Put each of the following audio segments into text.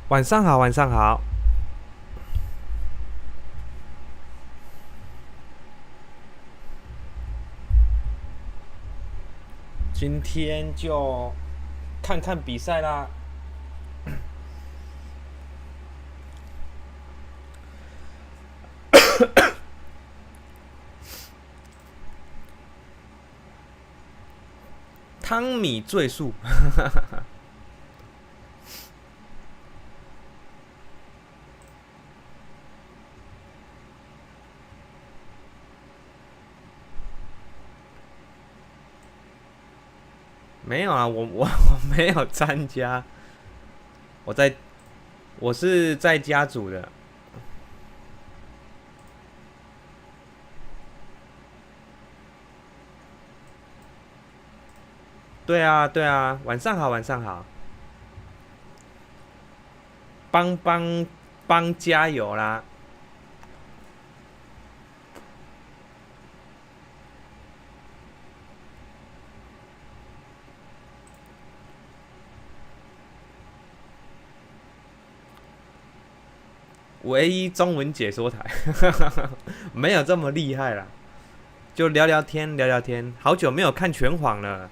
晚上好，晚上好。今天就看看比赛啦。汤米赘述。没有啊，我没有参加，我在我是在家组的。对啊，对啊，晚上好，晚上好。帮加油啦！唯一中文解说台。没有这么厉害啦，就聊聊天，聊聊天。好久没有看拳皇了，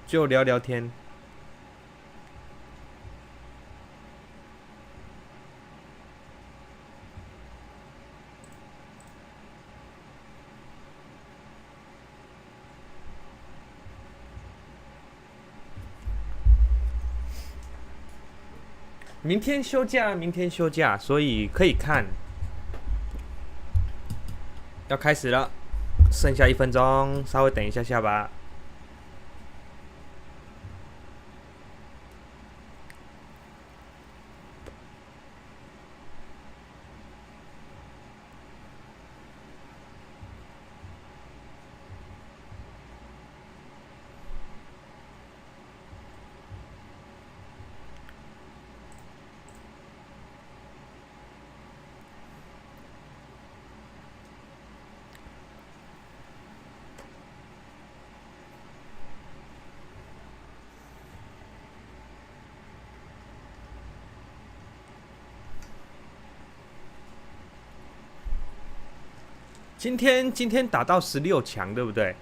就聊聊天。明天休假，明天休假，所以可以看。要开始了，剩下1分钟，稍微等一下下吧。今天打到16强，对不对？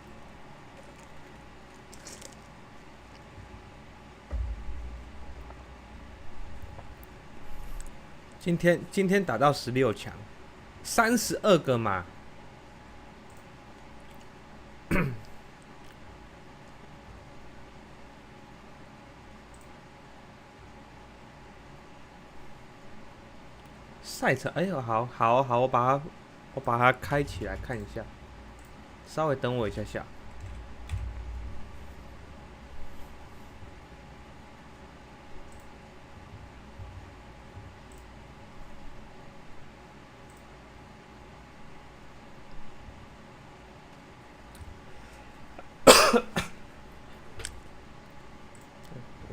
今天打到16强，32个嘛。赛程，哎呦，好好好，我把它开起来看一下，稍微等我一下下。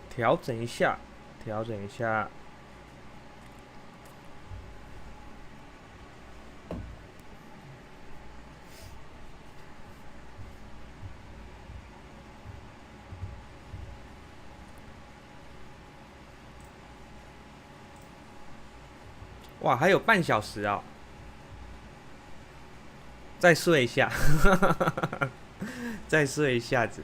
调整一下，调整一下。哇，还有半小时啊、再睡一下。再睡一下子。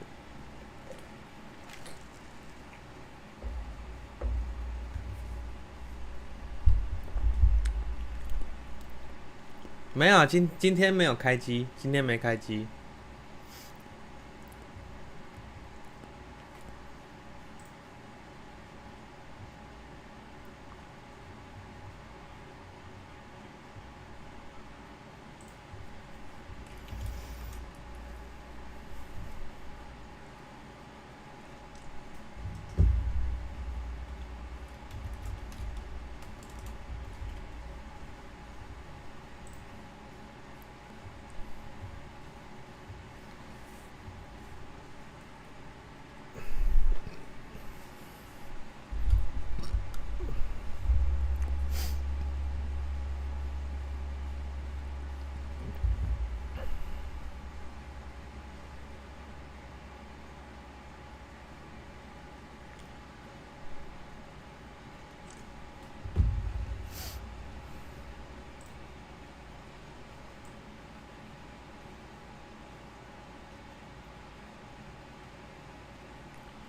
没有，今天没有开机，今天没开机。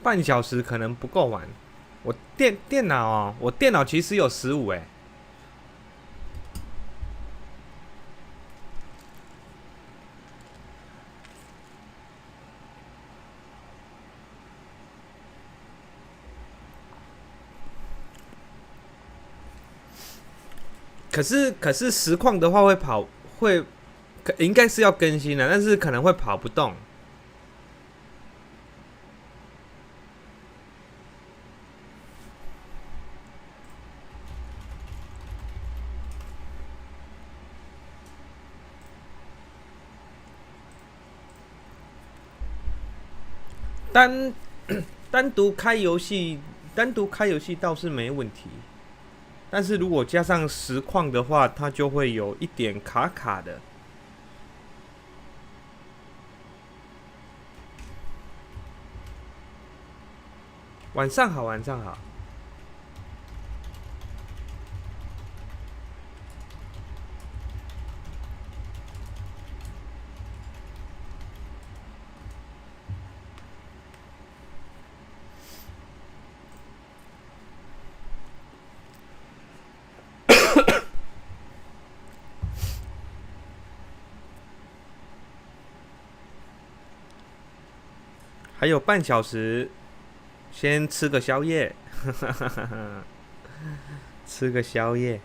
半小时可能不够玩。我电脑哦，我电脑其实有15哎。可是实况的话会应该是要更新的，但是可能会跑不动。单单独开游戏，单独开游戏倒是没问题，但是如果加上实况的话，它就会有一点卡卡的。晚上好，晚上好。还有半小时，先吃个宵夜，吃个宵夜。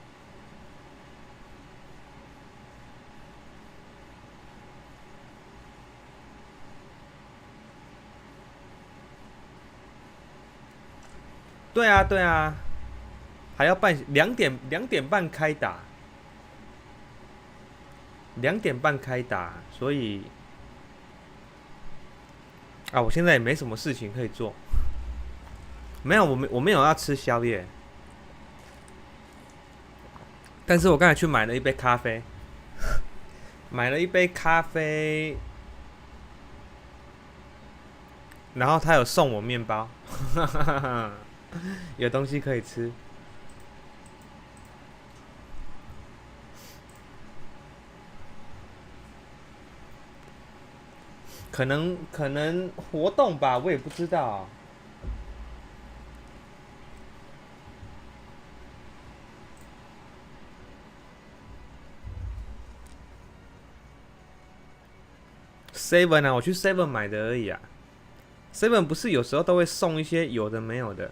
对啊，对啊，还要2点半开打，2点半开打，所以啊，我现在也没什么事情可以做。没有，我没有要吃宵夜，但是我刚才去买了一杯咖啡，买了一杯咖啡，然后他有送我面包，有东西可以吃。可能活动吧，我也不知道。Seven 啊，我去 Seven 买的而已啊。Seven 不是有时候都会送一些有的没有的。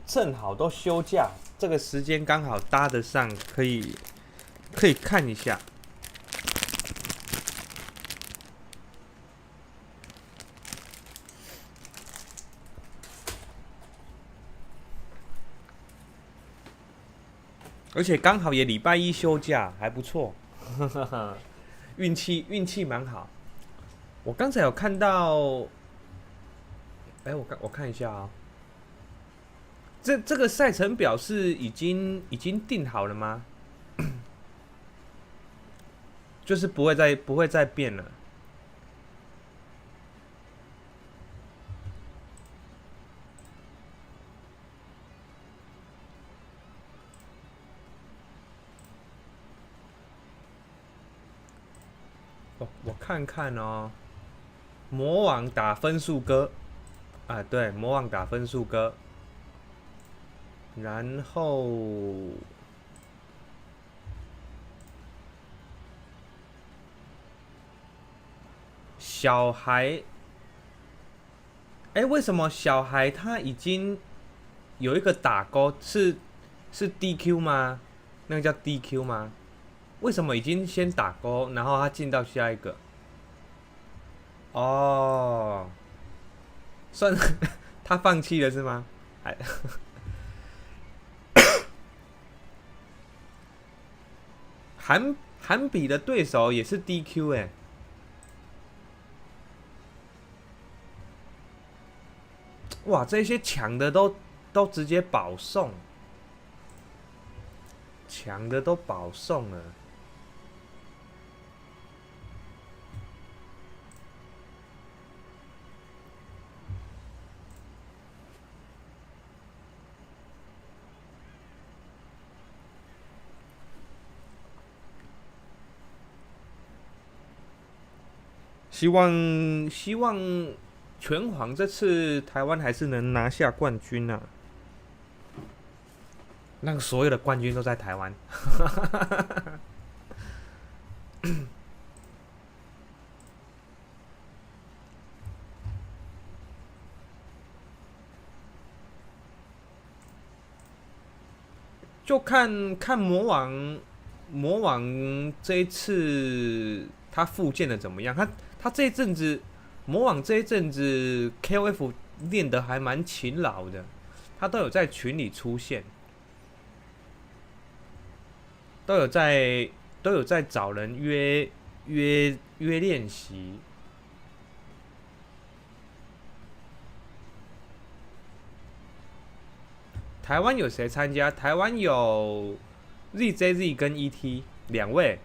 正好都休假，这个时间刚好搭得上，可以看一下。而且刚好也礼拜一休假，还不错，运气蛮好。我刚才有看到，我看一下啊、这个赛程表是已经定好了吗？就是不会再变了。我看看哦，魔王打分数歌啊，对，魔王打分数歌，然后小孩，为什么小孩他已经有一个打勾是 DQ 吗？那个叫 DQ 吗？为什么已经先打勾，然后他进到下一个？哦，算他放弃了是吗？还韩比的对手也是 DQ 哎、哇，这些强的都直接保送，强的都保送了。希望拳皇这次台湾还是能拿下冠军啊！让所有的冠军都在台湾。就看魔王这一次他复健的怎么样？他这一阵子魔王这一阵子 KOF 练得还蛮勤劳的，他都有在群里出现，都有在找人约练习。台湾有谁参加？台湾有 ZJZ 跟 ET 两位。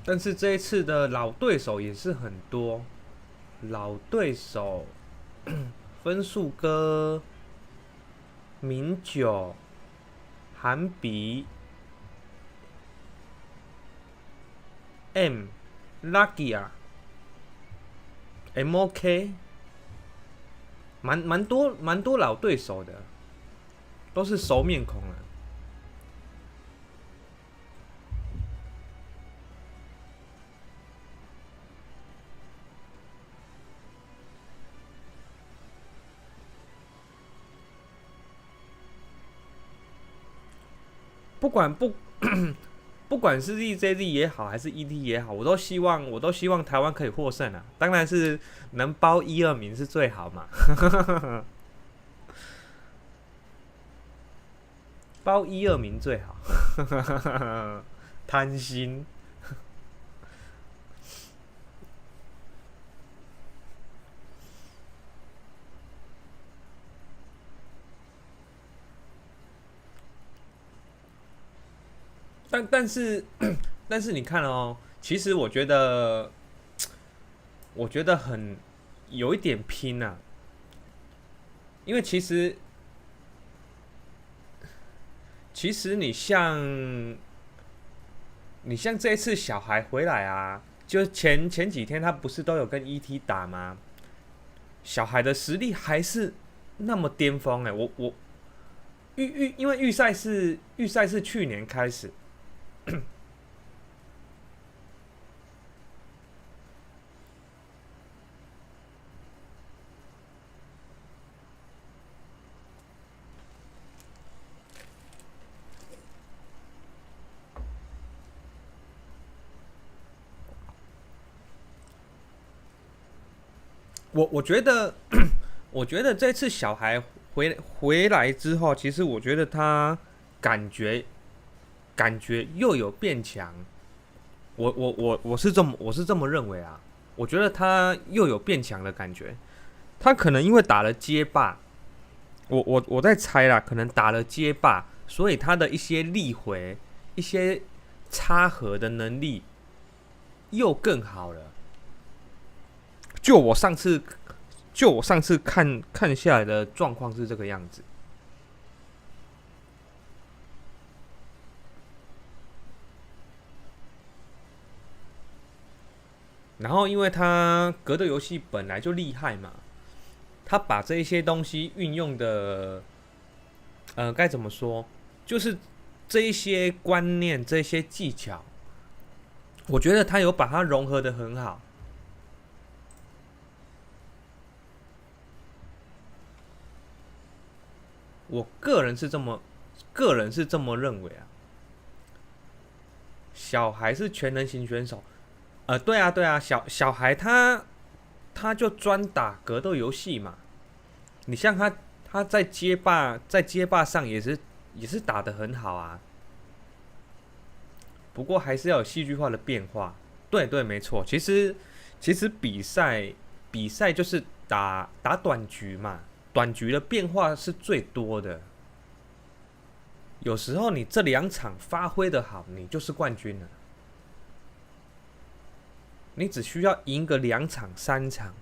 但是这一次的老对手也是很多，老对手分数哥、明九、韩比、Lucky 啊、MOK， 蛮多老对手的，都是熟面孔了。不管是 ZJZ 也好，还是 ET 也好，我都希望台湾可以获胜啊！当然是能包1、2名是最好嘛，包1、2名最好，贪心。但是你看哦，其实我觉得很有一点拼啊，因为其实你像这一次小孩回来啊，就前几天他不是都有跟 ET 打吗？小孩的实力还是那么巅峰哎、我因为预赛是去年开始。我觉得，我觉得这次小孩回来之后，其实我觉得他感觉又有变强。我是这么认为啊。我觉得他又有变强的感觉。他可能因为打了街霸，我在猜啦，可能打了街霸，所以他的一些力回、一些插合的能力又更好了。就我上次看下来的状况是这个样子。然后因为他格斗游戏本来就厉害嘛，他把这一些东西运用的，该怎么说，就是这一些观念、这一些技巧，我觉得他有把它融合的很好。我个人是这么认为啊。小孩是全能型选手，对啊，小孩他就专打格斗游戏嘛。你像他他在街霸上也是打得很好啊。不过还是要有戏剧化的变化。对对，没错。其实比赛就是打短局嘛，短局的变化是最多的。有时候你这两场发挥的好，你就是冠军了。你只需要赢个2场3场。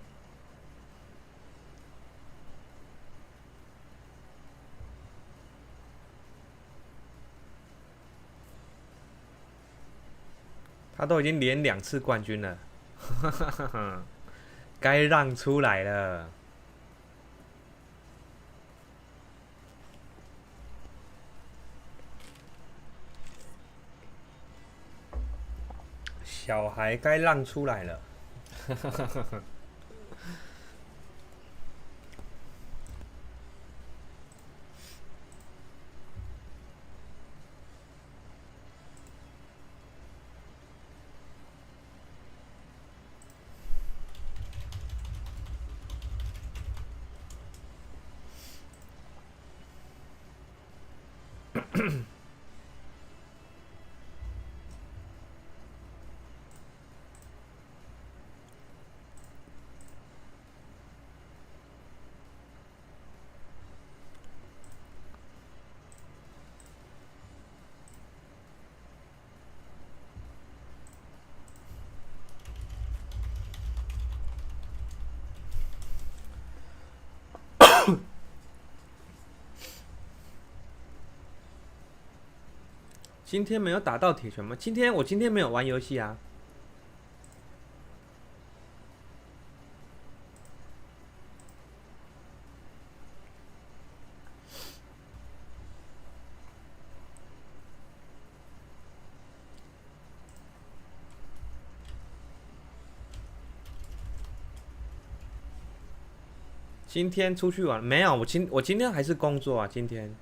他都已经连2次冠军了，该让出来了。小孩该让出来了。今天没有打到铁拳吗？我今天没有玩游戏啊。今天出去玩没有？我今天还是工作啊，今天。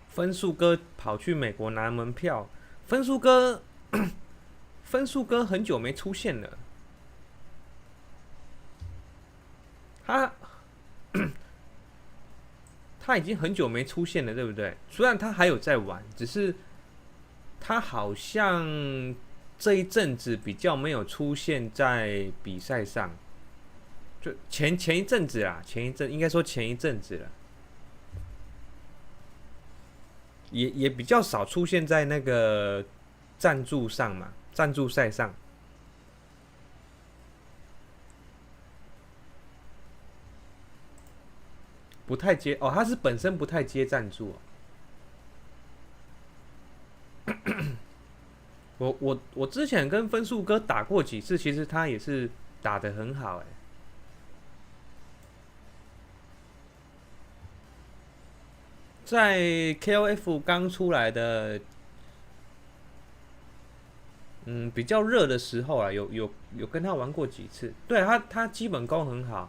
分数哥跑去美国拿门票，分数哥很久没出现了。他已经很久没出现了，对不对？虽然他还有在玩，只是他好像这一阵子比较没有出现在比赛上，就前一阵子啦，应该说前一阵子了。也比较少出现在那个赞助上嘛，赞助赛上。不太接哦，他是本身不太接赞助哦。我之前跟分数哥打过几次，其实他也是打得很好哎。在 KOF 刚出来的，比较热的时候啊，有跟他玩过几次。对他基本功很好，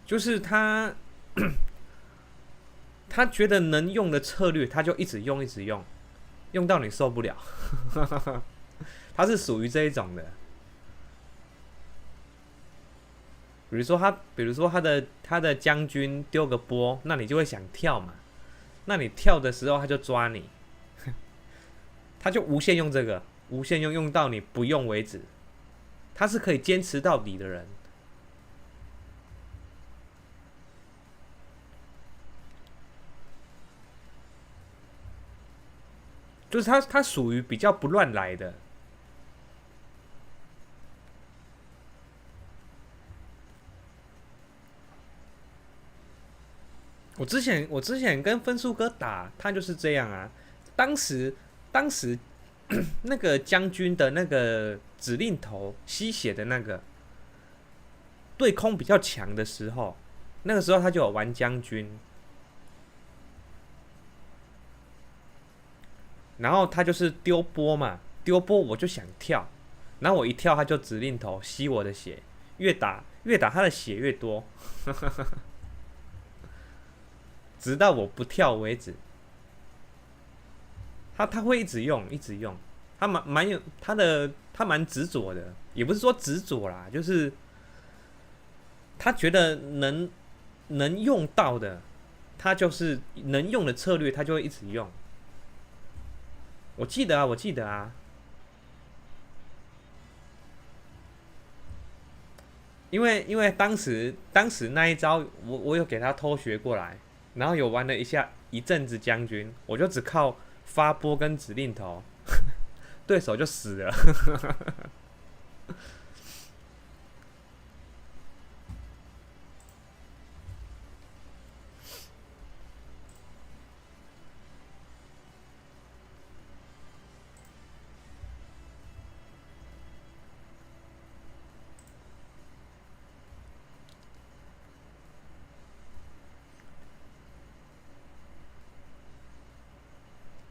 就是他他觉得能用的策略，他就一直用，用到你受不了。他是属于这一种的。比如说他的将军丢个波，那你就会想跳嘛。那你跳的时候，他就抓你，他就无限用这个。无限用到你不用为止，他是可以坚持到底的人。就是他属于比较不乱来的。我之前跟分数哥打，他就是这样啊。当时那个将军的那个指令头吸血的那个对空比较强的时候，那个时候他就有玩将军，然后他就是丢波嘛，丢波我就想跳，然后我一跳他就指令头吸我的血，越打他的血越多，直到我不跳为止。他会一直用，一直用，他蛮有他蛮执着的，也不是说执着啦，就是他觉得能用到的，他就是能用的策略，他就会一直用。我记得啊，因为当时那一招我有给他偷学过来，然后有玩了一阵子将军，我就只靠发波跟指令头，对手就死了。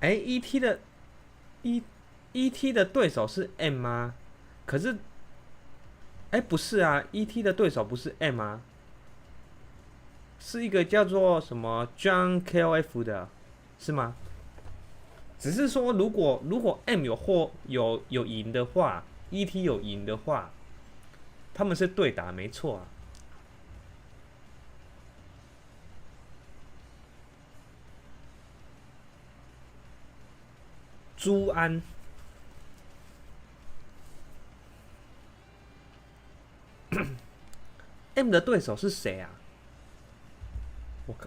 ET 的 ET 的对手是 M 吗？可是不是啊，ET 的对手不是 M 啊，是一个叫做什么 John KOF 的，是吗？只是说如果 M 有赢的话，ET 有赢的话，他们是对打没错啊。朱安 M 的对手是谁啊？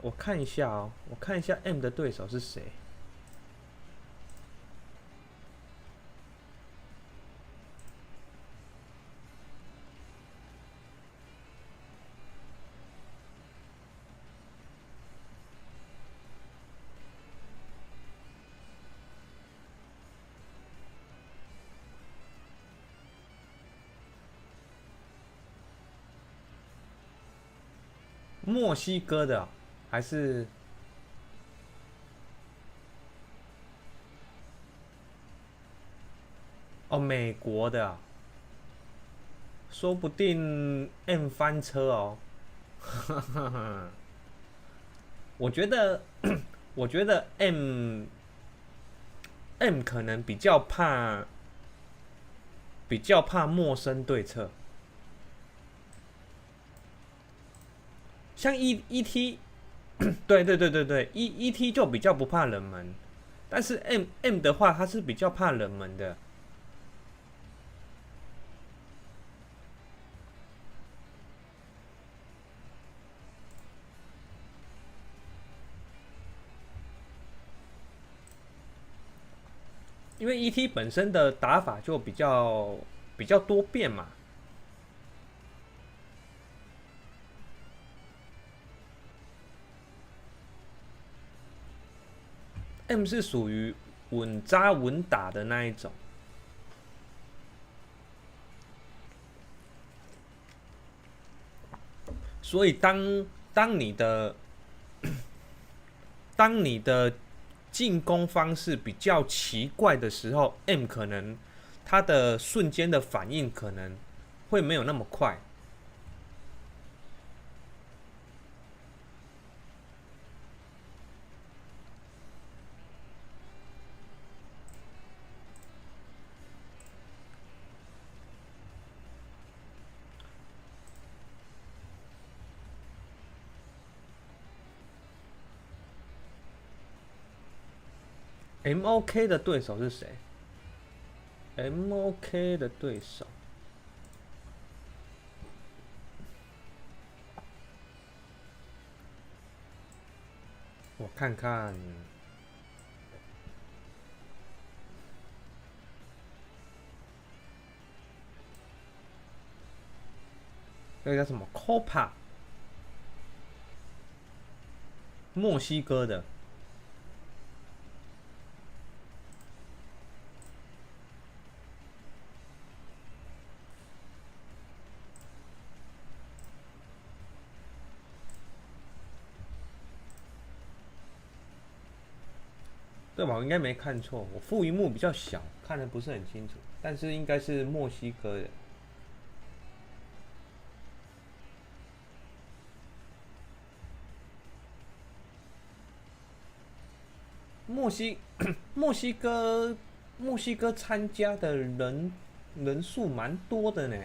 我看一下哦，我看一下 M 的对手是谁。墨西哥的还是美国的？说不定 M 翻车哦。我觉得我觉得 M 可能比较怕陌生对策，像 ET 对，ET 就比较不怕冷门，但是 M 的话，他是比较怕冷门的。因为 ET 本身的打法就比较多变嘛。M 是属于稳扎稳打的那一种，所以当你的当你的进攻方式比较奇怪的时候，M 可能他的瞬间的反应可能会没有那么快。MOK 的对手是谁？ MOK 的对手，我看看，那个叫什么 Copa， 墨西哥的。对吧？我应该没看错，我副荧幕比较小，看的不是很清楚，但是应该是墨西哥的。墨西墨西哥墨西哥参加的人数蛮多的呢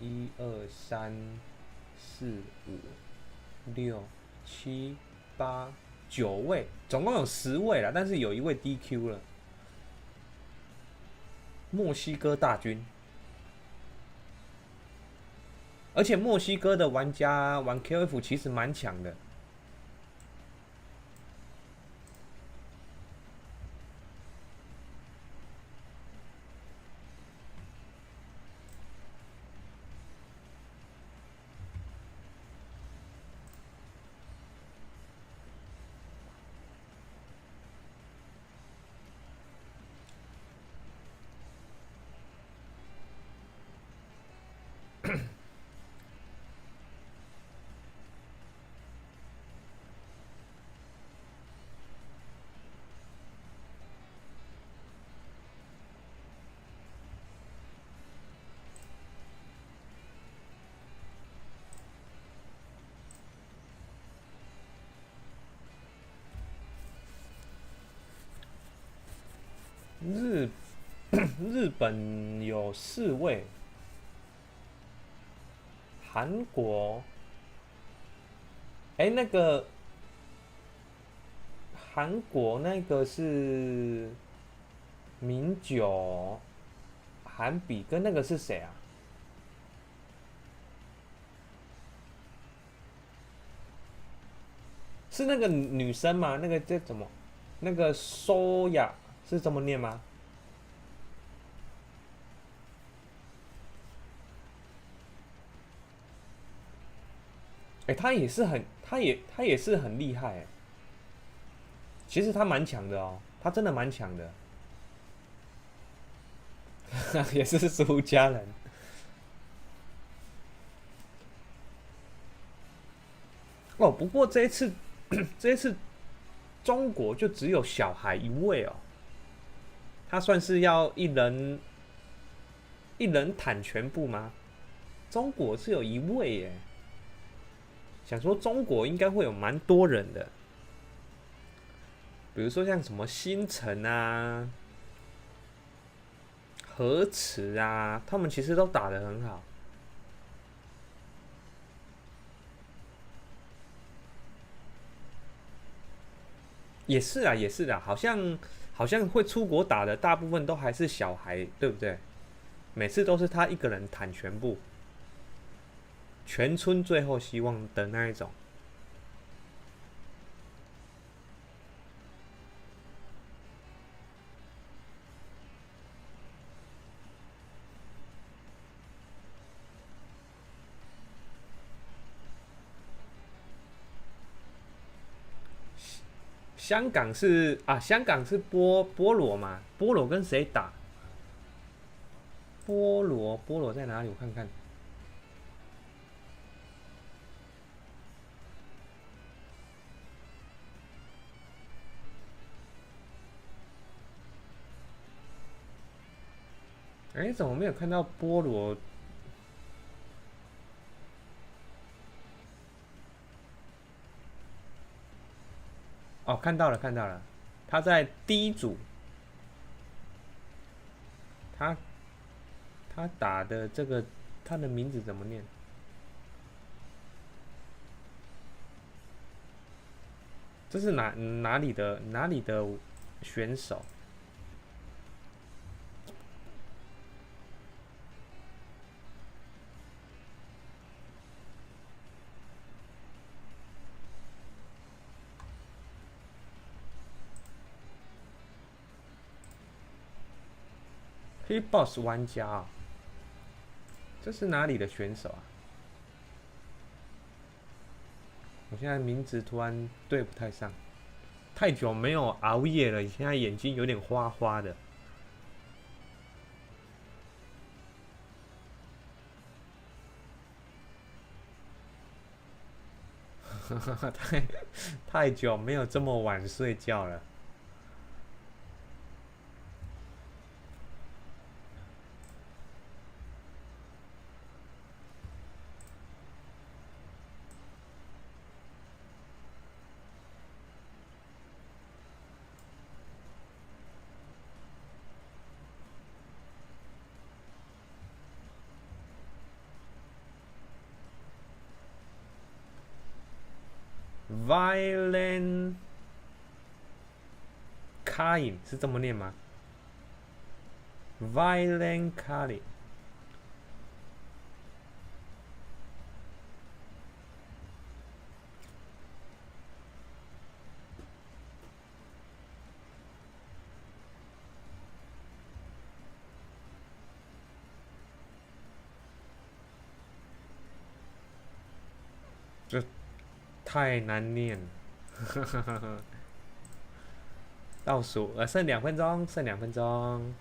，1、2、3、4、5、6、7、8、9位，总共有10位了，但是有一位 DQ 了。墨西哥大军，而且墨西哥的玩家玩 KOF 其实蛮强的。日日本有4位，韩国，那个韩国那个是名酒、韩比跟那个是谁啊？是那个女生吗？那个叫怎么？那个收雅是这么念吗？他也是很，他也是很厉害其实他蛮强的哦，他真的蛮强的，也是苏家人哦。不过这一次，这一次中国就只有小孩1位哦，他算是要一人坦全部吗？中国是有1位耶，想说中国应该会有蛮多人的，比如说像什么星辰啊、河池啊，他们其实都打得很好。也是啊，也是啊，好像会出国打的大部分都还是小孩，对不对？每次都是他一个人坦全部，全村最后希望的那一种。香港是菠萝嘛？菠萝跟谁打？菠萝在哪里？我看看。怎么没有看到菠萝？哦，看到了，看到了，他在第一组，他他打的这个，他的名字怎么念？这是哪里的选手？Hit Boss 玩家啊，这是哪里的选手啊？我现在名字突然对不太上，太久没有熬夜了，现在眼睛有点花花的。太久没有这么晚睡觉了。Violent Kain 是这么念吗？Violent Kain， 这太难念了。倒数，剩2分钟，剩2分钟。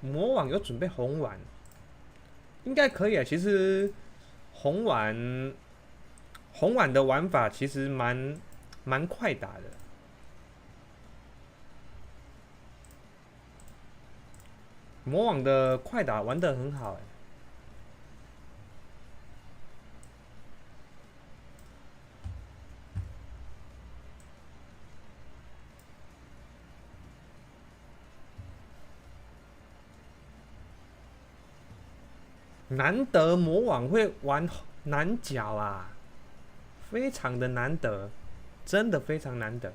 魔网有准备红丸，应该可以啊。其实红丸红丸的玩法其实蛮快打的。魔网的快打玩得很好哎。难得魔网会玩男角啊，非常的难得，真的非常难得。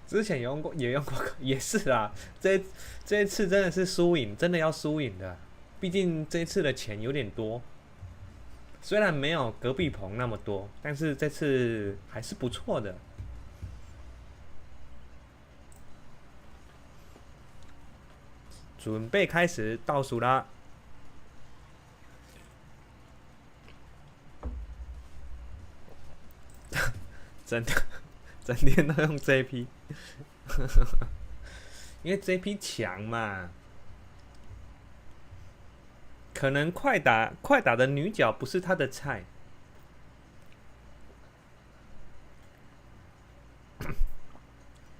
之前也用过，也是啊。这一次真的是输赢，真的要输赢的。毕竟这一次的钱有点多。虽然没有隔壁棚那么多，但是这次还是不错的。准备开始倒数啦！真的，整天都用 JP， 因为 JP 强嘛。可能快打的女角不是他的菜。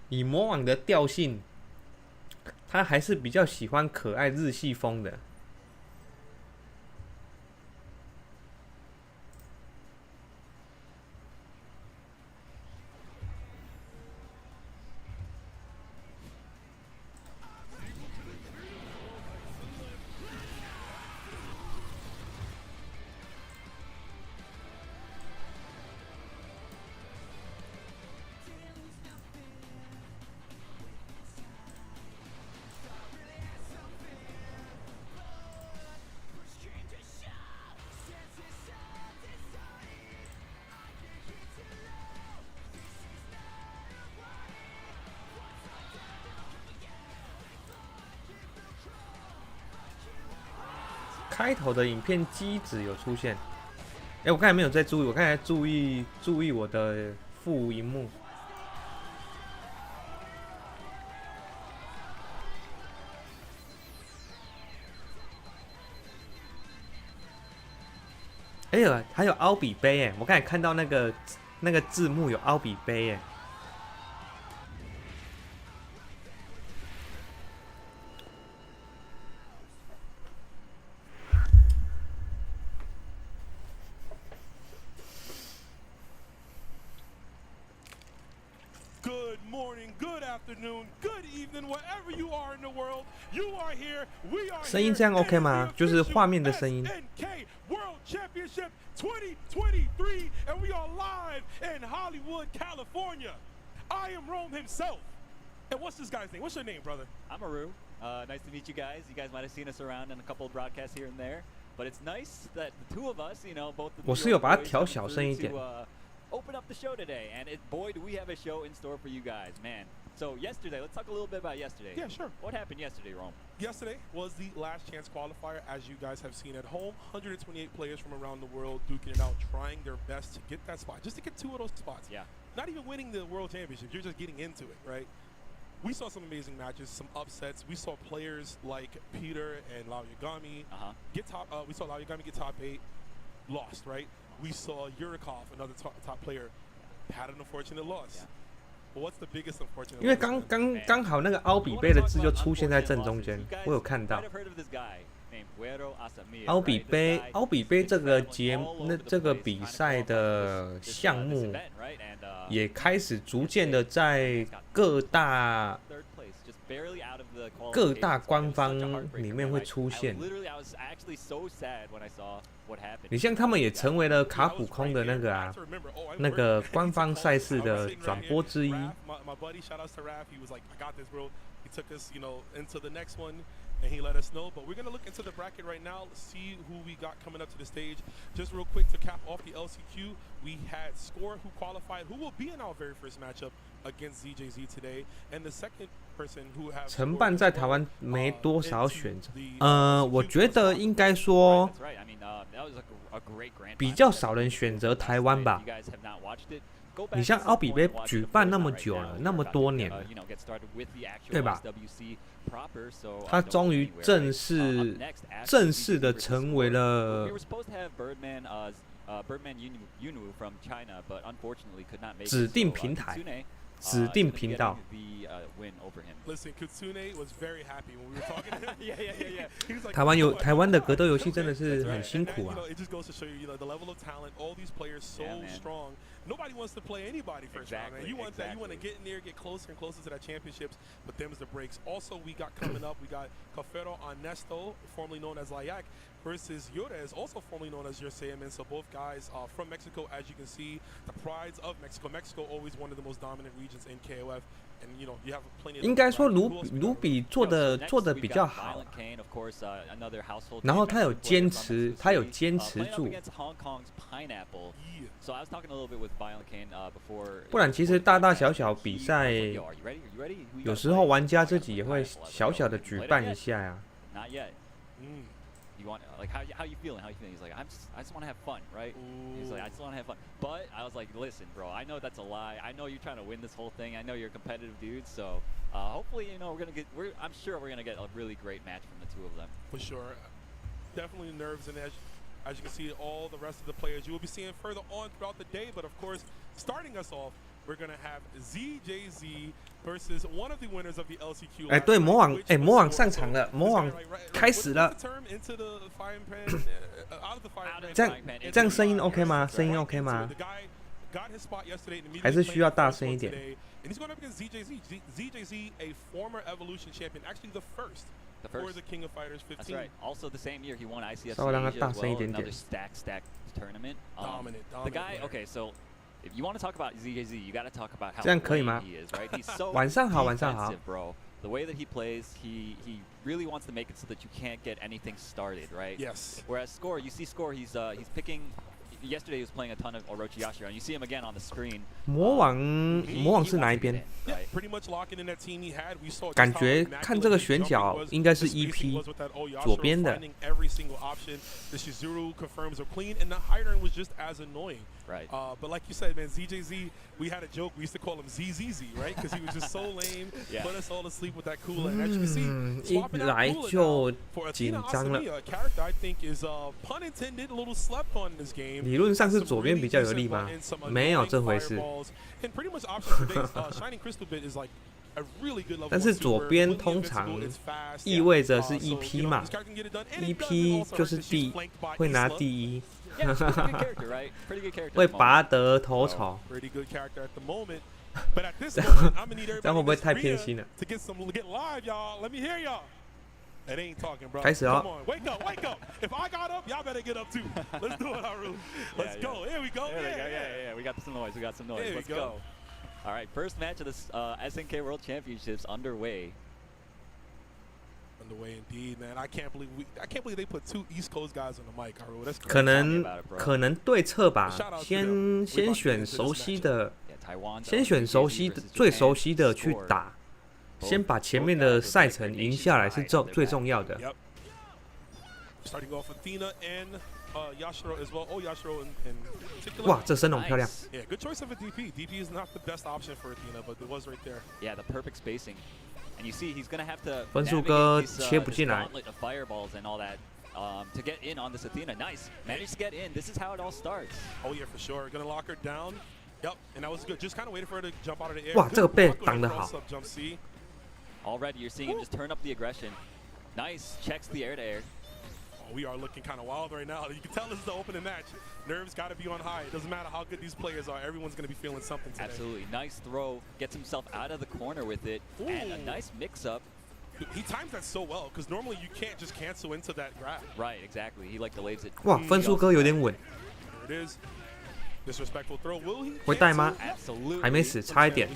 以魔网的调性，他还是比较喜欢可爱日系风的。开头的影片机子有出现，我刚才没有在注意，我刚才注意我的副荧幕。哎呦，还有奥比杯哎！我刚才看到那个字幕有奥比杯哎。Good morning, good afternoon, good evening, wherever you are in the world, you are here, we are here. 声音这样 OK 吗？就是画面的声音。SNK World Championship 2023, and we are live in Hollywood, California. I am Rome himself. And what's this guy's name? What's your name, brother? I'm Aru. Nice to meet you guys. You guys might have seen us around in a couple of broadcasts here and there, but it's nice that the two of us, you know, both of 我是有把它调小声一点。open up the show today, and boy, do we have a show in store for you guys, man. So yesterday, let's talk a little bit about yesterday. Yeah, sure. What happened yesterday, Rome? Yesterday was the last chance qualifier, as you guys have seen at home. 128 players from around the world duking it out, trying their best to get that spot, just to get 2 of those spots. Yeah. Not even winning the World Championship, you're just getting into it, right? We saw some amazing matches, some upsets. We saw players like Peter and Lao Yagami get top. We saw Lao Yagami get top 8, lost, right? We saw Yurikov, another top player, had an unfortunate loss. Yeah. But what's the biggest unfortunate? 因为刚好那个奥比杯的字就出现在正中间，我有看到。奥比杯这个这个比赛的项目也开始逐渐的在各大官方里面会出现。你像他们也成为了卡普空的那个官方赛事的转播之一。And he let us know, but we're going to look into the bracket right now, see who we got coming up to the stage. Just real quick to cap off the LCQ, we had Score who qualified, who will be in our very first matchup against ZJZ today, and the second person who has 承办在台湾没多少选择，我觉得应该说比较少人选择台湾吧。你像奥比杯举办那么久了，那么多年了，对吧？他终于正式的成为了指定平台。指定频道。台湾的格斗游戏真的是很辛苦啊。Nobody wants to play anybody first round, man. You want that. You want to get in there, get closer and closer to that championships, but them's the breaks. Also, we got coming up, we got Kofxv on Nesto, formerly known as Layak, versus Yorez, also formerly known as Yerseyaman. So both guys from Mexico, as you can see, the prides of Mexico. Mexico always one of the most dominant regions in KOF. And, you know, you have plenty of 应该说卢比做的比较好，然后他有坚持住，不然其实大小比赛，有时候玩家自己也会小的举办一下呀。You want how you feeling? How you feeling? He's like, I just want to have fun, right? He's like, I just want to have fun. But I was like, listen, bro, I know that's a lie. I know you're trying to win this whole thing. I know you're a competitive dude. So hopefully, you know, I'm sure we're gonna get a really great match from the two of them. For sure, definitely nerves and as you can see, all the rest of the players you will be seeing further on throughout the day. But of course, starting us off, we're gonna have ZJZ versus one of the winners of the LCQ. 哎，对，魔王上场了，魔王开始了。这样声音 OK 吗？声音 OK 吗？还是需要大声一点。And he's going up against ZJZ, a former Evolution champion, actually the first for the King of Fighters 15. That's right. Also the same year he won ICF稍微让他 Asia 大 as 声一 well, 点点。 another stack tournament. Dominant. The guy, okay, so if you want to talk about ZJZ, you got to talk about how 这样可以吗？ he is, right? He's so 晚上好，晚上好。 defensive, bro. The way that he plays, he really wants to make it so that you can't get anything started, right? Yes. Whereas Score, you see Score, he's picking. Yesterday he was playing a ton of Orochi Yashiro, and you see him again on the screen. 魔王是哪一边？ Pretty much locking in that team he had. We saw 感觉看这个选角应该是 EP 左边的。 Every single option. The Shizuru confirms are clean, and the Hiren was just as annoying. Right. But like you said, man, ZJZ, we had a joke. We used to call him ZZZ, right? Because he was just so lame, put us all to sleep with that cooler. And as you can see, swapping out cooler now for Athena Asami, a character I think is, pun intended, a little slept on in this game. 理论上是左边比较有利吗？没有这回事。但是左边通常意味着是 EP 嘛 ，EP 就是会拿第一。会拔得头筹。这样会不会太偏心了？开始哦。Wake up, wake up. If I got up, y'all better get up too. Let's do it, Haru. Let's go. Here we go. Yeah. We got some noise. We got some noise. Let's go. All right, first match of the SNK World Championships underway. Underway indeed, man. I can't believe they put 2 East Coast guys on the mic, Haru. That's crazy. 可能对策吧，先选熟悉的，最熟悉的去打，先把前面的赛程赢下来是最重要的。哇，这升龙漂亮。Yeah, good choice of a DP. DP is not the best option for Athena, but it was right there. Yeah, the perfect spacing. And you see, he's gonna have to 分数哥切不进来。 fireballs and all that to get in on this Athena. Nice, managed to get in. This is how it all starts. Oh yeah, for sure. Gonna lock her down. Yep, and that was good. Just kind of waited for her to jump out of the air. 哇，这个被挡得好。 Already, you're seeing him just turn up the aggression. Nice, checks the air to air. We are looking kind of wild right now. You can tell this is the opening match. Nerves got to be on high. It doesn't matter how good these players are. Everyone's going to be feeling something today. Absolutely. Nice throw. Gets himself out of the corner with it. Ooh. And a nice mix-up. He times that so well because normally you can't just cancel into that grab. Right, exactly. He like delays it. 哇，分数哥有点稳。 There it is. Disrespectful throw. Will he? 会带吗？ Absolutely. 还没死，差一点。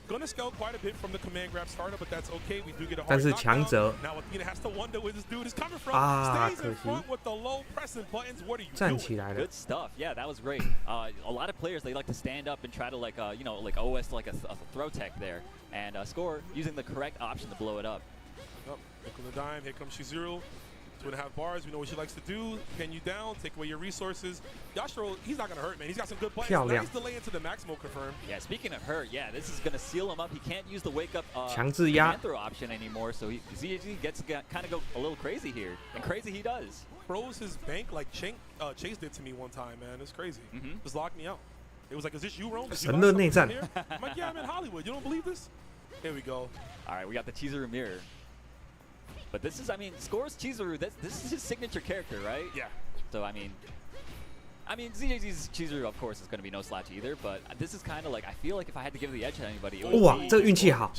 Gonna scale quite a bit from the command grab startup, but that's okay. We do get a hard 但是强者 Now Athena has to wonder where this dude is coming from. 啊， Stays 可 in 惜 front with the low pressing buttons. What are you 站 doing? 起来了。 Good stuff. Yeah, that was great. A lot of players they like to stand up and try to like like OS like a throw tech there and score using the correct option to blow it up. Oh, nickel and dime. Here comes Shizuru. 2.5 bars. We know what she likes to do. Pin you down. Take away your resources. Yashiro, he's not gonna hurt, man. He's got some good plays. Nice delay into the Maximo confirm. Yeah, speaking of hurt, yeah, this is gonna seal him up. He can't use the wake up 强制压 throw option anymore, so ZAG gets to kind of go a little crazy here, and crazy he does. Froze his bank like Chase did to me one time, man. It's crazy. Just locked me out. It was like, is this you, Rome? I'm like, yeah, I'm in Hollywood. You don't believe this? Here we go. All right, we got the Chizuru mirror. But this is, I mean, Score's Chizuru, this is his signature character, right? Yeah. So, I mean, ZJZ's Chizuru, of course, is going to be no slouch either, but this is kind of like, I feel like if I had to give the edge to anybody, it would be... 哇，这个运气好，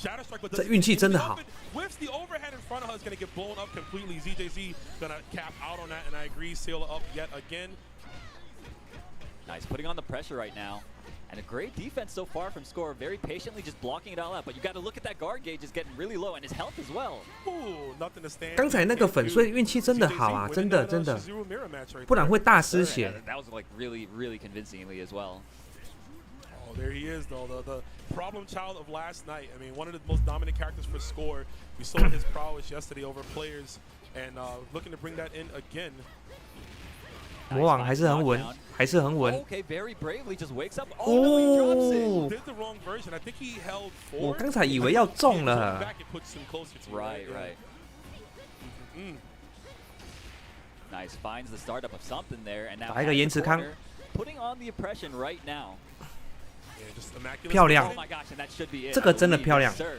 这运气真的好。 Whiffs the overhead in front of her is going to get blown up completely. ZJZ going to cap out on that, and I agree, seal up yet again. Nice, putting on the pressure right now. And a great defense so far from Score, very patiently just blocking it all out. But you got to look at that guard gauge is getting really low, and his health as well. Ooh, nothing to stand. 刚才那个粉碎运气真的好啊，真的，不然会大失血。 That was like really convincingly as well. Oh, there he is, though, the problem child of last night. I mean, one of the most dominant characters for Score. We saw his prowess yesterday over players, and looking to bring that in again. 魔王还是很稳，还是很稳。 Okay, very bravely just wakes up. 哦， Did the wrong version. I think he held 我 forward. 刚才以为要中了。 Back, it puts him closer to Right. Nice, finds the startup of something there, and now 打一个延迟康， putting on the oppression right now. Yeah, just immaculate. 漂亮 Oh my gosh, and that should be it. 这个真的漂亮 Sir.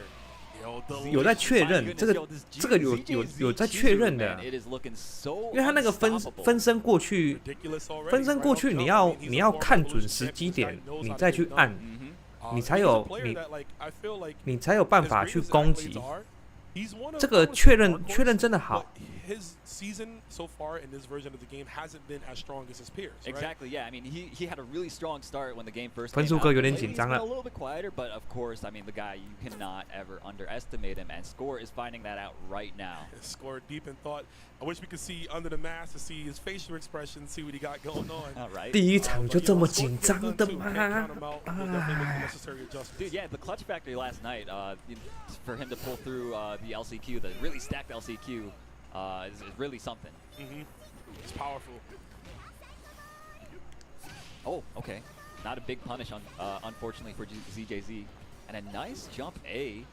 有在确认，这个有在确认的，因为他那个分身过去，你要看准时机点，你再去按，你才有办法去攻击。这个确认真的好。 His season so far in this version of the game hasn't been as strong as his peers. Right? Exactly. Yeah. I mean, he had a really strong start when the game first came out. 分数哥有点紧张了。 A little bit quieter, but of course, I mean, the guy you cannot ever underestimate him, and Score is finding that out right now. Score deep in thought. I wish we could see under the mask to see his facial expression, see what he got going on. All right. 第一场就这么紧张的吗？ Dude, yeah, the clutch factory last night, for him to pull through the LCQ, the really stacked LCQ. Is really something. It's powerful. Oh, okay. Not a big punish, unfortunately, for ZJZ. And a nice jump A.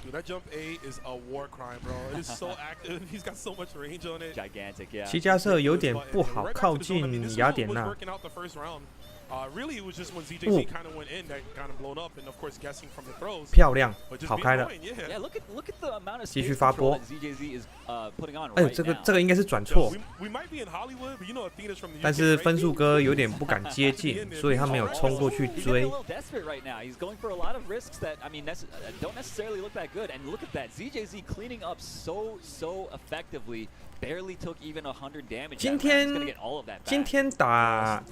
Dude, that jump A is a war crime, bro. It is so active. He's got so much range on it. Gigantic, yeah.齐加瑟有点不好靠近雅典娜。 Really, it was just when ZJZ kind of went in that kind of blown up, and of course guessing from the throws. 漂亮，好开了。 Yeah, look at the amount of 继续发波。ZJZ is putting on 哎， right 这个应该是转错。 We might be in Hollywood, but you know Athena's from the UK, 但是分数哥有点不敢接近，所以他没有冲过去追。 desperate right now. He's going for a lot of risks that I mean don't necessarily look that good. And look at that, ZJZ cleaning up so effectively. Barely took even 100 damage. 今天打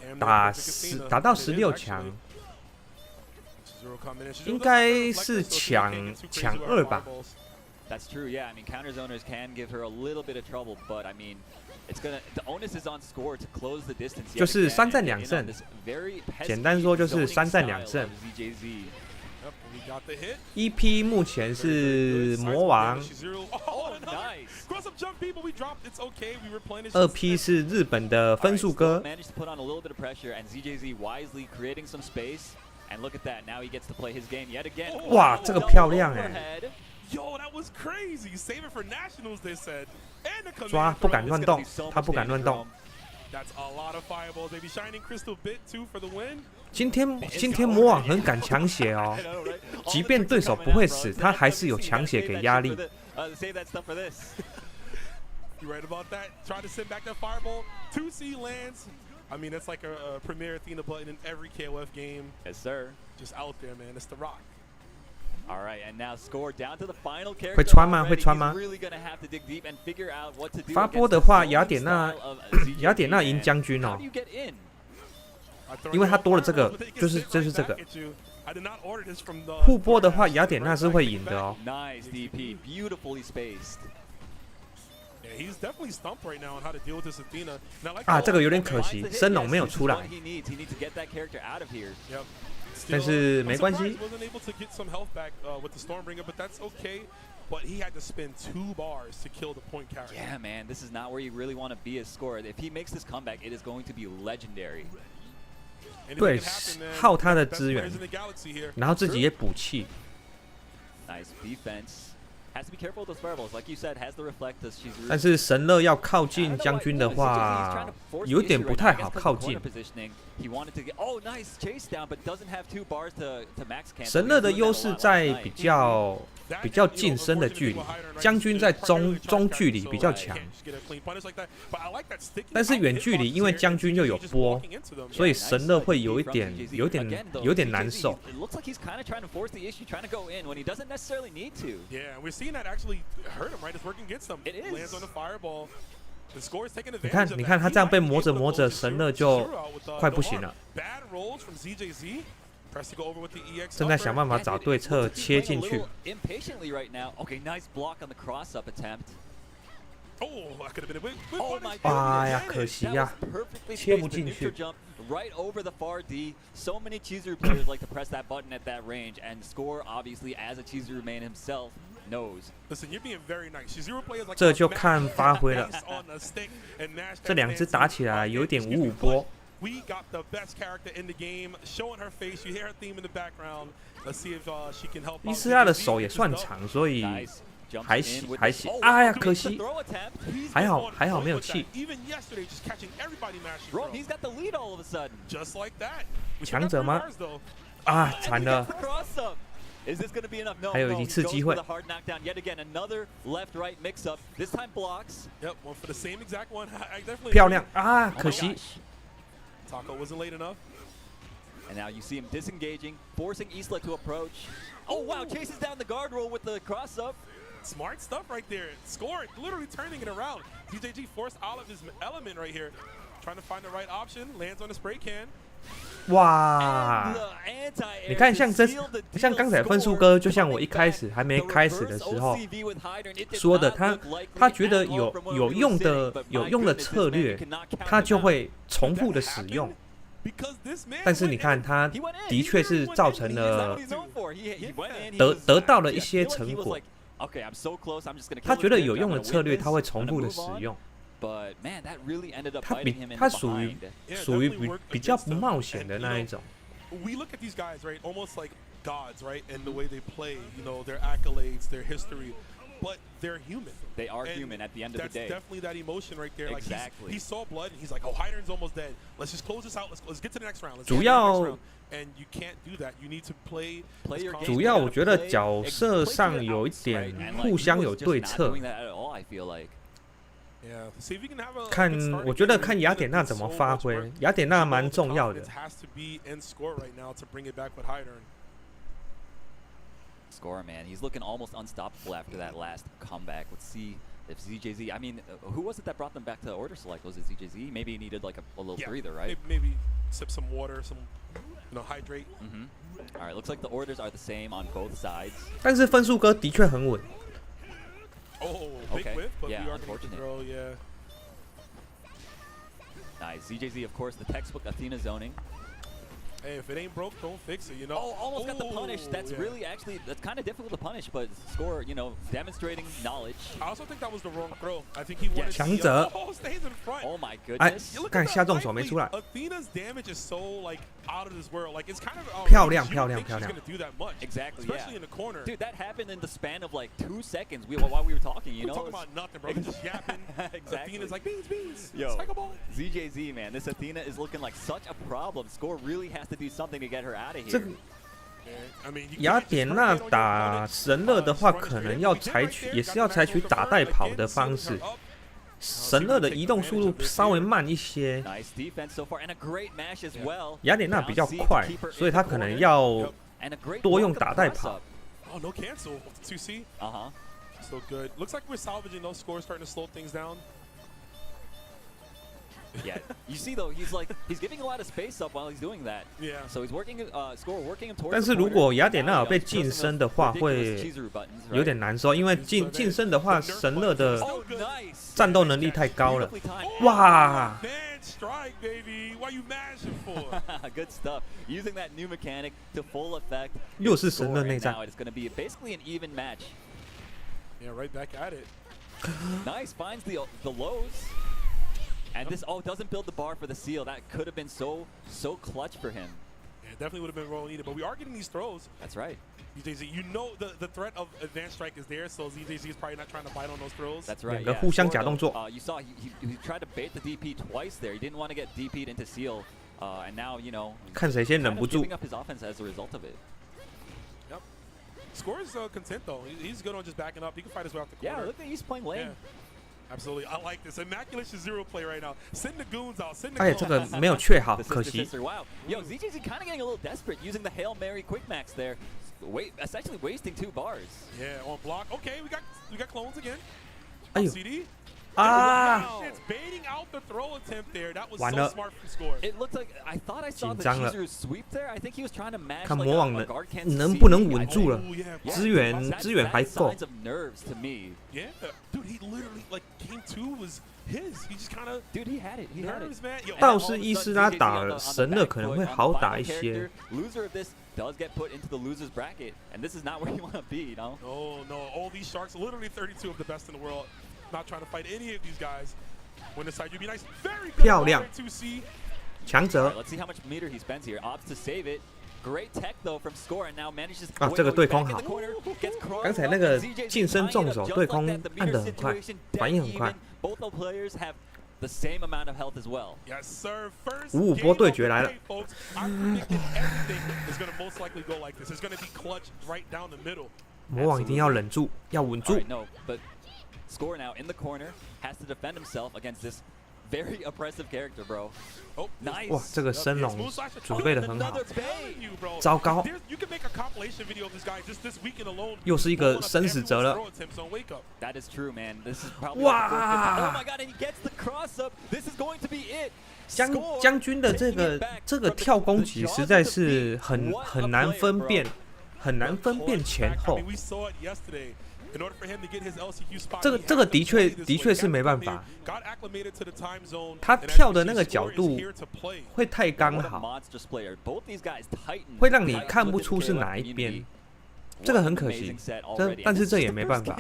到16强，应该是抢2吧。 That's true, yeah. I mean, counter zoners can give her a little bit of trouble, but I mean, the onus is on Score to close the distance. 就是3战2胜，简单说就是3战2胜。EP 目前是魔王，2P 是日本的分数哥。 哇，这个漂亮哎！ 抓，不敢乱动，他不敢乱动。 今天魔网很敢抢血哦，即便对手不会死，他还是有抢血给压力。 I mean, that's like a premier Athena button in every KOF game. Yes, sir. Just out there, man. It's the Rock. All right, and now Score down to the final character. 会穿吗？会穿吗？ Really gonna have to dig deep and figure out what to do. 发波的话，雅典娜赢将军哦，因为他多了这个，就是这个。互波的话，雅典娜是会赢的哦。 Nice DP, beautifully spaced. He's definitely stumped right now on how to deal with this Athena. 啊，这个有点可惜，升龙没有出来。但是没关系。 But he had to spend 2 bars to kill the point carry. Yeah, man, this is not where you really want to be as Score. If he makes this comeback, it is going to be legendary. 对，耗他的资源，然后自己也补气。 Nice defense. Has to be careful with those fireballs, like you said. Has the reflect. 但是神乐要靠近将军的话，有点不太好靠近。神乐的优势在比较近身的距离，将军在中距离比较强。但是远距离，因为将军又有波，所以神乐会有点难受。 Seeing that actually hurt him, right? It's working against him. It is. Lands on the fireball. The Score is taking 你看他这样被磨着，神乐就快不行了。 Bad rolls from ZJZ. Press to go over with the EX. 正在想办法找对策切进去。 Impatiently right now. Okay, nice block on the cross up attempt. Oh, that could have been a big. Oh my god. 哎呀，可惜呀，切不进去。 Right over the far D. So many Chizuru players like to press that button at that range, and Score obviously as a Chizuru man himself knows. Listen, you're being very nice. Chizuru players like 这就看发挥了。这2只打起来有点5-5波。 We got the best character in the game, showing her face. You hear her theme in the background. Let's see if she can help. 伊斯拉的手也算长，所以还行。哎呀，可惜，还好没有气。强者吗？啊，惨了。 还有一次机会。漂亮啊，可惜。 Taco wasn't late enough. And now you see him disengaging, forcing Isla to approach. Oh wow, chases down the guard roll with the cross up. Smart stuff right there. Score, literally turning it around. DJG forced out of his element right here. Trying to find the right option. Lands on a spray can. 哇！你看，像刚才分数哥，就像我一开始还没开始的时候说的，他觉得有用的策略，他就会重复的使用。但是你看，他的确是造成了得到了一些成果。他觉得有用的策略，他会重复的使用。But man, that really ended up 他 biting him in 他 the 属于 behind. 属于比较不冒险的那一种。 We look at these guys, right, almost like gods, right, and the way they play, you know, their accolades, their history, but they're human. They are human at the end of the day. That's definitely that emotion right there. Exactly. Like he saw blood and he's like, oh, Heiden's almost dead. Let's just close this out. Let's get to the next round. Let's get to the 主要 next round. And you can't do that. You need to play your game. 主要我觉得角色上有一点互相有对策。 Yeah, see if you can have a 看 good start 我觉得 again. 看雅典娜怎么发挥，雅典娜蛮重要的。 Confidence has to be in score right now to bring it back with Heiden. Score, man. He's looking almost unstoppable after that last comeback. Let's see if ZJZ. I mean, who was it that brought them back to order select? Was it ZJZ? Maybe he needed like a little breather, right? Maybe sip some water, some, you know, hydrate. All right, looks like the orders are the same on both sides. 但是分数哥的确很稳。 Oh, big Okay. whiff, but Yeah, we are going to unfortunate. throw, yeah. Nice. ZJZ, of course, the textbook Athena zoning. Hey, if it ain't broke, don't fix it, you know? Oh, almost got the punish. That's yeah. really actually, that's kind of difficult to punish, but Score, you know, demonstrating knowledge. I also think that was the wrong throw. I think he wanted强 to 者 oh, stays in front. Oh my 哎 goodness. You，look 看 at 下 that 重手没 lightly. 出来， Athena's damage is so like out of this world. Like it's kind of 漂亮 you don't 漂亮 think 漂 she's 亮 gonna do that much. Exactly, Especially yeah. in the corner. Dude, that happened in the span of like 2 seconds while we were talking, you We're know? talking about nothing, bro. We're just yapping. Exactly. Athena's like beans. Yo. Strike a ball. ZJZ, man, this Athena is looking like such a problem. Score really has to do something to get her out of 这 here. 个 Yeah, I mean, you 雅 can't just 典 permeate 娜 on your 打 opponent. 神乐的话， Run 可 straight 能 in. 要 We did 采 right 取 there. 也 Got 是要 the 采 natural 取打 convert 带跑 again, 的 sealing 方 her 式。 up. 神乐的移动速度稍微慢一些， Nice defense so far, and a great mash as well. 雅典娜比较 Down C to 快 keep her， 所以 in 她 the 可能 corner. 要 And a great 多用 block of 打带 cross 跑 up.。 Oh, no cancel. 2C. Uh-huh. So good. Looks like we're salvaging those scores, starting to slow things down. Yeah, you see though, he's giving a lot of space up while he's doing that. Yeah. So he's working Score working him towards. 但是如果雅典娜有被晋升的话，会有点难受，因为晋升的话，神乐的 Oh, nice. 战斗能力太高了。 Beautifully timed. 哇！ Man strike, baby. Why you mashing for? Good stuff. Using that new mechanic to full effect. 又是神乐 Score, 内 and 战 now，it's going to be basically an even match. Yeah, right back at it. Nice, finds the lows. And this doesn't build the bar for the seal. That could have been so clutch for him. Yeah, definitely would have been well needed. But we are getting these throws. That's right. ZJZ, you know the threat of advanced strike is there, so ZJZ is probably not trying to bite on those throws. That's right. 两个 Yeah. 互相 Score, 假动 though, 作。 you saw he tried to bait the DP twice there. He didn't want to get DP'd into seal. And now, you know, 看谁先忍 kind 不 of 住 giving。up his offense as a result of it. Yep. Score's content though. He's good on just backing up. He can fight his way out the Yeah, corner. look at he's playing lane. Yeah. Absolutely. I like this. Immaculate Shizuru play right now. Send the goons out. Send the 哎， goons 这个 out. 没有确好， The 可 sister 惜。 sister. Wow. Yo, ZJZ kind of getting a little desperate using the Hail Mary quick max there. Essentially wasting 2 bars. Yeah, on block. Okay, we got clones again. 哎呦 CD. 啊！ Wow, it's baiting out the throw attempt there. That was 完 so 了 smart from Score. It looked like I thought I saw the 紧张了 Chizuru sweep there. I think he was trying to match 看 like 魔王 a 的 guard cancel 能 CD. 不能稳住了 Oh, yeah. 资源 That's- 资源还 that's 够 signs。of nerves to me. Yeah, dude, he literally like game 2 was his. He just kind of Dude, he had it. He had it. nerves, man. Yo, 倒是伊斯拉打神乐可能会好打一些。 Loser of this does get put into the losers bracket, and this is not where you want to be, you know? no, all these sharks, literally 32 of the best in the world. Not trying to fight any of these guys. Win the side, you'd be nice. Very good. 漂亮 2C. 强 All 者 right, let's see how much meter he spends here. Opts to save it. Great tech though from Score, and now manages. 啊 Wait, 这个 no, 对 he's 空 back in 好 the corner, gets crossed 刚才 up, 那个 and ZJZ 近身 tying 重 it 手 up just 对 like 空 that. The 按 meter 得很快 situation 反应 dead 很快 even. Both the players have the same amount of health as well. Yes, sir. First 五五 game 波 of 对 the 决来了 day, folks. I predicted everything is going to most likely go like this. It's going to be clutch right down the middle. 魔王一定要忍住，要稳 All 住 right,。no, but Score now in the corner has to defend himself against this very oppressive character, bro. Oh, Nice. 哇，这个升龙 Smooth slasher. 准备的很好 Another， Telling you, bro. 糟糕， You can make a compilation video of this guy just this weekend alone. 又是一个生死折了。 Throw attempts on Wake Up. That is true, man. This is probably Wow. like the first good- Oh my god, and he gets the cross up. This is going to be it. 将军的这个跳攻击实在是很难分辨，很难分辨前后 I。mean, we saw it yesterday. In order for him to get his LCQ spot, 这个 he 这个 had to 的确 play this 的确 way. 是 He had 没 to 办 come 法 in, got acclimated to the time zone, 他 and as 跳 you 的 see, 那个 Score 角 is 度 here to play. 会太刚 What a 好， monstrous player. Both these guys titan. 会让你看不出是哪一边，这个很可惜。但是这也没办法。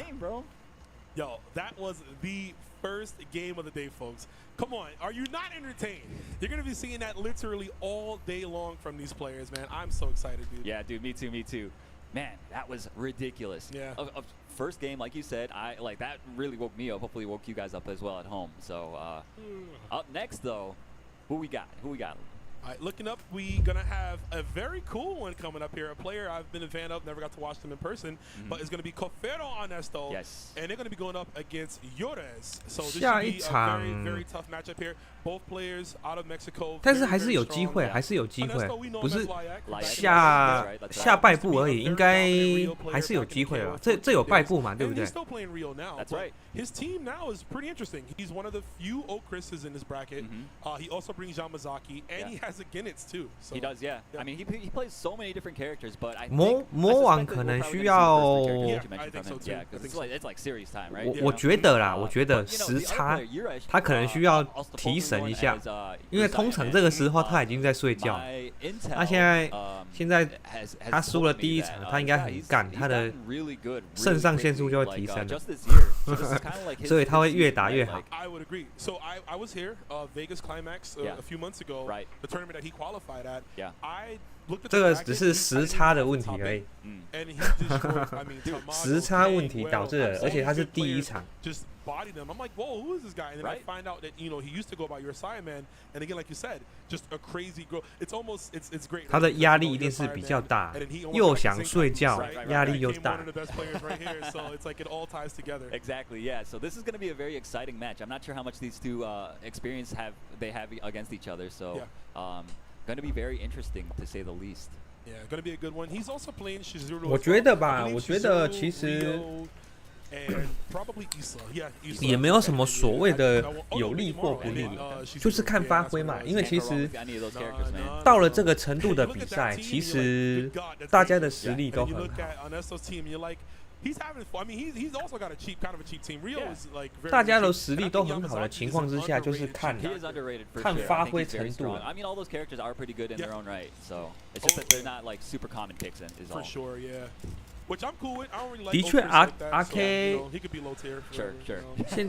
Yo, that was the first game of the day, folks. Come on, are you not entertained? You're going to be seeing that literally all day long from these players, man. I'm so excited, dude. Yeah, dude, me too. Man, that was ridiculous. Yeah. First game, like you said, that really woke me up. Hopefully woke you guys up as well at home. So up next, though, who we got? All right, looking up, we gonna have a very cool one coming up here. A player I've been a fan of, never got to watch them in person, but it's gonna be Kofxv. Yes. And they're gonna be going up against Yorez. So this should be a very, very tough matchup here. Both players out of Mexico. 但是还是有机会，还是有机会，不是下败部而已，应该还是有机会的。这有败部嘛，对不对 That's right. His team now is pretty interesting. He's one of the few Okrises in this bracket. He also brings Yamazaki, and he has a Ginitz too. So, he does, yeah. I mean, he plays so many different characters, but I think 魔王可能需要， yeah, because it's like series time, right? 我觉得时差，他可能需要提神一下，因为通常这个时候他已经在睡觉。他现在他输了第一场，他应该很干，他的肾上腺素就会提升了。所以他会越打越好。I would agree. So I was here, Vegas Climax a few months ago, the tournament that he qualified at. I looked at 这个只是时差的问题而已。时差问题导致的，而且他是第一场。Just bodied them. I'm like, whoa, who is this guy? And then I find out that he used to go by your Saiyan Man. And again, like you said, just a crazy growth. It's almost it's great. 他的压力一定是比较大，又想睡觉，压力又大。So it's like it all ties together. Exactly, yeah. So this is going to be a very exciting match. I'm not sure how much these two experience have against each other. So going to be very interesting to say the least. Yeah, going to be a good one. He's also playing Shizuru. 我觉得其实也没有什么所谓的有利或不利，就是看发挥嘛。因为其实到了这个程度的比赛，其实大家的实力都很好。大家的实力都很好的情况之下，就是看发挥程度。的确，RK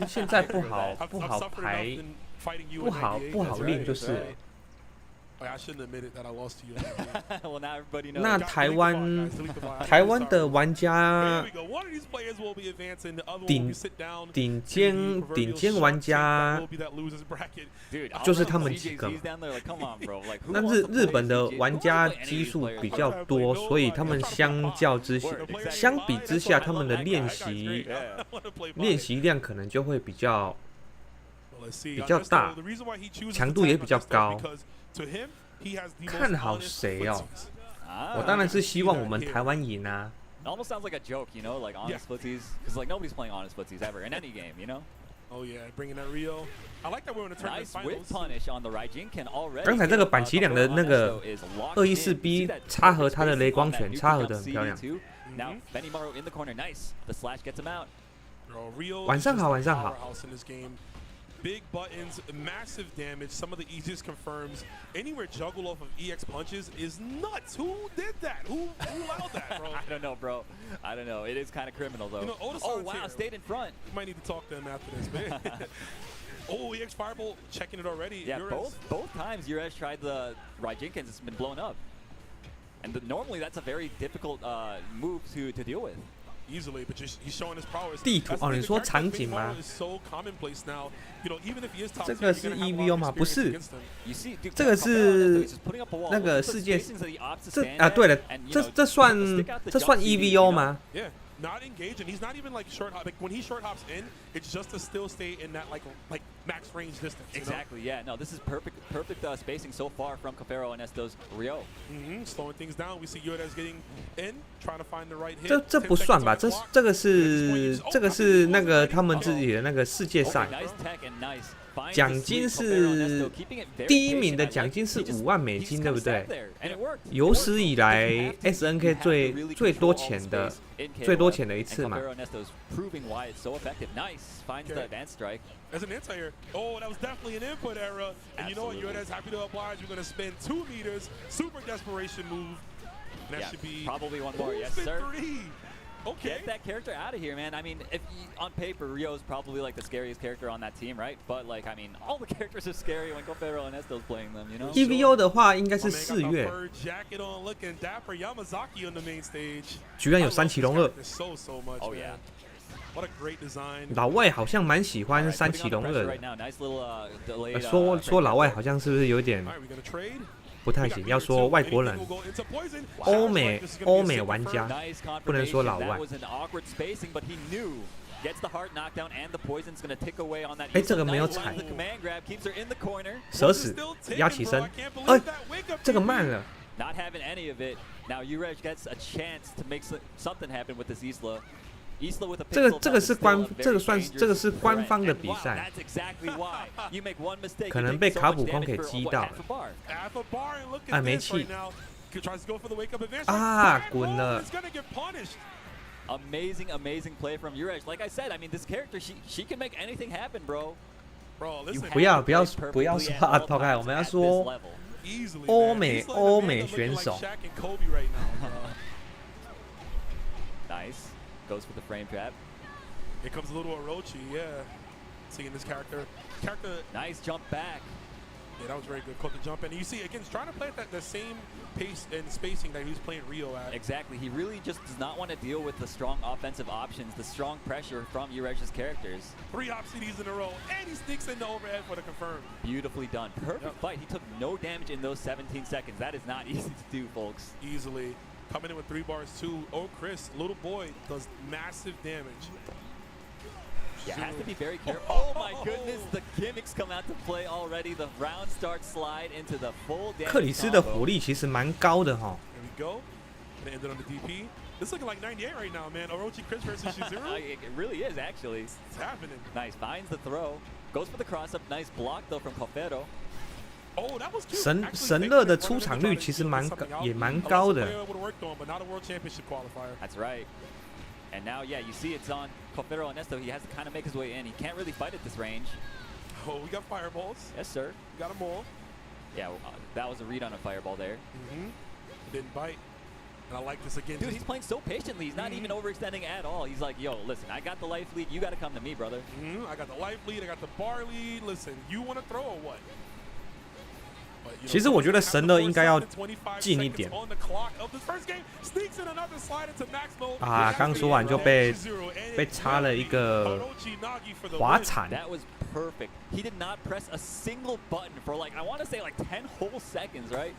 现在不好排，不好练就是。那台湾的玩家顶尖玩家就是他们几个嘛。那日本的玩家基数比较多，所以他们相比之下，他们的练习量可能就会比较大，强度也比较高。看好谁哦？我当然是希望我们台湾赢啊。It almost sounds like a joke, you know, like honest footsies, because like nobody's playing honest footsies ever in any game, you know. Oh yeah, bringing that Rio. I like that we're in the tournament finals. Nice whip punish on the Raijinken already. 刚才这个板崎两的那个214B 插合他的雷光拳，插合的很漂亮。Now Benimaru in the corner, nice. The slash gets him out. 晚上好，晚上好。Big buttons, massive damage, some of the easiest confirms. Anywhere juggle off of EX punches is nuts. Who did that? Who allowed that, bro? I don't know, bro. I don't know. It is kind of criminal, though. Oh, wow, here. Stayed in front. You might need to talk to him after this, man. Oh, EX Fireball checking it already. Yeah, both times Urez tried the Raijinken, it's been blown up. And normally that's a very difficult move to deal with. Easily, but he's showing his prowess. 地图哦，你说场景吗？这个是 EVO 吗？不是，这个是那个世界。对了，这算 EVO 吗？ Not engaging. He's not even like short hop. Like when he short hops in, it's just to still stay in that like max range distance. Exactly. Yeah. No, this is perfect spacing so far from Kofxv and Nesto's Rio. Slowing things down. We see Yorez getting in, trying to find the right hit. 这不算吧？这个是那个他们自己的那个世界赛。奖金是第一名的奖金是$5万，对不对？有史以来 SNK 最多钱的一次嘛。As an anti-air, oh, that was definitely an input error. And you know what? Yorez happy to oblige. We're gonna spin 2 meters, super desperation move. That should be probably one more. Yes, sir. Okay. Get that character out of here, man. I mean, if you, on paper, Rio's probably like the scariest character on that team, right? But like, I mean, all the characters are scary when Kofxv and Nesto's playing them, you know? EVO 的话应该是 My man got 4 the 月， fur jacket on, looking dapper. Yamazaki on the main stage. 居然有 I love 三 this 崎龙二。 character so much, Oh, man. yeah. What a great design. 老外好像蛮喜 All 欢 right, 三 putting 崎 on the 龙 pressure 二 right 的。 now. Nice little delayed. 说老外好像是不是有点 All right, we gonna trade. 不太行？要说外国人， Anything will go into poison. 欧美 This is gonna be a 欧美 super 玩 fur. 家 Nice 不能说老 confirmation. 外 That。was an awkward spacing, but he knew. Gets the heart knockdown and the poison's gonna tick away on that. 哎，这个没有 Nice 踩 lands the command grab, keeps her in the corner. 蛇死，压起身。哎，这个慢了。 Not having any of it. Now Urej gets a chance to make something happen with this Isla. Isla with a 这个是官，这个算这个是官方的比赛， That's exactly why. You make one mistake. 可能被卡普空给击到了。 Half a bar and look 哎， at 没 this 气 right now. Tries to go for the wake up advance. 啊， That 滚 ball 了 is。gonna get punished. Amazing play from Urej. Like I said, I mean, this character, she can make anything happen, bro. Bro, You listen. 不要 have to play 不要 perfectly 说 at all 抛开， times 我们要 at this 说 level. Easily, 欧 man. 美 He's like 欧 the 美 man looking 选 like 手。 Shaq and Kobe right now. Nice. Goes for the frame trap. Here comes a little Orochi, yeah. Seeing this character. Nice jump back. Yeah, that was very good. Caught the jump in. And you see, again, he's trying to play at the same pace and spacing that he was playing Rio at. Exactly. He really just does not want to deal with the strong offensive options, the strong pressure from Urej's characters. 3 OpCDs in a row, and he sneaks in the overhead for the confirm. Beautifully done. Perfect Yep. fight. He took no damage in those 17 seconds. That is not easy to do, folks. Easily. Coming in with 3 bars, too. Oh, Chris, little boy, does massive damage. Yeah, has to be very careful. Oh my goodness, the gimmicks come out to play already. The round start slide into the full damage 克里斯的 combo. 火力其实蛮高的哈。 There we go. And it ended on the DP. This is looking like 98 right now, man. Orochi Chris versus Shizuru. It really is, actually. It's happening. Nice. Finds the throw. Goes for the cross-up. Nice block, though, from Kofxv. Oh, that was cute. 神 Actually, 神 Fake 乐的 wanted 出 to 场 try 率 to 其实 feel 蛮 something out. 也蛮 Unless 高 the 的。 player would've worked on, but not a world championship qualifier. That's right. And now, yeah, you see it's on Kofxv and Nesto. He has to kind of make his way in. He can't really fight at this range. Oh, we got fireballs. Yes, sir. We got them all. Yeah, that was a read on a fireball there. Didn't bite. And I like this again. Dude, he's playing so patiently. He's not even overextending at all. He's like, yo, listen, I got the life lead. You got to come to me, brother. I got the life lead. I got the bar lead. Listen, you want to throw or what? But, you know, 其实我觉得神乐应该要近一点。 on the clock of the first game. Sneaks in another slide into max mode. 啊，刚说完就被插了一个 Orochi Nagi for the 滑 win. 铲。 That was perfect. He did not press a single button for like, I want to say like 10 whole seconds, right?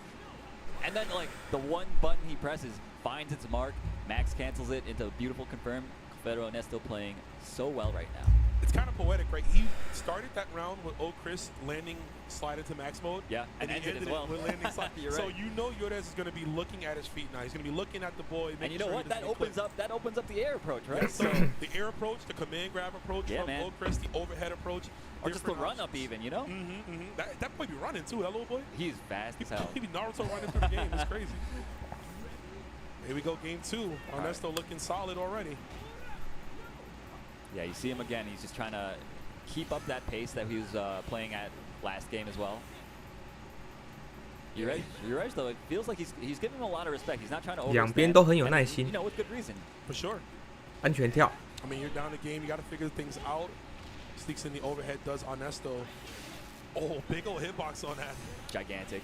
And then like the one button he presses finds its mark. Max cancels it into a beautiful confirm. Kofxv and Nesto playing so well right now. It's kind of poetic, right? He started that round with Chris landing slide into max mode. Yeah, and he ended ended as well. it with landing slide. You're So right. you know Yordes is going to be looking at his feet now. He's going to be looking at the boy. And you know what? That opens up the air approach, right? Yeah, so the air approach, the command grab approach Yeah, from man. Chris, the overhead approach. Or just the different run up options. even, you know? That boy be running too, that little boy. He's fast as hell. He be Naruto running through the game. It's crazy. Here we go, game 2. Ernesto looking solid already. Yeah, you see him again. He's just trying to keep up that pace that he was playing at last game as well. Urej, though, it feels like he's giving him a lot of respect. He's not trying to overextend. 两边都很有 And, 耐心 You know, with good reason. For sure. 安全跳。 I mean, you're down the game. You got to figure things out. Sneaks in the overhead, does Ernesto. Oh, big old hitbox on that. Gigantic.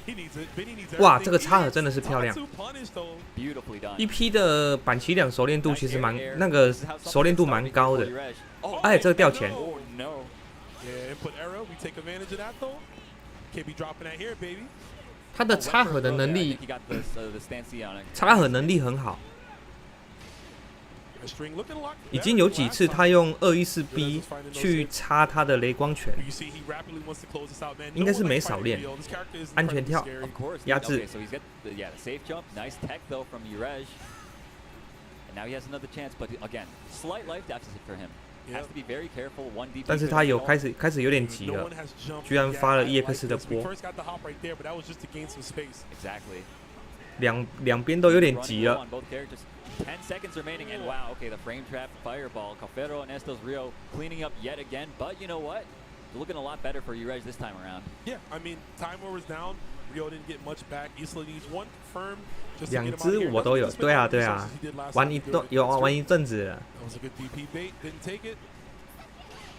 He needs it. Benny needs 哇， everything. 这个插耳真的是漂亮。 Tatsu punish, though. Beautifully done. 一批的板崎两熟练度其实蛮 Nice air. 那个 This is how something 熟练度 started 蛮高 for 的。 Urej. 哎，这个掉钱。 Oh, no. Yeah, input error. We take advantage of that, though. Can't be dropping that here, baby. 他的插合的能 I 力 think he got the stance on it. 插合能力很好， The string looking a lot 已 better 经有 than 几 last 次 time. 他用214B 去插他的雷光拳， You see, he rapidly wants to close this out, man. 应该是 No one 没 likes 少 fighting 练 Rio. This character is 安全 incredibly 跳 scary. Of course. 压制 Okay, so he's got the safe jump. Nice tech though from Urej. And now he has another chance, but again, slight life deficit for him. Yeah. Has to be very careful. 1 DP. 但是他有开始有点急 No 了 one，has jumped 居然发了 yet. I EX like 的 this. We 波， first got the hop right there, but that was just to gain some space. Exactly. 两边都有点急 Running low 了。 on both characters. 10 seconds remaining, and wow, okay, the frame trap fireball. Kofxv and Nesto's Rio cleaning up yet again, but you know what? They're looking a lot better for Urej this time around. Yeah, I mean, time war was down. Rio didn't get much back. Isla needs one firm just to get 两 him out 只 of here. 我都有， Doesn't 对啊 spend 对 all the 啊 resources he did last 玩 time 一 to do 段 it. 有 That's 玩 true. 一阵子了。 That was a good DP bait. Didn't take it.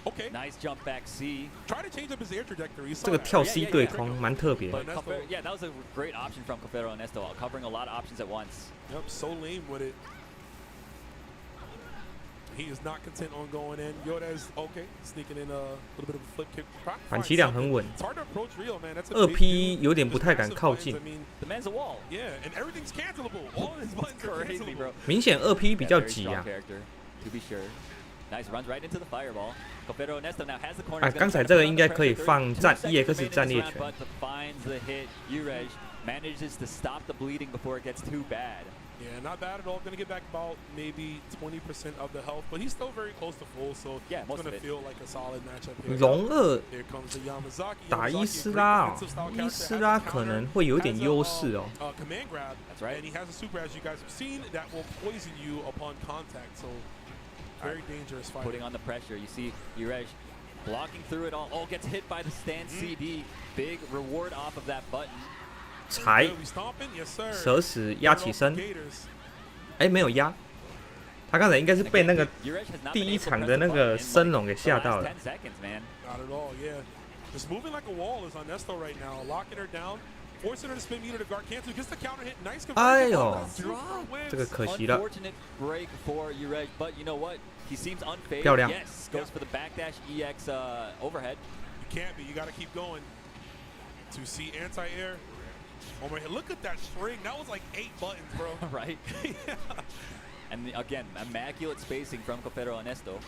Okay. Nice jump back C. Try to change up his air trajectory. You saw 这个 that, 跳 right? C yeah, 对 yeah. 空蛮特别。 But yeah, that was a great option from Kofxv and Nesto, covering a lot of options at once. Yep, so lame with it. He is not content on going in. Yoda's okay, sneaking in a little bit of a flip kick. 反击量很稳。 It's hard to approach Rio, man. That's a 二 big P dude. 有点不太敢 There's 靠 massive 近 buttons. I mean, The man's a wall. yeah, and everything's cancelable. All of his buttons are Crazy, cancelable. bro. 明显二 P 比较 Yeah, very 急 strong 啊。 character, to be sure. Nice, runs right into the fireball. Kofxv Nesto now has the corner. 啊，刚才这个应该可以放战 EX 战列拳。 But finds the hit. Urej manages to stop the bleeding before it gets too bad. Yeah, not bad at all. Going to get back about maybe 20% of the health, but he's still very close to full, so Yeah, it's most going of to it. feel like a solid matchup here. 龙二 Here comes the Yamazaki. 打 Yamazaki, 伊 a 斯 great 拉哦 defensive style， 伊 character, 斯 has 拉 a 可 counter, 能会有点 has a, 优势哦。 command grab. That's right. And he has a super, as you guys have seen, that will poison you upon contact. So very dangerous fight. Putting on the pressure. You see Urej blocking through it all. Oh, gets hit by the stand CD. Big reward off of that button. 踩 We stomping? Yes, sir. 蛇死压起身， Gators. 哎没有压，他刚才应该是被那个 Urej has not 第 been 一 able to 场 press 的 the 那个 button in 升 like 龙给 the 吓到 last 了。 10 seconds, man. Not at all, yeah. Just moving like a wall is on Nesto right now. Locking her down. Forcing her to spin meter to guard cancel. Gets the counter hit. Nice conversion. 哎呦 Super wins. 这个可惜了。 Unfortunate break for Urej, but you know what? He seems unfazed. 漂亮 Yes, goes for the backdash EX overhead. You can't be. You got to keep going. To see anti-air. Oh my, look at that string. That was like 8 buttons, bro. Right? Yeah. And again, immaculate spacing from Kofxv and Nesto.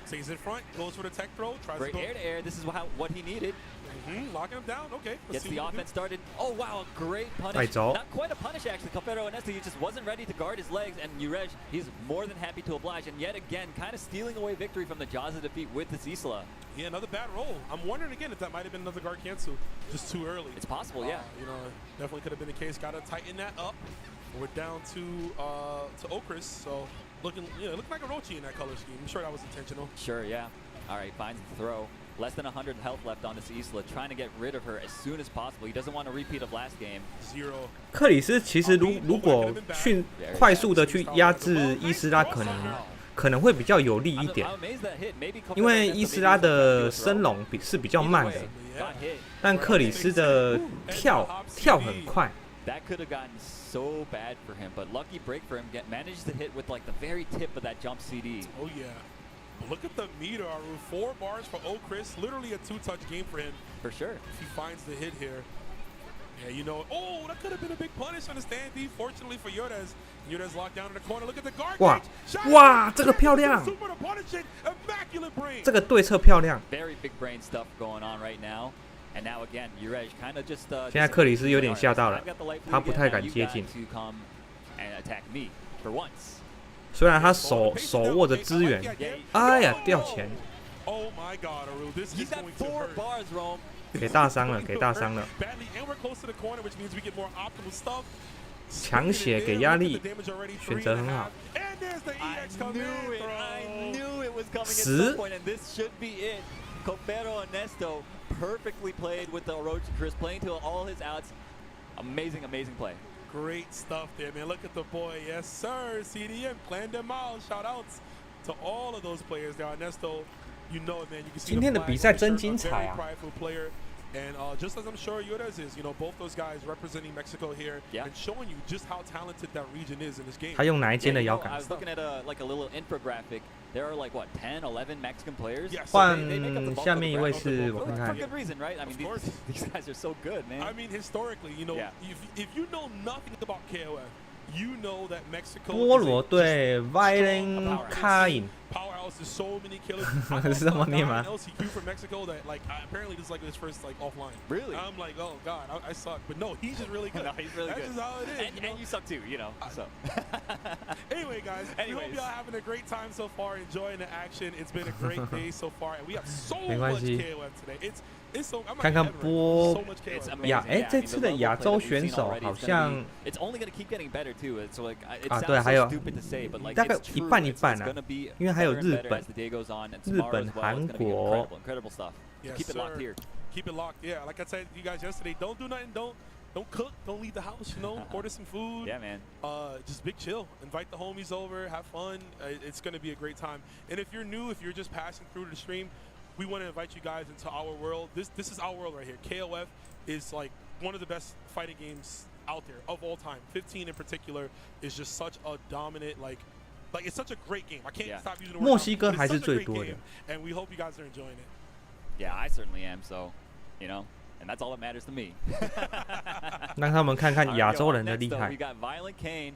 Stays in front. Goes for the tech throw. Tries Great to go. air to air. This is what he needed. Locking him down. Okay. Let's Gets see the what we can offense started. Oh wow, a great punish. 带走 Not quite a punish actually. Kofxv and Nesto, he just wasn't ready to guard his legs, and Urej, he's more than happy to oblige. And yet again, kind of stealing away victory from the jaws of defeat with this Isla. do. Yeah, another bad roll. I'm wondering again if that might have been another guard cancel. Just too early. It's possible, yeah. You know, definitely could have been the case. Got to tighten that up. We're down to Okris, so looking like a Rochi in that color scheme. I'm sure that was intentional. Sure, yeah. All right, finds the throw. Less than 100 health left on this Isla, trying to get rid of her as soon as possible. He doesn't want a repeat of last game. 0. 克里斯其实如果快速的去压制伊斯拉，可能会比较有利一点， I'm amazed that hit. Maybe Kofxv 因为 and Nesto 伊斯 maybe 拉 was trying to 的 do a 升 throw. 龙是比较慢的， Got hit. 但克里斯的跳很快。 That could have gotten so bad for him, but lucky break for him. Managed to hit with like the very tip of that jump CD. Oh yeah. Look at the meter, Aru. 4 bars for Okris. Literally a 2-touch game for him. For sure. If he finds the hit here. Yeah, you know. Oh, that could have been a big punish on the stand D. Fortunately for Yodes. Yodes locked down in the corner. Look at the guard. 哇 Shot 哇，这个漂亮， Super to punish it. Immaculate brain. 这个对策漂亮。 Very big brain stuff going on right now. And now again, Urej kind of just. 现在克里斯有点吓到了 I've got the light blue 他不 again, 太 now 敢 you 接 got 近 to come and attack me for once. 虽然他手握着资源，哎呀掉钱， Oh my God, Aru. This He's is got going to 4 hurt. bars, Rome. 给大伤了，给大伤了。 Badly, and we're close to the corner, which means we get more optimal stuff. 强血给压力，选择很好。 And there's the I EX come knew in, it. I bro. knew it was coming at 10 some point, and this should be it. Kofxv and Nesto perfectly played with the Orochi playing to all his outs. Amazing, amazing play. Great stuff there, man. Look at the boy. Yes, sir. CDM planned them out. Shout outs to all of those players there. Ernesto, you know it, man. You can see 今天的比赛真精彩啊！ prideful player. And just as I'm sure Yodes is, you know, both those guys representing Mexico here and showing you just how talented that region is in this game. 他用哪一间的摇 I 杆？ was looking at a little infographic. There are like what 10, 11 Mexican players. Yes. 换 They make up the bulk 下 of the 面一 bracket. 位是我 For 看看， good reason, right? I mean, Of course. these guys are so good, man. I mean, historically, you know, Yeah. if you know nothing about KOF, you know that Mexico 菠 is 萝 a 队 just Violent strong Kain， powerhouse. There's so many killers. 是这么念吗？ LCQ from Mexico that like apparently this is like his first like offline. Really? I'm like, oh god, I suck. But no, he's just really good. No, he's really That's good. just how it is. And, you know? and you suck too, you know. So. Anyway, guys, we hope Anyways. y'all having a great time so far, enjoying the action. It's been a great day so far, and we have so 没关 much 系 KOF today. It's so. I'm 看看 not波 so much It's KOF. amazing. 亚，哎 Yeah,，这 I mean, 次 the 的 local 亚 play 洲 that we've 选 seen 手 already 好 is gonna 像 be- It's only gonna keep getting better too. It's like it 啊 sounds 对，还 so 有 stupid to say, but like 大概 it's 一 true. 半一 It's 半啊 gonna be 因为还有 better and 日 better 本 as the day goes on, and 日 tomorrow 本 as well. It's 韩 gonna be 国 incredible, incredible stuff. So Yes, keep it locked sir. here. Keep it locked. Yeah, like I said to you guys yesterday, don't do nothing. Don't cook. Don't leave the house. You know, order some food. Yeah, man. Just big chill. Invite the homies over. Have fun. It's gonna be a great time. And if you're new, if you're just passing through the stream, we want to invite you guys into our world. This is our world right here. KOF is like one of the best fighting games out there of all time. 15 in particular is just such a dominant like it's such a great game. I can't stop using the word. 墨西哥 dominant. 还 It's 是 such a 最 great 多的 game,。and we hope you guys are enjoying it. Yeah, I certainly am. So, you know, and that's all that matters to me. 让他们看看 All right, 亚 yo, 洲 up 人的 next 厉 up, 害 we。got Violent Kane,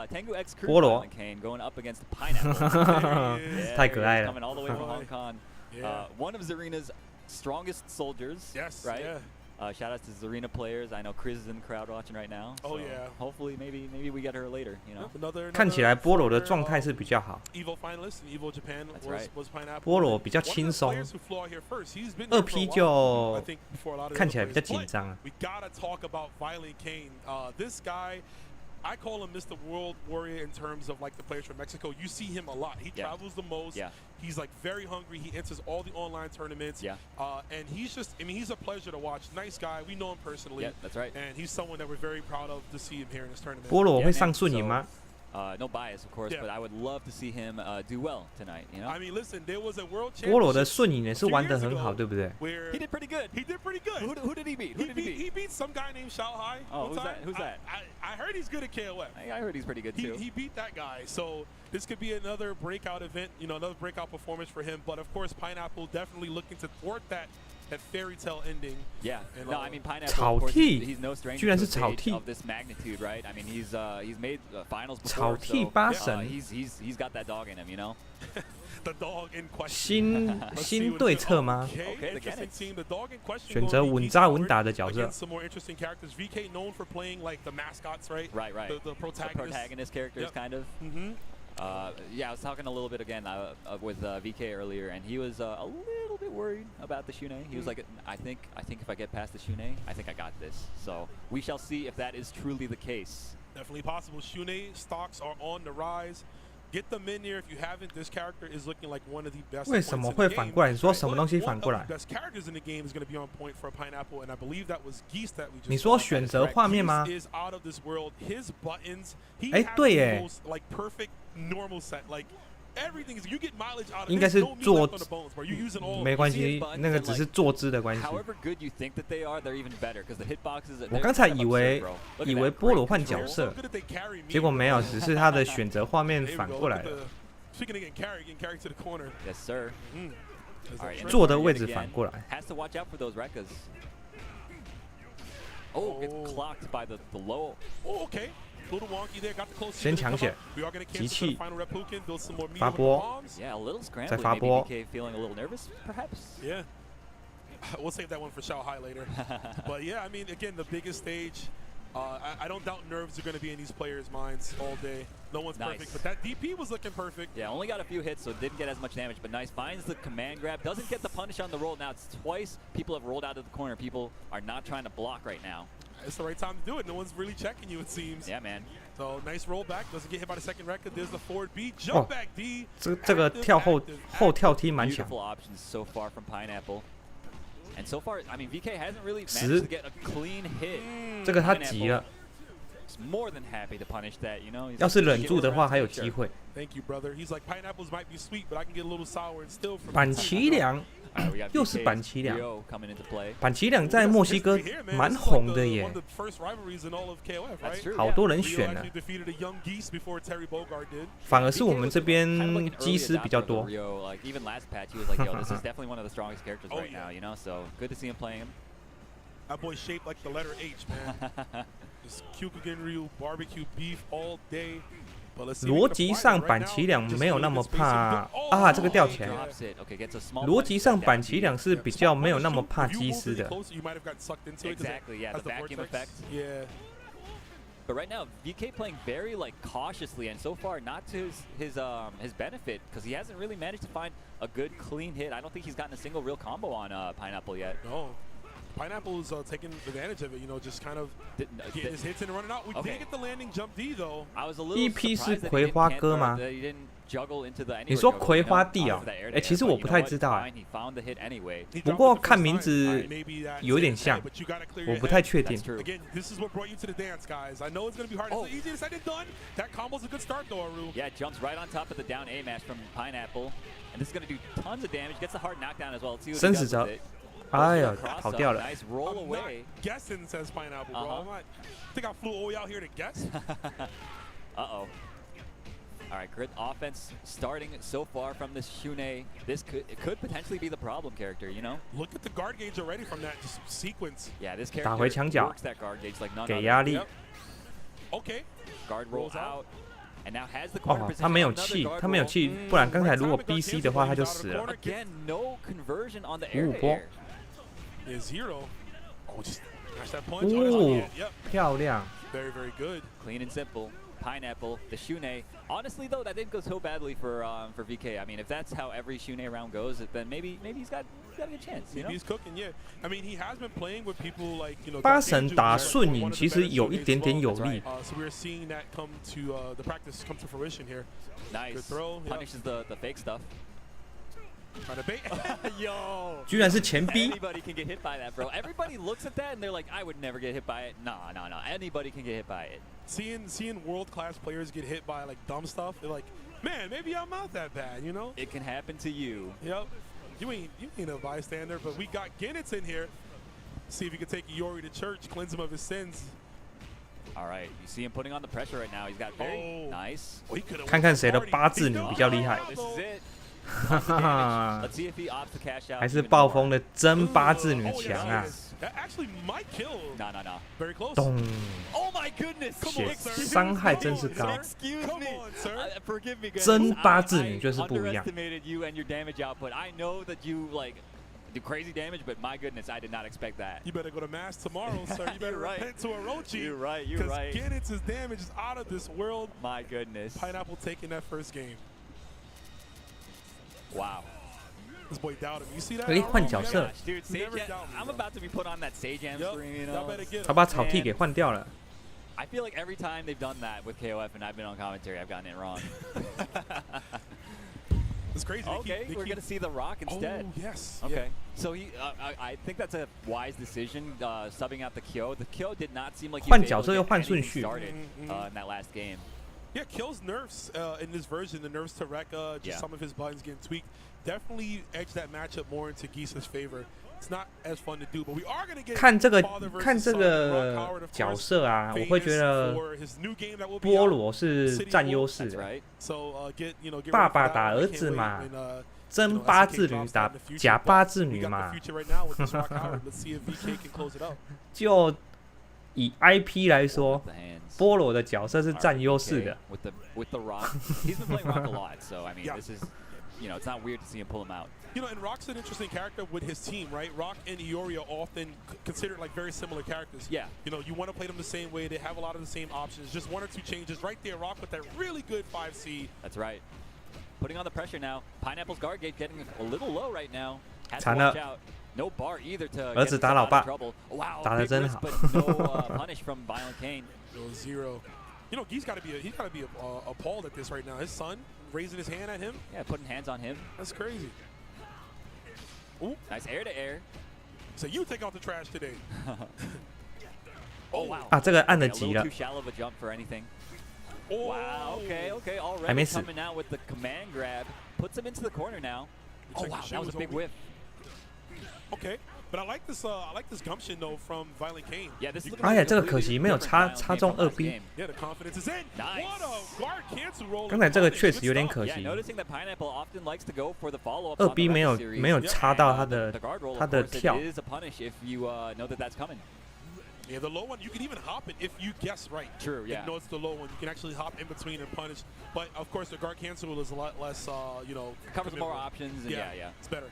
Tengu X Crew 菠萝 Violent Kane going up against Pineapple. Yeah, 太可爱 he's 了 coming all the way from Hong Kong. Yeah. One of Zarina's strongest soldiers. Yes. Right. Yeah. Shout out to Zarina players. I know Chris is in the crowd watching right now. Oh, so yeah. Hopefully, maybe we get her later. You know. Another 看起来菠萝的 former, 状态是比较好， Evo finalist in Evo Japan That's was, right. was Pineapple. 菠萝比较 One of the 轻松 players who flew out here first. He's been here for a 2P while, I 就 think, before a lot of the 看 other 起来比较 players. 紧 But 张啊。 we gotta talk about Violent Kane. This guy, I call him Mr. World Warrior in terms of like the players from Mexico. You see him a lot. He travels the most. Yeah. He's like very hungry. He enters all the online tournaments. Yeah. And he's just, I mean, he's a pleasure to watch. Nice guy. We know him personally. Yeah, that's right. And he's someone that we're very proud of to see him here in this tournament. 菠萝 Yeah, 会 man, 上顺 so- 影吗？ No bias, of course, Yeah. but I would love to see him do well tonight. You know. I mean, listen, there was a world 菠萝的 championship 顺影也是玩得很好，对不对？ where he did pretty good. he did pretty good. Who did he beat? Who did he beat? He beat some guy named Shanghai. Oh, one who's time. that? Who's that? I heard he's good at KOF. I heard he's pretty good too. He beat that guy. So this could be another breakout event, you know, another breakout performance for him. But of course, Pineapple definitely looking to thwart that fairy tale ending. Yeah. And, No, I mean Pineapple. 草 Of course, 剃 he's no stranger 居然 to 是 a 草 stage 剃 of this magnitude, right? I mean, he's made finals 草 before, 剃 so 八神， he's got that dog in him, you know. The dog in question. 新 Let's see 新 what 对 it is. 策吗？ Okay, Okay, the interesting Kennets. team. The dog in question 选择 will be 稳 VK 扎稳 Forward 打的角色 against。some more interesting characters. VK known for playing like the mascots, right? Right. The The protagonists. protagonist characters, Yep. kind of. Mm-hmm. Yeah, I was talking a little bit again with VK earlier, and he was a little bit worried about the Shune. He was like, I think if I get past the Shune, I think I got this. So we shall see if that is truly the case. Definitely possible. Shune stocks are on the rise. Get them in here if you haven't. This character is looking like one of the best. 为什 points 么 in 会 the 反 game. 过来？你说 Right, 什么 but 东西 one 反 of 过 the 来？ best characters in the game is going to be on point for a Pineapple, and I believe that was Geese that we just 你说 saw. 选择画面吗？ Geese is out of this world. His buttons, he 哎， has 对 the 耶 most like perfect normal set. Like everything is you get mileage out of. 应该 There's 是 no meat 坐 left on the bones, bro. You're using all. 没关 You see 系 his，buttons 那个 and 只是 like- 坐姿的关系。 However good you think that they are, they're even better because the hitboxes. 我刚才以为以为菠萝换角色， Good that they carry me. 结果没有，只是他的选择画面 There we 反 go. 过 Look 来 at 了， the- Speaking of getting carried to the corner. Yes, sir. There's All a right, trip. 坐的位 Yet 置 again, 反过来。 Has to watch out for those Rekkas. Oh, gets Oh. clocked by the low. Oh, okay. Little wonky there. Got the close. 先抢血， We are going to 集 cancel 气 the final Reppuken, build some more meat 发 on the 波 bombs. Yeah, a little 再 scrambling. 发 Maybe 波 VK feeling a little nervous, perhaps. Yeah. We'll save that one for Shanghai later. But yeah, I mean, again, the biggest stage. I don't doubt nerves are going to be in these players' minds all day. No one's Nice. perfect, but that DP was looking perfect. Yeah, only got a few hits, so didn't get as much damage, but nice. Finds the command grab, doesn't get the punish on the roll. Now it's twice people have rolled out of the corner. People are not trying to block right now. It's the right time to do it. No one's really checking you, it seems. Yeah, man. So nice roll back. Doesn't get hit by the second record. There's the forward B. Jump back D. 这个 Active, 跳后 active, 后跳踢蛮强 Beautiful，options so far from Pineapple. And so far, I mean, VK hasn't really 10 managed to get a clean hit. 这个他急了， He's more than happy to punish that, you know. He's 要 like, 是忍 "Give 住 us 的 a 话 round 还有 to the 机 shirt." 会。 Thank you, brother. He's like, pineapples might be sweet, but I can get a little sour and still from 板崎良 All right, we got 又是 VK's 板崎良 Rio coming into play. 板崎良在墨西哥蛮红的耶 One，of the first rivalries in all of KOF, That's right? true. 好多人 Rio 选呢 actually。defeated a young Geese before Terry Bogard did. 反而是我们这 Kind of like 边 an 机 early 师比较 adopter of the 多。 Rio, like even last patch, he was like, "Yo, this is definitely one of the strongest characters Oh, right yeah. now," you know. So good to see him playing him. That boy's shaped like the letter H, man. Just Kyukugen Ryu, barbecue beef all day. But let's see if we 逻 can 辑 apply 上 it right 板 now. 崎良 Just 没有 a 那 little 么 bit spacing. 怕 Oh, 啊，这个吊 he 起来。 Drops it. Okay, gets a small 逻 punish 辑 to 上 that 板 down 崎良 B. 是比较没有那么怕 If you 机 move 师 really 的。 close, you might have got sucked into it 'cause it Exactly, yeah, has the vacuum vortex. effect. Yeah. But right now, VK playing very like cautiously, and so far not to his benefit because he hasn't really managed to find a good clean hit. I don't think he's gotten a single real combo on Pineapple yet. No. Pineapple's taking advantage of it. You know, just kind of getting his hits and running out. We did get the landing jump D though. I was a little EP 是 surprised that 葵 he 花 didn't 哥吗？ that he didn't juggle into the 你 anywhere 说 juggle, 葵 you know, 花地 out 哦 of the air 哎， to 其 air, 实 but 我 you 不 know 太 what? 知道 Fine, 哎， he found the hit anyway. He 不 dropped 过 it the 看 first 名 time. 字 Alright, maybe that 有点 is it. 像， But you gotta clear 我 your 不太 head. 确定 That's。true. Again, this is what brought you to the dance, guys. I know it's gonna be hard. Oh. It's easier said than done. That combo's a good start though, Aru. Yeah, jumps right on top of the down A mash from Pineapple. And this is going to do tons of damage. Gets the hard knockdown as well. Let's see what he 生 does 死招 with it. 哎呀， Cross 跑 up, 掉了。 Nice roll I'm not away. guessing, says Pineapple, bro. Uh-huh. I'm not. Think I flew all the way out here to guess? Uh-oh. All right, great offense starting so far from this Shune. This could potentially be the problem character, you know? Look at the guard gauge already from that just sequence. Yeah, this 打回 character 墙角 works that guard gauge like none 给 other. 压力 Yep. Okay. Guard rolls Rolls out. out. And now has the corner 哦， position. 他没有 Another 气， guard 他没有 roll. 气，不然刚才如果 BC 的话他就死了。 Again, no conversion on the air to 波 air. Is Hero. Oh, just smash that punch. 哦 Yep. 漂亮。 Very, very good. Clean and simple. Pineapple, the Shune. Honestly, though, that didn't go so badly for VK. I mean, if that's how every Shune round goes, then maybe he's got a good chance. You know? He's cooking, yeah. I mean, he has been playing with people like, you know, 八神打顺影其实有一点点有利。 So we're seeing that come to the practice come to fruition here. Nice. Good throw. Punishes the fake stuff. Trying to bait. Yo. 居然是前 B， Anybody can get hit by that, bro. Everybody looks at that and they're like, I would never get hit by it. Nah. Anybody can get hit by it. Seeing world-class players get hit by like dumb stuff, they're like, man, maybe I'm not that bad, you know? It can happen to you. Yep. You ain't a bystander, but we got Ginnitz in here. See if he can take Iori to church, cleanse him of his sins. All right, you see him putting on the pressure right now. He's got very nice. Oh, he could've 看看谁的八字女比较厉害。 This is it. 哈哈 Let's see if he opts to cash out. 还是 even 暴 more. 风的真八字女 Oh, 强啊！ That actually might kill. No. Very close. 咚， Oh my goodness! 血伤害真是高。 Excuse Come me. on, sir. Forgive me, guys. 真八字女就是不一样。 I underestimated you and your damage output. I know that you like do crazy damage, but my goodness, I did not expect that. You better go to mass tomorrow, sir. You better You're right. repent to Orochi. You're right. You're Because right. Ginnitz's damage is out of this world. My goodness. Pineapple taking that first game. Wow. This boy doubted me. You see that? 可以换角色。 Gosh, dude, Sage Never Am, doubt me, I'm bro. about to be put on that Sage Am Yep. screen, you Y'all know? better get 他 him. 把草剃给换掉了。 I feel like every time they've done that with KOF and I've been on commentary, I've gotten it wrong. It's crazy. Okay, we're going to see the Rock instead. Oh, yes. Okay, so I think that's a wise decision, subbing out the Kyo. The Kyo did not seem like he was 换 able 角 to 色又 get 换 anything 顺序。 started in that last game. Yeah, Kill's nerfs in this version, the nerfs to Rekka, just some of his buttons getting tweaked, definitely edged that matchup more into Gisa's favor. It's not as fun to do, but we are going to get 看这个 father versus 看这 son. 个 Rock Howard, of 角 course, 色啊，我会觉 famous 得 for his new game that will be 菠 out. 萝是占优势 That's 的。 right. So get get 爸 ready for 爸 that 打 one. I 儿 can't 子 wait 嘛 when, 真 you know, 八 SK 字女 drops 打 that in the future, 假 but 八字 we 女 got 嘛 the，future right now with this Rock Howard. Let's see if VK can close it out. 就以 IP 来说 With，the hands. 菠萝的角色是 All right, 占优势 VK 的。 with the Rock. He's been playing Rock a lot, so I mean, Yeah. this is, it's not weird to see him pull him out. You know, and Rock's an interesting character with his team, right? Rock and Iori are often considered like very similar characters. Yeah. You know, you want to play them the same way. They have a lot of the same options. Just one or two changes right there. Rock with that really good 5C. That's right. Putting on the pressure now. Pineapple's guard gate getting a little low right now. Has to 惨 watch 了 out. No bar either to 儿 get 子 himself 打老 out 爸 of trouble. Wow, 打得 big 真 risk, 好 but no punish from Violent Kane. No zero. You know, he's got to be appalled at this right now. His son raising his hand at him. Yeah, putting hands on him. That's crazy. Ooh. Nice air to air. So you take out the trash today. Oh wow. 啊，这个按的 A 急 little 了 too，shallow of a jump for anything. Oh. Wow. Okay. 还没 Already 死 coming out with the command grab. Puts him into the corner now. Looks Oh like wow, the that was a shoe big was whiff. Okay. But I like this gumption though from Violent Kane. Yeah, this is looking 哎 like 呀 a 这个 completely 可惜没有 different 插 Violent 插 Kane 中 from 二 last B game. Yeah, the confidence is in. Nice. What a guard cancel roll. 刚才这个 Good 确实有点 stuff. 可 Yeah, 惜， noticing that Pineapple often likes to go for the follow-up 二 on the B 没有 Record series. 没有插到他 The 的 guard roll, 他 of 的 course, it 跳， is a punish if you know that that's coming. Yeah, the low one, you can even hop it if you guess right. True, yeah. You know it's the low one. You can actually hop in between and punish. But, of course, the guard cancel is a lot less, Covers more committal. options, and yeah. It's better.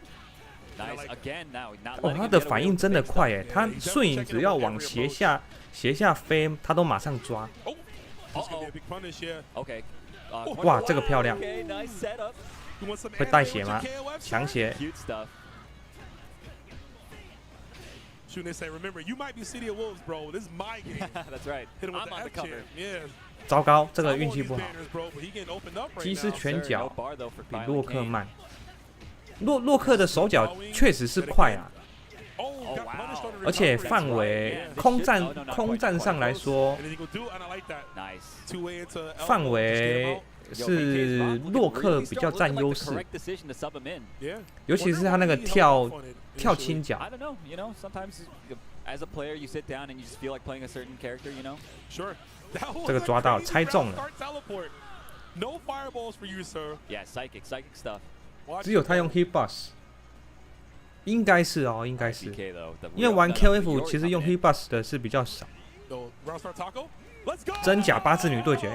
Nice. like it. Again, now not 哦， letting 他 him 的 get away 反应 with 真的 big stuff. 快诶，他 Yeah, he's 顺影 definitely 只要 checking 往 every 斜下飞，他都马上抓。 Oh, this could be a big punish, yeah. Okay. 哇，这个漂亮， Okay, nice setup. You want some 会带 anime 血 with 吗 your KOF, sir? 强血， Cute stuff. Shooting, they say, remember, you might be City of Wolves, bro. This is my game. That's right. Hit him with I'm the on the F cover. champ. Yeah. 糟糕，这个运气不好。 击失 now. 拳脚 No bar though for 比 Violent 洛克 Kane. 慢。洛克的手脚确实是快啊， Oh, got punished on the 而且 recovery. 范围空战上来说， Anything he'll do, and I like that. Nice. Two-way into elbow, 范 just get him 围 out. 是洛克比较占优势， Correct decision to sub him in. Yeah. 尤其是他那个 Wonder why he held off on it 跳 initially. 轻脚 I don't know. You know, sometimes as a player, you sit down and you just feel like playing a certain character. You know. Sure. That was 这个抓到 a crazy 猜中了 ground start teleport. No fireballs for you, sir. Yeah, psychic stuff. Watch 只有 it, 他用 though. hit bus， 应该是哦，应该是， BK though. 因为玩 KOF 其实用 hit bus 的是比较少。 No, ground start taco. Let's go. 真假八字女对决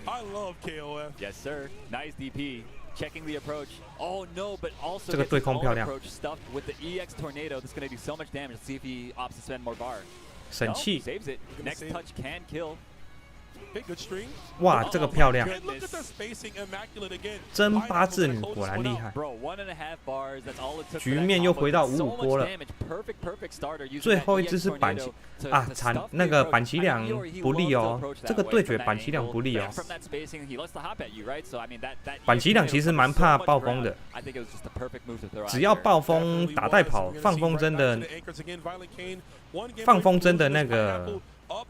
I love KOF. Yes, sir. Nice DP. Checking the approach. Oh no, but also 这个 gets 对 his 空 own 漂亮 approach stuffed with the EX tornado. That's going to do so much damage. Let's see if he opts to spend more bar. 神 No, 器， saves it. Gonna Next save touch can kill. Hey, good string. 哇，这个漂亮， And look at the spacing, immaculate again. 真八字女 Pineapple 果然 closed 厉 one out. 害。 Bro, 1.5 bars. That's all it took. 局面又回到5-5波了。 Perfect starter. 最后一只是板崎啊，惨，那个板崎两不利哦，这个对决板崎两不利哦。板崎两其实蛮怕暴风的，只要暴风打带跑，放风筝的那个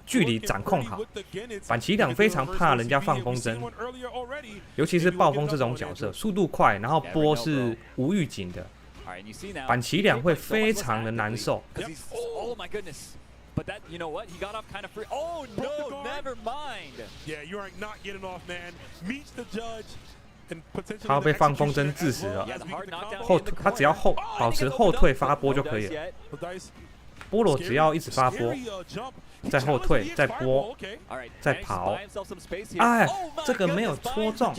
距离掌控好，板崎两非常怕人家放风筝，尤其是暴风这种角色，速度快，然后波是无预警的，板崎两会非常的难受。 Oh my goodness. But that, you know what? He got off kind of free. Oh no, never mind. Yeah, you are not getting off, man. Meets the judge. 他被放风筝致死了，他只要保持后退发波就可以了。波罗只要一直发波，再后退，再波，再跑。哎，这个没有戳中。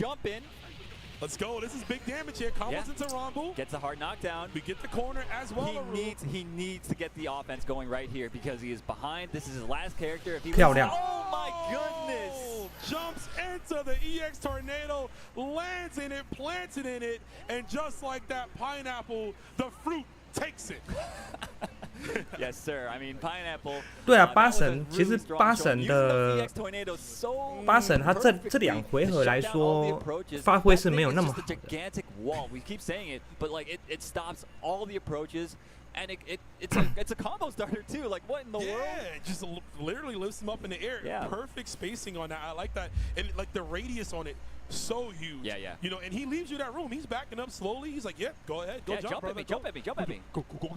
Let's go. This is big damage here. Combos into Rumble. Gets a hard knockdown. We get the corner as well. He needs to get the offense going right here because he is behind. This is his last character. If he 漂亮。 Oh my goodness. Jumps into the EX tornado, lands in it, plants it in it, and just like that pineapple, the fruit takes it. Yes, sir. I mean, pineapple. 对啊，八神其实八神他这两回合来说发挥是没有那么好的。 We keep saying it, but like it stops all the approaches, and it's a combo starter too. Like what in the world? Yeah, just literally lifts him up in the air. Yeah. Perfect spacing on that. I like that, and like the radius on it. So huge. Yeah. You know, and he leaves you that room. He's backing up slowly. He's like, "Yeah, go ahead, go jump, brother. Jump at me. Go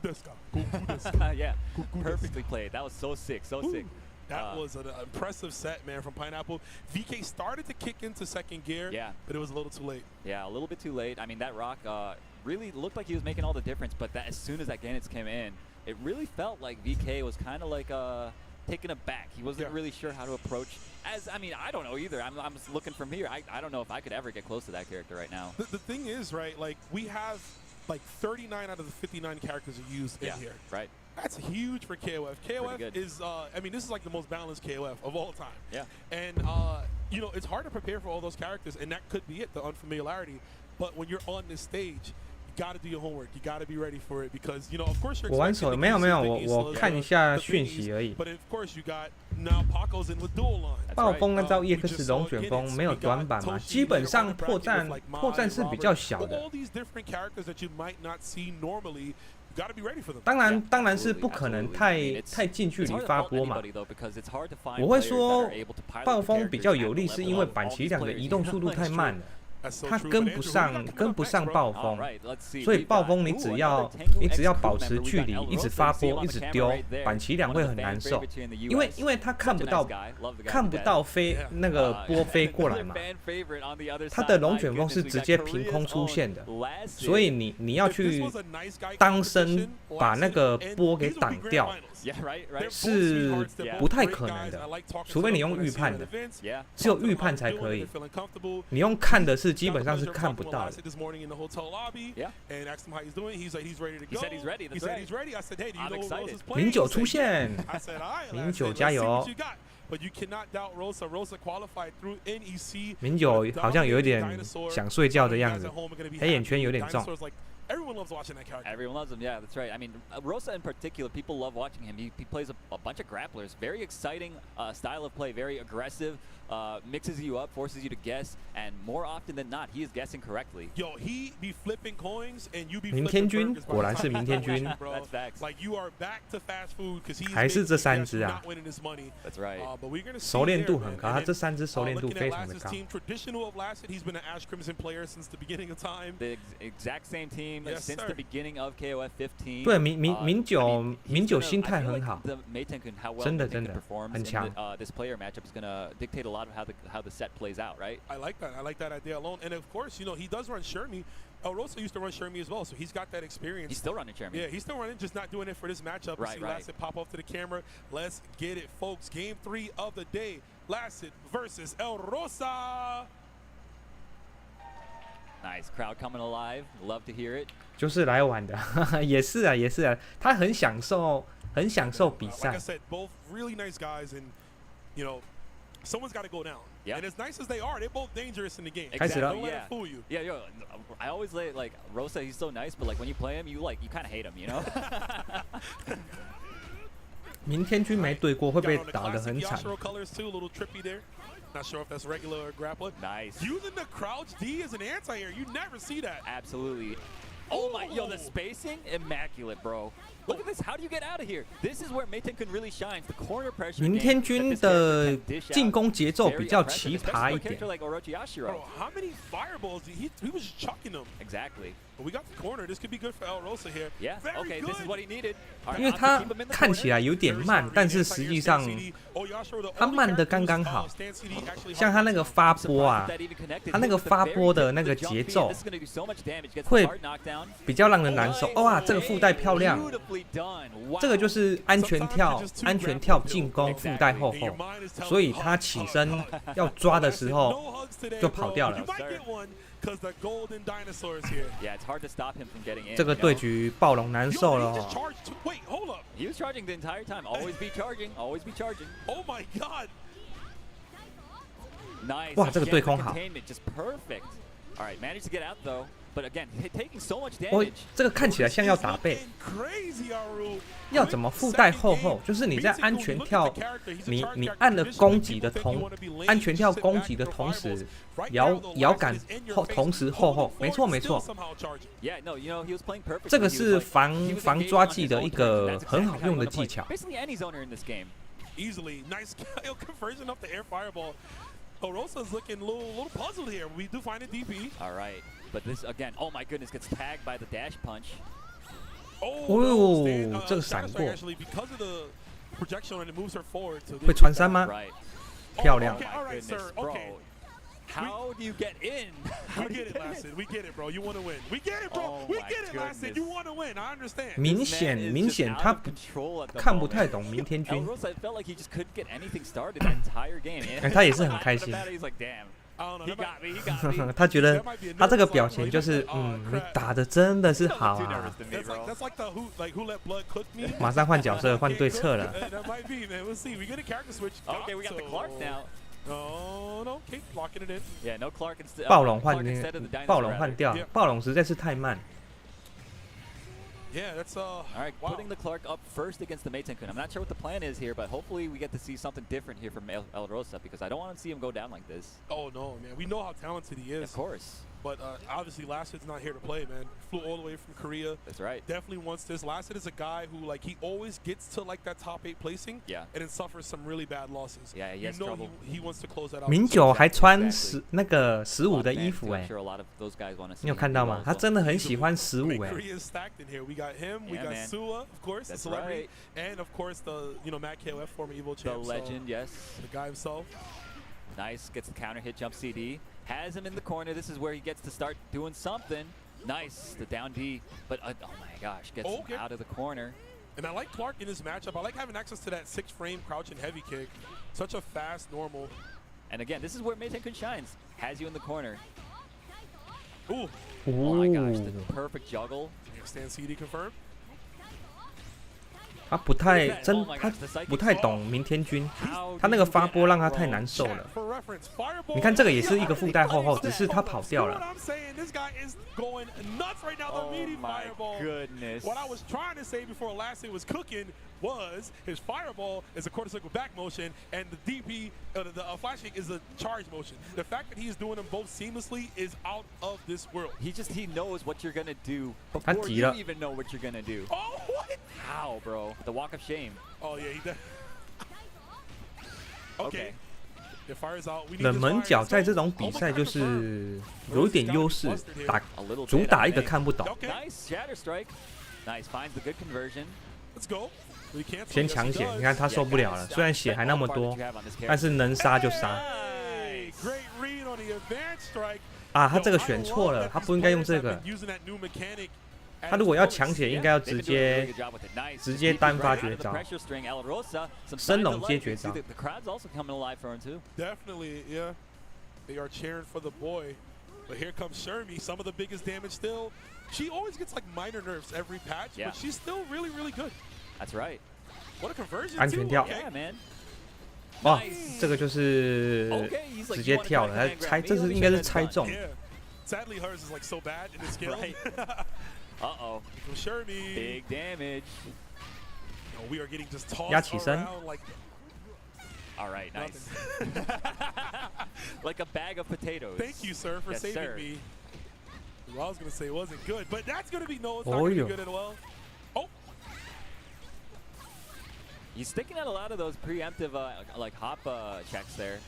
this guy. Go this guy." Yeah, perfectly played. That was so sick, so sick. That was an impressive set, man, from Pineapple. VK started to kick into second gear, yeah, but it was a little too late. Yeah, a little bit too late. I mean, that rock really looked like he was making all the difference, but as soon as that Gannets came in, it really felt like VK was kind of like taken aback. He wasn't really sure how to approach. I mean, I don't know either. I'm just looking from here. I don't know if I could ever get close to that character right now. The thing is, right, like, we have, like, 39 out of the 59 characters are used in here. Right. That's huge for KOF. KOF is, I mean, this is like the most balanced KOF of all time. Yeah. And, you know, it's hard to prepare for all those characters, and that could be it, the unfamiliarity. But when you're on this stage, you got to do your homework. You got to be ready for it because, you know, of course you're. 我玩手没有，我看一下讯息而已。 But of course you got now Paco's in with dual line. 暴风那招 EX 龙卷风没有短板嘛？基本上破绽是比较小的。 All these different characters that you might not see normally. Gotta be ready for them. 当然是不可能太近距离发波嘛。我会说暴风比较有利，是因为板崎两的移动速度太慢了。 他跟不上暴风，所以暴风你只要保持距离，一直发波，一直丢，板崎两会很难受，因为他看不到那个波飞过来嘛，他的龙卷风是直接凭空出现的，所以你要去当身把那个波给挡掉。 是不太可能的，除非你用预判的，只有预判才可以。你用看的是基本上是看不到的。09出现，09加油！09好像有一点想睡觉的样子，黑眼圈有点重。Everyone loves watching that character. Everyone loves him. Yeah, that's right. I mean, Rosa in particular, people love watching him. He plays a bunch of grapplers. Very exciting style of play. Very aggressive. Mixes you up, forces you to guess, and more often than not, he is guessing correctly. Yo, he be flipping coins and you be 明天君果然是明天君 That's facts. Like you are back to fast food because he's 还是这三只 not 啊 winning his money. That's right. But we're gonna see 熟练 there, 度 man. 很高， And 他 then, 这三只熟练度 looking 非 at 常的 Lassed's 高。 team, traditional of Lasset, he's been an Ash Crimson player since the beginning of time. The exact same team Yes, since sir. the beginning of KOF 15. 对，明九 I mean, 明 he's 九 gonna- 心态 I feel 很 like 好， The Maytenkun, how well 真的 Maytenkun 真的 performs 很 in 强。 this player matchup is gonna dictate a lot of how the set plays out, right? I like that. I like that idea alone. And of course, you know, he does run Shermie. El Rosa used to run Shermie as well, so he's got that experience. He's still running Jeremy. Yeah, he's still running, just not doing it for this matchup. Right, See right. Lasset pop off to the camera. Let's get it, folks. Game 3 of the day. Lasset versus El Rosa. Nice crowd coming alive. Love to hear it. 就是来玩的，也是啊，也是啊，他很享受比 Like 赛 I。said, both really nice guys, and you know, someone's got to go down. Yeah. And as nice as they are, they're both dangerous in the game. Exactly, Don't let yeah. it fool you. Yeah, yo, I always like Rosa. He's so nice, but like when you play him, you kind of hate him, you know? 明天君没对过，会 Got 被 on the 打得 classic 很惨。 Yashiro colors too, a little trippy there. Not sure if that's regular or grappler. Nice. Using the crouch D as an anti-air, you never see that. Absolutely. Oh my, yo, the spacing, immaculate, bro. Look at this. How do you get out of here? This is where Maytenkun really shines. The corner pressure. 明 game 天 that 君 this character 的 can dish out 进攻节奏 very 比较 impressive, 奇 especially 葩 for 一 a 点 character。like Orochi Yashiro. Bro, how many fireballs he was just chucking them. Exactly. But we got the corner. This could be good for El Rosa here. Yeah. Very Okay, good. this is what he needed. All right, 因为 I'm 他 gonna keep him in the 看起 corner. 来有点 Very 慢 smart，但是 reading 实 anti-air 际上 Stan CD. Oh, Yashiro, the 他 only 慢的 character 刚刚 who's, 好 Stan CD actually 像他那个发 I'm 波 surprised 啊 that even connected. 他那个 Look at the 发 very 波的 good 那个 jump 节 beat. 奏 This is gonna do so much damage. Gets the 会 hard knockdown. 比较让人难受。哇，这个附带漂亮， Beautifully done. Wow. 这个就是安全跳，安全跳进攻附带后 And your 后， mind is telling 所以 you, 他起身要抓的时候 no hugs today, 就跑 bro. 掉了 You。might get one because the golden dinosaur is here. Yeah, it's hard to stop him from getting in. 这个 you know? 对局暴龙难 Yo, 受 he 了 just 哦。 charged two. Wait, hold up. He was charging the entire time. Always be charging. Always be charging. Oh my God. Nice. 哇，这个 Again, 对 the 空好。 containment just perfect. All right, managed to get out though. But again, taking so much 哦 damage.，这个看起来像要打背， Crazy, Aru. 要怎么附带后后？就是你在安全跳，你按了攻击的安全跳攻击的同时，摇杆后同时后后，没错没错， Yeah, no, you know, he was playing perfect. 这个 He was 是 like- 防 he was 防 engaged 抓 on 技 his 的 own 一 turn. 个 That's 很 exactly 好 how 用 you 的 wanna 技 play. 巧。 Basically any zoner in this game. Easily. Nice conversion of the air fireball. Orosa's looking a little puzzled here. We do find a DP. All right, but this again, oh my goodness, gets tagged by the dash punch. Oh, Oh, no, 这个 Dinosaur 闪过。 actually, because of the projection and it moves her forward. So 会穿山吗？ Right. 漂亮 Okay, all right, Goodness, sir. bro. Okay. How do you get in? How We do you get it, get in? Lasted. We get it, bro. You want to win. We get it, bro. Oh we my get it, Lasted. goodness. You want to win. I understand. 明 This 显 man is 明 just 显 out 他 of control at the 看不太 moment. 懂明天 El 君， Rosa, I felt like he just couldn't get anything started that entire game. 哎他也是很开心 He's like, damn, I don't know. he That might- got me, he got me. 他觉得 that might be a 他这个 nervous 表 slide. 情就是 Oh, 你 crap. 打的真的是 Don't 好 look too 啊 nervous，to me, That's like bro. that's like the who let blood cook me. 马上换角色换对策了。 That might be, man. We'll see. We get a character switch. Okay, we got the Clark now. No, no, keep locking it in. Yeah, no Clark instead. 暴龙换 Clark instead of the dinosaur. 暴龙换 rather. 掉 Yeah， 暴龙实在是太慢。 Yeah, that's All right, wow. putting the Clark up first against the Maytenkun. I'm not sure what the plan is here, but hopefully we get to see something different here from El Rosa because I don't want to see him go down like this. Oh no, man. We know how talented he is. Of course. But obviously, Lasset's not here to play, man. Flew all the way from Korea. That's right. Definitely wants this. Lasset is a guy who, like, he always gets to like that top 8 placing, Yeah. and then suffers some really bad losses. Yeah, he You has know trouble. he wants to close that out. 明九还穿 Exactly. 那个15 Lot 的 of 衣 fans 服 too. 哎 I'm，sure a lot of those guys want to see 你有 him 看到 do 吗？ well 他 as 真 well. 的很喜欢I 15 mean, 哎。 Korea is stacked in here. We got him. We Yeah, got man. Sua, of course, the That's celebrity, right. and of course the Matt KOF former Evo The champ. So, legend, yes. the guy himself. Nice, gets the counter hit jump CD. Has him in the corner. This is where he gets to start doing something. Nice, the down D. But, oh my gosh, gets him Okay. out of the corner. And I like Clark in this matchup. I like having access to that 6-frame crouch and heavy kick. Such a fast, normal. And again, this is where Maytenkun shines. Has you in the corner. Ooh, Oh my gosh, the 哦， perfect juggle. stand CD confirmed. 他不太 Oh 真 my 他 gosh, the psychic 不太懂明天君， How 他 do 那个 you 发 get 波让他 out, 太 bro? 难受了 Chat。for 你看这个也是一个附带后后，只是他跑掉了。Oh my goodness. What I was trying to say before Lassie was cooking was his fireball is a quarter circle back motion, and the DP, the flashing is a charge motion. The fact that he's doing them both seamlessly is out of this world. He knows what you're gonna do before you even know what you're gonna do. Oh, what? How, bro? The walk of shame. Oh yeah, he does. Okay. The fire's out. We need 冷门角在这种比赛就是有一点优势，主打一个看不懂。Nice shatter strike. Nice, finds the good conversion. Let's go. 先抢血，你看他受不了了，虽然血还那么多，但是能杀就杀。啊，他这个选错了，他不应该用这个。他如果要抢血，应该要直接单发绝招，升龙接绝招。Definitely, yeah. They are cheering for the boy, but here comes Shermie. Some of the biggest damage still. She always gets like minor nerfs every patch, but she's still really, really good. That's right. What a conversion! 安全跳。Yeah, man. 哇，这个就是直接跳了，他猜这是应该是猜中。Sadly, hers is like so bad in the skill. Uh-oh. Shermie. Big damage. We are getting just tossed 压起身。 around like. All right, nice. Like a bag of potatoes. Thank you, sir, for saving me. Well, I was gonna say it wasn't good, but that's gonna be no. It's not Oh, gonna be yeah. good as well. Oh. He's sticking out a lot of those preemptive like hop checks there.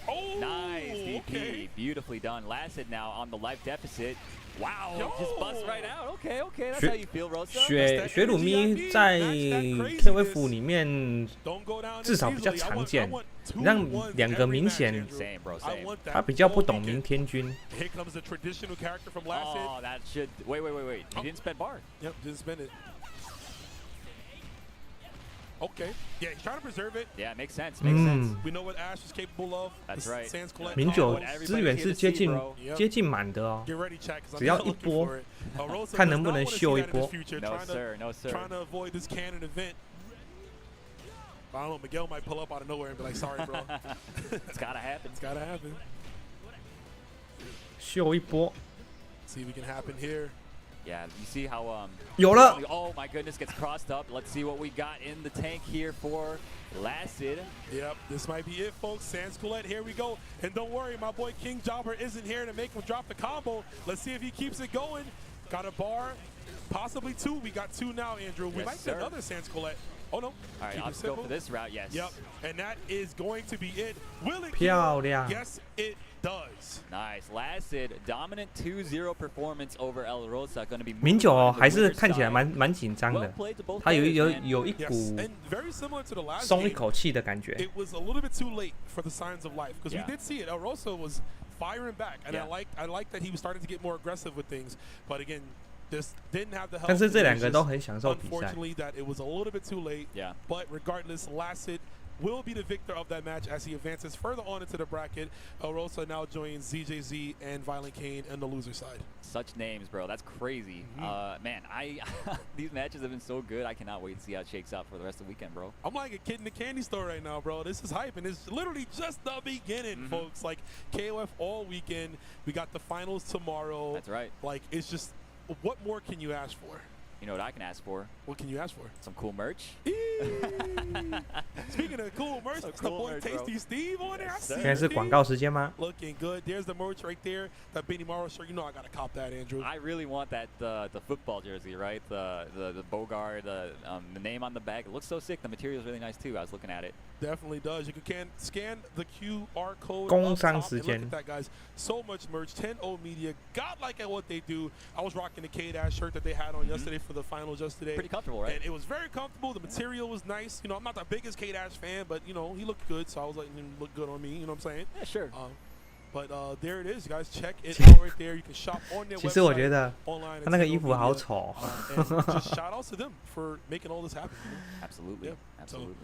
Oh. Nice DP, Okay. beautifully done. Lasted now on the life deficit. Wow, Yo. just bust right out. Okay, okay, that's how you feel, Rosa. 雪鲁咪在 Kofxv 里面 Don't go down 至少比较 easily. 常见 I want 你让 2-1两个 every 明 match, 显 Andrew. Same, bro, I same. want that 他比较不 all 懂 weekend. 明天君。 Here comes the traditional character from Lasted. Oh, that should. Wait. He didn't spend bar. Yep, didn't spend it. Okay. Yeah, he's trying to preserve it. Yeah, makes sense. Makes sense. We know what Ash is capable of. That's The right. Sans Colette 明 combo. 九资源是接近 Yep. 满的哦， Get ready, chat, 'cause I'm 只要 not 一 looking 波 for it. Rosa 看 does 能不 not 能 wanna see 秀一 that in 波 the。future, No trying to- sir, no sir. Trying to avoid this canon event. I don't know, Miguel might pull up out of nowhere and be like, sorry, bro. It's gotta happen. It's gotta happen. 秀一波， See if it can happen here. Yeah, you see how 有了。 Oh my goodness, gets crossed up. Let's see what we got in the tank here for Lasted. Yep, this might be it, folks. Sans Colette, here we go. And don't worry, my boy King Jobber isn't here to make him drop the combo. Let's see if he keeps it going. Got a bar, possibly two. We got two now, Andrew. We Yes, might sir. get another Sans Colette. Oh, no. All right, Keep I'll it go simple. for this route, yes. Yep, and that is going to be it. Will it? 漂亮。 Yes, it does. Nice. Lasted dominant 2-0 performance over El Rosa. Going to be 明九 moving 哦 on to the 还是 winner's 看起来 side. 蛮紧张 Well 的， played to both 他有 players, man. 有一 Yes, 股 and very similar to the last 松一 game. 口气的感觉。 It was a little bit too late for the signs of life because Yeah. we did see it. El Rosa was firing back, and Yeah. I like that he was starting to get more aggressive with things. But again, this didn't have the help. 但是这两 It 个 was 都 just 很享受比赛。 unfortunately that it was a little bit too late. Yeah. But regardless, Lasset will be the victor of that match as he advances further on into the bracket. El Rosa now joins ZJZ and Violent Kane on the loser side. Such names, bro. That's crazy. Man, these matches have been so good. I cannot wait to see how it shakes out for the rest of the weekend, bro. I'm like a kid in the candy store right now, bro. This is hype, and it's literally just the beginning, folks. Like KOF all weekend. We got the finals tomorrow. That's right. Like it's just, what more can you ask for? You know what I can ask for? What can you ask for? Some cool merch. Speaking of cool merch, Some it's the cool boy merch, bro. Tasty Steve on there. I Yes, see sir. 现在 it, 是 Steve. 广告时间吗？ Looking good. There's the merch right there. That Benny Morrow shirt. You know I gotta cop that, Andrew. I really want that the football jersey, right? The Bogart, the name on the back. It looks so sick. The material is really nice too. I was looking at it. Definitely does. You can scan the QR code. 工 up 商 top 时 and look 间 at that, guys. So much merch. 10-0 Media. God like at what they do. I was rocking the K-Dash shirt that they had on yesterday for the finals yesterday. Pretty comfortable, right? And it was very comfortable. The material was nice. You know, I'm not the biggest K-Dash fan, but, you know, he looked good. So I was like, look good on me. You know what I'm saying? Yeah, sure. But there it is, guys. Check it out right there. You can shop on their 其实我 website, 觉得 online. 他那个衣服好丑。 And just shout outs to them for making all this happen. Absolutely. Yeah. Absolutely.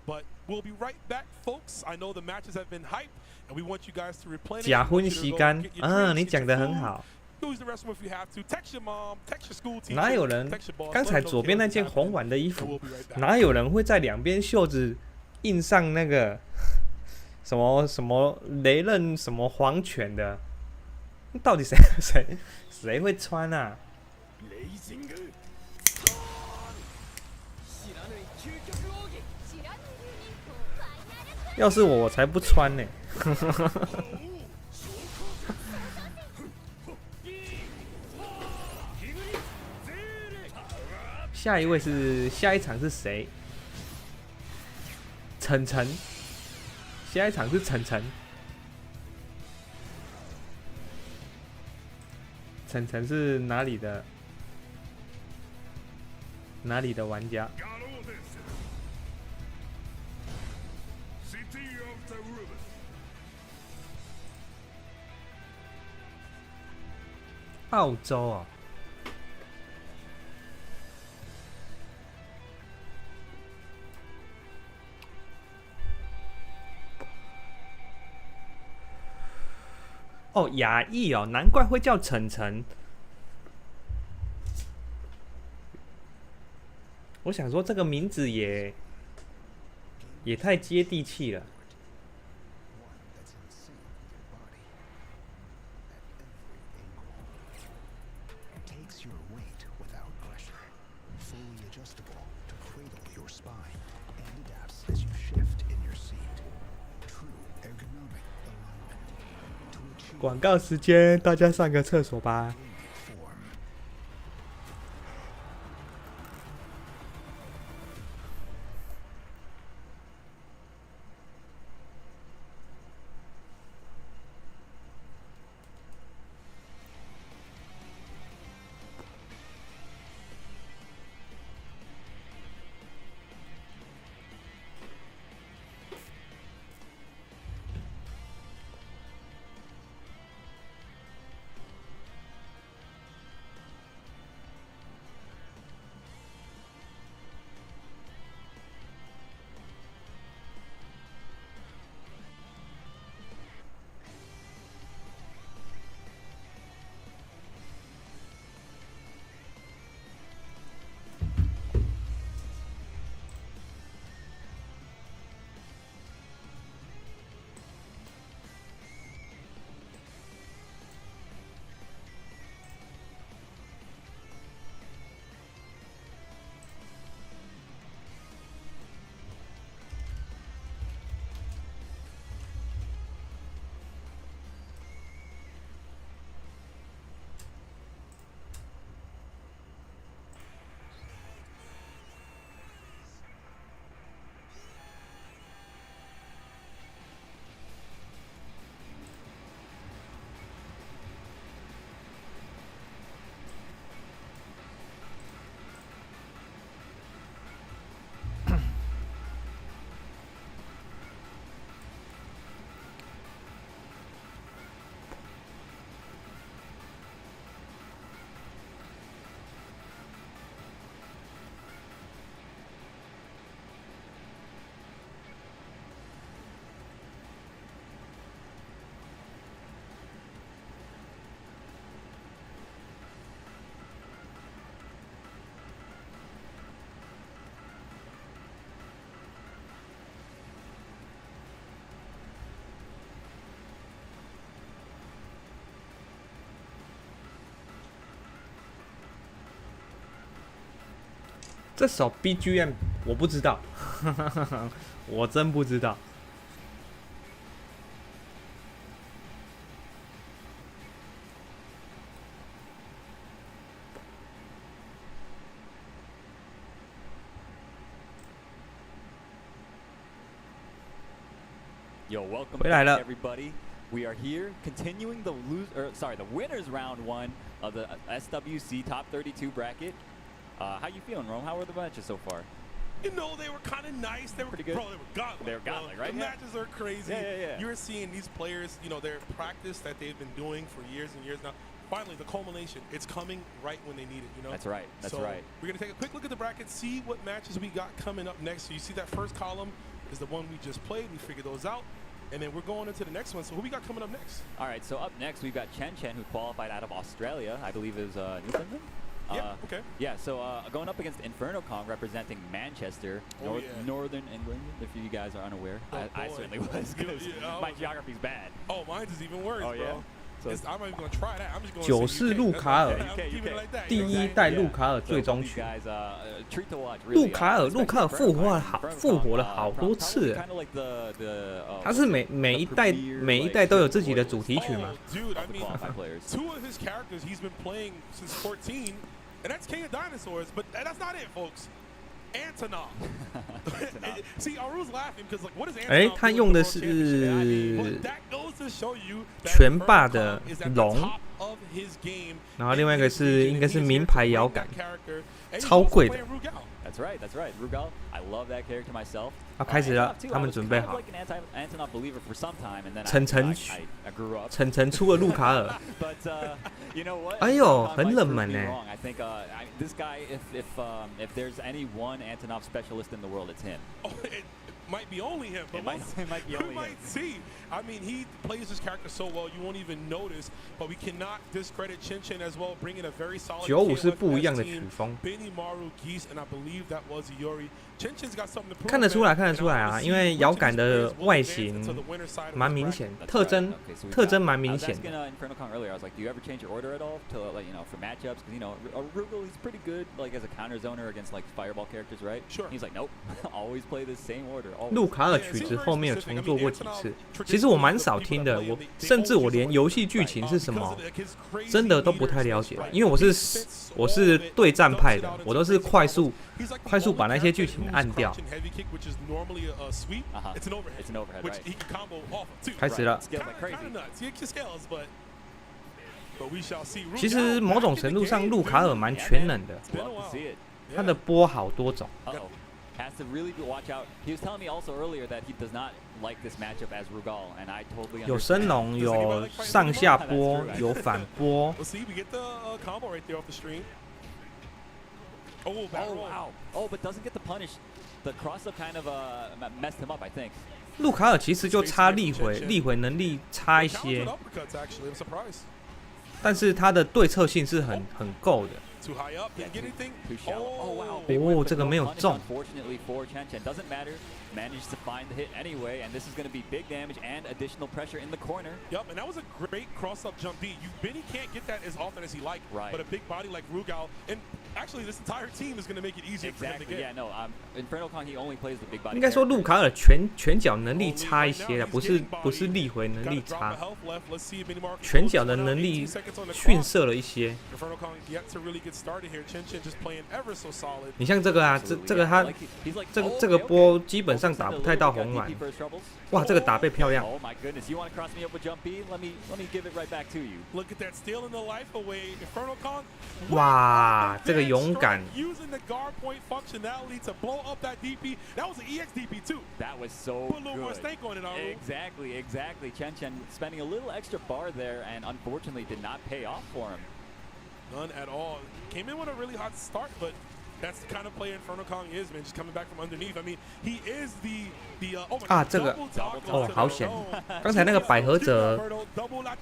But we'll be right back, folks. I know the matches have been hyped, and we want you guys to replenish. 假 We 婚 want you to 习 go 干 get your 啊， drinks, 你 get 讲 your 得很 food, 好。 Use the restroom if you have to. Text your mom, text your school teacher. 哪有人 text your boss, 刚 let 才 them know 左边那 chaos is 件 happening, 红碗的衣 and 服 we'll be right back. 哪有人会在两边袖子印上那个什么什么雷刃什么黄泉的，到底谁会穿啊？要是我才不穿呢。下一场是谁？晨晨。下一场是晨晨。晨晨是哪里的玩家？澳洲哦。哦，亚裔哦，难怪会叫晨晨。我想说这个名字也太接地气了。广告时间，大家上个厕所吧。这首 BGM 我不知道，我真不知道。Yo, welcome 回来 back, 了。 everybody. We are here continuing the winners round one of the SWC top 32 bracket. How you feeling, Rome? How were the matches so far? You know, they were kind of nice. They were pretty good. Bro, they were godlike. They were godlike, right? The Yeah. matches are crazy. Yeah. You're seeing these players, you know, their practice that they've been doing for years and years now. Finally, the culmination. It's coming right when they need it, you know? That's right. That's so right. We're going to take a quick look at the bracket, see what matches we got coming up next. So you see that first column is the one we just played. We figured those out. And then we're going into the next one. So who we got coming up next? All right, so up next we've got Chen, who qualified out of Australia. I believe it was Newfoundland. Okay. Yeah, so going up against Inferno Kong representing Manchester, Northern England, if you guys are unaware. I certainly was, because my geography's bad. Oh, mine is even worse, bro. Yeah? I'm not even gonna try that. I'm just going 九世路卡尔，第一代路卡尔最终曲。路卡尔复活了好多次，他是每一代都有自己的主题曲嘛。Dude, I mean, 2 of his characters he's been playing since 14, and that's King of Dinosaurs. But that's not it, folks. Antonov. See, Aru's laughing because like, what is Antonov? 哎，他用的是拳霸的龙，然后另外一个应该是名牌摇杆，超贵的。That's right, that's right. Rugal, I love that character myself. 啊，开始了，他们准备好。晨晨出了路卡尔，哎呦，很冷门呢。I think this guy, if there's any one Antonov specialist in the world, it's him. Might be only him, but it might be only we might see. I mean, he plays his character so well, you won't even notice. But we cannot discredit Chin Chin as well, bringing a very solid 95是不一样的曲风。Benimaru Geese, and I believe that was Yuri. Chin Chin's got something to prove. 看得出来啊，因为摇杆的外形蛮明显，特征蛮明显的。Inferno Kong earlier, I was like, do you ever change your order at all to like for matchups? Because Rugal he's pretty good like as a counter zoner against like fireball characters, right? Sure. He's like, nope, always play the same order. 路卡尔曲子后面有重做过几次，其实我蛮少听的，甚至我连游戏剧情是什么，真的都不太了解，因为我是对战派的，我都是快速把那些剧情按掉。开始了。其实某种程度上，路卡尔蛮全能的，他的波好多种。Has to really watch out. He was telling me also earlier that he does not like this matchup as Rugal, and I totally understand. 有升龙，有上下波，有反波。Let's see, we get the combo right there off the stream. Oh wow! Oh, but doesn't get the punish. The cross up kind of messed him up, I think. 路卡尔其实就差力回能力差一些，但是他的对侧性是很够的。Too high up, didn't get anything. Oh wow! 哦，这个没有中。Unfortunately for Chen Chen, doesn't matter. Managed to find the hit anyway, and this is going to be big damage and additional pressure in the corner. Yep, and that was a great cross-up jump B. Benny can't get that as often as he liked, right. But a big body like Rugal, and actually this entire team is going to make it easier for him to get. Yeah, no, Inferno Kong he only plays the big body. 应该说路卡尔拳脚能力差一些的，不是力回能力差，拳脚的能力逊色了一些。你像这个啊，这个他这个波基本上打不太到红蓝，哇，这个打背漂亮。哇，这个勇敢。That was so good. Exactly. Chen Chen spending a little extra bar there, and unfortunately did not pay off for him. None at all. Came in with a really hot start, but that's the kind of player Inferno Kong is, man. Just coming back from underneath. I mean, he is the 这个哦，好险！刚才那个百合者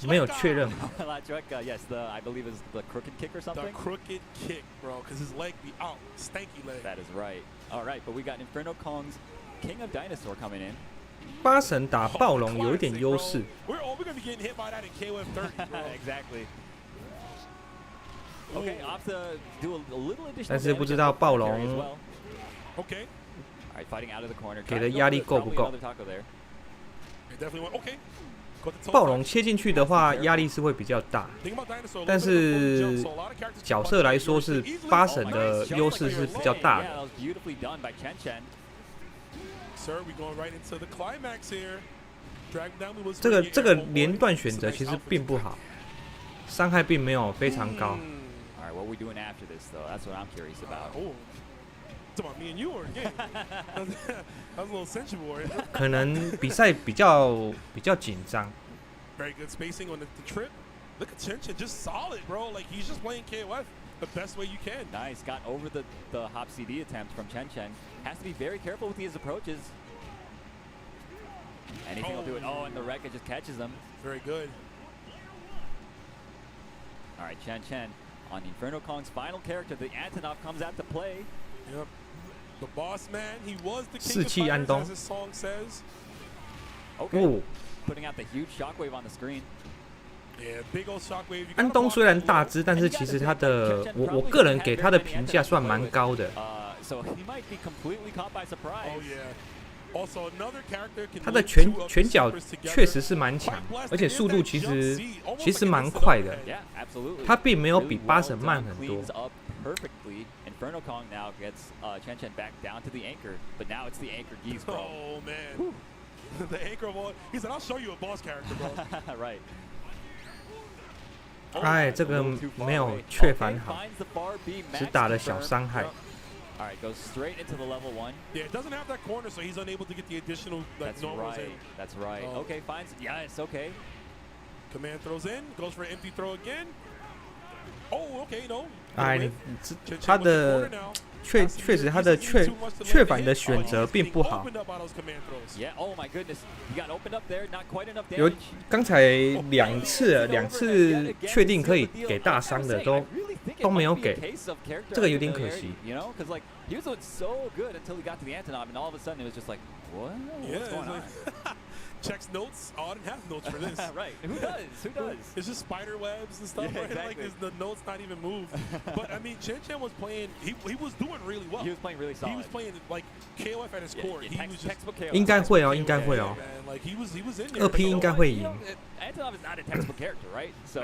没有确认。Yes, I believe is the crooked kick or something. The crooked kick, bro, because his leg be out, stanky leg. That is right. All right, but we got Inferno Kong's King of Dinosaur coming in. 八神打暴龙有一点优势。We're gonna be getting hit by that in KOF 30, bro. Exactly. Okay, off to do a little additional. 但是不知道暴龙 Okay. All right, fighting out of the corner. 给的压力够不够？ Definitely went. Okay. 暴龙切进去的话，压力是会比较大，但是角色来说是八神的优势是比较大的。这个连段选择其实并不好，伤害并没有非常高。可能比赛比较紧张。Very good spacing on the trip. Look at Chen Chen, just solid, bro. Like he's just playing KOF the best way you can. Nice, got over the hop CD attempt from Chen Chen. Has to be very careful with his approaches. Anything will do it. Oh, and the wreckage just catches him. Very good. All right, Chen Chen on Inferno Kong's final character, the Antonov comes out to play. Yep. The boss man, he was the king 士 of 气安 fighters, 东 as his song says. Okay. 哦， Putting out the huge shockwave on the screen. Yeah, big old shockwave. You 安 gotta 东 block 虽然 that 大 low. 只，但是其实他的我个人给他的评价算蛮高的。 So he might be completely caught by surprise. Oh yeah. Also, another character can 他的 link 拳 two of 拳 the 脚 supers together. 确实是蛮强，而且速度其实蛮快的。 Yeah, absolutely. 他并没有比 Really 巴 well 神慢 done, 很多 cleans。up perfectly. Inferno Kong now gets Chen Chen back down to the anchor, but now it's the anchor geese, bro. Oh man. The anchor boy. He said, "I'll show you a boss character, bro." Right. 哎，这个 A little too far 没有 away. 雀反 Okay, 好， finds the far B, 只 max 打了小 confirmed. 伤害。 All right, goes straight into the level 1. Yeah, it doesn't have that corner, so he's unable to get the additional like That's normals right. in. That's right. Oh. Okay, finds. Yes. Okay. Command throws in, goes for an empty throw again. Oh, okay, no. 哎，你 Chen Chen 他 with the 的 corner now. 确实他的雀反的选择并不好。 Opened up by those command throws. Yeah. Oh my goodness. He got opened up there. Not quite enough 有 damage. 刚才两次确定可以给大伤的都没有给，这个有点可惜。 You know, because like he was doing so good until he got to the Antonov, and all of a sudden it was just like, what? Yeah, What's going on? checks notes. Oh, I didn't have notes for this. Right. Who does? Who does? It's just spider webs and stuff, Yeah, right? Like exactly. the notes not even moved. But I mean, Chen Chen was playing. He was doing really well. He was playing really solid. He was playing like KOF at his core. He was just textbook KO. 应该会哦，应该会哦。 man, like he was in there. 二 P 应该会赢。 Antonov is not a textbook character, right? So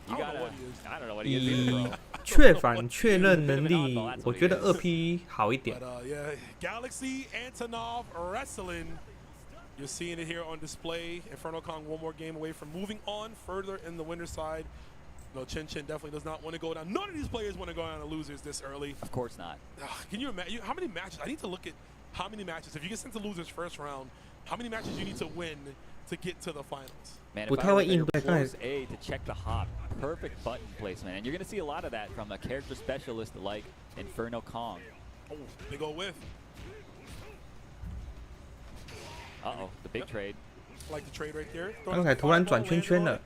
you I don't know gotta. what he is. I don't know what he is 以 either, bro. 雀反确认能力，我觉得二 P 好一点 But。yeah, Galaxy Antonov wrestling. You're seeing it here on display. Inferno Kong one more game away from moving on further in the winner's side. No, Chen Chen definitely does not want to go down. None of these players want to go down to losers this early. Of course not. Can you imagine how many matches? I need to look at how many matches. If you get sent to losers first round, how many matches you need to win to get to the finals? Man, 不 if 太 I 会 were 应 there, 对，刚才 close A to check the hop. Perfect button placement, and you're gonna see a lot of that from a character specialist like Inferno Kong. Oh, they go with. Uh-oh, the big trade. Like the trade right there. 刚才突然转圈圈了，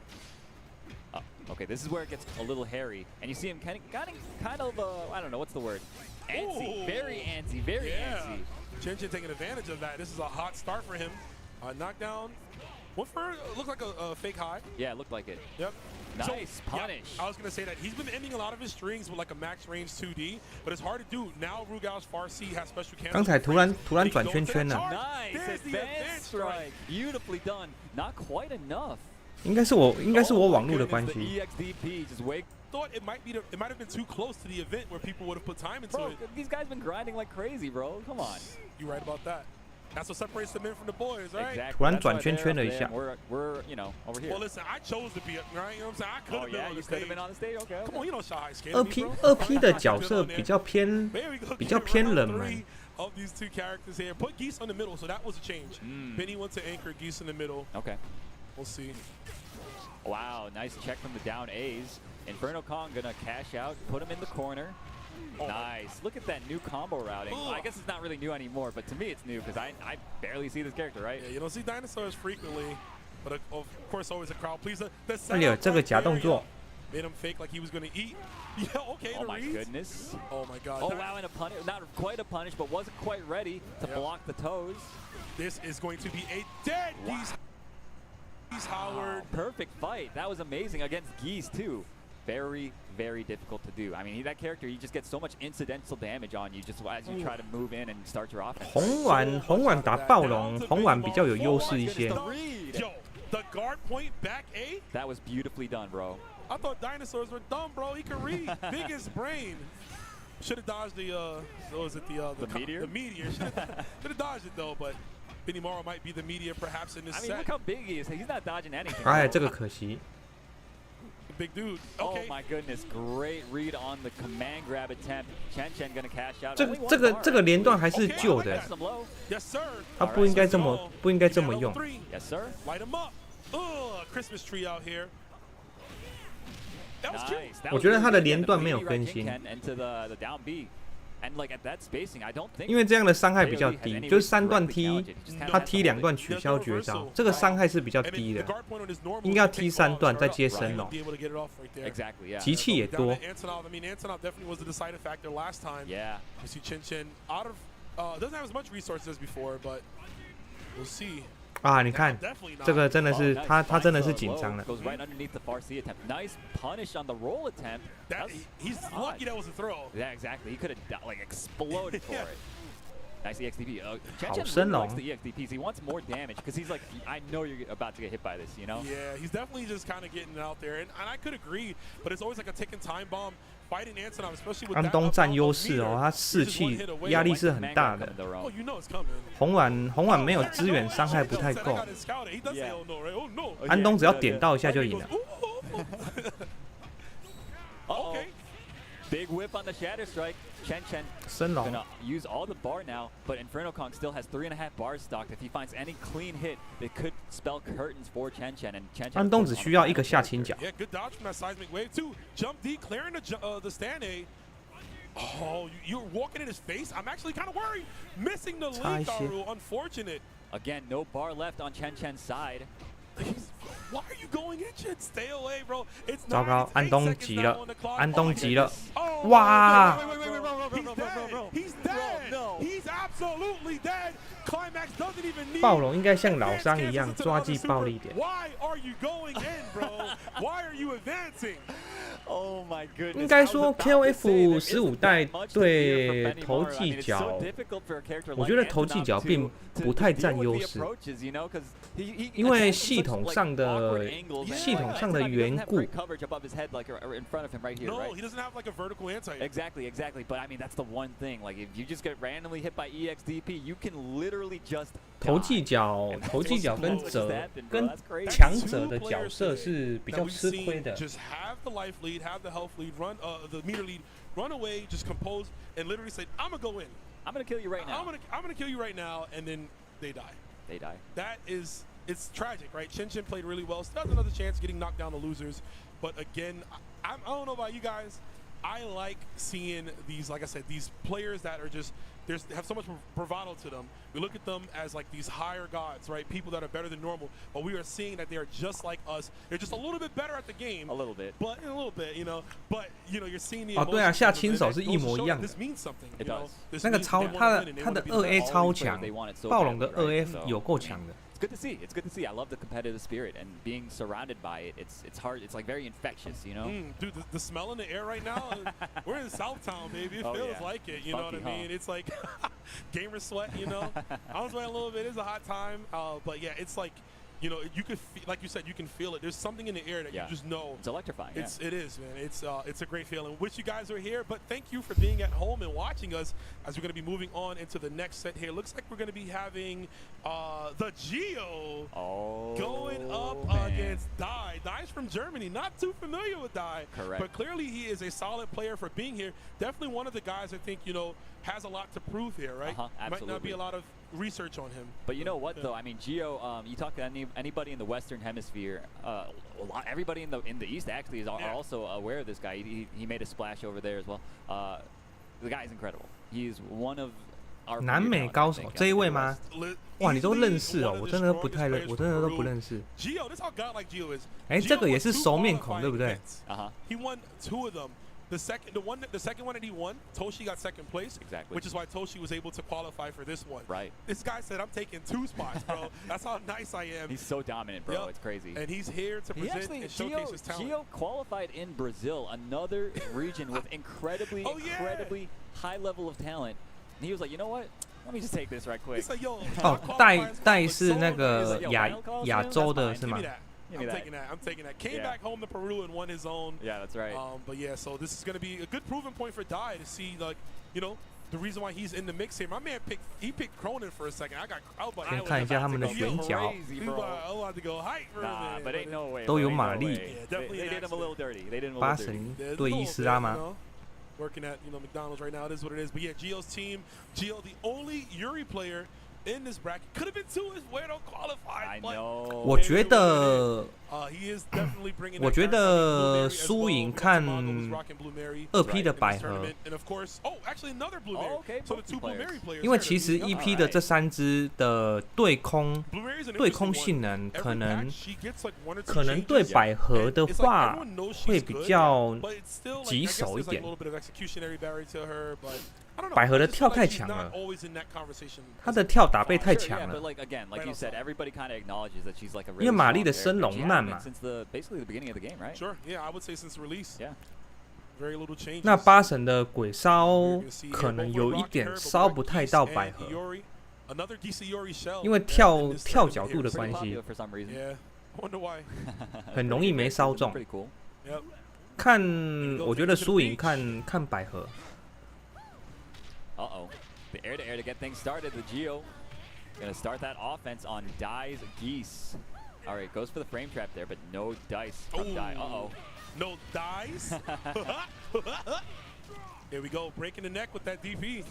Oh, okay, this is where it gets a little hairy, and you see him kind of I don't know what's the word, antsy, Ooh. very antsy, very Yeah. antsy. Chen Chen taking advantage of that. This is a hot start for him. Knockdown. Went for looked like a fake high. Yeah, it looked like it. Yep. Nice punish. Yeah, I was gonna say that he's been ending a lot of his strings with like a max range 2D, but it's hard to do. Now Rugao's Farsi has special cancel. 刚才突然转圈圈了， Nice There's the advanced strike, beautifully done. Not quite enough. 应该是我网络的 Goodness, 关 the 系。 EXDP just wake. Thought it might have been too close to the event where people would have put time into Bro, it. these guys been grinding like crazy, bro. Come on. You're right about that. That's what separates the men from the boys, right? Exactly. 突然 That's why 转圈 they're 圈 up 了一 there 下 and we're you know over here. Well, listen, I chose to be up, right? You know what I'm saying? I could Oh have been yeah, on you the could have stage. been on the stage. Okay. Come on, you know Shanghai scared 二 me, P bro. 二 P 的角色比较偏 There we go. 比较 Get 偏 round 冷门 three。of these two characters here. Put Geese on the middle, so that was a change. Benny went to anchor Geese in the middle. Okay. We'll see. Wow, nice check from the down A's. Inferno Kong gonna cash out, put him in the corner. Nice. Look at that new combo routing. Well, I guess it's not really new anymore, but to me it's new because I barely see this character, right? Yeah, you don't see dinosaurs frequently, but of course always a crowd pleaser. The 哎呦，这个假动作， made him fake like he was gonna eat. Yeah, okay. Oh the my reads. goodness. Oh my God. Oh wow, and a punish, not quite a punish, but wasn't quite ready to block the toes. This is going to be a dead Geese. Geese Howard. Perfect fight. That was amazing against Geese too. Very, very difficult to do. I mean, that character, he just gets so much incidental damage on you just as you try to move in and start your offense. 红碗打暴龙，红碗比较有优势一些。 Yo, the guard point back A? That was beautifully done, bro. I thought dinosaurs were dumb, bro. He could read. Biggest brain. Should have dodged the what was it the meteor? The meteor. Should have dodged it though, but Benny Morrow might be the meteor perhaps in this I mean, set. look how big he is. He's not dodging anything. 哎， bro. 这个可惜。 Big dude. Oh Okay. my goodness, great read on the command grab attempt. Chen Chen gonna cash out. 这 Only one 这个 bar, 这个连段 actually. 还是 Okay, 旧 I like 的 that.， Some low. Yes, sir. 他不应该这么不应该这么 Level 用。 3. Yes, sir. Light him up. Christmas tree out here. That was cute. Nice. That 我 was 觉得 really 他的 good. 连 And 段 the 没有 meteor 更 right 新。 Ken into the down B. And like at that spacing, I don't think 因为这样的伤害比较低，就是3段踢，他踢2段取消绝招，这个伤害是比较低的，应该要踢3段再接升龙， Exactly, yeah. 集气也多。Yeah. You see Chen Chen out of doesn't have as much resources as before, but we'll see. 啊，你看，这个真的是他真的是紧张了。 Goes right underneath the Farsi attempt. Nice punish on the roll attempt. He's lucky that was a throw. Yeah, exactly. He could have like exploded for it. Nice EXDP. Chen 好 Chen 深 really 哦 likes the EXDPs. He wants more damage because he's like, I know you're about to get hit by this, you know? Yeah, he's definitely just kind of getting it out there, and I could agree, but it's always like a ticking time bomb. Fighting Antonov, especially with 安东占优势哦，他士气压力是很大的。 Oh, you know it's coming. 红碗没有支援，伤害不太够。 He does say, oh no, right? Oh no. 安东只要点到一下就赢了。 Okay. Big whip on the Shatter Strike. Chen Chen 升龙 gonna use all the bar now, but Inferno Kong still has 3.5 bars stocked. If he finds any clean hit, it could spell curtains for Chen Chen. And Chen Chen 安东只需要一个下清角。 Yeah, good dodge from that seismic wave too. Jump D, clearing the stand A. Oh, you're walking in his face. I'm actually kind of worried. Missing the link, Daru. Unfortunate. Again, no bar left on Chen Chen's side. Why are you going in, Chen? Stay away, bro. It's 糟糕，安东急了，安东急了， Oh, 哇！ He's dead. He's dead. He's absolutely dead. Climax doesn't even need. 暴龙应该像老伤一样抓技暴力一点。 Why are you going in, bro? Why are you advancing? Oh my goodness. 应该说 KOF 15代对投技角，我觉得投技角并不太占优势，因为系统上的缘故。 No, he doesn't have like a vertical anti. Exactly. But I mean, that's the one thing. Like, if you just get randomly hit by EXDP, you can literally just 投技角跟强者的角色是比较吃亏的。 Just have the life lead, have the health lead, run the meter lead, run away, just compose, and literally say, "I'm gonna go in. I'm gonna kill you right now. I'm gonna kill you right now," and then they die. They die. That is, it's tragic, right? Chen Chen played really well. Still has another chance getting knocked down the losers, but again, I don't know about you guys. I like seeing these, like I said, these players that are just have so much bravado to them. We look at them as like these higher gods, right? People that are better than normal. But we are seeing that they are just like us. They're just a little bit better at the game. A little bit. But a little bit, you know. But you know, you're seeing the. 哦，对啊，下亲手是一模一样的。 This means something. It does. 那个他的2A 超强，暴龙的2F 有够强的。 It's good to see. It's good to see. I love the competitive spirit and being surrounded by it. It's hard. It's like very infectious, you know. Dude, the smell in the air right now. We're in Southtown, baby. It feels like it. You know what I mean? It's like gamer sweat. You know, I was sweating a little bit. It's a hot time, but yeah, it's like. You know, you could, like you said, you can feel it. There's something in the air that you just know. It's electrifying. It is, man. It's a great feeling. Wish you guys were here, but thank you for being at home and watching us as we're going to be moving on into the next set here. Looks like we're going to be having the Geo going up against Dai. Dai's from Germany. Not too familiar with Dai. Correct. But clearly he is a solid player for being here. Definitely one of the guys I think, you know, has a lot to prove here, right? Absolutely. Might not be a lot of research on him. But you know what, though? I mean, Geo. You talk to anybody in the Western Hemisphere. Everybody in the East actually are also aware of this guy. He made a splash over there as well. The guy is incredible. He's one of our 南美高手这一位吗？哇，你都认识哦，我真的都不认识。 Geo, this how godlike Geo is. 哎，这个也是熟面孔，对不对？ He won 2 of them. The second one that he won, Toshi got second place. Exactly. Which is why Toshi was able to qualify for this one. Right. This guy said, "I'm taking 2 spots, bro. That's how nice I am." He's so dominant, bro. It's crazy. And he's here to present and showcase his talent. Geo qualified in Brazil, another region with incredibly high level of talent. And he was like, you know what? Let me just take this right quick. He's like, yo. 哦，戴是那个亚洲的是吗？ I'm taking that. Came back home to Peru and won his own. Yeah, that's right. But yeah, so this is going to be a good proving point for Dai to see, like, you know, the reason why he's in the mix here. My man picked Cronin for a second. I was like, 看一下他们的选角， I wanted to go height for a minute. But ain't no way. 都有马力。 They did him a little dirty. They did him a 八 little dirty. 神对伊斯拉吗？ Working at McDonald's right now. It is what it is. But yeah, Geo's team. Geo, the only Yuri player in this bracket, could have been 2 if Weirdo qualified. I know. 我觉得我觉得输赢看2P 的百合，因为其实1P 的这3只的对空性能可能对百合的话会比较棘手一点。百合的跳太强了，他的跳打背太强了。因为玛丽的升龙慢嘛。那8神的鬼烧可能有一点烧不太到百合，因为跳角度的关系，很容易没烧中。我觉得输赢看百合。The air to air to get things started. The Geo gonna start that offense on Dai's Geese. All right, goes for the frame trap there, but no dice from Dai. No dice. Here we go, breaking the neck with that DP.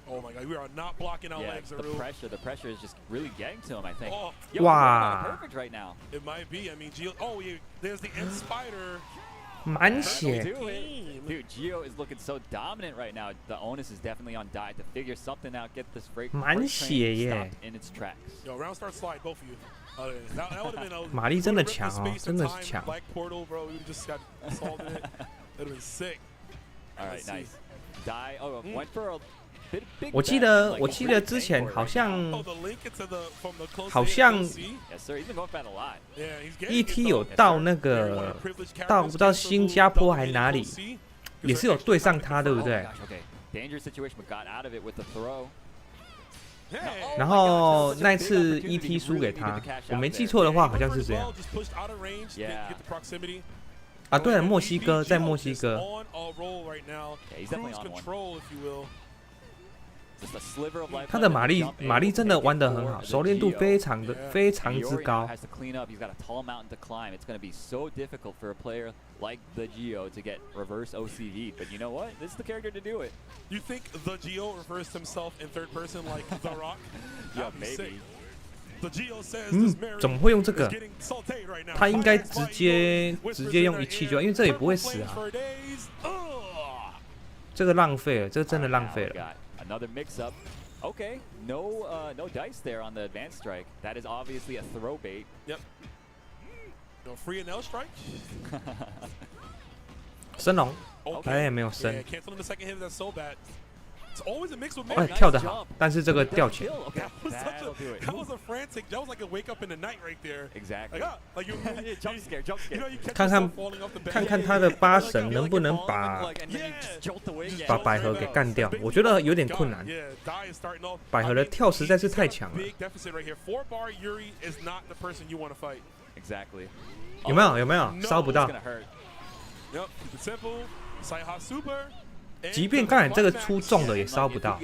Oh my God, we are not blocking our legs. The pressure is just really getting to him, I think. Wow. Perfect right now. It might be. I mean, Geo. Oh, there's the end spider. 满血 Dude, Geo is looking so dominant right now. The onus is definitely on Dai to figure something out, get this break 满血耶 in its tracks. Yo, round start slide, both of you. That would have been. 玛丽真的强哦，真的是强。 Black portal, bro. We just got assaulted it. That would have been sick. All right, nice. Dai, went for a. 我记得之前好像 ET 有到那个到不知道新加坡还哪里，也是有对上他，对不对？然后那次 ET 输给他，我没记错的话好像是这样。啊，对了，墨西哥在墨西哥。他的玛丽真的玩得很好，熟练度非常之高。Like the Geo to get reverse OCV, but you know what? This is the character to do it. You think the Geo reversed himself in third person like The Rock? Yeah, maybe. The Geo says 怎么会用这个？他应该直接用一气就好，因为这也不会死啊。这个浪费了，这个真的浪费了。Another mix-up. Okay, no dice there on the advanced strike. That is obviously a throw bait. Yep. No free and L strike. 升龙，哎，没有升。哎，跳得好，但是这个掉钱。That was a frantic. That was like a wake up in the night right there. Exactly. Like you jump scare. 看看他的8神能不能把百合给干掉，我觉得有点困难。百合的跳实在是太强了。Exactly. 有没有烧不到？即便刚才这个出中的也烧不到。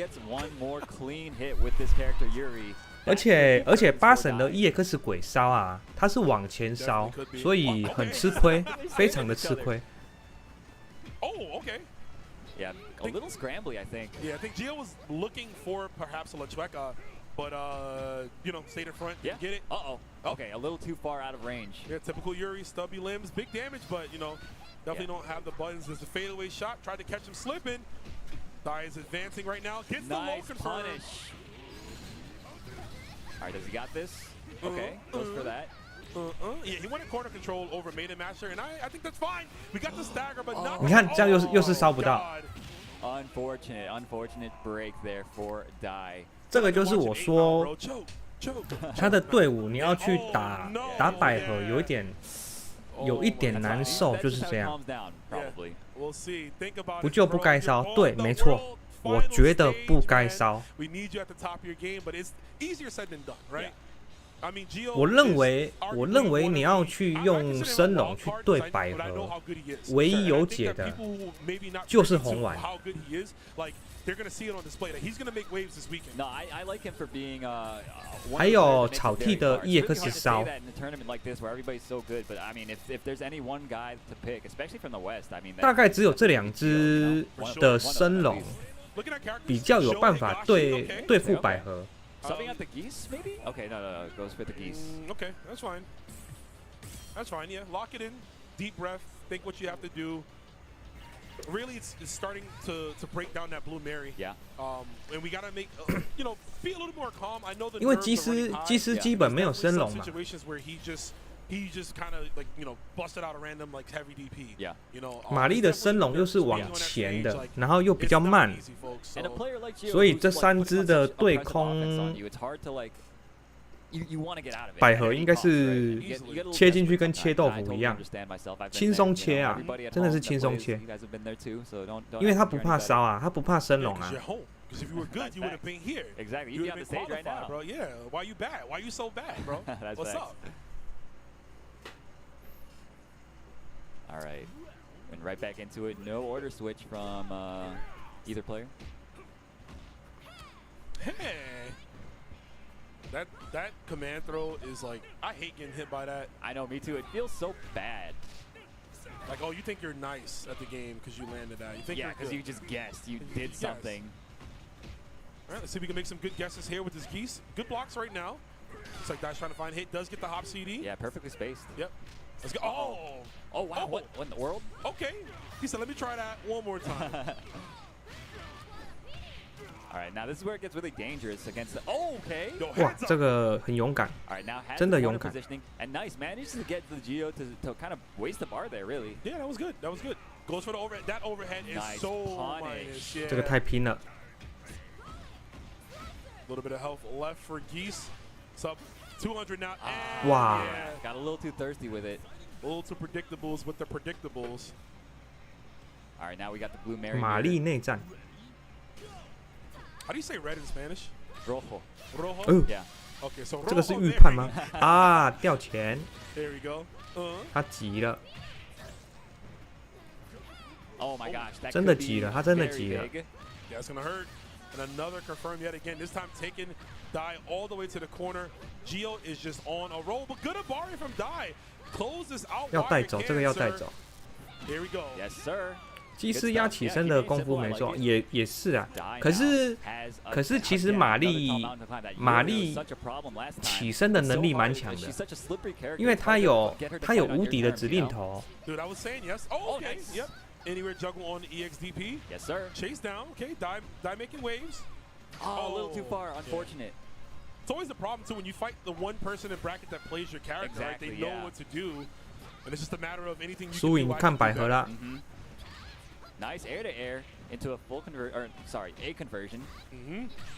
而且8神的 EX 鬼烧啊，它是往前烧，所以很吃亏，非常的吃亏。Oh, okay. Yeah, a little scrambly, I think. Yeah, I think Gio was looking for perhaps a Lachueca, but stayed in front, yeah. Get it. Okay, a little too far out of range. Yeah, typical Yuri, stubby limbs, big damage, but definitely don't have the buttons. There's a fadeaway shot, tried to catch him slipping. Dai is advancing right now, gets the low confirm. Punish. All right, does he got this? Okay, goes for that. Yeah, he wanted corner control over Maiden Master, and I think that's fine. We got the stagger, but not. 你看这样又是烧不到。Unfortunate break there for Dai. 这个就是我说，他的队伍你要去打百合，有一点难受，就是这样。不救不该烧，对，没错，我觉得不该烧。我认为你要去用升龙去对百合，唯一有解的就是红丸。还有草地的 EX 烧。大概只有这2只的升龙比较有办法对付百合。Subbing out the geese, maybe? Okay, no, goes for the geese. Okay, that's fine. That's fine, yeah. Lock it in, deep breath, think what you have to do. Really, it's starting to break down that Blue Mary. Yeah. And we gotta make, be a little more calm. I know the 因为 nerves 基 are 斯 running high. 基斯基本没有 There's 升 some 龙嘛， situations where he just kind of like busted out a random like heavy DP. Yeah. 玛丽的升龙又是往前的，然后又比较慢， And a player like you, 所以 who's, 这 like, 三 putting 只 such 的 aggressive 对 offense 空 on you, it's hard to like. You want to get out of it. 百 at 合 any 应该 cost, 是 right? You get a little 切进去 desperate 跟切 sometimes, 豆 and I 腐 totally 一样， understand myself. I've been 轻 there, 松 you know, 切啊， everybody at 真的 home 是 that 轻松 plays, 切 you，guys have been there too, so don't 因为他 ask 不 me 怕 any 烧啊，他不怕升 Yeah, 龙 because 啊 you're，home. Because if you were good, you would have been here. Exactly. You You'd be would on have the been stage right qualified, now. bro. Yeah. Why you bad? Why you so bad, bro? That's What's facts. up? All right. And right back into it. No order switch from either player. Hey. That command throw is like, I hate getting hit by that. I know, me too. It feels so bad. Like, oh, you think you're nice at the game because you landed that. You think Yeah, you're because good. you just guessed. You You did guessed. something. All right, let's see if we can make some good guesses here with his geese. Good blocks right now. Looks like Dash trying to find hit. Does get the hop CD. Yeah, perfectly spaced. Yep. Let's go. Oh. Oh, wow. Oh. What in the world? Okay. He said, let me try that one more time. All right, now this is where it gets really dangerous against the. Oh, okay. Yo, 哇 heads，up. 这个很勇敢， All right, now has 真 the 的 corner 勇敢。 positioning and nice manages to get the Geo to kind of waste the bar there, really. Yeah, that was good. That was good. Goes for the overhead. That overhead is Nice so punish. minus. Yeah. 这个太拼了， A little bit of health left for Geese. It's up 200 now. And Wow. Yeah, Got a little too thirsty with it. a little too predictables with the predictables. All right, now we got the Blue Mary. 玛丽内战， How do you say red in Spanish? Rojo. Rojo? 哦， Yeah. Okay, so 这个是 rojo, 预 there 判 we 吗 go.？啊，掉钱， There we go. 他急了， Oh my gosh, that 真的 could be 急了，他真的 very 急了。 big. That's going to hurt. And another confirmed yet again. This time taking Dai all the way to the corner. Gio is just on a roll. But good Abari from Dai. Close this out. 要 while 带 you 走， can, 这个要 sir. 带走。 Here we go. Yes, sir. 基斯压起身的功夫没错，也是啊。可是其实玛丽起身的能力蛮强的，因为他有无敌的指令头。 Dude, I was saying yes. Oh, okay. Yep. Anywhere juggle on the EXDP. Yes, sir. Chase down. Okay. Dai making waves. Oh, a little too far. Unfortunate. It's always the problem too when you fight the one person in bracket that plays your character. Exactly, right? They know yeah. what to do, and it's just a matter of anything you 输 can 赢 do. I 看 can 百 do 合 better. 啦。 Nice air to air into a full A conversion.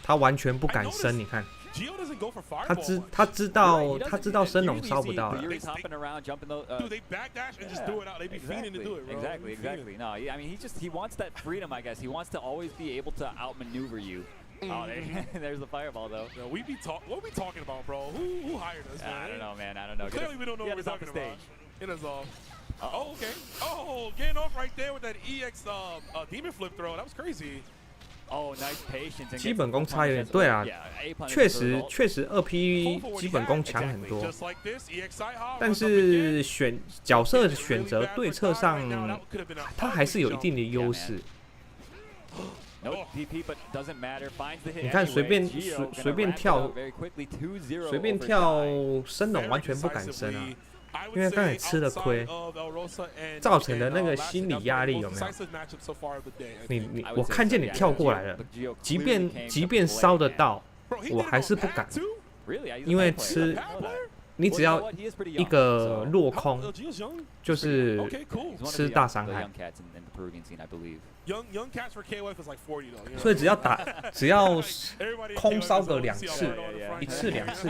他完全不敢升，你看， Gio doesn't go for 他 fireball. 知道升龙烧不到了。 He's hopping around, jumping those. Dude, they backdash and just do it out. They be fiending to do it, bro. Exactly, exactly. No, I mean, he wants that freedom, I guess. He wants to always be able to outmaneuver you. Oh, there's the fireball, though. Yo, what we talking about, bro? Who hired us, man? I don't know, man. I don't know. Clearly, we don't know what we're Get us off talking the about. stage. Get us off. Oh, okay. Oh, getting off right there with that EX demon flip throw. That was crazy. Oh, nice patience. And 基本功差有点，对啊，确实2P 基本功强很多， Just like this, EXI hop. 但是角色选择对策上，他还是有一定的优势。 No DP, but doesn't matter. Finds the hit 你看 anyway. 随便 Gio 随 gonna 便 wrap it 跳 up very quickly, 2-0随便 over 跳 Dai. 升龙完全不敢升啊， I would 因为刚才 say 吃了亏 outside of El Rosa and- 造成的那个 and, 心理 Lashley, 压力 that's 有 the 没有 most decisive matchup so far of the day, I 你 think. 你 I would 我 say 看 so, 见你 yeah. 跳过来了 But Gio 即 clearly 便 came 即 to 便 play 烧得 and- 到， Bro, he 我 did it 还 on 是不 pad 敢， too? Really? I use 因为 the pad player. 吃 Pad player? 你 Well, 只 you know 要 what? He is pretty 一 young, 个 so- 落 How- 空 Gio's young? 就是 Okay, cool. He's one of 吃 the 大 young, 伤 the 害 young，cats in the Peruvian scene, I believe. Young cats for KOF is like 40 though. You know? 所以只要Everybody in 空 KOF 烧 is 个 always 两 see 次 Alberto on the front. 一次两次，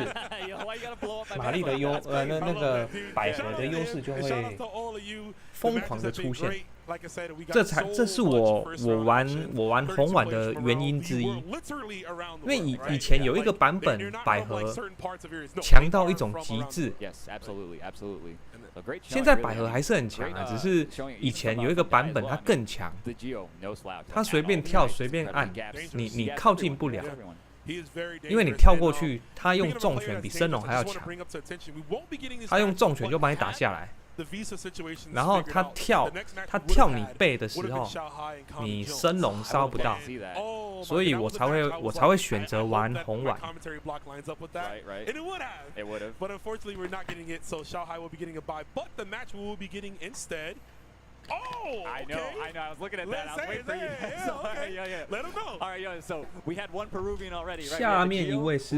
Yo, why you gotta blow up my 玛丽的 back 优 like that? 那个百合的优势就 And 会 shout out to all of you. 疯狂的 The matches have 出 been 现 great.。Like I said, we got 这是 so much 我 first round action. 玩 32红碗的 players from 原 around 因 the 之一， world, literally around 因 the 为 world, right? 以前有一 Like, 个版 they're 本 not 百 from like 合 certain parts of areas. No, 强 they 到 are 一种 from 极 around- 致， Yes, absolutely, absolutely. A great 现 showing, 在 really. 百合还是很强 Great, 啊，只是 showing 以 even 前 from 有一个 Dai 版 as 本 well. 它 I mean, 更强， The Gio, no slouch. 它随便 At all. 跳 Nice. 随便 Covering 按 gaps. 你 He has 靠近 everyone. 不了 He has everyone. He is very 因为你 dangerous. 跳 And, 过去，他 speaking 用 of a 重 player 拳 that's 比升龙 dangerous, 还 I 要 just wanna 强， bring up to attention, we won't be getting this 他用 matchup, 重拳 but 就把你打 Pat 下来。the visa situation. 然后他跳你背的时候，你升龙烧不到，所以我才会选择玩红碗。Right. It would have. But unfortunately, we're not getting it. So Xiaohai will be getting a bye. But the match we will be getting instead. Oh, I know. I was looking at that. I was waiting for you. Yeah. Let him know. All right, yeah. So we had one Peruvian already, right? 下面一位是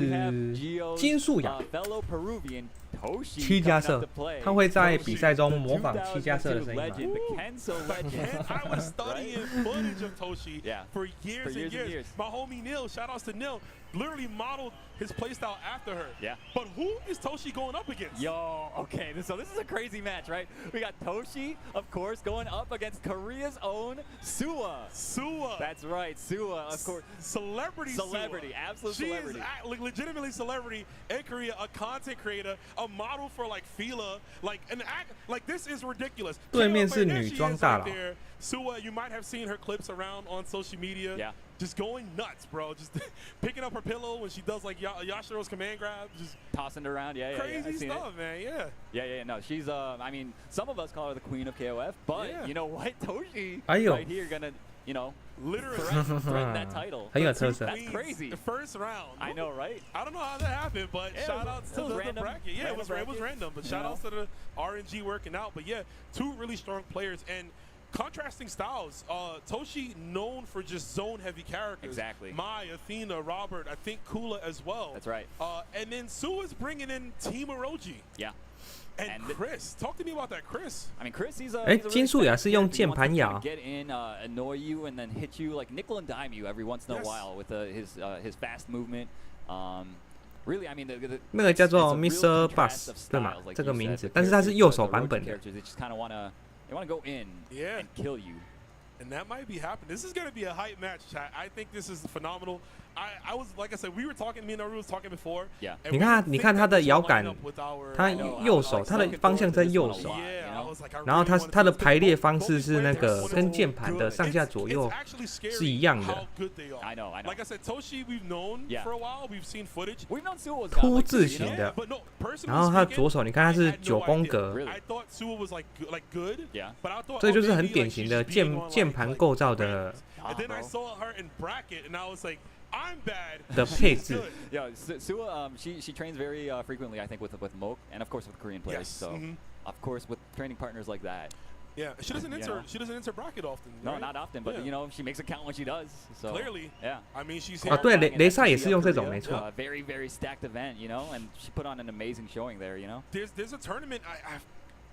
金素雅，fellow Peruvian Toshi 七家社，他会在比赛中模仿七家社的声音吗？ I was studying footage of Toshi for years and years. My homie Neil, shout outs to Neil, literally modeled his playstyle after her. Yeah. But who is Toshi going up against? Yo, okay, so this is a crazy match, right? We got Toshi, of course, going up against Korea's own Suwa. That's right, Suwa, of course. Celebrity, absolute she celebrity. She is legitimately celebrity in Korea, a content creator, a model for like Fila, like an act, like this is ridiculous. 对面是女装大佬。 Suwa, you might have seen her clips around on social media. Yeah. Just going nuts, bro. Just picking up her pillow when she does like Yashiro's command grab. Just tossing it around. Yeah. Crazy stuff, man. Yeah. No, she's I mean, some of us call her the queen of KOF, but you know what? Toshi 哎呦 right here gonna, you know, literally threaten that title. 很有特色。 That's crazy. The first round. I know, right? I don't know how that happened, but shout outs to the bracket. Yeah, it was random, but shout outs to the RNG working out. But yeah, two really strong players and contrasting styles. Toshi known for just zone heavy characters. Exactly. Mai, Athena, Robert, I think Kula as well. That's right. And then Sua's bringing in Team Orochi. Yeah. And Chris, talk to me about that, Chris. I mean, Chris, he's a. 哎，金素雅是用键盘咬。 Get in, annoy you, and then hit you like nickel and dime you every once in a while with his fast movement. Really, I mean, 那个叫做 Mr. Bus 对吗？这个名字，但是它是右手版本的。 They want to go in and kill you. And that might be happening. This is going to be a hype match, chat. I think this is phenomenal. I was, like I said, we were talking, me and Naru was talking before. Yeah. 你看他的摇杆，他右手，他的方向在右手，然后他的排列方式是那个跟键盘的上下左右是一样的。I know. Like I said, Toshi we've known for a while. We've seen footage. We've known Suwa was 凸字型的，然后他左手，你看他是9宫格， I thought Suwa was like good. Yeah. But I thought 这就是很典型的键盘构造的 And then I saw her in bracket, and I was like, I'm bad. 的配置。 Yeah, Suwa, she trains very frequently, I think, with Moke, and of course with Korean players. Yes. So, of course, with training partners like that. Yeah, she doesn't enter. She doesn't enter bracket often. No, right? not often, but you know, she makes it count when she does. So Clearly. Yeah. I mean, she's 哦，对，雷萨也是用这种，没错。 Very, very stacked event, you know, and she put on an amazing showing there, you know. There's a tournament. I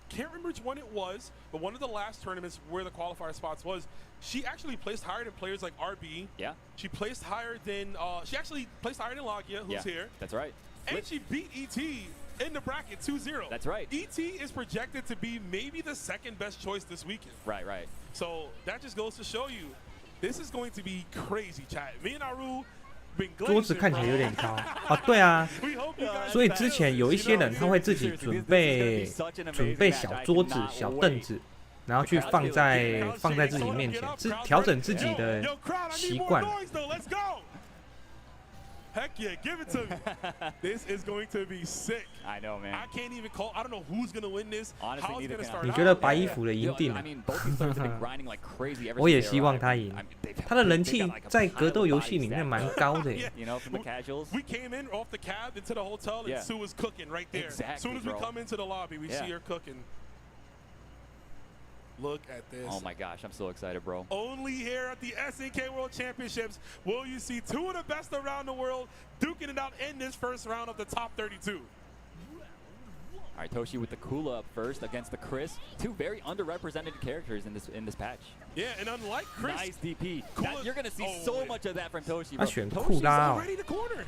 can't remember which one it was, but one of the last tournaments where the qualifier spots was, she actually placed higher than players like RB. Yeah. She placed higher than she actually placed higher than Lagia, who's here. That's right. And she beat ET in the bracket 2-0. That's right. ET is projected to be maybe the second best choice this weekend. Right. So that just goes to show you, this is going to be crazy, chat. Me and Aru. 桌子看起来有点高啊，对啊，所以之前有一些人他会自己准备小桌子、小凳子，然后去放在自己面前，调整自己的习惯。 Heck yeah, give it to me. This is going to be sick. I know, man. I can't even call. I don't know who's going to win this. Honestly, how it's going to start. 你觉得白衣服的赢定了？我也希望他赢。他的人气在格斗游戏里面蛮高的。You know, from the casuals. We came in off the cab into the hotel, and Sue was cooking right there. As soon as we come into the lobby, we see her cooking. Look at this. Oh my gosh, I'm so excited, bro. Only here at the SNK World Championships will you see two of the best around the world duking it out in this first round of the top 32. All right, Toshi with the Kula up first against the Chris. Two very underrepresented characters in this patch. Yeah, and unlike Chris, nice DP. You're gonna see so much of that from Toshi, bro. 他选库拉哦。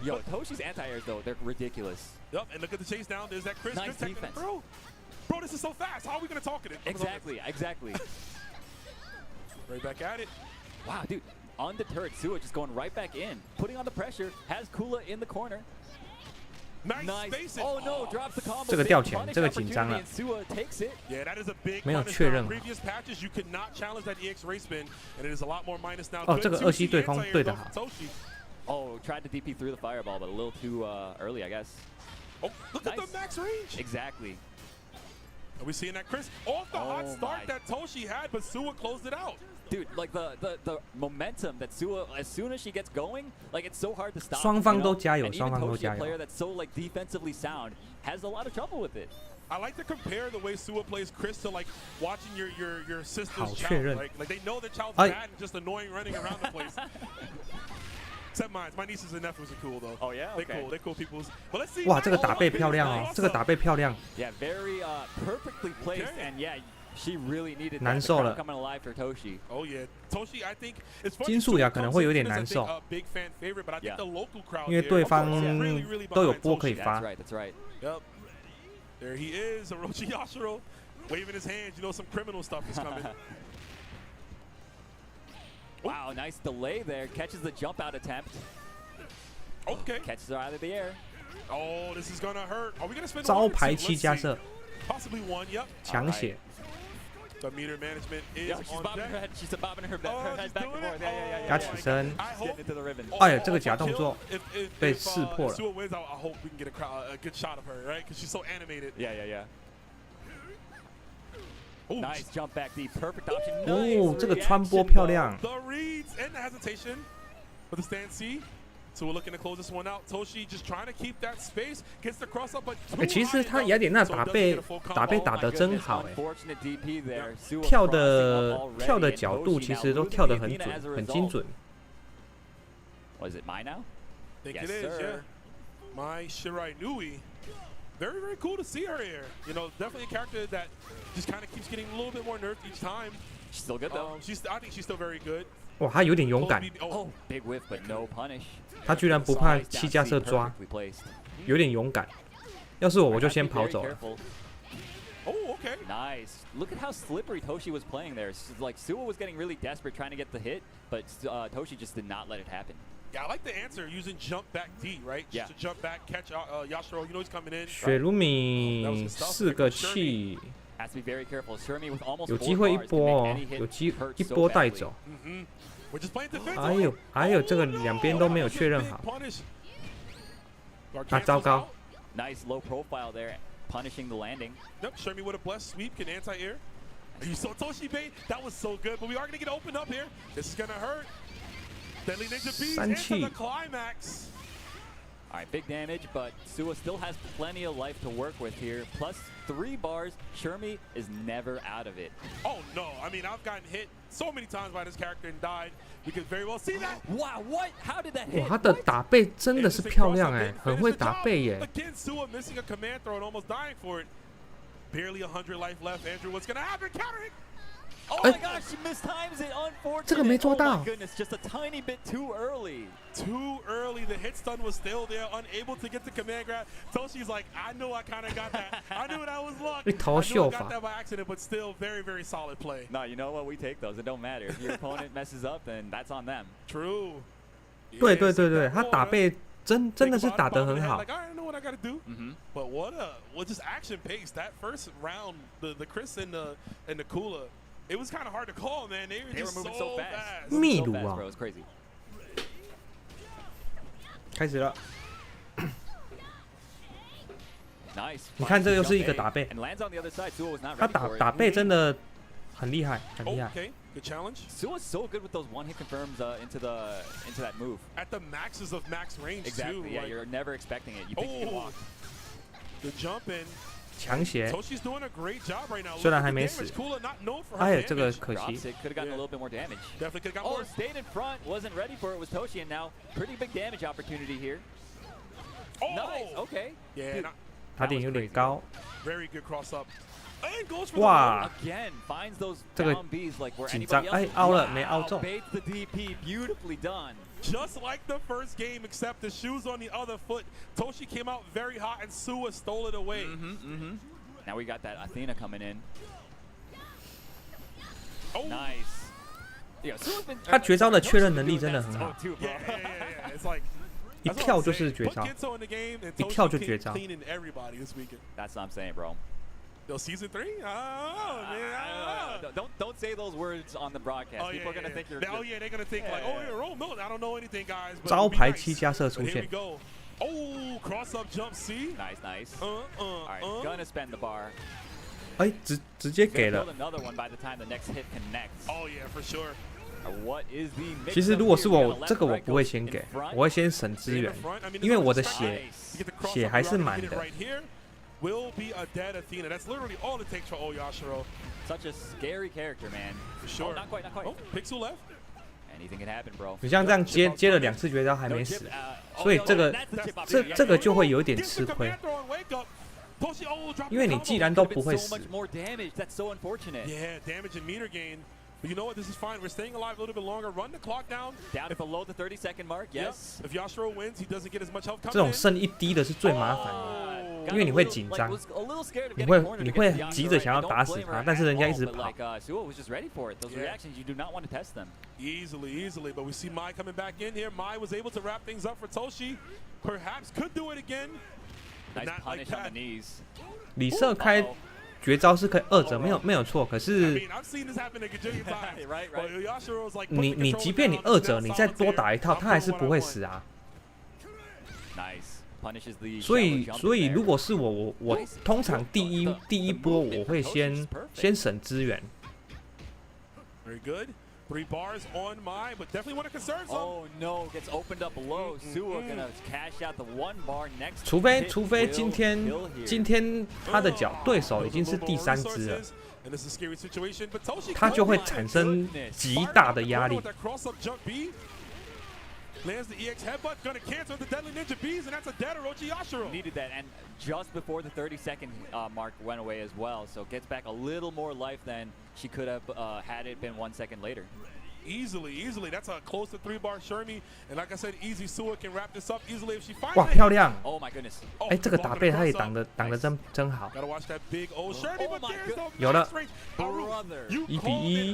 Yo, Toshi's anti-airs though, they're ridiculous. Yep, and look at the chase down. There's that Chris. Nice defense. Bro, this is so fast. How are we gonna talk it? Exactly. Right back at it. Wow, dude. Undeterred, Suwa just going right back in, putting on the pressure. Has Kula in the corner. Nice. Oh no, drops the combo. 这个掉钱，这个紧张了。 Suwa takes it. Yeah, that is a big 没有确认。 Previous patches you could not challenge that EX race spin, and it is a lot more minus now. 哦，这个2C 对空对得好。 Oh, tried to DP through the fireball, but a little too early, I guess. Oh, look at the max range. Exactly. Are we seeing that Chris off the hot start that Toshi had, but Suwa closed it out. Dude, like the momentum that Suwa, as soon as she gets going, like it's so hard to stop. 双方都加油， and 双 even 方都 Toshi, 加 a 油。 player that's so like defensively sound, has a lot of trouble with it. I like to compare the way Suwa plays Chris to like watching your sister's 好 child. 确认。 Like they know the child's 哎 bad and just annoying running around the place. Except mine. My nieces and nephews are cool though. Oh yeah, They okay. cool. They cool peoples. But let's see. 哇，这个 now. 打背漂亮哦，这个打背漂亮。 Yeah, very perfectly placed, Okay. and yeah, she really needed 难 that 受 crowd 了。 coming alive for Toshi. Oh yeah, Toshi. I think it's funny. 金素雅可能会有点难受。 A big fan favorite, but I think the local crowd. 因为对方 really, really 都有 behind 波可以 Toshi. 发。 That's right. That's right. Yep. There he is, Orochi Yashiro, waving his hands. You know some criminal stuff is coming. Wow, nice delay there. Catches the jump out attempt. Okay. Catches her out of the air. Oh, this is gonna hurt. Are we gonna spend 招 one or 牌 two? 七 Let's 加 see. 射， Possibly one. Yep. 强血。 The meter management is Yeah, she's on bobbing deck. her head. She's bobbing her Oh, head she's back and doing forth. it? Yeah, yeah, yeah, 加 yeah. 起身， I hope. Getting into the ribbon. 哎呀，这个假动作 If 被识破了。 Suwa wins, I hope we can get a good shot of her, right? Because she's so animated. Yeah, yeah, yeah. Ooh, Nice jump back deep. Perfect option. 哦， Nice 这个穿波 reaction, 漂 though. 亮。 The reads and the hesitation for the stand C. So we're looking to close this one out. Toshi just trying to keep that space. Gets the cross up, but 哎，其实他雅典娜打背打得真好哎， Unfortunate DP there. Suwa 跳 crossing 的 up already, 跳的 and 角度 Toshi 其 now 实都 losing 跳得 the 很 arena as a 准，很精 result. 准。 Was it mine now? Think Yes, it is, sir. yeah. My Shirai Nui. Very, very cool to see her here. You know, definitely a character that just kind of keeps getting a little bit more nerfed each time. She's still good though. I think she's still very good. 哇，他有点勇敢， Oh, big whiff, but no punish. 他居然不怕 Nice 七 down 加 C, 射抓， perfectly placed. 有点勇敢。要是我就 Have to 先 be 跑 very 走了。 careful. Oh, okay. Nice. Look at how slippery Toshi was playing there. Like Suwa was getting really desperate trying to get the hit, but Toshi just did not let it happen. Yeah, I like the answer using jump back D, right? Yeah. Just to jump back, catch Yashiro. You know he's coming in. 雪鲁米4个气， Has to be very careful. Shermie with almost 有 4机会一 bars can 波 make 哦 any，hit 有机 hurt 一 so 波带 badly. 走。 We're just playing defense. 哎呦，还有这个两边都没有确认好。 啊，糟糕！ Nice low profile there, punishing the landing. Yep, Shermie with a blessed sweep can anti-air. You saw Toshi bait. That was so good, but we are going to get opened up here. This is going to hurt. Deadly Ninja Beast into the climax. All right, big damage, but Suwa still has plenty of life to work with here. Plus 3 bars. Shermie is never out of it. Oh no! I mean, I've gotten hit so many times by this character and died. We could very well see that. Wow, what? How did that 哇， hit? 他的打背真的是漂亮哎，很会打背耶。 Again, Suwa missing a command throw and almost dying for it. Barely 100 life left. Andrew, what's gonna happen? Countering. Oh my gosh, she mistimes it. Unfortunate. 这个没抓到。 Oh my goodness, just a tiny bit too early. Too early. The hit stun was still there, unable to get the command grab. Toshi's like, I knew I kind of got that. I knew that was luck. 一头 I knew I 秀 got 法。 that by accident, but still very, very solid play. No, you know what? We take those. It don't matter. If your opponent messes up, then that's on them. True. 对对对对，他打背真的是打得很好。 Like, I know what I gotta do. Mm-hmm. But what just action pace. That first round, the Chris and the Kula, it was kind of hard to call, man. They were just moving so so fast. fast. 秘 So 鲁 fast, 啊 bro. It's crazy. 开始了， Nice. 你看这又是一 Jump 个 A, 打背， and lands on the other side. Suwa was not 他 ready 打 for it. 打背真的很厉害，很厉害。 Okay, good challenge. Suwa's so good with those one-hit confirms into that move. At the maxes of max range Exactly. too. Yeah, like, you're never expecting it. You think you can walk. the jump in. 强血， Toshi's doing a great job right now. 虽然 Look 还 at 没 the 死 damage. Kula not known for her 哎呀，这个 damage. 可惜 Drops。it. Could have gotten a little bit more damage. Definitely could have got Oh, more. stayed in front. Wasn't ready for it. Was Toshi, and now pretty big damage opportunity here. Oh, Nice. Okay. yeah, Dude, not, 塔顶有点高， very good cross up. And goes for 哇， Again, finds those 这个 down Bs like where 紧张， anybody 哎 else. 凹了没凹 Wow, 中？ baits the DP. Beautifully done. just like the first game, except the shoes on the other foot. Toshi came out very hot, and Suwa stole it away. Mm-hmm. Now we got that Athena coming in. Oh, Nice. Yeah, Suwa's been. 他绝招的确认能力真的很好， Too, bro. yeah. It's like 一 that's what 跳 I'm 就是 saying. 绝 Put 招。 Gitzo in the game, and 一跳就 Toshi 绝招。 cleaning everybody this weekend. That's what I'm saying, bro. Yo, season 3? I don't know, man. Don't say those words on the broadcast. Oh, People are gonna think you're. Oh yeah, they're gonna think like, oh yeah, Rome Milton. I don't know anything, guys. But 招 it'll be 牌 nice. 七加射 But 出 here we 现， go. Oh, cross up jump C. Nice. All All right, gonna spend the bar. 哎，直接给了。Oh yeah, for sure. 其实如果是我，这个我不会先给，我会先省资源，因为我的血还是满的。Will be a dead Athena. That's literally all it takes for Oyashiro. Such a scary character, man. For sure. Oh, not quite, not quite. Oh, Pixel left. Anything can happen, bro. 你像这样接了2次绝招还没死，所以这个就会有一点吃亏。因为你既然都不会死。Yeah, damage and meter gain. But you know what? This is fine. We're staying alive a little bit longer. Run the clock down. Down below the 30-second mark. Yes. If Yashiro wins, he doesn't get as much health coming in. 这种剩1滴的是最麻烦的，因为你会紧张，你会急着想要打死他，但是人家一直跑。Easily. But we see Mai coming back in here. Mai was able to wrap things up for Toshi. Perhaps could do it again. Nice punish on the knees. 李瑟开绝招是可以2着，没有错。可是你即便你2着，你再多打一套，他还是不会死啊。所以如果是我通常第一波我会先省资源。Very good. 3 bars on Mai, but definitely want to concern some. Oh no, gets opened up low. Suwa gonna cash out the 1 bar next. 除非今天他的对手已经是第3只了，他就会产生极大的压力。Lands the EX headbutt, gonna cancel the deadly ninja bees, and that's a dead Orochi Yashiro. Needed that, and just before the 30-second mark went away as well, so gets back a little more life than she could have had it been 1 second later. Easily. That's a close to 3-bar Shermie, and like I said, easy Suwa can wrap this up easily if she finds it. 哇，漂亮 ！Oh my goodness！ 哎，这个打背他也挡得真好。Gotta watch that big old Shermie, but there's no 有了 1比1。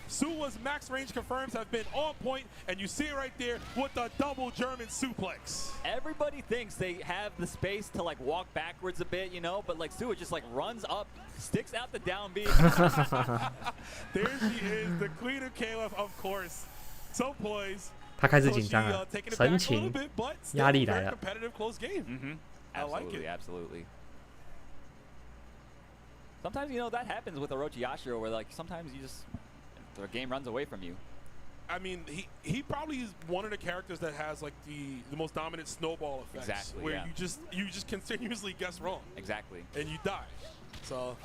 Suwa's max range confirms have been on point, and you see it right there with the double German suplex. Everybody thinks they have the space to like walk backwards a bit, you know, but like Suwa just like runs up, sticks out the down B. There she is, the Queen of KOF, of course. So poised. 他开始紧张了，神情压力来了。Absolutely. Sometimes you know that happens with Orochi Yashiro, where like sometimes the game runs away from you. I mean, he probably is one of the characters that has like the most dominant snowball effects, exactly, where yeah. you just continuously guess wrong. Exactly. And you die. So,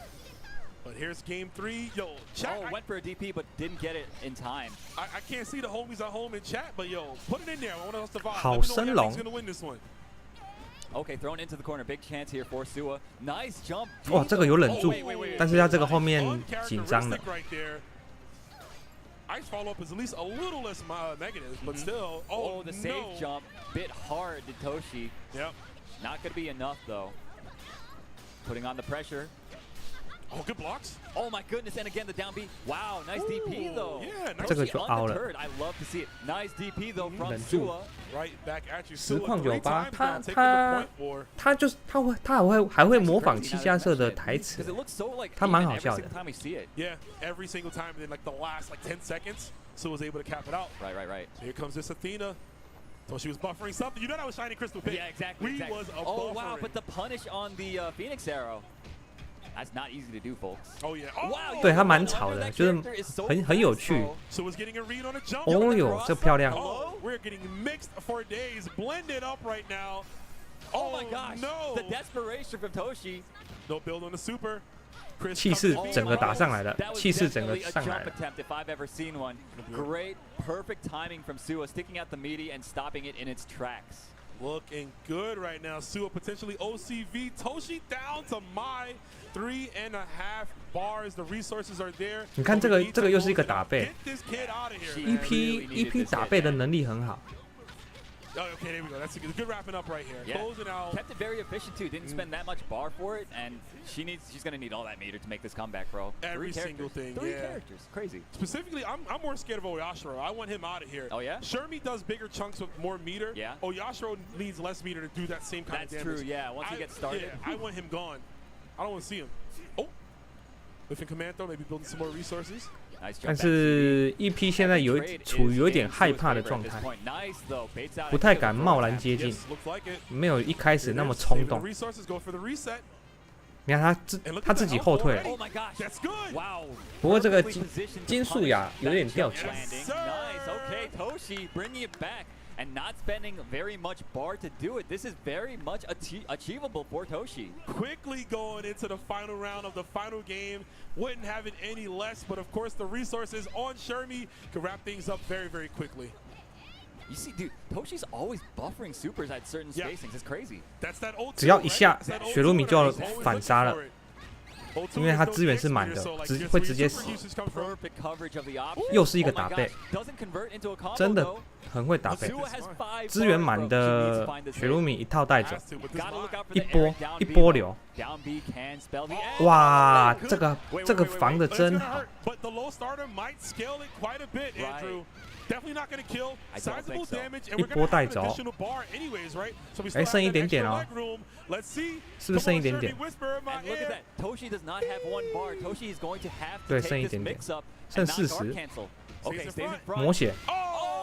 but here's game 3. Yo, chat. Oh, went for a DP but didn't get it in time. I can't see the homies at home in chat, but yo, put it in there. I want us to vibe. 好生龙 gonna win this one. Okay, thrown into the corner. Big chance here for Suwa. Nice jump. 哇，这个有忍住，但是他这个后面紧张了。Ice follow up is at least a little less negative, but still. Oh, the save jump bit hard to Toshi. Yep. Not gonna be enough though. Putting on the pressure. Oh, good blocks. Oh my goodness, and again the down B. Wow, nice DP though. Yeah, nice. 这个就凹了。 I love to see it. Nice DP though from Suwa. Right back at you. 实况98，他还会模仿七家社的台词，他蛮好笑的。Yeah, every single time in like the last like 10 seconds, Suwa was able to cap it out. Right. Here comes this Athena. So she was buffering something. You know that was Shining Crystal Pit. Yeah, exactly. Was a oh wow, but the punish on the Phoenix Arrow. That's not easy to do, folks. Oh yeah. Wow. 对他蛮吵的，就是很有趣。哦哟，这漂亮。We're getting mixed for days, blended up right now. Oh my gosh. No. The desperation from Toshi. No build on the super. 气势整个打上来了，气势整个上来了。 If I've ever seen one. Great, perfect timing from Suwa, sticking out the meaty and stopping it in its tracks. Looking good right now. Suwa potentially OCV. Toshi down to Mai. 3.5 bars. The resources are there. 你看这个又是一个打背。EP 打背的能力很好。 Oh, okay, there we go. That's a good wrapping up right here. Yeah. Closing out. Kept it very efficient too. Didn't spend that much bar for it, and she's gonna need all that meter to make this comeback, bro. Every single thing. Three characters. Crazy. Specifically, I'm more scared of Oyashiro. I want him out of here. Oh yeah. Shermie does bigger chunks with more meter. Yeah. Oyashiro needs less meter to do that same kind of damage. That's true. Yeah. Once he gets started. Yeah, I want him gone. I don't want to see him. Oh. Lifting command throw, maybe building some more resources. 但是 EP 现在处于有点害怕的状态，不太敢贸然接近，没有一开始那么冲动。你看他自己后退了。 Oh my gosh! That's good. Wow. 不过这个 Perfectly positioned 金 to 素雅 punish 有点 that 掉 jump 起来。 landing. Nice. Okay, Toshi bringing it back and not spending very much bar to do it. This is very much achievable for Toshi. Quickly going into the final round of the final game. Wouldn't have it any less, but of course the resources on Shermie can wrap things up very, very quickly. You see, dude, Toshi's always buffering supers at certain spacings. It's crazy. That's that old 只要一下，雪鲁米就要反杀了，因为他资源是满的，会直接死。 Perfect coverage of the option. 又是一个 Oh 打 my 背 gosh, doesn't convert into a combo, 真的 though. 很会打背。 Sua has 5资源 bars, 满 bro. She needs 的 to find this 雪鲁米一套带走， Gotta look out for 一 the 波 air down 一 B, 波 though. 流。 Down B can spell the end. 哇， Oh, 这个 wait, 这个 wait, wait, 防的 wait. 真好。 But the low starter might scale it quite a bit, Andrew. Definitely not going to kill. I don't Sizable think so. damage, and 一 we're 波 going to 带 have 走 an additional bar anyways, right? So we 哎， still 剩 have 一 that 点 extra 点哦 leg room. Let's see. 是不是剩一点点？ Come on, Shermie, whisper in my And look at ear. that. Toshi does not have one bar. Toshi is going to have to 对， take 剩一 this 点点， mix up 剩 and not guard 40。 cancel. Stays Okay, in stays in front. front. 魔血， Oh,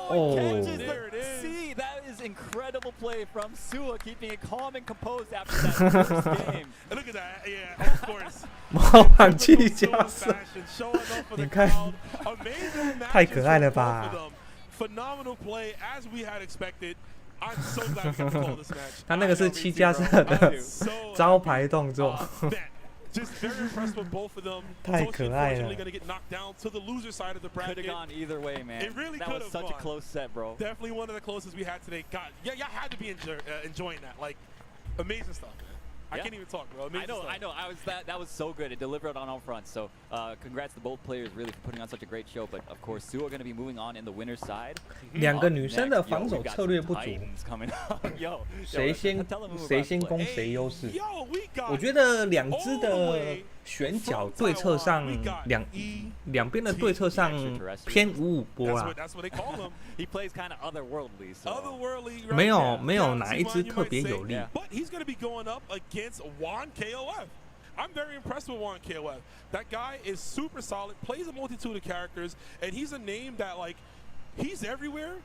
Oh. Catches there it the is. See, that is incredible play from Sua, keeping it calm and composed after that first game. And look at that. Yeah, of course. 模仿器 Sua's 加深， fashion, showing off for the 你看 crowd. Amazing 太 matches 可爱了 from both 吧 of them. Phenomenal play as we had expected. I'm so glad we got to call this match. 他那个是 I know, 七 VT, 加 bro. 色 I'm 的 so 招 happy. 牌动作， Man, just very impressed with both of them. 太 Toshi 可爱了 unfortunately going to get knocked down to the loser side of the Could have bracket. gone either way, man. It really that was could've such a gone. close set, bro. Definitely one of the closest we had today. God, yeah, y'all had to be enjoying that. Like, amazing stuff, man. I Yeah. can't even talk, bro. Amazing stuff. I know. That was so good. It delivered on all fronts. So, congrats to both players really for putting on such a great show. But of course, Sua going to be moving on in the winner's side. 两个女 Up 生的 next, 防 yo, 守 we got 策略 some 不足， Titans coming up. Yo, 谁先 tell them who we're 谁 about to 先 play. 攻谁优势。 Yo, we got 我觉得两只的选角对策上，两边的对策上偏五五波 That's 啊 what，that's what they call them. He plays kind of otherworldly. So. Otherworldly. 没有 right? 没有 Yeah, 哪一只 Simon, you 特 might 别 say. 有力。 But he's going to be going up against Juan KOF. I'm very impressed with Juan KOF. That guy is super solid, plays a multitude of characters, and he's a name that, like, he's everywhere.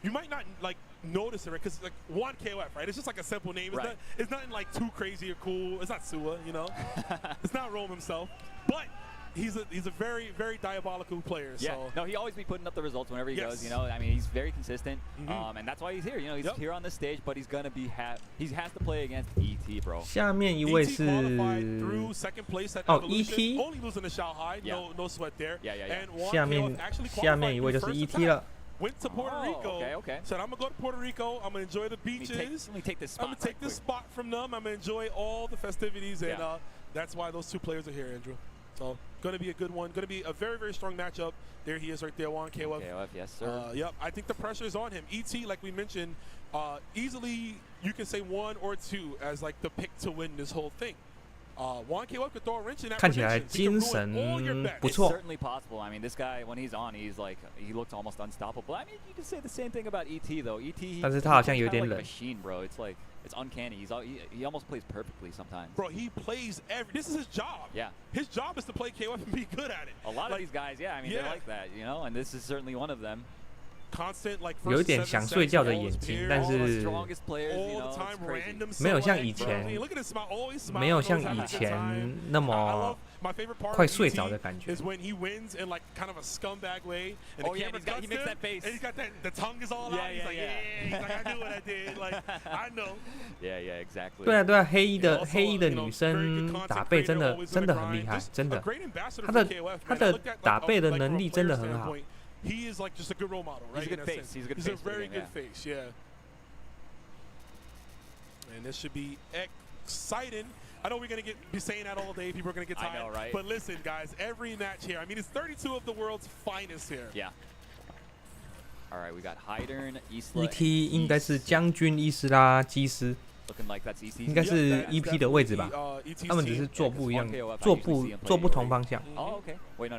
You might not, like, notice it, right? Because, like, Juan KOF, right? It's just like a simple name. It's, Right. it's nothing, like, too crazy or cool. It's not Sua, you know? It's not Rome himself. But he's a very, very diabolical player. Yeah, So. no, he always be putting up the results whenever he Yes. goes. You know, I mean, he's very consistent, and that's why he's here. You know, he's Yep. here on this stage, but he's gonna be he has to play against ET, bro. 下面一位 ET 是 qualified through second place at 哦 Evolution, ET only losing to Shanghai, Yeah. no sweat there. Yeah, yeah, yeah. And Juan 下面 KOF actually 下面 qualified 一位就 through 是 first ET attack. 了。 Went to Puerto Oh, Rico. okay, okay. Said I'm gonna go to Puerto Rico. I'm gonna enjoy the Let me beaches. take this spot. I'm gonna take this spot from them. I'm gonna enjoy all the festivities, and Yeah. that's why those two players are here, Andrew. So gonna be a good one. Gonna be a very, very strong matchup. There he is, right there, Juan KOF. KOF, yes, sir. Yep, I think the pressure is on him. ET, like we mentioned, easily you can say 1 or 2 as like the pick to win this whole thing. Juan KOF could throw a wrench in that 看起来 predictions. He can 精 ruin all your 神 bets. 不 It's 错。 certainly possible. I mean, this guy, when he's on, he looks almost unstoppable. I mean, you can say the same thing about ET though. ET, 但是他好像有 he's 点 kinda 冷。 like a machine, bro. It's like it's uncanny. He almost plays perfectly sometimes. Bro, he plays this is his job. Yeah. His job is to play KOF and be good at it. A lot of these guys, yeah, I mean, they're Yeah. like that, you know, and this is certainly one of them. Constant like 有一 first 点 7想睡觉的 sets, 眼 always 睛 paired, 但 All 是 the strongest players, you all know, the time it's crazy. random 没有像 select, 以 bro. 前 I mean, look at his smile, always smiling, 没有 always 像 having a 以 good 前 time. 那 I 么 love my favorite part 快 of 睡 ET 着的感觉 is。when he wins in like kind of a scumbag way, and Oh, the yeah, camera and he cuts makes him, that face. and he's got that the tongue is all Yeah, out. He's yeah, like, yeah. He's like, I knew what I did. Like, I know. Yeah, yeah, exactly. 对啊对啊，黑衣 And 的 also, 黑衣的 you know, 女 very 生 good content 打背 creator, 真的 always 真 gonna 的很 grind. 厉害， Just 真 a 的。 great ambassador 他 for 的 KOF, 他 man. I 的 looked at, like, 打背的 like, 能 from a 力真的 player 很好。 standpoint, he is like just a good role model, right? He's a in good that face. sense. He's a good He's face a for the very game, good face, yeah. And this should be exciting. I know we're gonna be saying that all day. People are gonna get I tired. know, right? But listen, guys, every match here. I mean, it's 32 of the world's finest here. Yeah. All right, we got Hydern, Isla, ET 应该是将军伊斯拉基斯， looking like that's EC's 应该 Yep, 是 that is EP 的位置吧？ definitely, ET's 他们只是 team. 做不一样 Yeah, 'cause 做 1KOF, I usually see him play 做不同 Iori. 方向。 Oh, okay. Wait, no.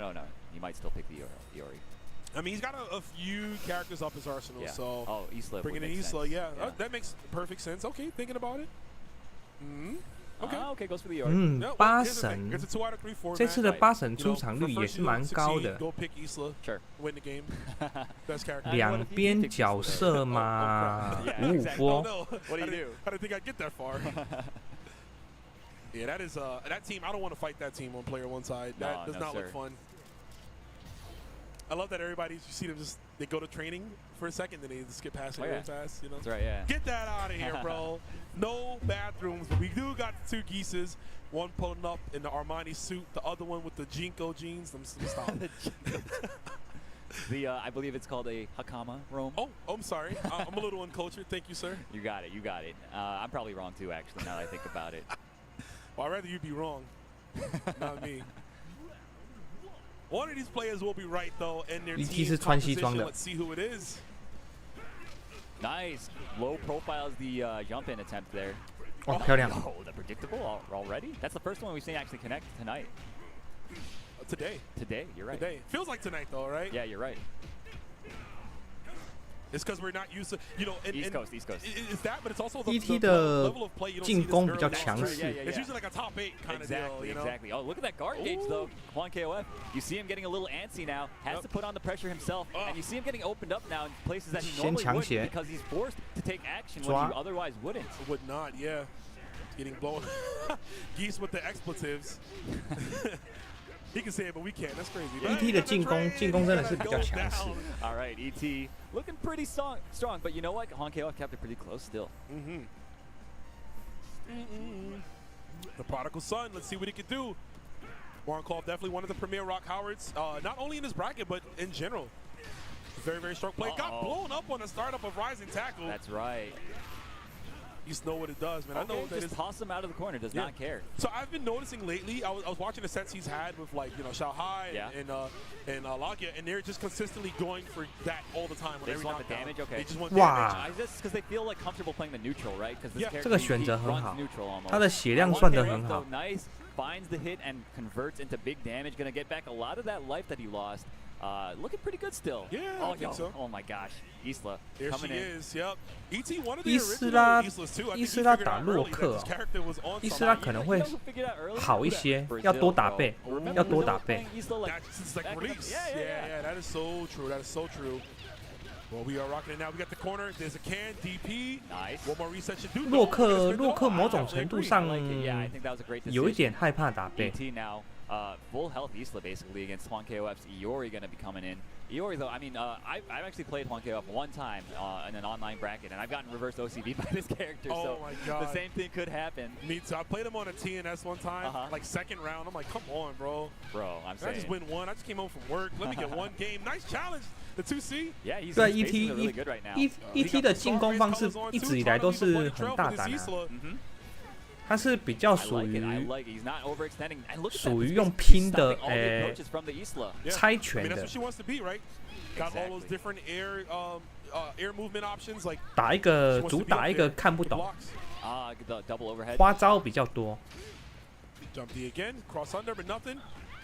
He might still pick the Iori. I mean, he's got a few characters up his arsenal, Yeah. so Oh, Isla. bringing would in make Isla, sense. yeah, that makes perfect sense. Okay, thinking about it. Okay. Okay, goes for the Iori. 嗯 No, well,，八 here's the thing. 神 It's a 2 out of 3 format. 这次的八神 You 出 know, 场 for 率也 first 是 you 蛮 to 高 succeed, 的。 go pick Isla, Sure. win the game. Best character. 两边角色嘛， Yeah, 五五 exactly. 波 Oh, no. What do you I do? didn't think I'd get that far. Yeah, that is that team. I don't want to fight that team on player one side. That does not look fun. I love that everybody, you see them just, they go to training for a second, then they just skip past it real fast, you know? That's right, yeah. Get that out of here, bro. No bathrooms, but we do got two geeses. One pulling up in the Armani suit, the other one with the Jinko jeans. Stop. I believe it's called a Hakama roam. Oh, I'm sorry. I'm a little uncultured. Thank you, sir. You got it, you got it. I'm probably wrong too, actually, now that I think about it. Well, I'd rather you be wrong, not me. One of these players will be right though, and their team's composition. Let's see who it is. Nice, low profile is the jump in attempt there. Oh, 漂亮。 Oh, the predictable already? That's the first one we've seen actually connect tonight. Today. Today, you're right. Today. Feels like tonight though, right? Yeah, you're right. It's because we're not used to, you know, East Coast. It's that, but it's also the ET level of play you don't see this 进攻比较 early. 强势。 It's usually like a top 8 kind of deal, you know? Exactly. Oh, look at that guard gauge though. Juan KOF. You see him getting a little antsy now. Has to put on the pressure himself, and you see him getting opened up now in places that he normally wouldn't because he's forced to take action when he otherwise wouldn't. Would not, yeah. Getting blown. Geese with the expletives. He can say it, but we can't. That's crazy. ET 的进攻真的是比较强势。 All right, ET looking pretty strong, but you know what? Juan KOF kept it pretty close still. The prodigal son. Let's see what he can do. Warren Call definitely one of the premier Rock Howards, not only in his bracket but in general. Very, very strong play. Got blown up on the startup of Rising Tackle. That's right. You just know what it does, man. Okay, I know that just toss him out of the corner. Does not care. So I've been noticing lately. I was watching the sets he's had with like Shanghai and Lagia, and they're just consistently going for that all the time. They just want the damage. Okay. They just want damage. Just because they feel like comfortable playing the neutral, right? Because this 这个 character 选择很 runs 好 neutral almost. 他的血量算得很好。 Nice, finds the hit and converts into big damage. Gonna get back a lot of that life that he lost. Looking pretty good still. Yeah, I think so. Oh my gosh, Isla there coming she in. is. Yep. ET one of the 伊 original 斯拉 Islas too. I think 伊 he 斯拉 figured 打 out 洛 early 克 that this character was on 伊斯 something. 拉可能会好一些，要多打倍，要多打倍。 That's like release. Yeah, that is so true. That is so true. Well, we are rocking it now. We got the corner. There's a can DP. Nice. One more reset should do. 洛克某种程度上 Yeah, I think that was a great decision. 有一点害怕打倍。 ET now, full health Isla basically against Juan KOF's Iori gonna be coming in. Iori though, I mean, I've actually played Juan KOF one time in an online bracket, and I've gotten reverse OCV by this character. So my God. The same thing could happen. Me too. I played him on a TNS one time, like second round. I'm like, come on, bro. Bro, I'm saying. I just win one. I just came home from work. Let me get one game. Nice challenge. The 2C. Yeah, he's 对 really good right now. ET 的进攻方式一直以来都是很大胆的。他是比较属于用拼的猜拳的，打一个主打一个看不懂，花招比较多。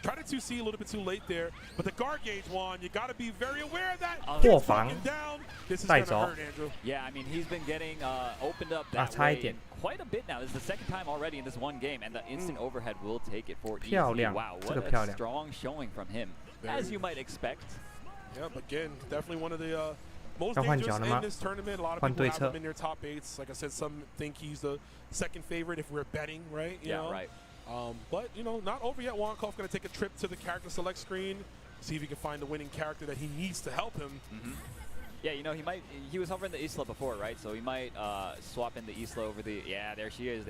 Try to 2C a little bit too late there, but the guard gauge one, you got to be very aware of that. 破防， This is 带 gonna 走。 hurt, Andrew. Yeah, I mean he's been getting opened up that way quite a bit now. This is the second time already in this one game, and the instant overhead will take it for ET. 漂亮， Wow, 这 what 个漂 a 亮。 strong showing from him, as you might expect. Yeah, but again, definitely one of the most 要换 dangerous 脚了吗？ in this tournament. A lot of 换 people 对 have 侧 him in their top 8s. Like I said, some think he's the second favorite if we're betting, right? You know? Right. But, you know, not over yet. Wonkov going to take a trip to the character select screen, see if he can find the winning character that he needs to help him. Yeah, you know, he was hovering the Isla before, right? So he might swap in the Isla over the, yeah, there she is.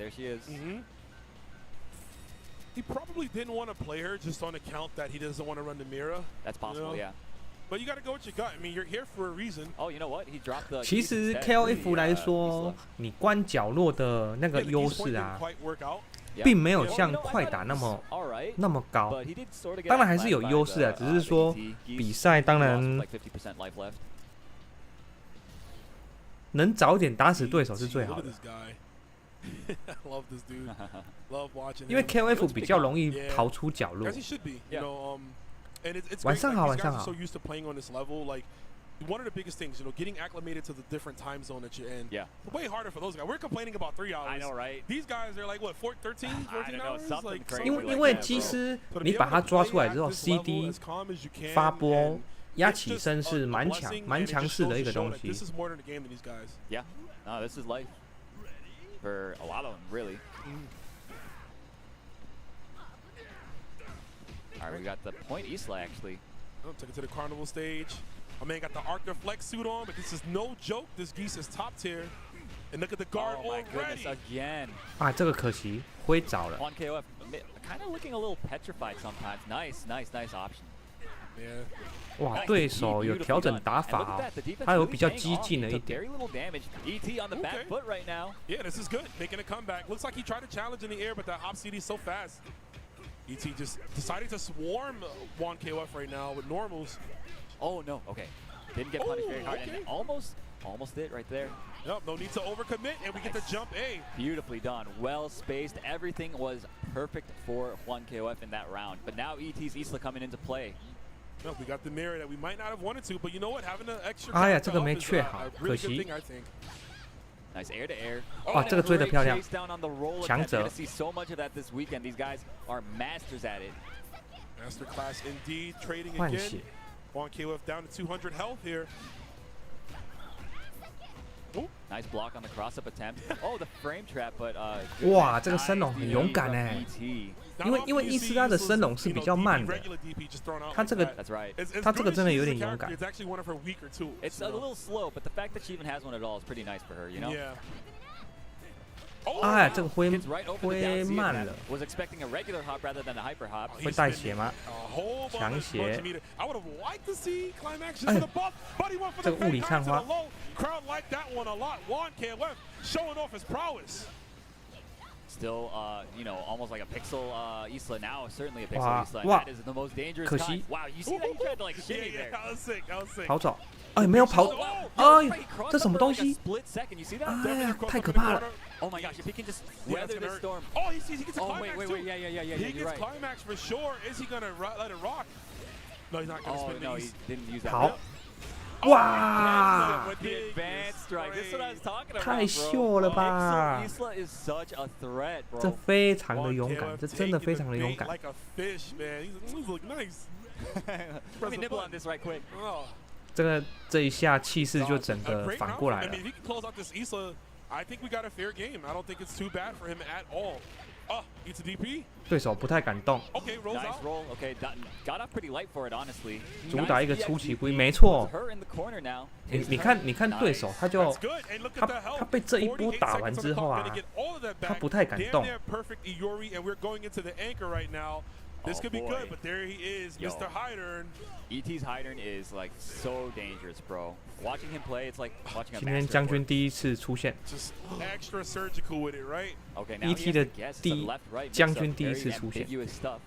He probably didn't want to play her just on account that he doesn't want to run the Mira. That's possible, yeah. But you got to go with your gut. I mean, you're here for a reason. Oh, you know what? He dropped the. 其实 KOF 来说，你关角落的那个优势啊，并没有像快打那么高。当然还是有优势啊，只是说比赛当然能早点打死对手是最好的。因为 KOF 比较容易逃出角落。晚上好，晚上好。 One of the biggest things, you know, getting acclimated to the different time zone that you're in. Yeah. Way harder for those guys. We're complaining about 3 hours. I know, right? These guys are like, what, 13, 14 hours? Like, 因为其实你把它抓出来之后 ，CD 发波压起身是蛮强势的一个东西。 This is more than a game than these guys. Yeah. No, this is life for a lot of them, really. right, we got the point Isla actually. Oh, took it to the carnival stage. My man got the Arc Deflect suit on, but this is no joke. This Geese is top tier. And look at the guard oh my already. Goodness, again. 啊，这个可惜挥早了。On KOF, kind of looking a little petrified sometimes. Nice option. Yeah. 哇，对手有调整打法哦，他有比较激进了一点。 Very little damage. ET on the back foot right now. Yeah, this is good. Making a comeback. Looks like he tried to challenge in the air, but that hop CD is so fast. ET just decided to swarm Juan KOF right now with normals. Oh no, okay. Didn't get punished very hard, okay. and almost did right there. Yep, no need to overcommit, and we get the jump A. Beautifully done, well spaced. Everything was perfect for Juan KOF in that round. But now ET's Isla coming into play. No, we got the mirror that we might not have wanted to, but you know what? Having an extra 哎呀， character 这个 up 没 is 确 a 好， really 可 good 惜。 thing, I think. Nice air to air. 哇，这个追得漂亮， Chase down on the roll 强 attempt. 者 You're gonna see so much of that this weekend. These guys are masters at it. Masterclass indeed. Trading 换 again. 血。 Juan KOF down to 200 health here. Ooh. Nice block on the cross-up attempt. Oh, the frame trap, but 哇，这个升龙很勇敢哎，因为伊斯拉的升龙是比较慢的，他这个 That's right. 他这个真的有点勇敢。 It's actually one of her weaker tools. It's a little slow, but the fact that she even has one at all is pretty nice for her, you know? Yeah. 哎，这个挥 Gets right over the 挥 down C 慢 attempt. 了， Was expecting a regular hop rather than a hyper hop. 会带血吗？ A whole bunch 强 of 血 meter. I would have liked to see climax 哎 for the buff, but he went for 这 the 个物理 fake 看 high to 花 the low. Crowd liked that one a lot. Juan KOF showing off his prowess. Still, you know, almost like a pixel Isla now. Certainly a pixel 哇 Isla. 哇 That is the most dangerous 可惜 kind. Wow, you see that he tried to like Yeah, shimmy yeah, there. that was sick. That was sick. 跑走，哎，没有跑， Oh, 哎 yo, he crossed 这什么 over 东 like a 西？ split second. You see that? 哎呀 Definitely，crossed 太 up 可 in the 怕了 corner.！ Oh my gosh, if he can just Yeah, weather that's gonna this hurt. storm. Oh, he gets a Oh, climax wait, too. yeah, He you're gets right. climax for sure. Is he gonna let it rock? No, he's not gonna Oh, spin no, the he East. didn't use that. 好 Oh,，哇 with The advanced strike. This is what I was talking about, 太 bro. 秀了吧 Pixel Isla is such a threat, 这 bro. 非常的 Juan 勇敢， KOF 这真的 taking 非 the 常的勇 bait 敢。 like a fish, man. He's look nice. Let me nibble on this right quick. Oh. 这一下气势就整 A 个 great 反 round 过 for him. 来 I 了 mean,。if he can close out this Isla, I think we got a fair game. I don't think it's too bad for him at all. Oh, it's a DP. 对手不太敢动， Okay, rolls Nice out. roll. Okay, got off pretty light for it, honestly. 主打一个 Nice 出其 EXP. 不意，没错。 Her in the corner now. 你看对手，他就 That's good. And look 他 at the health. 他被这一波 48打完 seconds on 之 the 后 clock, 啊 gonna get all of that 他 back. 不太敢 Damn 动。 near perfect Iori, and we're going into the anchor right now. This Oh, could be boy. good, but there he is, Yo. Mr. Hydern. ET's Hydern is like so dangerous, bro. Watching him play, it's like watching a 今天 master 将 at 军 work. 第一次出现， Just extra surgical with it, right? Okay, now he ET has 的 to guess. It's a 第 left-right 将 mix-up. 军第一 Very 次出现。 ambiguous stuff.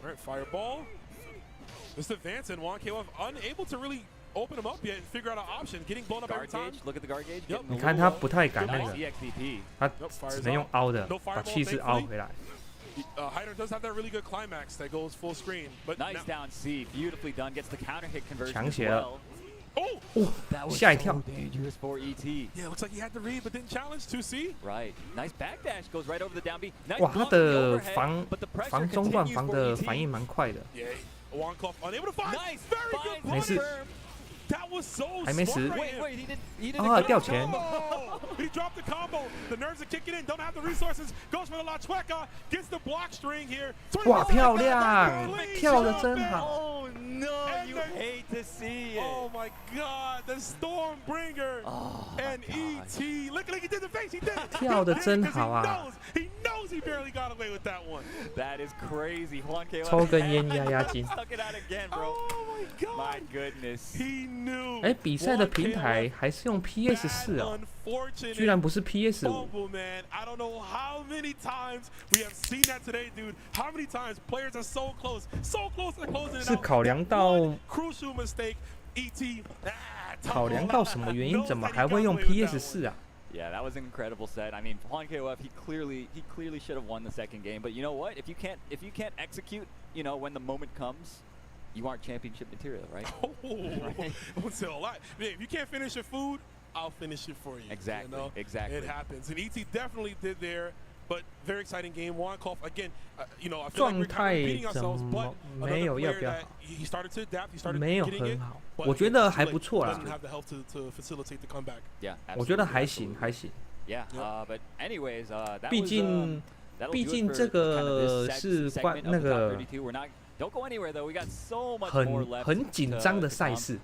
All right, fireball. Just advance, and Juan KOF unable to really open him up yet and figure out an option. Getting blown up every Guard time. gauge. Look at the guard gauge. Yep. getting a 你看 little 他 low. 不太敢那 Nice 个， EXDP. 他只能用凹的，把气势凹回来。 Hydern does have that really good climax that goes full screen. But Nice now, down C. Beautifully done. Gets the counter hit conversion 强 as 血了 well. 哦 哦 That was 吓一 so 跳。 dangerous for ET. Yeah, looks like he had to read, but didn't challenge 2C. Right. Nice backdash. Goes right over the down B. Nice 哇，他 block on the 的 overhead, 防 but the pressure 防中段 continues 防 for 的 ET. 反应蛮快的。 Yeah, Juan KOF unable to find. Nice. Very good Finds 没事 punish. confirm. That was so 还没 smart 死 right Wait, here. wait. He didn't. 啊， connect. 掉钱。 Oh, he dropped the combo. The nerves are kicking in. Don't have the resources. Goes for the La Chueca. Gets the block string here. 哇，漂亮，跳的真好。 Oh no! And You the- hate to see it. Oh my God, the Stormbringer Oh, my and God. ET. Look, he did the face. He did it. 跳得 He did it 真 'cause 好啊。 He knows he barely got away with that one. That is crazy. Juan KO 抽根烟压压惊。 stuck it out again, bro. Oh my God. My goodness. He knew. 哎，比赛的平台还是用 PS4 哦， Unfortunate 居然不是 PS5。 fumble, man. I don't know how many times we have seen that today, dude. How many times players are so close to closing it 是 out. 考量到 One crucial mistake. ET. 考量到什么原因，怎么还会用 PS4 啊？ Yeah, that was an incredible set. I mean, Juan KOF, he clearly should have won the second game. But you know what? If you can't execute, you know, when the moment comes, you aren't championship material, right? Oh, I would say a lot. Man, if you can't finish your food, I'll finish it for you. Exactly, You know? exactly. It happens. And ET definitely did there. But very exciting game. Juan KOF, again, you know, I feel like we're kind of repeating ourselves, but 没有 another 要 player 不要 that 好， he started to adapt, he started 没有 getting 很 it. 好， But 我觉 again, 得 too 还 late. 不错啦 Doesn't。have the health to facilitate the comeback. Yeah, 我觉得 absolutely, 还行 absolutely. 还行， Yeah, Yep. But anyways, that 毕 was 竟毕竟这个是那个很紧张的赛事，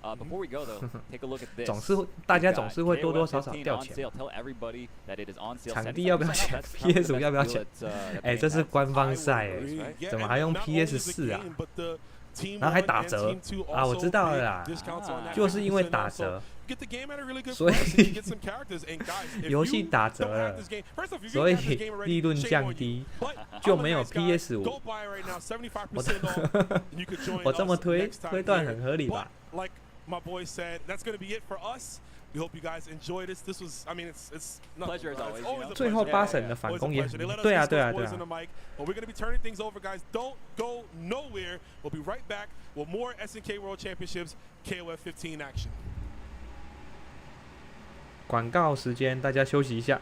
大家总是会多多少少掉钱。场地要不要钱？PS5要不要钱？这是官方赛怎么还用 PS4啊？然后还打折啊！我知道了啦，就是因为打折，所以游戏打折了，所以利润降低，就没有 PS5。我这么推断很合理吧？We hope you guys enjoyed this. This was, I mean, it's pleasure as always. 最后8审的反攻也对啊。But we're gonna be turning things over, guys. Don't go nowhere. We'll be right back with more SNK World Championships KOF 15 action. 广告时间，大家休息一下。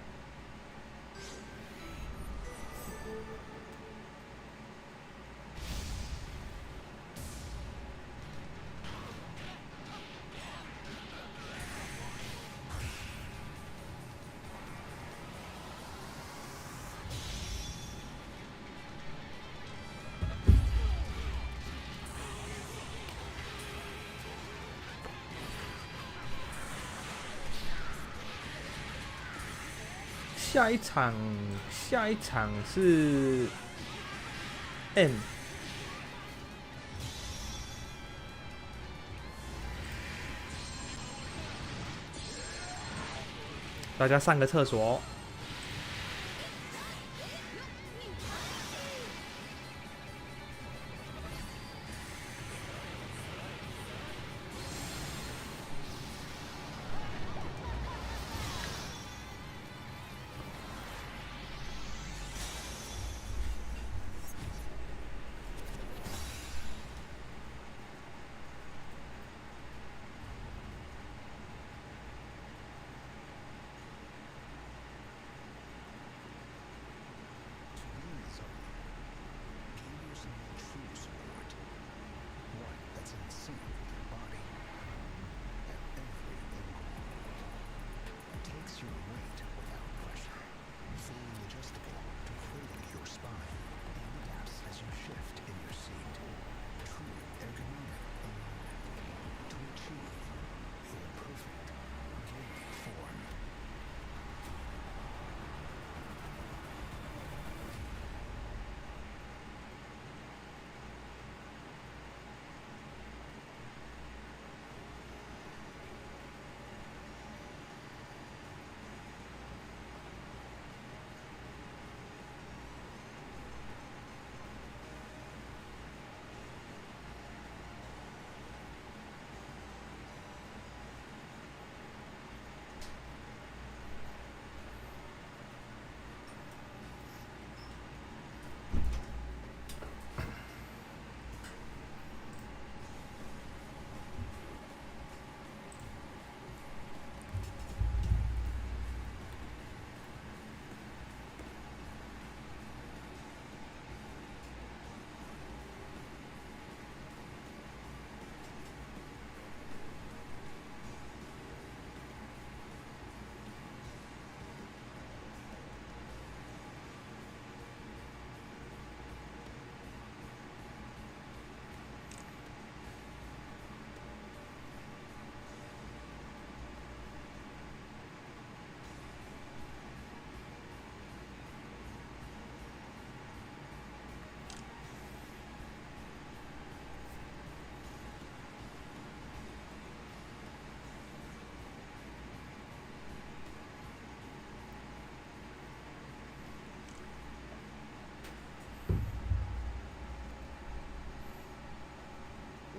下一场是 M， 大家上个厕所。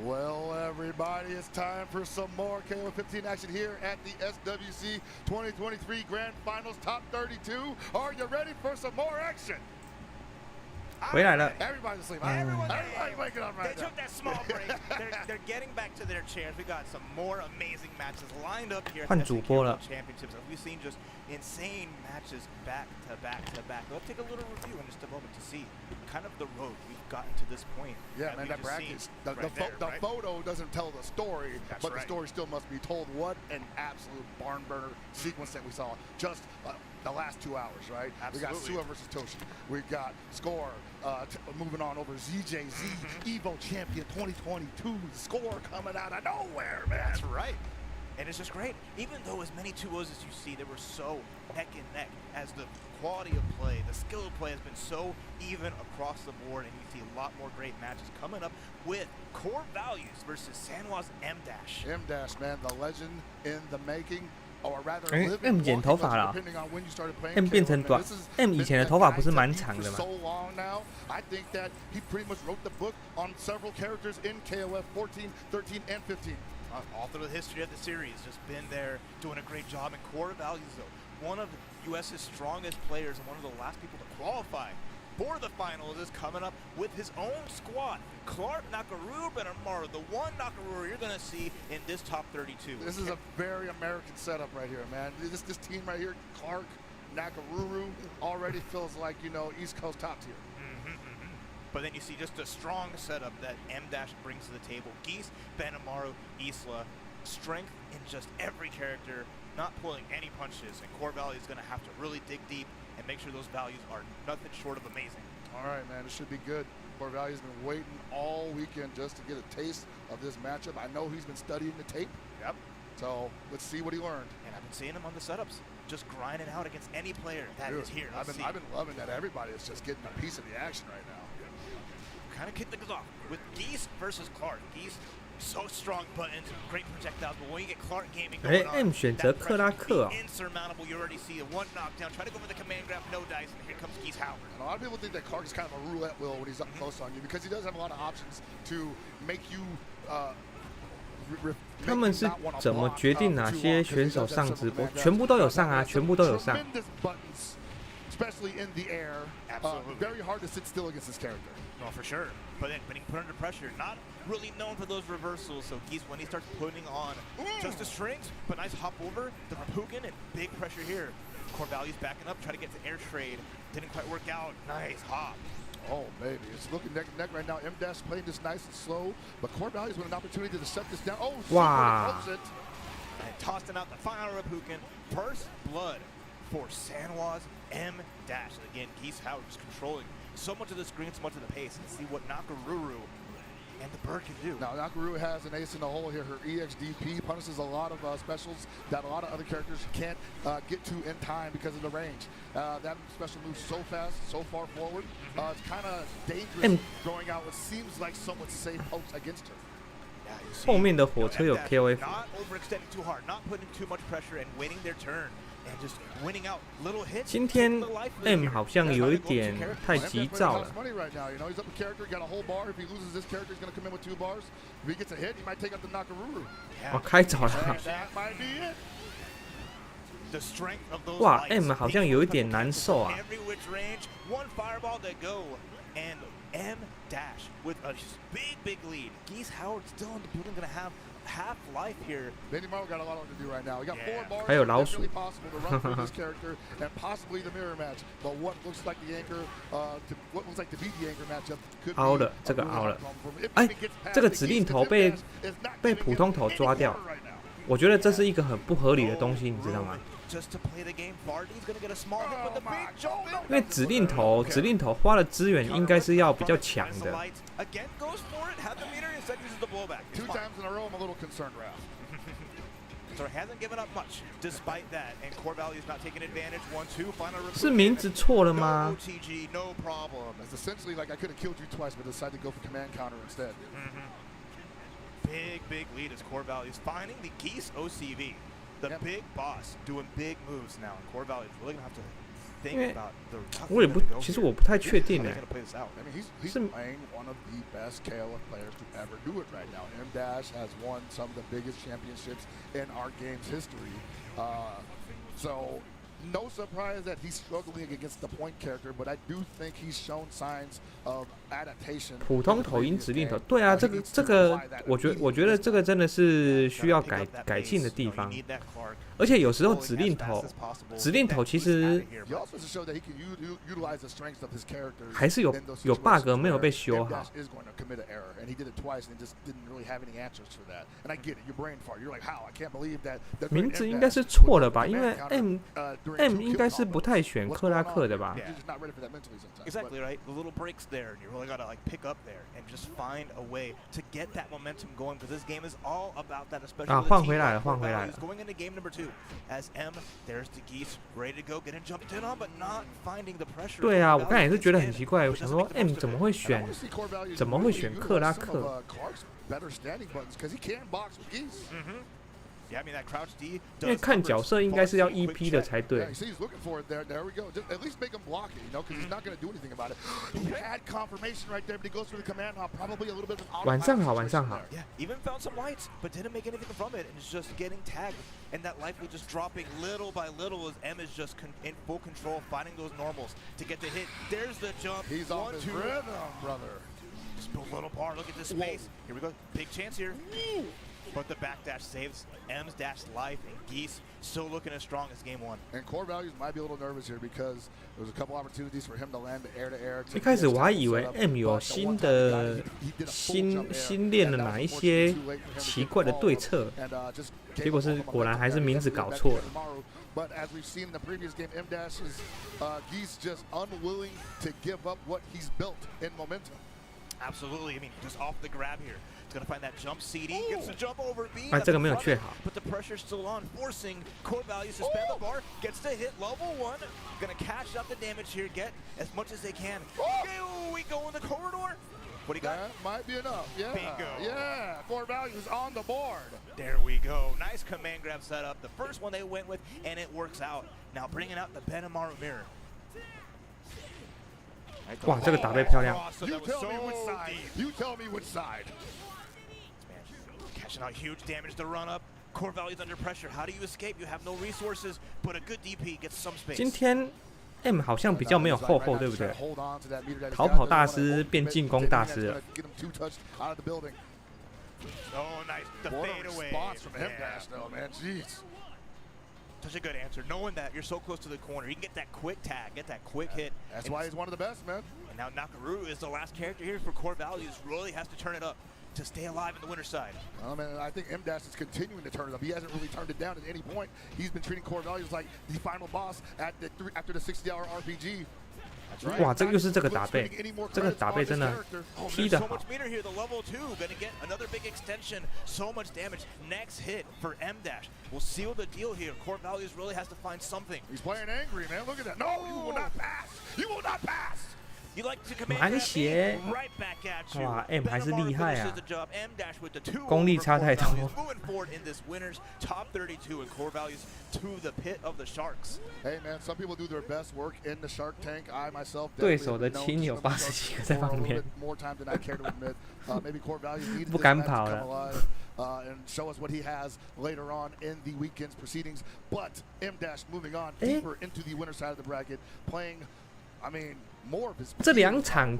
Well, everybody, it's time for some more KOF 15 action here at the SWC 2023 Grand Finals Top 32. Are you ready for some more action? 回来了。 Everybody's asleep. Everybody wake up right They now. took that small break. They're getting back to their chairs. We got some more amazing matches lined up here at the SNK World Championships. We've seen just insane matches back to back to back. We'll take a little review in just a moment to see kind of the road we've gotten to this point. Yeah, man, that bracket, the photo doesn't tell the story, but the story still must be told. What an absolute barn burner sequence that we saw. Just the last 2 hours, right? Absolutely. We got Sua versus Toshi. We got Score moving on over ZJZ, Evo Champion 2022. Score coming out of nowhere, man. That's right. And it's just great. Even though as many 2-0s as you see, they were so neck and neck as the quality of play, the skill of play has been so even across the board, and you see a lot more great matches coming up with Core Values versus Sanwa's M-Dash. M-Dash, man, the legend in the making. Or rather, ，M 剪头发了 ，M 变成短 ，M 以前的头发不是蛮长的吗？ I think that he pretty much wrote the book on several characters in KOF 14, 13, and 15. All through the history of the series, just been there doing a great job. In Core Values, though, one of the U.S.'s strongest players and one of the last people to qualify for the finals is coming up with his own squad. Clark, Nakaruru, Benamaru, the one Nakaruru you're going to see in this top 32. This is a very American setup right here, man. This team right here, Clark, Nakaruru, already feels like, you know, East Coast top tier. But then you see just a strong setup that M-Dash brings to the table. Geese, Benamaru, Isla, strength in just every character, not pulling any punches. And Core Valley is going to have to really dig deep and make sure those values are nothing short of amazing. All right, man, it should be good. Core Valley's been waiting all weekend just to get a taste of this matchup. I know he's been studying the tape. Yep. So let's see what he learned. And I've been seeing him on the setups, just grinding out against any player that is here. I've been loving that everybody is just getting a piece of the action right now. Kind of kick things off with Geese versus Clark. Geese, so strong buttons, great projectiles, but when you get Clark gaming going on, M 选择克拉克 insurmountable. You already see a one knockdown. Try to go for the command grab, no dice, and here comes Geese Howard. And a lot of people think that Clark is kind of a roulette wheel when he's up close on you because he does have a lot of options to make you. 他们是怎么决定哪些选手上直播？全部都有上啊，全部都有上。 Especially in the air. Very hard to sit still against this character. No, for sure. But then being put under pressure, not really known for those reversals. So Geese, when he starts putting on just the strings, but nice hop over, the Rapukin, and big pressure here. Core Values backing up, try to get to air trade. Didn't quite work out. Nice hop. Oh, baby. It's looking neck and neck right now. M-Dash playing this nice and slow, but Core Values with an opportunity to set this down. Oh, wow. It. And tossing out the final Rapukin. First blood for Sanwa's M-Dash. Again, Geese Howard just controlling so much of the screen, so much of the pace. And see what Nakaruru and the bird can do. Now, Nakaruru has an ace in the hole here. Her EXDP punishes a lot of specials that a lot of other characters can't get to in time because of the range. That special moves so fast, so far forward. It's kind of dangerous throwing out what seems like someone's safe hopes against her. 后面的火车有 KOF。 Not overextending too hard, not putting too much pressure and waiting their turn. And just winning out little hits. 今天 M 好像有一点太急躁了。 哦，开早了。哇 ，M 好像有一点难受啊。 M-Dash with a big lead. Geese Howard still in the building, gonna have half life here. Benamaru got a lot to do right now. We got 4 bars. 还有老鼠。 possible to run through this character and possibly the mirror match. But what looks like the anchor, what looks like to be the anchor matchup could be. 凹了，这个凹了。哎，这个指令头被普通头抓掉。我觉得这是一个很不合理的东西，你知道吗？ 因为指令头花的资源应该是要比较强的。2 times in a row, I'm a little concerned, Ralph. So hasn't given up much despite that, and Core Valley is not taking advantage. 1-2, final. 是名字错了吗 ？OTG, no problem. It's essentially like I could have killed you twice, but decided to go for command counter instead. Big lead as Core Valley is finding the Geese OCV. The big boss doing big moves now, and Core Valley is really gonna have to think about the. 我也不，其实我不太确定哎。 I mean, he's playing one of the best KOF players to ever do it right now. M-Dash has won some of the biggest championships in our game's history. So no surprise that he's struggling against the point character, but I do think he's shown signs of adaptation. 普通头赢指令头，对啊，这个，我觉得这个真的是需要改进的地方。而且有时候指令头其实还是有 bug 没有被修好。名字应该是错了吧？因为 M M 应该是不太选克拉克的吧？ Exactly right. The little breaks there, and you really gotta like pick up there and just find a way to get that momentum going because this game is all about that. Especially 啊，换回来了，换回来了。 Going into game number 2 as M, there's the geese ready to go, getting jumped in on, but not finding the pressure. 对啊，我刚才也是觉得很奇怪，我想说 M 怎么会选克拉克？ Yeah, I mean that crouch D. 因为看角色应该是要 EP 的才对。晚上好，晚上好。 Yeah, even found some lights, but didn't make anything from it, and it's just getting tagged, and that life was just dropping little by little as M is just in full control, finding those normals to get the hit. There's the jump. He's on his rhythm, brother. Just build a little bar. Look at this space. Here we go. Big chance here. But the backdash saves M's dash life, and Geese still looking as strong as game 1. And core values might be a little nervous here because there was a couple opportunities for him to land the air-to-air. 一开始我还以为 M 有新练了哪一些奇怪的对策，结果是果然还是名字搞错了。 But as we've seen in the previous game, M dash is Geese just unwilling to give up what he's built in momentum. Absolutely. I mean, just off the grab here. He's gonna find that jump CD. Gets the jump over B. 哎，这个没有确好。 But the pressure's still on, forcing core values to spend the bar. Gets to hit level 1. Gonna cash out the damage here. Get as much as they can. We go in the corridor. What do you got? That might be enough. Yeah. Bingo. Yeah. Core values on the board. There we go. Nice command grab setup. The first one they went with, and it works out. Now bringing out the Benamaru mirror. 哇，这个打得漂亮。 You tell me which side. You tell me which side. Catching out huge damage to run up. Core values under pressure. How do you escape? You have no resources, but a good DP gets some space. 今天 M 好像比较没有后，对不对？逃跑大师变进攻大师了。 Oh, nice. The fade away. From M dash though, man. Jeez. Such a good answer. Knowing that you're so close to the corner, you can get that quick tag, get that quick hit. That's why he's one of the best, man. And now Nakaru is the last character here for core values. Really has to turn it up to stay alive in the winner's side. Oh man, I think M dash is continuing to turn it up. He hasn't really turned it down at any point. He's been treating core values like the final boss at the after the 60-hour RPG. 哇，这个又是这个打背，这个打背真的踢得好。 So much meter here. The level 2 gonna get another big extension. So much damage. Next hit for M dash will seal the deal here. Core values really has to find something. He's playing angry, man. Look at that. No, you will not pass. You will not pass. You like to command 满血 right back at you. 哇 ，M 还是厉害啊， M dash with the 2功力差太多。 Moving forward in this winners top 32 and core values to the pit of the sharks. Hey man, some people do their best work in the Shark Tank. I myself 对手的亲友80几个在旁边， more time than I care to admit. Maybe core values need 不敢跑了。 and show us what he has later on in the weekend's proceedings. But M dash moving on deeper into the winner side of the bracket, playing. I mean. 这两场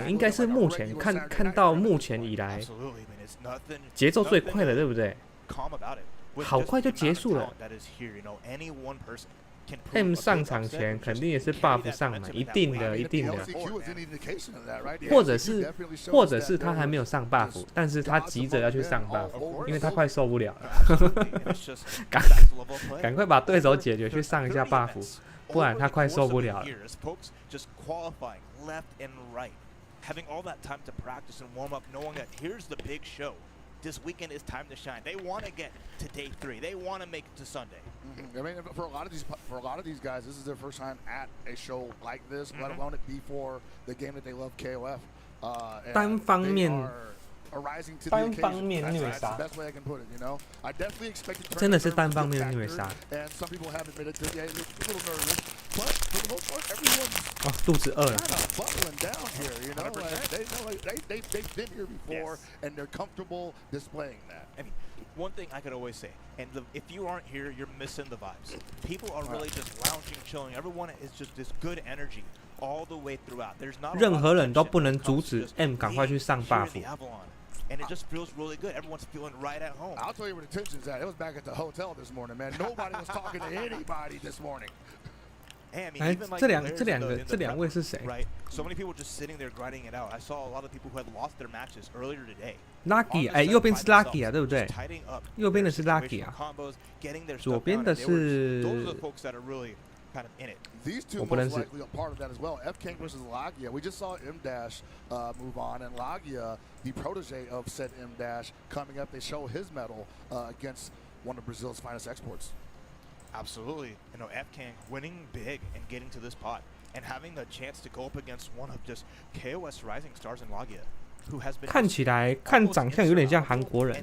应该是目前看到目前以来节奏最快的，对不对？好快就结束了。M 上场前肯定也是 buff 上满，一定的，一定的。或者是他还没有上 buff， 但是他急着要去上 buff， 因为他快受不了了。赶快把对手解决，去上一下 buff。 不然他快受不了了。 Just qualifying left and right, having all that time to practice and warm up, knowing that here's the big show. This weekend is time to shine. They want to get to day 3. They want to make it to Sunday. I mean, for a lot of these guys, this is their first time at a show like this, let alone it be for the game that they love, KOF. 单方面。 单方面虐杀，真的是单方面虐杀。哇，肚子饿了。One thing I could always say, and if you aren't here, you're missing the vibes. People are really just lounging, chilling. Everyone is just this good energy all the way throughout. There's not 任何人都不能阻止 M 赶快去上 buff。 And it just feels really good. Everyone's feeling right at home. I'll tell you where the tension's at. It was back at the hotel this morning, man. Nobody was talking to anybody this morning. Hey, I mean, even like 这两位是谁 ？Right. So many people just sitting there grinding it out. I saw a lot of people who had lost their matches earlier today. Lucky， 哎，右边是 Lucky 啊，对不对？右边的是 Lucky 啊，左边的是 kind of in it. These two most likely a part of that as well. F King versus Lagia. We just saw M Dash move on, and Lagia, the protege of said M Dash, coming up. They show his medal against one of Brazil's finest exports. Absolutely. You know, F King winning big and getting to this pot and having the chance to go up against one of just KOS rising stars in Lagia. 看起来看长相有点像韩国人，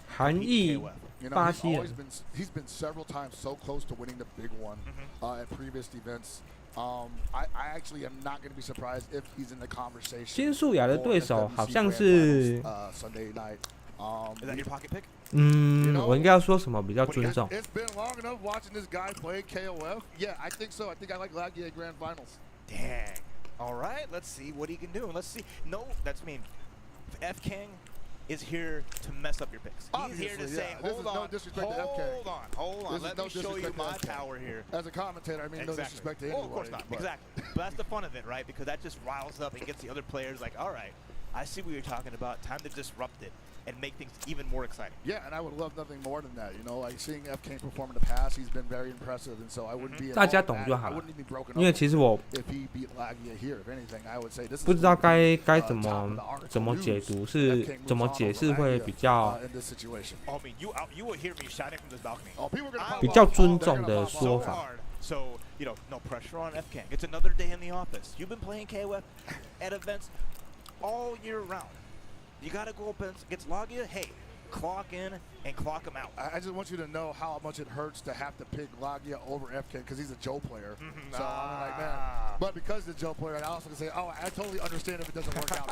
韩裔巴西人。He's been several times so close to winning the big one at previous events. I actually am not going to be surprised if he's in the conversation. 金素雅的对手好像是 Sunday night. Is that your pocket pick? 我应该要说什么比较尊重 ？It's been long enough watching this guy play KOF. Yeah, I think so. I think I like Lagia at Grand Finals. Dang. All right, let's see what he can do. Let's see. No, that's mean. F King is here to mess up your picks. He's here to say, hold on, hold on. Let me show you my power here. As a commentator, I mean no disrespect to anyone. Of course not. Exactly. But that's the fun of it, right? Because that just riles up and gets the other players like, all right, I see what you're talking about. Time to disrupt it and make things even more exciting. Yeah, and I would love nothing more than that. You know, like seeing F King perform in the past, he's been very impressive, and so I wouldn't be. 大家懂就好了。因为其实我 if he beat Lagia here, if anything, I would say this. 不知道该怎么解读，是怎么解释会比较比较尊重的说法。So, you know, no pressure on F King. It's another day in the office. You've been playing KOF at events all year round. You got to go up against Lagia. Hey, clock in and clock him out. I just want you to know how much it hurts to have to pick Lagia over F King because he's a Joe player. So I'm like, man. But because he's a Joe player, I also can say, oh, I totally understand if it doesn't work out.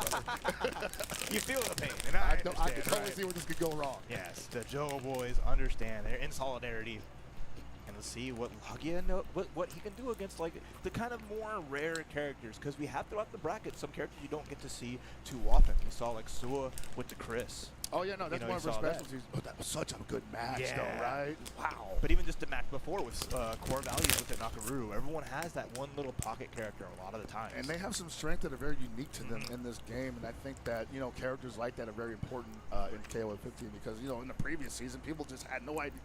You feel the pain, and I understand. I can totally see where this could go wrong. Yes, the Joe boys understand. They're in solidarity. And let's see what Lagia what he can do against like the kind of more rare characters, because we have throughout the bracket some characters you don't get to see too often. We saw like Sua with the Chris. Oh yeah, no, that's one of her specialties. But that was such a good match, though, right? Wow. But even just the match before with Core Values with the Nakaru, everyone has that one little pocket character a lot of the time. And they have some strength that are very unique to them in this game, and I think that characters like that are very important in KOF 15 because in the previous season people just had no idea,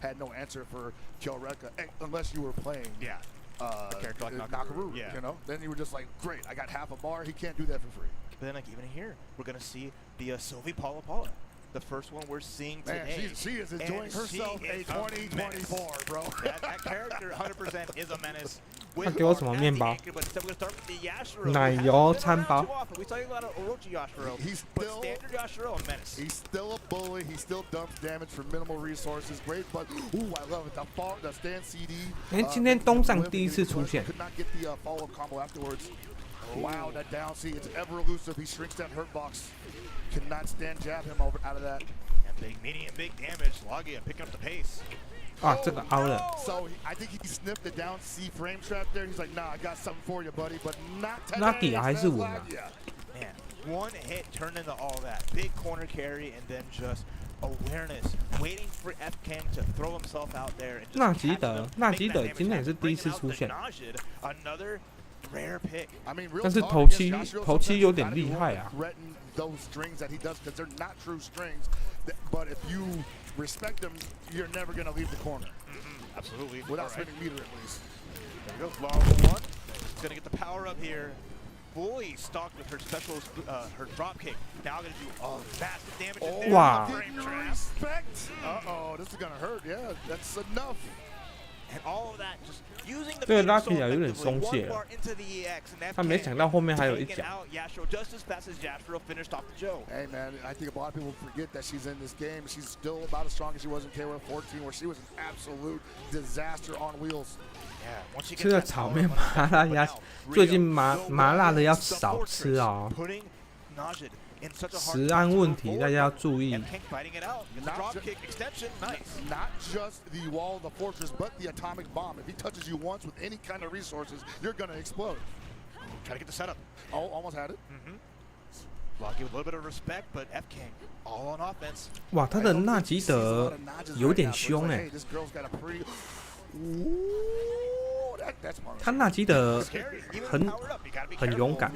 had no answer for Kyoreka unless you were playing. Yeah. A character like Nakaru. Yeah. Then you were just like, great, I got half a bar. He can't do that for free. But then, like, even here, we're going to see the Sylvie Paula Paula. The first one we're seeing today. Man, she is enjoying herself a 2024, bro. That character 100% is a menace. 他给我什么面包？奶油餐包。We saw a lot of Orochi Yashiro. Standard Yashiro, a menace. He's still a bully. He still dumps damage for minimal resources. Great, but I love it. The stand CD. 今天东上第一次出现。 Could not get the follow-up combo afterwards. Wow, that down C, it's ever elusive. He shrinks that hurt box. Cannot stand jab him out of that. And big medium, big damage. Lagia picking up the pace. 啊，这个凹了。 So I think he sniffed the down C frame trap there. He's like, nah, I got something for you, buddy, but not today. 那底还是稳啊。 Man, one hit turned into all that. Big corner carry and then just awareness, waiting for F King to throw himself out there. 纳吉德今天也是第一次出现。 Another rare pick. 但是头七有点厉害啊。 Those strings that he does because they're not true strings, but if you respect them, you're never going to leave the corner. Absolutely. Without spinning meter at least. There goes long one. He's going to get the power up here. Fully stocked with her special, her drop kick. Now going to do massive damage. Wow. Respect. Uh-oh, this is going to hurt. Yeah, that's enough. And all of that just using the 这个拉皮亚有点松懈了，他没想到后面还有一脚。 Hey man, I think a lot of people forget that she's in this game. She's still about as strong as she was in KOF 14, where she was an absolute disaster on wheels. 吃了炒面麻辣鸭，最近麻辣的要少吃哦。 食安问题，大家要注意。 Not just the wall of the fortress, but the atomic bomb. If he touches you once with any kind of resources, you're gonna explode. Try to get the setup. Oh, almost had it. Lucky with a little bit of respect, but F King all on offense. 哇，他的纳吉德有点凶哎。 他纳吉德很勇敢。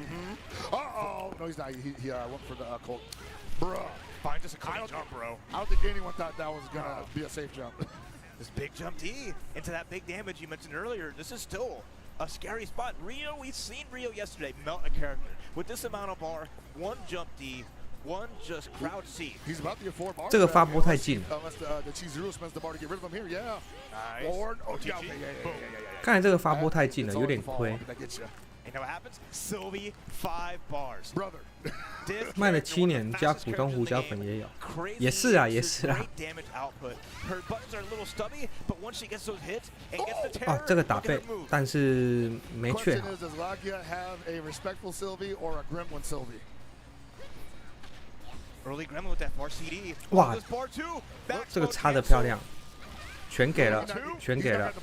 Uh-oh. No, he's not. He went for the Colt. Bruh. Find us a clean jump, bro. I don't think anyone thought that was going to be a safe jump. This big jump D into that big damage you mentioned earlier. This is still a scary spot. Rio, we've seen Rio yesterday melt a character. With this amount of bar, one jump D, one just crouch C. He's about to get 4 bars. 这个发波太近了。 Unless the Chizuru spends the bar to get rid of him here, yeah. Nice. Or, oh, yeah, GG. yeah. 刚才这个发波太近了，有点亏。 And now what happens? Sylvie, 5 bars. Brother. 卖了7年，加普通胡椒粉也有，也是啊，也是啊。哦，这个打背，但是没确好。哇，这个插得漂亮，全给了，全给了。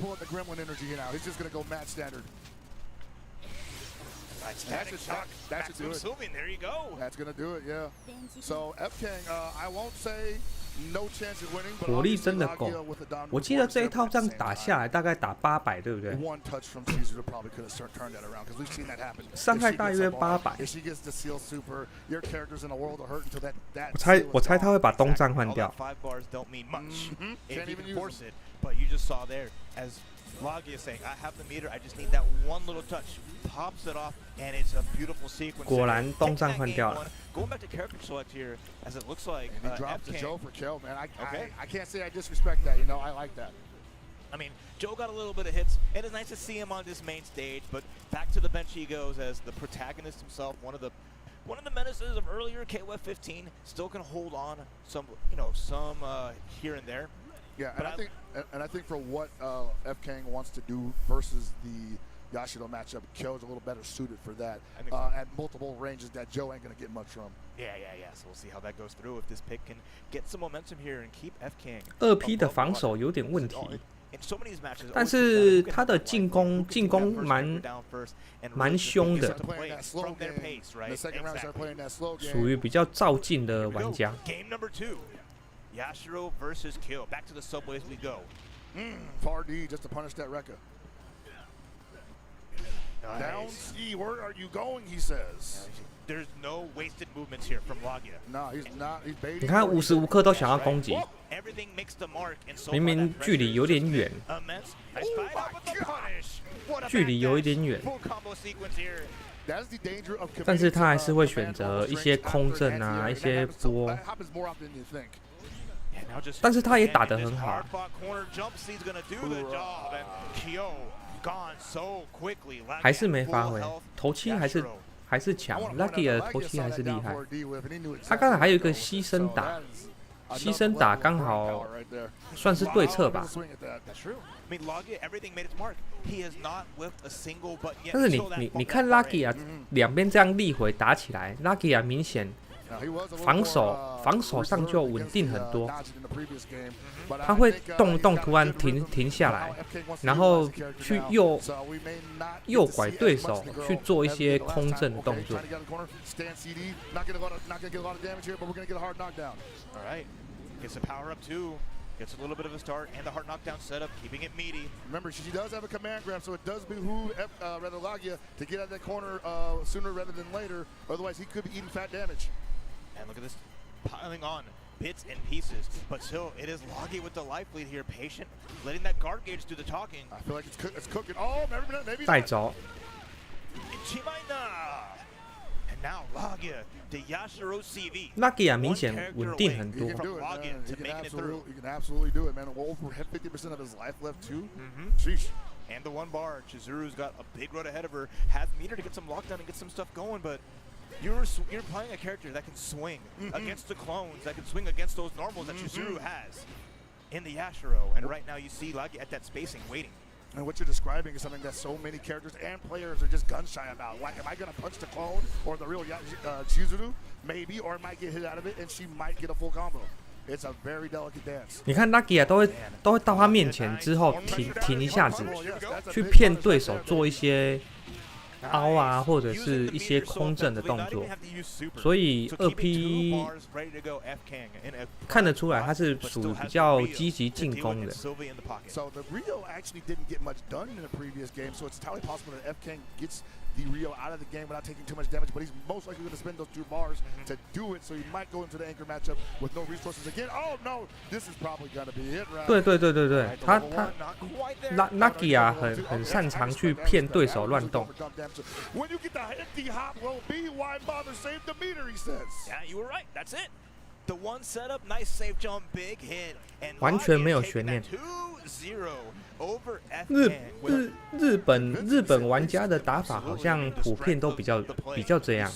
That's do it. There you go. That's gonna do it, yeah. So F-King, I won't say no chance of winning, but 火力真的够。我记得这一套这样打下来，大概打800，对不对？ One touch from Caesar probably could have turned that around because we've seen that happen. 伤害大约800。 If she gets the seal super, your character's in a world of hurt until that. 我猜他会把东藏换掉。 5 bars don't mean much. If you can force it, but you just saw there as Logia saying, I have the meter, I just need that one little touch. Pops it off, and it's a beautiful sequence. 果然东藏换掉了。 Going back to character select here, as it looks like he drops the Joe for kill, man. Okay. I can't say I disrespect that. You know, I like that. I mean, Joe got a little bit of hits, and it's nice to see him on this main stage. But back to the bench he goes as the protagonist himself, one of the menaces of earlier KOF 15, still can hold on some, some here and there. Yeah, and I think for what F-King wants to do versus the Yashiro matchup, Kyo's a little better suited for that at multiple ranges that Joe ain't gonna get much from. Yeah. So we'll see how that goes through if this pick can get some momentum here and keep F-King. 2P 的防守有点问题，但是他的进攻蛮凶的，属于比较照进的玩家。 Game number 2, Yashiro versus Kyo. Back to the subways we go. Far D just to punish that Rekka. Down C, where are you going? He says. There's no wasted movements here from Logia. No, he's not. He's baiting. 你看无时无刻都想要攻击， Everything makes the mark, and so 明明距离有点远， 距离有一点远， That's the danger of 但是他还是会选择一些空阵啊，一些波，但是他也打得很好。 还是没发挥，头七还是强 ，Lucky 的头七还是厉害。他刚才还有一个牺牲打刚好算是对策吧。但是你看 Lucky 啊，两边这样力回打起来 ，Lucky 啊明显防守上就稳定很多。 他会动不动突然停下来，然后去右拐对手去做一些空阵动作。Gets a little bit of a start and the hard knockdown setup, keeping it meaty. Remember, she does have a command grab, so it does behoove rather Logia to get out of that corner sooner rather than later. Otherwise, he could be eating fat damage. And look at this, piling on bits and pieces. But still, it is Logia with the life lead here, patient, letting that guard gauge do the talking. I feel like it's cooking. Oh, maybe. 带走。 And now Logia to Yashiro CV. Lucky 啊，明显稳定很多。 You can absolutely do it, man. Over 50% of his life left too. Sheesh. And the 1 bar, Chizuru's got a big road ahead of her. Has meter to get some lockdown and get some stuff going, but you're playing a character that can swing against the clones, that can swing against those normals that Chizuru has in the Yashiro. And right now you see Logia at that spacing, waiting. And what you're describing is something that so many characters and players are just gun shy about. Like, am I going to punch the clone or the real Chizuru? Maybe, or I might get hit out of it, and she might get a full combo. It's a very delicate dance. 你看 Lucky 啊，都会到他面前之后停一下子，去骗对手做一些凹啊，或者是一些空阵的动作。所以2P 看得出来他是属于比较积极进攻的。 So the Rio actually didn't get much done in the previous game, so it's entirely possible that F-King gets the Rio out of the game without taking too much damage, but he's most likely going to spend those 2 bars to do it, so he might go into the anchor matchup with no resources again. Oh no, this is probably going to be it, right? 对，他Lucky 啊，很擅长去骗对手乱动。When you get the empty hop, well, be why bother save the meter, he says. Yeah, you were right. That's it. The one setup, nice safe jump, big hit, and 完全没有悬念。日本玩家的打法好像普遍都比较这样。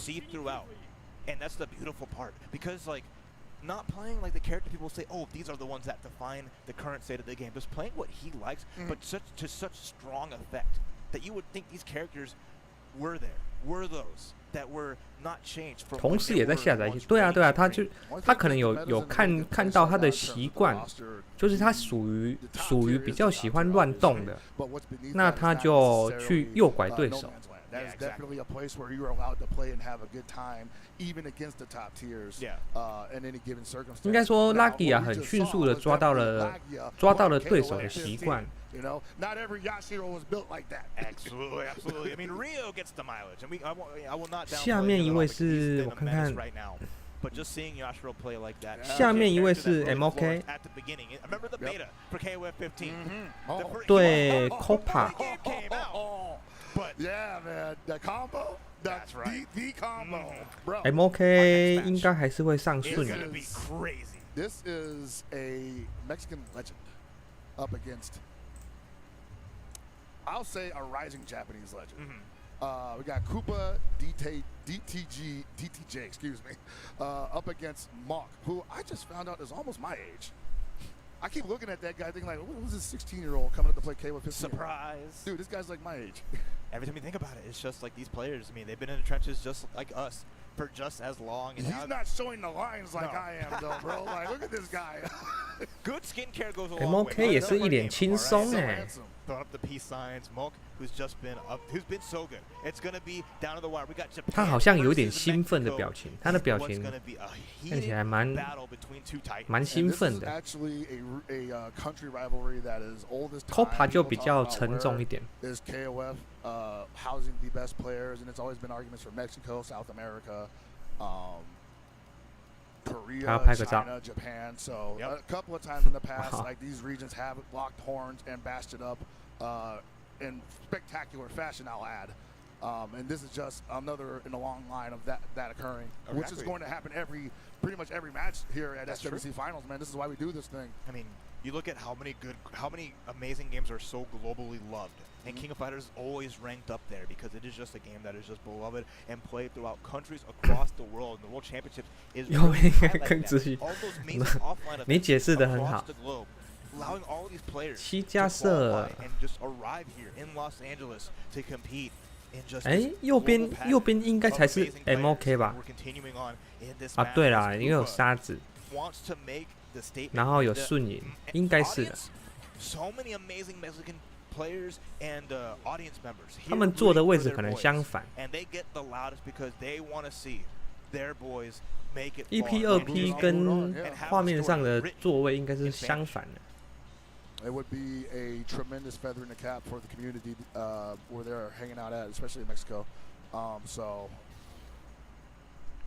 And that's the beautiful part, because like not playing like the character people say, oh, these are the ones that define the current state of the game. Just playing what he likes, but to such strong effect that you would think these characters were those that were not changed from. 同时也在下载一些，对啊，他可能有看到他的习惯，就是他属于比较喜欢乱动的，那他就去诱拐对手。That is definitely a place where you're allowed to play and have a good time, even against the top tiers. In any given circumstance. 应该说 Lucky 啊，很迅速的抓到了对手的习惯。You know, not every Yashiro was built like that. Absolutely. I mean, Rio gets the mileage, and I will not downplay. 下面一位是我看看。But just seeing Yashiro play like that. 下面一位是 MOK。 At the beginning, remember the beta for KOF 15. 对 Copa。 But yeah, man, the combo, that's right. The combo, bro. MOK 应该还是会上顺的。 This is a Mexican legend up against, I'll say, a rising Japanese legend. We got Koopa DTJ, excuse me, up against Monk, who I just found out is almost my age. I keep looking at that guy thinking like, what was this 16-year-old coming up to play KOF 15? Surprise. Dude, this guy's like my age. Every time you think about it, it's just like these players. I mean, they've been in the trenches just like us for just as long. And he's not showing the lines like I am, though, bro. Like, look at this guy. Good skincare goes a long way. MOK 也是一脸轻松哎。 Throwing up the peace signs, Monk, who's been so good. It's gonna be down to the wire. We got Japan. 他好像有点兴奋的表情，他的表情看起来蛮兴奋的。Actually, a country rivalry that is oldest. Copa 就比较沉重一点。 Is KOF housing the best players, and it's always been arguments for Mexico, South America, Korea, China, Japan. So a couple of times in the past, like these regions have locked horns and bashed it up in spectacular fashion, I'll add. And this is just another in a long line of that occurring, which is going to happen pretty much every match here at SWC Finals, man. This is why we do this thing. I mean, you look at how many amazing games are so globally loved. And King of Fighters is always ranked up there because it is just a game that is just beloved and played throughout countries across the world. And the World Championships is really highlighting all those amazing offline events across the globe, allowing all of these players to qualify and just arrive here in Los Angeles to compete. 哎，右边应该才是 MOK 吧？啊，对啦，因为有沙子，然后有顺影，应该是的。他们坐的位置可能相反。1P 2P 跟画面上的座位应该是相反的。 It would be a tremendous feather in the cap for the community where they're hanging out at, especially in Mexico. So,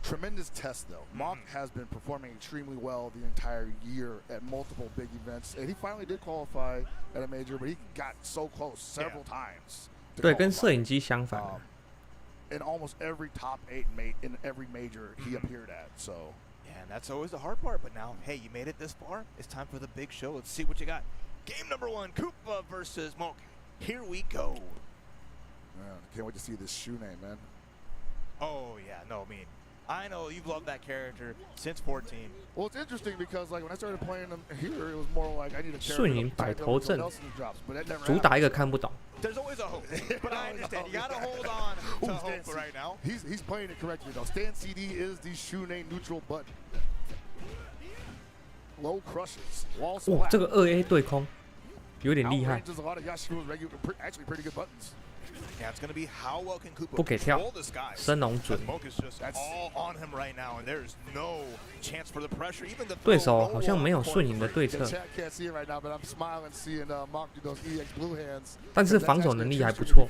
tremendous test though. Monk has been performing extremely well the entire year at multiple big events, and he finally did qualify at a major, but he got so close several times. 对，跟摄影机相反。In almost every top 8 in every major he appeared at. So. Yeah, and that's always the hard part. But now, hey, you made it this far. It's time for the big show. Let's see what you got. Game number 1, Koopa versus Monk. Here we go. Man, can't wait to see this shoe name, man. Oh, yeah. No, I mean, I know you've loved that character since 14. Well, it's interesting because, like, when I started playing them here, it was more like I need a character 顺影摆头阵，主打一个看不懂。 There's always a hope, but I understand. You gotta hold on to hope right now. He's playing it correctly, though. Stand CD is the shoe name neutral button. Low crushes. 哇，这个2A 对空有点厉害。不给跳，升龙准。对手好像没有顺影的对策，但是防守能力还不错。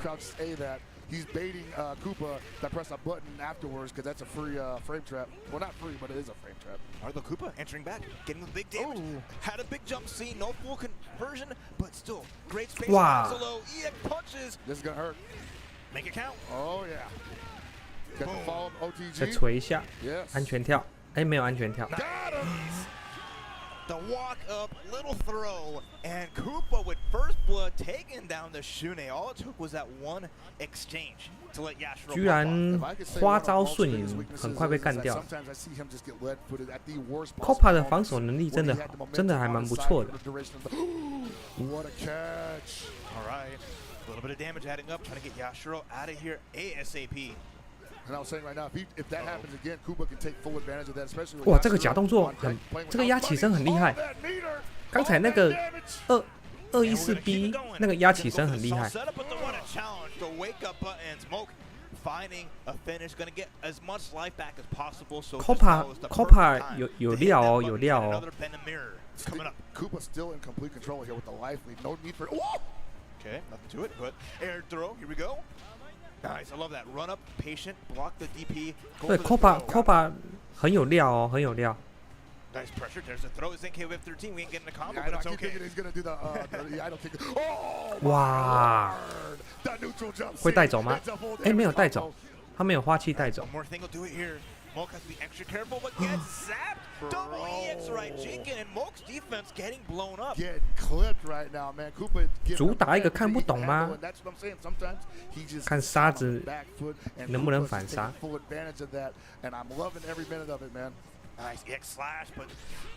he's baiting Koopa to press a button afterwards because that's a free frame trap. Well, not free, but it is a frame trap. Arlo Koopa entering back, getting the big damage. Ooh. Had a big jump C, no full conversion, but still great space. Wow. Solo, EX punches. This is gonna hurt. Make it count. Oh yeah. Got the follow OTG. 再锤一下， Yes. 安全跳，哎，没有安全跳。 Got him. The walk up, little throw, and Koopa with first blood taking down the Shune. All it took was that one exchange to let Yashiro. 居然花招瞬影，很快被干掉。Sometimes I see him just get lead-footed at the worst possible Copa 的防守能力真的 moment 好，真的还蛮不错的。 What a catch. All right, a little bit of damage adding up, trying to get Yashiro out of here ASAP. And I was saying right now, if that happens again, Koopa can take full advantage of that, especially with 哇，这个 Yashiro 假动作 on 很 deck, playing， 这个 with 压起身很厉害 all。that meter, 刚才 all 那 that 个 damage. 214B 那个压起身很厉害。 Finding a finish, gonna get as much life back as possible. So Copa 有料哦，有料哦。 Coming up. Koopa still in complete control here with the life lead. No need for. Whoa! Okay, nothing to it, but air throw. Here we go. Nice, I love that. Run up, patient, block the DP. 对 Copa 很有料哦，很有料。 Nice pressure. There's a throw. It's NK with 13. We ain't getting a combo, Yeah, I but know, it's I keep okay. thinking he's gonna do the idle kick. Oh! 哇， That neutral jump. 会带走吗？ It's a full 哎，没有 damage 带走 combo.，他没有花器带走 One。more thing will do it here. Moke has to be extra careful, but gets zapped. Double EX right, Jinkin, and Moke's defense getting blown up. Getting clipped right now, man. Koopa getting 主打一个 up 看不懂吗？ and that's what I'm saying. Sometimes he just 看沙子 back foot and 能不能 Koopa's 反杀。 taking full advantage of that, and I'm loving every minute of it, man. Nice EX slash, but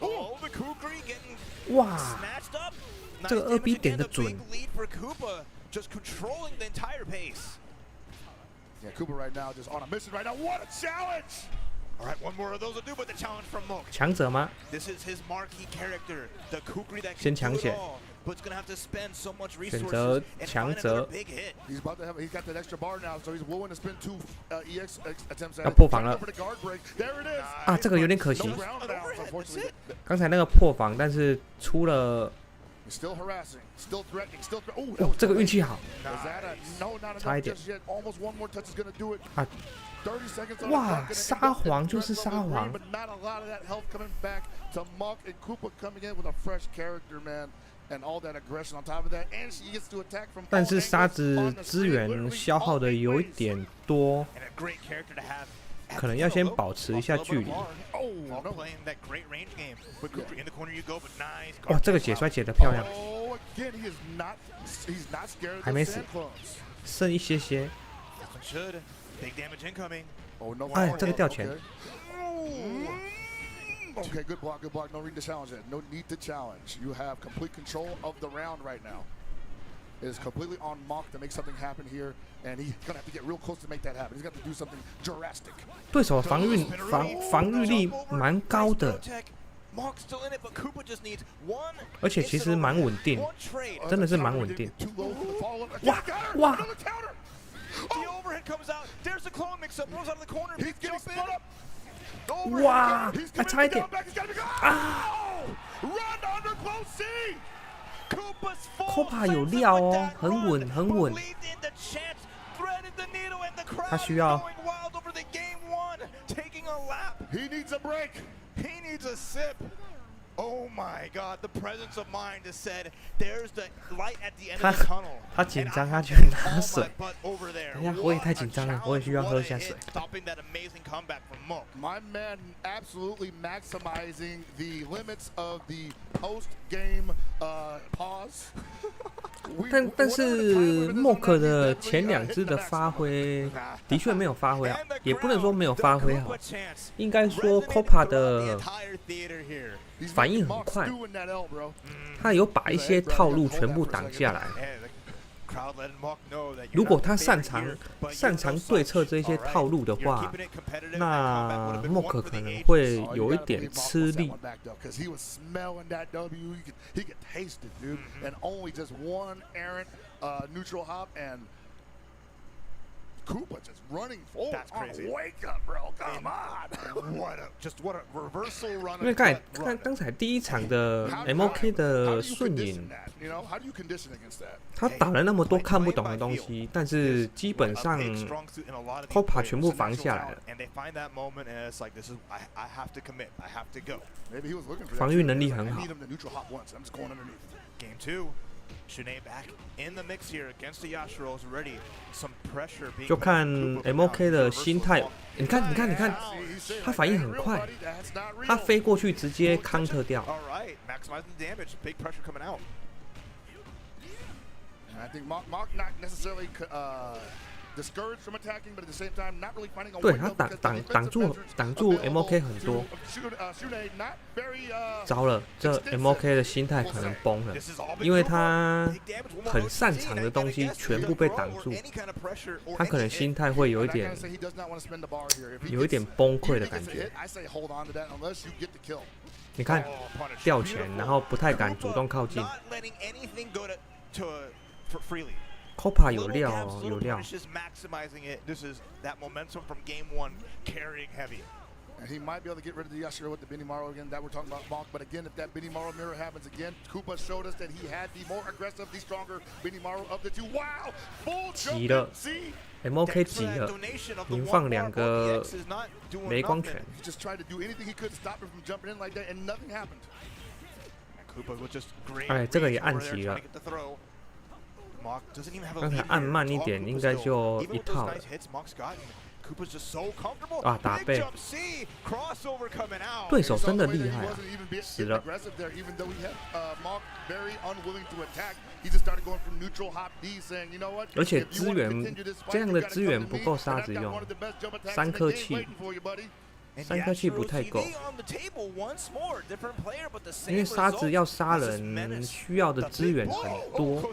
oh, the Kukri getting 哇， snatched up. Nice 这个 2B damage 点 again, 得 a 准 big lead for Koopa, just controlling the entire pace. Yeah, Koopa right now just on a mission right now. What a challenge! All right, one more of those will do, but the challenge from Moke. 强者吗？ This is his marquee character, the Kukri that 先 can 抢 do it 血 all, but it's gonna have to spend so much 选 resources 择 and 强 find 者 another big hit. He's about to have. He's got that extra bar now, so he's willing to spend 2 EX attempts at 要 it. 破防了 For the guard break. There it is. 啊，这个有点可惜 No。ground downs, unfortunately. 刚才那个破防，但是出了 He's still harassing, still threatening, still. Ooh, 哦，这个运气好 Is that a no? Not 差一 enough 点 just yet. Almost one more touch is gonna do it. 啊！ 30 seconds on 哇 the clock, 沙皇就是沙皇 but not a lot of that health coming back to Monk and Koopa coming in with a fresh character, man, and all that aggression on top of that, and she gets to attack from. 但 all 是 angles 沙子 on the 资 screen, 源 literally 消耗 all 的 eight 有一 ways. 点多， And a great character to have. 可能要先保持一下距离。 Oh While no! playing that great range game. With Kukri in the corner you go, but nice. 哇，这个解摔解得漂亮， Oh, again, he's not scared of 还 the 没死 sand clubs. 剩一些些。 This one should. Big damage incoming. Oh no! 哎 follow-up, 这个掉钱 Okay, good block, good block. No need to challenge it. No need to challenge. You have complete control of the round right now. It is completely on Monk to make something happen here, and he's gonna have to get real close to make that happen. He's got to do something drastic. 对手防御力蛮高的， Mark's still in it, but Koopa just needs one. 而且其实蛮稳定， One trade. 真的是蛮稳定。 Too low for the follow-up. Wow, Counter, wow. another counter. The overhead comes out. There's the clone mix-up. Rolls out of the corner. He's Big getting jump spun in. up. 哇 He's 还 committed 差一 to 点 down back. He's gotta be oh! Run under close C. Koopa's full Copa 有 face料 with 哦 that， 很 run. 稳很稳。 Believed in the chance, threaded the needle, and the crowd 他需要 going wild over the game one, taking a lap. He needs a break. He needs a sip. Oh my God, the presence of mind has said, there's the light at the end of the tunnel. 他紧张， And 他 I 去拿 haul 水 my。butt over there. 等一下我也 What 太 a 紧张了，我也 challenge, 需要 what 喝 a 一下 hit, 水。 stopping that amazing comeback from Moke. My man absolutely maximizing the limits of the post-game pause. 但是默克的前2支的发挥的确没有发挥好，也不能说没有发挥好，应该说 Copa 的反应很快，他有把一些套路全部挡下来。如果他擅长对策这些套路的话，那默克可能会有一点吃力。Koopa just running forward. That's crazy. Wake up, bro. Come on. what a reversal run. 因为刚才第一场的 MOK 的顺影，他打了那么多看不懂的东西，但是基本上 Kofxv 全部防下来了，防御能力很好。Game 2, Shunei back in the mix here against the Yashiros already. Some pressure being 就看 MOK 的心态，你看，他反应很快，他飞过去直接 counter 掉。All right, maximizing the damage, big pressure coming out. And I think Mark not necessarily discouraged from attacking, but at the same time not really finding a 对他挡住 MOK 很多。糟了，这 MOK 的心态可能崩了，因为他很擅长的东西全部被挡住，他可能心态会有一点崩溃的感觉。你看掉钱，然后不太敢主动靠近。Kofxv 有料哦，有料。And he might be able to get rid of the Yashiro with the Benimaru again. That we're talking about Monk. But again, if that Benimaru mirror happens again, Koopa showed us that he had the more aggressive, the stronger Benimaru of the two. Wow! Full jump in. See? MOK 急了，您放2个没光拳。He just tried to do anything he could to stop him from jumping in like that, and nothing happened. 哎，这个也按急了。刚才按慢一点，应该就一套了。啊，打背！对手真的厉害啊，死了。而且资源这样的资源不够沙子用，3颗气。3颗气不太够，因为沙子要杀人需要的资源很多。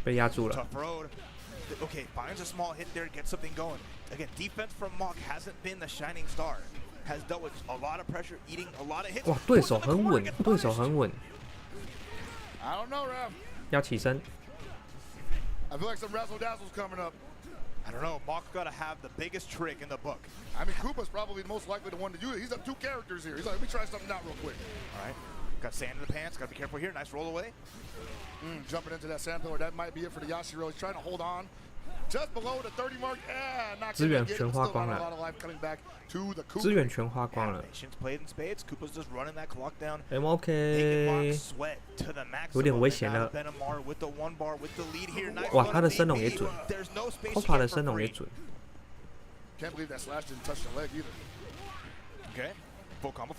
被压住了。Okay, finds a small hit there, gets something going. Again, defense from Mock hasn't been the shining star. Has dealt with a lot of pressure, eating a lot of hits. 哇，对手很稳，对手很稳。I don't know, Rav. 要起身。I feel like some razzle dazzle's coming up. I don't know. Mock's got to have the biggest trick in the book. I mean, Koopa's probably the most likely the one to do it. He's up 2 characters here. He's like, let me try something out real quick. All right. Got sand in the pants. Got to be careful here. Nice roll away. Jumping into that sand pillar. That might be it for the Yashiro. He's trying to hold on. Just below the 30 mark. Yeah, not 资源全花光了。资源全花光了。MOK 有点危险了。哇，他的升龙也准。Kofxv 的升龙也准。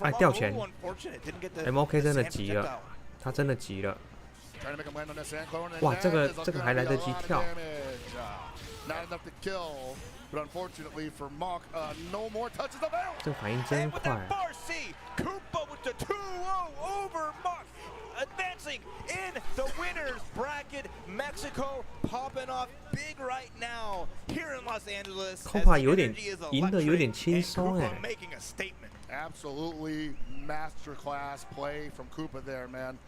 哎，掉钱。MOK 真的急了，他真的急了。哇，这个还来得及跳。这个反应真快。Advancing in the winners bracket, Mexico popping off big right now here in Los Angeles. Kofxv 有点赢得有点轻松哎。Absolutely masterclass play from Koopa there, man.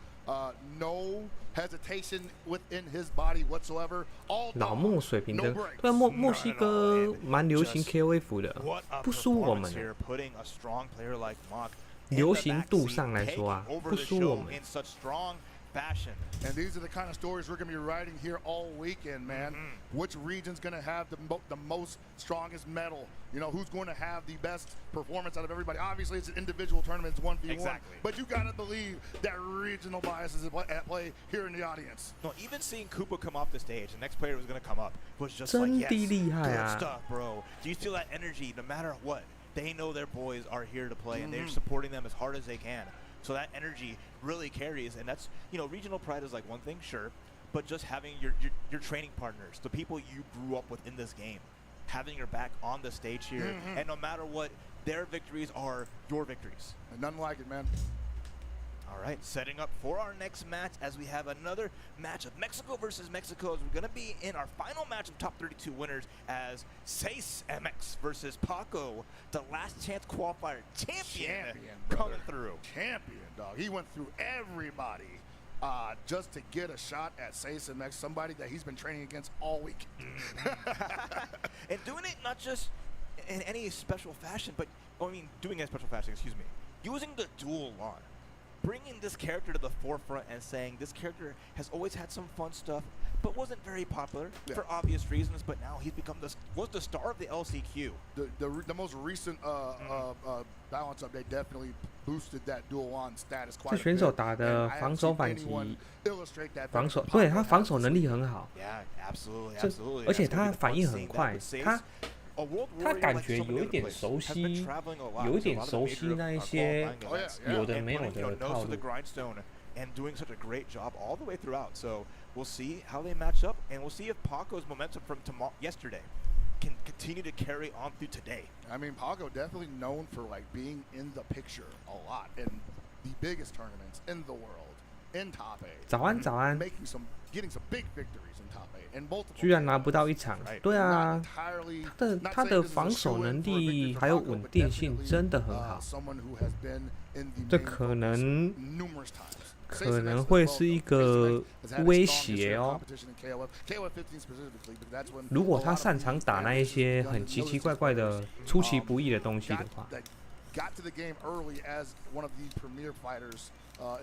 No hesitation within his body whatsoever. 老墨水平的，对墨西哥蛮流行 KOF 的，不输我们。流行度上来说啊，不输我们。And these are the kind of stories we're going to be writing here all weekend, man. Which region's going to have the most strongest medal? You know, who's going to have the best performance out of everybody? Obviously, it's an individual tournament, it's 1v1. Exactly. But you got to believe that regional bias is at play here in the audience. No, even seeing Koopa come off the stage, the next player who was going to come up was just like, yes, good stuff, bro. Do you feel that energy no matter what? They know their boys are here to play, and they're supporting them as hard as they can. So that energy really carries, and that's, you know, regional pride is like one thing, sure, but just having your training partners, the people you grew up with in this game, having your back on the stage here, and no matter what, their victories are your victories. And nothing like it, man. All right, setting up for our next match as we have another match of Mexico versus Mexico. As we're going to be in our final match of top 32 winners as Sace MX versus Paco, the last chance qualifier champion coming through. Champion, dog. He went through everybody just to get a shot at Sace MX, somebody that he's been training against all week. and doing it not just in any special fashion, but doing it in special fashion. Excuse me. Using the dual launch. Bringing this character to the forefront and saying this character has always had some fun stuff, but wasn't very popular for obvious reasons. But now he's become was the star of the LCQ. The most recent balance update definitely boosted that dual on status quite a bit. 这选手打的防守反击，防守对他防守能力很好， Yeah, absolutely. 而且他反应很快，他感觉有一点熟悉，有一点熟悉那一些有的没有的套路。And doing such a great job all the way throughout. So we'll see how they match up, and we'll see if Paco's momentum from yesterday can continue to carry on through today. I mean, Paco definitely known for like being in the picture a lot in the biggest tournaments in the world, in Top 8. 早安，早安。 Getting some big victories in Top 8 and multiple. 居然拿不到一场，对啊，他的防守能力还有稳定性真的很好，这可能会是一个威胁哦。如果他擅长打那一些很奇奇怪怪的、出其不意的东西的话。 Got to the game early as one of the premier fighters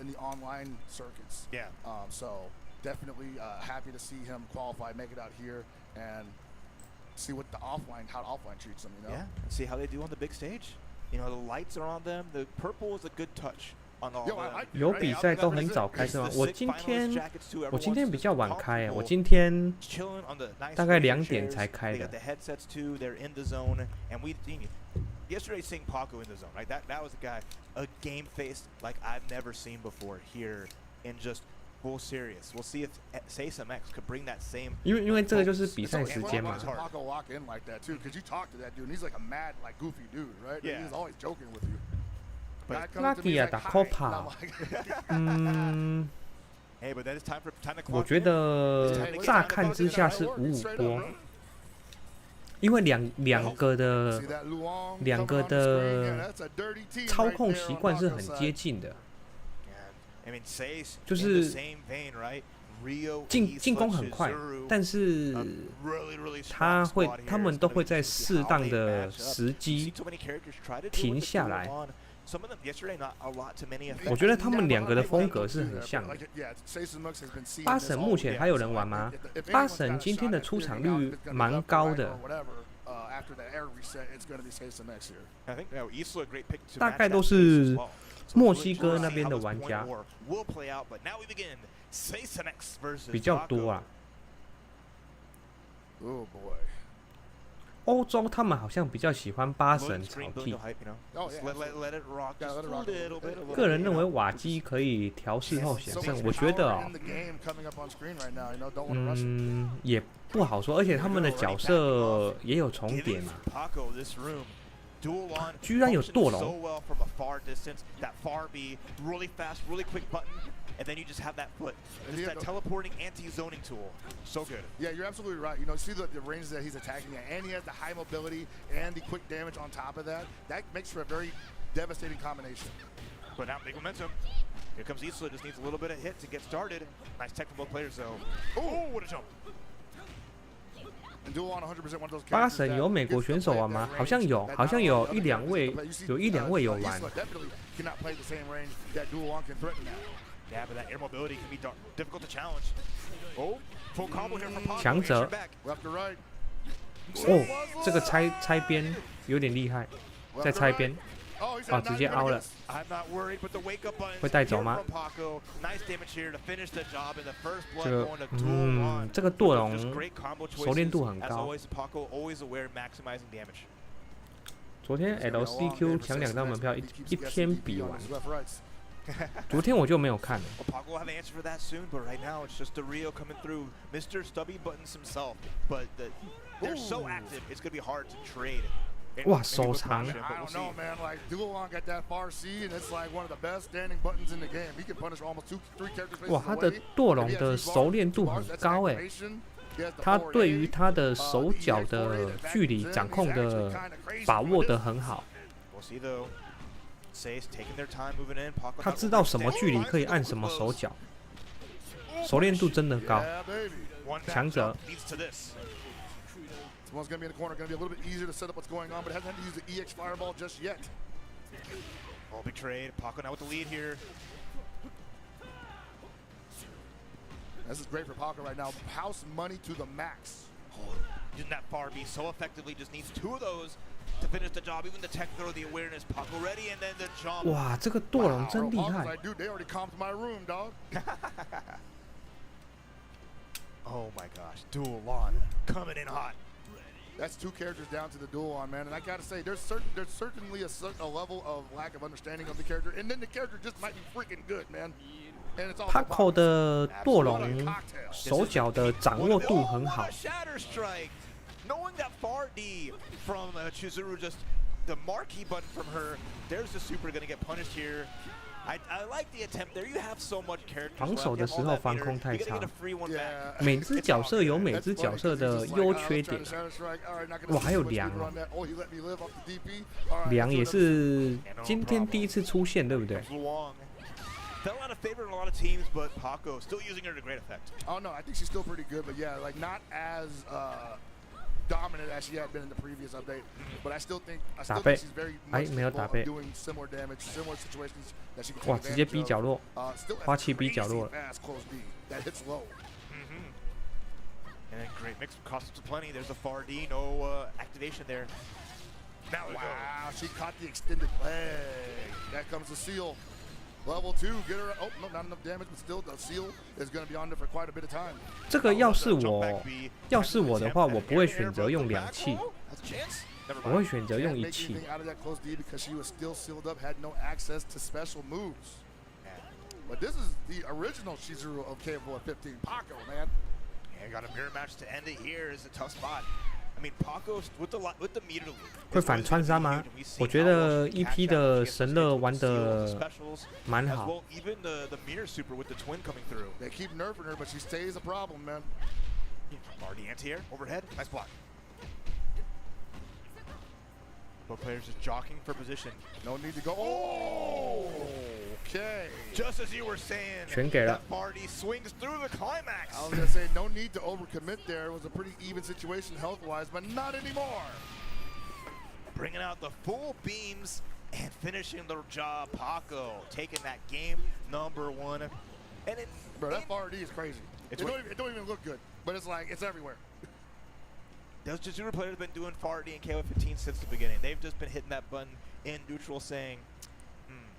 in the online circuits. Yeah. So definitely happy to see him qualify, make it out here, and see what how offline treats them. You know. Yeah. See how they do on the big stage. You know, the lights are on them. The purple is a good touch. 有比赛都很早开是吗？我今天比较晚开，我今天大概2点才开的。 Yesterday, seeing Paco in the zone, right? That was a guy, a game face like I've never seen before here, and just full serious. We'll see if Swc could bring that same. 因为这个就是比赛时间嘛。 Paco walk in like that too, because you talk to that dude, and he's like a mad, like goofy dude, right? Yeah. He's always joking with you. Lucky 啊，打 Copa， 我觉得乍看之下是5-5波。 因为两个的操控习惯是很接近的，就是进攻很快，但是他们都会在适当的时机停下来。我觉得他们两个的风格是很像的。八神目前还有人玩吗？八神今天的出场率蛮高的。 大概都是墨西哥那边的玩家比较多啊。欧洲他们好像比较喜欢八神草地。个人认为瓦基可以调试后险胜，我觉得也不好说，而且他们的角色也有重叠嘛。 居然有舵龙！ And then you just have that foot. Just that teleporting anti-zoning tool. So good. Yeah, you're absolutely right. You know, see the range that he's attacking at, and he has the high mobility and the quick damage on top of that. That makes for a very devastating combination. But now big momentum. Here comes Isla. Just needs a little bit of hit to get started. Nice tech from both players, though. Oh, what a jump! 八神有美国选手玩吗？好像有一两位有玩。 Yeah, but that air mobility can be difficult to challenge. Oh, full combo here from Paco. 强者。哦，这个拆边有点厉害，再拆边。哦，直接凹了。会带走吗？这个舵龙熟练度很高。昨天 LCQ 抢2张门票，一天比完。 昨天我就没有看了。哇，手长！哇，他的舵龙的熟练度很高哎，他对于他的手脚的距离掌控的把握得很好。 他知道什么距离可以按什么手脚，熟练度真的高。强者， one's going to be in the corner, going to be a little bit easier to set up what's going on, but hasn't had to use the EX Fireball just yet. Oh, big trade. Paco now with the lead here. This is great for Paco right now. House money to the max. Oh, using that far B so effectively, just needs 2 of those to finish the job. Even the tech throw, the awareness, Paco ready, and then the jump. 哇，这个舵龙真厉 Paco's 害 like, dude, they already comped my room, dog. Oh my gosh, Dual Lawn coming in hot. That's 2 characters down to the dual on, man. And I gotta say, there's certainly a level of lack of understanding of the character, and then the character just might be freaking good, man. And it's all Paco 的舵龙手脚的掌握度很好。 Shatter Strike, knowing that far D from Chizuru, just the marquee button from her. There's the super gonna get punished here. I like the attempt there. You have so much characters. 防守的时候防空太差。 Yeah. 每只角色有每只角色的优缺点。哇，还有梁哦，梁也是今天第一次出现，对不对？ Fell out of favor in a lot of teams, but Paco still using her to great effect. Oh no, I think she's still pretty good, but yeah, like not as dominant as she had been in the previous update. But I still think she's very much capable of doing similar damage, similar situations that she can take 哇，直接 B 角落， still 花器 B 角落了。 fast close B that hits low. And then great mix costs plenty. There's a far D, no activation there. Now Wow, she caught the extended leg. That comes the seal. Level 2, get her. Oh no, not enough damage, but still the seal is going to be on there for quite a bit of time. 这个要是我的话，我不会选择用2器，我会选择用1器。 out of that close D because she was still sealed up, had no access to special moves. But this is the original Chizuru of Kofxv 15, Paco, man. Yeah, got a mirror match to end it here. Is a tough spot. I mean, Paco with the meter lead. 会反穿杀吗？我觉得 EP 的神乐玩的蛮好。 Even the mirror super with the twin coming through. They keep nerfing her, but she stays a problem, man. Already anti-air overhead. Nice block. Both players just jockeying for position. No need to go. Oh, okay. Just as you were saying, 全给了。 that Barty swings through the climax. I was gonna say no need to overcommit there. It was a pretty even situation health-wise, but not anymore. Bringing out the full beams and finishing the job. Paco taking that game number 1. And it, Bro, that RD is crazy. It don't even look good, but it's like it's everywhere. Those Chizuru players have been doing far D and KO 15 since the beginning. They've just been hitting that button in neutral saying,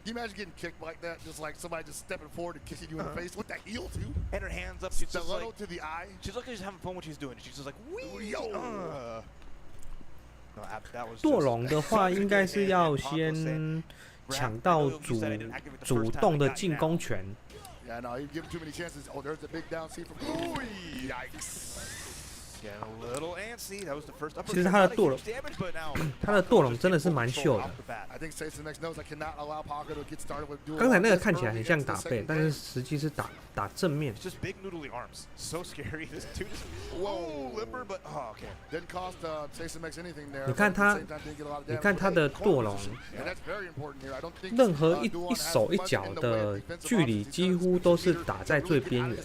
Can you imagine getting kicked like that? Just like somebody just stepping forward and kissing you in the face with that heel too? And her hands up. She's just like, to the eye. She's like just having fun what she's doing. She's just like, wee. Yo. No, that was 舵龙的话，应该是要先抢到主动的进攻权。 Yeah, no, you give him too many chances. Oh, there's a big down C from. Ooh, yikes. Getting a little antsy. That was the first upper. 其实他的舵龙，他的舵龙真的是蛮秀的。 I think Sasonix knows I cannot allow Paco to get started with dual. 刚才那个看起来很像打背，但是实际是打正面。 Just big noodly arms. So scary. This dude is whoa limber, but oh okay. Didn't cost Sasonix anything there. 你看他的舵龙，任何一手一脚的距离几乎都是打在最边缘。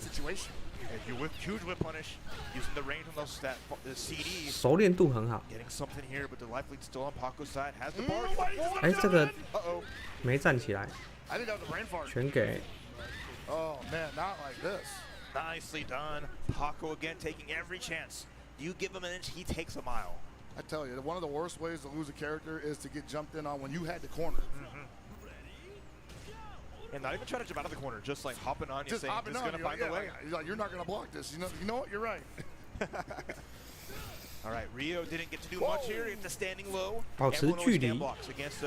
Huge whip punish, using the range on those the CDs. 熟练度很好。 Getting something here, but the life lead still on Paco's side. Has the bar. 哎，这个没站起来，全给。 Oh man, not like this. Nicely done. Paco again taking every chance. You give him an inch, he takes a mile. I tell you, one of the worst ways to lose a character is to get jumped in on when you had the corner. And not even trying to jump out of the corner, just like hopping on you, just saying, hopping just on gonna you, find a way. Like, you're not gonna block this. You know what? You're right. All right, Rio didn't get to do much here. It's standing low. 保持距离。 Against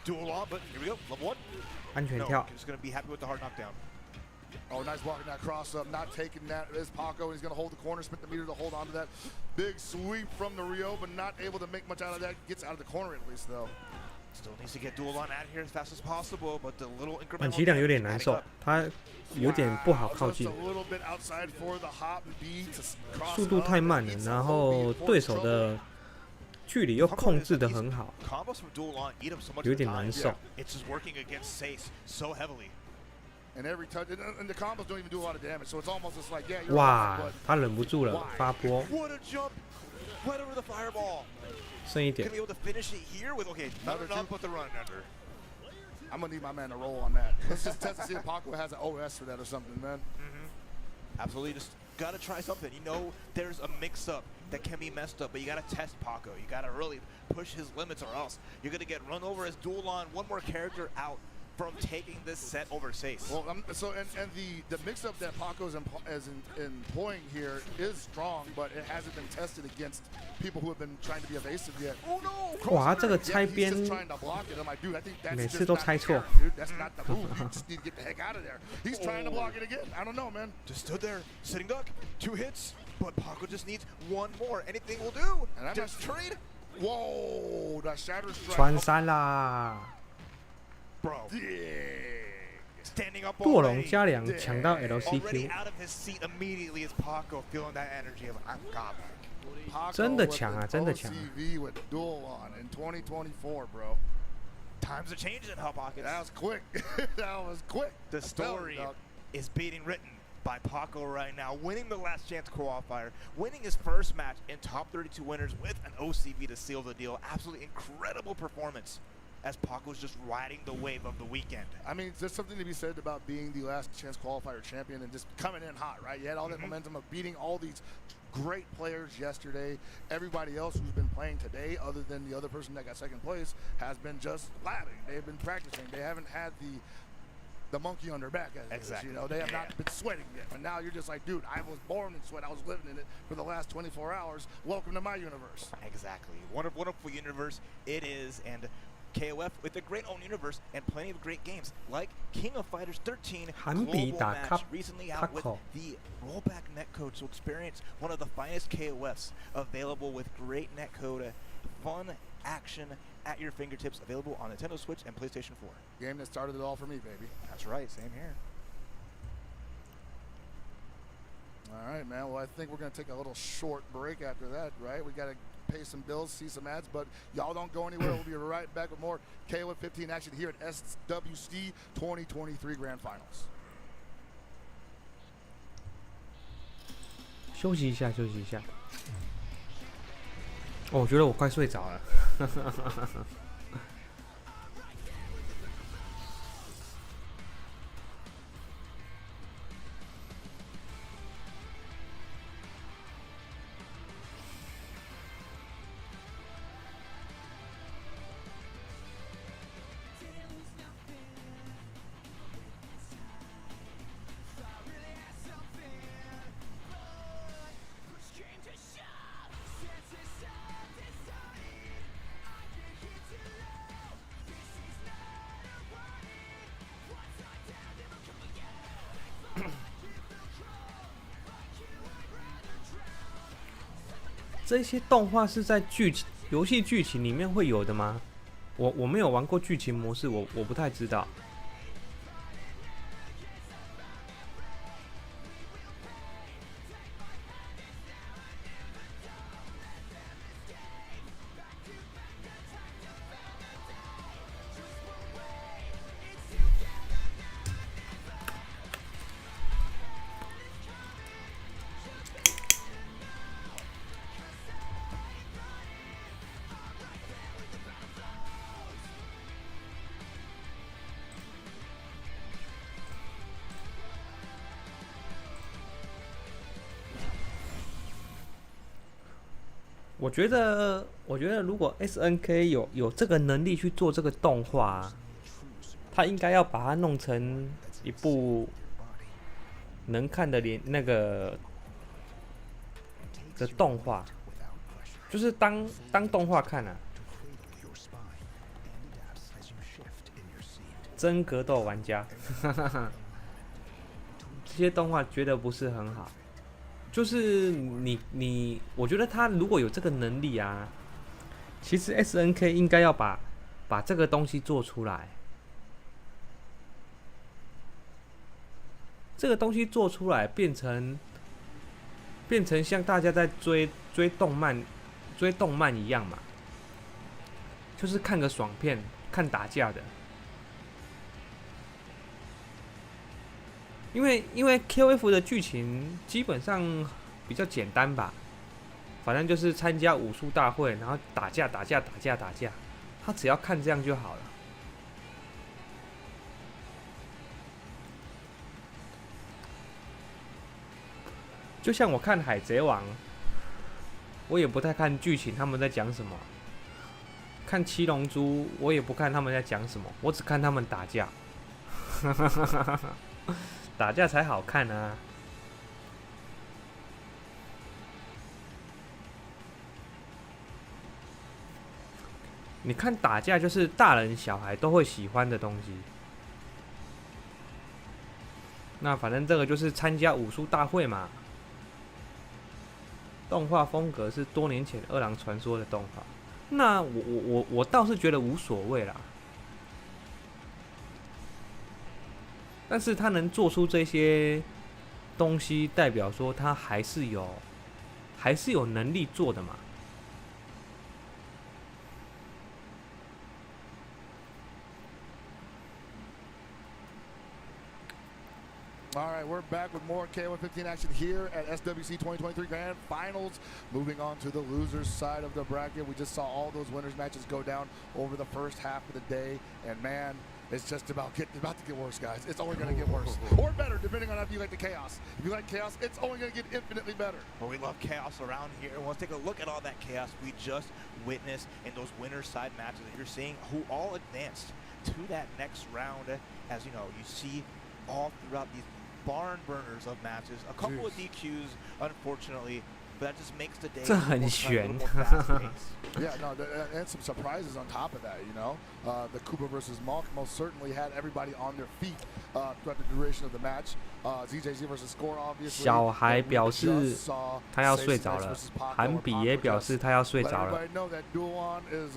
dual law, but here we go, level 1. 安全跳。 Just gonna be happy with the hard knockdown. Oh, nice blocking that cross up, not taking that is Paco. He's gonna hold the corner, split the meter to hold on to that big sweep from the Rio, but not able to make much out of that. Gets out of the corner at least though. Still needs to get dual on out of here as fast as possible, but the little incremental. 满气量有点难受，他有点不好靠近，速度太慢了，然后对手的距离又控制得很好，有点难受。 哇，他忍不住了，发波。Right over the fireball. 剩一点 Gonna be able to finish it here with not enough but the run under. I'm gonna need my man to roll on that. Let's just test to see if Paco has an OS for that or something, man. Absolutely, just gotta try something. You know, there's a mix-up that can be messed up, but you gotta test Paco. You gotta really push his limits, or else you're gonna get run over as dual on one more character out from taking this set over Sace. Well, the mix-up that Paco is employing here is strong, but it hasn't been tested against people who have been trying to be evasive yet. Oh no! 哇，这个拆 He's 边 just trying to block it. I'm like, dude, I think that's 每 just 次都 not 猜 fair, 错。 dude. That's not the move. You just need to get the heck out of there. He's trying to block it again. I don't know, man. Just stood there, sitting duck, 2 hits, but Paco just needs 1 more. Anything will do. And I'm Just not- trade. Whoa, that shatter strike. 穿山啦， Bro, Yeah. standing up 舵龙 already. 加两抢到 Already LCQ， out of his seat immediately is Paco feeling that energy of I'm godlike. Paco 真的 with 强啊， an 真的强啊。 OCV with dual on in 2024, bro. Times are changing in Hot Pockets. That was quick. That was quick. The story Dog. is being written by Paco right now, winning the last chance qualifier, winning his first match in top 32 winners with an OCV to seal the deal. Absolutely incredible performance as Paco's just riding the wave of the weekend. I mean, there's something to be said about being the last chance qualifier champion and just coming in hot, right? You had all that momentum of beating all these great players yesterday. Everybody else who's been playing today, other than the other person that got second place, has been just labbing. They've been practicing. They haven't had the monkey on their back, as it is, Exactly. you know. They have not been sweating yet. And now you're just like, dude, I was born in sweat. I was living in it for the last 24 hours. Welcome to my universe. Exactly. Wonderful universe it is, and KOF with a great own universe and plenty of great games like King of Fighters 13 韩比 global 打 match recently out with Paco the rollback netcode, so experience one of the finest KOFs available with great netcode, fun action at your fingertips, available on Nintendo Switch and PlayStation 4. Game that started it all for me, baby. That's right, same here. All right, man. Well, I think we're going to take a little short break after that, right? We got to pay some bills, see some ads, but y'all don't go anywhere. We'll be right back with more KOF 15 action here at SWC 2023 Grand Finals. 休息一下，休息一下。哦，我觉得我快睡着了。这些动画是在游戏剧情里面会有的吗？我没有玩过剧情模式，我不太知道。我觉得如果 SNK 有这个能力去做这个动画，他应该要把它弄成一部能看的的动画，就是当动画看啊。真格斗玩家，这些动画觉得不是很好。就是我觉得他如果有这个能力啊，其实 SNK 应该要把这个东西做出来。这个东西做出来，变成像大家在追动漫一样嘛，就是看个爽片，看打架的。因为 KOF 的剧情基本上比较简单吧，反正就是参加武术大会，然后打架，他只要看这样就好了。就像我看《海贼王》，我也不太看剧情，他们在讲什么；看《七龙珠》，我也不看他们在讲什么，我只看他们打架。打架才好看啊！你看打架就是大人小孩都会喜欢的东西。那反正这个就是参加武术大会嘛。动画风格是多年前《二郎传说》的动画，那我倒是觉得无所谓啦。但是他能做出这些东西，代表说他还是有能力做的嘛。All right, we're back with more K115 action here at SWC 2023 Grand Finals. Moving on to the losers side of the bracket. We just saw all those winners matches go down over the first half of the day. And man, it's just about to get worse, guys. It's only going to get worse. Or better, depending on if you like the chaos. If you like chaos, it's only going to get infinitely better. Well, we love chaos around here. Let's take a look at all that chaos we just witnessed in those winners side matches that you're seeing, who all advanced to that next round. As you know, you see all throughout these barn burners of matches, a couple of DQs, unfortunately, but that just makes the day a little more fast-paced. Yeah, no, and some surprises on top of that, you know. The Koopa versus Monk most certainly had everybody on their feet throughout the duration of the match. ZJZ versus Score, obviously. 小孩表示他要睡着了，韩比也表示他要睡着了。Everybody know that Duan is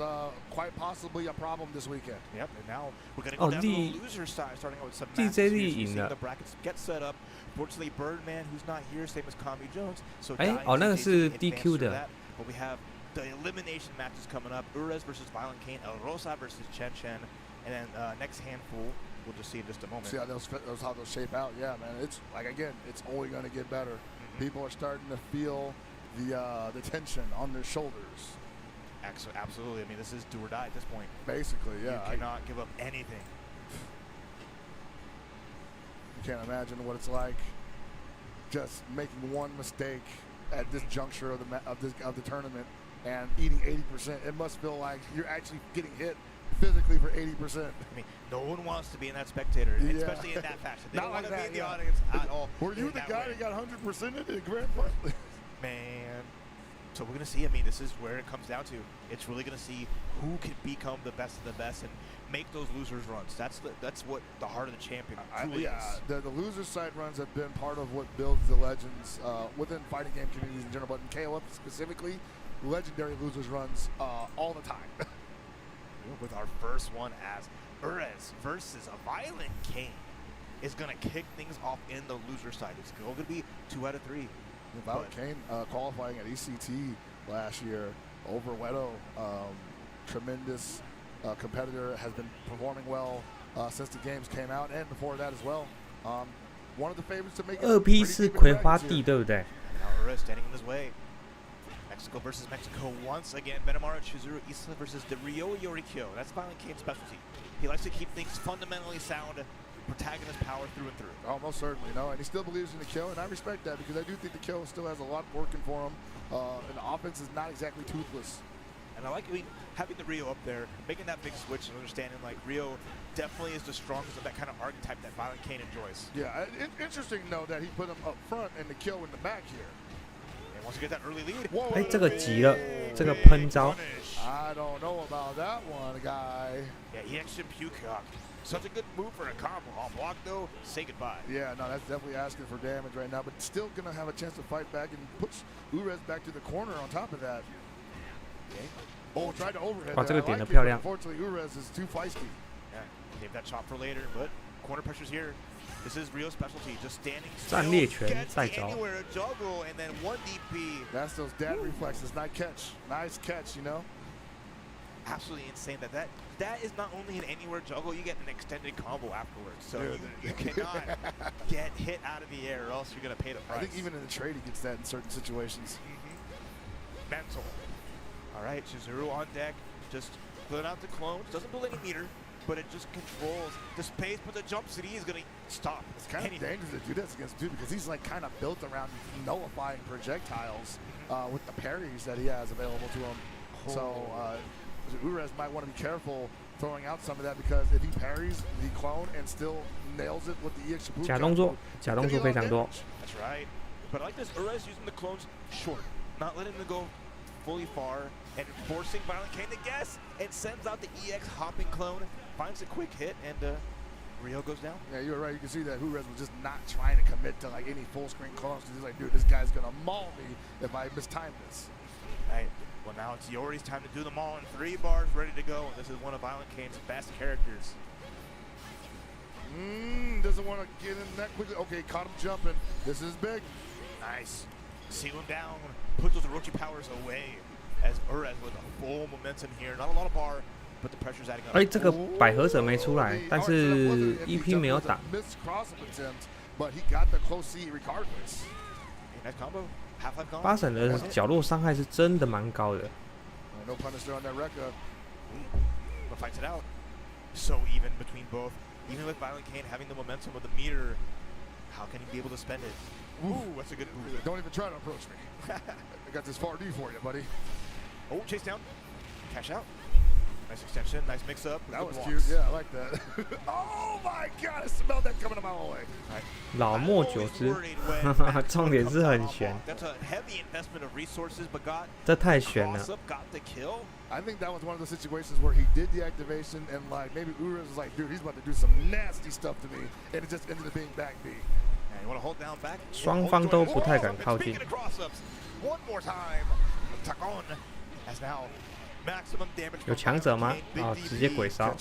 quite possibly a problem this weekend. Yep, and now we're going to go down to the loser side, starting out with some matches. DJZ 赢 The 了。 brackets get set up. Fortunately, Birdman, who's not here, same as Kami Jones. So 那个是 DQ 的。 But we have the elimination matches coming up. Urez versus Violent Kane, El Rosa versus Chen Chen, and then next handful we'll just see in just a moment. See how those shape out. Yeah, man. It's like, again, it's only going to get better. People are starting to feel the tension on their shoulders. Absolutely. I mean, this is do or die at this point. Basically, yeah. You cannot give up anything. You can't imagine what it's like just making one mistake at this juncture of the tournament and eating 80%. It must feel like you're actually getting hit physically for 80%. I mean, no one wants to be in that spectator, especially in that fashion. They don't want to be in the audience at all. Were you the guy that got 100% in the grand final? Man. So we're going to see. I mean, this is where it comes down to. It's really going to see who can become the best of the best and make those losers runs. That's what the heart of the champion truly is. The losers side runs have been part of what builds the legends within fighting game communities in general, but in KOF specifically, legendary losers runs all the time. With our first one as Urez versus a Violent Kane is going to kick things off in the loser side. It's going to be 2 out of 3. Violent Kane qualifying at ECT last year over Wedo. Tremendous competitor, has been performing well since the games came out and before that as well. One of the favorites to make it. 2P 是葵花地，对不对？ Now Urez standing in his way. Mexico versus Mexico once again. Benamaru Chizuru Isa versus the Ryo Yorikyo. That's Violent Kane's specialty. He likes to keep things fundamentally sound, protagonist power through and through. Oh, most certainly, no. And he still believes in the kill, and I respect that because I do think the kill still has a lot working for him. And the offense is not exactly toothless. And I like having the Ryo up there, making that big switch and understanding like Ryo definitely is the strongest of that kind of archetype that Violent Kane enjoys. Yeah, interesting though that he put him up front and the kill in the back here. Wants to get that early lead. 这个急了，这个喷招。 I don't know about that one, guy. Yeah, EX Pyukok. Such a good move for a combo. On block though, say goodbye. Yeah, no, that's definitely asking for damage right now, but still gonna have a chance to fight back and push Urez back to the corner on top of that. Okay. Oh, tried to overhead. 哇，这个 there. 点 I 的 like it, 漂 but 亮。 Unfortunately, Urez is too feisty. Yeah, save that chop for later, but corner pressure's here. This is Ryo's specialty, just standing still. 战列拳 Gets 再招。 anywhere, a juggle, and then 1 DP. That's those dad reflexes. Nice catch. Nice catch, you know? Absolutely insane that is not only an anywhere juggle, you get an extended combo afterwards. So you cannot get hit out of the air or else you're going to pay the price. I think even in the trade he gets that in certain situations. Mental. All right, Chizuru on deck, just pulling out the clones. Doesn't build any meter, but it just controls the space. But the jump CD is going to stop. It's kind of dangerous to do this against dude because he's like kind of built around nullifying projectiles with the parries that he has available to him. So Urez might want to be careful throwing out some of that because if he parries the clone and still nails it with the EX 假动作非常多。 That's right. But I like this Urez using the clones short, not letting them go fully far and forcing Violent Kane to guess and sends out the EX hopping clone, finds a quick hit, and Rio goes down. Yeah, you're right. You can see that Urez was just not trying to commit to like any full screen clones. He's like, dude, this guy's gonna maul me if I mistime this. Right. Well, now it's Yori's time to do them all in 3 bars, ready to go. And this is one of Violent Kane's best characters. Doesn't want to get in that quickly. Okay, caught him jumping. This is big. Nice. Seal him down. Put those Orochi powers away. As Urez with a full momentum here. Not a lot of bar, but the pressure's adding up. 哎，这个百合者没出来，但是 EP 没有打。 But he got the close C regardless. Nice combo. 八神的角落伤害是真的蛮高的。No punish there on that Rekka. But fights it out. So even between both. Even with Violent Kane having the momentum of the meter, how can he be able to spend it? Ooh, that's a good move. Don't even try to approach me. I got this far D for you, buddy. Oh, chase down. Cash out. Nice extension, nice mix up. That was cute. Yeah, I like that. Oh my god, I smelled that coming my way. 老莫九之，重点是很悬。这太悬了。I think that was one of the situations where he did the activation and like maybe Urez was like, dude, he's about to do some nasty stuff to me, and it just ended up being back B. 双方都不太敢靠近。 有强者吗？哦，直接鬼烧。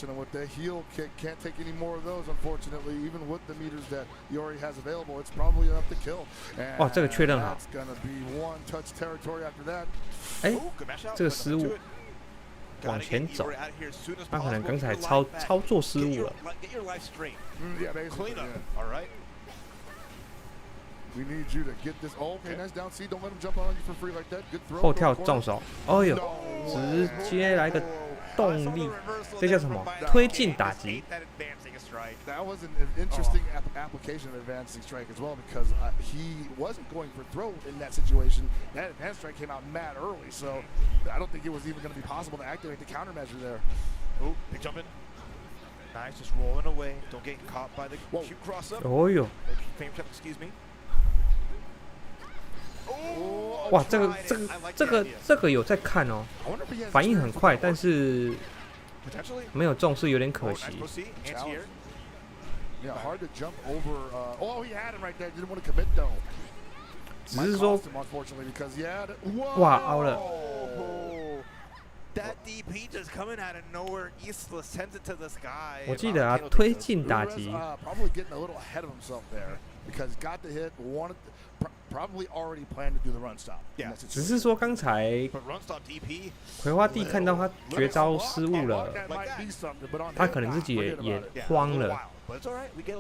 哇，这个确认好。哎，这个失误，往前走，他可能刚才操作失误了。 We need you to get this. Okay, nice down C. Don't let him jump on you for free like that. Good throw. 后跳重手，哦呦，直接来个动力，这叫什么？推进打击。 That was an interesting application of advancing strike as well because he wasn't going for throw in that situation. That advanced strike came out mad early, so I don't think it was even going to be possible to activate the countermeasure there. Oh, big jump in. Nice, just rolling away. Don't get caught by the Q cross up. 哦呦。 Excuse me. 哇，这个有在看哦，反应很快，但是没有中是有点可惜。只是说，哇，凹了。我记得啊，推进打击。 Because he got the hit, wanted, probably already planned to do the run stop. Yeah. 只是说刚才葵花地看到他绝招失误了，他可能自己也慌了，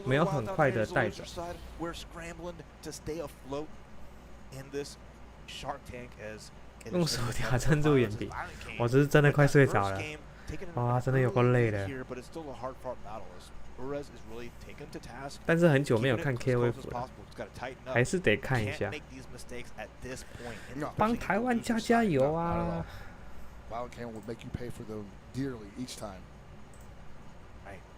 没有很快的带着。用手条撑住眼皮，我这是真的快睡着了。哇，真的有够累的。 但是很久没有看 KOF 了，还是得看一下，帮台湾加油啊！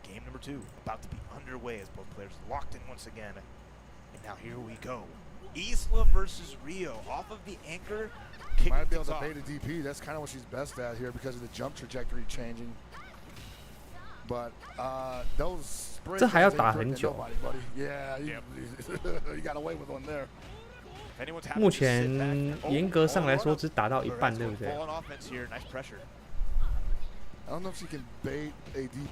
Game number 2 about to be underway as both players locked in once again. And now here we go. Isla versus Rio off of the anchor. Might be able to bait a DP. That's kind of what she's best at here because of the jump trajectory changing. But those 这还要打很久。目前严格上来说只打到一半，对不对？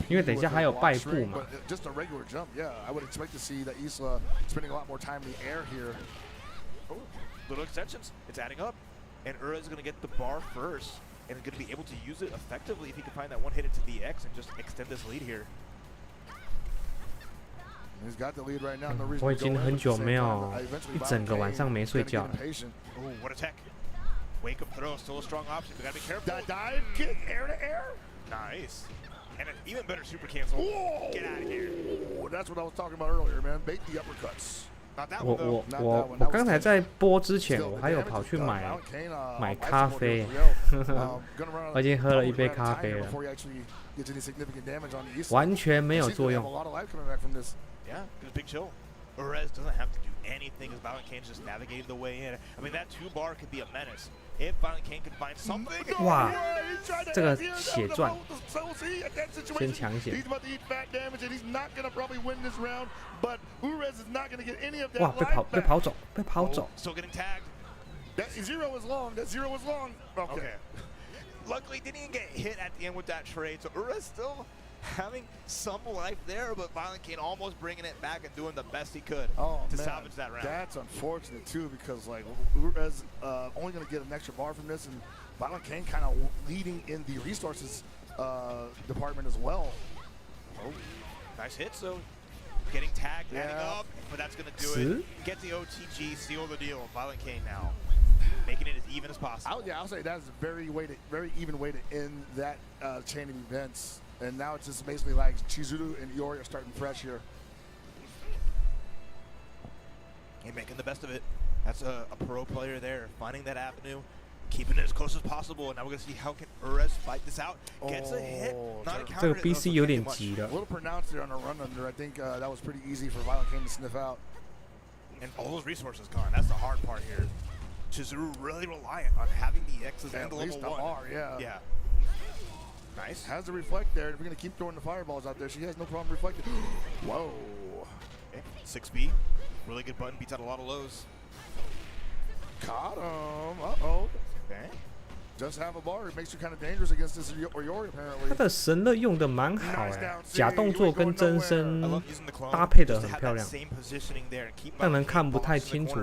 因为等一下还有败部嘛。And Ura is going to get the bar first, and going to be able to use it effectively if he can find that one hit into the X and just extend this lead here. He's got the lead right now. No reason 我已经很久没有一整个晚上没睡觉了。Oh, what a tech! Wake up throw, still a strong option. We gotta be careful. That dive kick, air to air. Nice. And an even better super cancel. Whoa. Get out of here. That's what I was talking about earlier, man. Bait the uppercuts. Not that one though. 我刚才在播之前，我还有跑去买咖啡，我已经喝了一杯咖啡了，完全没有作用。Yeah, it was a big chill. Urez doesn't have to do anything as Violent Kane's just navigated the way in. I mean, that 2-bar could be a menace. If Violent Kane can find something. 哇，这个血赚，先抢血。哇，被跑走。 Still getting tagged. That zero was long. Okay. Luckily, didn't even get hit at the end with that trade. So Urez still having some life there, but Violent Kane almost bringing it back and doing the best he could to salvage that round. That's unfortunate too, because like Urez only going to get an extra bar from this, and Violent Kane kind of leading in the resources department as well. Oh, nice hit. So getting tagged, heading up, but that's going to do it. Get the OTG, seal the deal. Violent Kane now making it as even as possible. I'll say that's a very even way to end that chain of events. And now it's just basically like Chizuru and Iori are starting fresh here. And making the best of it. That's a pro player there, finding that avenue, keeping it as close as possible. And now we're going to see how can Urez fight this out. Gets a hit, not a counter. 这个 BC 有点急了。 A little pronounced there on a run under. I think that was pretty easy for Violent Kane to sniff out. And all those resources gone. That's the hard part here. Chizuru really reliant on having the X's and the level 1. R, yeah. Nice. Has to reflect there. If we're going to keep throwing the fireballs out there, she has no problem reflecting. Whoa. Okay. 6B. Really good button. Beats out a lot of lows. Caught him. Uh-oh. Okay. Just have a bar. It makes you kind of dangerous against this Iori, apparently. 他的神乐用的蛮好哎，假动作跟真身搭配的很漂亮，让人看不太清楚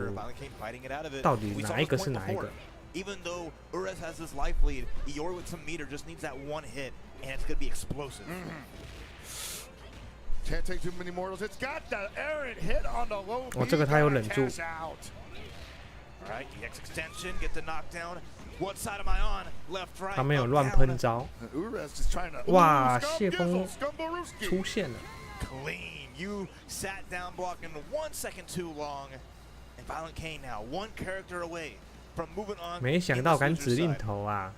到底哪一个是哪一个。 Even though Urez has this life lead, Iori with some meter just needs that one hit, and it's going to be explosive. Can't take too many mortals. It's got the errant hit on the low. 哦，这个他有忍住。 All right, EX extension, get the knockdown. What side am I on? Left, right. 他没有乱喷招。哇，谢风出现了。 Clean. You sat down blocking 1 second too long, and Violent Kane now 1 character away. 没想到敢指令头啊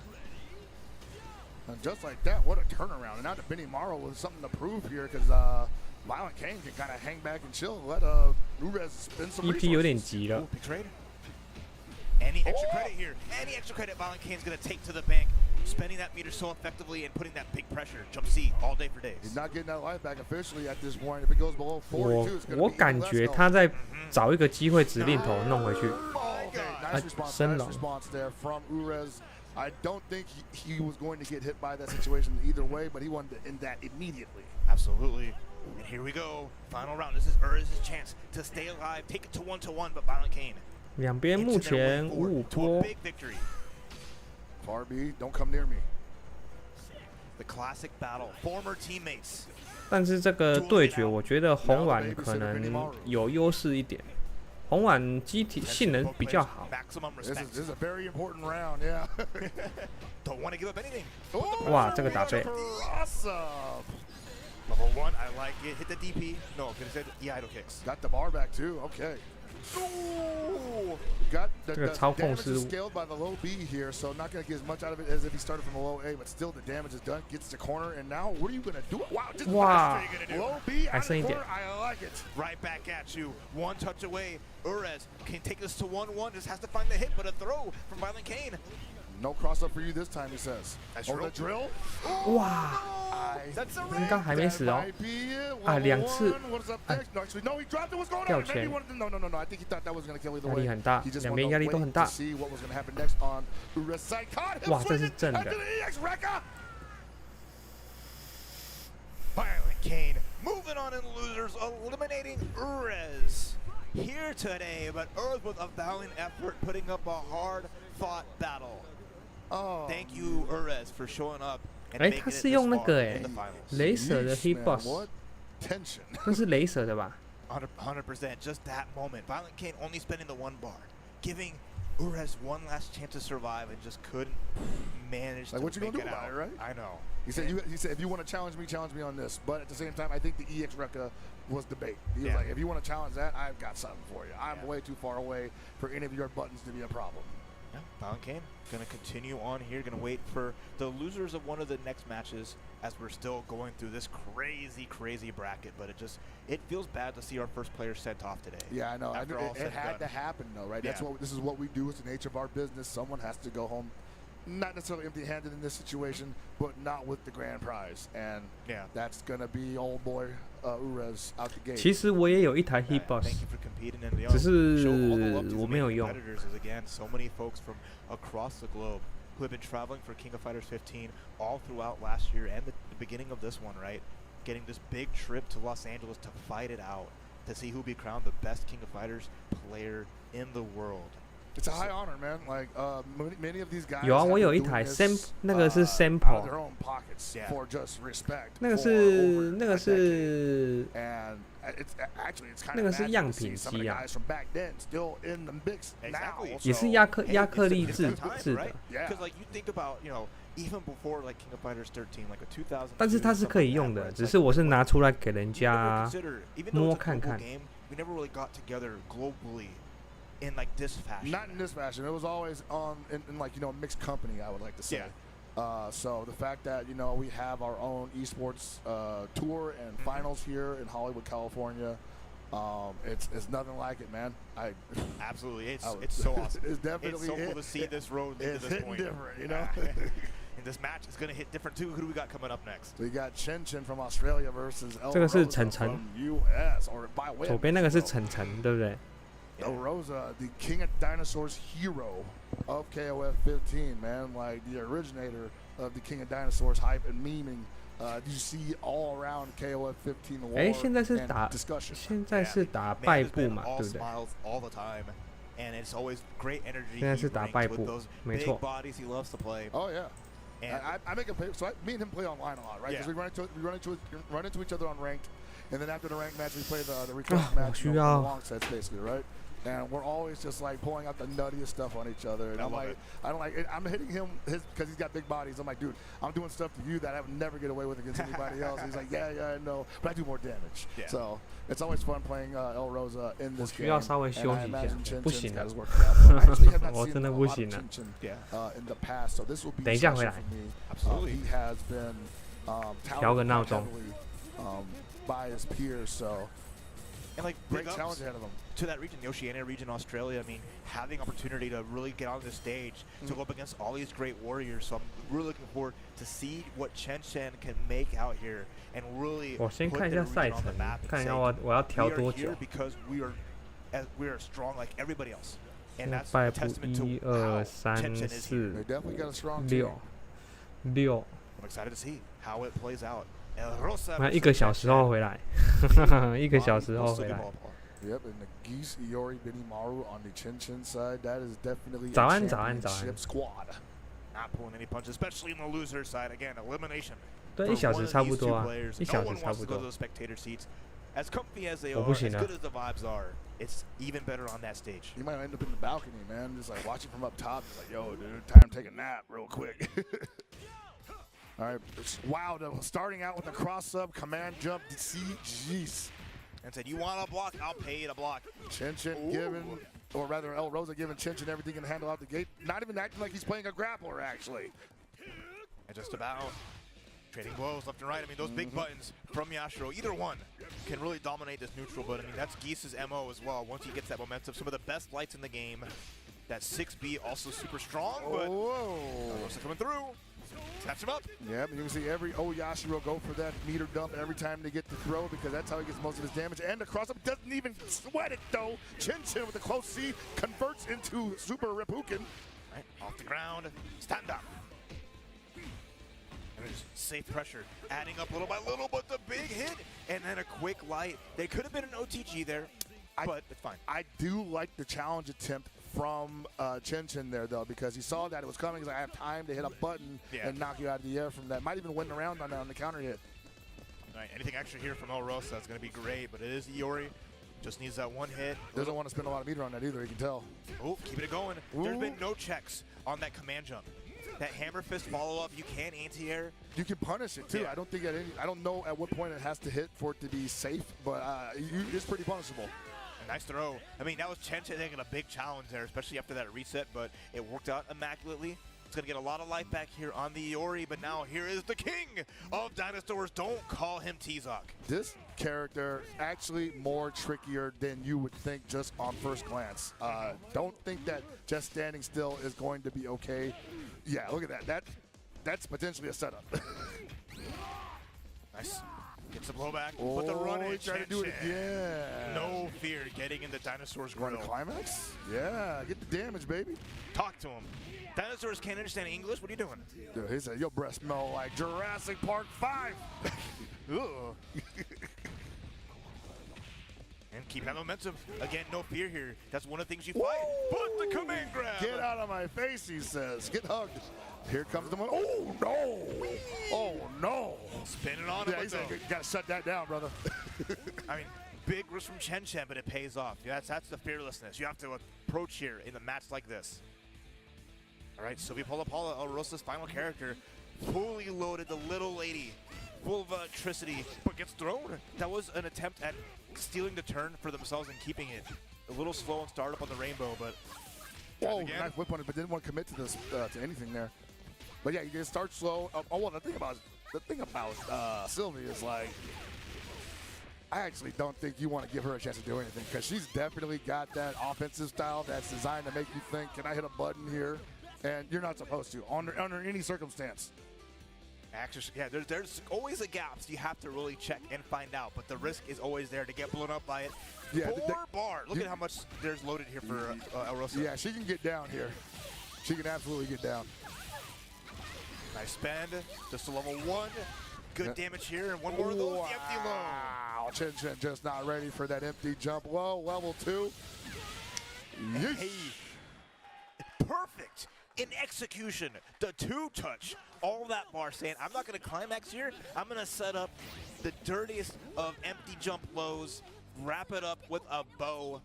And just like that, what a turnaround! And now that Benny Morrow was something to prove here, because Violent Kane can kind of hang back and chill. Let Urez spin some resources. EP 有点急了。 Any extra credit here? Any extra credit Violent Kane's gonna take to the bank, spending that meter so effectively and putting that big pressure. Jump C all day for days. He's not getting that life back officially at this point. If it goes below 42, it's gonna be 我感觉他在找一个机会指令头弄回去。 Nice response there from Urez. I don't think he was going to get hit by that situation either way, but he wanted to end that immediately. Absolutely. And here we go. Final round. This is Urez's chance to stay alive, take it to 1-1, but Violent Kane. 两边目前5-5波。 Far B, don't come near me. The classic battle, former teammates. 但是这个对决，我觉得红碗可能有优势一点。 红碗机体性能比较好。哇，这个打背。Level 1, I like it. Hit the DP. No, I'm gonna say the idle kicks. Got the bar back too. Okay. Got the damage is scaled by the low B here, so not gonna get as much out of it as if he started from a low A, but still the damage is done. Gets the corner, and now what are you gonna do? Wow, just low B out of the corner. I like it. Right back at you. 1 touch away. Urez can take this to 1-1. Just has to find the hit, but a throw from Violent Kane. No cross up for you this time, he says. Oh, the drill. 哇，应该还没死哦。啊，2次。吊拳。压力很大，两边压力都很大。哇，这是正的。 Violent Kane moving on in losers, eliminating Urez here today, but Urez with a valiant effort, putting up a hard-fought battle. Oh, thank you, Urez, for showing up. 哎，他是用那个雷蛇的 hitbox， 那是雷蛇的吧？ 100%, just that moment. Violent Kane only spending the 1 bar, giving Ures one last chance to survive and just couldn't manage to what you make gonna do it about out. it, right? I know. He said, if you want to challenge me on this. But at the same time, I think the EX Rekka was debate. He was like, if you want to challenge that, I've got something for you. I'm way too far away for any of your buttons to be a problem. Yeah, Violent Kane going to continue on here, going to wait for the losers of one of the next matches as we're still going through this crazy bracket. But it feels bad to see our first player sent off today. Yeah, I know. It had to happen, though, right? Yeah. This is what we do. It's the nature of our business. Someone has to go home, not necessarily empty-handed in this situation, but not with the grand prize. And that's going to be old boy Ures out the gate. 其实我也有一台 Hitbox， Thank you for competing in the 只是我没有用。 Again, so many folks from across the globe who have been traveling for King of Fighters 15 all throughout last year and the beginning of this one, right? Getting this big trip to Los Angeles to fight it out, to see who will be crowned the best King of Fighters player in the world. It's a high honor, man. Like many of these guys. 有啊，我有一台 那个是 sample， their own pockets for just respect. 那个是 and it's actually it's kind of 那个是样品 some of the 机啊 guys from back then still in the mix now. 也是亚克力制的。 Because like you think about, you know, even before like King of Fighters 13, like a 2000. 但是它是可以用的，只是我是拿出来给人家摸看看。 We never really got together globally in like this fashion. Not in this fashion. It was always in like, you know, mixed company, I would like to say. So the fact that, you know, we have our own esports tour and finals here in Hollywood, California, it's nothing like it, man. Absolutely, it's so awesome. It's definitely so cool to see this road lead to this point. It's different, you know. And this match is going to hit different too. Who do we got coming up next? We got Chen from Australia versus El 这个是 Rosa 晨晨 from US, or by way 左 of 边那个是晨晨，对不对？ El Rosa, the King of Dinosaurs hero of KOF 15, man, like the originator of the King of Dinosaurs hype and memeing. You see all around KOF 15 lore 哎，现在是 and 打 discussion. 现在是打败部嘛，对不对？ All the time, and it's always great energy. 现在是打败 with 部， those 没 big 错。 bodies he loves to play. Oh yeah. And I make him play. So me and him play online a lot, right? Because we run into each other on ranked, and then after the ranked match, we play the request match, you know, the long sets basically, right? And we're always just like pulling out the nuttiest stuff on each other. And I'm hitting him because he's got big bodies. I'm like, dude, I'm doing stuff to you that I would never get away with against anybody else. He's like, yeah, I know, but I do more damage. So it's always fun playing El Rosa in this game. 需要稍微休息一下，不行了，我真的不行了。 in the past, so this will be 等一下回来。 Absolutely, he has been 调个闹钟。 by his peers, so and like great challenge ahead of him. To that region, the Oceania region, Australia, I mean, having opportunity to really get on this stage to go up against all these great warriors. So I'm really looking forward to see what Chen can make out here and really 我先看一下赛程，看一下我要调多久。 Because we are strong like everybody else, and that's 败 a 部 testament to 1、2、 how 3、 Chen is here. 4、 They definitely got a strong team. 6。 I'm excited to see how it plays out. El Rosa 那1个小时后回来，1个小时后回来。 Yep, and the Geese, Iori, Benimaru on the Chen side, that is definitely a 早安 championship squad. Not pulling any punches, especially in the loser side. Again, elimination. 对，1小时差不多啊，1小时 No one 差 wants 不 to go 多 to。the spectator seats. As comfy as they 我 are, 不 as 行啊。 good as the vibes are, it's even better on that stage. You might end up in the balcony, man, just like watching from up top. Just like, yo, dude, time to take a nap real quick. All right, wow, starting out with a cross-up, command jump, jeez. And said, you want to block? I'll pay you to block. Chen giving, or rather El Rosa giving Chen everything and handle out the gate. Not even acting like he's playing a grappler, actually. And just about trading blows left and right. I mean, those big buttons from Yashiro, either one can really dominate this neutral. But I mean, that's Geese's MO as well. Once he gets that momentum, some of the best lights in the game. That 6B also super strong, but Rosa coming through. Snatch him up. Yeah, you can see every Yashiro go for that meter dump every time they get to throw because that's how he gets most of his damage. And the cross-up doesn't even sweat it, though. Chen with a close C converts into Super Ripuken. Right, off the ground, stand up. And there's safe pressure, adding up little by little, but the big hit, and then a quick light. They could have been an OTG there, but it's fine. I do like the challenge attempt from Chen there, though, because he saw that it was coming. He's like, I have time to hit a button and knock you out of the air from that. Might even win around on the counter hit. All right, anything extra here from El Rosa is going to be great, but it is Iori Just needs that one hit. Doesn't want to spend a lot of meter on that either, you can tell. Oh, keeping it going. Ooh. There's been no checks on that command jump. That hammer fist follow-up, you can anti-air. You can punish it too. Yeah. I don't think I don't know at what point it has to hit for it to be safe, but it's pretty punishable. Nice throw. I mean, that was Chen taking a big challenge there, especially after that reset, but it worked out immaculately. It's going to get a lot of life back here on the Iori, but now here is the king of dinosaurs. Don't call him T-Zoc. This character actually more trickier than you would think just on first glance. Don't think that just standing still is going to be okay. Yeah, look at that. That's potentially a setup. Nice. Gets the blowback, but the run in. Trying to do it again. No fear getting in the dinosaur's grill. Run a climax? Yeah, get the damage, baby. Talk to him. Dinosaurs can't understand English. What are you doing? Dude, he said, your breath smell like Jurassic Park 5. Ugh. And keep that momentum. Again, no fear here. That's one of the things you fight. Put the command grab. Get out of my face, he says. Get hugged. Here comes the one. Oh, no. Whee. Oh, no. Spinning on Yeah, him. he said, you got to shut that down, brother. I mean, big risk from Chen, but it pays off. Yeah, that's the fearlessness you have to approach here in a match like this. All right, Sylvia Paula Alrosa's final character, fully loaded, the little lady, full of electricity, but gets thrown. That was an attempt at stealing the turn for themselves and keeping it a little slow and start up on the rainbow, but oh, nice whip on it, but didn't want to commit to this to anything there. But yeah, you can start slow. Well, the thing about Sylvie is like, I actually don't think you want to give her a chance to do anything because she's definitely got that offensive style that's designed to make you think, can I hit a button here? And you're not supposed to under any circumstance. Actually, yeah, there's always a gap, so you have to really check and find out. But the risk is always there to get blown up by it. Yeah, 4 bar. Look at how much there's loaded here for Alrosa. Yeah, she can get down here. She can absolutely get down. Nice spend. Just a level 1. Good damage here, and one more of those. The empty low. Wow, Chen just not ready for that empty jump low. Level 2. Hey, perfect. In execution, the 2-touch, all that bar saying, I'm not going to climax here. I'm going to set up the dirtiest of empty jump lows, wrap it up with a bow,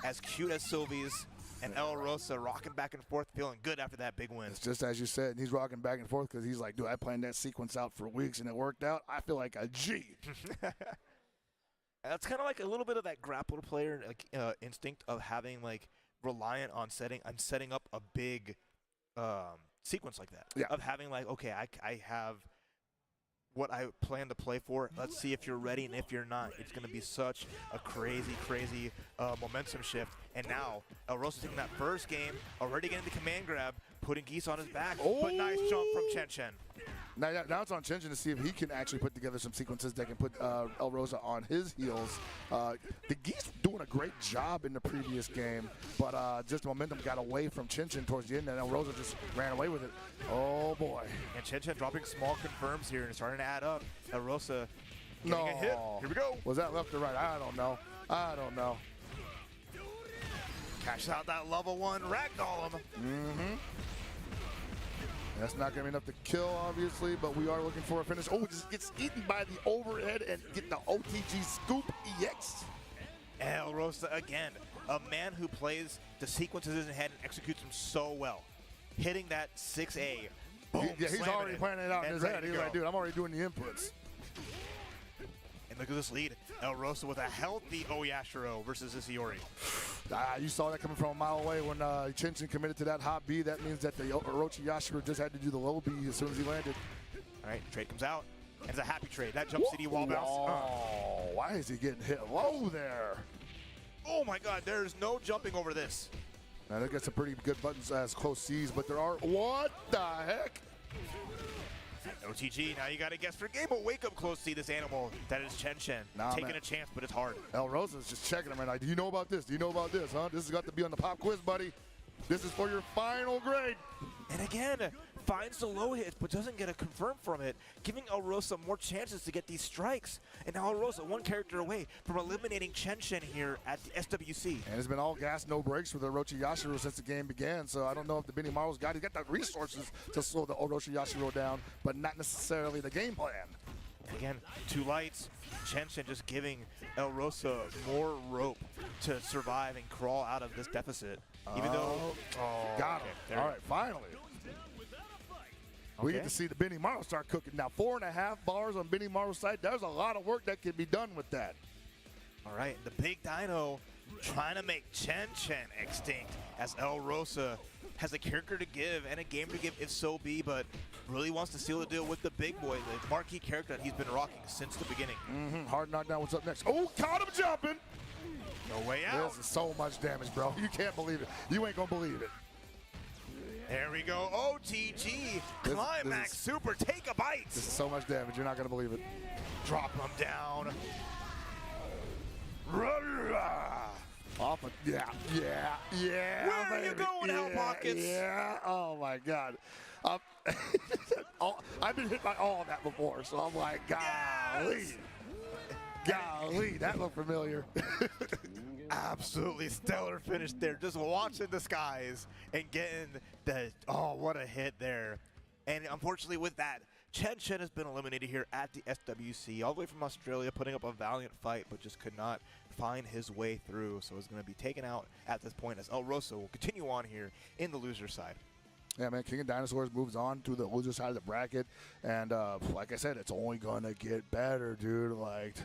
as cute as Sylvie's, and El Rosa rocking back and forth, feeling good after that big win. It's just as you said, and he's rocking back and forth because he's like, dude, I planned that sequence out for weeks and it worked out. I feel like a G. That's kind of like a little bit of that grappler player like instinct of having like reliant on setting up a big sequence like that. Yeah. Of having like, okay, I have what I plan to play for. Let's see if you're ready, and if you're not, it's going to be such a crazy momentum shift. And now, El Rosa taking that first game, already getting the command grab, putting Geese on his back, but nice jump from Chen. Now it's on Chen to see if he can actually put together some sequences that can put El Rosa on his heels. The Geese doing a great job in the previous game, but just the momentum got away from Chen towards the end, and El Rosa just ran away with it. Oh, boy. And Chen dropping small confirms here and starting to add up. El Rosa getting a hit. Here we go. Was that left or right? I don't know. Cash out that level 1 ragdoll him. Mm-hmm. That's not going to be enough to kill, obviously, but we are looking for a finish. Oh, just gets eaten by the overhead and get the OTG scoop EX. El Rosa again, a man who plays the sequences in his head and executes them so well. Hitting that 6A. Boom, yeah, he's already planning it out in his head. He's like, dude, I'm already doing the inputs. And look at this lead. El Rosa with a healthy Oyashiro versus this Iori. You saw that coming from a mile away when Chen committed to that hot B. That means that the Orochi Yashiro just had to do the low B as soon as he landed. All right, trade comes out. And it's a happy trade. That jump city wall bounce. Oh, why is he getting hit low there? Oh my God, there's no jumping over this. Now they got some pretty good buttons as close C's, but there are, what the heck? OTG, now you got to guess for game, but wake up close, see this animal that is Chen. Taking a chance, but it's hard. El Rosa's just checking him right now. Do you know about this? Do you know about this, huh? This has got to be on the pop quiz, buddy. This is for your final grade. And again, finds the low hit, but doesn't get a confirm from it, giving El Rosa more chances to get these strikes. And now El Rosa, one character away from eliminating Chen here at the SWC. And it's been all gas, no brakes for the Orochi Yashiro since the game began, so I don't know if the Benny Maru's got the resources to slow the Orochi Yashiro down, but not necessarily the game plan. Again, 2 lights. Chen just giving El Rosa more rope to survive and crawl out of this deficit. Even though... Got him. All right, finally. We get to see the Benny Morrow start cooking. Now, 4.5 bars on Benny Morrow's side. There's a lot of work that can be done with that. All right, the big dino trying to make Chen extinct as El Rosa has a character to give and a game to give if so be, but really wants to seal the deal with the big boy, the marquee character that he's been rocking since the beginning. Hard knockdown. What's up next? Oh, caught him jumping. No way out. This is so much damage, bro. You can't believe it. You ain't going to believe it. There we go. OTG. Climax Super. Take a bite. This is so much damage. You're not going to believe it. Drop him down. Off of, yeah. Where are you going, Hell Pockets? Yeah, oh my God. I've been hit by all of that before, so I'm like, golly. Yes! Golly, that looked familiar. Absolutely stellar finish there. Just watching the skies and getting the, oh, what a hit there. And unfortunately with that, Chen has been eliminated here at the SWC, all the way from Australia, putting up a valiant fight, but just could not find his way through. So he's going to be taken out at this point as El Rosa will continue on here in the loser side. Yeah, man, King of Dinosaurs moves on to the loser side of the bracket. And like I said, it's only going to get better, dude. Like,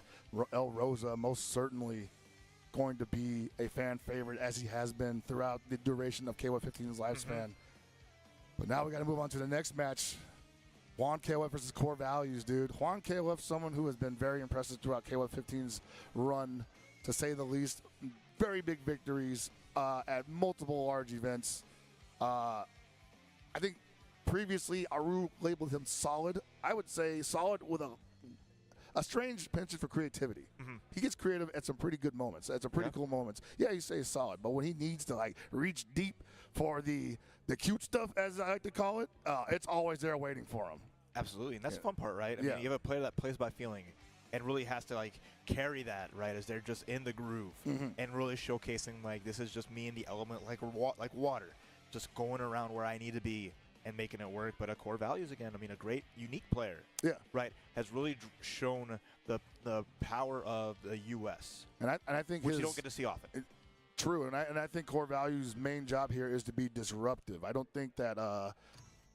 El Rosa most certainly going to be a fan favorite as he has been throughout the duration of KOF15's lifespan. But now we got to move on to the next match. Juan KOF versus Core Values, dude. Juan KOF, someone who has been very impressive throughout KOF15's run, to say the least. Very big victories at multiple large events. I think previously Aru labeled him solid. I would say solid with a strange penchant for creativity. He gets creative at some pretty good moments, at some pretty cool moments. Yeah, you say solid, but when he needs to like reach deep for the cute stuff, as I like to call it, it's always there waiting for him. Absolutely, and that's the fun part, right? I mean, you have a player that plays by feeling and really has to like carry that, right, as they're just in the groove and really showcasing like this is just me in the element, like water, just going around where I need to be and making it work. But Core Values, again, I mean, a great, unique player, right, has really shown the power of the U.S. And I think which you don't get to see often. True, and I think Core Values' main job here is to be disruptive. I don't think that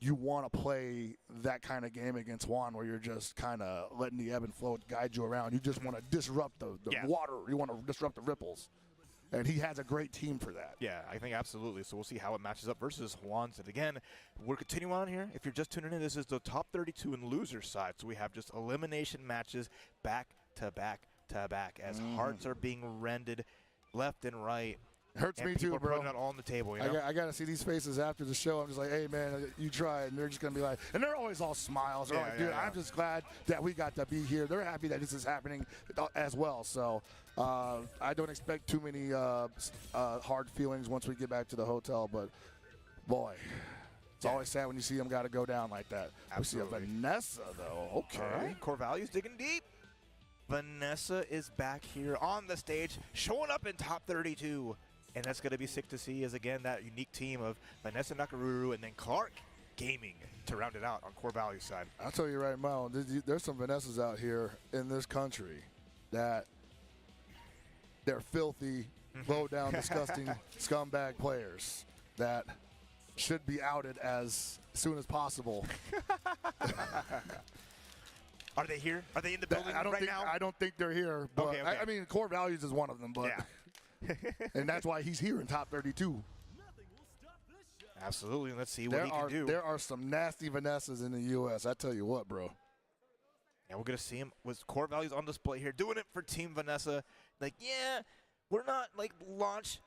you want to play that kind of game against Juan where you're just kind of letting the ebb and flow guide you around. You just want to disrupt the water. You want to disrupt the ripples. And he has a great team for that. Yeah, I think absolutely. So we'll see how it matches up versus Juan's. And again, we're continuing on here. If you're just tuning in, this is the top 32 in loser side. So we have just elimination matches back to back to back as hearts are being rended left and right. Hurts me too, bro. Putting it all on the table. You know? I got to see these faces after the show. I'm just like, hey, man, you tried. And they're just going to be like, and they're always all smiles. They're like, dude, I'm just glad that we got to be here. They're happy that this is happening as well. So I don't expect too many hard feelings once we get back to the hotel. But, boy, it's always sad when you see them got to go down like that. Absolutely. We see a Vanessa, though. Okay. All right. Core Values digging deep. Vanessa is back here on the stage, showing up in top 32. And that's going to be sick to see, as again, that unique team of Vanessa Nakaruru and then Clark Gaming to round it out on Core Value side. I'll tell you right now, there's some Vanessas out here in this country that they're filthy, low-down, disgusting scumbag players that should be outed as soon as possible. Are they here? Are they in the building now? I don't think they're here. But okay. I mean, Core Values is one of them, but and that's why he's here in top 32. Absolutely. Let's see what he can do. There are some nasty Vanessas in the U.S. I tell you what, bro. And we're going to see him with Core Values on display here, doing it for Team Vanessa. Like, yeah, we're not like launch.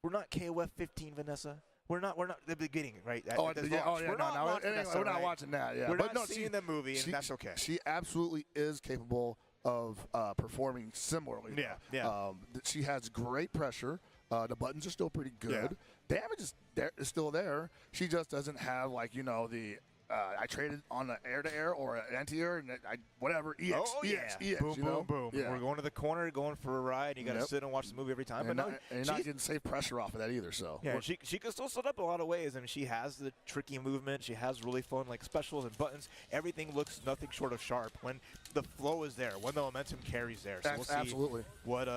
We're not KOF 15 Vanessa. We're not the beginning, right? We're not watching that. Yeah, we're not seeing the movie, and that's okay. She absolutely is capable of performing similarly. Yeah. She has great pressure. The buttons are still pretty good. Damage is still there. She just doesn't have, like, the I traded on an air-to-air or an anti-air, and whatever, EX, EX, EX. Boom, boom, boom. Yeah. We're going to the corner, going for a ride, and you got to sit and watch the movie every time. And but you're not getting safe pressure off of that either. So yeah, she can still set up a lot of ways. I mean, she has the tricky movement. She has really fun like specials and buttons. Everything looks nothing short of sharp when the flow is there, when the momentum carries there. So we'll see absolutely what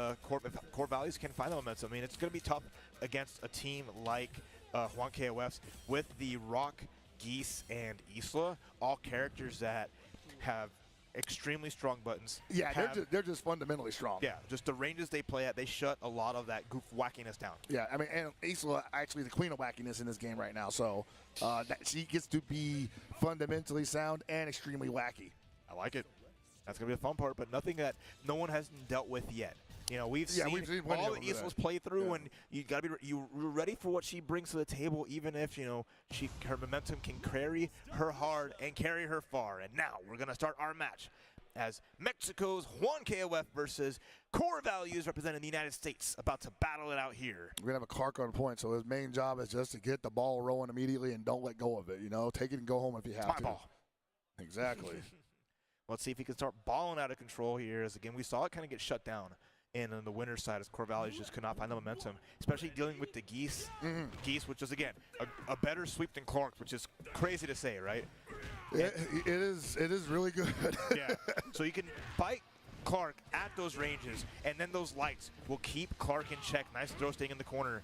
core values can find the momentum. I mean, it's going to be tough against a team like Juan KOF's with the Rock, Geese, and Isla, all characters that have extremely strong buttons. Yeah, they're just fundamentally strong. Yeah, just the ranges they play at, they shut a lot of that goof wackiness down. Yeah, I mean, and Isla actually the queen of wackiness in this game right now, so that she gets to be fundamentally sound and extremely wacky. I like it. That's going to be the fun part, but nothing that no one hasn't dealt with yet. You know, we've seen all the Islas play through, and you got to be you're ready for what she brings to the table, even if her momentum can carry her hard and carry her far. And now we're gonna start our match as Mexico's Juan KOF versus Core Values representing the United States, about to battle it out here. We're gonna have a Clark on point, so his main job is just to get the ball rolling immediately and don't let go of it. Take it and go home if you have to. My ball. Exactly. Let's see if he can start balling out of control here. As again, we saw it kind of get shut down. And on the winner's side, as Core Values just could not find the momentum, especially dealing with the Geese. Geese, which is, again, a better sweep than Clark, which is crazy to say, right? It is really good. Yeah. So you can fight Clark at those ranges, and then those lights will keep Clark in check. Nice throw staying in the corner.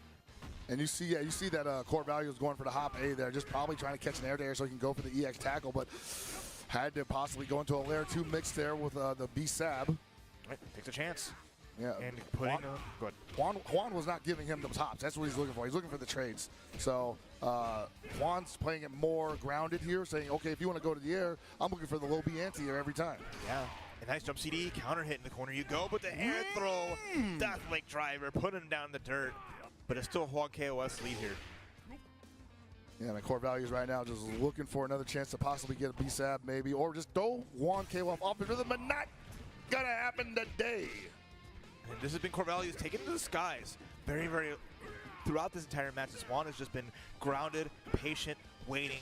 And you see that Core Values going for the hop A there, just probably trying to catch an air-to-air so he can go for the EX tackle, but had to possibly go into a layer 2 mix there with the B-Sab. Right, takes a chance. Yeah, and putting Juan was not giving him the tops. That's what he's looking for. He's looking for the trades. So Juan's playing it more grounded here, saying, okay, if you want to go to the air, I'm looking for the low B anti-air every time. Yeah, a nice jump CD, counter hit in the corner you go, but the air throw, Death Lake driver, putting him down in the dirt. But it's still Juan KOF's lead here. Yeah, my Core Values right now just looking for another chance to possibly get a B-Sab maybe, or just throw Juan KOF off the rhythm, but not gonna happen today. And this has been Core Values taken to the skies. Very, very, throughout this entire match, Juan has just been grounded, patient, waiting.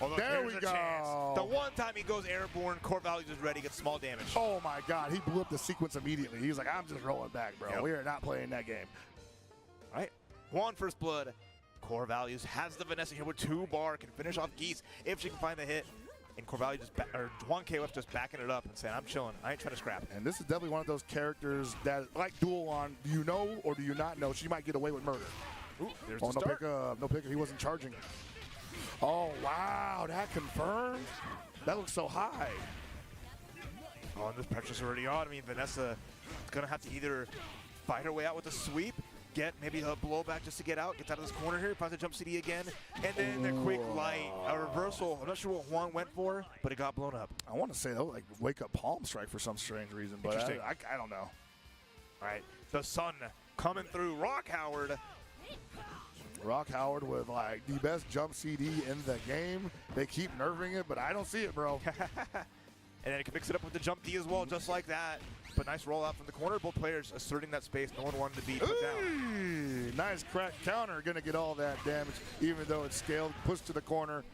Although there we go. Chance. The one time he goes airborne, Core Values is ready, gets small damage. Oh my God, he blew up the sequence immediately. He was like, I'm just rolling back, bro. Yep. We are not playing that game. All right, Juan first blood. Core Values has the Vanessa here with 2 bar, can finish off Geese if she can find the hit. And Core Values Juan KOF just backing it up and saying, I'm chilling. I ain't trying to scrap. And this is definitely one of those characters that, like Duel on, do you know or do you not know? She might get away with murder. Ooh, there's no start. pickup. No pickup. He wasn't charging. Oh, wow. That confirmed. That looks so high. Oh, and this pressure's already on. I mean, Vanessa is going to have to either fight her way out with a sweep, get maybe a blowback just to get out, gets out of this corner here, finds a jump CD again, and then the quick light, a reversal. I'm not sure what Juan went for, but it got blown up. I want to say, though, like wake up palm strike for some strange reason, but I don't know. All right, the sun coming through. Rock Howard with like the best jump CD in the game. They keep nerfing it, but I don't see it, bro. And then he can mix it up with the jump D as well, just like that. But nice rollout from the corner. Both players asserting that space. No one wanted to be put down. Nice crack counter. Going to get all that damage, even though it's scaled. Push to the corner,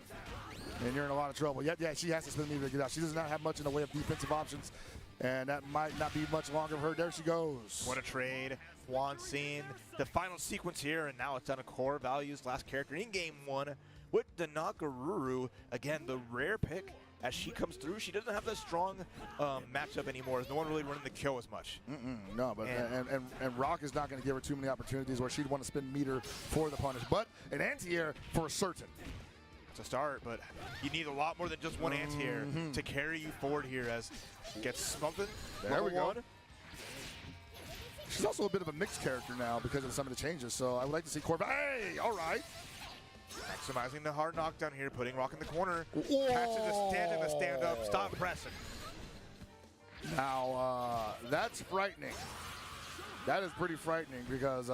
and you're in a lot of trouble. Yeah, she has to spin me to get out. She does not have much in the way of defensive options, and that might not be much longer for her. There she goes. What a trade. Juan seeing the final sequence here, and now it's down to Core Values. Last character in game 1 with the Nakaruru. Again, the rare pick. As she comes through, she doesn't have that strong matchup anymore. There's no one really running the kill as much. No, but and Rock is not going to give her too many opportunities where she'd want to spin meter for the punish. But an anti-air for certain. It's a start, but you need a lot more than just one anti-air to carry you forward here as gets something. There we go. She's also a bit of a mixed character now because of some of the changes. So I would like to see Corvette. Hey, all right. Maximizing the hard knockdown here, putting Rock in the corner. Catches the stand up, stop pressing. Now, that's frightening. That is pretty frightening because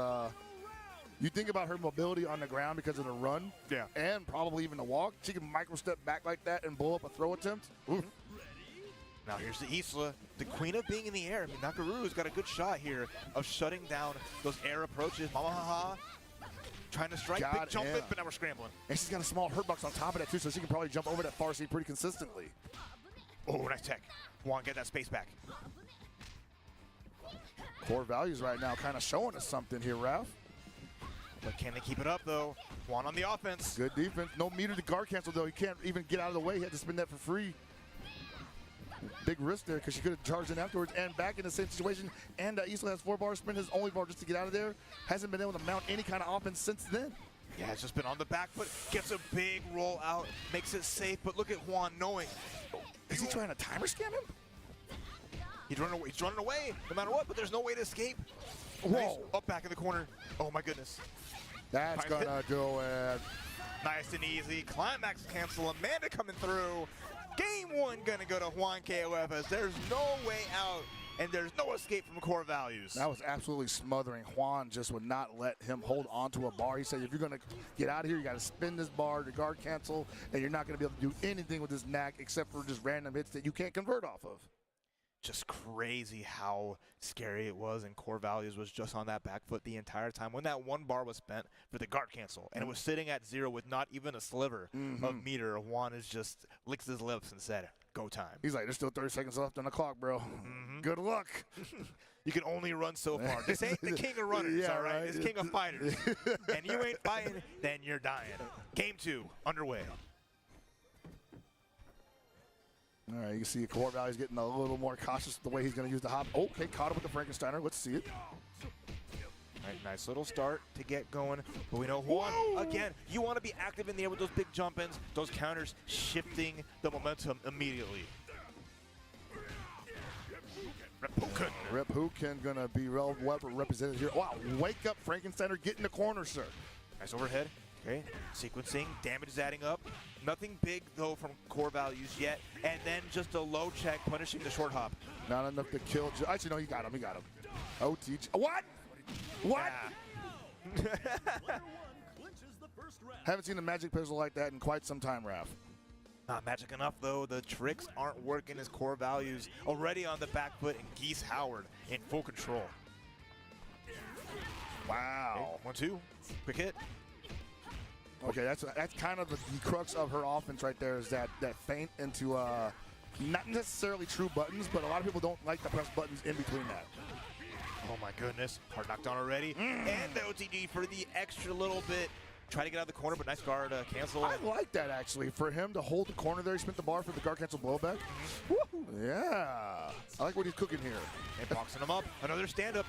you think about her mobility on the ground because of the run. Yeah. And probably even the walk. She can micro-step back like that and blow up a throw attempt. Oof. Now here's the Isla, the queen of being in the air. I mean, Nakaru's got a good shot here of shutting down those air approaches. Mama haha. Trying to strike, big jump in, but now we're scrambling. And she's got a small hurt box on top of that too, so she can probably jump over that far seat pretty consistently. Oh, nice tech. Juan, get that space back. Core values right now kind of showing us something here, Ralph. But can they keep it up, though? Juan on the offense. Good defense. No meter to guard cancel, though. He can't even get out of the way. He had to spin that for free. Big risk there because she could have charged in afterwards. And back in the same situation. And Isla has 4 bars. Spin his only bar just to get out of there. Hasn't been able to mount any kind of offense since then. Yeah, it's just been on the back foot. Gets a big roll out. Makes it safe. But look at Juan knowing. Is he trying to timer scam him? He's running away no matter what, but there's no way to escape. Whoa. Nice. Up back in the corner. Oh, my goodness. That's going to do it. Nice and easy. Climax cancel. Amanda coming through. Game 1 going to go to Juan Kofxv as there's no way out and there's no escape from core values. That was absolutely smothering. Juan just would not let him hold on to a bar. He said, if you're going to get out of here, you got to spin this bar to guard cancel, and you're not going to be able to do anything with this knack except for just random hits that you can't convert off of. Just crazy how scary it was, and core values was just on that back foot the entire time when that 1 bar was spent for the guard cancel, and it was sitting at 0 with not even a sliver of meter. Juan is just licks his lips and said, go time. He's like, there's still 30 seconds left on the clock, bro. Good luck. You can only run so far. This ain't the king of runners, Yeah, all right? right. It's king of fighters. And you ain't fighting, then you're dying. Game 2 underway. All right, you can see core values getting a little more cautious with the way he's going to use the hop. Okay, caught up with the Frankensteiner. Let's see it. All right, nice little start to get going. But we know Juan, again, you want to be active in the air with those big jump-ins, those counters, shifting the momentum immediately. Rephuken going to be well represented here. Wow, wake up, Frankensteiner. Get in the corner, sir. Nice overhead. Okay, sequencing, damage is adding up. Nothing big, though, from core values yet. And then just a low check, punishing the short hop. Not enough to kill. Actually, no, he got him. He got him. OT. What? What? Yeah. Haven't seen a magic pistol like that in quite some time, Raph. Not magic enough, though. The tricks aren't working as core values. Already on the back foot, and Geese Howard in full control. Wow. Okay, 1-2. Quick hit. Okay, that's kind of the crux of her offense right there, is that feint into not necessarily true buttons, but a lot of people don't like to press buttons in between that. Oh my goodness, hard knockdown already. And the OTG for the extra little bit. Try to get out of the corner, but nice guard cancel. I like that, actually. For him to hold the corner there, he spent the bar for the guard cancel blowback. Yeah. I like what he's cooking here. And boxing him up. Another stand-up.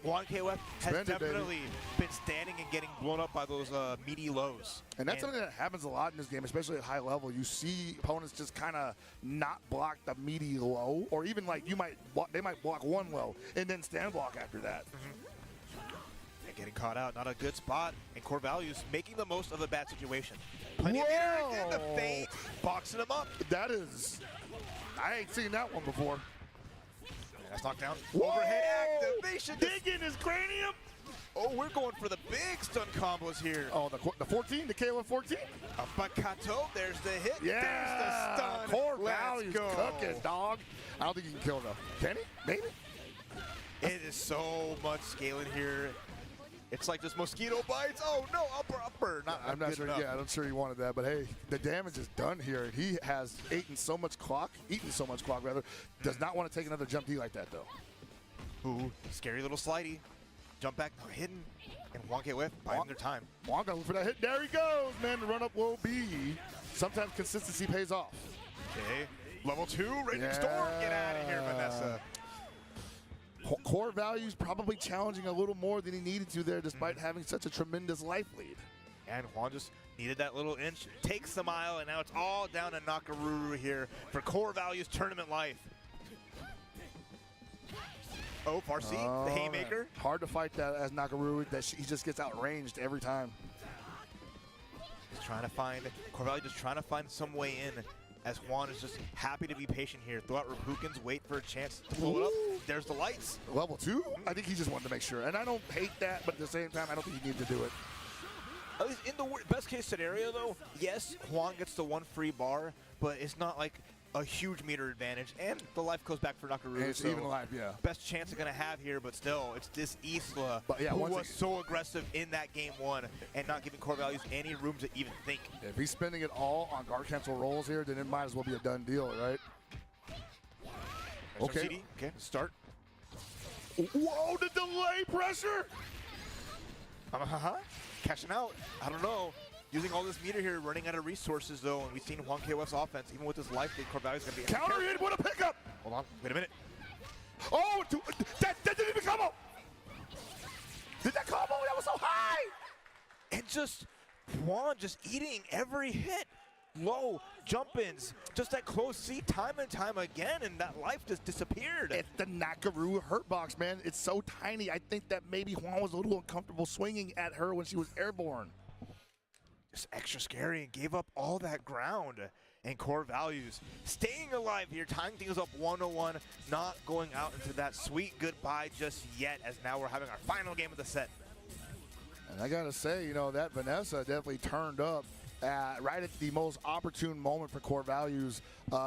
Juan Kofxv has definitely been standing and getting blown up by those meaty lows. And that's something that happens a lot in this game, especially at high level. You see opponents just kind of not block the meaty low, or even like they might block one low and then stand block after that. And getting caught out, not a good spot. And core values making the most of a bad situation. Plenty of meter in the feint, boxing him up. That is, I ain't seen that one before. Nice knockdown. Overhead activation. Digging his cranium. Oh, we're going for the big stun combos here. Oh, the 14, the KO 14. Uppercut, there's the hit. Yeah. There's the stun. Core values cooking, dog. I don't think he can kill though. Can he? Maybe. It is so much scaling here. It's like just mosquito bites. Oh no, upper. I'm not sure. Enough. Yeah, I'm sure he wanted that, but hey, the damage is done here, and he has eaten so much clock. Does not want to take another jump D like that though. Ooh, scary little slidey. Jump back, no, hidden, and Juan Kofxv buying their time. Juan gonna look for that hit. There he goes, man. The run up will be. Sometimes consistency pays off. Okay, level 2, Raging Storm. Get out of here, Vanessa. Core values probably challenging a little more than he needed to there, despite having such a tremendous life lead. And Juan just needed that little inch, takes the mile, and now it's all down to Nakaruru here for core values tournament life. Oh, Farsi, the haymaker. Man. Hard to fight that as Nakaruru, that he just gets outranged every time. He's trying to find, core value just trying to find some way in, as Juan is just happy to be patient here. Throw out Rephuken's, wait for a chance to blow it up. There's the lights. Level 2? I think he just wanted to make sure. And I don't hate that, but at the same time, I don't think he needed to do it. At least in the best case scenario, though, yes, Juan gets the one free bar, but it's not like a huge meter advantage, and the life goes back for Nakaruru. It's so even life, yeah. Best chance they're going to have here, but still, it's this Isla yeah, who was so aggressive in that game 1 and not giving core values any room to even think. If he's spending it all on guard cancel rolls here, then it might as well be a done deal, right? Okay. Okay, start. Whoa, the delay pressure! Cashing out. I don't know. Using all this meter here, running out of resources though, and we've seen Juan KOF's offense, even with his life, the core value is going to be counter hit with a pickup. Hold on, wait a minute. Oh, that didn't even combo. Did that combo? That was so high. And just Juan just eating every hit. Low jump-ins, just that close C time and time again, and that life just disappeared. It's the Nakaruru hurt box, man. It's so tiny. I think that maybe Juan was a little uncomfortable swinging at her when she was airborne. Just extra scary and gave up all that ground. And core values staying alive here, tying things up 1-1, not going out into that sweet goodbye just yet, as now we're having our final game of the set. And I gotta say, you know, that Vanessa definitely turned up right at the most opportune moment for core values,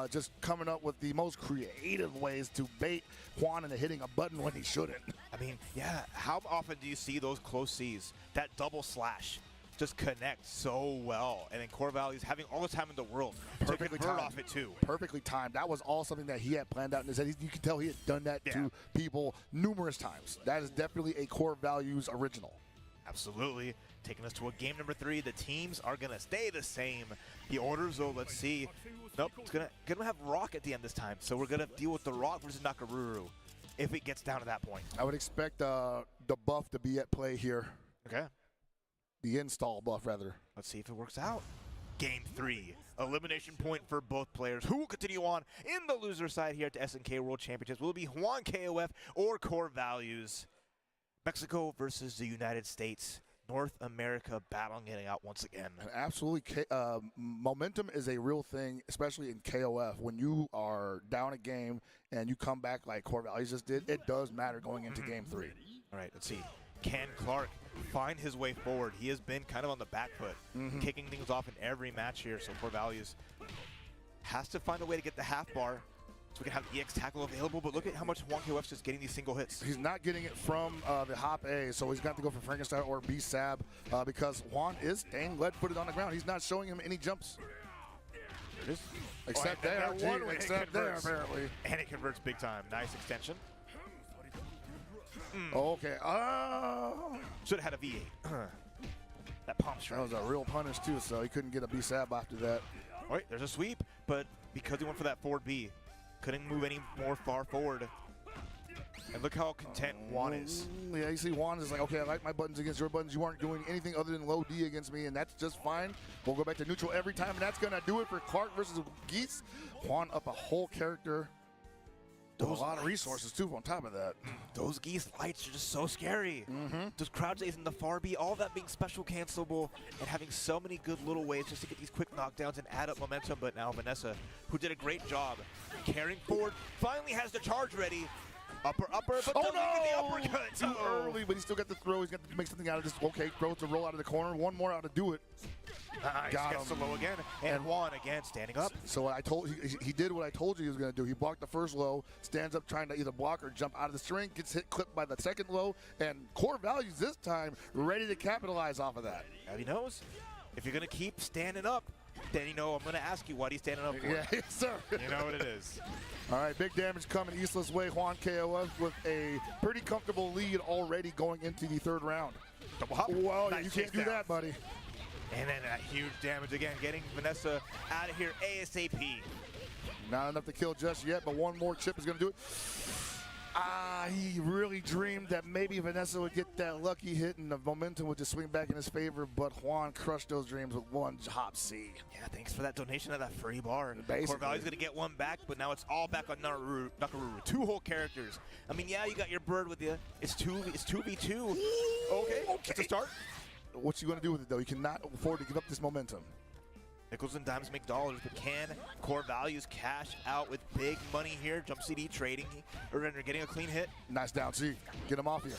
just coming up with the most creative ways to bait Juan into hitting a button when he shouldn't. I mean, yeah, how often do you see those close Cs, that double slash, just connect so well, and then core values having all the time in the world to convert off it too. Perfectly timed. That was all something that he had planned out in his head. You can tell he had done that to people numerous times. That is definitely a core values original. Absolutely. Taking us to a game number 3. The teams are going to stay the same. The orders, though, let's see. Nope, it's gonna have Rock at the end this time. So we're going to deal with the Rock versus Nakaruru if it gets down to that point. I would expect the buff to be at play here. Okay. The install buff, rather. Let's see if it works out. Game 3. Elimination point for both players. Who will continue on in the loser side here at the SNK World Championships? Will it be Juan KOF or Core Values? Mexico versus the United States. North America battling it out once again. Absolutely. Momentum is a real thing, especially in KOF. When you are down a game and you come back like Core Values just did, it does matter going into game 3. All right, let's see. Can Clark find his way forward? He has been kind of on the back foot, kicking things off in every match here. So Core Values has to find a way to get the half bar so we can have EX tackle available, but look at how much Juan KOF's just getting these single hits. He's not getting it from the hop A, so he's got to go for Frankenstein or B-Sab because Juan is staying lead-footed on the ground. He's not showing him any jumps. There it is. Except there, except there, apparently. And it converts big time. Nice extension. Okay. Should have had a V8. That pump strike. That was a real punish, too, so he couldn't get a B-Sab after that. All right, there's a sweep, but because he went for that forward B, couldn't move any more far forward. And look how content Juan is. Yeah, you see Juan is like, okay, I like my buttons against your buttons. You aren't doing anything other than low D against me, and that's just fine. We'll go back to neutral every time, and that's going to do it for Clark versus Geese. Juan up a whole character. A lot of resources, too, on top of that. Those Geese lights are just so scary. Those crowd days in the far B, all that being special cancelable and having so many good little ways just to get these quick knockdowns and add up momentum. But now Vanessa, who did a great job carrying forward, finally has the charge ready. Upper, but the uppercut. Too early, but he still got the throw. He's got to make something out of this. Okay, throw to roll out of the corner. One more out to do it. Nice. Got him. Low again. And Juan again standing up. So he did what I told you he was going to do. He blocked the first low, stands up trying to either block or jump out of the string, gets hit clipped by the second low, and Core Values this time ready to capitalize off of that. Now he knows if you're going to keep standing up, then you know I'm going to ask you what he's standing up for. Yeah, yes, sir. You know what it is. All right, big damage coming Eastla's way. Juan KOF with a pretty comfortable lead already going into the third round. Double hop. Well, nice, you can't do that, buddy. And then that huge damage again, getting Vanessa out of here ASAP. Not enough to kill just yet, but one more chip is going to do it. He really dreamed that maybe Vanessa would get that lucky hit and the momentum would just swing back in his favor, but Juan crushed those dreams with one hop C. Yeah, thanks for that donation of that free bar. Basically. Core Value's going to get one back, but now it's all back on Nakaruru. 2 whole characters. I mean, yeah, you got your bird with you. It's 2v2. Okay, that's a start. What you going to do with it, though? You cannot afford to give up this momentum. Nickels and dimes make dollars, but can Core Values cash out with big money here? Jump CD trading, or getting a clean hit. Nice down C. Get him off here.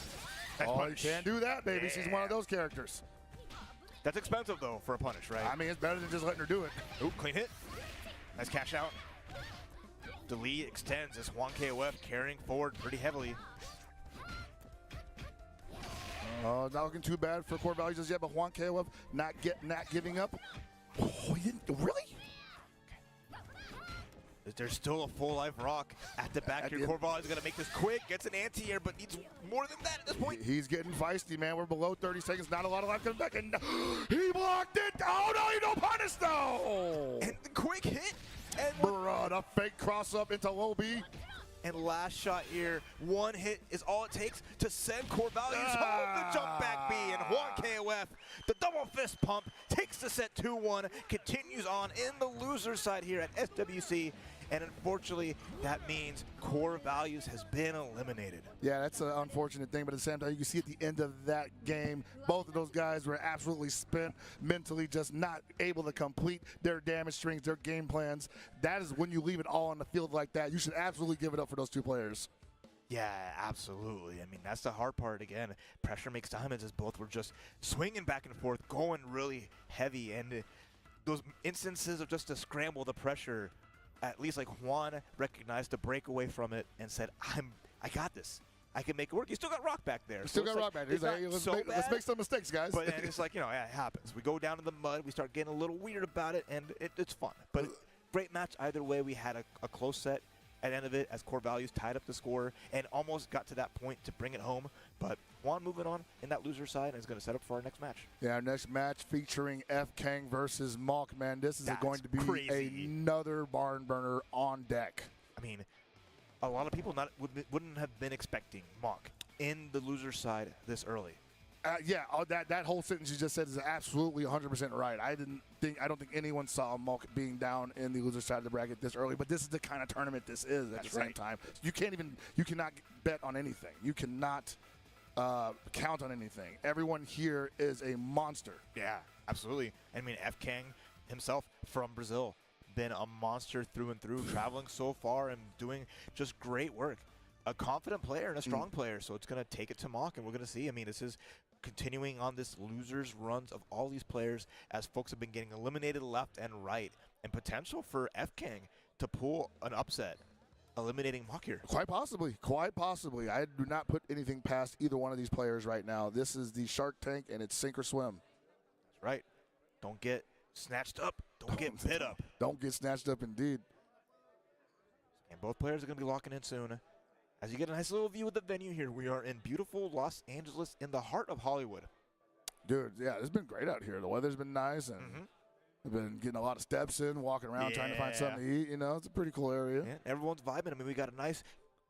You can't do that, baby. Yeah. She's one of those characters. That's expensive, though, for a punish, right? I mean, it's better than just letting her do it. Ooh, clean hit. Nice cash out. The lead extends as Juan KOF carrying forward pretty heavily. Not looking too bad for core values as yet, but Juan KOF not giving up. Oh, he didn't really? There's still a full life rock at the back here. Corval is going to make this quick, gets an anti-air, but needs more than that at this point. He's getting feisty, man. We're below 30 seconds. Not a lot of life coming back. And he blocked it. Oh, no, you don't punish, though. And the quick hit. And a fake cross up into low B. And last shot here, one hit is all it takes to send core values home the jump back B. And Juan KOF, the double fist pump, takes the set 2-1, continues on in the loser side here at SWC. And unfortunately, that means core values has been eliminated. Yeah, that's an unfortunate thing, but at the same time, you can see at the end of that game, both of those guys were absolutely spent, mentally just not able to complete their damage strings, their game plans. That is when you leave it all on the field like that. You should absolutely give it up for those two players. Yeah, absolutely. I mean, that's the hard part. Again, pressure makes diamonds as both were just swinging back and forth, going really heavy. And those instances of just to scramble the pressure, at least like Juan recognized to break away from it and said, I got this. I can make it work. You still got Rock back there. Still got Rock back there. He's like, hey, let's make some mistakes, guys. But then it's like, yeah, it happens. We go down in the mud. We start getting a little weird about it, and it's fun. But great match either way. We had a close set at the end of it as core values tied up the score and almost got to that point to bring it home. But Juan moving on in that loser side and is going to set up for our next match. Yeah, our next match featuring Kofxv versus Malk, man. This is going to be crazy. Another barn burner on deck. I mean, a lot of people wouldn't have been expecting Malk in the loser side this early. Yeah, that whole sentence you just said is absolutely 100% right. I don't think anyone saw Malk being down in the loser side of the bracket this early, but this is the kind of tournament this is at the same time. You cannot bet on anything. You cannot count on anything. Everyone here is a monster. Yeah, absolutely. I mean, Kofxv himself from Brazil, been a monster through and through, traveling so far and doing just great work. A confident player and a strong player, so it's going to take it to Malk, and we're going to see. I mean, this is continuing on this losers runs of all these players as folks have been getting eliminated left and right, and potential for Kofxv to pull an upset, eliminating Malk here. Quite possibly. I do not put anything past either one of these players right now. This is the Shark Tank, and it's sink or swim. That's right. Don't get snatched up. Don't get bit up. Don't get snatched up, indeed. And both players are going to be locking in soon. As you get a nice little view of the venue here, we are in beautiful Los Angeles in the heart of Hollywood. Dude, yeah, it's been great out here. The weather's been nice, and we've been getting a lot of steps in, walking around, trying to find something to eat. You know, it's a pretty cool area. Yeah, everyone's vibing. I mean, we got a nice,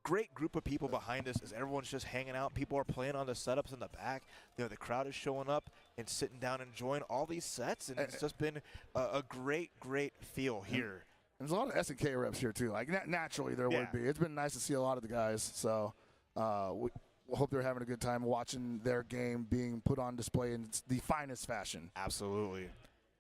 great group of people behind us as everyone's just hanging out. People are playing on the setups in the back. You know, the crowd is showing up and sitting down, enjoying all these sets, and it's just been a great feel here. There's a lot of SNK reps here, too. Like, naturally there would be. It's been nice to see a lot of the guys. So we hope they're having a good time watching their game being put on display in the finest fashion. Absolutely.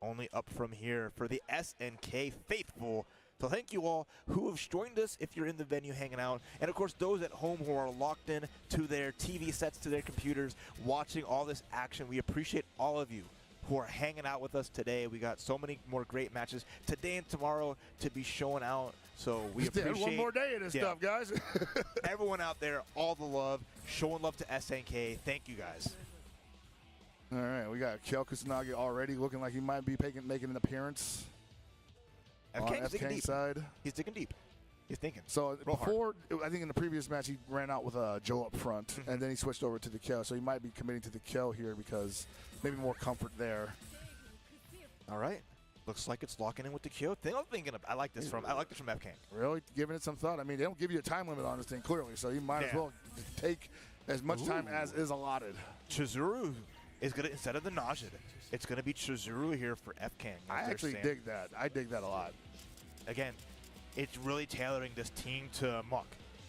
Only up from here for the SNK faithful. So thank you all who have joined us if you're in the venue hanging out. And, of course, those at home who are locked in to their TV sets, to their computers, watching all this action. We appreciate all of you who are hanging out with us today. We got so many more great matches today and tomorrow to be showing out. So we appreciate one more day of this stuff, guys. Everyone out there, all the love, showing love to SNK. Thank you, guys. All right, we got Kale Kusanagi already looking like he might be making an appearance on Kofxv's side. He's digging deep. He's thinking. So before, I think in the previous match, he ran out with Joe up front, and then he switched over to the kill. So he might be committing to the kill here because maybe more comfort there. All right. Looks like it's locking in with the kill. I like this from Kofxv. Really giving it some thought. I mean, they don't give you a time limit on this thing clearly, so you might as well take as much time as is allotted. Chizuru is going to, instead of the Najid, it's going to be Chizuru here for Kofxv. I actually dig that. I dig that a lot. Again, it's really tailoring this team to Malk.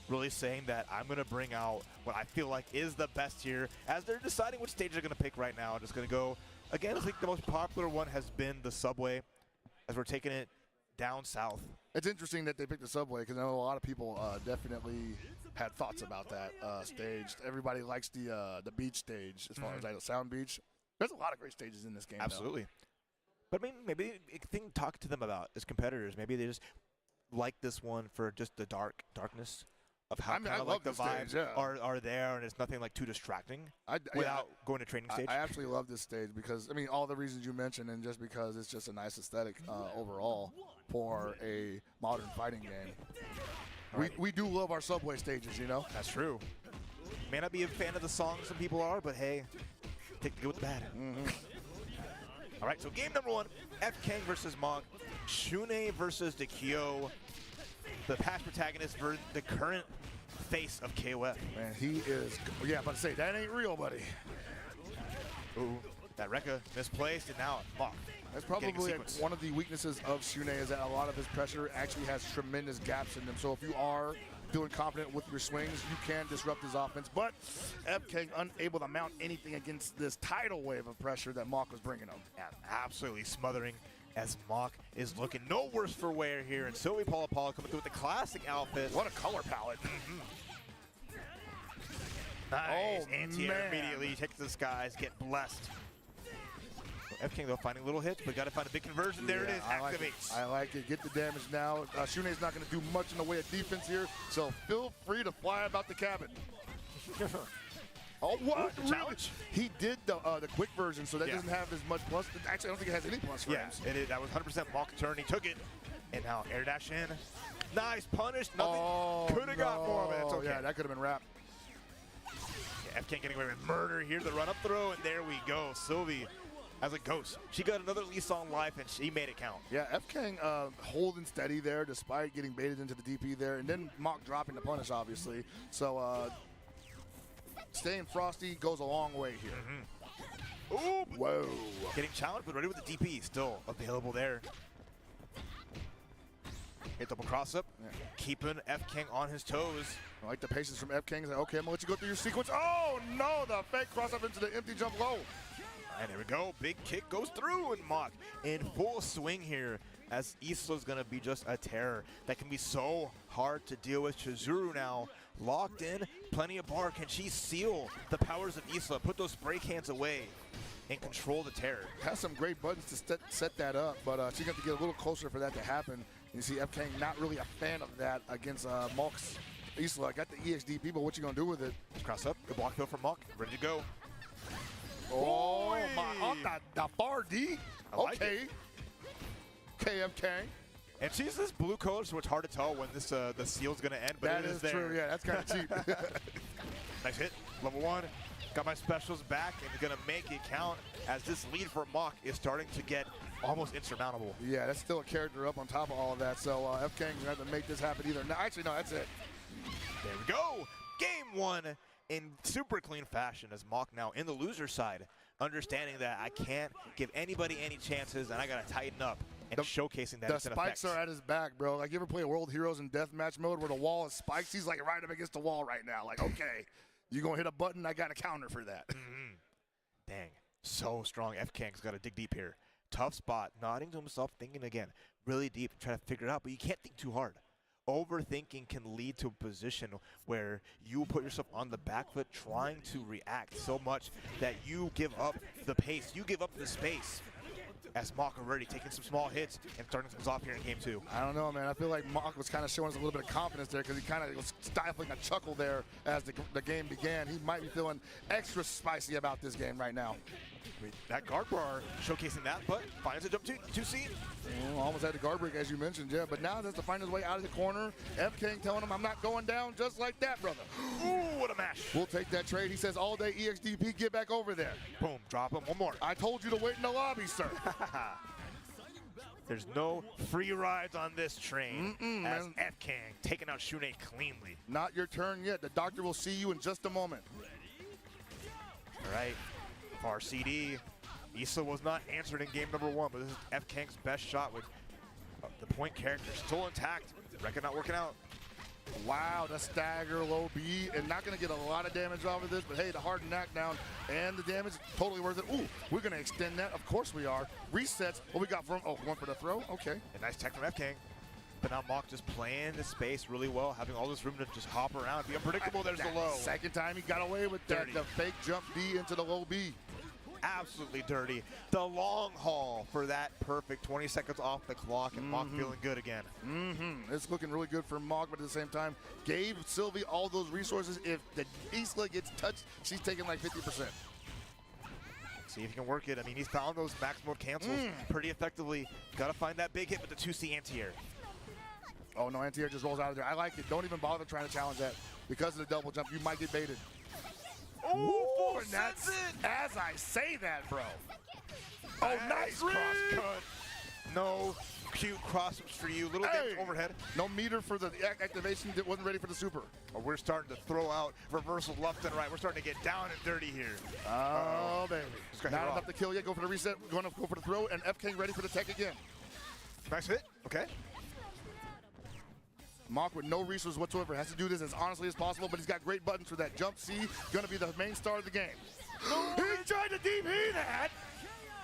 Really saying that I'm going to bring out what I feel like is the best here as they're deciding which stage they're going to pick right now. Just going to go, again, I think the most popular one has been the subway as we're taking it down south. It's interesting that they picked the subway because I know a lot of people definitely had thoughts about that stage. Everybody likes the beach stage as far as I know, Sound Beach. There's a lot of great stages in this game. Absolutely. But I mean, maybe a thing to talk to them about as competitors. Maybe they just like this one for just the darkness of how I love the vibes stage, yeah. are there, and it's nothing like too distracting without going to training stage. I absolutely love this stage because, I mean, all the reasons you mentioned, and just because it's just a nice aesthetic overall for a modern fighting game. Right. We do love our subway stages, you know? That's true. May not be a fan of the song, some people are, but hey, take the good with the bad. All right, so game number 1, F-Kang versus Mog, Shunei versus Dekyo, the past protagonist for the current face of KOF. Man, he is, yeah, I'm about to say, that ain't real, buddy. Ooh, that Rekka misplaced, and now Mog. That's probably one of the weaknesses of Shunei is that a lot of his pressure actually has tremendous gaps in them. So if you are feeling confident with your swings, you can disrupt his offense. But F-Kang unable to mount anything against this tidal wave of pressure that Mach was bringing him. Yeah, absolutely smothering as Mach is looking no worse for wear here. And Sylvie Paula coming through with the classic outfit. What a color palette. Nice. Oh, Anti-air immediately takes the skies, get blessed. F-King, though, finding little hits, but got to find a big conversion. There it is, activates. I like it. Get the damage now. Shunei's not going to do much in the way of defense here, so feel free to fly about the cabin. Oh, what? Ooh, challenge? He did the quick version, so that doesn't have as much plus. Actually, I don't think it has any plus frames. Yeah, that was 100% Mach turn. He took it, and now air dash in. Nice punish. Nothing. Could have got more, but it's okay. Yeah, that could have been wrapped. Yeah, F-King getting away with murder here. The run-up throw, and there we go. Sylvie as a ghost. She got another lease on life, and she made it count. Yeah, F-Kang holding steady there despite getting baited into the DP there, and then Mach dropping the punish, obviously. So staying frosty goes a long way here. Ooh, whoa. Getting challenged, but ready with the DP. Still available there. Hit double cross up, keeping F-King on his toes. I like the patience from F-King. He's like, okay, I'm going to let you go through your sequence. Oh, no, the fake cross up into the empty jump low. And there we go. Big kick goes through, and Mach in full swing here as Isla's going to be just a terror that can be so hard to deal with. Chizuru now locked in, plenty of bar. Can she seal the powers of Isla, put those spray cans away, and control the terror? Has some great buttons to set that up, but she's going to get a little closer for that to happen. You see F-Kang not really a fan of that against Mach's Isla. Got the EXDP, but what you going to do with it? Cross up, good block fill from Mach, ready to go. Oh, my, the far D. Okay. F-Kang. And she's this blue color, so it's hard to tell when this the seal's going to end, but that it is there. True, yeah, that's kind of cheap. Nice hit, level 1. Got my specials back and going to make it count as this lead for Mach is starting to get almost insurmountable. Yeah, that's still a character up on top of all of that, so F-Kang's going to have to make this happen either. No, actually, no, that's it. There we go. Game 1 in super clean fashion as Mach now in the loser side, understanding that I can't give anybody any chances and I got to tighten up and showcasing that. The spikes are at his back, bro. Like, you ever play World Heroes in deathmatch mode where the wall is spikes? He's like right up against the wall right now. Like, okay, you going to hit a button? I got a counter for that. Dang, so strong. F-Kang's got to dig deep here. Tough spot, nodding to himself, thinking again, really deep, trying to figure it out, but you can't think too hard. Overthinking can lead to a position where you put yourself on the back foot trying to react so much that you give up the pace, you give up the space. As Mach already taking some small hits and starting things off here in game 2. I don't know, man. I feel like Mach was kind of showing us a little bit of confidence there because he kind of was stifling a chuckle there as the game began. He might be feeling extra spicy about this game right now. That guard bar showcasing that, but finds a jump 2C. Almost had the guard break, as you mentioned, yeah. But now has to find his way out of the corner. F-Kang telling him, I'm not going down just like that, brother. Ooh, what a mash. We'll take that trade. He says, all day EXDP, get back over there. Boom, drop him. One more. I told you to wait in the lobby, sir. There's no free rides on this train as F-Kang taking out Shunei cleanly. Not your turn yet. The doctor will see you in just a moment. All right. Far CD. Issa was not answered in game number 1, but this is F-Kang's best shot with the point character still intact. Rekka not working out. Wow, the stagger low B, and not going to get a lot of damage off of this, but hey, the hard knockdown and the damage, totally worth it. Ooh, we're going to extend that. Of course we are. Resets. What we got from, one for the throw? Okay. A nice tech from F-Kang. But now Mach just playing the space really well, having all this room to just hop around, be unpredictable. There's the low. Second time he got away with that, the fake jump D into the low B. absolutely dirty. The long haul for that perfect 20 seconds off the clock, and Mach feeling good again. It's looking really good for Mach, but at the same time, gave Sylvie all those resources. If the Isla gets touched, she's taking like 50%. See if he can work it. I mean, he's found those max mode cancels pretty effectively. Got to find that big hit with the 2C anti-air. Oh, no, anti-air just rolls out of there. I like it. Don't even bother trying to challenge that. Because of the double jump, you might get baited. Oh, and that's it. As I say that, bro. Oh, nice cross cut. No cute cross for you. Little damage overhead. No meter for the activation. That wasn't ready for the super. Oh, we're starting to throw out reversals left and right. We're starting to get down and dirty here. Oh, baby. Not enough to kill yet. Go for the reset. Going to go for the throw. And F-King ready for the tech again. Nice hit. Okay. Mach with no resources whatsoever has to do this as honestly as possible, but he's got great buttons for that. Jump C, gonna be the main star of the game. He tried to DP that!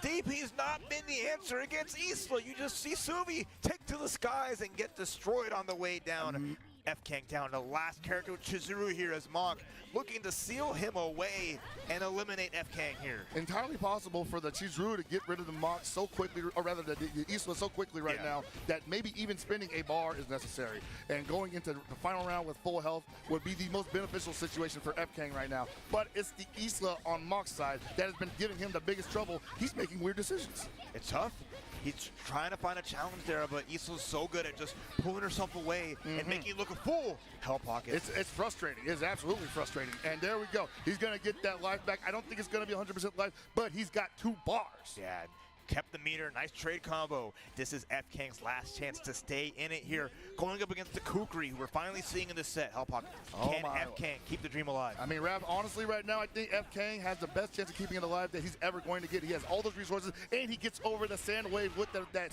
DP's not been the answer against Isla. You just see Suvi take to the skies and get destroyed on the way down. F-King down to last character with Chizuru here as Mach looking to seal him away and eliminate F-King here. Entirely possible for the Chizuru to get rid of the Mach so quickly, or rather the Isla so quickly right now, that maybe even spending a bar is necessary. And going into the final round with full health would be the most beneficial situation for F-King right now. But it's the Isla on Mach's side that has been giving him the biggest trouble. He's making weird decisions. It's tough. He's trying to find a challenge there, but Isla's so good at just pulling herself away and making it look a fool. Hell pocket. It's frustrating. It's absolutely frustrating. And there we go. He's going to get that life back. I don't think it's going to be 100% life, but he's got 2 bars. Yeah, kept the meter. Nice trade combo. This is F-King's last chance to stay in it here. Going up against the Kukri, who we're finally seeing in this set. Hell pocket. Can F-King keep the dream alive? I mean, Rav, honestly, right now, I think F-King has the best chance of keeping it alive that he's ever going to get. He has all those resources, and he gets over the sand wave with that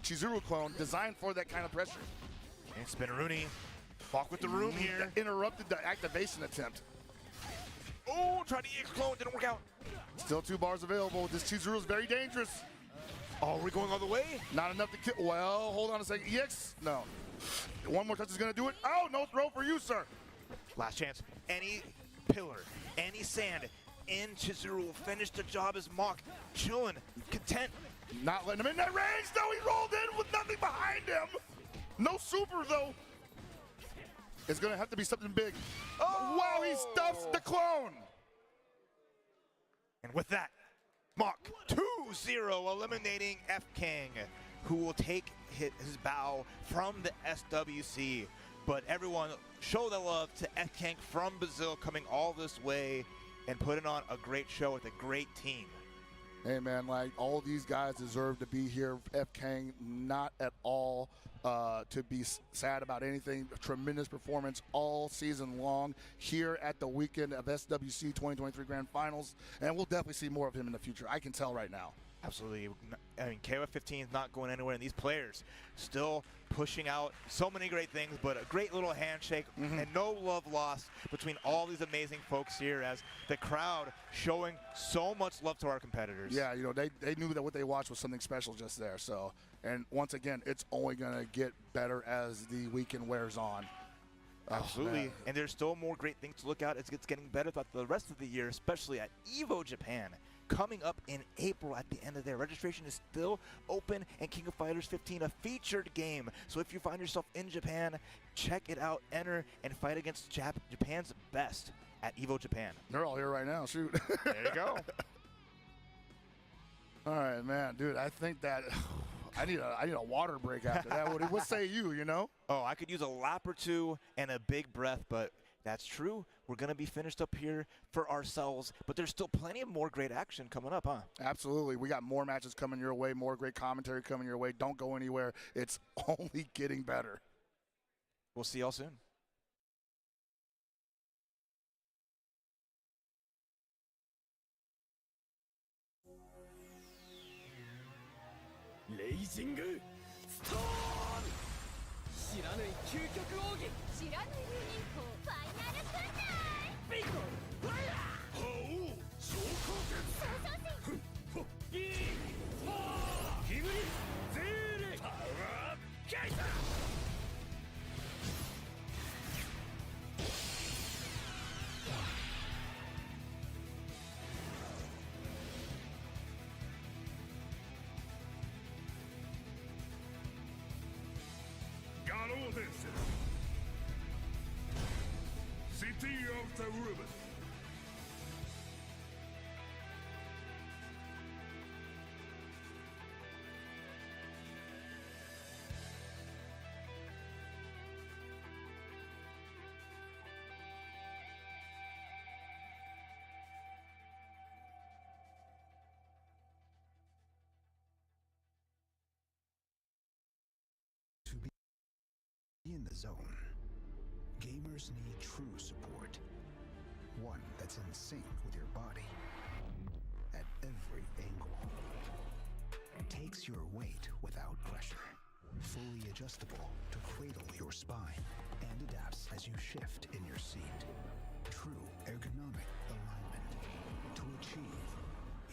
Chizuru clone designed for that kind of pressure. And Spinaroonie, Mach with the room here. Interrupted the activation attempt. Oh, tried to EX clone, didn't work out. Still 2 bars available. This Chizuru is very dangerous. Oh, we're going all the way? Not enough to kill. Well, hold on a second. EX? No. One more touch is going to do it. Oh, no throw for you, sir. Last chance. Any pillar, any sand, in Chizuru will finish the job as Mach. Chilling, content. Not letting him in that range, though. He rolled in with nothing behind him. No super, though. It's going to have to be something big. Oh! Wow, he stuffs the clone. And with that, Mach 2-0 eliminating F-King, who will take his bow from the SWC. But everyone, show the love to F-King from Brazil, coming all this way and putting on a great show with a great team. Hey, man, like, all these guys deserve to be here. F-King, not at all to be sad about anything. A tremendous performance all season long here at the weekend of SWC 2023 Grand Finals, and we'll definitely see more of him in the future. I can tell right now. Absolutely. I mean, KOF 15 is not going anywhere, and these players still pushing out so many great things, but a great little handshake and no love lost between all these amazing folks here as the crowd showing so much love to our competitors. Yeah, you know, they knew that what they watched was something special just there. So, and once again, it's only going to get better as the weekend wears on. Absolutely. And there's still more great things to look at as it's getting better throughout the rest of the year, especially at EVO Japan. Coming up in April at the end of there. Registration is still open, and King of Fighters 15, a featured game. So if you find yourself in Japan, check it out, enter, and fight against Japan's best at EVO Japan. They're all here right now, shoot. There you go. All right, man, dude, I think that I need a water break after that. What say you know? Oh, I could use a lap or two and a big breath, but that's true. We're going to be finished up here for ourselves, but there's still plenty of more great action coming up, huh? Absolutely. We got more matches coming your way, more great commentary coming your way. Don't go anywhere. It's only getting better. We'll see y'all soon. Raging Storm! 知らぬ究極奥義知らぬユニコファイナルクンナイビンゴファイヤーほう昇降拳創造戦ふっいいフォーヒグリゼーレパワーケイタ City of the Ribbon. In the zone, gamers need true support. One that's in sync with your body at every angle. Takes your weight without pressure. Fully adjustable to cradle your spine and adapts as you shift in your seat. True ergonomic alignment to achieve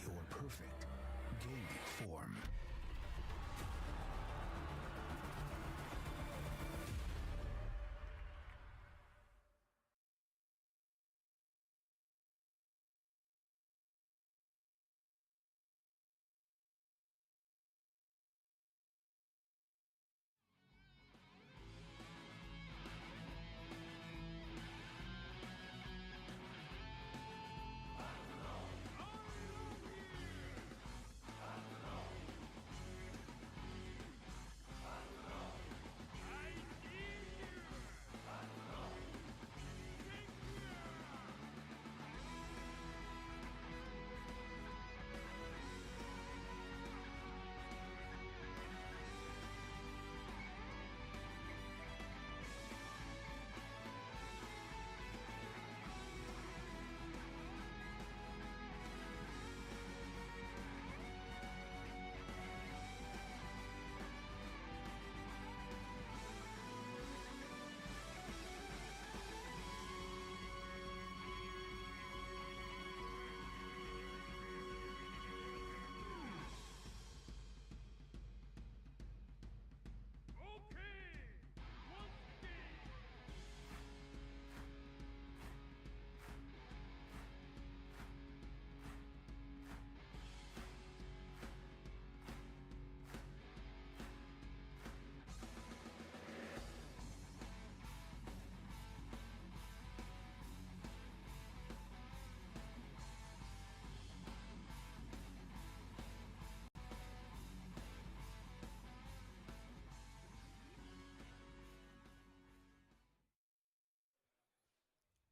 your perfect gaming form.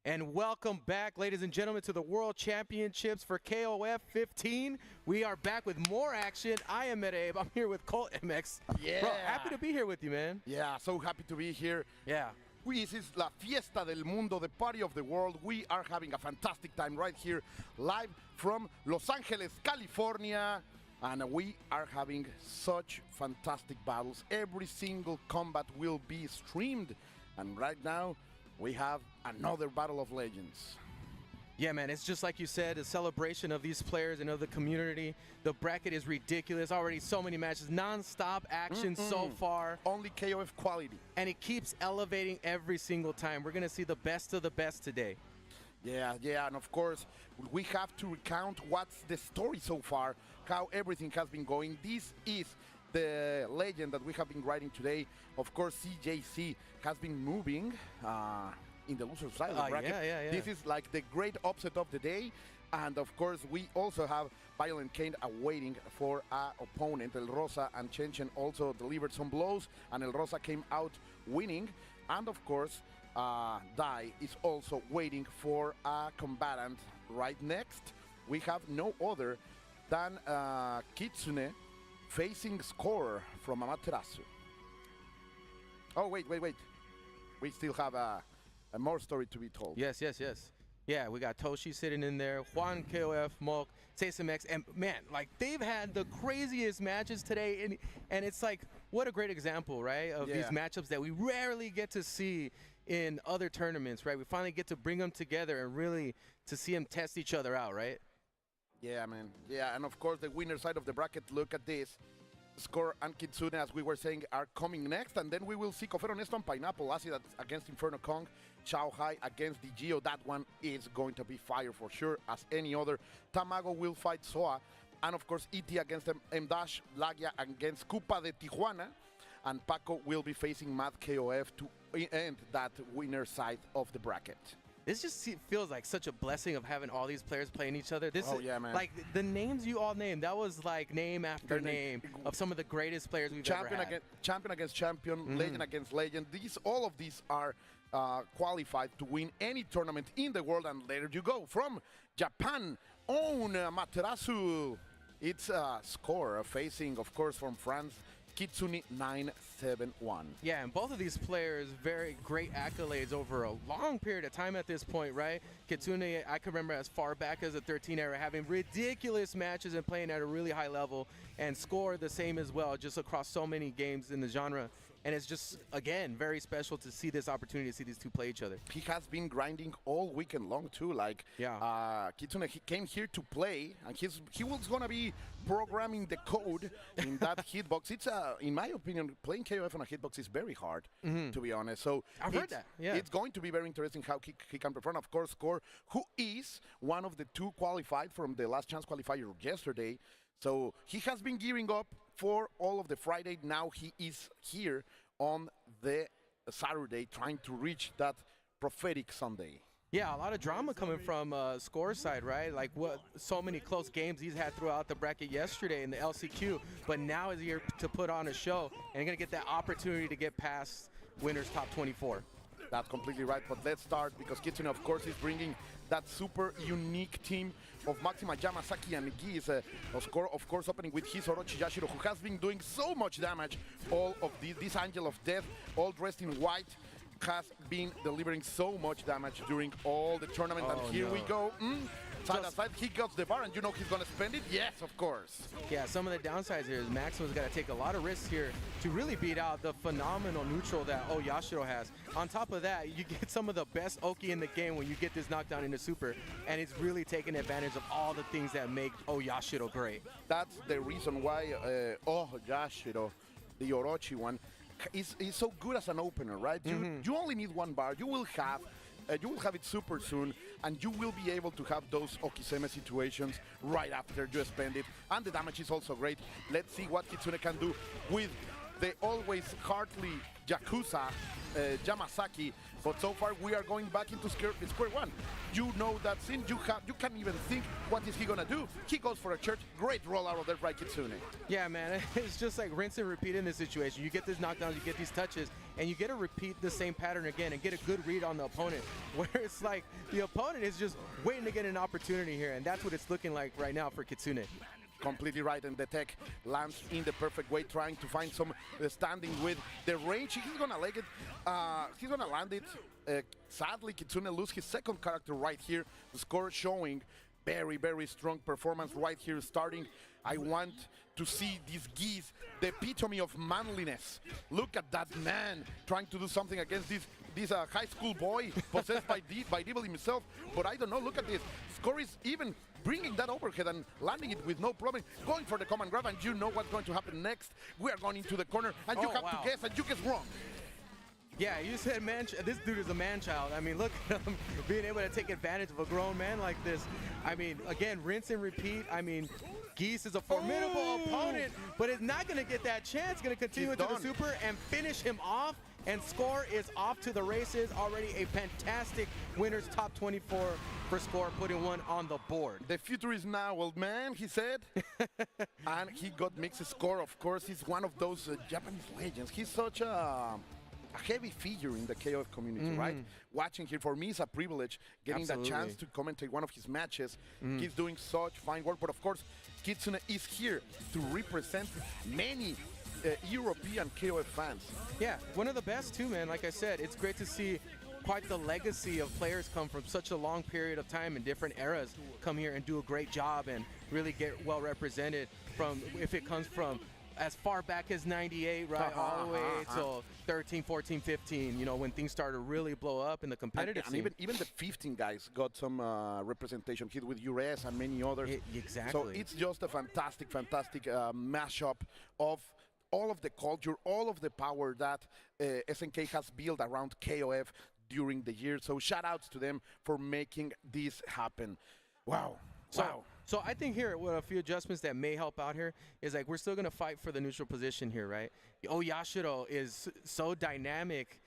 And welcome back, ladies and gentlemen, to the World Championships for KOF 15. We are back with more action. I am Ed Abe. I'm here with Colt MX. Yeah. Bro, happy to be here with you, man. Yeah, so happy to be here. Yeah. This is La Fiesta del Mundo, the party of the world. We are having a fantastic time right here, live from Los Angeles, California. And we are having such fantastic battles. Every single combat will be streamed. And right now, we have another Battle of Legends. Yeah, man, it's just like you said, a celebration of these players and of the community. The bracket is ridiculous. Already so many matches, non-stop action so far. Only KOF quality. And it keeps elevating every single time. We're going to see the best of the best today. Yeah, and of course, we have to recount what's the story so far, how everything has been going. This is the legend that we have been writing today. Of course, CJC has been moving in the loser side of the bracket. Yeah. This is like the great upset of the day. And of course, we also have Violent Kane awaiting for our opponent. El Rosa and Chen Chen also delivered some blows, and El Rosa came out winning. And of course, Dai is also waiting for a combatant. Right next, we have no other than Kitsune facing Score from Amaterasu. Oh, wait. We still have a more story to be told. Yes. Yeah, we got Toshi sitting in there, Juan KOF, Mulk, SMX, and man, like they've had the craziest matches today, and it's like, what a great example, right, of these matchups that we rarely get to see in other tournaments, right? We finally get to bring them together and really to see them test each other out, right? Yeah, man. Yeah, and of course, the winner side of the bracket, look at this. Score and Kitsune, as we were saying, are coming next, and then we will see Kofero Nesto and Pineapple Acid against Inferno Kong, Chao Hai against Digio. That one is going to be fire for sure, as any other. Tamago will fight Soa, and of course, E.T. against M-Dash, Lagia against Cupa de Tijuana, and Paco will be facing Mad KOF to end that winner side of the bracket. this just feels like such a blessing of having all these players playing each other. This yeah, man. Like the names you all named, that was like name after name of some of the greatest players we've ever had. Champion against champion, legend against legend. All of these are qualified to win any tournament in the world. And there you go. From Japan, own Materasu. It's a score facing, of course, from France, Kitsune 971. Yeah, and both of these players, very great accolades over a long period of time at this point, right? Kitsune, I can remember as far back as the 13 era, having ridiculous matches and playing at a really high level, and Score the same as well, just across so many games in the genre. And it's just, again, very special to see this opportunity to see these two play each other. He has been grinding all weekend long, too. Like, Kitsune, he came here to play, and he was going to be programming the code in that hitbox. It's, in my opinion, playing KOF on a hitbox is very hard, to be honest. So I've heard that, yeah. It's going to be very interesting how he can perform. Of course, Score, who is one of the two qualified from the last chance qualifier yesterday. So he has been gearing up for all of the Friday. Now he is here on the Saturday trying to reach that prophetic Sunday. Yeah, a lot of drama coming from Score side, right? Like so many close games he's had throughout the bracket yesterday in the LCQ, but now is here to put on a show and going to get that opportunity to get past winners top 24. That's completely right, but let's start because Kitsune, of course, is bringing that super unique team of Maxima, Yamasaki, and Geese. Score, of course, opening with his Orochi Yashiro, who has been doing so much damage. All of this Angel of Death, all dressed in white, has been delivering so much damage during all the tournament. And here we go. Side aside, he got the bar, and you know he's going to spend it? Yes, of course. Yeah, some of the downsides here is Maxima's got to take a lot of risks here to really beat out the phenomenal neutral that Yashiro has. On top of that, you get some of the best Oki in the game when you get this knockdown into super, and it's really taking advantage of all the things that make Yashiro great. That's the reason why Yashiro, the Orochi one, is so good as an opener, right? You only need one bar. You will have it super soon, and you will be able to have those Okiseme situations right after you spend it. And the damage is also great. Let's see what Kitsune can do with the always heartily Yakuza Yamasaki. But so far we are going back into square one. You know that since you can't even think what is he gonna do. He goes for a church. Great roll out of there by Kitsune. Yeah, man, it's just like rinse and repeat in this situation. You get these knockdowns, you get these touches, and you get to repeat the same pattern again and get a good read on the opponent, where it's like the opponent is just waiting to get an opportunity here, and that's what it's looking like right now for Kitsune. Completely right, and the tech lands in the perfect way, trying to find some standing with the range. He's gonna like it. He's gonna land it. Sadly, Kitsune loses his second character right here. The Score showing very, very strong performance right here starting. I want to see these Geese, the epitome of manliness. Look at that man trying to do something against this high school boy possessed by Devil himself. But I don't know, look at this. Score is even bringing that overhead and landing it with no problem, going for the command grab, and you know what's going to happen next. We are going into the corner, and you have to guess, and you guess wrong. Yeah, you said man. This dude is a man-child. I mean, look at him being able to take advantage of a grown man like this. I mean, again, rinse and repeat. I mean, Geese is a formidable opponent, but is not going to get that chance. Going to continue into the super and finish him off. And Score is off to the races. Already a fantastic winners top 24 for Score, putting one on the board. The future is now, old man, he said. And he got mixed Score. Of course, he's one of those Japanese legends. He's such a heavy figure in the KOF community, right? Watching him, for me, is a privilege, getting the chance to commentate one of his matches. He's doing such fine work, but of course, Kitsune is here to represent many European KOF fans. Yeah, one of the best too, man. Like I said, it's great to see quite the legacy of players come from such a long period of time in different eras come here and do a great job and really get well represented from, if it comes from as far back as 98, right, all the way till 13, 14, 15, you know, when things started to really blow up in the competitive scene. And even the 15 guys got some representation here with Ures and many others. Exactly. So it's just a fantastic, fantastic mashup of all of the culture, all of the power that SNK has built around KOF during the year. So shout outs to them for making this happen. Wow. So I think here, with a few adjustments that may help out here, is like we're still going to fight for the neutral position here, right? Yashiro is so dynamic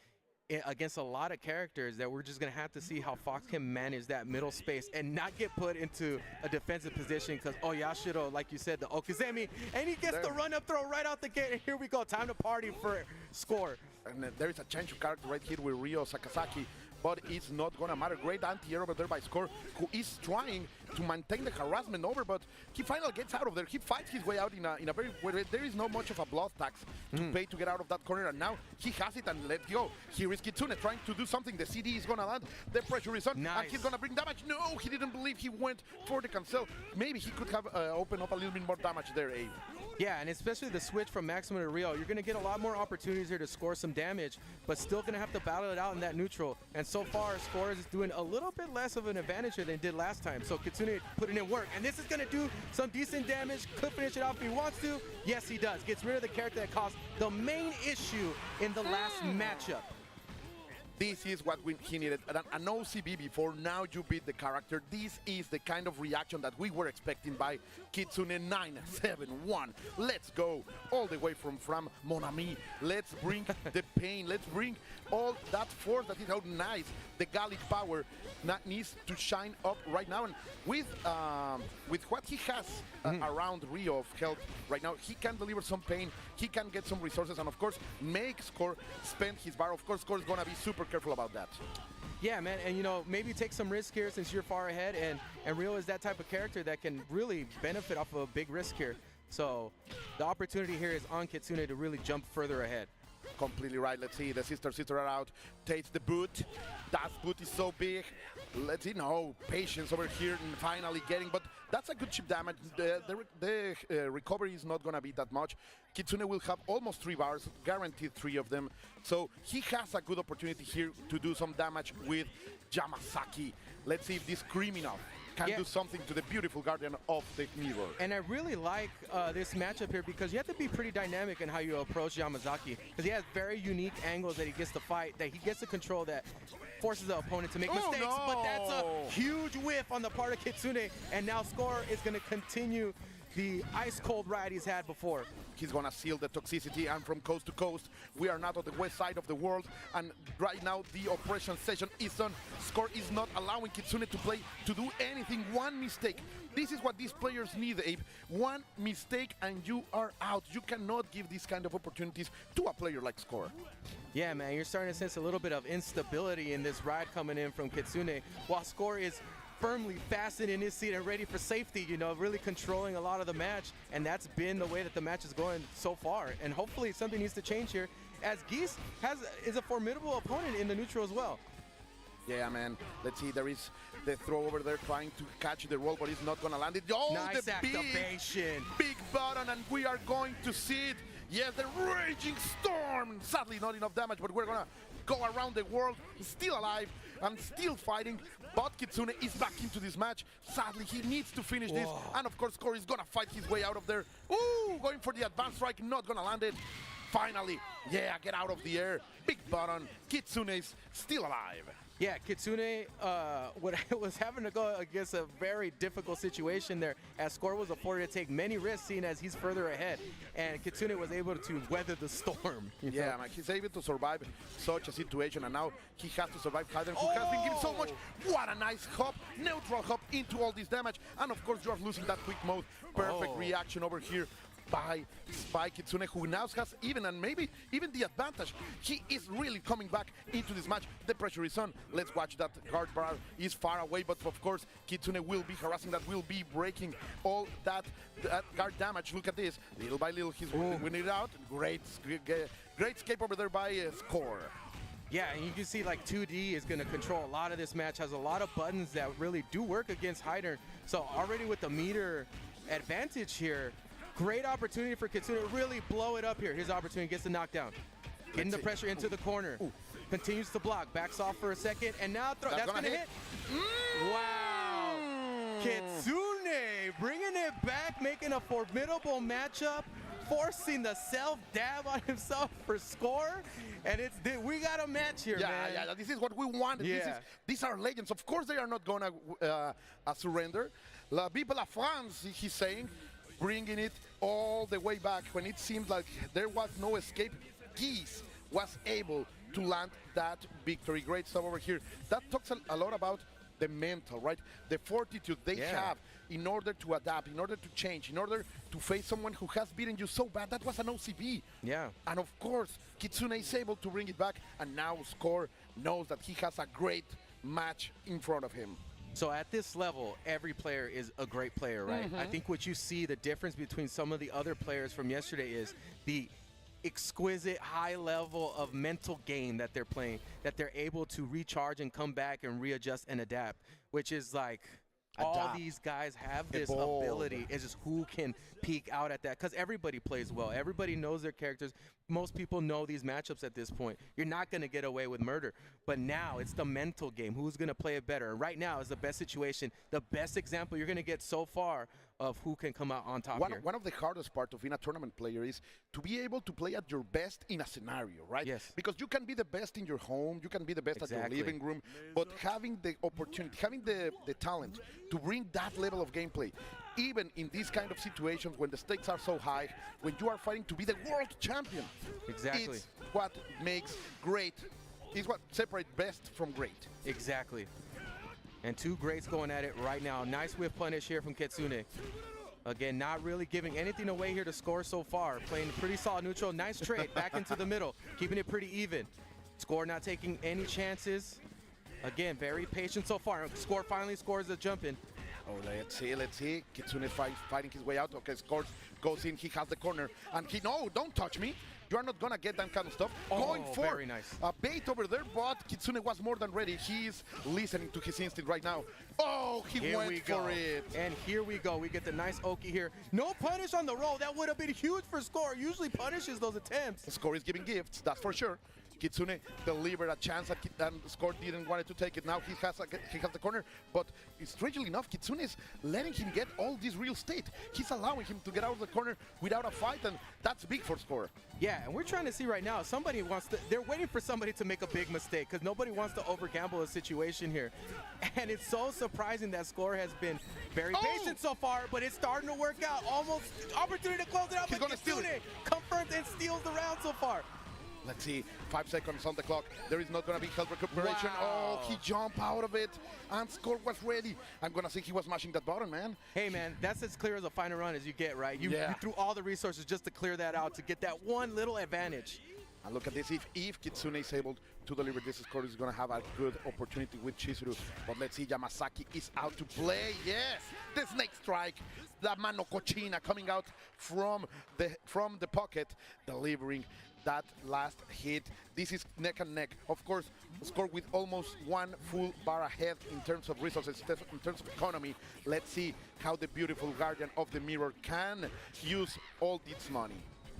against a lot of characters that we're just going to have to see how Fox can manage that middle space and not get put into a defensive position because Oyashiro, like you said, the Okuzemi, and he gets the run-up throw right out the gate, and here we go, time to party for score. And there is a change of character right here with Ryo Sakazaki, but it's not gonna matter. Great anti-air over there by Score, who is trying to maintain the harassment over, but he finally gets out of there. He fights his way out in a very, where there is not much of a blood tax to pay to get out of that corner, and now he has it and let go. Here is Kitsune trying to do something. The CD is gonna land. The pressure is on, and he's gonna bring damage. No, he didn't believe. He went for the cancel. Maybe he could have opened up a little bit more damage there, Abe. Yeah, and especially the switch from Maximum to Ryo, you're going to get a lot more opportunities here to score some damage, but still going to have to battle it out in that neutral. And so far, Score is doing a little bit less of an advantage here than it did last time. So Kitsune putting in work, and this is going to do some decent damage. Could finish it off if he wants to. Yes, he does. Gets rid of the character that caused the main issue in the last matchup. This is what he needed, an OCB before. Now you beat the character. This is the kind of reaction that we were expecting by Kitsune 971. Let's go all the way from Mon Ami. Let's bring the pain. Let's bring all that force that is out nice. The Gallic power that needs to shine up right now. And with what he has around Ryo of health right now, he can deliver some pain. He can get some resources, and of course, make Score spend his bar. Of course, Score is going to be super careful about that. Yeah, man, and you know, maybe take some risk here since you're far ahead, and Ryo is that type of character that can really benefit off of a big risk here. So the opportunity here is on Kitsune to really jump further ahead. Completely right. Let's see. The sister are out. Takes the boot. That boot is so big. Let's see. No patience over here and finally getting. But that's a good chip damage. The recovery is not going to be that much. Kitsune will have almost 3 bars, guaranteed 3 of them. So he has a good opportunity here to do some damage with Yamasaki. Let's see if this criminal can do something to the beautiful Guardian of the Mirror. And I really like this matchup here because you have to be pretty dynamic in how you approach Yamazaki because he has very unique angles that he gets to fight, that he gets to control, that forces the opponent to make mistakes. No. But that's a huge whiff on the part of Kitsune, and now Score is going to continue the ice-cold ride he's had before. He's gonna seal the toxicity, and from coast to coast, we are not on the west side of the world, and right now the oppression session is on. Score is not allowing Kitsune to do anything. One mistake. This is what these players need, Abe. One mistake and you are out. You cannot give these kind of opportunities to a player like Score. Yeah, man, you're starting to sense a little bit of instability in this ride coming in from Kitsune, while Score is firmly fastened in his seat and ready for safety, you know, really controlling a lot of the match. And that's been the way that the match is going so far. And hopefully something needs to change here, as Geese is a formidable opponent in the neutral as well. Yeah, man. Let's see. There is the throw over there trying to catch the roll, but he's not going to land it. Oh, nice the activation. Big button, and we are going to see it. Yes, the raging storm. Sadly, not enough damage, but we're going to go around the world, still alive and still fighting. But Kitsune is back into this match. Sadly, he needs to finish this. And of course, Score is going to fight his way out of there. Ooh, going for the advanced strike, not going to land it. Finally, yeah, get out of the air. Big button. Kitsune is still alive. Yeah, Kitsune was having to go against a very difficult situation there, as Score was afforded to take many risks, seeing as he's further ahead, and Kitsune was able to weather the storm. Yeah, man, he's able to survive such a situation, and now he has to survive Hyder, who has been given so much. What a nice hop, neutral hop into all this damage, and of course you're losing that quick mode. Perfect reaction over here by Kitsune, who now has maybe even the advantage. He is really coming back into this match. The pressure is on. Let's watch that guard bar is far away, but of course Kitsune will be harassing, that will be breaking all that guard damage. Look at this. Little by little, he's winning it out. Great escape over there by Score. Yeah, and you can see like 2D is going to control a lot of this match, has a lot of buttons that really do work against Hyder. So already with the meter advantage here, great opportunity for Kitsune to really blow it up here. His opportunity, gets the knockdown. Getting the pressure into the corner. Continues to block, backs off for a second, and now that's gonna hit. Wow! Kitsune bringing it back, making a formidable matchup, forcing the self-dab on himself for Score, and we got a match here, man. Yeah, this is what we wanted. Yeah. These are legends. Of course they are not gonna surrender. La Vive la France, he's saying. Bringing it all the way back when it seemed like there was no escape. Geese was able to land that victory. Great stuff over here. That talks a lot about the mental, right? The fortitude they have in order to adapt, in order to change, in order to face someone who has beaten you so bad. That was an OCB. Yeah. And of course, Kitsune is able to bring it back, and now Score knows that he has a great match in front of him. So at this level, every player is a great player, right? I think what you see, the difference between some of the other players from yesterday is the exquisite high level of mental game that they're playing, that they're able to recharge and come back and readjust and adapt, which is like all these guys have this ability. It's just who can peak out at that, because everybody plays well. Everybody knows their characters. Most people know these matchups at this point. You're not going to get away with murder. But now it's the mental game. Who's going to play it better? And right now is the best situation, the best example you're going to get so far of who can come out on top here. One of the hardest part of being a tournament player is to be able to play at your best in a scenario, right? Yes. Because you can be the best in your home, you can be the best at your living room, but having the opportunity, having the talent to bring that level of gameplay, even in these kind of situations when the stakes are so high, when you are fighting to be the world champion, it's what makes great, it's what separates best from great. Exactly. And two greats going at it right now. Nice whiff punish here from Kitsune. Again, not really giving anything away here to Score so far. Playing pretty solid neutral. Nice trade back into the middle. Keeping it pretty even. Score not taking any chances. Again, very patient so far. Score finally scores the jump in. Oh, let's see. Kitsune fighting his way out. Okay, Score goes in. He has the corner. And he, no, don't touch me. You are not going to get that kind of stuff. Going for very nice. A bait over there, but Kitsune was more than ready. He's listening to his instinct right now. Oh, he went for it. And here we go. We get the nice Oki here. No punish on the roll. That would have been huge for Score. Usually punishes those attempts. Score is giving gifts, that's for sure. Kitsune delivered a chance and Score didn't want to take it. Now he has the corner, but strangely enough, Kitsune is letting him get all this real estate. He's allowing him to get out of the corner without a fight, and that's big for Score. Yeah, and we're trying to see right now, somebody wants to, they're waiting for somebody to make a big mistake because nobody wants to over-gamble a situation here. And it's so surprising that Score has been very patient so far, but it's starting to work out. Almost opportunity to close it out, but Kitsune confirms and steals the round so far. Let's see, 5 seconds on the clock. There is not going to be health recuperation. Wow. Oh, he jumped out of it, and Score was ready. I'm going to say he was mashing that button, man. Hey, man, that's as clear as a final run as you get, right? You threw all the resources just to clear that out, to get that one little advantage. And look at this, if Kitsune is able to deliver this, Score is going to have a good opportunity with Chizuru. But let's see, Yamazaki is out to play. Yes, the snake strike, the mano cochina coming out from the pocket, delivering that last hit. This is neck and neck. Of course, Score with almost one full bar ahead in terms of resources, in terms of economy. Let's see how the beautiful Guardian of the Mirror can use all its money.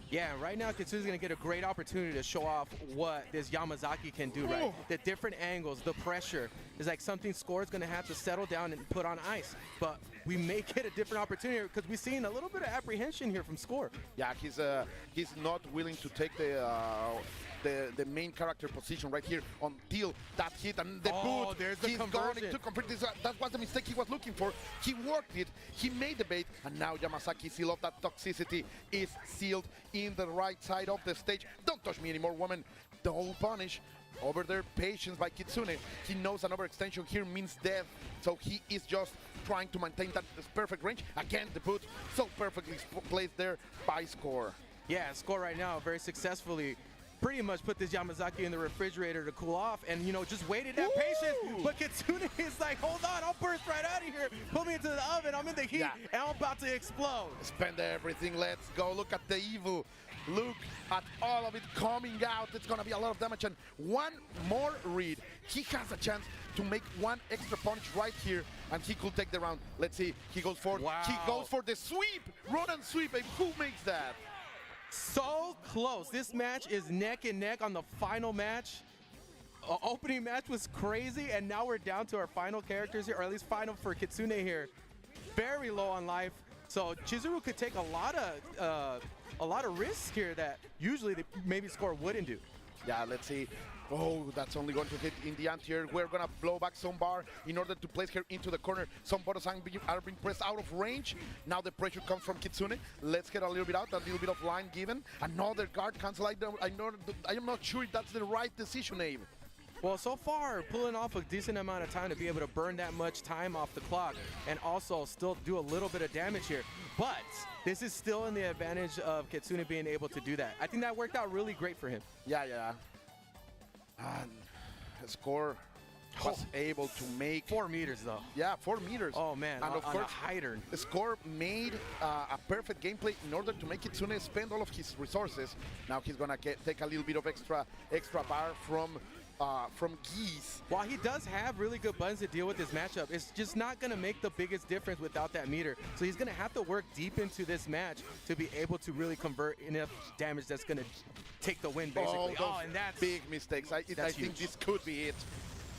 Yeah, right now Kitsune's going to get a great opportunity to show off what this Yamazaki can do, right? The different angles, the pressure is like something Score is going to have to settle down and put on ice. But we may get a different opportunity because we've seen a little bit of apprehension here from Score. Yeah, he's not willing to take the main character position right here until that hit and the boot. There's the conversion. Going to complete this. That was the mistake he was looking for. He worked it. He made the bait, and now Yamazaki seal of that toxicity is sealed in the right side of the stage. Don't touch me anymore, woman. Double punish. Over there, patience by Kitsune. He knows an overextension here means death, so he is just trying to maintain that perfect range. Again, the boot so perfectly placed there by Score. Yeah, Score right now very successfully pretty much put this Yamazaki in the refrigerator to cool off and, you know, just waited that patience. But Kitsune is like, hold on, I'll burst right out of here. Put me into the oven, I'm in the heat, and I'm about to explode. Spend everything, let's go. Look at the evil. Look at all of it coming out. It's going to be a lot of damage. And one more read. He has a chance to make one extra punch right here, and he could take the round. Let's see. He goes for He goes for the sweep. Run and sweep. And who makes that? So close. This match is neck and neck on the final match. Opening match was crazy, and now we're down to our final characters here, or at least final for Kitsune here. Very low on life. So Chizuru could take a lot of risks here that usually maybe Score wouldn't do. Yeah, let's see. Oh, that's only going to hit in the anti-air. We're going to blow back some bar in order to place her into the corner. Some buttons are being pressed out of range. Now the pressure comes from Kitsune. Let's get a little bit out, a little bit of line given. Another guard cancel. I am not sure if that's the right decision, Abe. Well, so far, pulling off a decent amount of time to be able to burn that much time off the clock and also still do a little bit of damage here. But this is still in the advantage of Kitsune being able to do that. I think that worked out really great for him. Yeah. And Score was able to make 4 meters though. Yeah, 4 meters. Oh man, and of course, a high turn. Score made a perfect gameplay in order to make Kitsune spend all of his resources. Now he's gonna take a little bit of extra bar from Geese. While he does have really good buttons to deal with this matchup, it's just not going to make the biggest difference without that meter. So he's going to have to work deep into this match to be able to really convert enough damage that's going to take the win, basically. Oh, and that's big mistakes. I think this could be it.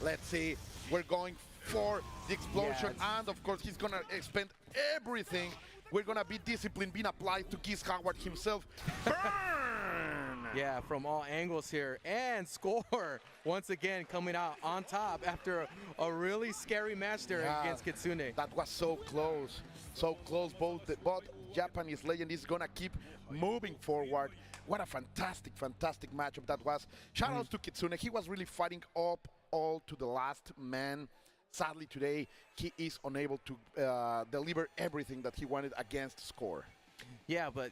Let's see. We're going for the explosion, and of course he's going to expend everything. We're going to be disciplined being applied to Geese Howard himself. Burn! Yeah, from all angles here. And Score, once again, coming out on top after a really scary match there against Kitsune. That was so close. So close. Both Japanese legend is going to keep moving forward. What a fantastic matchup that was. Shout outs to Kitsune. He was really fighting up all to the last man. Sadly, today, he is unable to deliver everything that he wanted against Score. Yeah, but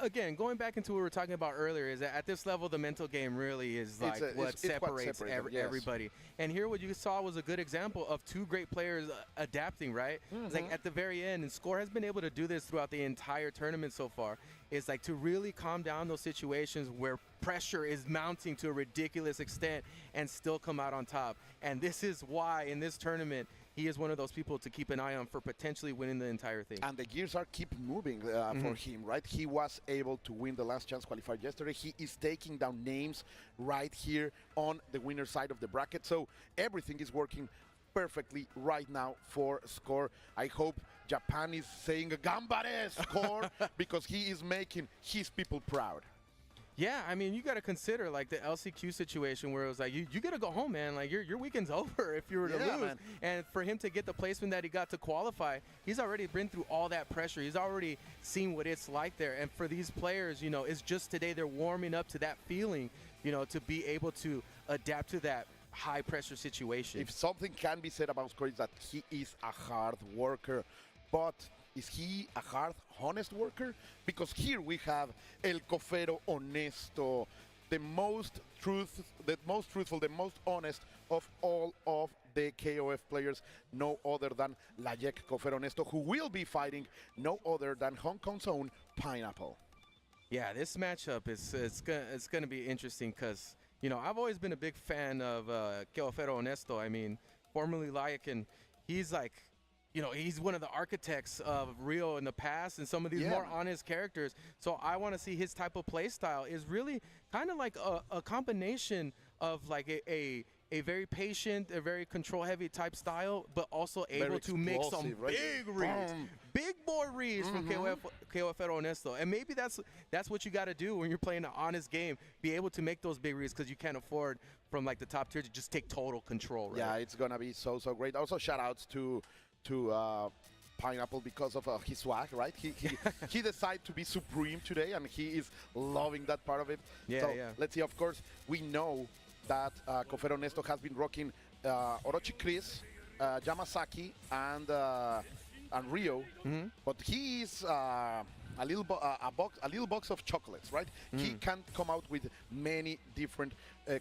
again, going back into what we were talking about earlier, is that at this level, the mental game really is like what separates everybody. And here what you saw was a good example of 2 great players adapting, right? It's like at the very end, and Score has been able to do this throughout the entire tournament so far. It's like to really calm down those situations where pressure is mounting to a ridiculous extent and still come out on top. And this is why in this tournament, he is one of those people to keep an eye on for potentially winning the entire thing. And the gears are keep moving for him, right? He was able to win the last chance qualifier yesterday. He is taking down names right here on the winner side of the bracket. So everything is working perfectly right now for Score. I hope Japan is saying "Gambare Score" because he is making his people proud. Yeah, I mean, you got to consider like the LCQ situation where it was like you got to go home, man. Like your weekend's over if you were to lose. Man. And for him to get the placement that he got to qualify, he's already been through all that pressure. He's already seen what it's like there. And for these players, it's just today they're warming up to that feeling, to be able to adapt to that high pressure situation. If something can be said about Score is that he is a hard worker, but is he a hard, honest worker? Because here we have El Cofero Honesto, the most truthful, the most honest of all of the KOF players, no other than Layek Cofero Honesto, who will be fighting no other than Hong Kong's own Pineapple. Yeah, this matchup it's gonna be interesting because I've always been a big fan of Cofero Honesto. I mean, formerly Layek, and he's like. He's one of the architects of Rio in the past and some of these more honest characters. So I want to see his type of play style is really kind of like a combination of like a very patient, a very control-heavy type style, but also able to make some big reads. Big boy reads from Cofero Honesto. And maybe that's what you got to do when you're playing an honest game. Be able to make those big reads because you can't afford from like the top tier to just take total control. Right? Yeah, it's going to be so great. Also, shout-outs to Pineapple because of his swag, right? He decided to be supreme today, and he is loving that part of it. Let's see. Of course, we know that Cofero Honesto has been rocking Orochi Chris, Yamasaki, and Rio, but he is a little box of chocolates, right? He can come out with many different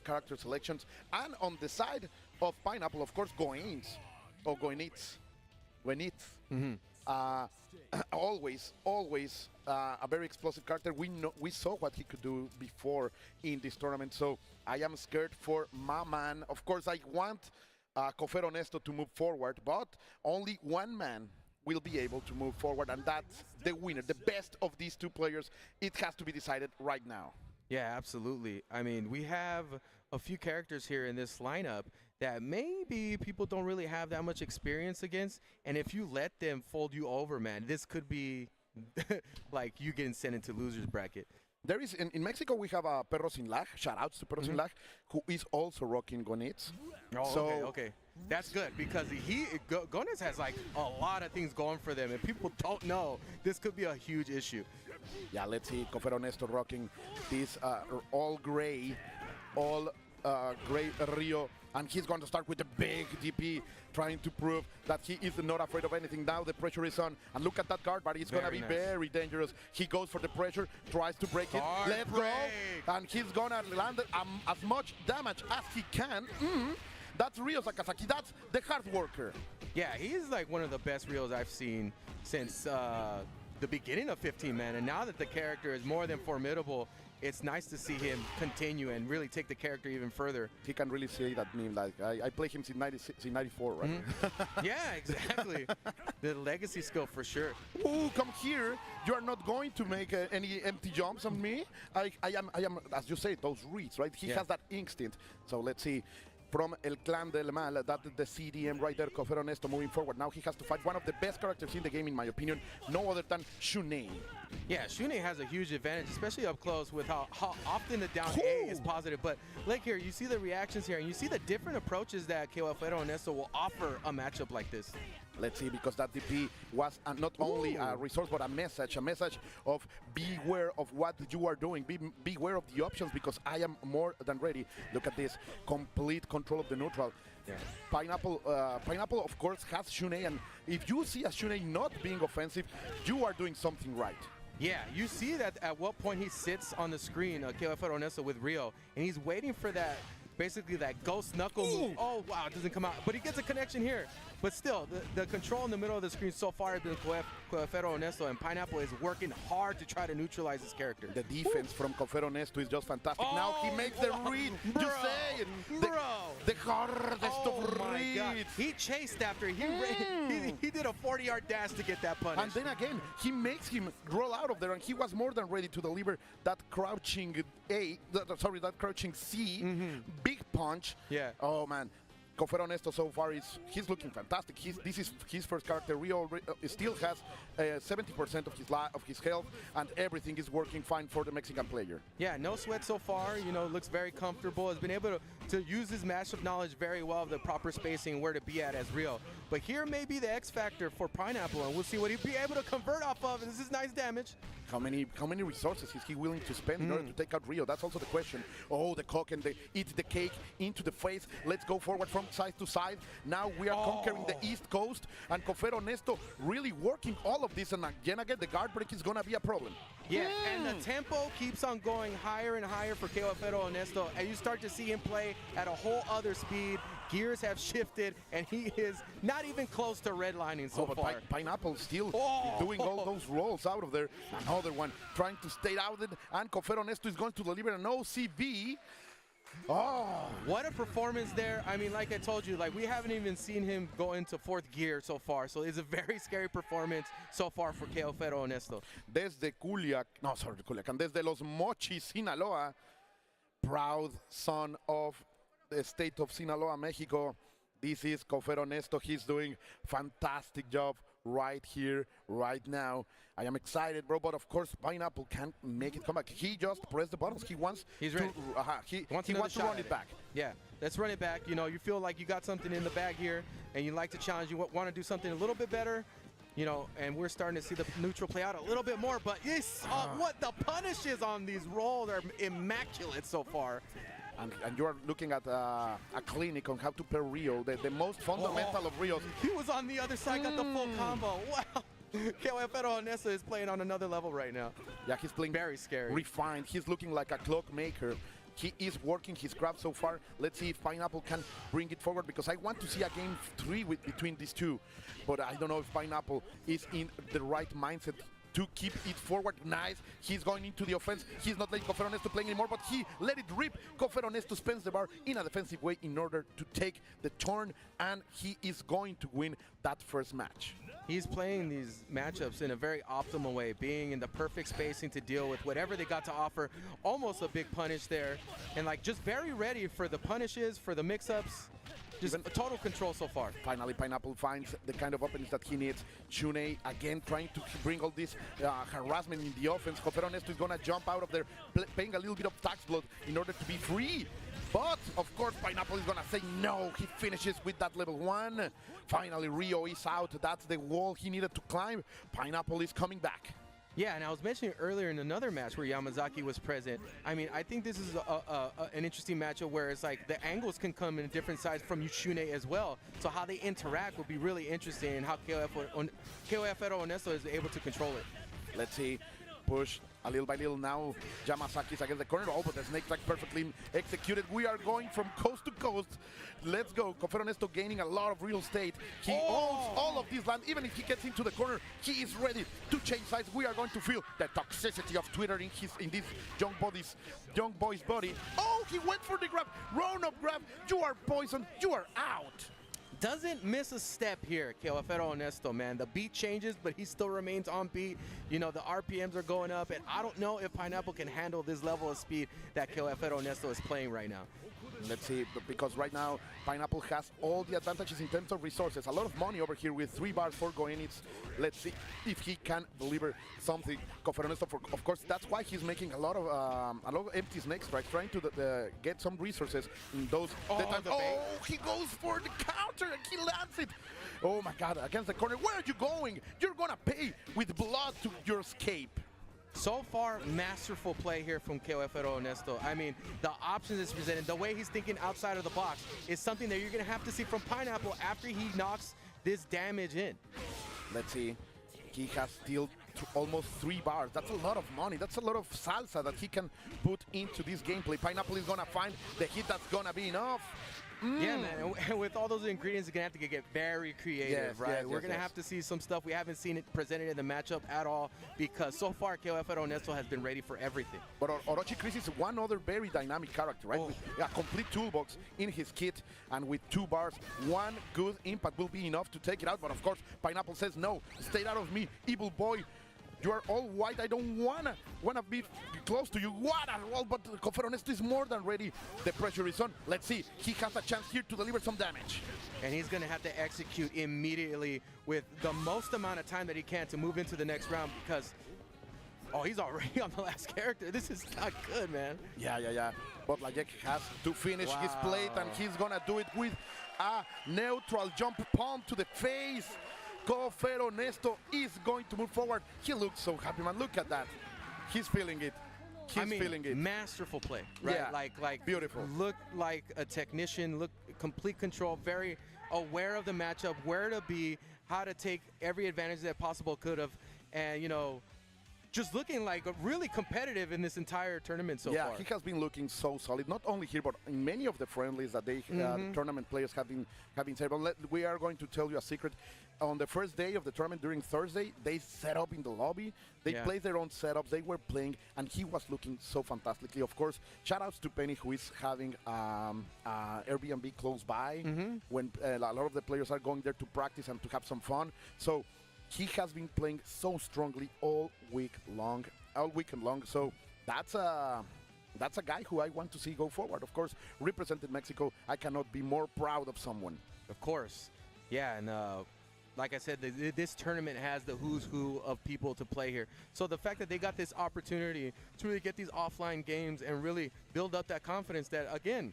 character selections, and on the side of Pineapple, of course, Goenitz. Always a very explosive character. We saw what he could do before in this tournament, so I am scared for my man. Of course, I want Cofero Honesto to move forward, but only one man will be able to move forward, and that's the winner. The best of these 2 players. It has to be decided right now. Yeah, absolutely. I mean, we have a few characters here in this lineup that maybe people don't really have that much experience against, and if you let them fold you over, man, this could be like you getting sent into loser's bracket. There is in Mexico we have a Perro Sin Lag. Shout outs to Perro Sin Lag, who is also rocking Gonitz. Oh, so, okay. That's good because Gonitz has like a lot of things going for them, and people don't know this could be a huge issue. Yeah, let's see Cofero Nesto rocking this all gray Rio, and he's going to start with the big DP, trying to prove that he is not afraid of anything. Now the pressure is on, and look at that guard, but it's going to be very dangerous. He goes for the pressure, tries to break it, let's go, and he's going to land as much damage as he can. That's Ryo Sakazaki, that's the hard worker. Yeah, he's like one of the best Ryos I've seen since the beginning of 15-man, and now that the character is more than formidable, it's nice to see him continue and really take the character even further. He can really say that meme, like, I play him since 94, right? Yeah, exactly. The legacy skill for sure. Ooh, come here. You are not going to make any empty jumps on me. I am, as you say, those reads, right? He has that instinct. So let's see. From El Clan del Mal, that the CDM right there, Cofero Nesto moving forward. Now he has to fight one of the best characters in the game, in my opinion, no other than Shunei. Yeah, Shunei has a huge advantage, especially up close with how often the down A is positive. But like here, you see the reactions here, and you see the different approaches that Cofero Nesto will offer a matchup like this. Let's see, because that DP was not only a resource, but a message of beware of what you are doing. Beware of the options, because I am more than ready. Look at this, complete control of the neutral. Yeah. Pineapple, of course, has Shunei, and if you see a Shunei not being offensive, you are doing something right. Yeah, you see that at what point he sits on the screen, Cofero Nesto with Rio, and he's waiting for that, basically that ghost knuckle move. Oh, wow, it doesn't come out. But he gets a connection here. But still, the control in the middle of the screen so far has been Cofero Nesto, and Pineapple is working hard to try to neutralize his character. The defense from Cofero Nesto is just fantastic. Now he makes the read. You say it. The hardest of reads. He chased after. He did a 40-yard dash to get that punish. And then again, he makes him roll out of there, and he was more than ready to deliver that crouching that crouching C, big punch. Yeah. Oh man. Cofero Nesto so far he's looking fantastic. This is his first character. Rio still has 70% of his health, and everything is working fine for the Mexican player. Yeah, no sweat so far. You know, looks very comfortable. Has been able to use his matchup knowledge very well of the proper spacing and where to be at as Rio. But here may be the X factor for Pineapple, and we'll see what he'll be able to convert off of. This is nice damage. How many resources is he willing to spend in order to take out Rio? That's also the question. Oh, the cock and eat the cake into the face. Let's go forward from side to side. Now we are conquering the East Coast, and Cofero Nesto really working all of this, and again the guard break is gonna be a problem. Yeah, and the tempo keeps on going higher and higher for Cofero Nesto, and you start to see him play at a whole other speed. Gears have shifted, and he is not even close to redlining so far. Pineapple still doing all those rolls out of there. Another one trying to stay out, and Cofero Nesto is going to deliver an OCB. Oh, what a performance there. I mean, like I told you, like we haven't even seen him go into fourth gear so far. So it's a very scary performance so far for Cofero Nesto. Desde Culiacán, desde Los Mochis, Sinaloa, proud son of the state of Sinaloa, Mexico. This is Cofero Nesto. He's doing fantastic job right here, right now. I am excited, bro, but of course Pineapple can't make it come back. He just pressed the buttons. He wants he wants to run it back. Yeah, let's run it back. You know, you feel like you got something in the bag here, and you like to challenge. You want to do something a little bit better. You know, and we're starting to see the neutral play out a little bit more, but what the punishes on these rolls are immaculate so far. And you are looking at a clinic on how to pair Rio, the most fundamental of Rios. He was on the other side, got the full combo. Wow. Cofero Nesto is playing on another level right now. Yeah, he's playing very scary. Refined. He's looking like a clockmaker. He is working his craft so far. Let's see if Pineapple can bring it forward, because I want to see a game 3 between these two. But I don't know if Pineapple is in the right mindset to keep it forward. Nice. He's going into the offense. He's not letting Cofero Nesto play anymore, but he let it rip. Cofero Nesto spends the bar in a defensive way in order to take the turn, and he is going to win that first match. He's playing these matchups in a very optimal way, being in the perfect spacing to deal with whatever they got to offer. Almost a big punish there, and like just very ready for the punishes, for the mix-ups. Just total control so far. Finally, Pineapple finds the kind of openings that he needs. Shunei, again, trying to bring all this harassment in the offense. Kofxv is going to jump out of there, paying a little bit of tax blood in order to be free. But, of course, Pineapple is going to say no. He finishes with that level 1. Finally, Rio is out. That's the wall he needed to climb. Pineapple is coming back. Yeah, and I was mentioning earlier in another match where Yamazaki was present. I mean, I think this is an interesting matchup where it's like the angles can come in different sides from Shunei as well. So how they interact will be really interesting, and how KOF Honesto is able to control it. Let's see. Push a little by little now. Yamazaki's against the corner. Oh, but the snake strike perfectly executed. We are going from coast to coast. Let's go. Kofxv Honesto gaining a lot of real estate. He owns all of this land. Even if he gets into the corner, he is ready to change sides. We are going to feel the toxicity of Twitter in this young boy's body. Oh, he went for the grab. Round-up grab. You are poisoned. You are out. Doesn't miss a step here, KOF Honesto, man. The beat changes, but he still remains on beat. You know, the RPMs are going up, and I don't know if Pineapple can handle this level of speed that KOF Honesto is playing right now. Let's see, because right now Pineapple has all the advantages in terms of resources. A lot of money over here with 3 bars, 4 Goenits. Let's see if he can deliver something. KOF Honesto, of course, that's why he's making a lot of empty snake strikes, trying to get some resources in those. He goes for the counter and he lands it. Oh my God! Against the corner. Where are you going? You're gonna pay with blood to your escape. So far, masterful play here from KOF Honesto. I mean, the options is presented, the way he's thinking outside of the box is something that you're going to have to see from Pineapple after he knocks this damage in. Let's see. He has still almost 3 bars. That's a lot of money. That's a lot of salsa that he can put into this gameplay. Pineapple is going to find the hit that's going to be enough. Yeah, man, and with all those ingredients, you're going to have to get very creative, right? We're going to have to see some stuff. We haven't seen it presented in the matchup at all because so far, KOF Honesto has been ready for everything. But Orochi Chris is one other very dynamic character, right? With a complete toolbox in his kit, and with 2 bars, 1 good impact will be enough to take it out. But of course, Pineapple says, no, stay out of me, evil boy. You are all white. I don't wanna be close to you. What a roll! But KOF Honesto is more than ready. The pressure is on. Let's see. He has a chance here to deliver some damage. And he's going to have to execute immediately with the most amount of time that he can to move into the next round because, oh, he's already on the last character. This is not good, man. Yeah. But Lajek has to finish his plate, and he's going to do it with a neutral jump palm to the face. KOF Honesto is going to move forward. He looks so happy, man. Look at that. He's feeling it. He's feeling it. Masterful play, right? Yeah, like beautiful. Look like a technician. Look complete control. Very aware of the matchup, where to be, how to take every advantage that possible could have, and you know, just looking like really competitive in this entire tournament so far. Yeah, he has been looking so solid, not only here, but in many of the friendlies that they tournament players have been said. But we are going to tell you a secret. On the first day of the tournament, during Thursday, they set up in the lobby. They played their own setups. They were playing, and he was looking so fantastically. Of course, shout-outs to Penny, who is having Airbnb close by when a lot of the players are going there to practice and to have some fun. So he has been playing so strongly all weekend long. So that's a guy who I want to see go forward. Of course, represented Mexico. I cannot be more proud of someone. Of course. Yeah, and like I said, this tournament has the who's who of people to play here. So the fact that they got this opportunity to really get these offline games and really build up that confidence that, again,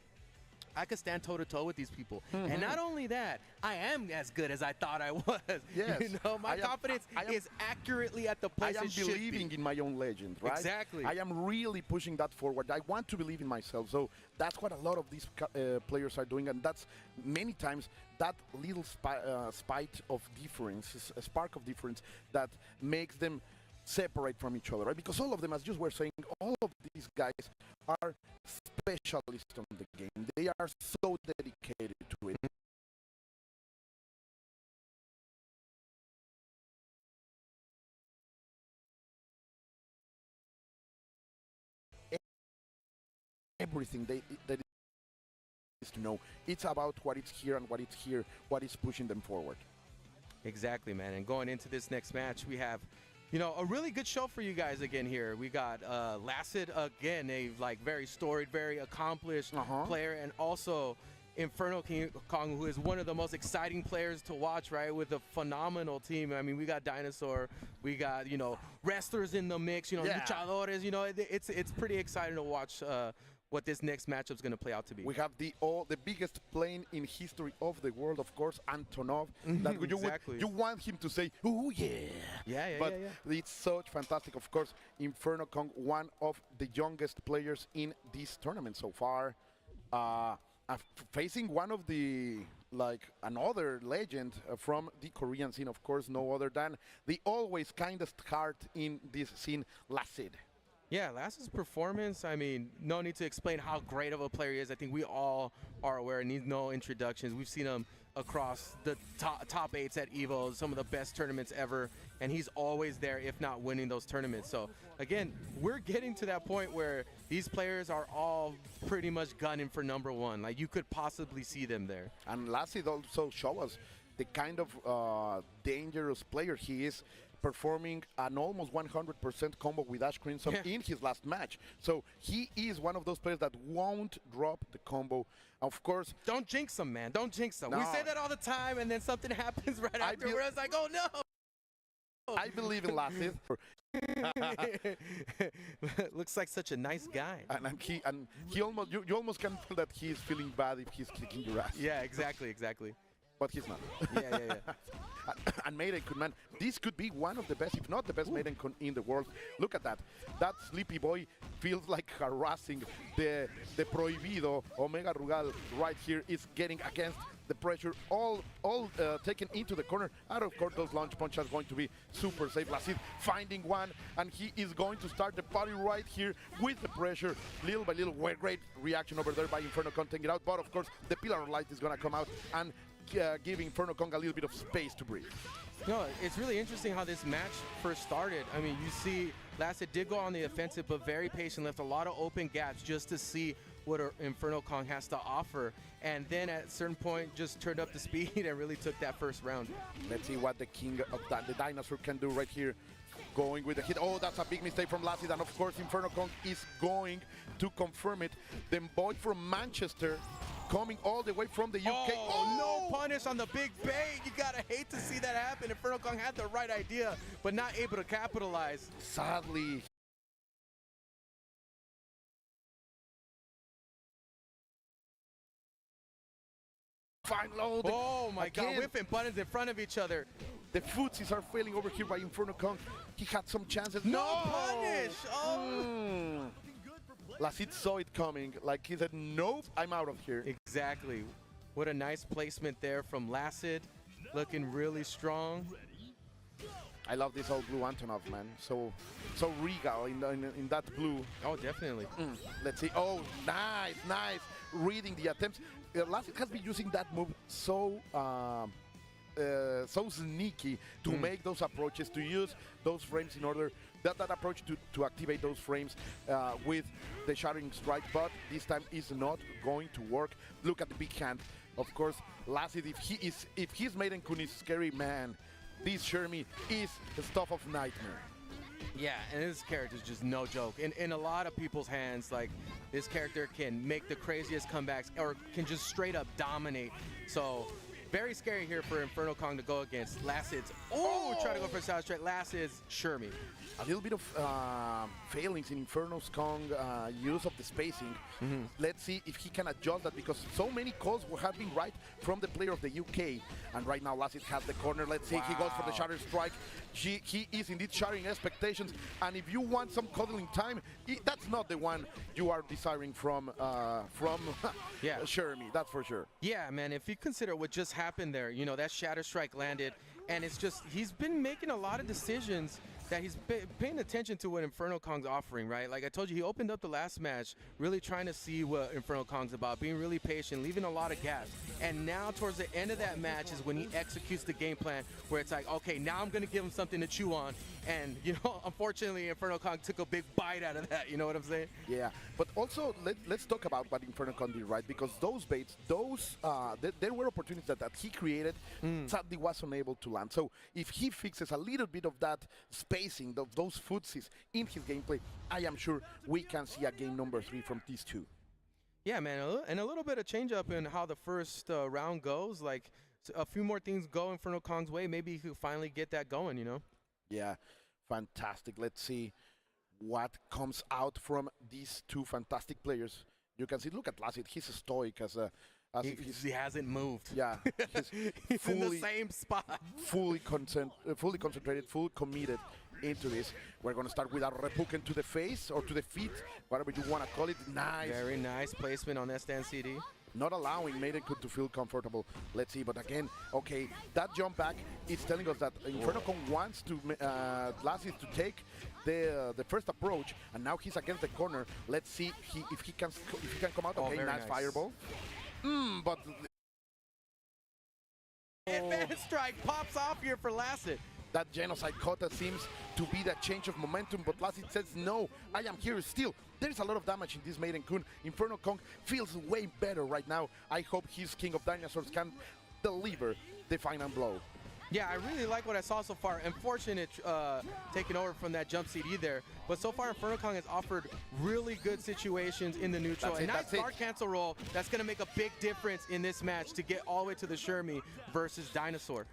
I could stand toe-to-toe with these people. And not only that, I am as good as I thought I was. Yes. You know, my confidence is accurately at the place it should be. I am believing in my own legend, right? Exactly. I am really pushing that forward. I want to believe in myself. So that's what a lot of these players are doing. And that's many times that little spite of difference, a spark of difference that makes them separate from each other, right? Because all of them, as you were saying, all of these guys are specialists on the game. They are so dedicated to it. Everything that is to know. It's about what is here and what is here, what is pushing them forward. Exactly, man. And going into this next match, we have, you know, a really good show for you guys again here. We got Lacid again, a very storied, very accomplished player, and also Inferno Kong, who is one of the most exciting players to watch, right? With a phenomenal team. I mean, we got Dinosaur, we got, you know, wrestlers in the mix, you know, luchadores, you know, it's pretty exciting to watch what this next matchup is going to play out to be. We have the biggest plane in history of the world, of course, Antonov. That Exactly. you want him to say, "Oh yeah." But it's such fantastic. Of course, Inferno Kong, one of the youngest players in this tournament so far, facing one of the another legend from the Korean scene. Of course, no other than the always kindest heart in this scene, Lacid. Yeah, Lass's performance, I mean, no need to explain how great of a player he is. I think we all are aware, and needs no introductions. We've seen him across the top eights at EVO, some of the best tournaments ever, and he's always there, if not winning those tournaments. So, again, we're getting to that point where these players are all pretty much gunning for #1. Like, you could possibly see them there. And Lassid also show us the kind of dangerous player he is, performing an almost 100% combo with Ash Crimson in his last match. So he is one of those players that won't drop the combo. Of course, don't jinx him, man. Don't jinx him. No. We say that all the time, and then something happens right afterwards. It's like, oh no. I believe in Lassid. Looks like such a nice guy. And he almost you almost can feel that he's feeling bad if he's kicking your ass. Yeah, exactly. But he's not. Yeah. And Maiden Kun, man, this could be one of the best, if not the best Maiden Kun in the world. Look at that. That Sleepy Boy feels like harassing the Prohibido. Omega Rugal right here is getting against the pressure, all taken into the corner. And of course, those launch punches are going to be super safe. Lassid finding one, and he is going to start the party right here with the pressure. Little by little, great reaction over there by Inferno Kong taking it out. But of course, the Pillar of Light is going to come out and give Inferno Kong a little bit of space to breathe. No, it's really interesting how this match first started. I mean, you see Lassid did go on the offensive, but very patient, left a lot of open gaps just to see what Inferno Kong has to offer. And then at a certain point, just turned up the speed and really took that first round. Let's see what the king of the Dinosaur can do right here. Going with the hit. Oh, that's a big mistake from Lassid. And of course, Inferno Kong is going to confirm it. The boy from Manchester coming all the way from the UK. Oh, no punish on the big bait. You gotta hate to see that happen. Inferno Kong had the right idea, but not able to capitalize. Sadly. Fine low. Oh my God, whipping buttons in front of each other. The footsies are failing over here by Inferno Kong. He had some chances. No punish! Oh. Lassid saw it coming. Like he said, nope, I'm out of here. Exactly. What a nice placement there from Lassid. Looking really strong. I love this old blue Antonov, man. So regal in that blue. Oh, definitely. Let's see. Oh, nice. Reading the attempts. Lassid has been using that move so sneaky to make those approaches, to use those frames in order that approach to activate those frames with the Shattering Strike, but this time is not going to work. Look at the big hand. Of course, Lassid, if his Maiden Kun is scary, man, this Shermie is the stuff of nightmare. Yeah, and this character is just no joke. In a lot of people's hands, like, this character can make the craziest comebacks or can just straight up dominate. So very scary here for Inferno Kong to go against. Lassid's, try to go for a side strike. Lassid's Shermie. A little bit of failings in Inferno Kong's use of the spacing. Let's see if he can adjust that, because so many calls have been right from the player of the UK. And right now Lassid has the corner. Let's see, he goes for the Shatter Strike. He is indeed shattering expectations. And if you want some cuddling time, that's not the one you are desiring from Shermie, that's for sure. Yeah, man, if you consider what just happened there, you know, that Shatter Strike landed, and it's just, he's been making a lot of decisions that he's paying attention to what Inferno Kong's offering, right? Like I told you, he opened up the last match really trying to see what Inferno Kong's about, being really patient, leaving a lot of gaps. And now towards the end of that match is when he executes the game plan where it's like, okay, now I'm going to give him something to chew on. And, you know, unfortunately, Inferno Kong took a big bite out of that, you know what I'm saying? Yeah, but also let's talk about what Inferno Kong did, right? Because those baits, there were opportunities that he created, sadly was unable to land. So if he fixes a little bit of that spacing, of those footsies in his gameplay, I am sure we can see a game number 3 from these two. Yeah, man, and a little bit of change up in how the first round goes. Like a few more things go Inferno Kong's way. Maybe he could finally get that going, you know? Yeah, fantastic. Let's see what comes out from these two fantastic players. You can see, look at Lassit. He's stoic as if he hasn't moved. Yeah, he's fully, in the same spot. fully concentrated, fully committed into this. We're going to start with a Reppuken to the face or to the feet, whatever you want to call it. Nice. Very nice placement on that stand CD. Not allowing Maidenkun to feel comfortable. Let's see, but again, okay, that jump back is telling us that Inferno Kong wants to Lassit to take the first approach, and now he's against the corner. Let's see if he can come out. Okay, nice fireball. But advanced strike pops off here for Lassit. That genocide kata seems to be that change of momentum, but Lassit says no, I am here still. There's a lot of damage in this Maidenkun. Inferno Kong feels way better right now. I hope his King of Dinosaurs can deliver the final blow. Yeah, I really like what I saw so far. Unfortunate taking over from that jump CD there. But so far, Inferno Kong has offered really good situations in the neutral. A nice guard cancel roll that's going to make a big difference in this match to get all the way to the Shermie versus Dinosaur.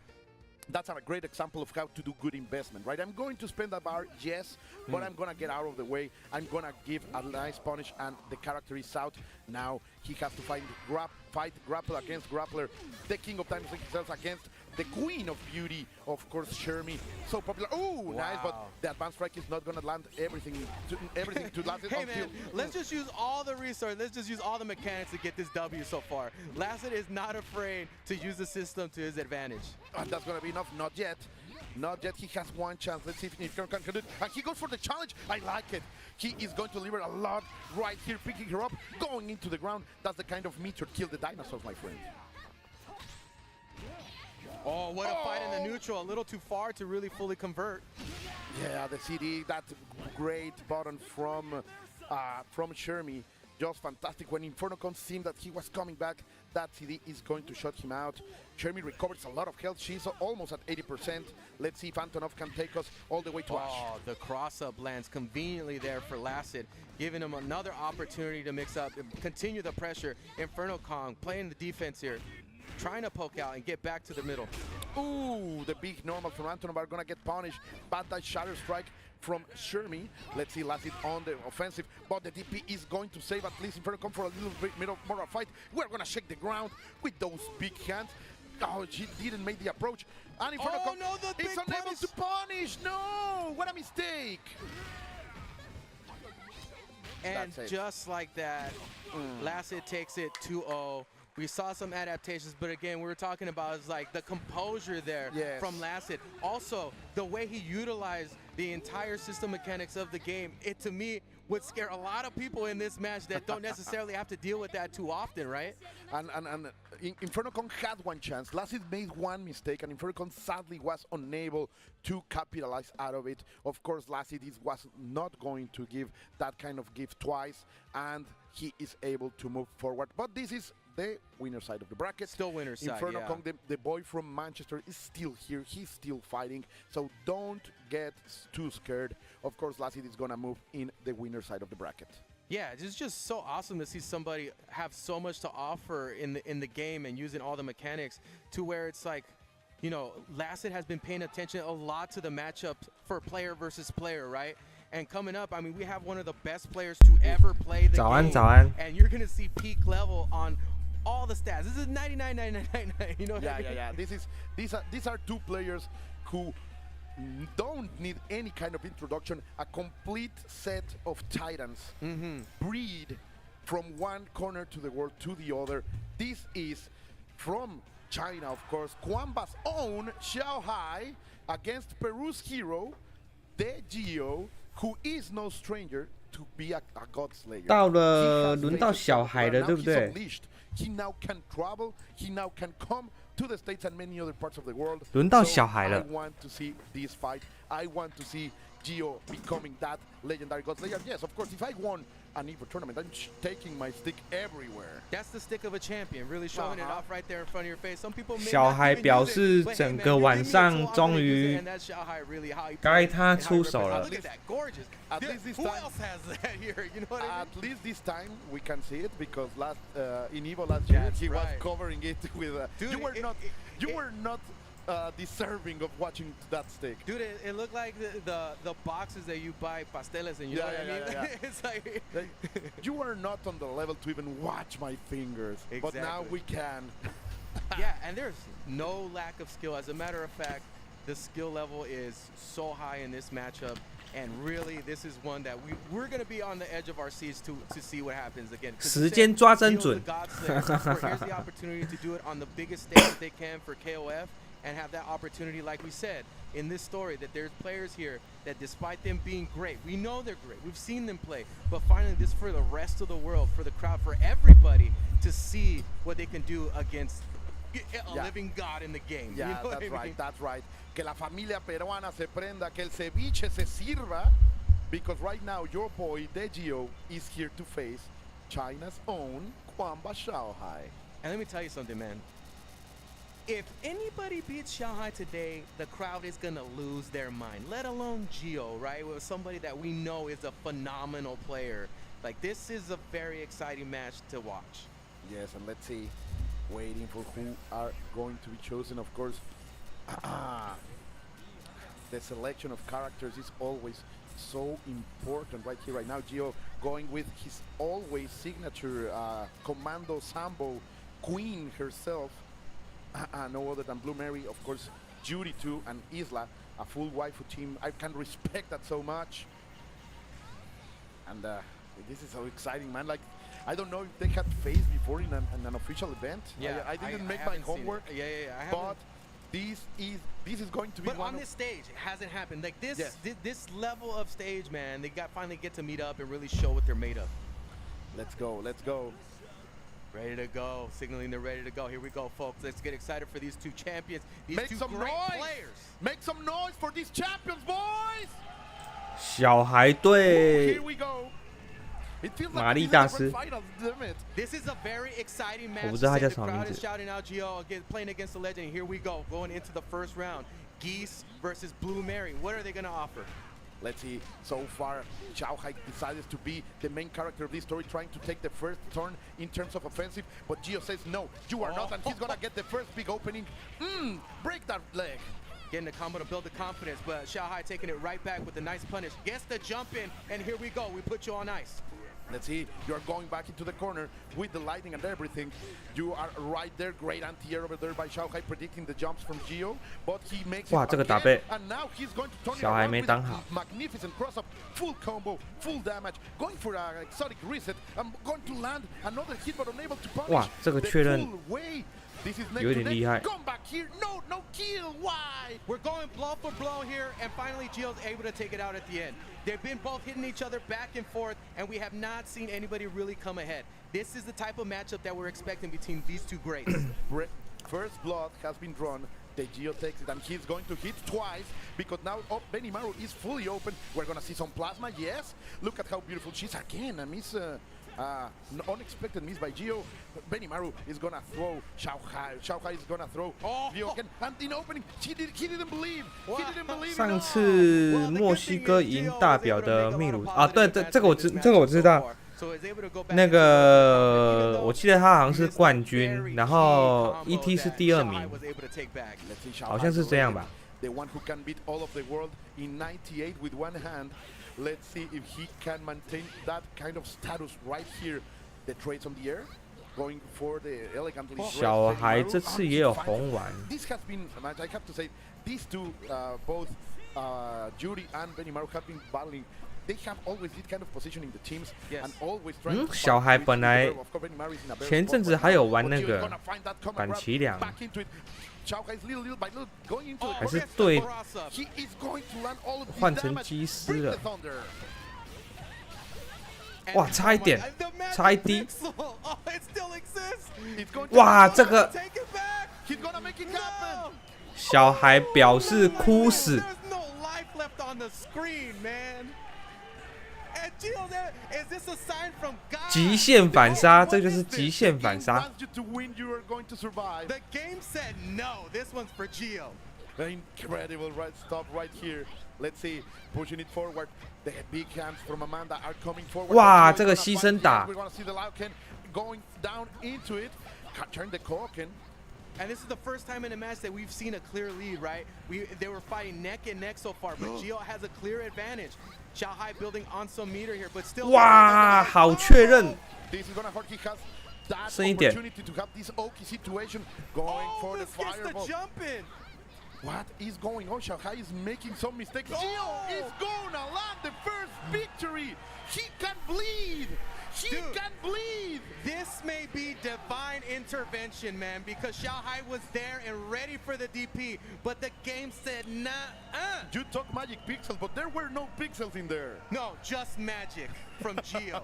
That's a great example of how to do good investment, right? I'm going to spend a bar, yes, but I'm going to get out of the way. I'm going to give a nice punish, and the character is out. Now he has to fight grapple against grappler. The King of Dinosaurs himself against the Queen of Beauty, of course, Shermie. So popular. Oh, wow. Nice, but the advanced strike is not going to land everything to Lassit. Hey, man, let's just use all the resources. Let's just use all the mechanics to get this W so far. Lassit is not afraid to use the system to his advantage. And that's going to be enough. Not yet. Not yet. He has one chance. Let's see if he can do it. And he goes for the challenge. I like it. He is going to deliver a lot right here, picking her up, going into the ground. That's the kind of meteor kill the dinosaurs, my friend. Oh, what a fight in the neutral. A little too far to really fully convert. Yeah, the CD, that great button from Shermie. Just fantastic. When Inferno Kong seemed that he was coming back, that CD is going to shut him out. Shermie recovers a lot of health. She's almost at 80%. Let's see if Antonov can take us all the way to Ash. Oh, the cross-up lands conveniently there for Lassit, giving him another opportunity to mix up and continue the pressure. Inferno Kong playing the defense here, trying to poke out and get back to the middle. Ooh, the big normal from Antonov are going to get punished. Bad that shatter strike from Shermie. Let's see Lassit on the offensive, but the DP is going to save at least Inferno Kong for a little bit more of a fight. We're going to shake the ground with those big hands. Oh, she didn't make the approach. And Inferno Kong is unable to punish. No, what a mistake. And just like that, Lassit takes it 2-0. We saw some adaptations, but again, we were talking about is like the composure there from Lassit. Also, the way he utilized the entire system mechanics of the game, it to me would scare a lot of people in this match that don't necessarily have to deal with that too often, right? And Inferno Kong had one chance. Lassit made one mistake, and Inferno Kong sadly was unable to capitalize out of it. Of course, Lassit was not going to give that kind of gift twice, and he is able to move forward. But this is the winner side of the bracket. Still winner side, Inferno Kong, the boy from Manchester, is still here. He's still fighting. So don't get too scared. Of course, Lassit is going to move in the winner side of the bracket. Yeah, it's just so awesome to see somebody have so much to offer in the game and using all the mechanics to where it's like, you know, Lassit has been paying attention a lot to the matchup for player versus player, right? And coming up, I mean, we have one of the best players to ever play the game. And you're going to see peak level on all the stats. This is 99, 99, 99, you know what I mean? Yeah. These are two players who don't need any kind of introduction. A complete set of titans breed from one corner to the world to the other. This is from China, of course. Kwanba's own Xiao Hai against Peru's hero, De Gio, who is no stranger to be a god slayer. 到了轮到小孩了，对不对？ He now can travel. He now can come to the States and many other parts of the world. 轮到小孩了。 I want to see this fight. I want to see Gio becoming that legendary god slayer. Yes, of course. If I won an Evo tournament. I'm taking my stick everywhere. That's the stick of a champion, really showing it off right there in front of your face. Some people may 小孩 not even 表 use it, 示 but hey, 整 man, 个 you 晚 give me a 上 tool, I'm 终 gonna use 于 it, and that's Xiaohai really how he 该 plays 他 and how he 出手 represents. 了 Look at that, gorgeous. At Dude, least this who time- else has that here? You know what I mean? At least this time we can see it because in Evo last year That's he was right. covering it with. Dude, you were it- not deserving of watching that stick. Dude, it looked like the boxes that you buy pasteles and you know what I mean? Yeah. It's like You were not on the level to even watch my fingers, but now Exactly. we can. yeah, and there's no lack of skill. As a matter of fact, the skill level is so high in this matchup, and really, this is one that we're going to be on the edge of our seats to see what happens again. 时间抓真 Here's 准。 the opportunity to do it on the biggest stage that they can for KOF, and have that opportunity, like we said in this story, that there's players here that despite them being great, we know they're great, we've seen them play, but finally this for the rest of the world, for the crowd, for everybody to see what they can do against a living God in the game. Yeah, you know that's what I mean? that's right. Que la familia peruana se prenda, que el ceviche se sirva, because right now your boy Degio is here to face China's own Kwamba Xiaohai. And let me tell you something, man. If anybody beats Xiaohai today, the crowd is going to lose their mind, let alone Gio, right? With somebody that we know is a phenomenal player. Like, this is a very exciting match to watch. Yes, and let's see, waiting for who are going to be chosen. Of course, the selection of characters is always so important right here, right now. Gio going with his always signature Commando Sambo queen herself. No other than Blue Mary, of course, Judy too, and Isla, a full waifu team. I can respect that so much. And this is so exciting, man. Like, I don't know if they had faced before in an official event. Yeah, I didn't make my haven't seen homework. it. Yeah, I But haven't. this is going to be But one on of this stage, it hasn't happened. Like this, Yes. this level of stage, man, they finally get to meet up and really show what they're made of. Let's go, let's go. Ready to go, signaling they're ready to go. Here we go, folks. Let's get excited for these two champions, these Make two some great noise. players. Make some noise for these champions, boys! 小孩 Here 对 we go. It feels 玛 like 丽 this 大 is a 师 grand final, damn it. This is a very exciting match. 我不知道他叫 The 什么名 crowd is 字。 shouting out Gio playing against the legend. Here we go, going into the first round. Geese versus Blue Mary. What are they going to offer? Let's see, so far, Xiaohai decided to be the main character of this story, trying to take the first turn in terms of offensive, but Gio says, no, you are not, and he's gonna get the first big opening. Break that leg. Getting the combo to build the confidence, but Xiaohai taking it right back with a nice punish. Gets the jump in, and here we go. We put you on ice. Let's see, you're going back into the corner with the lightning and everything. You are right there, great anti-air over there by Xiaohai, predicting the jumps from Gio, but he makes it 哇，这个打 again, 背 and now he's going to turn it 小孩 around 没 with 挡 a 好。 magnificent cross-up, full combo, full damage, going for an exotic reset. I'm going to land another hit, but unable to punish 哇，这个 the 确认 full way. This is neck 有 to 点 neck. 厉害。 Come back here, no kill, why? We're going blow for blow here, and finally Gio's able to take it out at the end. They've been both hitting each other back and forth, and we have not seen anybody really come ahead. This is the type of matchup that we're expecting between these two greats. First blood has been drawn. The Gio takes it, and he's going to hit twice because now Benimaru is fully open. We're gonna see some plasma, yes. Look at how beautiful she's again. A miss, an unexpected miss by Gio. Benimaru is gonna throw Xiaohai. Xiaohai is gonna throw Gio again. And in opening, he didn't believe. He didn't believe. 上次墨西哥赢大表的秘鲁啊，对，这个我知道。那个我记得他好像是冠军，然后 ET 是第2名，好像是这样吧。 The one who can beat all of the world in 98 with one hand. Let's see if he can maintain that kind of status right here. The trades on the air, going for the elegantly. 小孩这次也有红丸。 This has been a match. I have to say, these two, both Judy and Benimaru, have been battling. They have always this kind of position in the teams and always trying to 小孩本来前阵子还有玩那个板崎良，还是对换成基斯了。哇，差一点，差一滴。哇，这个小孩表示哭死。极限反杀，这就是极限反杀。 The game said no. This one's for Gio. Incredible right stop right here. Let's see, pushing it forward. The big hands from Amanda are coming forward. 哇，这个牺牲打。 We're gonna see the Lauken going down into it. Turn the Koken. And this is the first time in a match that we've seen a clear lead, right? They were fighting neck and neck so far, but Gio has a clear advantage. Xiaohai building on some meter here, but still. 哇，好确认。 This is gonna hurt. He has that 深一点。 opportunity to have this Oki situation going for the fireball. The jump in. What is going on? Xiaohai is making some mistakes. Gio is gonna land the first victory. He can bleed. He can bleed. This may be divine intervention, man, because Xiaohai was there and ready for the DP, but the game said nah. You talk magic pixels, but there were no pixels in there. No, just magic from Gio.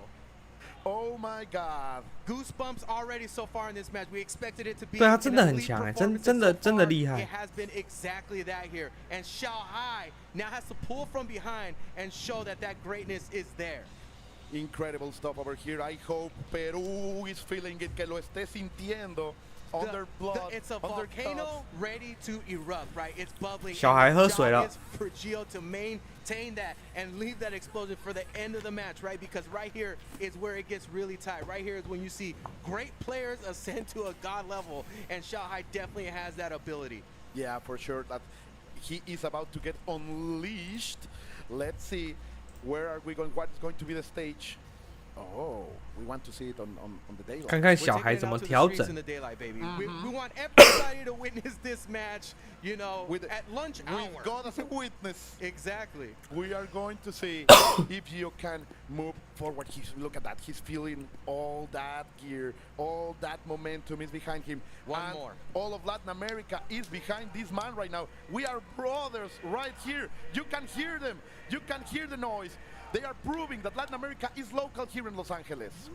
Oh my God! Goosebumps already so far in this match. We expected it to be. 对他真的很强哎，真的厉害。 It has been exactly that here, and Xiaohai now has to pull from behind and show that greatness is there. Incredible stuff over here. I hope Peru is feeling it, que lo esté sintiendo. Under blood, it's a volcano ready to erupt, right? It's bubbling. 小孩喝水了。 For Gio to maintain that and leave that explosion for the end of the match, right? Because right here is where it gets really tight. Right here is when you see great players ascend to a god level, and Xiaohai definitely has that ability. Yeah, for sure. That he is about to get unleashed. Let's see, where are we going? What is going to be the stage? Oh, we want to see it on the daylight. 看看小孩怎么调整。 We want everybody to witness this match, you know, at lunch hour. With God as a witness. Exactly. We are going to see if Gio can move forward. Look at that. He's feeling all that gear, all that momentum is behind him. One and more. All of Latin America is behind this man right now. We are brothers right here. You can hear them. You can hear the noise. They are proving that Latin America is local here in Los Angeles.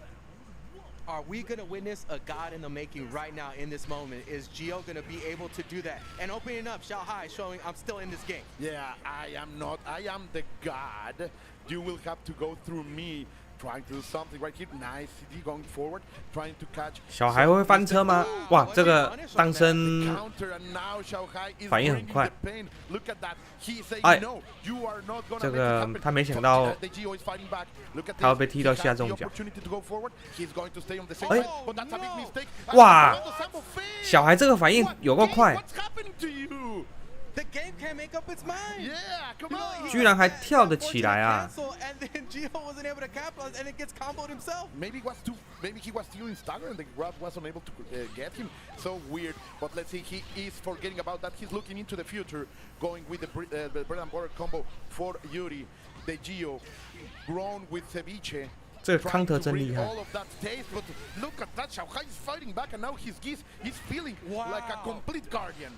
Are we going to witness a god in the making right now in this moment? Is Gio going to be able to do that? And opening up, Xiaohai showing I'm still in this game. Yeah, I am not. I am the god. You will have to go through me. Trying to do something right here. Nice CD going forward. Trying to catch. 小孩会翻车吗？哇，这个当生反应很快。哎，这个他没想到他会被踢到下中脚。哎，哇，小孩这个反应有够快。 The game can't make up its mind. Yeah, come on. 居然还跳得起来啊 And then Gio wasn't able to capitalize, and it gets comboed himself. Maybe he was too in stagger, and the grab wasn't able to get him. So weird. But let's see, he is forgetting about that. He's looking into the future, going with the bread and butter combo for Yuri. The Gio, grown with ceviche. 这个 counter 真厉害。 All of that taste, but look at that. Xiaohai is fighting back, and now he's feeling like a complete guardian.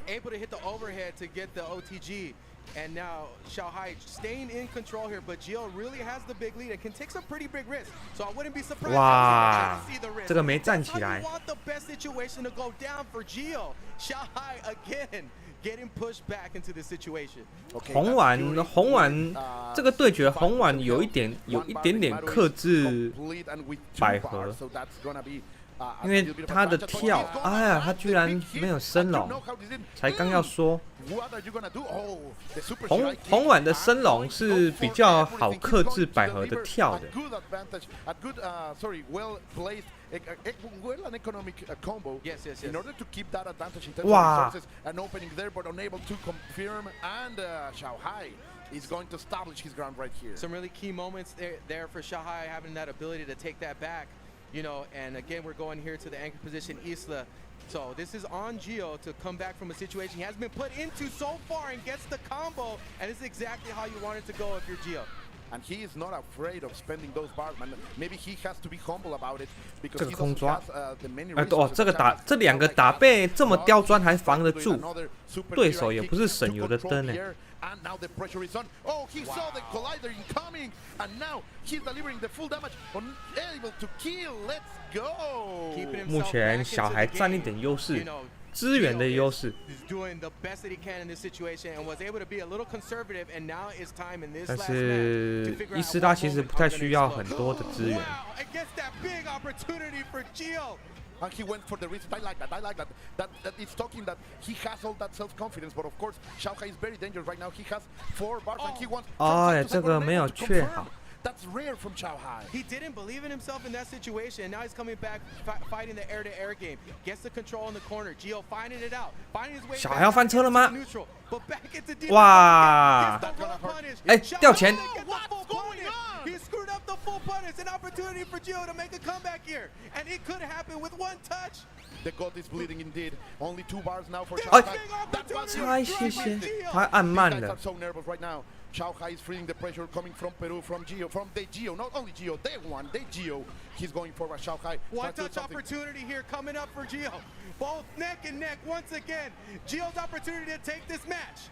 Able to hit the overhead to get the OTG, and now Xiaohai staying in control here, but Gio really has the big lead and can take some pretty big risks. So I wouldn't be surprised to see the risk. 这个没站起来。 You want the best situation to go down for Gio. Xiaohai again getting pushed back into this situation. 红碗这个对决，红碗有一点点克制百合。 因为他的跳，哎呀，他居然没有升龙，才刚要说，红碗的升龙是比较好克制百合的跳的。哇！ He's going to establish his ground right here. Some really key moments there for Xiaohai having that ability to take that back. You know, and again, we're going here to the anchor position, Isla. So this is on Gio to come back from a situation he has been put into so far and gets the combo. And this is exactly how you want it to go if you're Gio. And he is not afraid of spending those bars, man. Maybe he has to be humble about it because 这个空抓， the many 哦，这两个打背这么刁钻还防得住，对手也不是省油的灯呢。 And now the pressure is on. Oh, he saw the collider incoming, and now he's delivering the full damage. Unable to kill. Let's go. 目前小孩占一点优势，资源的优势。He's doing the best that he can in this situation and was able to be a little conservative, and now it's time in this 但 last 是 match to figure 伊 out 斯拉 what 其实 moment 不太 are gonna 需要 explode. 很多的资源。 Wow, and gets that big opportunity for Gio. And he went for the reset. I like that. I like that. That it's talking that he has all that self-confidence, but of course, Shanghai is very dangerous right now. He has 4 bars and he wants. 哎呀，这个没有确好。 That's rare from Shanghai. He didn't believe in himself in that situation. Now he's coming back, fighting the air-to-air game. Gets the control in the corner. Gio finding it out, finding his way. 小孩要翻车了吗？ Neutral, but back into deep. 哇！ punish. 哎，掉钱。 What's going on? He screwed up the full punish. An opportunity for Gio to make a comeback here, and it could happen with 1 touch. The god is bleeding indeed. Only 2 bars now for Big Shanghai. opportunity. 差一些些，他按慢 These guys 了 are。so nervous right now. Shanghai is feeling the pressure coming from Peru, from Gio, from the Gio, not only Gio, they won, they Gio. He's going forward, Shanghai. 1 touch opportunity here coming up for Gio. Both neck and neck once again. Gio's opportunity to take this match.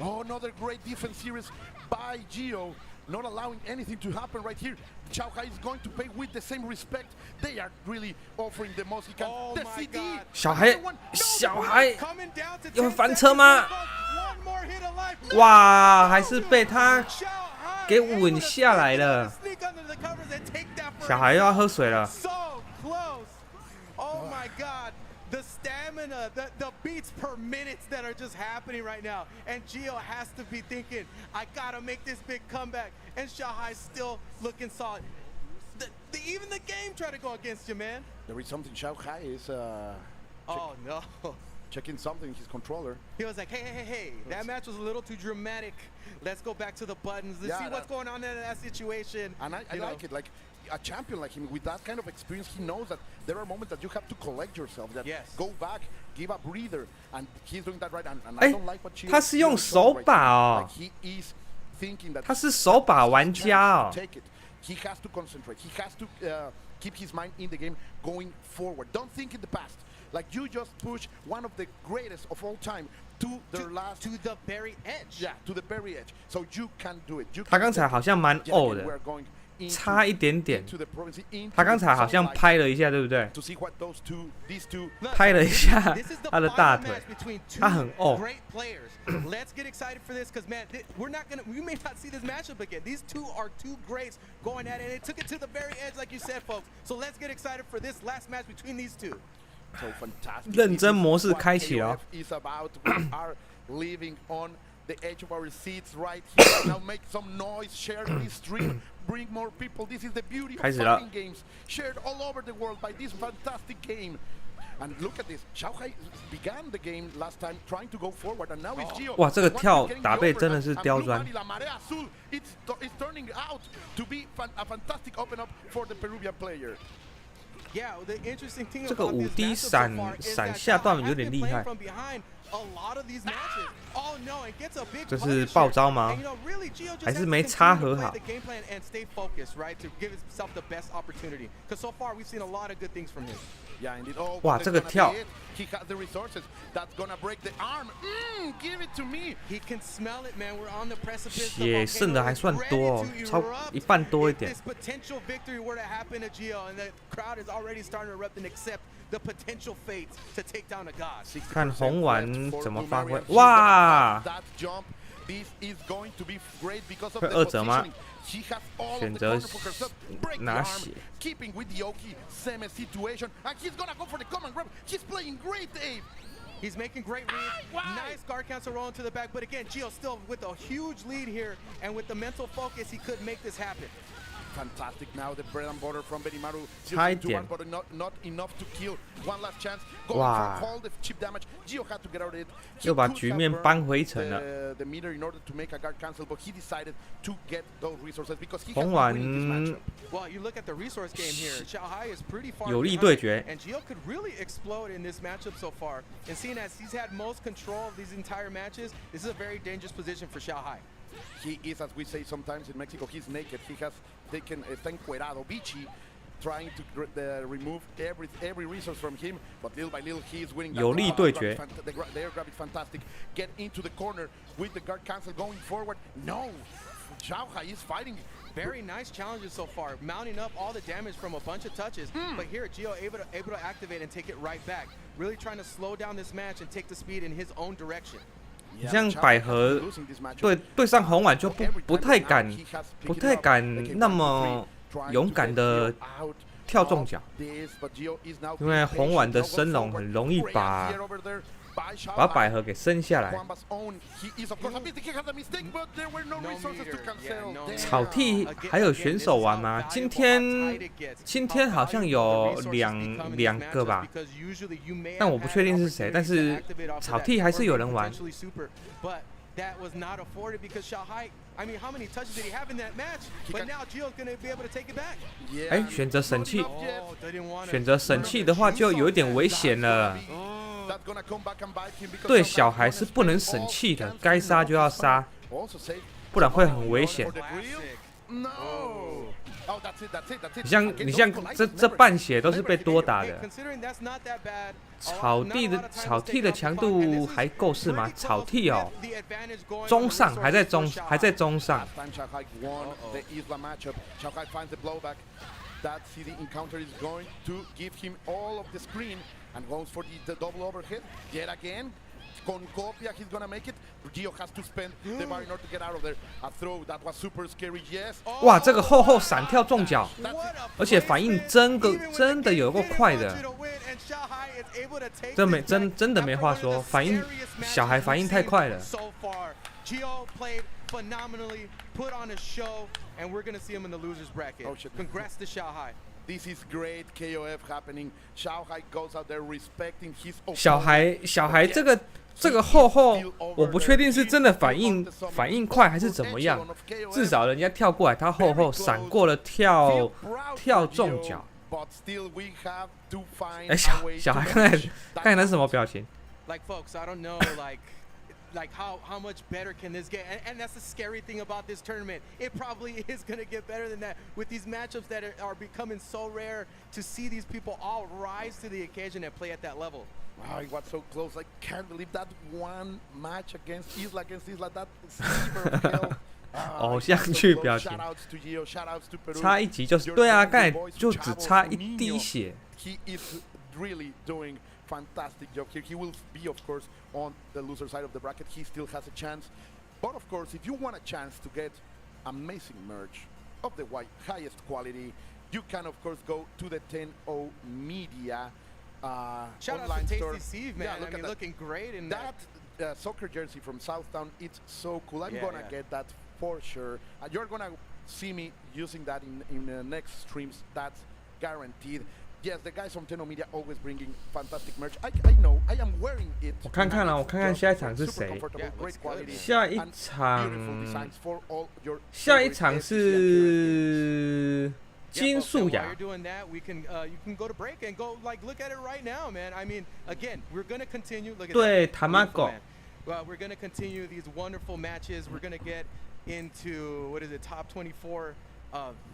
Oh, another great defense series by Gio, not allowing anything to happen right here. Shanghai is going to pay with the same respect. They are really offering the most he can. Oh the my CD. God. 小孩，小孩 Coming down to 要 10翻车吗？ One more hit of life. 哇，还是被他 Shanghai 给稳下来了。 sneak under the covers and take that for 小孩又要喝水了。 So close. Oh my God. The stamina, the beats per minute that are just happening right now. And Gio has to be thinking, I gotta make this big comeback. And Shanghai's still looking solid. Even the game tried to go against you, man. There is something. Shanghai is Oh no. checking something. His controller. He was like, hey, that match was a little too dramatic. Let's go back to the buttons. Let's see what's going on in that situation. And I like it. Like a champion like him with that kind of experience, he knows that there are moments that you have to collect yourself. That go back, give a breather, and he's doing that right. And I don't like what 他是用手把哦。 Like he is thinking that 他是手把玩家哦。 take it. He has to concentrate. He has to keep his mind in the game going forward. Don't think in the past. Like you just push one of the greatest of all time to the last to the very edge. Yeah, to the very edge. So you can do it. 他刚才好像蛮呕的，差一点点。他刚才好像拍了一下，对不对？拍了一下他的大腿，他很呕。 Let's get excited for this, because man, we may not see this matchup again. These two are 2 greats going at it, and it took it to the very edge, like you said, folks. So let's get excited for this last match between these 2. So fantastic. 认真模式开启了。 Is about we are living on the edge of our seats right here. Now make some noise, share this stream, bring more people. This is the beauty of fighting games, shared all over the world by this fantastic game. And look at this, Shanghai began the game last time trying to go forward, and now it's Gio. 哇，这个跳打背真的是刁钻。 It's turning out to be a fantastic open up for the Peruvian player. Yeah, the interesting thing 这个 about 5D this matchup so far is 闪 that 下段 Shanghai 有 has 点 been 厉 playing 害。 from behind a lot of these matches. Oh no, it gets a big 这 punish 是 here. 爆招吗？ And, you know, really, Gio just 还 has 是 to 没 continue 插 to 合 play 好 the game plan and stay focused, right, to give himself the best opportunity. Because so far we've seen a lot of good things from him. Yeah, indeed. Oh, 哇，这个跳。 He has the resources. That's gonna break the arm. Give it to me. He can smell it, man. We're on the precipice. 也剩的还算多哦，超一半多一点。 If this potential victory were to happen to Gio, and the crowd is already starting to erupt and accept the potential fate to take down a god. 看红丸怎么发挥。哇！ That jump. This is going to be great because of 会 the 2折吗？ positioning. She has all of 选 the 择 corner for herself. Break the 拿 arm, 血。 keeping with the Oki semi situation, and he's gonna go for the command grab. He's playing great, Dave. He's making great reads. Nice guard cancel rolling to the back, but again, Gio still with a huge lead here, and with the mental focus, he could make this happen. Fantastic now, the bread and butter from Benimaru. 差一点。 But not enough to kill. One last chance. Going 哇！ for all the chip damage. Gio had to get out of it. 又把局面扳回城了。 The meter in order to make a guard cancel, but he decided to get those resources because he has 红 been 丸 winning this matchup. Well, you look at the resource game here. Shanghai is pretty far 有力 behind, 对决。 and Gio could really explode in this matchup so far. And seeing as he's had most control of these entire matches, this is a very dangerous position for Shanghai. He is, as we say sometimes in Mexico, he's naked. He has taken está encuerado, bichi, trying to remove every resource from him, but little by little he is winning. 有力对决。 The air grab is fantastic. Get into the corner with the guard cancel going forward. No, Shanghai is fighting. Very nice challenges so far, mounting up all the damage from a bunch of touches. But here, Gio able to activate and take it right back. really trying to slow down this match and take the speed in his own direction. 你像百合对上红碗就不太敢那么勇敢的跳重脚，因为红碗的升龙很容易把百合给升下来。草地还有选手玩吗？今天好像有两个吧，但我不确定是谁。但是草地还是有人玩。That was not afforded because Xiaohai, I mean, how many touches did he have in that match? But now Gio's going to be able to take it back. 哎，选择神器，选择神器的话就有一点危险了。对小孩是不能省气的，该杀就要杀，不然会很危险。你像这半血都是被多打的。草地的强度还够是吗？草地哦，中上还在中上。That CD encounter is going to give him all of the screen and goes for the double overhead yet again. Con copia, he's gonna make it. Gio has to spend the bar in order to get out of there. A throw that was super scary. Yes. 哇，这个后闪跳重脚，而且反应真的有够快的。真的没话说，小孩反应太快了。Gio played phenomenally, put on a show, and we're gonna see him in the losers bracket. Congrats to Xiaohai. This is great KOF happening. Xiaohai goes out there respecting his. 小孩这个后，我不确定是真的反应快还是怎么样，至少人家跳过来，他后闪过了跳重脚。哎，小孩刚才那是什么表情？ Like folks, I don't know, like how much better can this get? And that's the scary thing about this tournament. It probably is going to get better than that with these matchups that are becoming so rare to see these people all rise to the occasion and play at that level. Wow, it was so close. I can't believe that one match against Isla that 偶像剧表情，差一集就是对啊，刚才就只差一滴血。 He is really doing fantastic job here. He will be, of course, on the loser side of the bracket. He still has a chance. But of course, if you want a chance to get amazing merch of the highest quality, you can, of course, go to the 10O Media Shout online out to store. Tasty Steve, man. Yeah, I mean, looking great in that. Soccer jersey from Southtown. It's so cool. I'm gonna get that for sure. You're gonna see me using that in the next streams. That's guaranteed. Yes, the guys from 10O Media always bringing fantastic merch. I know. I am wearing it. 我看看下一场是谁？下一场是金素雅。While you're doing that, you can go to break and go look at it right now, man. I mean, again, we're gonna continue. Look at 对 Tamago. We're gonna continue these wonderful matches. We're gonna get into top 24.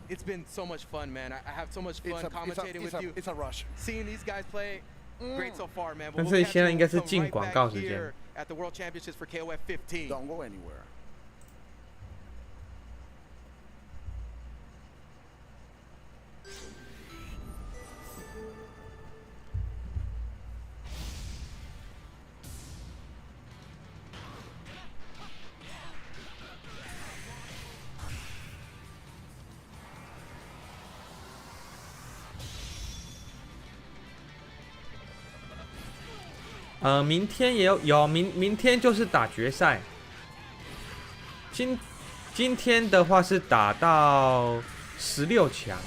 It's been so much fun, man. I have so much fun commentating with you. It's a rush. Seeing these guys play, great so far, man. 但是现在应该是进广告时间。 At the World Championships for KOF 15. Don't go anywhere. 明天也有明天就是打决赛。今天的话是打到16强。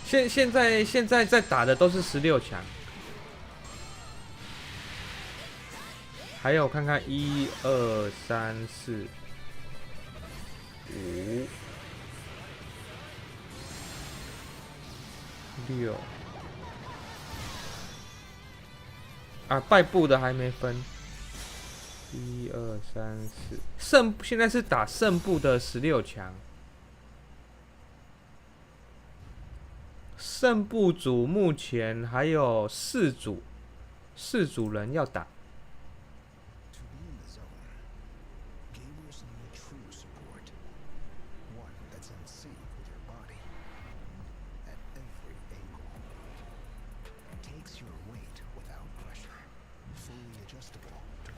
现在在打的都是16强。还有看看1、2、3、4。 5、6啊，败部的还没分。1、2、3、4，现在是打胜部的16强。胜部组目前还有4组人要打。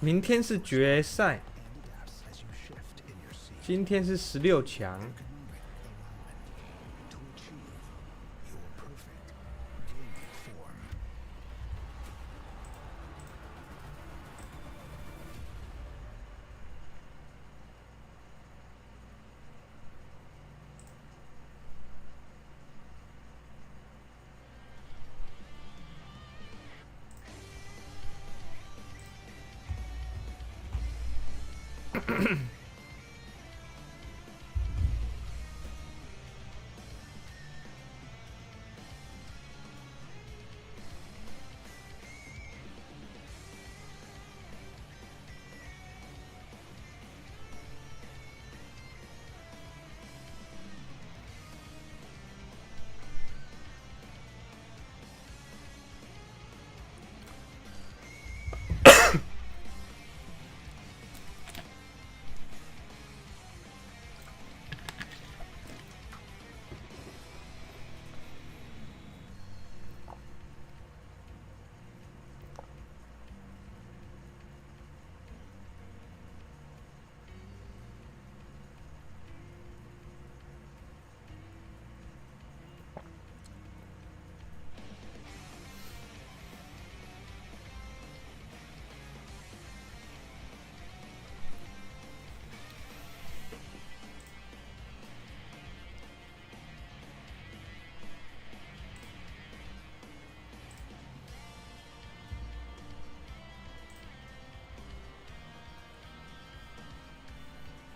明天是决赛，今天是16强。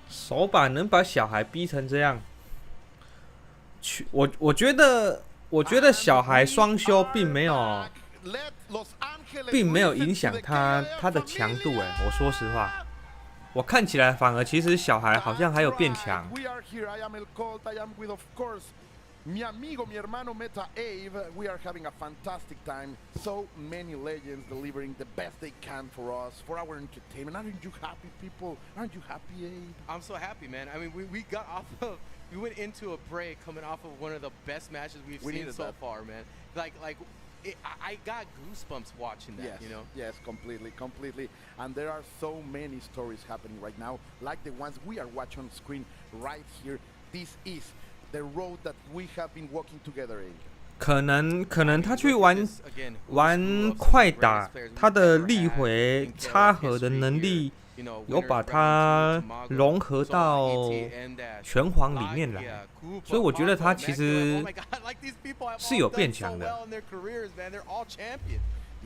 手把能把小孩逼成这样，我觉得小孩双修并没有影响他的强度哎，我说实话，我看起来反而其实小孩好像还有变强。Mi amigo, mi hermano Meta Ave, we are having a fantastic time. So many legends delivering the best they can for us, for our entertainment. Aren't you happy, people? Aren't you happy, Abe? I'm so happy, man. I mean, we got off of, we went into a break coming off of one of the best matches we've seen so far, man. I got goosebumps watching that, yes, you know? Yes, completely. And there are so many stories happening right now, like the ones we are watching on screen right here. This is the road that we have been walking together in. 可能他去玩快打，他的力回插合的能力有把它融合到拳皇里面来，所以我觉得他其实是有变强的。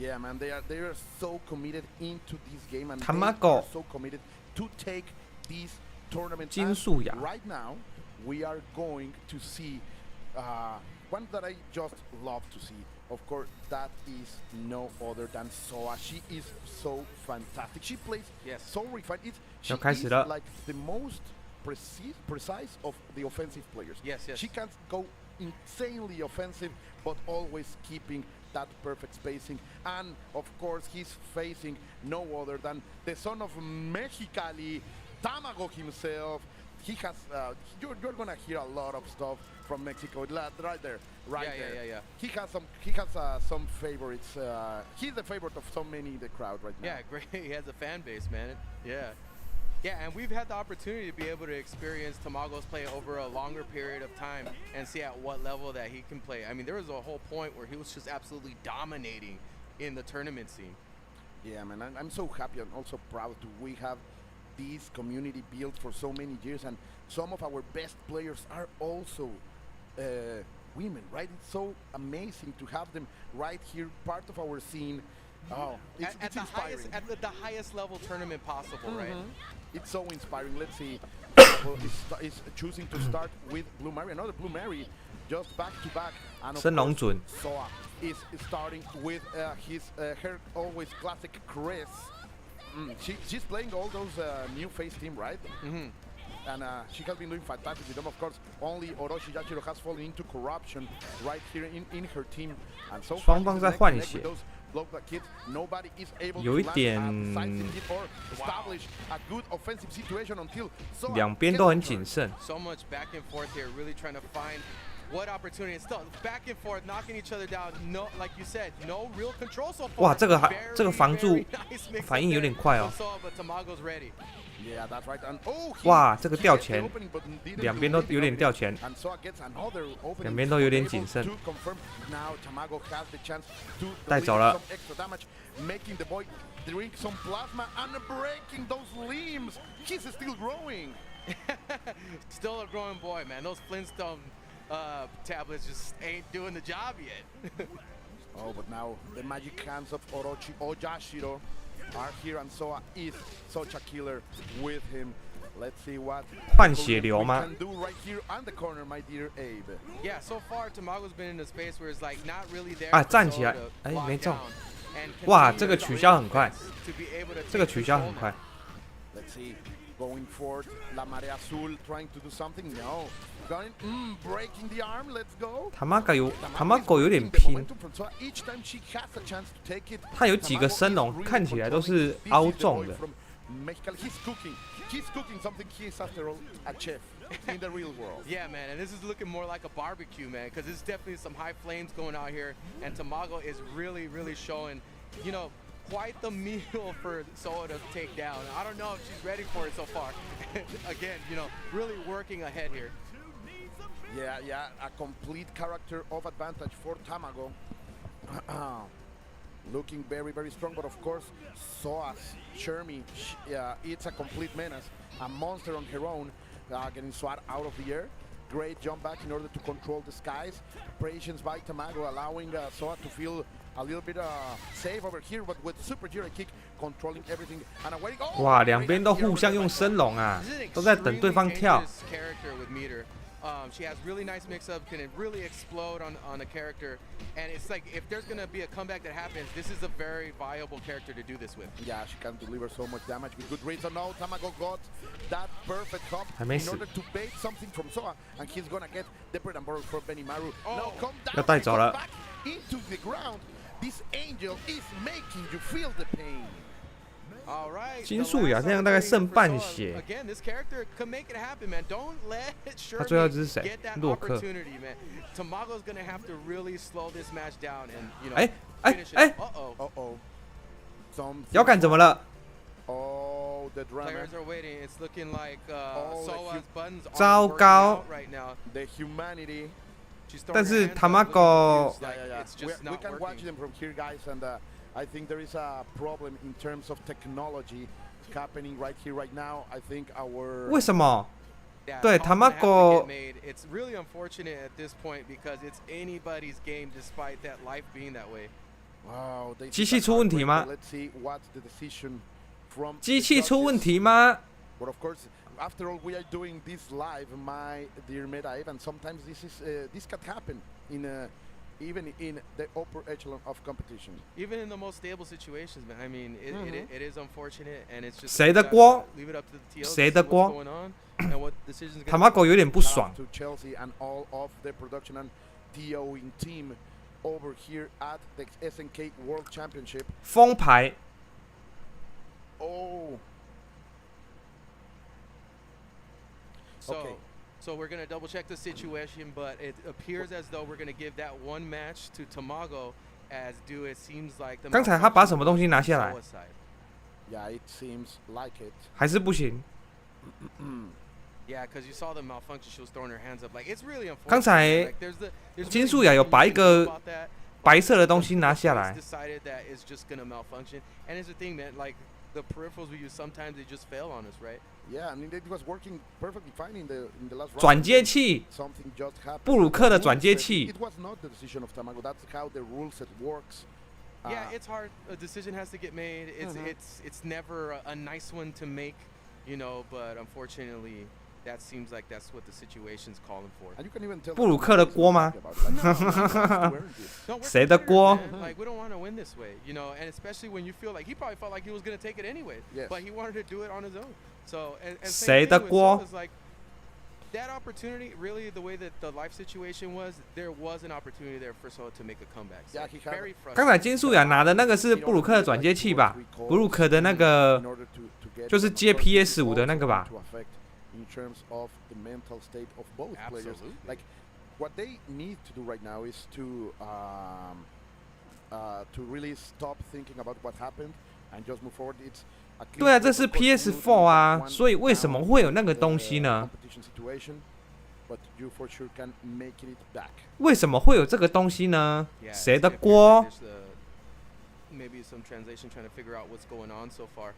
Yeah, man, they are so committed into this game and they are so committed to take this tournament. 金素雅 Right now, we are going to see one that I just love to see. Of course, that is no other than Soa. She is so fantastic. She plays so refined. She is like the most precise of the offensive players. Yes. She can go insanely offensive, but always keeping that perfect spacing. And of course, he's facing no other than the son of Mexicali, Tamago himself. He has, you're gonna hear a lot of stuff from Mexico, right there. Yeah. He has some favorites. He's the favorite of so many in the crowd right now. Yeah, great. He has a fan base, man. Yeah, and we've had the opportunity to be able to experience Tamagos play over a longer period of time and see at what level that he can play. I mean, there was a whole point where he was just absolutely dominating in the tournament scene. Yeah, man, I'm so happy and also proud we have this community built for so many years, and some of our best players are also women, right? It's so amazing to have them right here, part of our scene. Oh, it's inspiring. At the highest level tournament possible, right? It's so inspiring. Let's see. Is choosing to start with Blue Mary, another Blue Mary, just back to back. And of course, Soa is starting with her always classic Chris. She's playing all those new face team, right? And she has been doing fantastic with them. Of course, only Orochi Yashiro has fallen into corruption right here in her team. And so 双方在换血， nobody is able 有一 to 点 or establish a good offensive situation until 两边都很谨慎。 So much back and forth here, really trying to find What opportunity? It's still back and forth, knocking each other down. No, like you said, no real control so far. 哇，这个防住反应有点快哦。Yeah, that's right. And, oh, 哇，这个掉钱，两边都有点掉钱，两边都有点谨慎。带走了。Making the boy drink some plasma and breaking those limbs. He's still growing. Still a growing boy, man. Those Flintstone tablets just ain't doing the job yet. Oh, but now the magic hands of Orochi Oyashiro are here, and Soa is such a killer with him. Let's see what 换血流吗 can do right here on the corner, my dear Abe. Yeah, so far Tamago's been in a space where it's like not really there. 啊，站起来，哎，没中。哇，这个取消很快，这个取消很快。Let's see, going forward, La Marea Azul trying to do something. No, going, breaking the arm. Let's go. Tamago 有点拼，他有几个升龙看起来都是凹中的。He's cooking something. He's after all a chef in the real world. Yeah, man, and this is looking more like a barbecue, man, because there's definitely some high flames going out here, and Tamago is really, really showing, you know, quite the meal for Soa to take down. I don't know if she's ready for it so far. Again, you know, really working ahead here. Yeah, a complete character of advantage for Tamago. Looking very, very strong, but of course, Soa's Shermie, it's a complete menace, a monster on her own, getting swat out of the air. Great jump back in order to control the skies. Patience by Tamago, allowing Soa to feel a little bit safe over here, but with super Jira kick, controlling everything and away. 哇，两边都互相用升龙啊，都在等对方跳。She has really nice mix-up, can really explode on a character, and it's like if there's gonna be a comeback that happens, this is a very viable character to do this with. Yeah, she can deliver so much damage with good reason. No, Tamago got that perfect hop in order to bait something from Soa, and he's gonna get the bread and butter from Benimaru. Now come down, come back into the ground. This angel is making you feel the pain. 金素雅这样大概剩半血。他最后是谁？洛克。哎！摇杆怎么了？糟糕！但是 Tamago we can watch them from here, guys, and I think there is a problem in terms of technology happening right here, right now. I think our 为什么？对 Tamago it's really unfortunate at this point because it's anybody's game despite that life being that way. Wow, 机器出问题吗？ Let's see what the decision from 机器出问题吗？ But of course, after all, we are doing this live, my dear Meta, and sometimes this can happen even in the upper echelon of competition. Even in the most stable situations, man. I mean, it is unfortunate, and it's just 谁的锅？ leave it up to the TL. 谁的锅 going on and what decisions ？Tamago 有点不爽。 To Chelsea and all of the production and TOing team over here at the SNK World Championship. 封牌。 Oh. So we're gonna double check the situation, but it appears as though we're gonna give that one match to Tamago, as do it seems like the. 刚才他把什么东西拿下来？ Yeah, it seems like it. 还是不行。 Yeah, because you saw the malfunction. She was throwing her hands up, like it's really unfortunate. 刚才金素雅有把一个白色的东西拿下来。 Decided that it's just gonna malfunction, and it's the thing, man. Like the peripherals we use, sometimes they just fail on us, right? Yeah, I mean it was working perfectly fine in the last round. 转接器， Something just happened. 布鲁克的转接器。 It was not the decision of Tamago. That's how the rule set works. Yeah, it's hard. A decision has to get made. It's never a nice one to make, you know. But unfortunately, that seems like that's what the situation's calling for. And you can even tell. 布鲁克的锅吗？谁的锅？ Like we don't want to win this way, you know. And especially when you feel like he probably felt like he was gonna take it anyway, but he wanted to do it on his own. So and谁的锅？ like that opportunity, really, the way that the life situation was, there was an opportunity there for Soa to make a comeback. So very frustrating. 刚才金素雅拿的那个是布鲁克的转接器吧？布鲁克的那个就是接 PS5的那个吧？ In terms of the mental state of both players, like what they need to do right now is to really stop thinking about what happened and just move forward. It's 对啊，这是 PS4 啊，所以为什么会有那个东西呢？为什么会有这个东西呢？谁的锅？ Maybe some translation trying to figure out what's going on so far.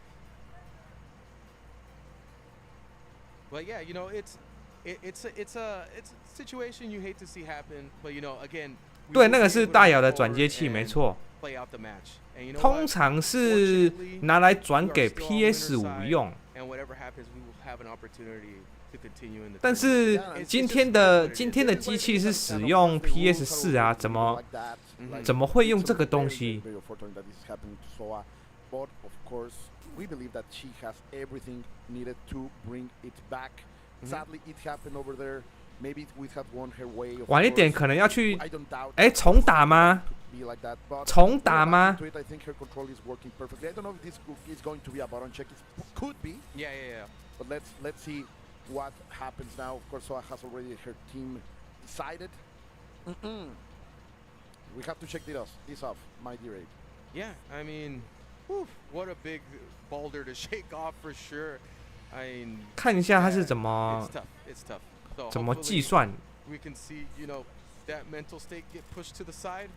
But yeah, you know, it's a situation you hate to see happen. But you know, again, 对，那个是大姚的转接器，没错。通常是拿来转给 PS5 用。但是今天的机器是使用 PS4 啊，怎么会用这个东西？ We believe that she has everything needed to bring it back. Sadly, it happened over there. Maybe we have won her way. 晚一点可能要去，重打吗？重打吗 I think her control is working perfectly. I don't know if this is going to be a button check. It could be. Yeah. But let's see what happens now. Of course, Soa has already her team decided. We have to check this off, my dear Abe. Yeah, I mean, whew, what a big boulder to shake off for sure. I mean, 看一下它是怎么 it's tough. So 怎么计算。 We can see, you know, that mental state get pushed to the side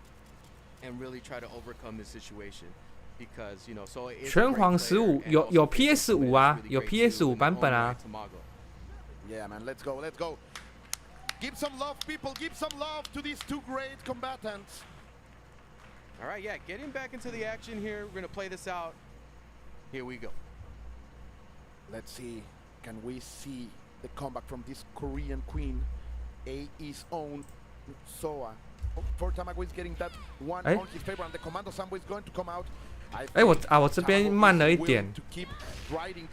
and really try to overcome this situation. Because, you know, so 拳皇15有 PS5 啊，有 PS5 版本啊。 Yeah, man, let's go. Give some love, people. Give some love to these two great combatants. All right, yeah, getting back into the action here. We're gonna play this out. Here we go. Let's see. Can we see the comeback from this Korean queen? AE's own Soa. For Tamago is getting that one on his favor, and the Commando Sambo is going to come out. 我这边慢了一点。1-0。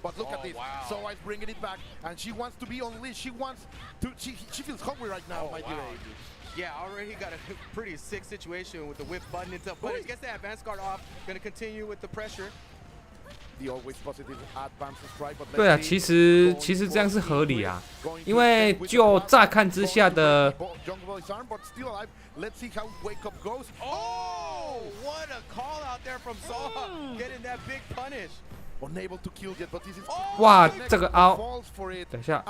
But look at this. Soa is bringing it back, and she wants to be unleashed. She wants to. She feels hungry right now, my dear. Yeah, already got a pretty sick situation with the whip button into punish. Gets the advance guard off. Gonna continue with the pressure. The always positive advance strike, but 对啊，其实这样是合理啊，因为就乍看之下的。 Let's see how wake up goes. Oh, what a call out there from Soa, getting that big punish. Unable to kill yet, but this is 哇，这个凹，等一下，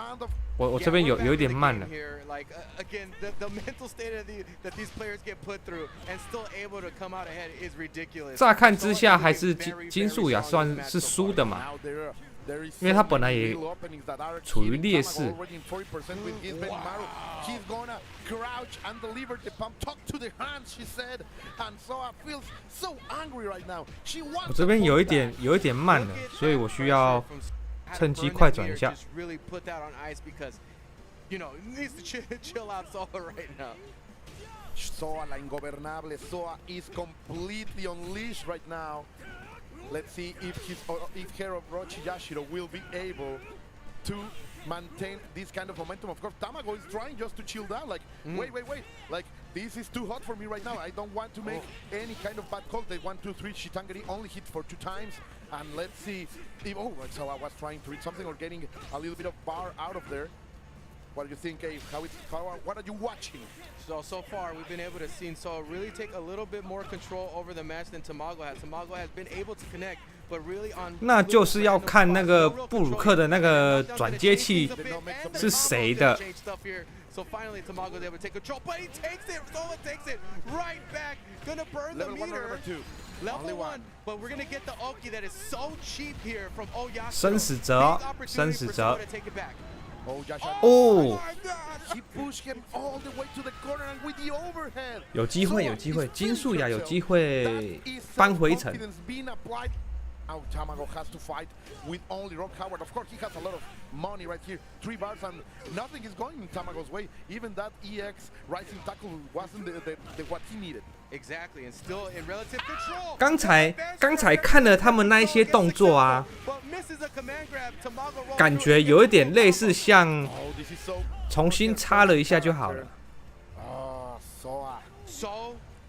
我这边有一点慢了。 Like again, the mental state that these players get put through and still able to come out ahead is ridiculous. 乍看之下还是金素雅算是输的嘛。 因为他本来也处于劣势。我这边有一点慢了，所以我需要趁机快转一下。 Soa la ingobernable. Soa is completely unleashed right now. Let's see if her Orochi Yashiro will be able to maintain this kind of momentum. Of course, Tamago is trying just to chill down. Like, wait. Like, this is too hot for me right now. I don't want to make any kind of bad call. They 1-2-3. Shitangari only hit for 2 times. And let's see if Soa was trying to read something or getting a little bit of bar out of there. What do you think, Abe? What are you watching? So far, we've been able to see Soa really take a little bit more control over the match than Tamago has. Tamago has been able to connect, but really on. 那就是要看那个布鲁克的那个转接器是谁的。 So finally, Tamago's able to take control, but he takes it. Soa takes it right back. Gonna burn the meter. Level 1, but we're gonna get the Oki that is so cheap here from Oyashiro. 生死折，生死折。 哦 ，He pushed him all the way to the corner and with the overhead. 有机会，金素雅有机会扳回一城。 Now Tamago has to fight with only Rob Howard. Of course, he has a lot of money right here. 3 bars and nothing is going in Tamago's way. Even that EX rising tackle wasn't what he needed. Exactly, and still in relative control. 刚才看了他们那一些动作啊，感觉有一点类似像重新插了一下就好了。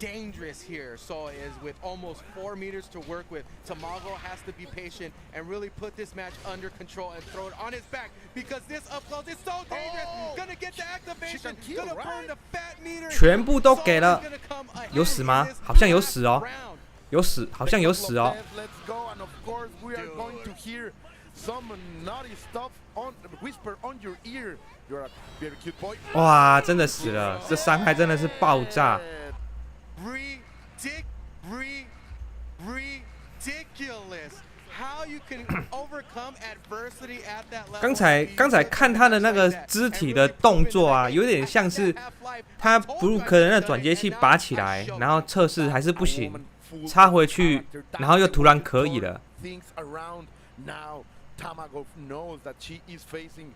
dangerous here Soa is with almost 4 meters to work with. Tamago has to be patient and really put this match under control and throw it on his back because this up close is so dangerous. Gonna get the activation, gonna burn the fat meter. 全部都给了，有死吗？好像有死哦，有死，好像有死哦。Let's go, and of course we are going to hear some naughty stuff on whisper on your ear. You're a very cute boy. 哇，真的死了，这伤害真的是爆炸。Ridiculous. How you can overcome adversity at that level? 刚才看他的那个肢体的动作啊，有点像是他布鲁克的那转接器拔起来，然后测试还是不行，插回去，然后又突然可以了。Tamago knows that he is facing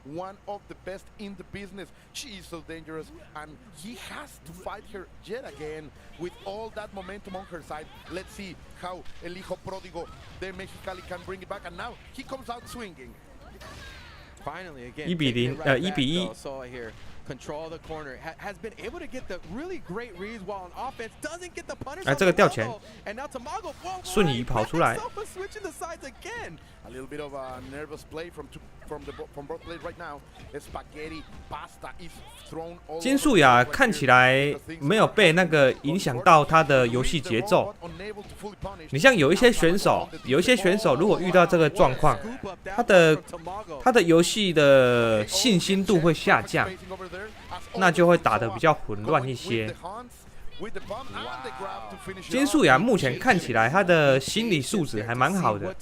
one of the best in the business. She is so dangerous, and he has to fight her yet again with all that momentum on her side. Let's see how El Hijo Pródigo de Mexicali can bring it back, and now he comes out swinging. Finally, again, 1比0， 1比1。Control the corner, has been able to get the really great reads while on offense, doesn't get the punish. 这个掉钱， and now Tamago 瞬移跑出来。Switching the sides again. A little bit of a nervous play from both players right now. Spaghetti pasta is thrown all. 金素雅看起来没有被那个影响到他的游戏节奏。你像有一些选手如果遇到这个状况，他的游戏的信心度会下降，那就会打得比较混乱一些。金素雅目前看起来他的心理素质还蛮好的，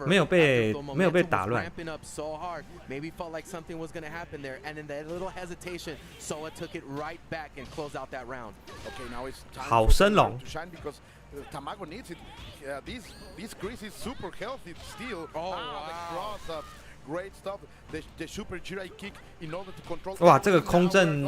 没有被打乱。好生龙。Tamago needs it. This Chris is super healthy still. The cross. Great stuff. The super Jirai kick in order to control. 哇，这个空阵。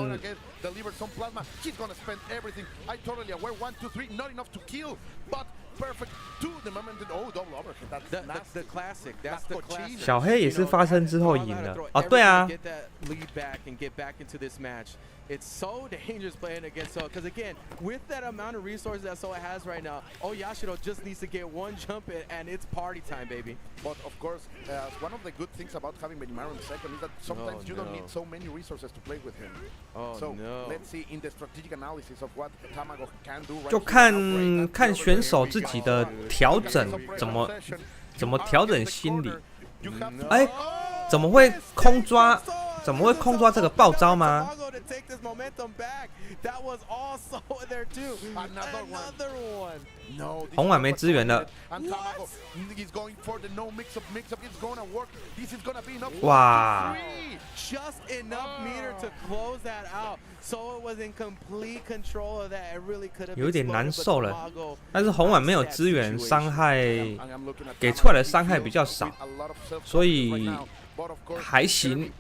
Deliver some plasma. He's gonna spend everything. I totally aware. 1, 2, 3. Not enough to kill, but perfect to the moment. Oh, double overhead. That's the classic. That's the classic. 小黑也是发生之后赢了。哦，对啊。Get that lead back and get back into this match. It's so dangerous playing against Soa because again, with that amount of resources that Soa has right now, Yashiro just needs to get one jump in and it's party time, baby. But of course, one of the good things about having Benimaru in second is that sometimes you don't need so many resources to play with him. So let's see in the strategic analysis of what Tamago can do. 就看选手自己的调整怎么调整心理。哎，怎么会空抓这个爆招吗？红碗没支援了。哇！有点难受了，但是红碗没有支援，伤害给出来的伤害比较少，所以还行，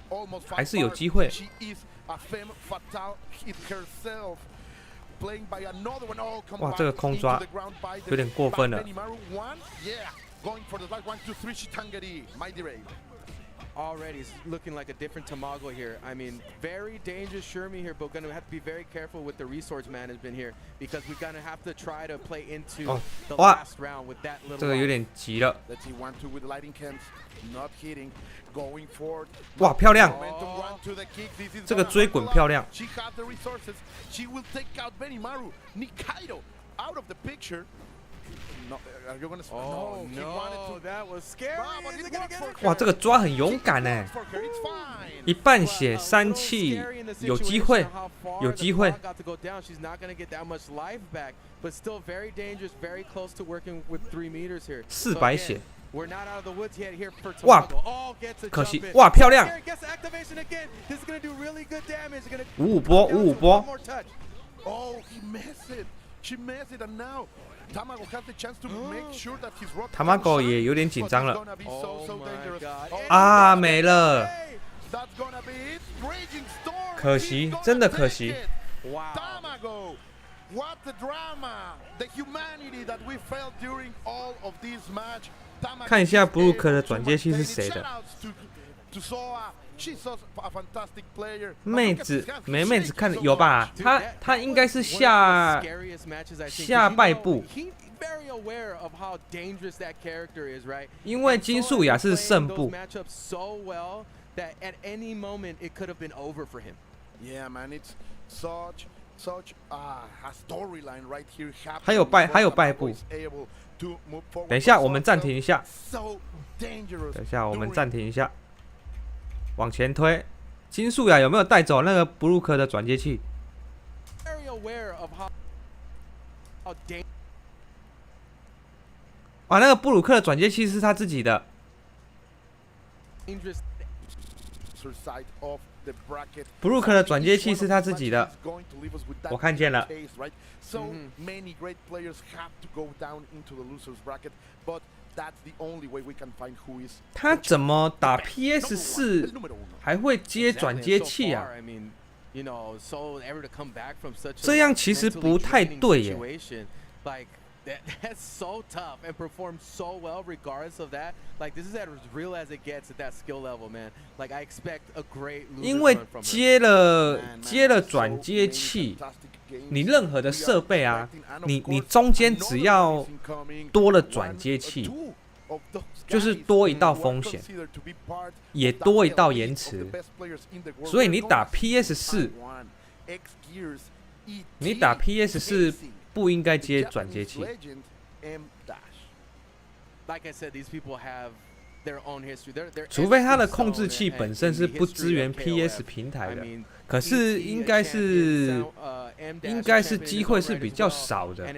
还是有机会。哇，这个空抓有点过分了。Already it's looking like a different Tamago here. I mean, very dangerous Shermie here, but gonna have to be very careful with the resource management here because we're gonna have to try to play into the last round with that little. 这个有点急了。哇，漂亮！这个追滚漂亮。哇，这个抓很勇敢哎！一半血3气，有机会，有机会。400血。哇，可惜！哇，漂亮！55波，55波。Tamago 也有点紧张了。啊，没了！可惜，真的可惜。看一下布鲁克的转接器是谁的。妹子没妹子看有吧？他应该是下败部。因为金素雅是胜部。还有败部。等一下，我们暂停一下。等一下，我们暂停一下。往前推，金素雅有没有带走那个布鲁克的转接器？啊，那个布鲁克的转接器是他自己的。布鲁克的转接器是他自己的，我看见了。他怎么打 PS4 还会接转接器啊？这样其实不太对耶。That's so tough and performed so well regardless of that. Like this is as real as it gets at that skill level, man. Like I expect a great loser 因为接了转接器，你任何的设备啊，你中间只要多了转接器，就是多一道风险，也多一道延迟。所以你打 PS4，不应该接转接器。除非它的控制器本身是不支援 PS 平台的，可是应该是机会是比较少的。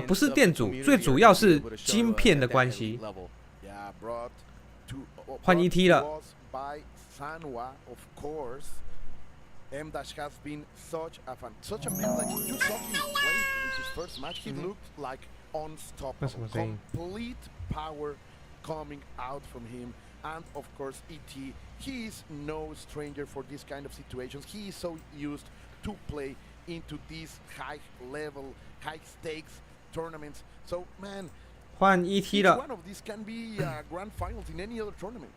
不是店主，最主要是晶片的关系。换 ET 了。M-Dash has been such a man. Like you saw him play in his first match, he looked like unstoppable. Complete power coming out from him, and of course ET. He is no stranger for this kind of situations. He is so used to play into these high-level, high-stakes tournaments. So man, 换 ET 了。 one of these can be grand finals in any other tournament.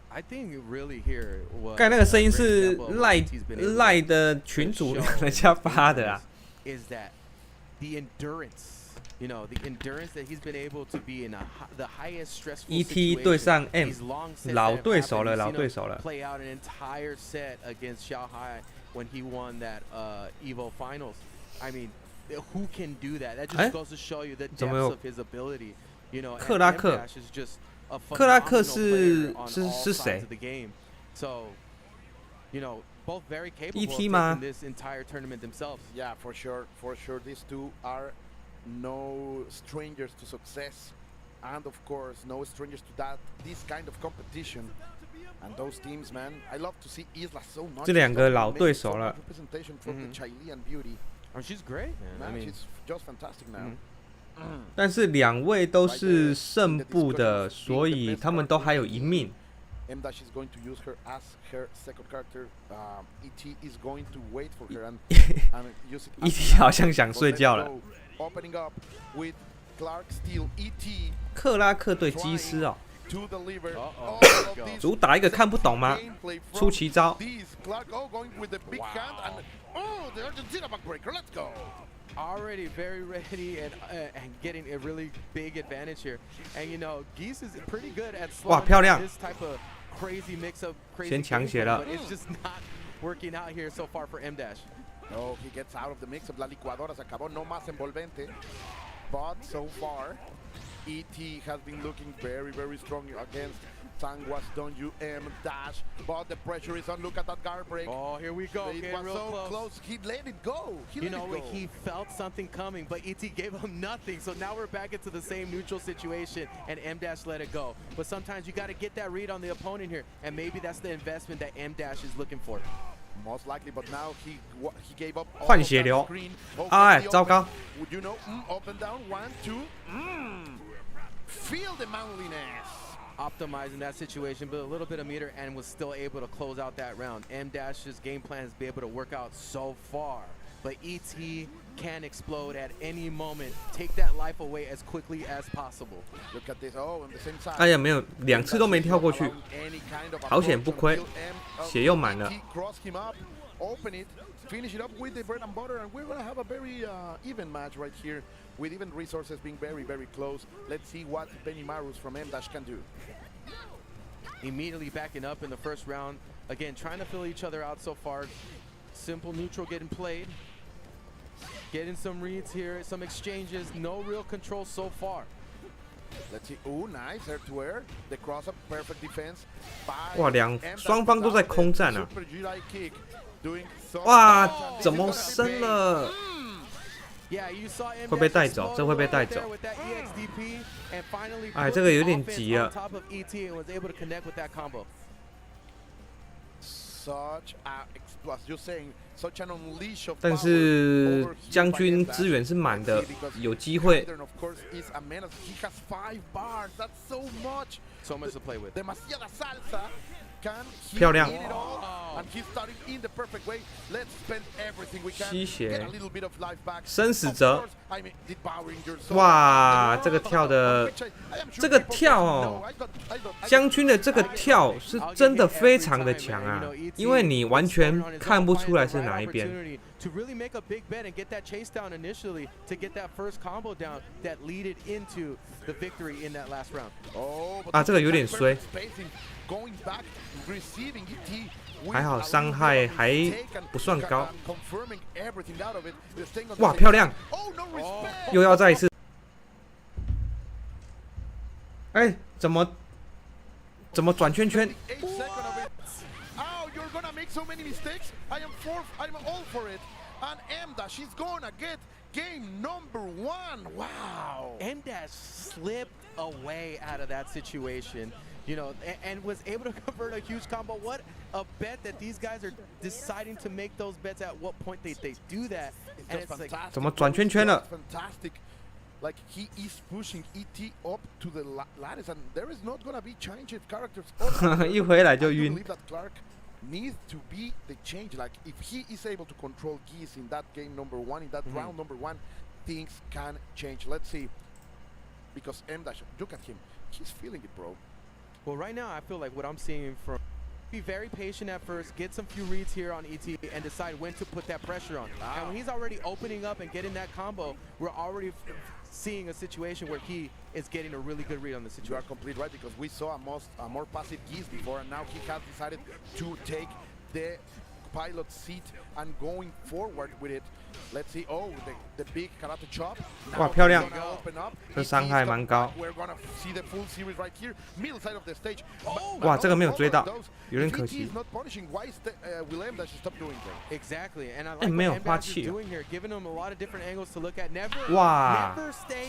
I think really here 刚才那个声音是赖的群主人家发的啊。Is that the endurance, you know, the endurance that he's been able to be in the highest stressful ET 对上 M， 老对手了。 Play out an entire set against Xiaohai when he won that Evo finals. I mean, who can do that? That just goes to show you the depth of his ability. You know, 克拉克。 克拉克是谁 ？So, you know, both very capable ET 吗 in this entire tournament themselves. Yeah, for sure. These two are no strangers to success, and of course, no strangers to this kind of competition. And those teams, man, I love to see Isla so much. 这两个老对手了。 Representation from the Chilean beauty. Oh, she's great, man. I mean, she's just fantastic now. 但是两位都是胜部的，所以他们都还有一命。M-Dash is going to use her as her second character. ET is going to wait for her and use it. ET 好像想睡觉了。Opening up with Clark Steele. ET. 克拉克对基斯哦。主打一个看不懂吗？出奇招。 Already very ready and getting a really big advantage here, and you know Geese is pretty good at slowing this type of crazy mix of crazy gameplay, but it's just not working out here so far for M-Dash. No, he gets out of the mix of la licuadora, se acabó no más envolvente, but so far ET has been looking very strong against Sanguas, don't you M-Dash, but the pressure is on. Look at that guard break. Oh, here we go. It was real so close. He let it go. He felt something coming, but ET gave him nothing. So now we're back into the same neutral situation, and M-Dash let it go. But sometimes you got to get that read on the opponent here, and maybe that's the investment that M-Dash is looking for. Most likely, but now he gave up. 换血流，哎，糟糕。 You know, up and down, 1, 2. Feel the manliness. Optimizing that situation, but a little bit of meter, and was still able to close out that round. M-Dash's game plan has been able to work out so far, but ET can explode at any moment, take that life away as quickly as possible. Look at this. Oh, on the same side. 哎呀，没有，2次都没跳过去，好险不亏，血又满了。 Open it, finish it up with the bread and butter, and we're gonna have a very even match right here, with even resources being very, very close. Let's see what Benimarus from M-Dash can do. Immediately backing up in the first round. Again, trying to fill each other out so far. Simple neutral getting played. Getting some reads here, some exchanges. No real control so far. Let's see. Oh, nice air to air. The cross up, perfect defense. 哇，双方都在空战啊！哇，怎么升了？会被带走，这会被带走。哎，这个有点急了。但是将军资源是满的，有机会。漂亮，吸血，生死折，哇，这个跳的，这个跳哦，将军的这个跳是真的非常的强啊，因为你完全看不出来是哪一边。 To really make a big bet and get that chase down initially to get that first combo down that leaded into the victory in that last round. 啊，这个有点衰，还好伤害还不算高。哇，漂亮！又要再一次。哎，怎么转圈圈？ So many mistakes. I'm all for it. And M-Dash is gonna get game number 1. Wow. M-Dash slipped away out of that situation, you know, and was able to convert a huge combo. What a bet that these guys are deciding to make those bets at what point they do that. And it's like 怎么转圈圈了？ Fantastic. Like he is pushing ET up to the lattice, and there is not gonna be change of characters. 一回来就晕。 Needs to be the change. Like if he is able to control Geese in that game number 1, in that round number 1, things can change. Let's see. Because M-Dash, look at him. He's feeling it, bro. Well, right now I feel like what I'm seeing from be very patient at first, get some few reads here on ET, and decide when to put that pressure on. And when he's already opening up and getting that combo, we're already seeing a situation where he is getting a really good read on the situation. You are completely right, because we saw a more passive Geese before, and now he has decided to take the pilot seat and going forward with it. Let's see. Oh, the big karate chop. 哇，漂亮！这伤害蛮高。 We're gonna see the full series right here, middle side of the stage. 哇，这个没有追到，有点可惜。 Exactly, and I like 没有 what 花 M-Dash is 气。 doing here, giving him a lot of different angles to look at. Never, 哇，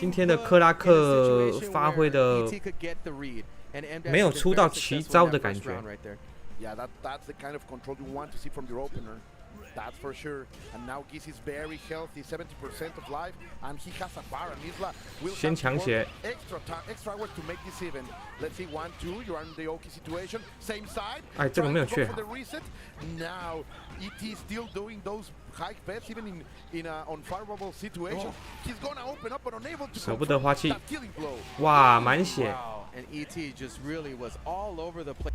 今天的克拉克发挥的 ET could get the read, and M-Dash 没有 was 出 very 到 successful 奇 in 招 that 的感 first 觉。 round right there. Yeah, that's the kind of control you want to see from your opener. That's for sure. And now Geese is very healthy, 70% of life, and he has a bar. And Isla will have to work extra work to make this even. Let's see, 1-2. You're in the okay situation. Same side. 哎，这个没有确 for 好 the。reset. Now ET is still doing those high bets, even in an unfavorable situation. He's gonna open up, but unable to 舍不得花气 that killing blow. 哇，满血。 Wow, and ET just really was all over the place.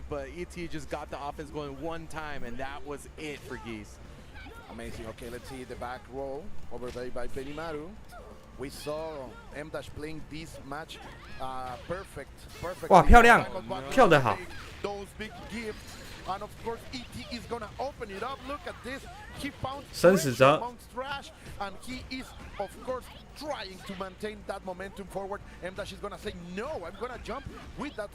But ET just got the offense going one time, and that was it for Geese. Amazing. Okay, let's see the back roll over there by Benimaru. We saw M-Dash playing this match perfect. 哇，漂亮，跳得好。 Those big gifts. And of course, ET is gonna open it up. Look at this. He found 生死折 amongst trash, and he is, of course, trying to maintain that momentum forward. M-Dash is gonna say, no, I'm gonna jump with that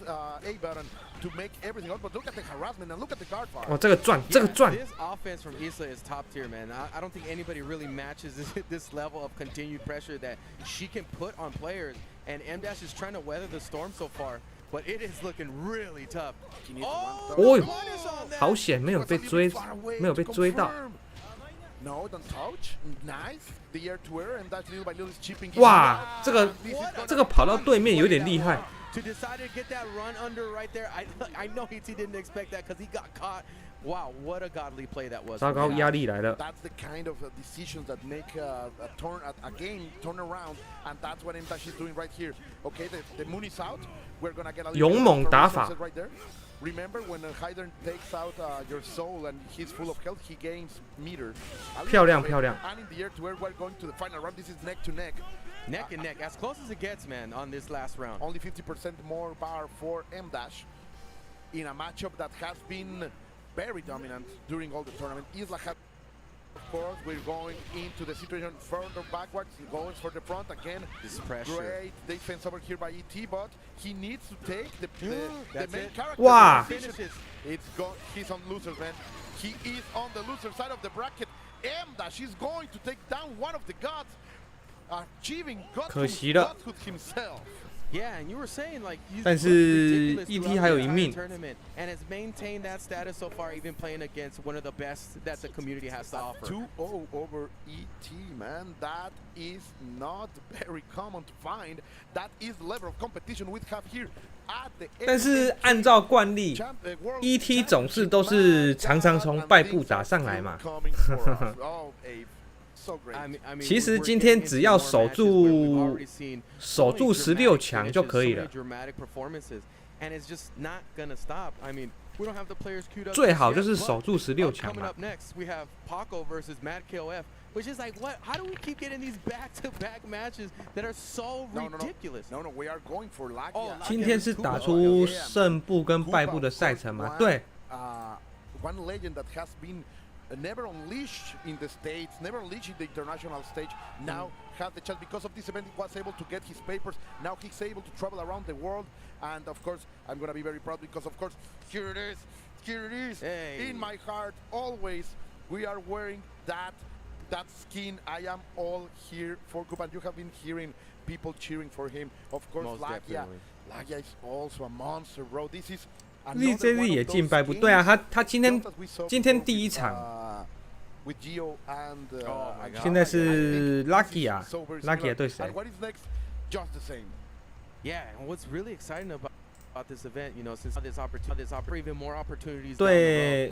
A button to make everything out. But look at the harassment and look at the guard bar. 哇，这个转，这个转。 This offense from Isla is top tier, man. I don't think anybody really matches this level of continued pressure that she can put on players. And M-Dash is trying to weather the storm so far. But it is looking really tough. 哦，好险，没有被追，没有被追到。 No, don't touch. Nice. The air to air, and that little by little is chipping. 哇，这个跑到对面有点厉害， to decide to get that run under right there. I know he didn't expect that because he got caught. Wow, what a godly play that was. 糟糕，压力来了。 That's the kind of decisions that make a game turn around, and that's what M-Dash is doing right here. Okay, the moon is out. We're gonna get a little 勇猛打法 right there. Remember when Hydern takes out your soul and he's full of health, he gains meter. 漂亮漂亮。 And in the air to where we're going to the final round. This is neck to neck. Neck and neck, as close as it gets, man, on this last round. Only 50% more bar for M-Dash in a matchup that has been very dominant during all the tournament. Isla had, of course, we're going into the situation further backwards. He goes for the front again. This pressure. Great defense over here by ET, but he needs to take the main character. Wow. He's on losers, man. He is on the loser side of the bracket. M-Dash is going to take down one of the gods, achieving godhood himself. Yeah, and you were saying like he's 但是 ET 还有一命 tournament and has maintained that status so far, even playing against one of the best that the community has to offer. 2-0 over ET, man. That is not very common to find. That is the level of competition we have here at the. 但是按照惯例 ，ET 总是都是常常从败部打上来嘛。其实今天只要守住16强就可以了，最好就是守住16强嘛。Which is like, what? How do we keep getting these back-to-back matches that are so ridiculous? No, we are going for lucky. 今天是打出胜部跟败部的赛程吗？对。One legend that has been never unleashed in the States, never unleashed in the international stage, now had the chance because of this event. He was able to get his papers. Now he's able to travel around the world, and of course, I'm gonna be very proud because, of course, here it is, hey. In my heart, always. We are wearing that skin. I am all here for Kupa, and you have been hearing people cheering for him. Of course, Lagia is also a monster, bro. This is. 力这日也进败部，对啊，他今天第一场，现在是 Lucky 啊 ，Lucky 对谁 ？Yeah, and what's really exciting about this event, you know, since this opportunity, even more opportunities. 对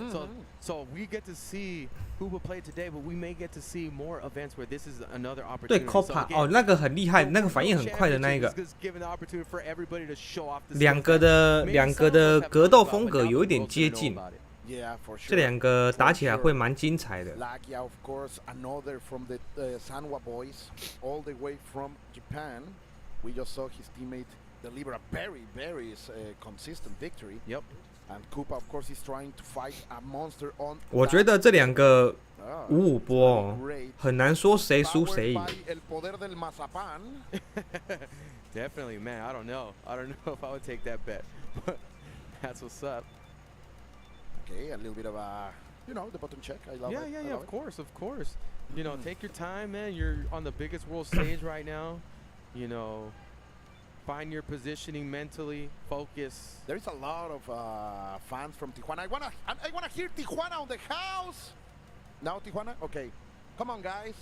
So we get to see who will play today, but we may get to see more events where this is another 对 opportunity. Copa 哦，那个很厉害，那个反应很快的那一个。两个的格斗风格有一点接近，这两个打起来会蛮精彩的。Lagia, of course, another from the Sanwa boys, all the way from Japan. We just saw his teammate deliver a very consistent victory. Yep. And Kupa, of course, is trying to fight a monster on. 我觉得这两个5-5波哦，很难说谁输谁赢。Definitely, man. I don't know if I would take that bet, but that's what's up. Okay, a little bit of the button check. I love it. Yeah. Of course. You know, take your time, man. You're on the biggest world stage right now. You know, find your positioning mentally, focus. There is a lot of fans from Tijuana. I wanna hear Tijuana on the house. Now Tijuana, okay, come on guys.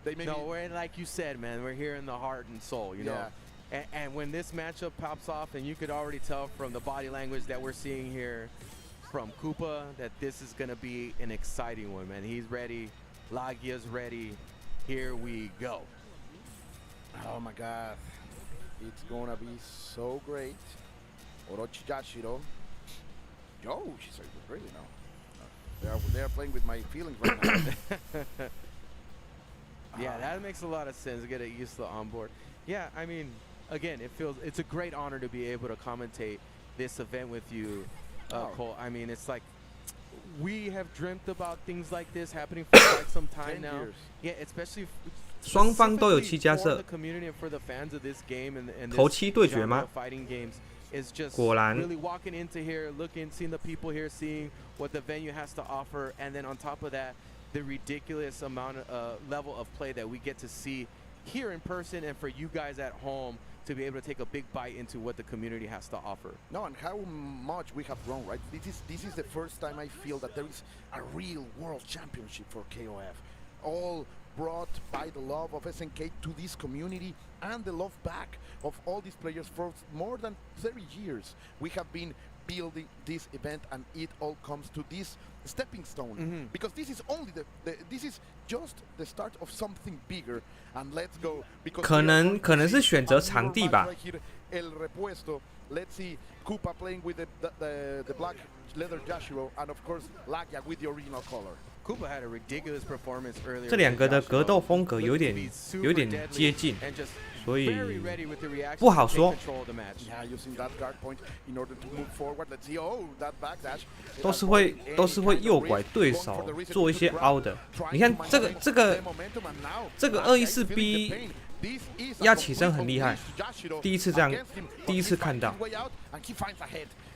We're like you said, man. We're here in the heart and soul, you know. And when this matchup pops off, and you could already tell from the body language that we're seeing here from Kupa that this is gonna be an exciting one, man. He's ready. Lagia's ready. Here we go. Oh my God, it's gonna be so great. Orochi Yashiro. Yo, she's really now. They are playing with my feelings right now. Yeah, that makes a lot of sense. Get a Isla on board. Yeah, I mean, again, it's a great honor to be able to commentate this event with you, Cole. I mean, it's like we have dreamt about things like this happening for quite some time now. Years. Yeah, especially. 双方都有7加色，头7对决吗？果然。Really walking into here, looking, seeing the people here, seeing what the venue has to offer, and then on top of that, the ridiculous amount of level of play that we get to see here in person, and for you guys at home to be able to take a big bite into what the community has to offer. No, and how much we have grown, right? This is the first time I feel that there is a real world championship for KOF. All brought by the love of SNK to this community and the love back of all these players for more than 30 years. We have been building this event, and it all comes to this stepping stone, because this is only this is just the start of something bigger. And let's go, because 可能是选择场地吧。 El repuesto. Let's see Koopa playing with the black leather Yashiro, and of course Lagya with the original color. Koopa had a ridiculous performance earlier. 这两个的格斗风格有点接近，所以不好说。Yeah, using that guard point in order to move forward. Let's see, oh, that backdash. 都是会诱拐对手做一些凹的。你看这个214B 压起身很厉害，第一次这样，第一次看到。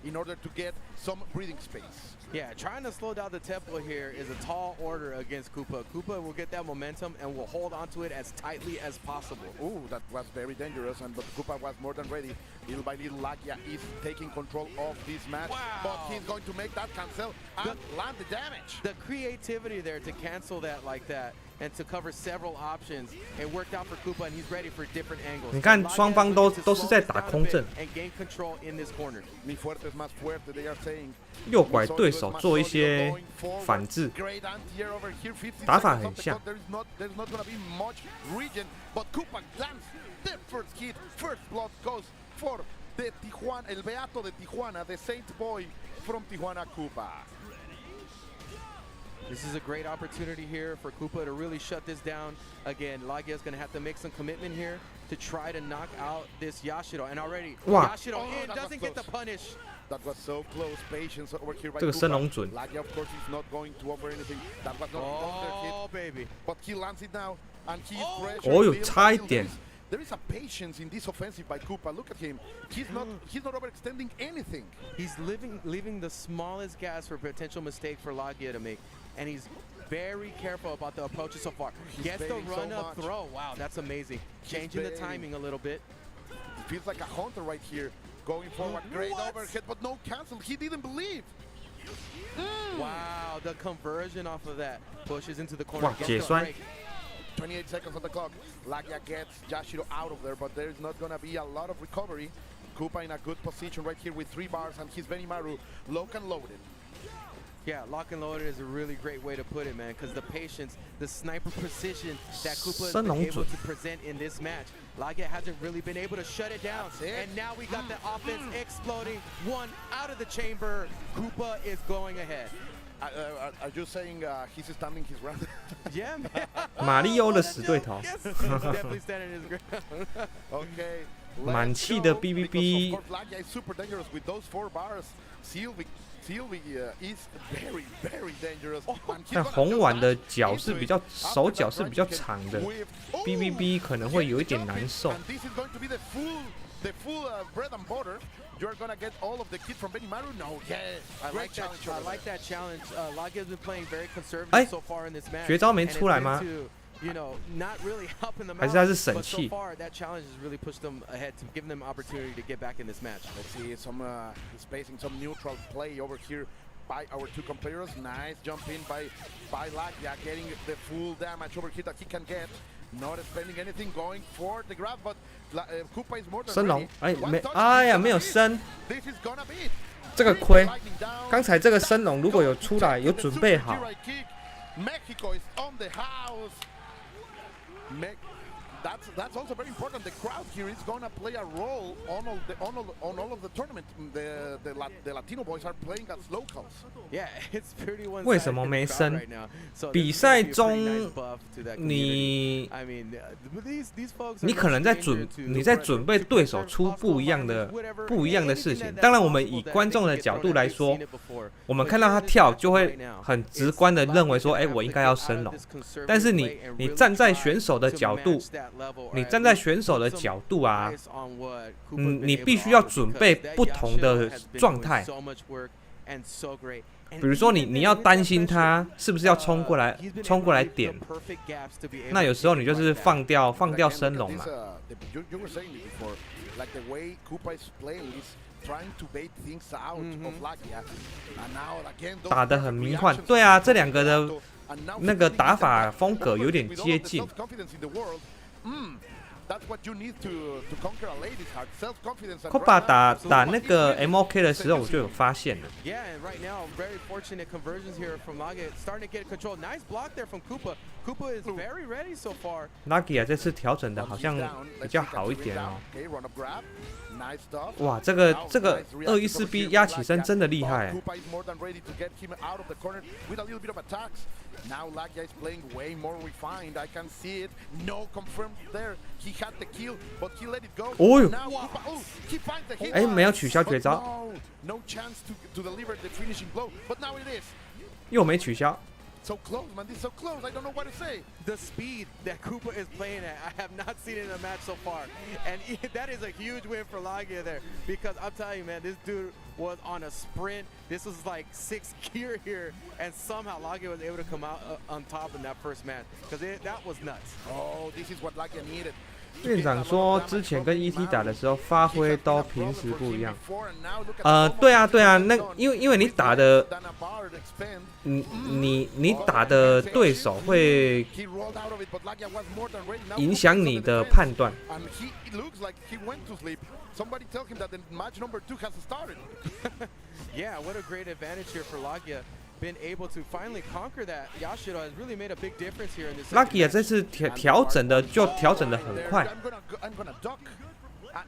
In order to get some breathing space. Yeah, trying to slow down the tempo here is a tall order against Koopa. Koopa will get that momentum and will hold onto it as tightly as possible. Ooh, that was very dangerous, but Koopa was more than ready. Little by little, Lagya is taking control of this match, but he's going to make that cancel and land the damage. The creativity there to cancel that like that and to cover several options, it worked out for Koopa, and he's ready for different angles. 你看双方都是在打空阵， and gain control in this corner. Mi fuerte es más fuerte, they are saying. 诱拐对手做一些反制，打法很像。 There's not gonna be much region, but Koopa lands the first hit. First blood goes for the Tijuana, el Beato de Tijuana, the Saint Boy from Tijuana, Koopa. This is a great opportunity here for Koopa to really shut this down. Again, Lagya is going to have to make some commitment here to try to knock out this Yashiro. And already, Yashiro doesn't get the punish. That was so close. Patience over here by 这个升龙准。 Lagya, of course, is not going to offer anything. That was not under hit. Baby. But he lands it now, and he's fresh. 哦哟，差一点。 There is a patience in this offensive by Koopa. Look at him. He's not overextending anything. He's leaving the smallest gas for potential mistake for Lagya to make. And he's very careful about the approaches so far. Gets the run-up throw. Wow, that's amazing. Changing the timing a little bit. It feels like a hunter right here. Going forward, great overhead, but no cancel. He didn't believe. Wow, the conversion off of that pushes into the corner. 哇，解栓。 28 seconds on the clock. Lagya gets Yashiro out of there, but there's not going to be a lot of recovery. Koopa in a good position right here with 3 bars, and his Benimaru lock and loaded. Yeah, lock and loaded is a really great way to put it, man, because the patience, the sniper precision that Koopa has been able to present in this match. Lagya hasn't really been able to shut it down. And now we got the offense exploding. One out of the chamber. Koopa is going ahead. Are you saying he's standing his ground? Yeah, man. 马里欧的死对头。 Definitely standing his ground. Okay. 满气的 BBB。 Of course, Lagya is super dangerous with those 4 bars. Sylvie is very, very dangerous. 但红碗的脚是比较手脚是比较长的 ，BBB 可能会有一点难受。 And this is going to be the full bread and butter. You're gonna get all of the kit from Benimaru? No, yeah. I like that challenge. Lagya has been playing very conservative so far in this match. 绝招没出来吗？ You know, not really helping them out. 还是他是神 But so 器？ far, that challenge has really pushed them ahead to give them opportunity to get back in this match. Let's see he's facing some neutral play over here by our 2 competitors. Nice jump in by Lagya, getting the full damage over here that he can get. Not spending anything, going for the grab, but Koopa is more than 升龙， ready. 哎呀，没有升， This is gonna be it. 这个亏。刚才这个升龙如果有出来，有准备好。 Mexico is on the house. That's also very important. The crowd here is gonna play a role on all of the tournament. The Latino boys are playing as locals. Yeah, it's pretty one-sided 为什么没升 right now. So 比赛中，你可能在准备对手出不一样的事情。当然，我们以观众的角度来说，我们看到他跳就会很直观的认为说，哎，我应该要升龙。但是你站在选手的角度。 你站在选手的角度啊，你必须要准备不同的状态。比如说你要担心他是不是要冲过来点，那有时候你就是放掉升龙嘛。打得很迷幻，对啊，这两个的那个打法风格有点接近。Kofxv 打那个 MOK 的时候，我就有发现了。Yeah, and right now, very fortunate conversions here from Lagia, starting to get control. Nice block there from Koopa. Koopa is very ready so far. Lagia 这次调整的好像比较好一点哦。哇，这个214B 压起身真的厉害。Now Lagia is playing way more refined. I can see it. No confirmed there. He had the kill, but he let it go. Now he finds the hit. 哎，没有取消绝招。No chance to deliver the finishing blow. But now it is. 又没取消。So close, man. This is so close. I don't know what to say. The speed that Koopa is playing at, I have not seen it in a match so far. And that is a huge win for Lagia there. Because I'm telling you, man, this dude was on a sprint. This was like 6th gear here. And somehow Lagia was able to come out on top in that first match. Because that was nuts. Oh, this is what Lagia needed. 院长说，之前跟 ET 打的时候发挥都平时不一样。对啊，那因为你打的，你打的对手会影响你的判断。Yeah, what a great advantage here for Lagia. Been able to finally conquer that. Yashiro has really made a big difference here in this. Lagia 这次调整的很快。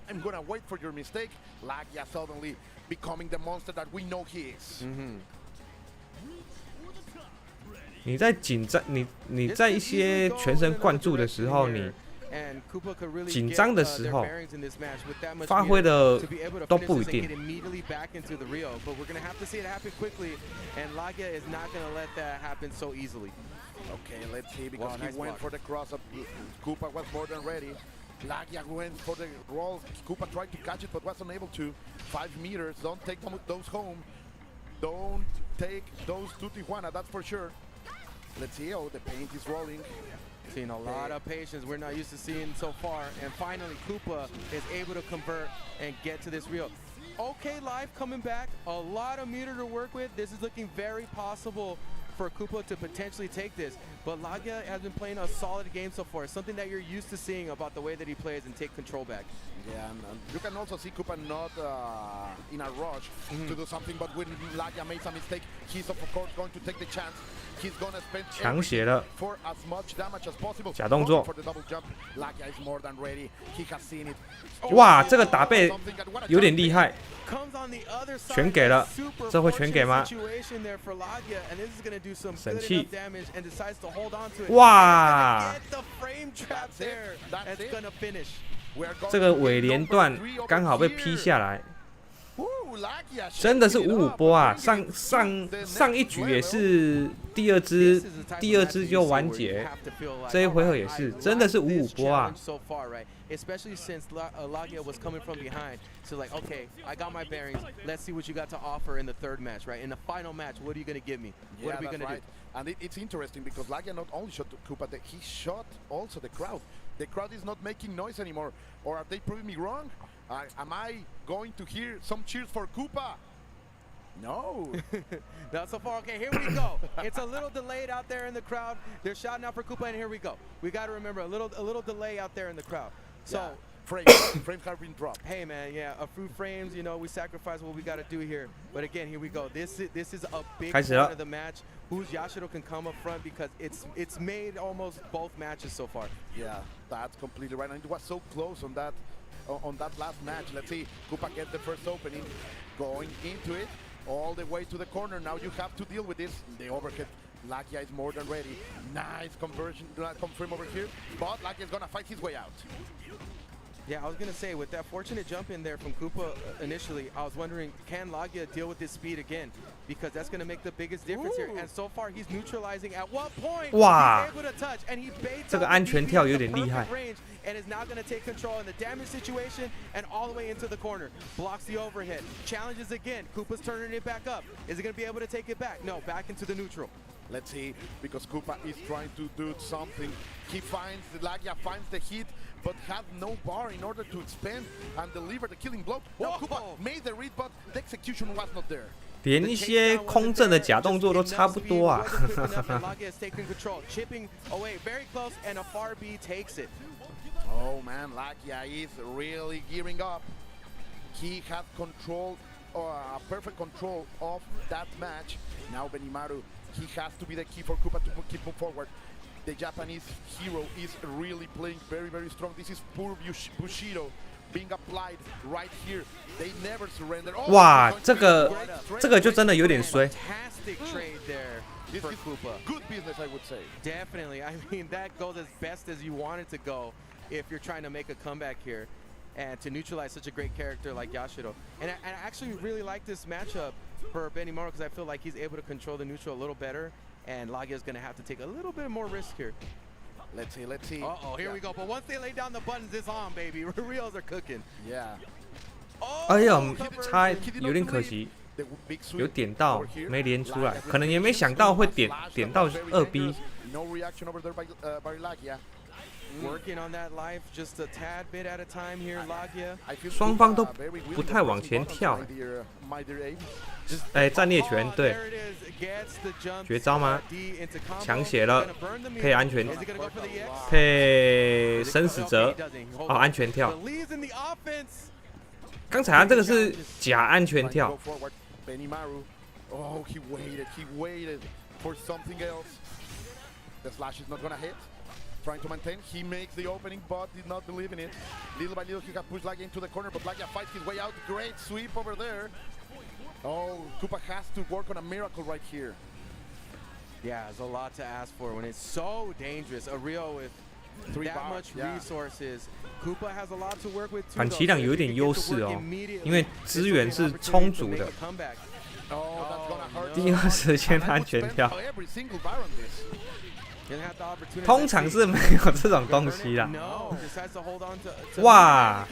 I'm gonna wait for your mistake. Lagia suddenly becoming the monster that we know he is. 你在紧张，你在一些全神贯注的时候，你紧张的时候，发挥的都不一定。Okay, let's see, because he went for the cross-up. Koopa was more than ready. Lagia went for the roll. Koopa tried to catch it, but was unable to. 5 meters. Don't take those home. Don't take those to Tijuana, that's for sure. Let's see. Oh, the paint is rolling. Seeing a lot of patience we're not used to seeing so far. And finally, Koopa is able to convert and get to this reel. Okay, live coming back. A lot of meter to work with. This is looking very possible for Koopa to potentially take this. But Lagia has been playing a solid game so far. Something that you're used to seeing about the way that he plays and take control back. Yeah, and you can also see Koopa not in a rush to do something. But when Lagia makes a mistake, he's of course going to take the chance. He's gonna spend for as much damage as possible. 假动作。 For the double jump, Lagia is more than ready. He has seen it. 哇，这个打背有点厉害。全给了，这会全给吗？神器。哇！这个尾连段刚好被劈下来。 真的是5-5波啊！上一局也是第二支就完结，这一回合也是，真的是5-5波啊！ Especially since Lagia was coming from behind, so like, okay, I got my bearings. Let's see what you got to offer in the third match, right? In the final match, what are you gonna give me? What are we gonna do? And it's interesting because Lagia not only shot Koopa, he shot also the crowd. The crowd is not making noise anymore. Or are they proving me wrong? Am I going to hear some cheers for Koopa? No. Not so far. Okay, here we go. It's a little delayed out there in the crowd. They're shouting out for Koopa, and here we go. We got to remember a little delay out there in the crowd. So frames have been dropped. Hey man, yeah, a few frames. You know, we sacrifice what we got to do here. But again, here we go. This is a big part of the match. Who's Yashiro can come up front because it's made almost both matches so far. Yeah, that's completely right. And it was so close on that last match. Let's see, Koopa gets the first opening, going into it all the way to the corner. Now you have to deal with this. The overhead. Lagia is more than ready. Nice conversion, confirm over here. But Lagia is gonna fight his way out. Yeah, I was gonna say, with that fortunate jump in there from Koopa initially, I was wondering, can Lagia deal with this speed again? Because that's gonna make the biggest difference here. And so far, he's neutralizing at what point he's able to touch, and he baits out the perfect range, and is now gonna take control in the damage situation and all the way into the corner. Blocks the overhead, challenges again. Koopa's turning it back up. Is he gonna be able to take it back? No, back into the neutral. Let's see, because Koopa is trying to do something. He finds, Lagia finds the hit but had no bar in order to expand and deliver the killing blow. Now Koopa made the read, but the execution was not there. 连一些空阵的假动作都差不多啊。Oh man, Lakia is really gearing up. He had control, perfect control of that match. Now Benimaru, he has to be the key for Koopa to keep moving forward. The Japanese hero is really playing very, very strong. This is pure Bushido being applied right here. They never surrender. 哇，这个就真的有点衰。For Koopa. Good business, I would say. Definitely. I mean, that goes as best as you want it to go if you're trying to make a comeback here and to neutralize such a great character like Yashiro. And I actually really like this matchup for Benimaru because I feel like he's able to control the neutral a little better, and Lagia is going to have to take a little bit more risk here. Let's see. Uh-oh, here we go. But once they lay down the buttons, it's on, baby. Reels are cooking. Yeah. 哎呀，差有点可惜。有点到没连出来，可能也没想到会点到2B。双方都不太往前跳。哎，战列拳对，绝招吗？强血了，配安全，配生死折，哦，安全跳。刚才他这个是假安全跳。Benimaru, oh, he waited for something else. The slash is not gonna hit. Trying to maintain, he makes the opening, but did not believe in it. Little by little, he got pushed Lagia into the corner, but Lagia fights his way out. Great sweep over there. Oh, Koopa has to work on a miracle right here. Yeah, there's a lot to ask for when it's so dangerous. A Rio with that much resources. Koopa has a lot to work with too. 反棋两有一点优势哦，因为资源是充足的。第二时间安全跳，通常是没有这种东西啦。哇，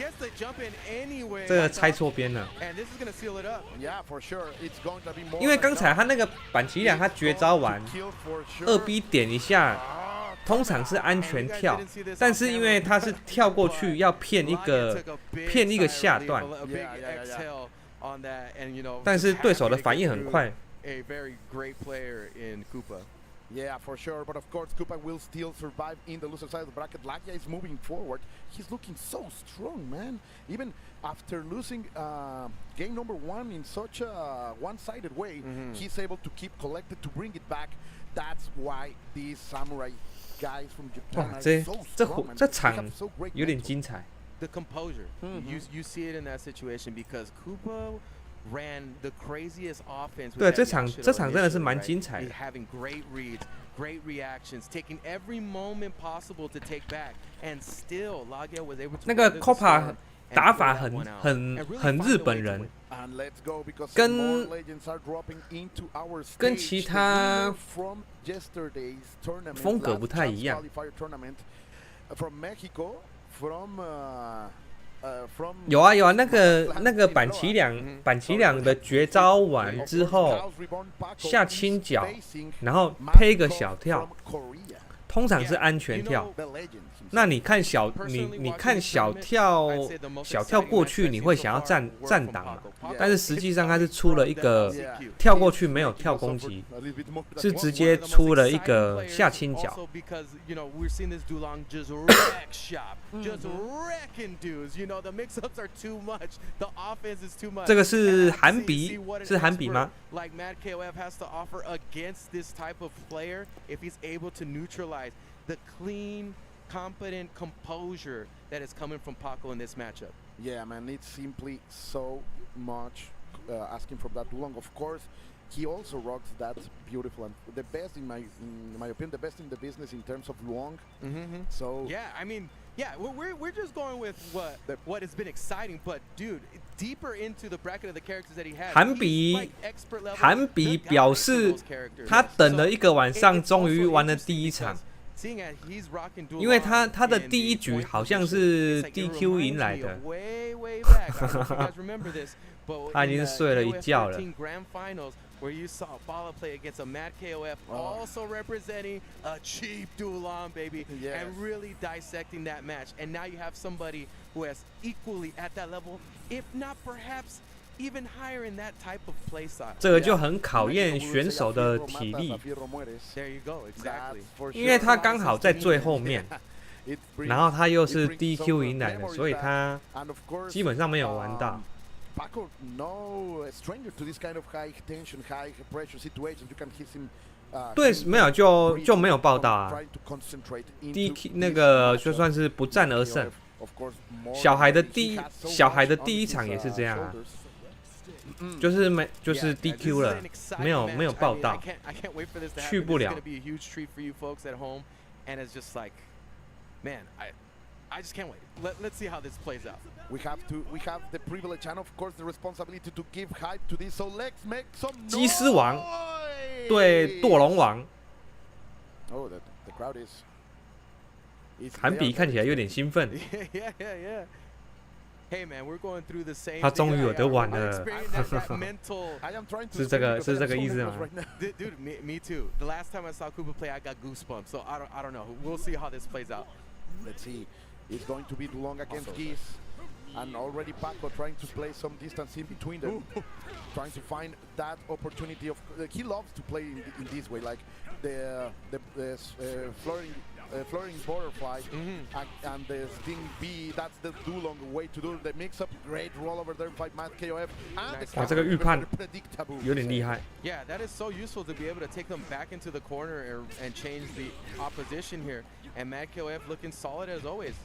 这个猜错边了。因为刚才他那个板崎两他绝招完，2B 点一下。通常是安全跳，但是因为他是跳过去要骗一个下段，但是对手的反应很快。Yeah, for sure. But of course, Koopa will still survive in the loser side of the bracket. Lagia is moving forward. He's looking so strong, man. Even after losing game number 1 in such a one-sided way, he's able to keep collected to bring it back. That's why these samurai guys from Japan are so strong, man. 这场有点精彩。The composure. You see it in that situation because Koopa ran the craziest offense. 对，这场真的是蛮精彩的。Having great reads, great reactions, taking every moment possible to take back, and still Lagia was able to. 那个 Copa 打法很日本人，跟其他风格不太一样。有啊，那个板崎两的绝招完之后下轻脚，然后配一个小跳，通常是安全跳。那你看小跳过去，你会想要站挡嘛？但是实际上他是出了一个跳过去没有跳攻击，是直接出了一个下轻脚。这个是韩比吗？Like Mad KOF has to offer against this type of player if he's able to neutralize the clean, competent composure that is coming from Paco in this matchup. Yeah, man, it's simply so much asking from that Dulong. Of course, he also rocks that beautiful and the best in my opinion, the best in the business in terms of Luong. So yeah, I mean, yeah, we're just going with what has been exciting, but dude, deeper into the bracket of the characters that he has. 韩比表示他等了一个晚上，终于玩了第一场。因为他的第一局好像是 DQ 赢来的，他已经睡了一觉了。where you saw Bala play against a Mad KOF, also representing a cheap Dulan, baby, and really dissecting that match. And now you have somebody who has equally at that level, if not perhaps even higher in that type of play style. 这个就很考验选手的体力。 There you go, exactly. 因为他刚好在最后面，然后他又是 DQ 赢来的，所以他基本上没有玩到。 Paco, no stranger to this kind of high tension, high pressure situations. You can hit him. 对，没有就没有报道啊。DQ 那个就算是不战而胜。小孩的第一场也是这样啊，就是DQ 了，没有报道，去不了。 I just can't wait. Let's see how this plays out. We have the privilege and of course the responsibility to give hype to this. So let's make some noise. 基斯王对堕龙王。Oh, the crowd is. 韩比看起来有点兴奋。Yeah. Hey man, we're going through the same. 他终于有得玩了。是这个意思吗 ？Dude, me too. The last time I saw Cooper play, I got goosebumps. So I don't know. We'll see how this plays out. Let's see. It's going to be long against Geese. And already Paco trying to play some distance in between them. Trying to find that opportunity of... he loves to play in this way, like the flooring butterfly and the sting B. That's the Dulong way to do the mix-up. Great roll over there by Mad KOF. And 这个预判有点厉害。 Yeah, that is so useful to be able to take them back into the corner and change the opposition here. And Mad KOF looking solid as always.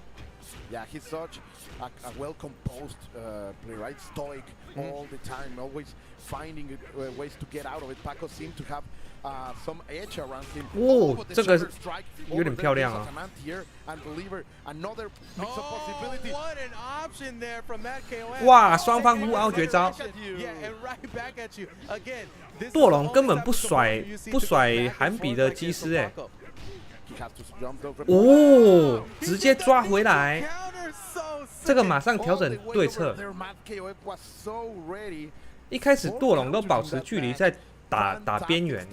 Yeah, he's such a well-composed player, right? Stoic all the time, always finding ways to get out of it. Paco seemed to have some edge around him. 哦，这个有点漂亮啊。 What an option there from Mad KOF. 哇，双方互凹绝招。 Yeah, and right back at you again. 堕龙根本不甩韩比的基斯哎。 哦，直接抓回来，这个马上调整对策。一开始堕龙都保持距离在打边缘，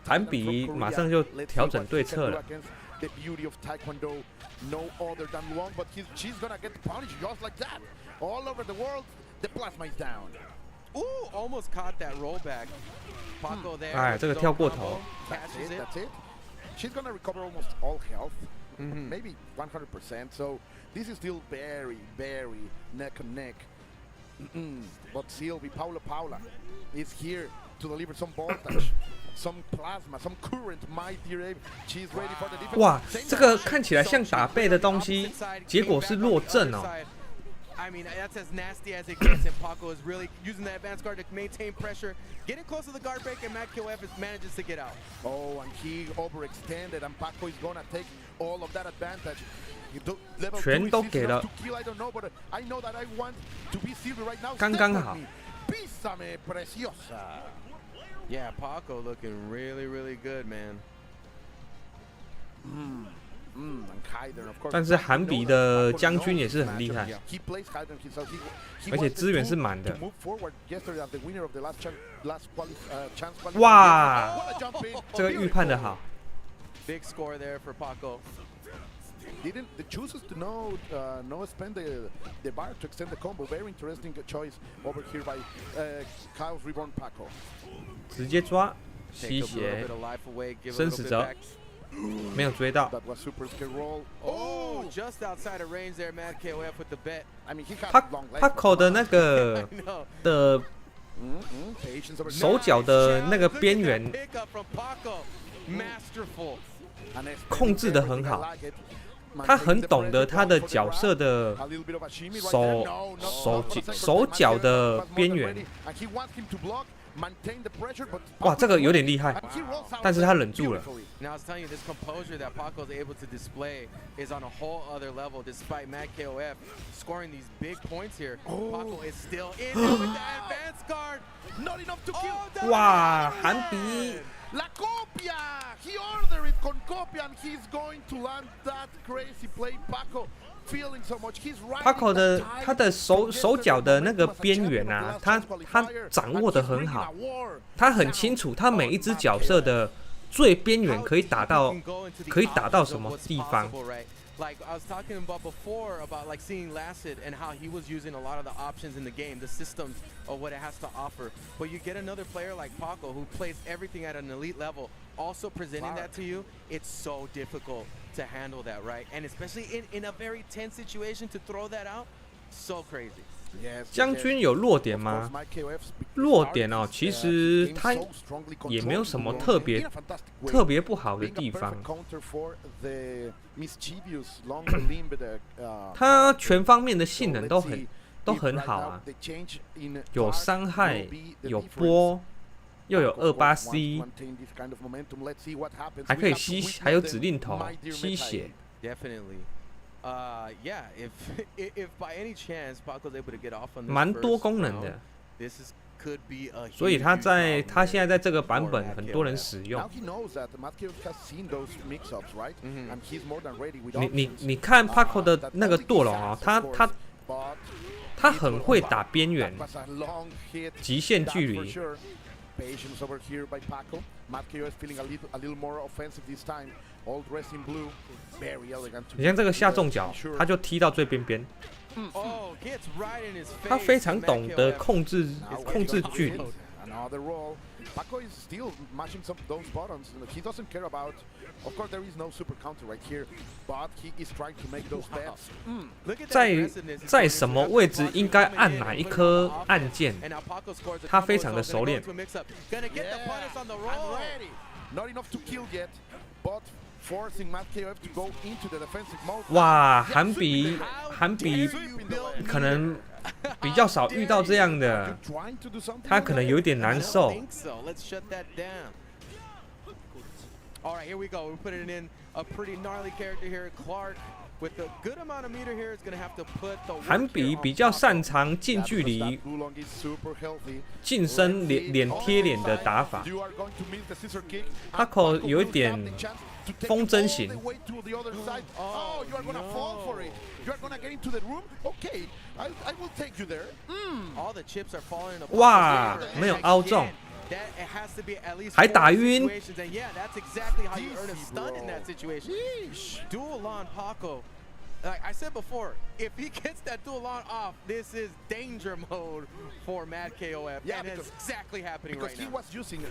韩比马上就调整对策了。 Ooh, almost caught that rollback. Paco there. 哎，这个跳过头。 That's it. She's gonna recover almost all health, maybe 100%. So this is still very, very neck and neck. But Sylvie, Paula is here to deliver some voltage, some plasma, some current. My dear Abe, she's ready for the defense. 哇，这个看起来像打背的东西，结果是落阵哦。 I mean, that's as nasty as it gets, and Paco is really using that advanced guard to maintain pressure, getting close to the guard break, and Mad KOF manages to get out. Oh, and he overextended, and Paco is gonna take all of that advantage. 全都给了， I don't know, but I know that I want to be Silver right now. 刚刚好。 Písame, preciosa. Yeah, Paco looking really, really good, man. 但是韩比的将军也是很厉害，而且资源是满的。哇，这个预判的好。 Big score there for Paco. The chooses to no spend the bar to extend the combo. Very interesting choice over here by Chaos Reborn Paco. 直接抓吸血，生死者。 没有追到。Oh, just outside of range there, Mad KOF with the bet. I mean, he had long legs. Paco 的那个的手脚的那个边缘控制得很好，他很懂得他的角色的手脚的边缘。 哇，这个有点厉害，但是他忍住了。 Now I was telling you, this composure that Paco is able to display is on a whole other level. Despite Mad KOF scoring these big points here, Paco is still in there with the advanced guard. Not enough to kill. 哇，韩比 La copia. He ordered it con Paco 的他的手脚的那个边缘啊，他掌握得很好，他很清楚他每一只角色的最边缘可以打到什么地方。Like I was talking about before about like seeing Lacid and how he was using a lot of the options in the game, the systems of what it has to offer. But you get another player like Paco who plays everything at an elite level, also presenting that to you. It's so difficult to handle that, right? And especially in a very tense situation to throw that out, so crazy. 将军有弱点吗？弱点哦，其实他也没有什么特别不好的地方。他全方面的性能都很好啊，有伤害，有波，又有28C， 还可以还有指令头吸血。Definitely. Yeah, if by any chance Paco's able to get off on this 蛮多功能的， this could be a 所以他现在在这个版本很多人使用。你看 Paco 的那个舵龙哦，他很会打边缘，极限距离。你像这个下重脚，他就踢到最边边。他非常懂得控制距离。Paco is still mashing those buttons. He doesn't care about. Of course, there is no super counter right here, but he is trying to make those bets. 在什么位置应该按哪一颗按键，他非常的熟练。Not enough to kill yet, but forcing Kofxv to go into the defensive mode. 哇，韩比可能比较少遇到这样的，他可能有点难受。All right, here we go. We're putting in a pretty gnarly character here, Clark. With a good amount of meter here, is going to have to put the. 韩比比较擅长近距离、近身脸贴脸的打法。Paco 有一点风筝型。Oh, you are going to fall for it. You are going to get into the room. Okay, I will take you there. All the chips are falling apart. 哇，没有凹中。还打晕。Yeah, that's exactly how you earn a stun in that situation. Dual on Paco. Like I said before, if he gets that dual on off, this is danger mode for Kofxv. Yeah, and it's exactly happening right now. Because he was using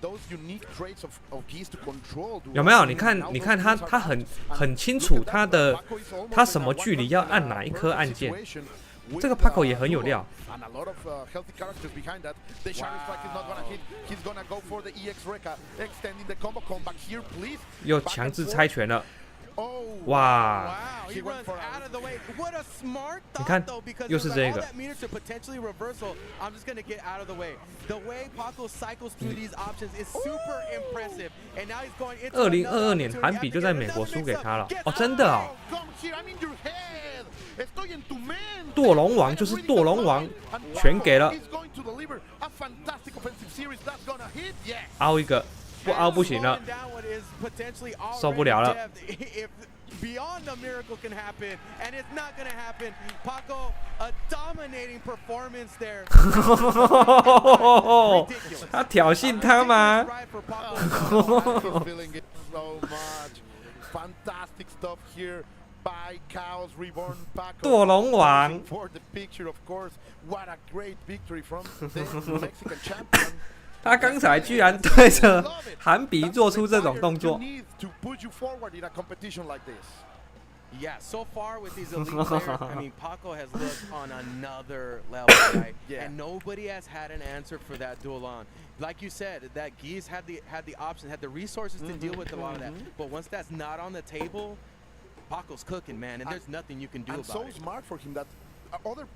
those unique traits of keys to control. 有没有？你看他很清楚他什么距离要按哪一颗按键。这个 Paco 也很有料。And a lot of healthy characters behind that. The Shadow Strike is not gonna hit. He's gonna go for the EX Rekka, extending the combo. Come back here, please. 又强制猜拳了。哇！ He runs out of the way. What a smart thought though, because all that meter to potentially reversal. I'm just gonna get out of the way. The way Paco cycles through these options is super impressive. And now he's going into 2022年韩比就在美国输给他了。哦，真的哦。舵龙王就是舵龙王，全给了。凹一个，不凹不行了，受不了了。Beyond a miracle can happen, and it's not gonna happen. Paco, a dominating performance there. 他挑衅他吗？Fantastic stuff here by Chaos Reborn Paco. 舵龙王 For the picture, of course. What a great victory from the Mexican champion. 他刚才居然对着韩比做出这种动作。Yeah, so far with these elite players, I mean, Paco has looked on another level, right? And nobody has had an answer for that duel on. Like you said, that Geese had the options, had the resources to deal with a lot of that. But once that's not on the table, Paco's cooking, man, and there's nothing you can do about it. And so smart for him that other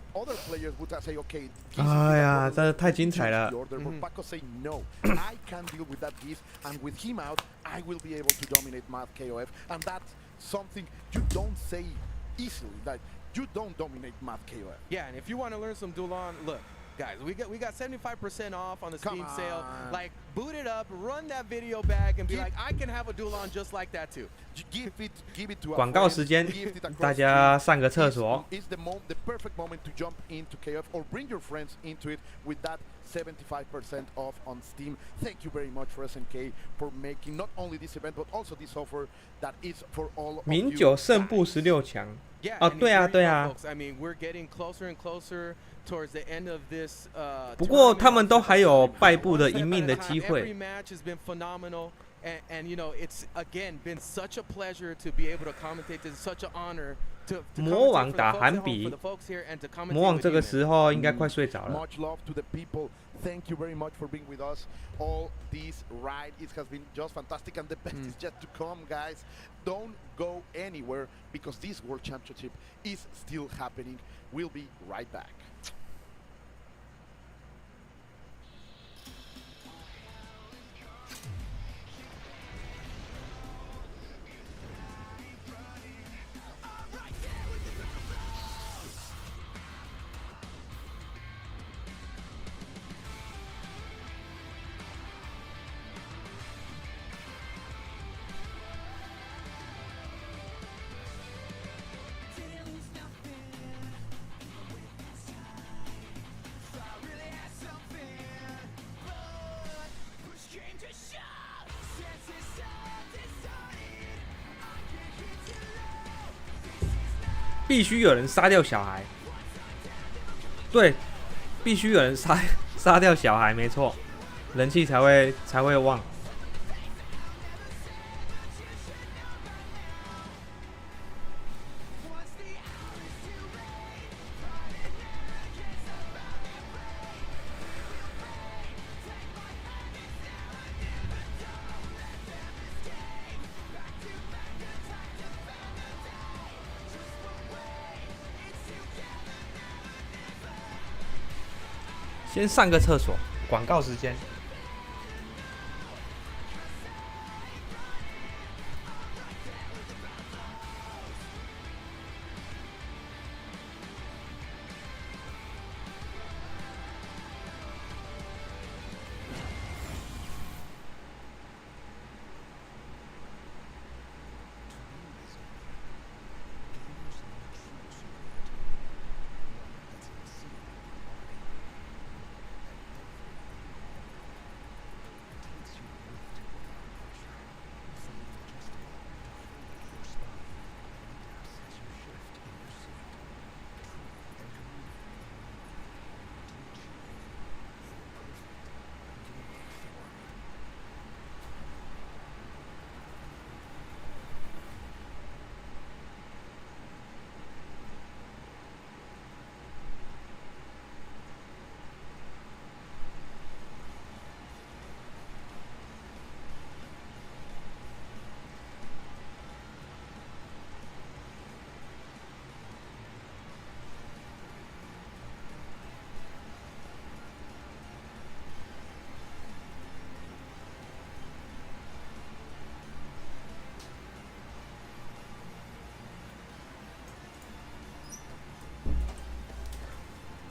players would say, okay, 哎呀，真的太精彩了。Paco say no, I can deal with that Geese, and with him out, I will be able to dominate Kofxv, and that's something you don't say easily. That you don't dominate Kofxv. Yeah, and if you want to learn some duel on, look. guys. We got 75% off on the Steam sale. Like, boot it up, run that video back, and be like, I can have a dual on just like that too. Give it to 广告时间，大家上个厕所。It's the perfect moment to jump into KF or bring your friends into it with that 75% off on Steam. Thank you very much for SNK for making not only this event but also this offer that is for all of you. 名酒胜部16强。哦，对啊，对啊。I mean, we're getting closer and closer towards the end of this. 不过他们都还有败部的一命的机会。Every match has been phenomenal. And you know, it's again been such a pleasure to be able to commentate. It's such an honor to 魔王打韩比，魔王这个时候应该快睡着了。Much love to the people. Thank you very much for being with us. All this ride, it has been just fantastic, and the best is yet to come, guys. Don't go anywhere because this World Championship is still happening. We'll be right back.必须有人杀掉小孩，对，必须有人杀掉小孩，没错，人气才会旺。先上个厕所，广告时间。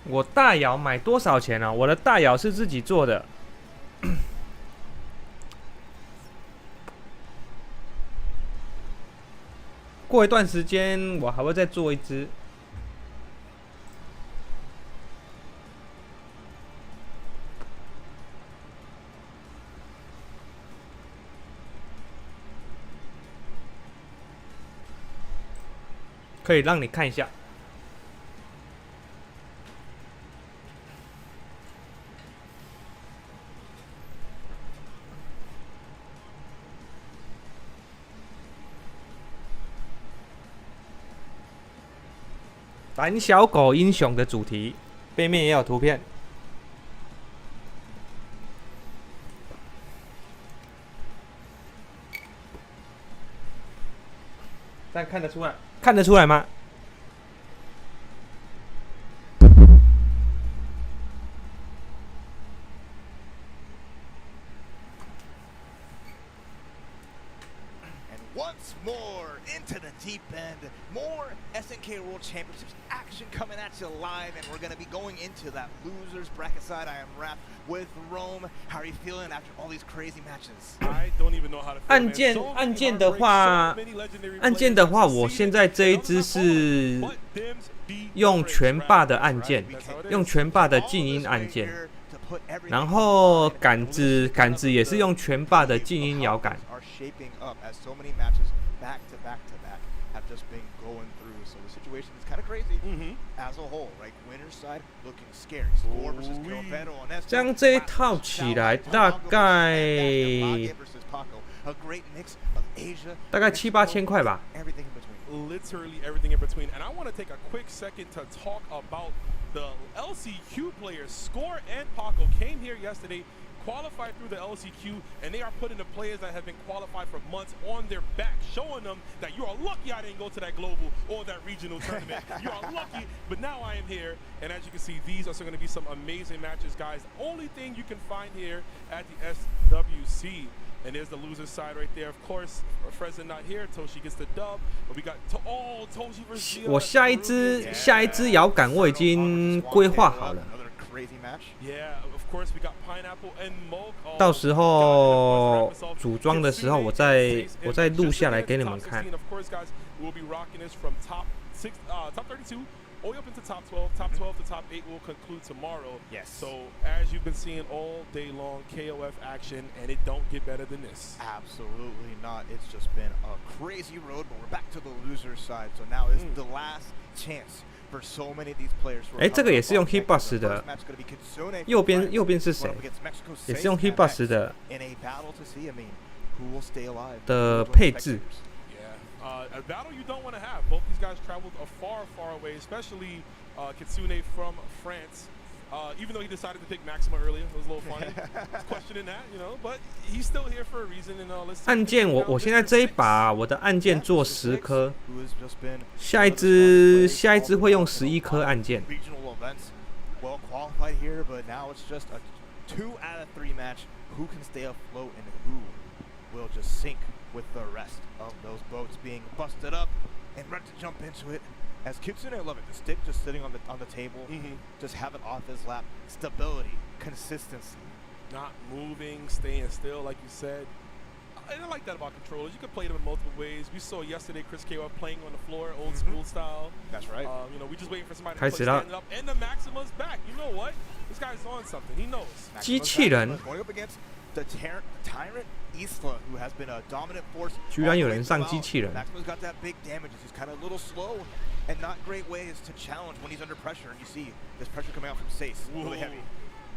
我大窑买多少钱啊？我的大窑是自己做的。过一段时间我还会再做一支。可以让你看一下。胆小狗英雄的主题，背面也有图片。这样看得出来？看得出来吗？ once more into the deep end. More SNK World Championships action coming at you live, and we're going to be going into that losers bracket side. I am wrapped with Rome. How are you feeling after all these crazy matches? I don't even know how to feel. 按键的话，我现在这一支是用全霸的按键，用全霸的静音按键，然后杆子也是用全霸的静音摇杆。这样这一套起来大概7、8千块吧。Literally everything in between. And I want to take a quick second to talk about the LCQ players. Score and Paco came here yesterday, qualified through the LCQ, and they are putting the players that have been qualified for months on their back, showing them that you are lucky I didn't go to that global or that regional tournament. You are lucky, but now I am here. And as you can see, these are going to be some amazing matches, guys. Only thing you can find here at the SWC. And there's the loser side right there. Of course, Frezin not here. Toshi gets the dub. But we got Toshi versus 我下一支摇杆我已经规划好了。到时候组装的时候，我再录下来给你们看。All up into top 12. Top 12 to top 8 will conclude tomorrow. Yes. So as you've been seeing all day long, KOF action, and it don't get better than this. Absolutely not. It's just been a crazy road, but we're back to the loser side. So now is the last chance for so many of these players. 这个也是用 Hitbox 的。右边是谁？也是用 Hitbox 的配置。A battle you don't want to have. Both these guys traveled far, far away, especially Kitsune from France. Even though he decided to pick Maxima earlier, it was a little funny. Questioning that, you know, but he's still here for a reason. And let's. 按键我现在这一把我的按键做10颗，下一支会用11颗按键。Well qualified here, but now it's just a 2 out of 3 match. Who can stay afloat and who will just sink with the rest of those boats being busted up and ready to jump into it. As Kitsune, I love it. The stick just sitting on the table, just have it off his lap. Stability, consistency. Not moving, staying still, like you said. And I like that about controllers. You can play them in multiple ways. We saw yesterday Chris KO playing on the floor, old school style. That's right. You know, we just waiting for somebody to play standing up. And the Maxima's back. You know what? This guy's on something. He knows. 机器人 going up against the Tyrant Isla, who has been a dominant force. 居然有人上机器人。 Maxima's got that big damage. He's kind of a little slow and not great ways to challenge when he's under pressure. And you see this pressure coming out from Sace. Really heavy.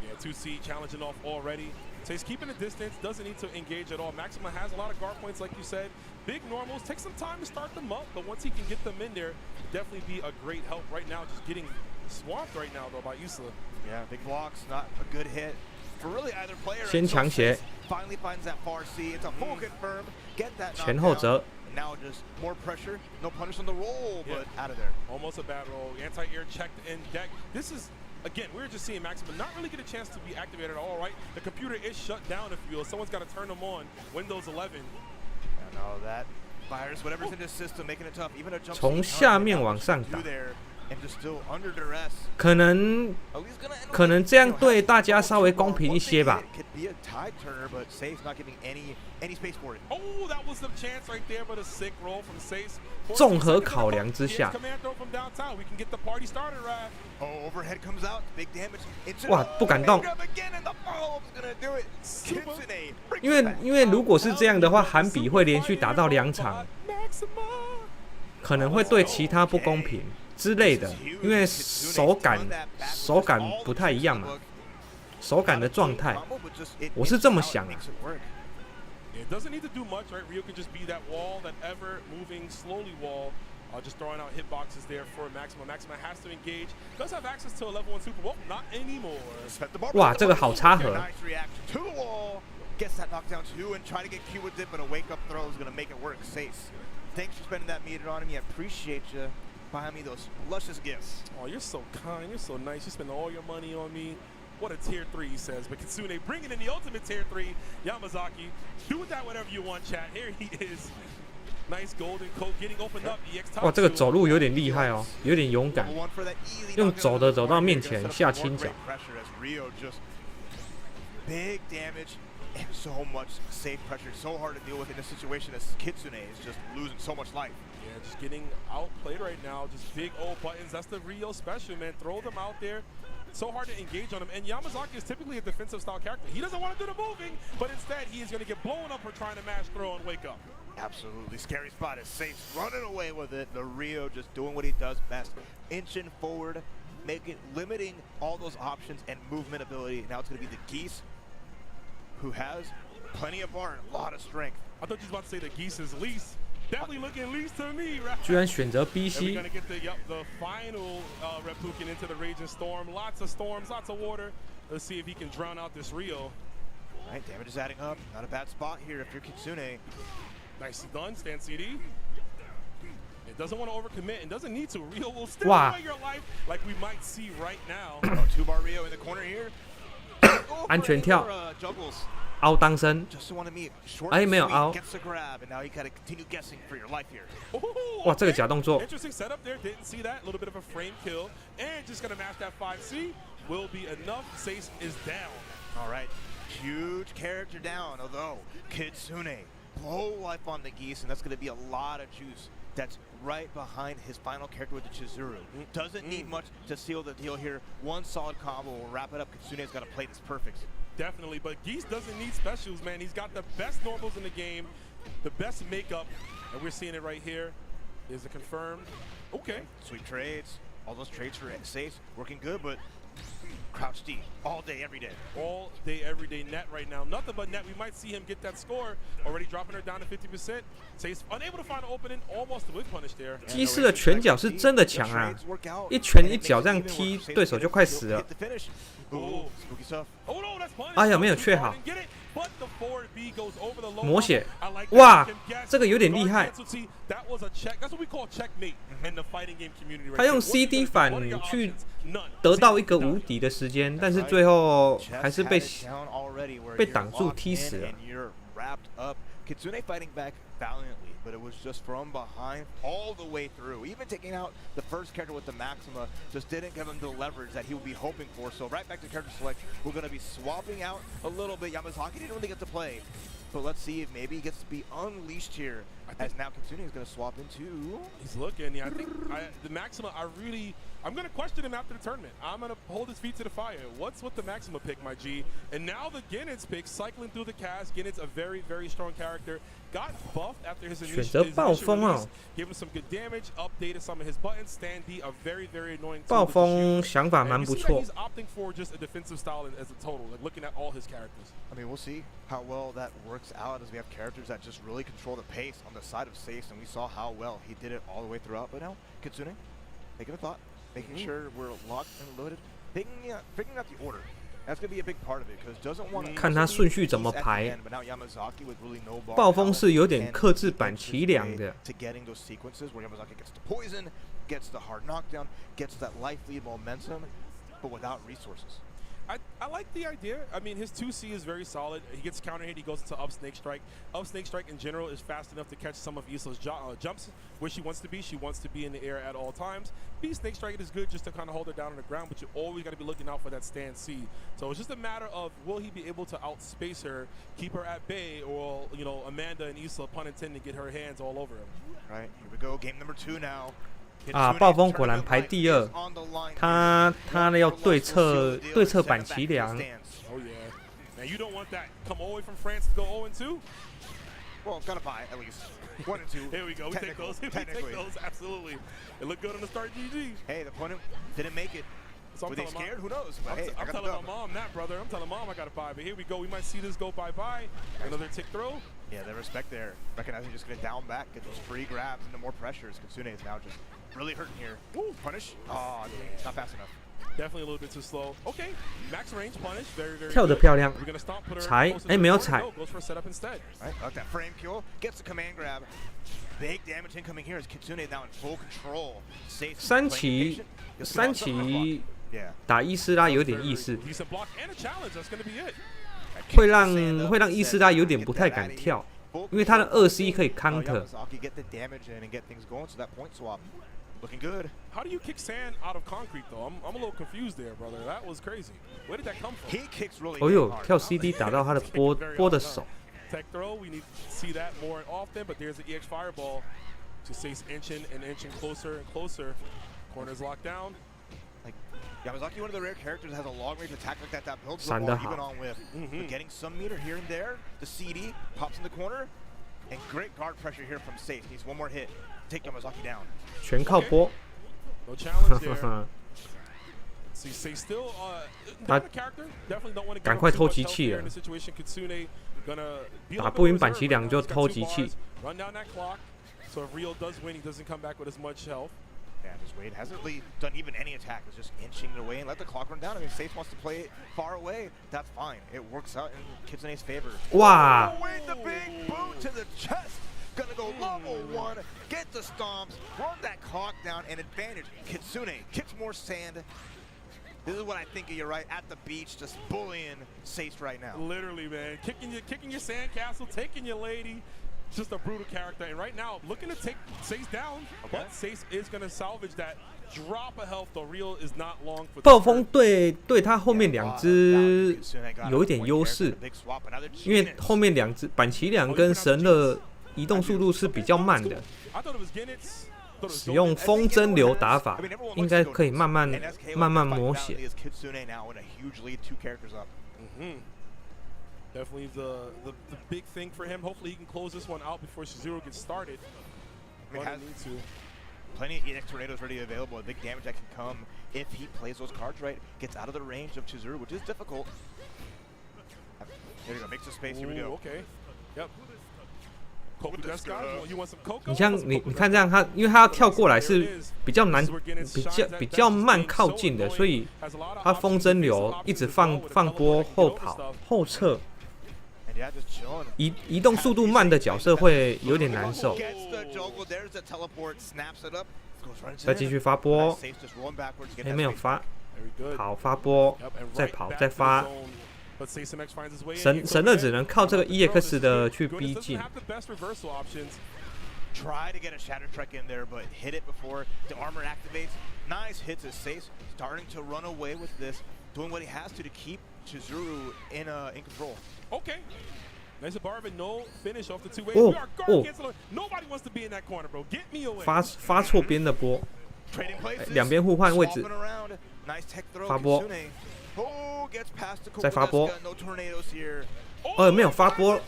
Yeah, 2C challenging off already. Sace keeping the distance, doesn't need to engage at all. Maxima has a lot of guard points, like you said. Big normals, take some time to start them up, but once he can get them in there, definitely be a great help. Right now, just getting swamped right now, though, by Isla. Yeah, big blocks, not a good hit for really either player. 先抢血 finally finds that far C. It's a full confirm. Get that 前后折 Now just more pressure, no punish on the roll, but out of there. Almost a bad roll. Anti-air checked in deck. This is, again, we're just seeing Maxima not really get a chance to be activated at all, right? The computer is shut down, if you will. Someone's got to turn them on. Windows 11. And all that virus, whatever's in this system, making it tough. Even a jump 从下面往上打 and just still under duress. 可能这样对大家稍微公平一些吧。 Could be a tide turner, but Sace not giving any space for it. Oh, that was the chance right there, but a sick roll from Sace. 综合考量之下， we can get the party started, right? Oh, overhead comes out, big damage. 哇，不敢动。因为如果是这样的话，韩比会连续打到2场，可能会对其他不公平之类的，因为手感不太一样嘛，手感的状态，我是这么想啊。 It doesn't need to do much, right? Ryo could just be that wall, that ever-moving, slowly wall, just throwing out hitboxes there for Maxima. Maxima has to engage. Does have access to a level 1 super. Well, not anymore. 哇，这个好插合。 To the wall, gets that knockdown too, and try to get Q with it, but a wake-up throw is going to make it work. Sace, thanks for spending that meter on me. I appreciate you buying me those luscious gifts. Oh, you're so kind. You're so nice. You spend all your money on me. What a tier 3, he says. But Kitsune bringing in the ultimate tier 3, Yamazaki. Do with that whatever you want, chat. Here he is. 哇，这个走路有点厉害哦，有点勇敢，用走的走到面前下轻脚。Big damage and so much safe pressure. So hard to deal with in this situation as Kitsune is just losing so much life. Yeah, just getting outplayed right now. Just big old buttons. That's the Rio special, man. Throw them out there. So hard to engage on him. And Yamazaki is typically a defensive style character. He doesn't want to do the moving, but instead he is going to get blown up for trying to mash throw and wake up. Absolutely. Scary spot is safe, running away with it. The Rio just doing what he does best. Inching forward, limiting all those options and movement ability. Now it's going to be the Geese, who has plenty of bar and a lot of strength. I thought you was about to say the Geese is least. Definitely looking least to me, right? 居然选择 BC。 We're gonna get the final Reppuken into the Raging Storm. Lots of storms, lots of water. Let's see if he can drown out this Rio. All right, damage is adding up. Not a bad spot here if you're Kitsune. Nicely done, Stan CD. It doesn't want to overcommit and doesn't need to. Rio will still Wow. away your life like we might see right now. Oh, 2-bar Rio in the corner here. 安全跳， juggles. 凹当身， Just want to meet. Short 哎，没有凹。 gets the grab, and now you gotta continue guessing for your life here. 哇，这个假动作， Interesting setup there. Didn't see that. A little bit of a frame kill. And just gonna mash that 5C. Will be enough. Sace is down. All right. Huge character down, although Kitsune blow life on the Geese, and that's going to be a lot of juice. That's right behind his final character with the Chizuru. Doesn't need much to seal the deal here. One solid combo will wrap it up. Kitsune's got to play this perfect. Definitely, but Geese doesn't need specials, man. He's got the best normals in the game, the best makeup, and we're seeing it right here. Is it confirmed? Okay. Sweet trades. All those trades for Sace working good, but crouch D all day, every day. All day, every day net right now. Nothing but net. We might see him get that score. Already dropping her down to 50%. Sace unable to find an opening, almost with punish there. 基斯的拳脚是真的强啊，一拳一脚这样踢，对手就快死了。 Oh, spooky stuff. Oh no, that's punish. 哎呀，没有确好， But the forward B goes over the low 魔血 I like， 哇 that， 这个有点厉害。 That was a check. That's what we call checkmate in the fighting game community. 他用 CD 反去得到一个无敌的时间，但是最后还是被挡住踢死了。 Kitsune fighting back valiantly, but it was just from behind all the way through. Even taking out the first character with the Maxima just didn't give him the leverage that he would be hoping for. So right back to character select, we're going to be swapping out a little bit. Yamazaki didn't really get to play, but let's see if maybe he gets to be unleashed here. As now Kitsune is going to swap into... He's looking. Yeah, I think the Maxima, I'm going to question him after the tournament. I'm going to hold his feet to the fire. What's with the Maxima pick, my G? And now the Ginitz pick, cycling through the cast. Ginitz, a very, very strong character. Got buffed after his initial release. Gave him some good damage, updated some of his buttons. Stan D, a very, very annoying tool. 暴风想法蛮不错。 He's opting for just a defensive style as a total, like looking at all his characters. I mean, we'll see how well that works out as we have characters that just really control the pace on the side of Sace, and we saw how well he did it all the way throughout. But now, Kitsune, taking a thought, making sure we're locked and loaded, figuring out the order. That's going to be a big part of it because doesn't want to 看他顺序怎么排。 but now Yamazaki with really no bar 暴风是有点克制版凄凉的。 to getting those sequences where Yamazaki gets the poison, gets the hard knockdown, gets that life lead momentum, but without resources. I like the idea. I mean, his 2C is very solid. He gets counter hit. He goes into up snake strike. Up snake strike in general is fast enough to catch some of Isla's jumps where she wants to be. She wants to be in the air at all times. B snake strike is good just to kind of hold her down on the ground, but you always got to be looking out for that stand C. So it's just a matter of will he be able to outspace her, keep her at bay, or Amanda and Isla, pun intended, get her hands all over him. All right, here we go. Game number 2 now. 啊，暴风果然排第2，他要对策版齐良。 Oh yeah. Now you don't want that. Come all the way from France to go 0-2. Well, gotta buy at least 1 and 2. Here we go. We take those. We take those. Absolutely. It looked good on the start. GG. Hey, the opponent didn't make it. So Were they scared? Who knows? But hey, I'm telling my mom that, brother. I'm telling mom I gotta buy. But here we go. We might see this go bye-bye. Another tick throw. Yeah, the respect there. Recognizing just gonna down back, get those free grabs into more pressures. Kitsune is now just really hurting here. Ooh, punish. Oh, not fast enough. Definitely a little bit too slow. Okay, max range punish. Very, very 跳得漂亮。 We're gonna stop. Put her 踩，哎，没有踩。 Goes for a setup instead. Right, like that frame kill. Gets the command grab. Big damage incoming here as Kitsune now in full control. 三旗打伊斯拉有点意思，会让伊斯拉有点不太敢跳。因为他的2C 可以 counter。Looking good. How do you kick sand out of concrete though? I'm a little confused there, brother. That was crazy. Where did that come from? He kicks really 哦呦， hard. 跳 CD 打到他的波的手。Tech throw. We need to see that more often. But there's the EX fireball. Just stays inching and inching closer and closer. Corners locked down. Like Yamazaki, one of the rare characters that has a long range attack like that. That builds the ball even on with. But getting some meter here and there. The CD pops in the corner, and great guard pressure here from Safe. Needs one more hit. Take Yamazaki down. 全靠波。No challenge there. See, still, 他 character definitely don't want to 赶快偷集气了。 打不赢板崎良就偷集气。 Run down that clock. So if Rio does win, he doesn't come back with as much health. Yeah, just Wade hasn't really done even any attack. It's just inching it away and let the clock run down. I mean, Safe wants to play it far away. That's fine. It works out in Kitsune's favor. 哇！ Oh, Wade, the big boot to the chest. Gonna go level 1, get the stomps, run that clock down, and advantage. Kitsune kicks more sand. This is what I think of you, right? At the beach, just bullying Sace right now. Literally, man. Kicking your sandcastle, taking your lady. Just a brutal character. And right now, looking to take Sace down. Okay. But Sace is gonna salvage that drop of health, though. Real is not long for 暴风对他后面2只有一点优势，因为后面2只板崎良跟神乐移动速度是比较慢的。使用风筝流打法，应该可以慢慢磨血。Definitely the big thing for him. Hopefully he can close this one out before Shizuru gets started. Plenty of EX tornadoes ready available. A big damage that can come if he plays those cards right. Gets out of the range of Chizuru, which is difficult. There you go. Makes the space. Here we go. Okay. Yep. 你像你看这样，因为他要跳过来是比较难，比较慢靠近的，所以他风筝流一直放波后跑后撤，移动速度慢的角色会有点难受。再继续发波，没有发，跑发波，再跑再发。 神乐只能靠这个 EX 的去逼近。 Try to get a Shatter Trek in there, but hit it before the armor activates. Nice hits as Sace starting to run away with this, doing what he has to keep Chizuru in control. Okay. Nice bar, but no finish off the two-way. We are guard canceling. Nobody wants to be in that corner, bro. Get me away. 发错边的波，两边互换位置，发波。 再发波，没有发波。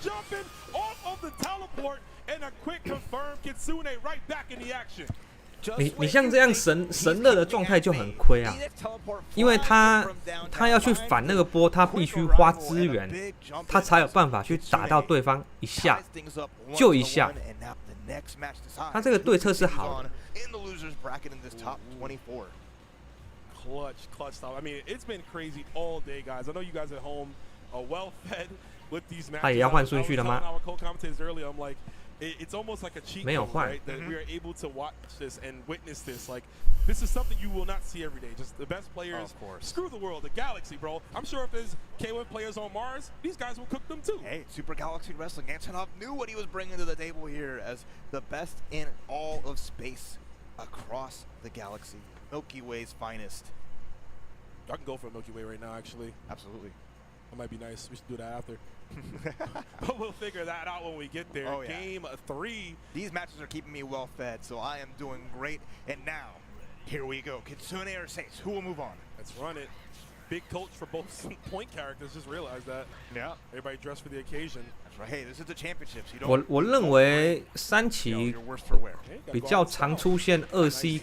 你像这样神乐的状态就很亏啊，因为他要去反那个波，他必须花资源，他才有办法去打到对方一下，就一下。他这个对策是好的。 Clutch stop. I mean, it's been crazy all day, guys. I know you guys at home are well fed with these matches. 他也要换顺序了吗？ Our co-commentators earlier, I'm like, it's almost like a cheat code, right? That we are able to watch this and witness this. Like, this is something you will not see every day. Just the best players. Of course. Screw the world, the galaxy, bro. I'm sure if there's K1 players on Mars, these guys will cook them too. Hey, Super Galaxy Wrestling. Antonov knew what he was bringing to the table here as the best in all of space across the galaxy. Milky Way's finest. I can go for a Milky Way right now, actually. Absolutely. That might be nice. We should do that after. But we'll figure that out when we get there. Oh, yeah. Game 3. These matches are keeping me well fed, so I am doing great. And now, here we go. Kitsune or Sace, who will move on? Let's run it. Big coach for both point characters. Just realized that. Yeah. Everybody dressed for the occasion. That's right. Hey, this is the championships. You don't. 我认为三期比较常出现2C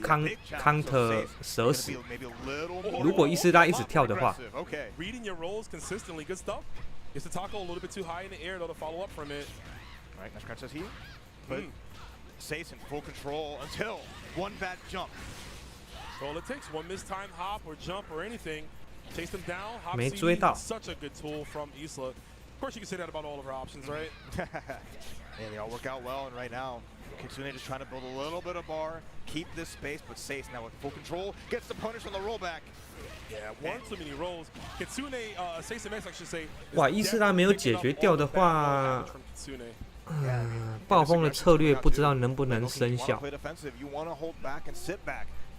counter 蛇死。如果伊斯拉一直跳的话。 Reading your rolls consistently, good stuff. Gets the taco a little bit too high in the air though to follow up from it. All right, nice crunch says he. But Sace in full control until one bad jump. So all it takes, one mistimed hop or jump or anything. Chase them down. Hop 没追到。 Such a good tool from Isla. Of course, you can say that about all of our options, right? Yeah, they all work out well, and right now, Kitsune just trying to build a little bit of bar, keep this space, but Sace now with full control, gets the punish on the rollback. Yeah, one too many rolls. Kitsune, Sace MX, I should say. 哇，伊斯拉没有解决掉的话，暴风的策略不知道能不能生效。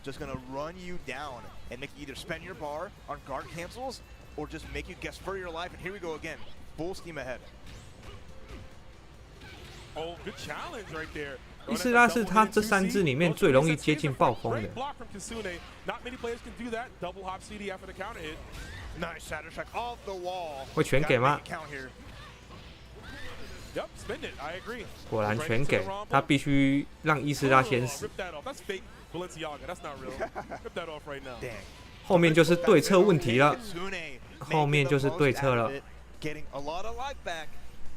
Just gonna run you down and make you either spend your bar on guard cancels or just make you guess for your life. And here we go again, full steam ahead. Oh, good challenge right there. 伊斯拉是他这3只里面最容易接近暴风的。会全给吗？果然全给，他必须让伊斯拉先死。后面就是对策问题了，后面就是对策了。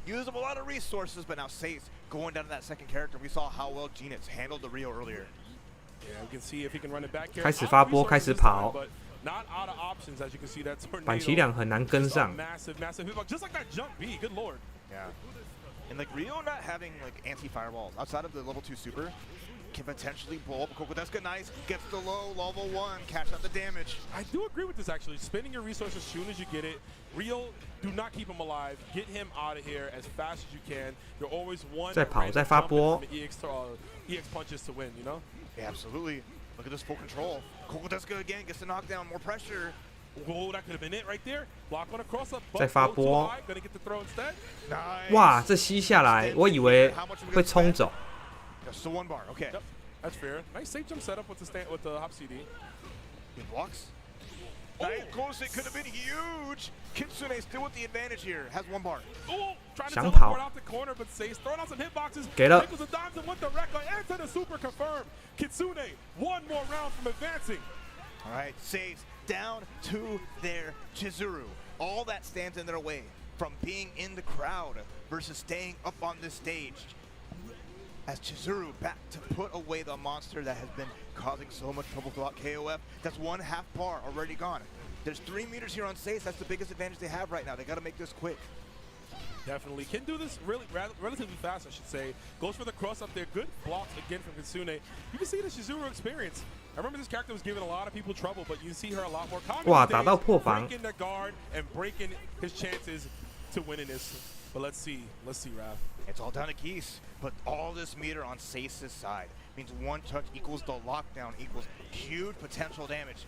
Used up a lot of resources, but now Sace going down to that second character. We saw how well Genix handled the Rio earlier. Yeah, we can see if he can run it back here. 开始发波，开始跑。 Not out of options, as you can see, that tornado. 板崎两很难跟上。 Massive hit, just like that jump B. Good lord. Yeah. And like Rio not having like anti-fireballs outside of the level 2 super can potentially blow up. Kokodeska nice, gets the low, level 1, catch out the damage. I do agree with this actually. Spending your resources as soon as you get it. Rio, do not keep him alive. Get him out of here as fast as you can. You're always one. 再跑，再发波。 EX punches to win, you know? Yeah, absolutely. Look at this full control. Kokodeska again gets the knockdown, more pressure. Whoa, that could have been it right there. Block on a cross up. 再发波。 Gonna get the throw instead. Nice. 哇，这吸下来，我以为会冲走。 Just the 1 bar. Okay. Yep, that's fair. Nice safe jump setup with the hop CD. He blocks. Nice close. It could have been huge. Kitsune still with the advantage here. Has 1 bar. Oh, trying to 想 teleport 跑。 out the corner, but Sace throwing out some hitboxes. 给了。 Nichols and dimes and with the wreck and to the super confirmed. Kitsune 1 more round from advancing. All right, Sace down to their Chizuru. All that stands in their way from being in the crowd versus staying up on this stage. As Chizuru back to put away the monster that has been causing so much trouble throughout KOF. That's 1 half bar already gone. There's 3 meters here on Sace. That's the biggest advantage they have right now. They got to make this quick. Definitely. Can do this relatively fast, I should say. Goes for the cross up there. Good blocks again from Kitsune. You can see the Chizuru experience. I remember this character was giving a lot of people trouble, but you see her a lot more confident. 哇，打到破防。 Breaking the guard and breaking his chances to winning this. But let's see, Rav. It's all down to Geese, but all this meter on Sace's side means 1 touch equals the lockdown equals huge potential damage.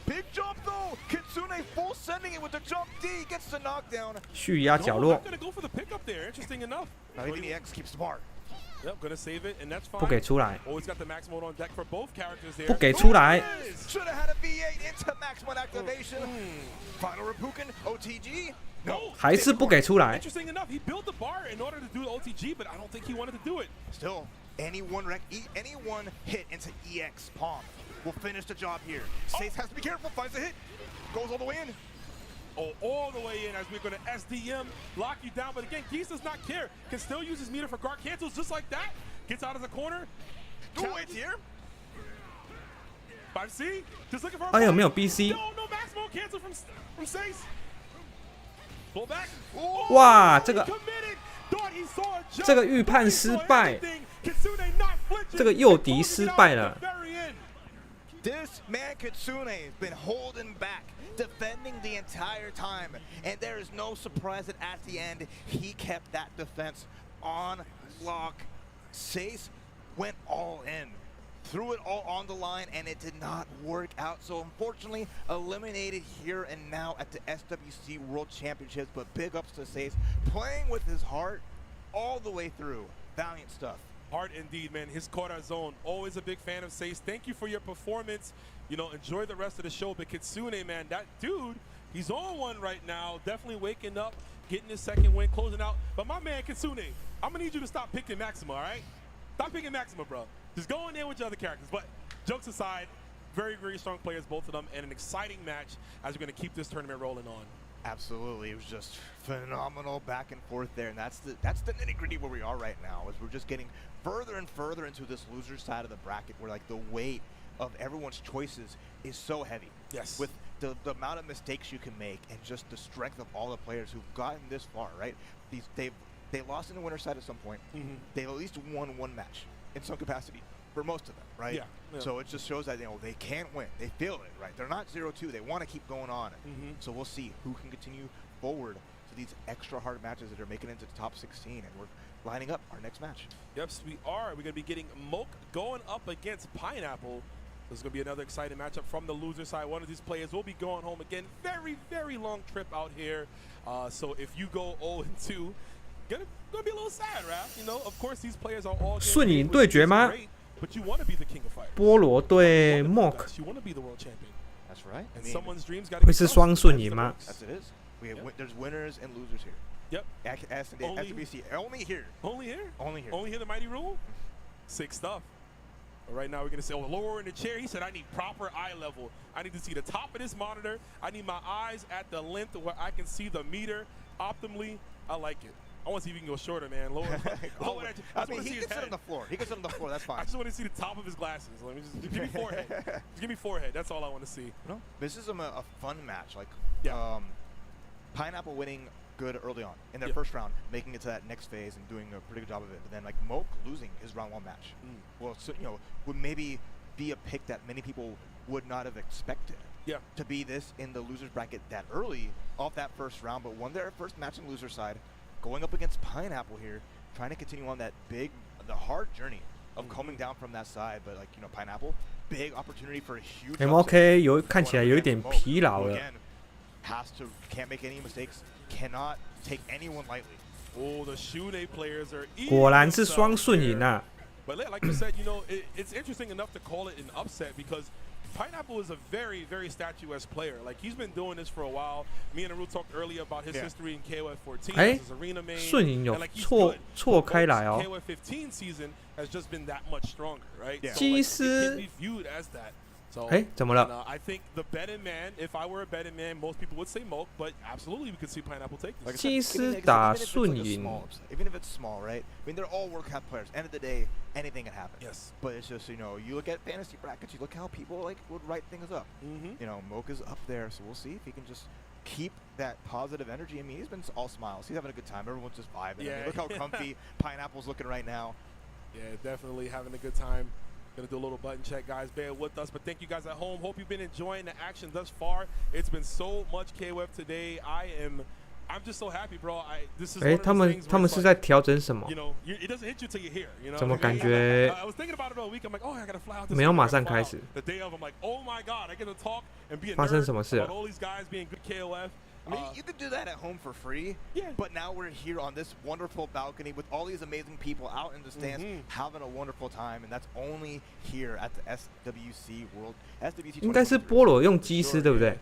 Big jump though! Kitsune full sending it with the jump D, gets the knockdown. 蓄压角落。 Not gonna go for the pickup there. Interesting enough. Now even the X keeps the bar. Yep, gonna save it, and that's fine. 不给出来。 Always got the max mode on deck for both characters there. 不给出来。 Should have had a V8 into max mode activation. Final Repuken, OTG. No. 还是不给出来。 Interesting enough, he built the bar in order to do the OTG, but I don't think he wanted to do it. Still, any one hit into EX palm will finish the job here. Sace has to be careful, finds the hit, goes all the way in. Oh, all the way in as we're going to SDM, lock you down. But again, Geese does not care. Can still use his meter for guard cancels just like that. Gets out of the corner. Two waits here. 5C, just looking for a 哎呦，没有 BC。 No maximum cancel from Sace. Pull back. 哇，这个预判失败，这个诱敌失败了。 This man Kitsune has been holding back, defending the entire time, and there is no surprise that at the end he kept that defense on lock. Sace went all in, threw it all on the line, and it did not work out. So unfortunately, eliminated here and now at the SWC World Championships. But big ups to Sace, playing with his heart all the way through. Valiant stuff. Heart indeed, man. His Corazon, always a big fan of Sace. Thank you for your performance. You know, enjoy the rest of the show. But Kitsune, man, that dude, he's on one right now. Definitely waking up, getting his second win, closing out. But my man Kitsune, I'm gonna need you to stop picking Maxima, all right? Stop picking Maxima, bro. Just go in there with your other characters. But jokes aside, very, very strong players, both of them, and an exciting match as we're gonna keep this tournament rolling on. Absolutely, it was just phenomenal back and forth there, and that's the nitty-gritty where we are right now, is we're just getting further and further into this loser side of the bracket, where like the weight of everyone's choices is so heavy. Yes. With the amount of mistakes you can make, and just the strength of all the players who've gotten this far, right? They lost in the winner's side at some point. They've at least won 1 match in some capacity for most of them, right? Yeah. So it just shows that, you know, they can win. They feel it, right? They're not 0-2. They want to keep going on. So we'll see who can continue forward. to these extra hard matches that are making it into the top 16, and we're lining up our next match. Yes, we are. We're going to be getting Moke going up against Pineapple. This is going to be another exciting matchup from the loser side. One of these players will be going home again. Very, very long trip out here. So if you go 0-2, gonna be a little sad, Raph. You know, of course these players are all 顺赢对决吗？ But you want to be the king of fighters. 菠萝对 Mock You want to be the world champion. That's right. And someone's dreams got 会是双顺赢吗？ That's it is. There's winners and losers here. Yep. SWC only here. Only here. Only here. Only here. The mighty rule. Sick stuff. But right now we're gonna say, oh, lower in the chair. He said, I need proper eye level. I need to see the top of this monitor. I need my eyes at the length where I can see the meter optimally. I like it. I want to see if he can go shorter, man. Lower. I mean, he can sit on the floor. He can sit on the floor. That's fine. I just want to see the top of his glasses. Let me just give me forehead. Just give me forehead. That's all I want to see. No, this is a fun match. Like, yeah. Pineapple winning good early on in their first round, making it to that next phase and doing a pretty good job of it. But then, like, Moke losing his round 1 match. Well, so, you know, would maybe be a pick that many people would not have expected. Yeah. To be this in the losers bracket that early off that first round, but won their first match in the loser side, going up against Pineapple here, trying to continue on that the hard journey of coming down from that side. But, like, you know, Pineapple, big opportunity for a huge MOK 看起来有一点疲劳了。 Can't make any mistakes, cannot take anyone lightly. Oh, the Shune players are 果然是双顺赢啊！ But like you said, you know, it's interesting enough to call it an upset because Pineapple is a very, very statuesque player. Like, he's been doing this for a while. Me and Aru talked earlier about his history in KOF 14 as his arena main. 顺赢有 and like, 错开来哦。 KOF 15 season has just been that much stronger, right? Yeah. So, like, it can be viewed as that. So, 怎么了？ I think the betting man, if I were a betting man, most people would say Moke, but absolutely we could see Pineapple take this. 基斯打顺赢 Even if it's small, right? I mean, they're all World Cup players. End of the day, anything can happen. Yes. But it's just, you know, you look at fantasy brackets, you look how people like would write things up. You know, Moke is up there, so we'll see if he can just keep that positive energy. I mean, he's been all smiles. He's having a good time. Everyone's just vibing. Yeah. I mean, look how comfy Pineapple's looking right now. Yeah, definitely having a good time. Gonna do a little button check, guys. Bear with us, but thank you guys at home. Hope you've been enjoying the action thus far. It's been so much KOF today. I'm just so happy, bro. This is one of those things 他们是在调整什么？ You know, it doesn't hit you till you're here. You know. 怎么感觉 I was thinking about it all week. I'm like, oh, I gotta fly out. 没有马上开始？ The day of, I'm like, oh my god, I get to talk and be a 发生 nerd 什么事了 about all these guys being good KOF. I mean, you could do that at home for free. Yeah. But now we're here on this wonderful balcony with all these amazing people out in the stands having a wonderful time, and that's only here at the SWC World SWC. 应该是菠萝用基斯对不对？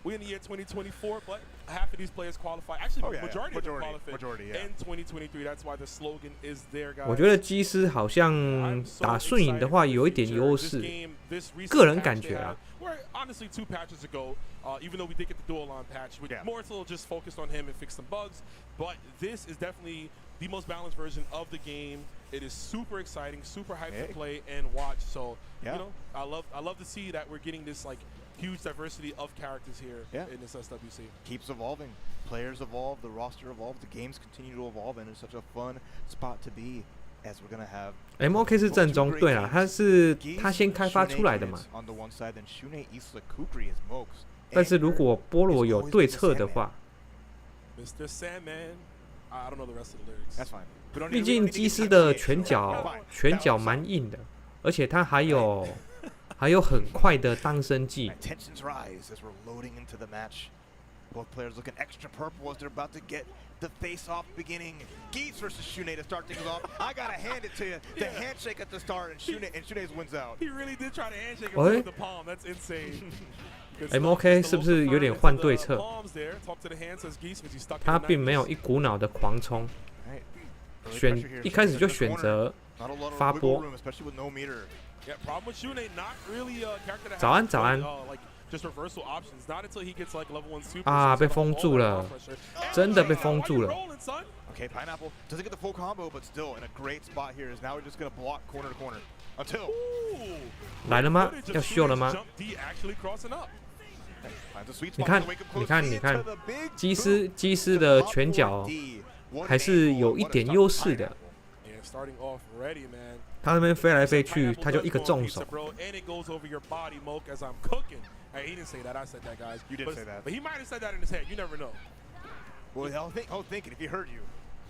We're in the year 2024, but half of these players qualify. Actually, majority of them qualify in 2023. That's why the slogan is there, guys. 我觉得基斯好像打顺赢的话有一点优势，个人感觉啊。 Where honestly 2 patches ago, even though we did get the dual on patch, we more so just focused on him and fixed some bugs. But this is definitely the most balanced version of the game. It is super exciting, super hyped to play and watch. So you know, I love to see that we're getting this like huge diversity of characters here in this SWC. Keeps evolving. Players evolve, the roster evolves, the games continue to evolve, and it's such a fun spot to be. As we're gonna have MOK 是正宗，对啦，他先开发出来的嘛。但是如果菠萝有对策的话， Mr. Sandman, I don't know the rest of the lyrics. That's fine. 毕竟基斯的拳脚蛮硬的，而且他还有很快的当升技。 Tensions rise as we're loading into the match. Both players looking extra purple as they're about to get the face-off beginning. Geese versus Shune to start things off. I gotta hand it to you. The handshake at the start, and Shune's wins out. He really did try to handshake him with the palm. That's insane. MOK 是不是有点换对策？他并没有一股脑的狂冲，一开始就选择发波。早安，早安。 啊！被封住了，真的被封住了。 Okay, Pineapple doesn't get the full combo, but still in a great spot here. Is now we're just gonna block corner to corner until 来了吗？要秀了吗？你看，你看，基斯的拳脚还是有一点优势的。他那边飞来飞去，他就一个重手。 He didn't say that. I said that, guys. You did say that. But he might have said that in his head. You never know. Well, I'll think it if he heard you.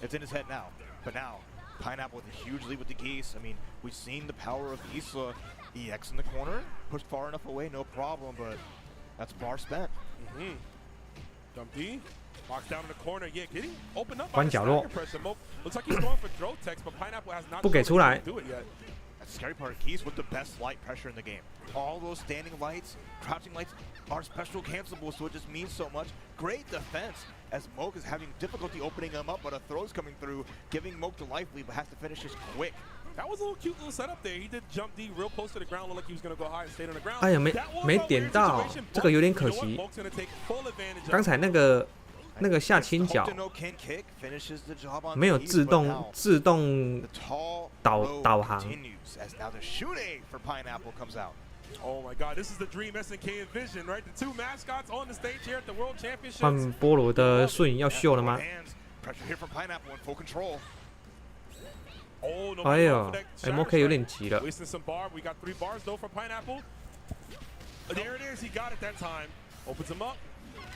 It's in his head now. But now, Pineapple with a huge lead with the Geese. I mean, we've seen the power of Isla. EX in the corner, pushed far enough away, no problem, but that's bar spent. Dump D, box down in the corner. Yeah, getting open up. 关角落。 Looks like he's going for throw text, but Pineapple has not 不给出来。 do it yet. That's the scary part. Geese with the best light pressure in the game. All those standing lights, crouching lights are special cancelable, so it just means so much. Great defense as Moke is having difficulty opening them up, but a throw's coming through, giving Moke the life lead, but has to finish this quick. That was a little cute little setup there. He did jump D real close to the ground, looked like he was going to go high and stayed on the ground. 哎呀，没点到，这个有点可惜。刚才那个下倾角没有自动导航。 Oh my God! This is the Dream SNK Vision, right? The two mascots on the stage here at the World Championships. 换菠萝的瞬影要秀了吗？ 哎呦 ，MOK 有点急了。 Wasting some bar. We got 3 bars though for Pineapple. There it is. He got it that time. Opens him up.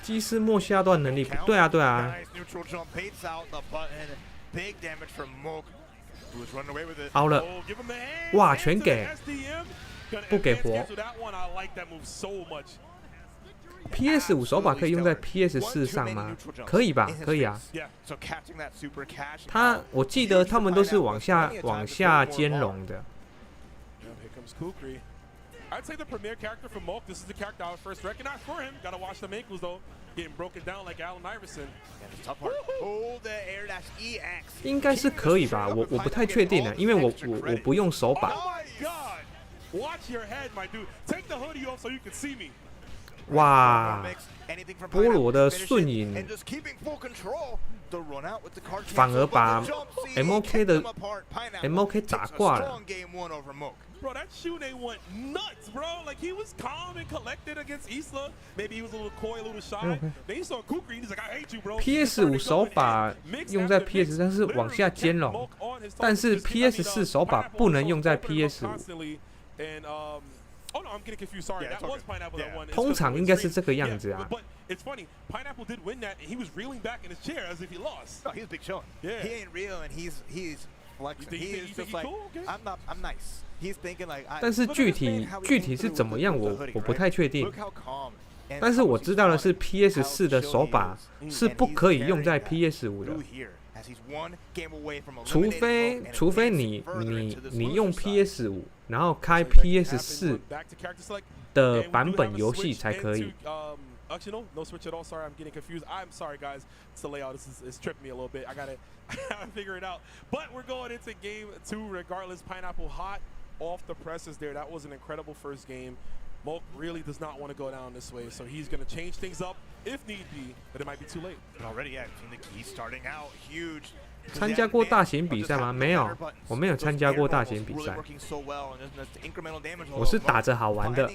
基斯末下段能力，对啊对啊。凹了，哇，全给，不给活。PS5 手把可以用在 PS4 上吗？可以吧，可以啊。我记得他们都是往下兼容的。 I'd say the premier character for Moke. This is the character I would first recognize for him. Gotta watch the ankles though, getting broken down like Allen Iverson. 应该是可以吧，我不太确定呢，因为我不用手把。 Oh my God! Watch your head, my dude. Take the hoodie off so you can see me. 哇，菠萝的瞬影，反而把 MOK 打挂了。 Bro, that Shunei went nuts, bro. Like he was calm and collected against Isla. Maybe he was a little coy, a little shy. Then he saw Kukri, he's like, I hate you, bro. PS5 手把用在 PS3是往下兼容，但是 PS4 手把不能用在 PS5。 Oh no, I'm getting confused. Sorry, that was Pineapple that won. 通常应该是这个样子啊。 But it's funny, Pineapple did win that, and he was reeling back in his chair as if he lost. No, he was big showing. Yeah. He ain't real, and he's flexing. He is just like, I'm nice. He's thinking like. 但是具体是怎么样，我不太确定。但是我知道的是 PS4 的手把是不可以用在 PS5 的。 除非你用 PS5， 然后开 PS4 的版本游戏才可以。 No switch at all. Sorry, I'm getting confused. I'm sorry, guys. It's the layout. It's tripping me a little bit. I gotta figure it out. But we're going into game 2 regardless. Pineapple hot off the presses there. That was an incredible first game. Moke really does not want to go down this way, so he's going to change things up if need be, but it might be too late. Already, yeah, the key starting out huge. 参加过大型比赛吗？没有，我没有参加过大型比赛。我是打着好玩的。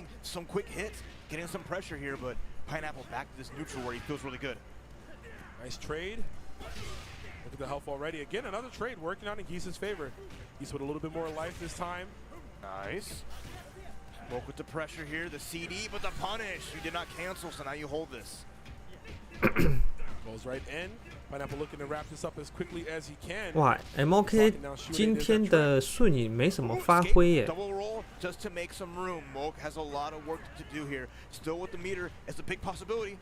Getting some pressure here, but Pineapple back to this neutral where he feels really good. Nice trade. Look at the health already. Again, another trade working out in Geese's favor. Geese with a little bit more life this time. Nice. Moke with the pressure here, the CD, but the punish. You did not cancel, so now you hold this. Goes right in. Pineapple looking to wrap this up as quickly as he can. 哇 ，MOK 今天的瞬影没什么发挥耶。 Double roll just to make some room. Moke has a lot of work to do here. Still with the meter, it's a big possibility.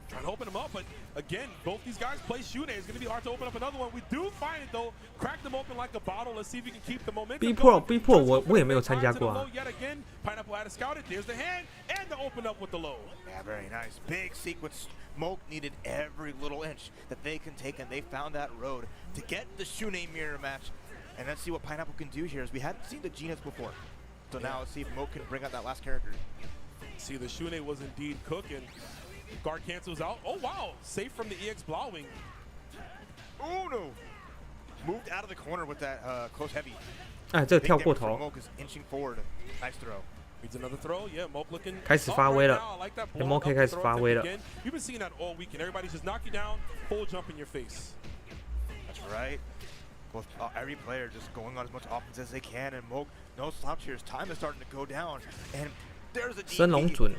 Trying to open him up, but again, both these guys play Shunei. It's going to be hard to open up another one. We do find it though. Crack them open like a bottle. Let's see if we can keep the momentum. B Pro 我也没有参加过啊。 Yet again, Pineapple had to scout it. There's the hand and the open up with the low. Yeah, very nice. Big sequence. Moke needed every little inch that they can take, and they found that road to get the Shunei mirror match. And let's see what Pineapple can do here, as we hadn't seen the Genius before. So now let's see if Moke can bring out that last character. See, the Shunei was indeed cooking. Guard cancels out. Oh, wow. Safe from the EX Blauwing. Oh, no. Moved out of the corner with that close heavy. 哎，这个跳过头。 Moke is inching forward. Nice throw. Needs another throw. Yeah, Moke looking 开始发威了 ，MOK 开始发威了。 You've been seeing that all weekend. Everybody's just knock you down, full jump in your face. That's right. Both every player just going on as much offense as they can, and Moke, no slouch here. His time is starting to go down, and 升龙准，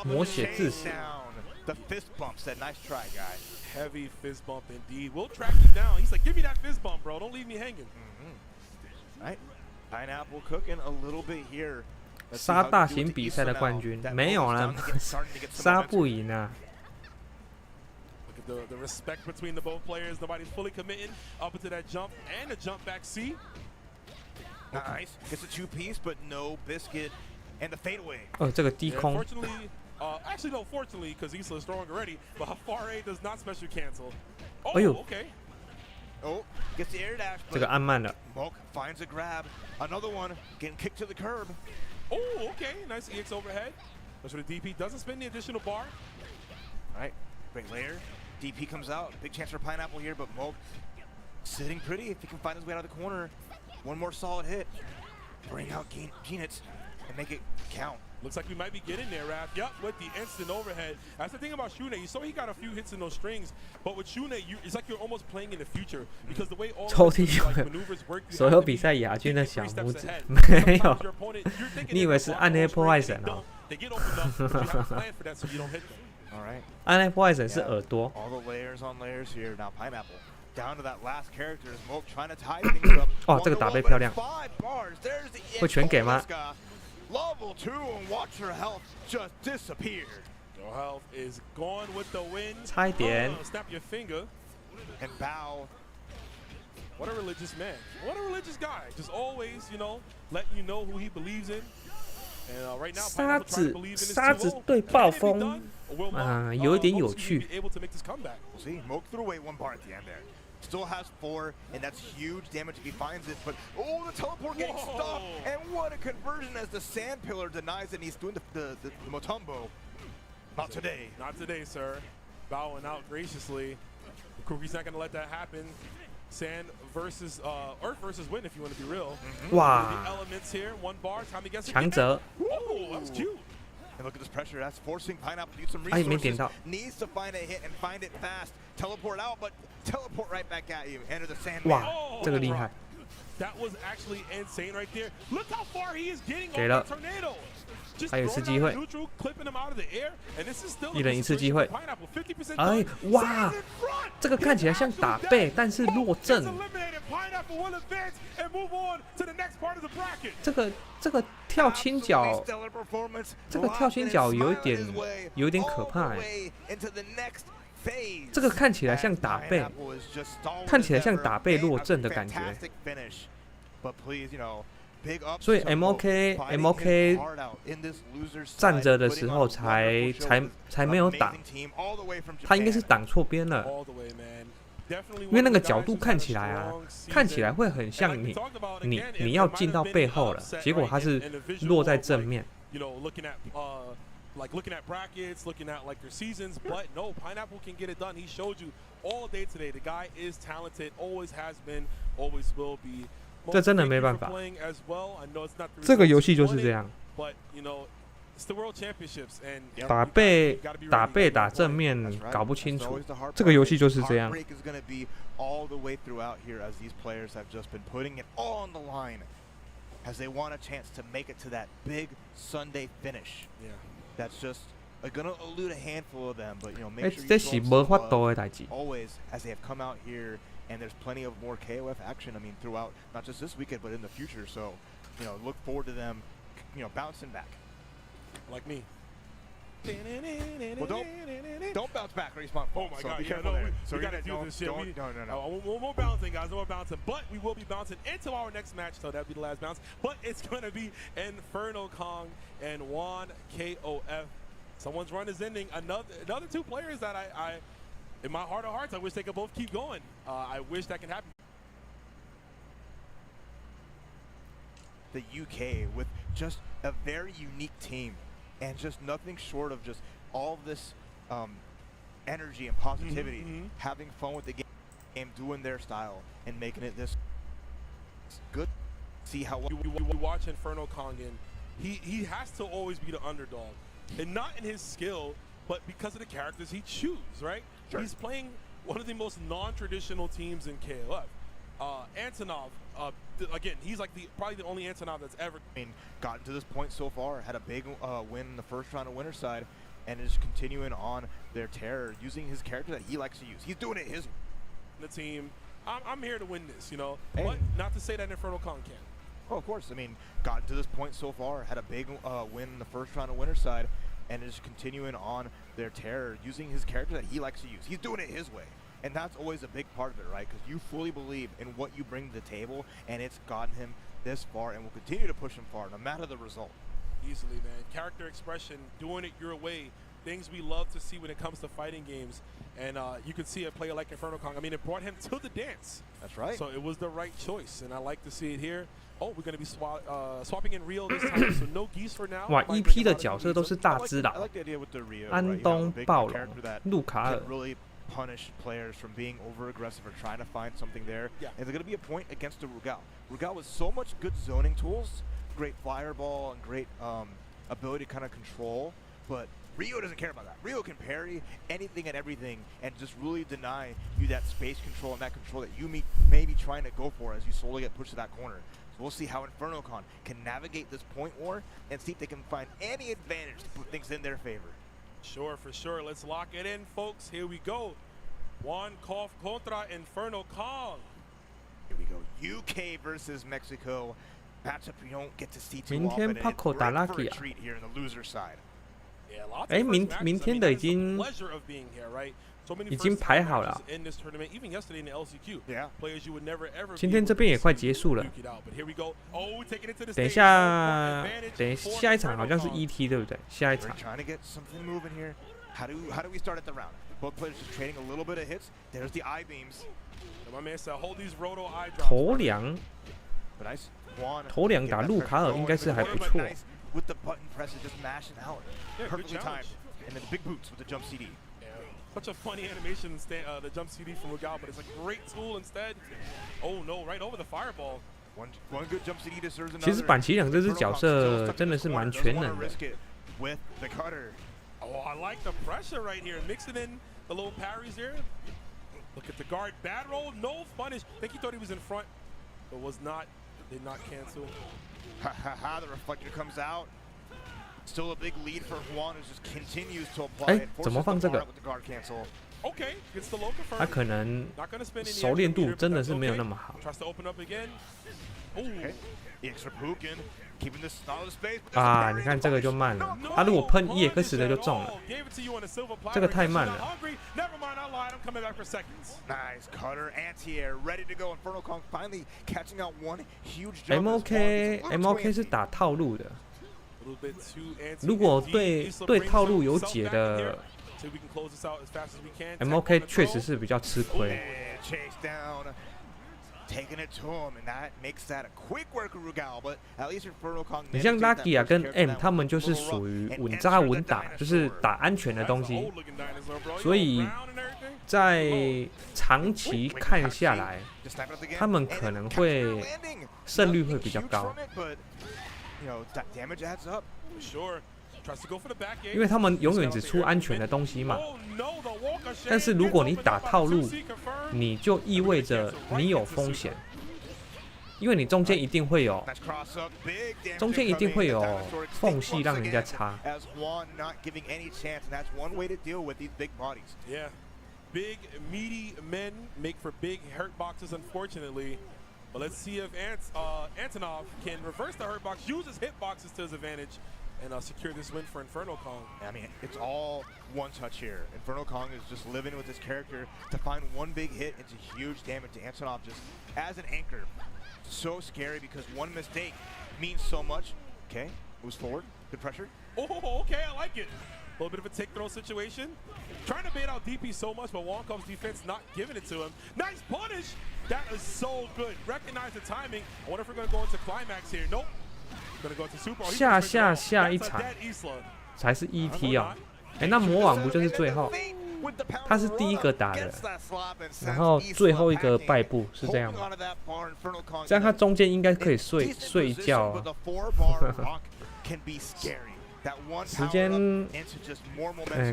魔血致死。 The fist bump said, "Nice try, guy." Heavy fist bump indeed. We'll track you down. He's like, "Give me that fist bump, bro. Don't leave me hanging." Right. Pineapple cooking a little bit here. 杀大型比赛的冠军没有啦，杀不赢啊。 The respect between the both players. Nobody's fully committing up into that jump and a jump back C. Nice. Gets a 2-piece, but no biscuit. And the fadeaway. 哦，这个低空。 Fortunately, actually no, fortunately, because Isla is throwing already, but Hafare does not special cancel. Oh, okay. Oh, gets the air dash. 这个按慢了。 Moke finds a grab. Another one getting kicked to the curb. Oh, okay. Nice EX overhead. That's for the DP. Doesn't spin the additional bar. All right. Great layer. DP comes out. Big chance for Pineapple here, but Moke sitting pretty if he can find his way out of the corner. One more solid hit. Bring out Genitz and make it count. Looks like we might be getting there, Raph. Yep, with the instant overhead. That's the thing about Shune. You saw he got a few hits in those strings, but with Shune, it's like you're almost playing in the future because the way all the maneuvers work. 所有比赛亚军的小拇指没有，你以为是暗黑破坏神哦？暗黑破坏神是耳朵。 All the layers on layers here. Now Pineapple down to that last character is Moke trying to tie things up. 哦，这个打背漂亮。会全给吗？ Level 2 and watch her health just disappear. Your health is gone with the wind. 差一点。 Snap your finger and bow. What a religious man. What a religious guy. Just always, you know, let you know who he believes in. And right now, 沙子对暴风，有一点有趣。 We'll see. Moke threw away one bar at the end there. Still has 4, and that's huge damage if he finds it. But oh, the teleport getting stopped, and what a conversion as the sand pillar denies it. And he's doing the Motumbo. Not today. Not today, sir. Bowing out graciously. Krookie's not gonna let that happen. Sand versus Earth versus wind, if you want to be real. 哇！ The elements here, 1 bar. Time to get some. 强者。 Oh, that was cute. And look at this pressure. That's forcing Pineapple to use some resources. Needs to find a hit and find it fast. Teleport out, but teleport right back at you. Enter the sand. 哇，这个厉害。 That was actually insane right there. Look how far he is getting on the tornado. 还有一次机会。 一人一次机会。哎，哇！这个看起来像打背，但是落正。这个跳轻脚，这个跳轻脚有一点可怕哎。这个看起来像打背，看起来像打背落正的感觉。 所以 MOK 站着的时候才没有挡，他应该是挡错边了，因为那个角度看起来啊，看起来会很像你要进到背后了，结果他是落在正面。 Like looking at brackets, looking at like their seasons, but no, Pineapple can get it done. He showed you all day today. The guy is talented, always has been, always will be. 这真的没办法，这个游戏就是这样。打背打正面搞不清楚，这个游戏就是这样。As they want a chance to make it to that big Sunday finish. Yeah. That's just gonna elude a handful of them, but you know, make sure you always as they have come out here, and there's plenty of more KOF action. I mean, throughout not just this weekend, but in the future. So, you know, look forward to them, you know, bouncing back. Like me. Well, don't bounce back, respawn. Oh my God! Be yeah, no, we gotta do this shit. No. More bouncing, guys. More bouncing. But we will be bouncing into our next match, so that'll be the last bounce. But it's gonna be Inferno Kong and Juan KOF. Someone's run is ending. Another 2 players that I, in my heart of hearts, I wish they could both keep going. I wish that could happen. The UK with just a very unique team. And just nothing short of just all of this energy and positivity, having fun with the game, doing their style, and making it this good. See how you watch Inferno Kongan, he has to always be the underdog, and not in his skill, but because of the characters he chooses. Right? Sure. He's playing one of the most non-traditional teams in KOF. Antonov, again, he's like probably the only Antonov that's ever gotten to this point so far. Had a big win in the first round of winner's side, and is continuing on their terror using his character that he likes to use. He's doing it his way. The team. I'm here to win this, you know. Hey. But not to say that Infernal Kong can. Oh, of course. I mean, gotten to this point so far. Had a big win in the first round of winner's side, and is continuing on their terror using his character that he likes to use. He's doing it his way. And that's always a big part of it, right? Because you fully believe in what you bring to the table, and it's gotten him this far and will continue to push him far, no matter the result. Easily, man. Character expression, doing it your way, things we love to see when it comes to fighting games. And you can see a player like Infernal Kong. I mean, it brought him to the dance. That's right. So it was the right choice, and I like to see it here. Oh, we're going to be swapping in Rio this time, so no geese for now. 哇 ，EP 的角色都是大只佬，安东暴龙、路卡尔。 punish players from being over aggressive or trying to find something there. Yeah. And there's going to be a point against the Rugal. Rugal with so much good zoning tools, great fireball and great ability to kind of control, but Rio doesn't care about that. Rio can parry anything and everything and just really deny you that space control and that control that you may be trying to go for as you slowly get pushed to that corner. So we'll see how Infernal Kong can navigate this point war and see if they can find any advantage to put things in their favor. Sure, for sure. Let's lock it in, folks. Here we go. Juan Kof contra Infernal Kong. Here we go. UK versus Mexico. Matchup you don't get to see too often. 明天 Paco 打 Lucky 啊。哎，明天的已经排好了。今天这边也快结束了。等一下下一场好像是 ET 对不对？下一场。 How do we start at the round? Both players just trading a little bit of hits. There's the eye beams. 头两打路卡尔应该是还不错。 With the button presses just mashing out. Perfectly timed. And then the big boots with the jump CD. Such a funny animation, the jump CD from Rugal, but it's a great tool instead. Oh no, right over the fireball. One good jump CD deserves another. 其实板崎两这只角色真的是蛮全能的。 With the cutter. Oh, I like the pressure right here. Mixing in the little parries here. Look at the guard. Bad roll, no punish. I think he thought he was in front, but was not. Did not cancel. The reflector comes out. Still a big lead for Juan, who just continues to apply it. 怎么放这个？ Okay, gets the low confirm. 他可能熟练度真的是没有那么好。 Tries to open up again. Okay. Extra Pukin. 啊，你看这个就慢了。他如果喷EX的就中了，这个太慢了。MOK 是打套路的，如果对套路有解的 MOK 确实是比较吃亏。 Taking it to him, and that makes that a quick work of Rugal, but at least Infernal Kong. 你像 Lucky 啊跟 M 他们就是属于稳扎稳打，就是打安全的东西，所以在长期看下来，他们可能会胜率会比较高。因为他们永远只出安全的东西嘛。但是如果你打套路，你就意味着你有风险，因为你中间一定会有缝隙让人家插。Big, meaty men make for big hurt boxes, unfortunately. But let's see if Antonov can reverse the hurt box, use his hit boxes to his advantage, and secure this win for Infernal Kong. I mean, it's all one touch here. Infernal Kong is just living with his character to find one big hit into huge damage to Antonov just as an anchor. So scary because one mistake means so much. Okay, moves forward, good pressure. Oh, okay, I like it. A little bit of a take throw situation. Trying to bait out DP so much, but Wonkov's defense not giving it to him. Nice punish! That is so good. Recognize the timing. I wonder if we're going to go into climax here. Nope. Going to go into super. 下一场才是 ET 哦。哎，那魔王不就是最后？他是第一个打的，然后最后一个败部是这样吗？这样他中间应该可以睡一觉啊。时间，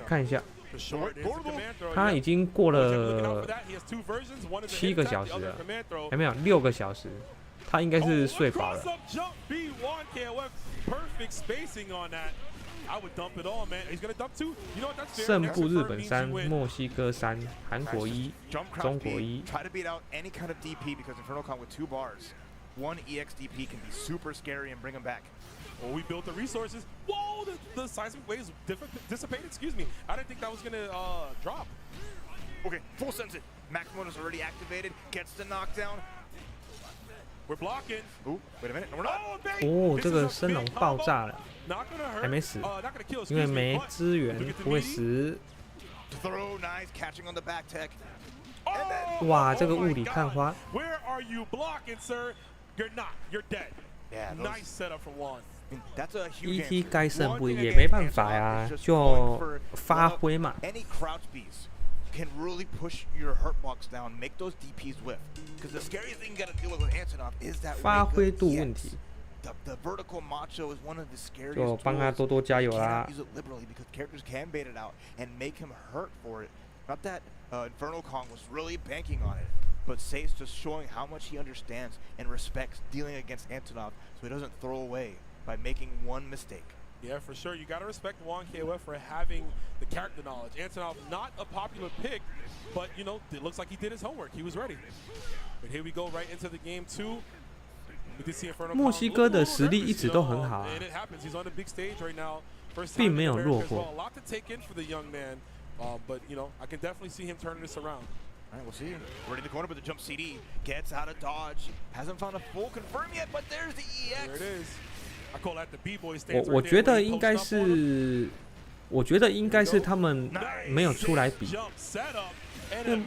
看一下，他已经过了7个小时了，还没有6个小时，他应该是睡饱了。胜部日本3，墨西哥3，韩国1，中国1。One EXDP can be super scary and bring him back. Well, we built the resources. Whoa, the seismic waves dissipated. Excuse me. I didn't think that was gonna drop. Okay, full sense it. Max mode is already activated. Gets the knockdown. We're blocking. Ooh, wait a minute. No, we're not. 哦，这个升龙爆炸了，还没死，因为没资源，不会死。Throw nice, catching on the back tech. 哇，这个雾里看花。 Where are you blocking, sir? You're not. You're dead. Yeah, nice setup from Juan. That's a huge ET 该胜不也没办法呀，就发挥嘛。 Any crouch beats can really push your hurt box down, make those DPs whiff. Because the scariest thing you got to deal with Antonov is that 发挥度问题。 The vertical macho is one of the scariest. 就帮他多多加油啦。 Use it liberally because characters can bait it out and make him hurt for it. Not that Infernal Kong was really banking on it, but Sace just showing how much he understands and respects dealing against Antonov, so he doesn't throw away by making one mistake. Yeah, for sure. You got to respect Juan KOF for having the character knowledge. Antonov, not a popular pick, but you know, it looks like he did his homework. He was ready. But here we go right into the game 2. 墨西哥的实力一直都很好啊，并没有弱过。 But you know, I can definitely see him turning this around. All right, we'll see. Ready in the corner, but the jump CD gets out of dodge. Hasn't found a full confirm yet, but there's the EX. There it is. I call that the B-boy stance. 我觉得应该是他们没有出来比。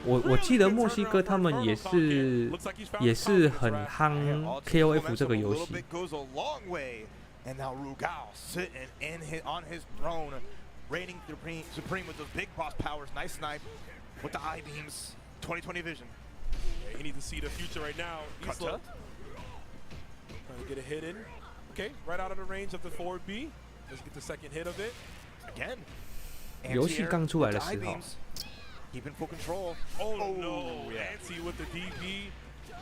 我记得墨西哥他们也是很夯 KOF 这个游戏。 And now Rugal sitting on his throne. Reigning supreme with those big boss powers. Nice snipe with the eye beams. 20/20 vision. Yeah, you need to see the future right now. Isla trying to get a hit in. Okay, right out of the range of the forward B. Let's get the second hit of it. Again. 游戏刚出来的时候 Keeping full control. Oh no, Nancy with the DP.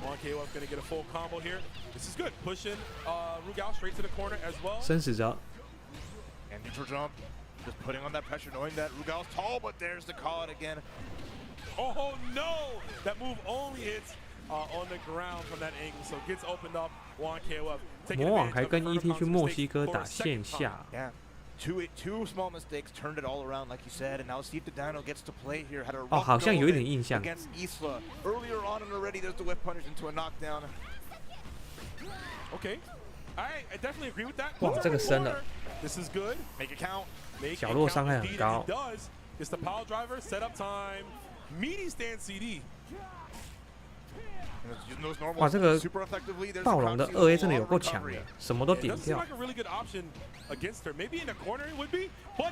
Juan KOF gonna get a full combo here. This is good. Pushing Rugal straight to the corner as well. 生死者 And neutral jump. Just putting on that pressure, knowing that Rugal's tall, but there's the call out again. Oh no! That move only hits on the ground from that angle, so gets opened up. Juan KOF. 魔网还跟 ET 去墨西哥打线下。 Yeah. Two small mistakes turned it all around, like you said, and now Steve the Dino gets to play here. Had a rough 好像有一点印象。 Against Isla. Earlier on and already there's the whip punish into a knockdown. Okay. I definitely agree with that. 哇，这个深了。 This is good. Make it count. 角落伤害很高。 It's the power driver setup time. Meaty stand CD. 哇，这个暴龙的2A 真的有够强的，什么都点掉。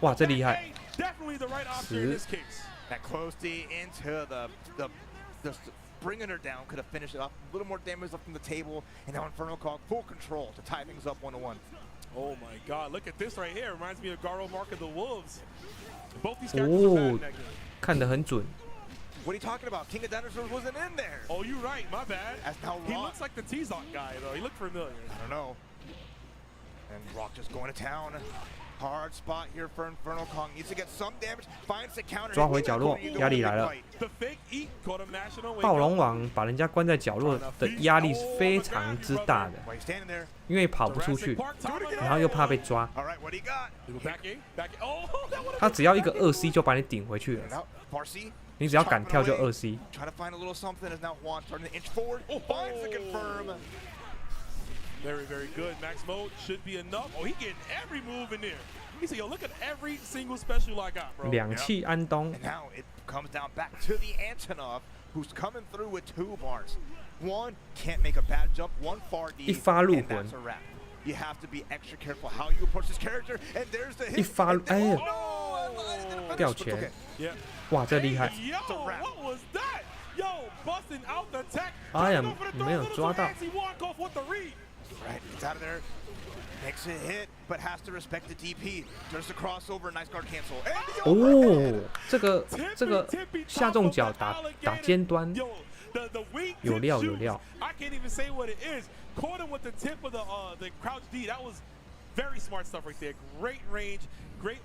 哇，这厉害！10。 That close D into the bringing her down, could have finished it off. A little more damage up from the table, and now Infernal Kong full control to tie things up 1-1. Oh my God! Look at this right here. Reminds me of Garo Mark of the Wolves. Both these characters are bad in that game. 看得很准。 What are you talking about? King of Dinosaurs wasn't in there. Oh, you're right. My bad. As now he looks like the T-Zoc guy, though. He looked familiar. I don't know. And Rock just going to town. Hard spot here for Infernal Kong. Needs to get some damage. Finds the counter. 抓回角落，压力来了。暴龙王把人家关在角落的压力是非常之大的，因为跑不出去，然后又怕被抓。他只要一个2C 就把你顶回去了。 你只要敢跳就2C。 Very, very good. Max mode should be enough. Oh, he getting every move in there. He said, "Yo, look at every single special I got, bro." 2气安东。 And now it comes down back to the Antonov, who's coming through with 2 bars. One can't make a bad jump. One far D. 一发入魂。 And that's a wrap. You have to be extra careful how you approach this character. And there's the hit. 一发，哎呀，吊拳。 哇，这厉害！ Yo, what was that? Yo, busting out the tech. 哎呀，没有抓到。 Right, it's out of there. Makes it hit, but has to respect the DP. There's the crossover, nice guard cancel. 哦，这个下重脚打尖端，有料有料。I can't even say what it is. Caught him with the tip of the crouch D. That was very smart stuff right there. Great range, great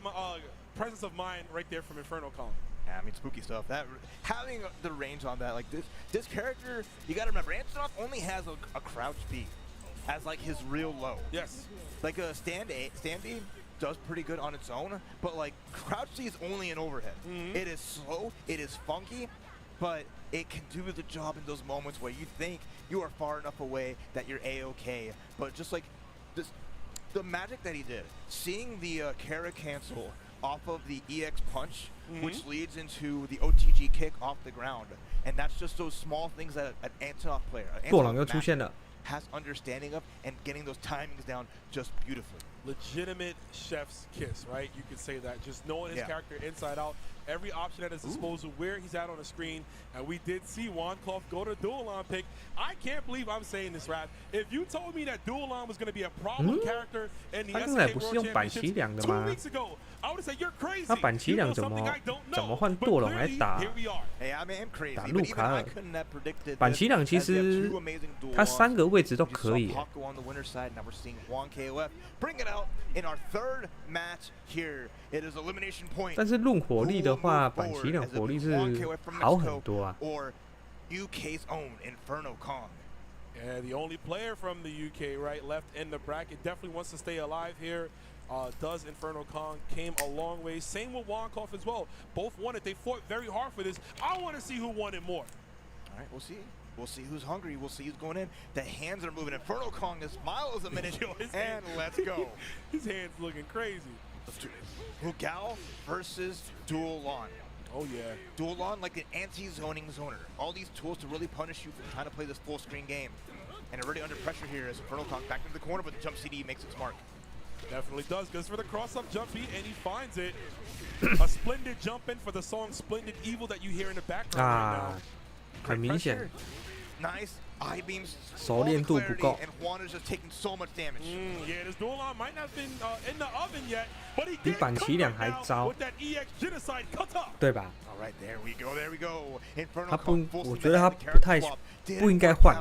presence of mind right there from Inferno Kong. Yeah, I mean, spooky stuff. That having the range on that, like this character, you got to remember, Antonov only has a crouch B as like his real low. Yes. Like a stand B does pretty good on its own, but like crouch C is only an overhead. It is slow, it is funky, but it can do the job in those moments where you think you are far enough away that you're A-okay. But just like the magic that he did, seeing the Kara cancel off of the EX punch, which leads into the OTG kick off the ground. And that's just those small things that an Antonov player, has understanding of, and getting those timings down just beautifully. Legitimate chef's kiss, right? You could say that. Just knowing his character inside out, every option at his disposal, where he's at on the screen. And we did see Kofxv go to dual-on pick. I can't believe I'm saying this, Rap. If you told me that dual-on was going to be a problem character in the SK World Championships 2 weeks ago, I would have said you're crazy. 他板旗两怎么换舵龙来打打路卡尔？板旗两其实他3个位置都可以。但是论火力的话，板旗两火力是好很多啊。UK's own Inferno Kong. Yeah, the only player from the UK, right, left in the bracket, definitely wants to stay alive here. Does Inferno Kong, came a long way. Same with Kofxv as well. Both won it. They fought very hard for this. I want to see who won it more. All right, we'll see. We'll see who's hungry. We'll see who's going in. The hands are moving. Inferno Kong, this mile is a minute. And let's go. His hands looking crazy. Let's do it. Rugal versus Dual Lawn. Oh, yeah. Dual Lawn like an anti-zoning zoner. All these tools to really punish you for trying to play this full screen game. And already under pressure here as Inferno Kong back into the corner, but the jump CD makes its mark. Definitely does. Goes for the cross-up jump beat, and he finds it. A splendid jump in for the song Splendid Evil that you hear in the background right now. 很明显。 Nice eye beams. 熟练度不够。 And Juan is just taking so much damage. Yeah, this dual on might not have been in the oven yet, but he 比 did 板旗两还糟 with that EX genocide kata. 对吧？ All right, there we go, there we go. Inferno 他不 Kong， 我觉得他不应该换。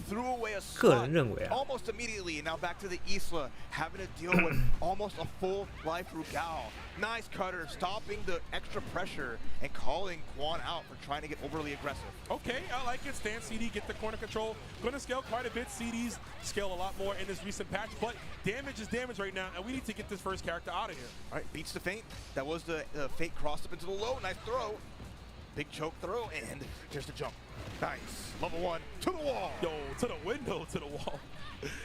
Threw away a 个 slot 人认为啊。 almost immediately. Now back to the Isla, having to deal with almost a full life Rugal. Nice cutter, stopping the extra pressure and calling Quan out for trying to get overly aggressive. Okay, I like it. Stand CD, get the corner control. Going to scale quite a bit. CDs scale a lot more in this recent patch, but damage is damage right now, and we need to get this first character out of here. All right, beats the feint. That was the feint crossed up into the low. Nice throw. Big choke throw, and here's the jump. Nice. Level 1 to the wall. Yo, to the window, to the wall.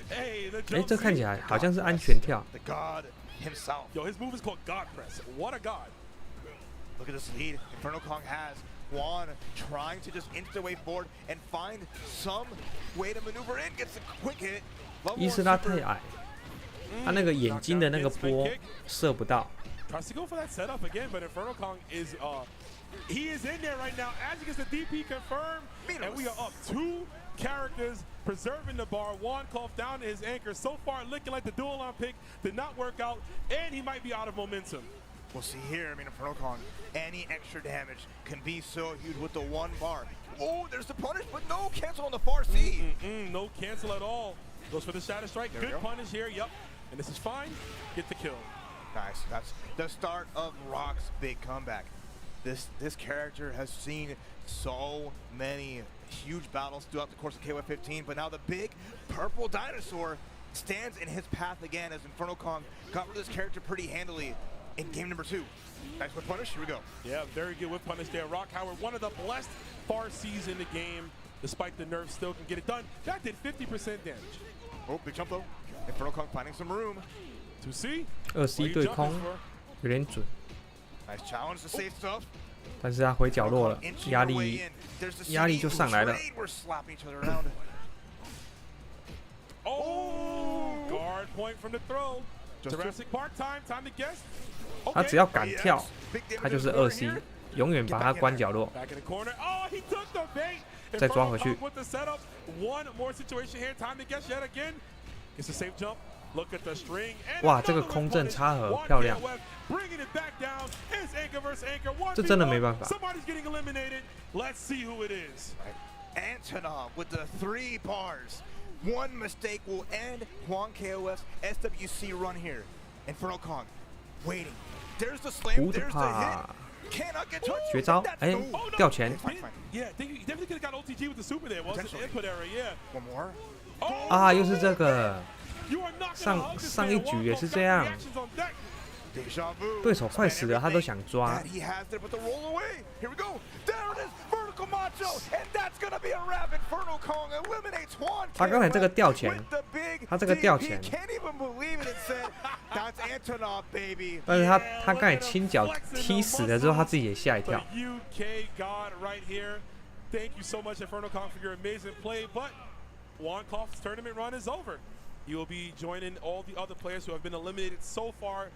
Hey, the 哎， jump. 这看起来好像是安全跳。 The god himself. Yo, his move is called God Press. What a god. Look at this lead Inferno Kong has. Juan trying to just inch their way forward and find some way to maneuver in. Gets a quick hit. 伊斯拉太矮，他那个眼睛的那个波射不到。 Tries to go for that setup again, but Inferno Kong is he is in there right now as he gets the DP confirmed, and we are up 2 characters preserving the bar. Kofxv down to his anchor. So far looking like the dual on pick did not work out, and he might be out of momentum. We'll see here. I mean, Inferno Kong, any extra damage can be so huge with the 1 bar. Oh, there's the punish, but no cancel on the far C. No cancel at all. Goes for the shadow strike. There Good punish here. Yep. And this is fine. Get the kill. Nice. That's the start of Rock's big comeback. This character has seen so many huge battles throughout the course of KOF 15, but now the big purple dinosaur stands in his path again as Inferno Kong got rid of this character pretty handily in game number 2. Nice whip punish. Here we go. Yeah, very good whip punish there. Rock Howard, one of the blessed far C's in the game, despite the nerfs, still can get it done. That did 50% damage. Oh, big jump though. Inferno Kong finding some room. 2C. 2C 对空有点准。 Nice challenge to save stuff. 但是他回角落了，压力就上来了。 We're slapping each other around. Oh, guard point from the throw. Jurassic Park time to guess. 他只要敢跳，他就是2C，永远把他关角落。 Back in the corner. Oh, he took the bait. 再抓回去。 With the setup, one more situation here. Time to guess yet again. Gets a safe jump. 哇，这个空阵插合漂亮，这真的没办法。Antonov with the 3 bars. One mistake will end Juan KOF's SWC run here. Inferno Kong waiting. There's the slam. There's the hit. Cannot get touched. 绝招，哎，吊拳。 Yeah, definitely could have got OTG with the super there. Wasn't the input error? Yeah. One more. 啊，又是这个。上一局也是这样。对手快死了，他都想抓。他刚才这个吊拳，他这个吊拳，但是他刚才轻脚踢死了之后，他自己也吓一跳。Thank you so much, Inferno Kong, for your amazing play. But Juan Kofx's tournament run is over. You will be joining all the other players who have been eliminated so far.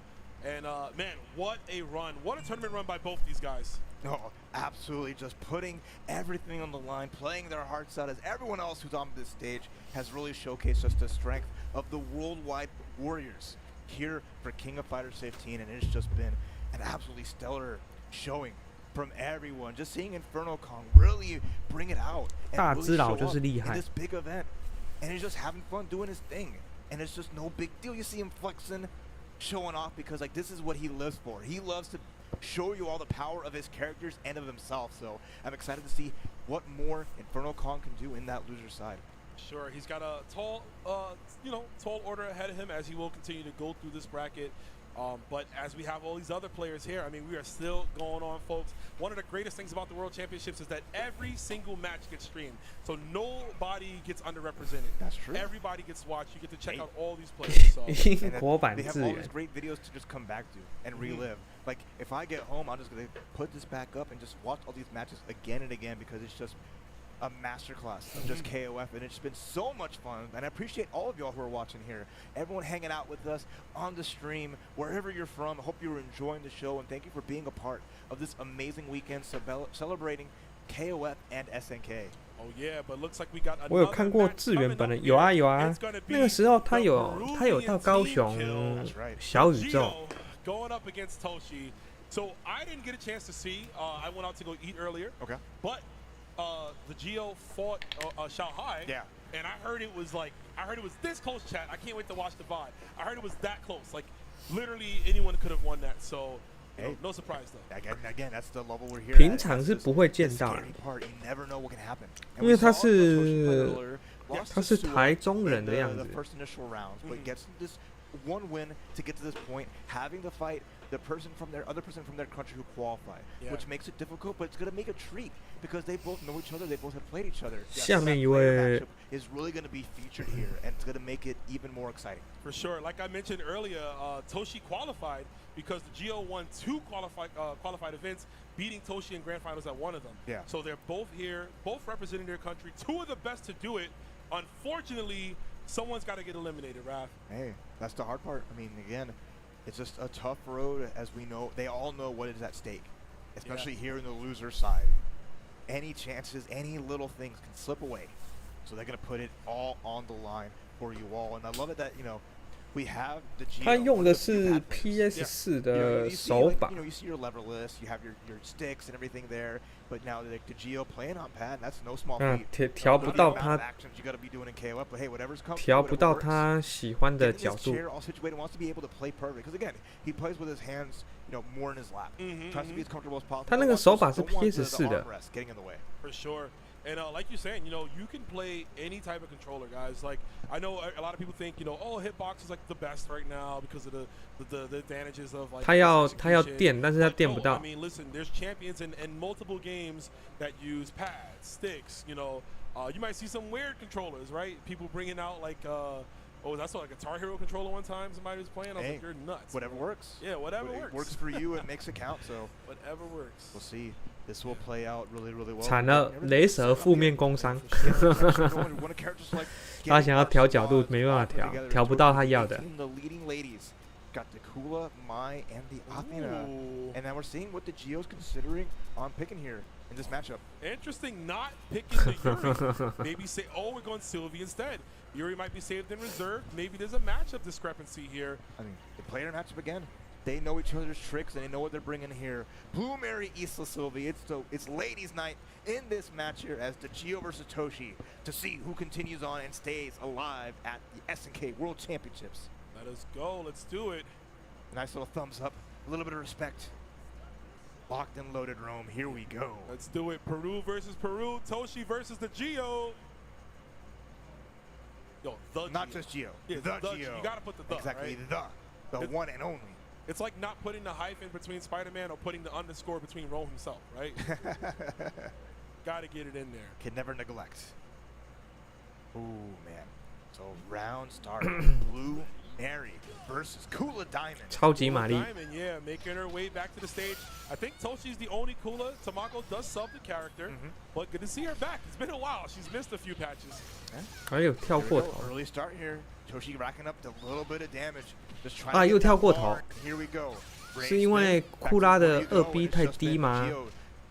And man, what a run. What a tournament run by both these guys. Oh, absolutely. Just putting everything on the line, playing their hearts out as everyone else who's on this stage has really showcased just the strength of the worldwide warriors here for King of Fighters 15. And it's just been an absolutely stellar showing from everyone. Just seeing Inferno Kong really bring it out and really show up in this big event. And he's just having fun doing his thing. And it's just no big deal. You see him flexing, showing off because like this is what he lives for. He loves to show you all the power of his characters and of himself. So I'm excited to see what more Inferno Kong can do in that loser side. Sure, he's got a tall, tall order ahead of him as he will continue to go through this bracket. But as we have all these other players here, I mean, we are still going on, folks. One of the greatest things about the World Championships is that every single match gets streamed. So nobody gets underrepresented. That's true. Everybody gets watched. You get to check out all these players. So. They have all these great videos to just come back to and relive. Like, if I get home, I'm just going to put this back up and just watch all these matches again and again because it's just a masterclass of just KOF, and it's been so much fun. And I appreciate all of y'all who are watching here, everyone hanging out with us on the stream, wherever you're from. I hope you're enjoying the show, and thank you for being a part of this amazing weekend celebrating KOF and SNK. Oh yeah, but looks like we got another 我有看过志远本人，有啊，那个时候他有到高雄小宇宙。Going up against Toshi, so I didn't get a chance to see. I went out to go eat earlier. Okay. But the Geo fought Shanghai. Yeah. And I heard it was this close, chat. I can't wait to watch the VOD. I heard it was that close. Like, literally anyone could have won that. So, no surprise though. Again, that's the level we're here. 平常是不会见到的，因为他是台中人的样子。 One win to get to this point, having to fight the other person from their country who qualified, which makes it difficult, but it's going to make a treat because they both know each other, they both have played each other. 下面一位 is really going to be featured here, and it's going to make it even more exciting. For sure, like I mentioned earlier, Toshi qualified because the Geo won 2 qualified events, beating Toshi in grand finals at one of them. Yeah. So they're both here, both representing their country, 2 of the best to do it. Unfortunately, someone's got to get eliminated, Raph. Hey, that's the hard part. I mean, again, it's just a tough road, as we know. They all know what is at stake, especially here in the loser side. Any chances, any little things can slip away. So they're going to put it all on the line for you all. And I love it that, we have the Geo. 他用的是 PS4 的手把。You see your lever list, you have your sticks and everything there. But now the Geo playing on pad, that's no small feat. 调不到他，调不到他喜欢的角度。他那个手把是 PS4 的。 For sure. And like you're saying, you can play any type of controller, guys. Like, I know a lot of people think, hitbox is like the best right now because of the advantages of like. 他要电，但是他电不到。 I mean, listen, there's champions in multiple games that use pads, sticks. You might see some weird controllers, right? People bringing out like. I saw a Guitar Hero controller one time. Somebody was playing. I was like, "You're nuts." Whatever works. Yeah, whatever works. It works for you. It makes it count. So whatever works. We'll see. This will play out really, really well. 惨了，雷蛇负面工伤。他想要调角度，没办法调不到他要的。 Got the Kula, Mai, and the Athena. And now we're seeing what the Geo's considering on picking here. in this matchup. Interesting, not picking the Yuri. Maybe say, oh, we're going Sylvie instead. Yuri might be saved in reserve. Maybe there's a matchup discrepancy here. I mean, they play their matchup again. They know each other's tricks and they know what they're bringing here. Blue Mary, Isla Sylvie. It's ladies' night in this match here as DeGio versus Toshi to see who continues on and stays alive at the SNK World Championships. Let us go. Let's do it. Nice little thumbs up. A little bit of respect. Locked and loaded, Rome. Here we go. Let's do it. Peru versus Peru. Toshi versus DeGio. Yo, the Not Gio. just Gio. Yeah, the the Gio. You gotta put the exactly, right? the one and only. It's like not putting the hyphen between Spider-Man or putting the underscore between Rome himself, right? Gotta get it in there. Can never neglect. Ooh, man. So round start. Blue Mary versus Kula Diamond. 超级玛丽。 Diamond, yeah, making her way back to the stage. I think Toshi's the only Kula. Tamako does sub the character, but good to see her back. It's been a while. She's missed a few patches. 还有跳 Here we 过 go. 头。 Early start here. Toshi racking up a little bit of damage. Just trying 啊， to 又 get 跳 that 过头 bar.。Here we go. 是因为 Back to 库拉的 where you go, 2B and 太 it's just 低 been 吗？ Gio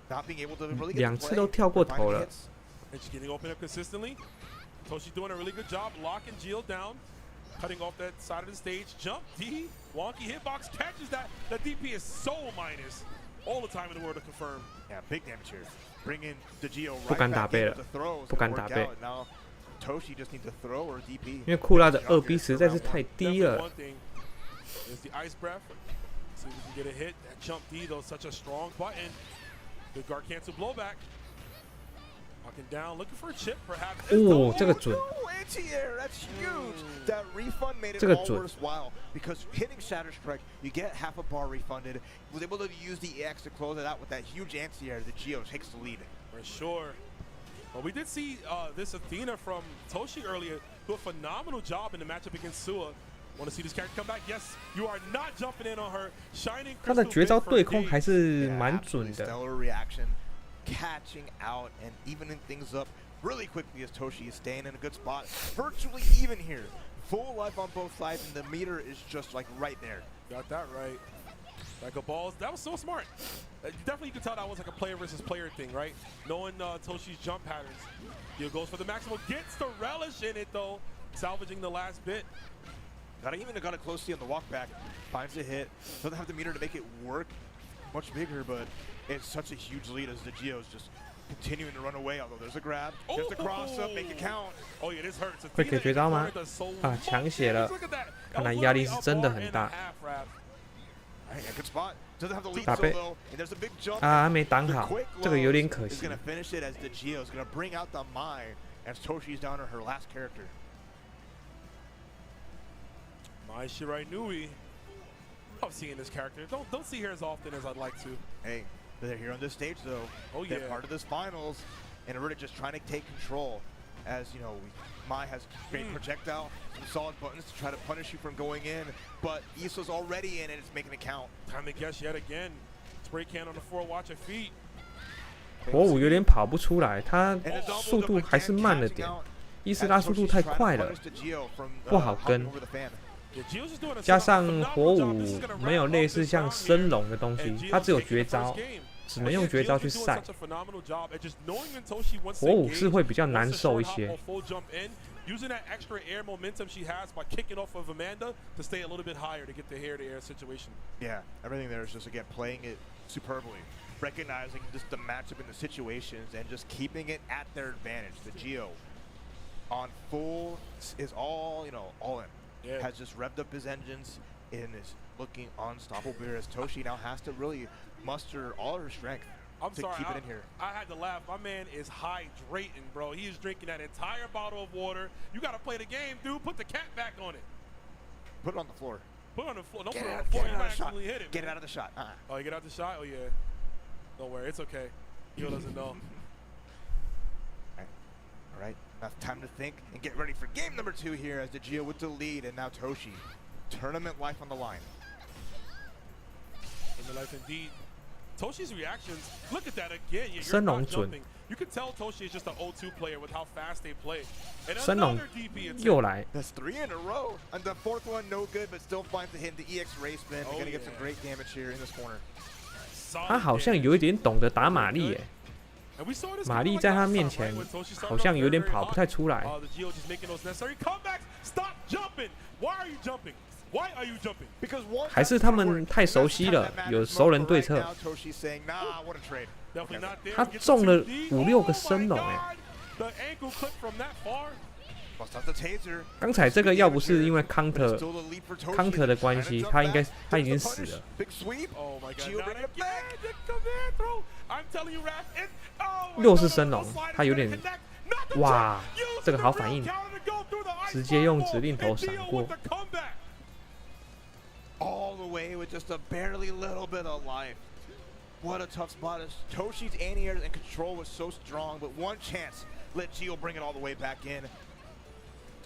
not being able to really get 两 the 次 play, 都跳过头 finding 了。 hits. And she's getting open up consistently. Toshi doing a really good job locking Gio down, cutting off that side of the stage. Jump D, wonky hitbox catches that. That DP is so minus. All the time in the world to confirm. Yeah, big damage here. Bringing DeGio 不 right 敢打 back 背 in 了 with the throws. 不敢 Gonna 打 work 背 out. Now Toshi just needs to throw or DP. 因为库拉的 Good job 2B here 实 for 在是 round 太 one. 低 Definitely 了。 one thing is the ice breath. See if we can get a hit. That jump D though, such a strong button. Good guard cancel blowback. Walking down, looking for a chip, perhaps. 哦，这个准。 Ooh, anti-air, that's huge. That refund made it 这个 all 准。 worthwhile because hitting Shatter Strike, you get half a bar refunded. Was able to use the EX to close it out with that huge anti-air. The Gio takes the lead. For sure. Well, we did see this Athena from Toshi earlier do a phenomenal job in the matchup against Sua. Want to see this character come back? Yes, you are not jumping in on her. Shining 他的 Crystal 绝招 Bit for 对空 days. 还是 Yeah, 蛮 absolutely 准的。 stellar reaction, catching out and evening things up really quickly as Toshi is staying in a good spot. Virtually even here. Full life on both sides, and the meter is just like right there. Got that right. Like a balls. That was so smart. Definitely you could tell that was like a player versus player thing, right? Knowing Toshi's jump patterns. He goes for the maximal. Gets the relish in it though. Salvaging the last bit. Got it closely on the walk back. Finds a hit. Doesn't have the meter to make it work much bigger, but it's such a huge lead as the Gio is just continuing to run away. Although there's a grab, there's the cross up, make it count. Oh yeah, this hurts. 会给绝招吗？啊，抢血了，看来压力是真的很大。 Right, a good spot. Doesn't have the lead 打 so 背 though, and there's a big jump. 啊，还没挡 The 好 quick，这个有点 lows 可 is 惜 gonna。finish it as the Gio is gonna bring out the Mai as Toshi's down to her last character. Mai Shirai Nui. Love seeing this character. Don't see her as often as I'd like to. Hey, they're here on this stage though. Oh They're yeah. part of this finals, and really just trying to take control. As you know, Mai has great projectile, some solid buttons to try to punish you from going in, but Issa's already in and it's making it count. Time to guess yet again. Spray can on the floor, watch her feet. 火舞有点跑不出来，他速度还是慢了点。伊斯拉速度太快了，不好跟。加上火舞没有类似像升龙的东西，他只有绝招，只能用绝招去赛。火舞是会比较难受一些。 Using that extra air momentum she has by kicking off of Amanda to stay a little bit higher to get the hair-to-air situation. Yeah, everything there is just, again, playing it superbly. Recognizing just the matchup and the situations and just keeping it at their advantage. The Gio on full is all, all in. Yeah. Has just revved up his engines and is looking unstoppable as Toshi now has to really muster all her strength. I'm to sorry, keep it in here. I had to laugh. My man is hydrating, bro. He is drinking that entire bottle of water. You got to play the game, dude. Put the cap back on it. Put it on the floor. Put it on the floor. Don't Get put it it on the floor. You out might of the shot. actually hit it. Get it man. out of the shot. Oh, you get out the shot? Oh, yeah. Don't worry. It's okay. Yo doesn't know. All right. Enough time to think and get ready for game number 2 here as the Gio with the lead and now Toshi. Tournament life on the line. In the life indeed. Toshi's reactions, look at that again. Yeah, 升 you're 龙 not 准， jumping. You can tell Toshi is just an O2 player with how fast they play. And 升龙 another DP attempt. 又来， That's 3 in a row. And the 4th one, no good, but still finds the hit in the EX race spin. They're going to get some great damage here in this corner. 他好像有一点懂得打玛丽耶。玛丽在他面前好像有点跑不太出来。还是他们太熟悉了，有熟人对策。他中了5-6个升龙刚才这个要不是因为 counter 的关系，他已经死了。60升龙，他有点哇，这个好反应，直接用指令头闪过。All the way with just a barely little bit of life. What a tough spot. Toshi's anti-air and control was so strong, but one chance let Gio bring it all the way back in.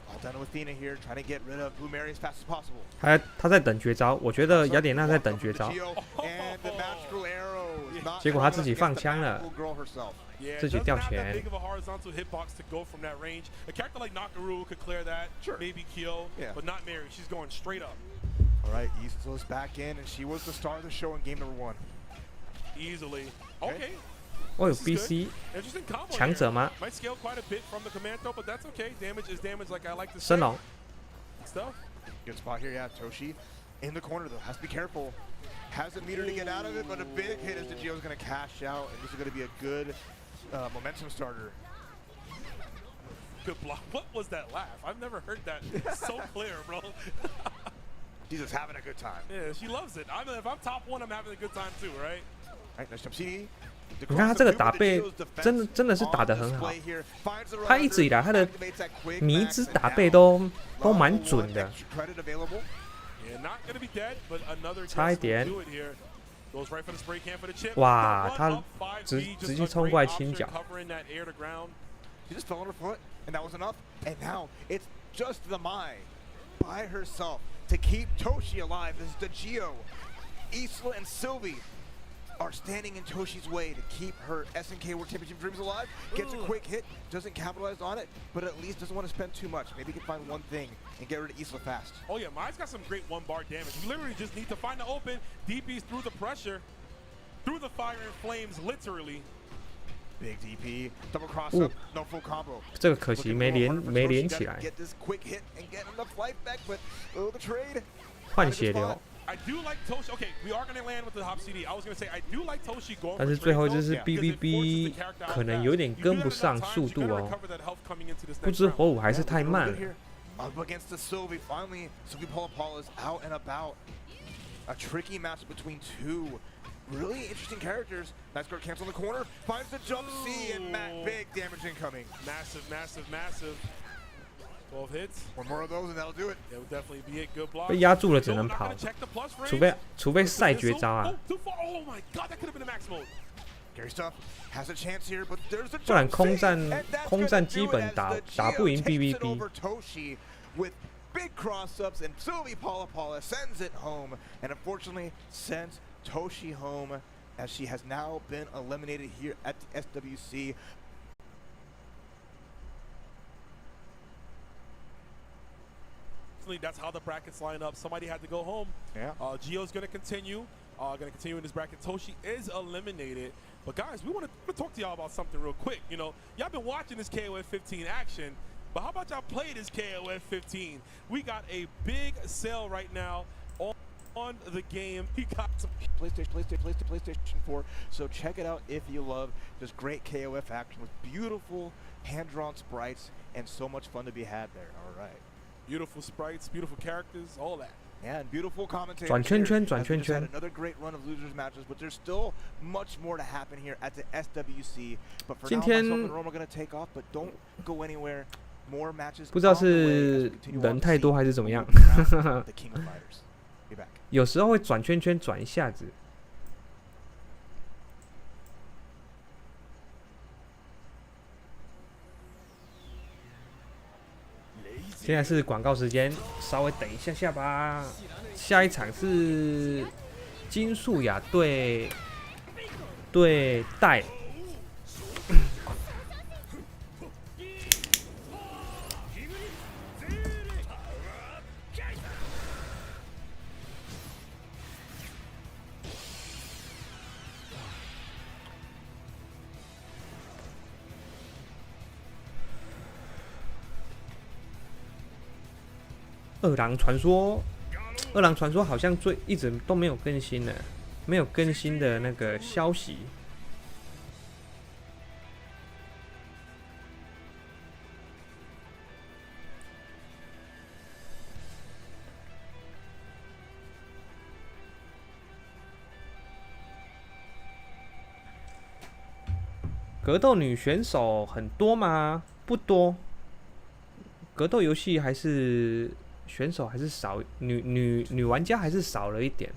All done with Athena here, trying to get rid of Blue Mary as fast as possible. 他在等绝招，我觉得雅典娜在等绝招，结果他自己放枪了，自己掉钱。All right, Isola's back in, and she was the star of the show in game number 1. Easily. Okay. 哦，有 BC 强者吗？升龙。Good spot here, yeah. Toshi in the corner though, has to be careful. Has a meter to get out of it, but a big hit as the Gio's going to cash out, and this is going to be a good momentum starter. Good block. What was that laugh? I've never heard that so clear, bro. She's just having a good time. Yeah, she loves it. If I'm top 1, I'm having a good time too, right? All right, nice jump CD. 你看他这个打背真的是打得很好，他一直以来他的迷之打背都蛮准的，差一点，哇，他直接冲过来清脚。She just fell on her foot, and that was enough. And now it's just the Mai by herself to keep Toshi alive. This is the Gio, Isla, and Sylvie are standing in Toshi's way to keep her SNK World Championship dreams alive. Gets a quick hit, doesn't capitalize on it, but at least doesn't want to spend too much. Maybe he can find one thing and get rid of Isla fast. Oh yeah, Mai's got some great one-bar damage. You literally just need to find the open, DPs through the pressure, through the fire and flames, literally. Big DP, double cross up, no full combo. 这个可惜没连起来。 Get this quick hit and get enough life back, but the trade. 换血流。 I do like Toshi. Okay, we are gonna land with the hop CD. I was gonna say I do like Toshi going. 但是最后就是 BBB 可能有点跟不上速度哦，不知火舞还是太慢了。 Up against the Sylvie, finally, Sylvie Paula is out and about. A tricky match between two really interesting characters. Nice guard cancel in the corner, finds the jump C, and Matt, big damage incoming. Massive, massive, massive. 12 hits. One more of those and that'll do it. That would definitely be a good block. 被压住了，只能跑，除非赛绝招啊。 Oh my god, that could have been a max mode. Gary Stuff has a chance here, but there's a 不然空战基本打不赢 BBB。 With big cross-ups, and Sylvie Paula sends it home, and unfortunately sends Toshi home as she has now been eliminated here at the SWC. That's how the brackets line up. Somebody had to go home. Yeah. Gio's going to continue. In this bracket. Toshi is eliminated. But guys, we want to talk to y'all about something real quick. You know, y'all been watching this KOF 15 action, but how about y'all play this KOF 15? We got a big sale right now on the game. We got some PlayStation 4. So check it out if you love this great KOF action with beautiful hand-drawn sprites and so much fun to be had there. All right. Beautiful sprites, beautiful characters, all that. And beautiful commentary. 转圈圈，转圈圈。 Another great run of losers matches, but there's still much more to happen here at the SWC. But for now, myself and Rome are going to take off, but don't go anywhere. More matches. 不知道是人太多还是怎么样。有时候会转圈圈，转一下子。 现在是广告时间，稍微等一下吧。下一场是金素雅对戴。二郎传说好像一直都没有更新了，没有更新的那个消息。格斗女选手很多吗？不多。格斗游戏还是选手还是少，女玩家还是少了一点，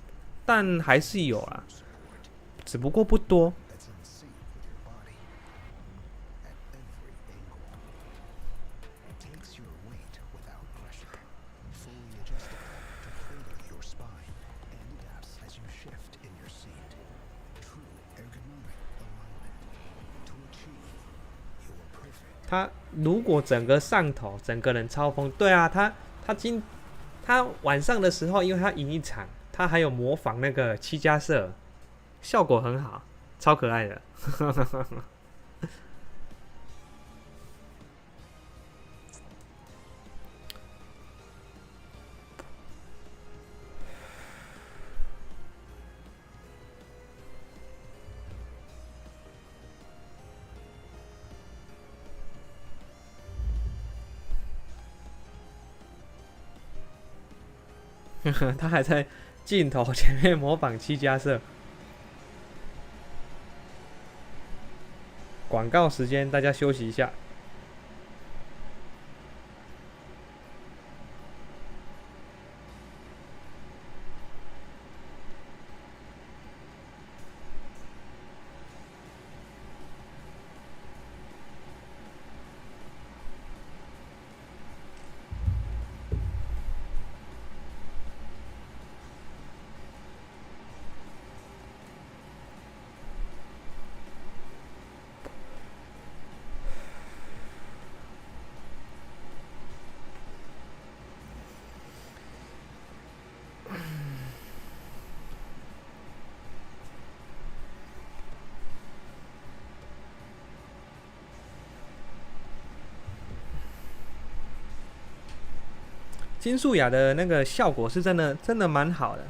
但还是有啦，只不过不多。他如果整个上头，整个人超疯，对啊，他晚上的时候，因为他赢一场，他还有模仿那个七家社，效果很好，超可爱的。他还在镜头前面模仿七家社。广告时间，大家休息一下。金素雅的那个效果是真的蛮好的。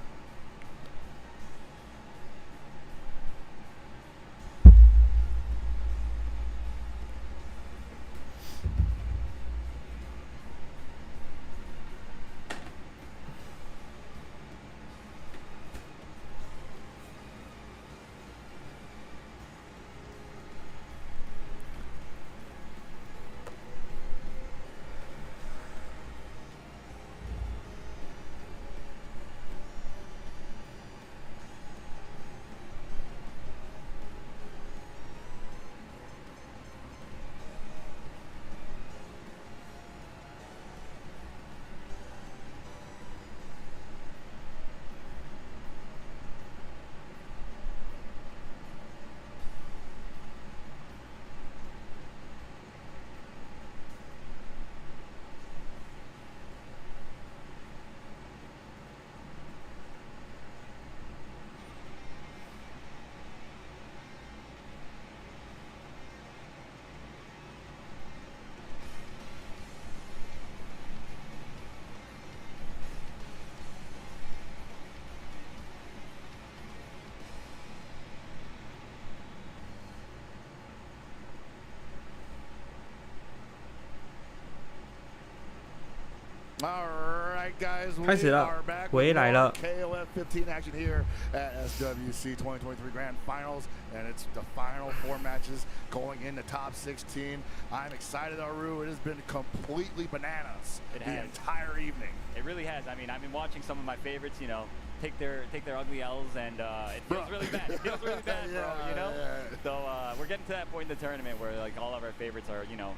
开始了，回来了。KOF 15 action here at SWC 2023 Grand Finals, and it's the final 4 matches going in the top 16. I'm excited, Aru. It has been completely bananas the entire evening. It really has. I mean, I've been watching some of my favorites, you know, take their ugly L's, and it feels really bad. It feels really bad, bro. You know. So we're getting to that point in the tournament where like all of our favorites are, you know,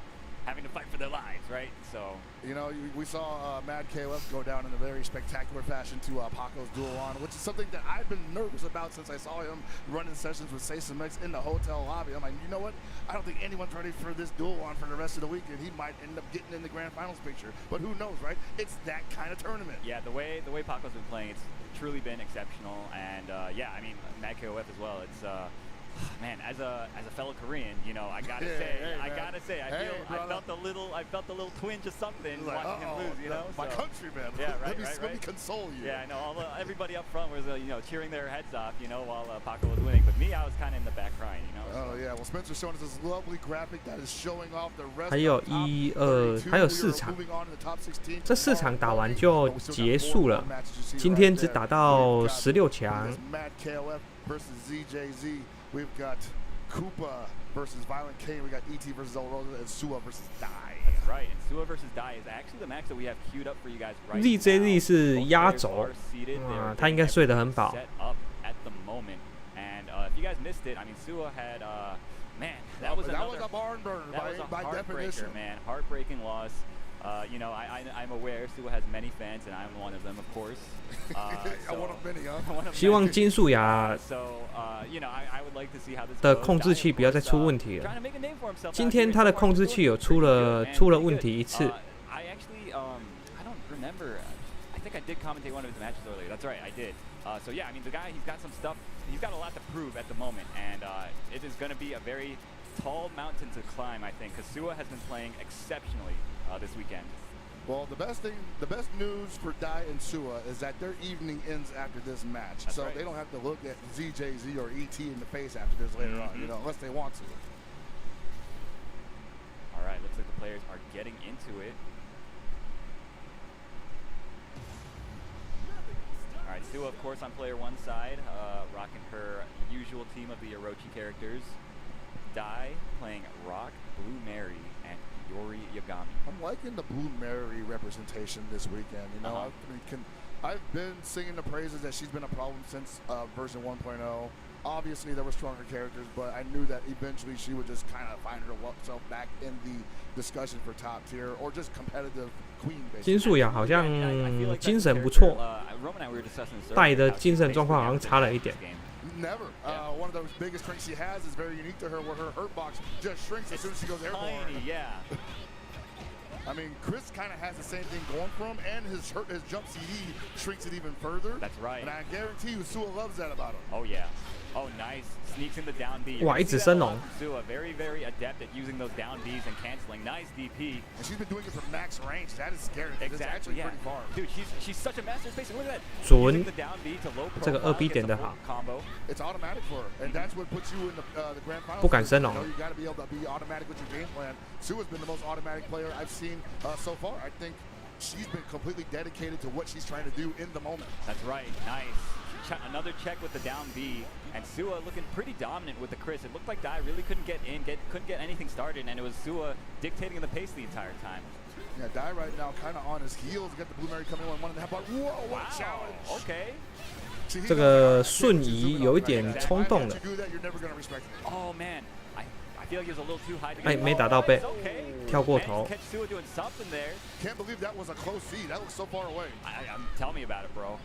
having to fight for their lives, right? So, you know, we saw Mad KOF go down in a very spectacular fashion to Paco's duel on, which is something that I've been nervous about since I saw him running sessions with Sasamix in the hotel lobby. I'm like, you know what? I don't think anyone's ready for this duel on for the rest of the weekend. He might end up getting in the grand finals picture, but who knows, right? It's that kind of tournament. Yeah, the way Paco's been playing, it's truly been exceptional, and yeah, I mean, Mad KOF as well. It's Man, as a fellow Korean, you know, I gotta say, I felt a little twinge of something watching him lose, you know. My countryman. Yeah, right, Let me console you. Yeah, I know. Everybody up front was, you know, cheering their heads off, you know, while Paco was winning. But me, I was kind of in the back crying, you know. Oh yeah, well Spencer's showing us this lovely graphic that is showing off the rest. 还有还有4场，这4场打完就结束了。今天只打到16强。We've got Koopa versus Violent Kane. We got ET versus El Rosa and Sua versus Dai. That's right. And Sua versus Dai is actually the match that we have queued up for you guys right now. ZJZ 是压轴，他应该睡得很饱。Set up at the moment, and if you guys missed it, I mean, Sua had man, that was a barn burner by definition, man. Heartbreaking loss. You know, I'm aware Sua has many fans, and I'm one of them, of course. One of many, huh? 希望金素雅 you know, I would like to see how this 的控制器不要再出问题了。今天他的控制器有出了问题1次。I actually I don't remember. I think I did commentate one of his matches earlier. That's right, I did. So yeah, I mean the guy, he's got some stuff. He's got a lot to prove at the moment, and it is going to be a very tall mountain to climb, I think, because Sua has been playing exceptionally this weekend. Well, the best news for Dai and Sua is that their evening ends after this match. That's so right. They don't have to look at ZJZ or ET in the face after this later on, you know, unless they want to. All right, looks like the players are getting into it. All right, Sua, of course, on player 1 side, rocking her usual team of the Orochi characters. Dai playing Rock, Blue Mary, and Yori Yagami. I'm liking the Blue Mary representation this weekend. You know, I've been singing the praises that she's been a problem since version 1.0. Obviously, there were stronger characters, but I knew that eventually she would just kind of find herself back in the discussion for top tier or just competitive queen. 金素雅好像精神不错，带的精神状况好像差了一点。Never. One of those biggest strengths she has is very unique to her, where her hurt box just shrinks as soon as she goes airborne. Tiny, yeah. I mean, Chris kind of has the same thing going for him, and his jump CD shrinks it even further. That's right. And I guarantee you, Sua loves that about him. Oh yeah. Oh, nice. Sneaks in the down B. 哇，一直升龙。Sua very, very adept at using those down Bs and canceling. Nice DP. And she's been doing it from max range. That is scary. It's actually pretty far. Dude, she's such a master spacer. Look at that. 准 The down B to low 这个2B 点的好。 combo. It's automatic for her, and that's what puts you in the grand final. 不敢升龙。 You know, you got to be able to be automatic with your game plan. Sua's been the most automatic player I've seen so far. I think she's been completely dedicated to what she's trying to do in the moment. That's right. Nice. Another check with the down B, and Sua looking pretty dominant with the Chris. It looked like Dai really couldn't get in, couldn't get anything started, and it was Sua dictating the pace the entire time. Yeah, Dai right now kind of on his heels. Got the Blue Mary coming in 1.5 bar. Whoa, what a challenge! Okay. 这个瞬移有一点冲动了。 Oh man, I feel like he was a little too high to get. 哎，没打到背，跳过头。 Catch Sua doing something there. Can't believe that was a close seed. That looks so far away. Tell me about it, bro.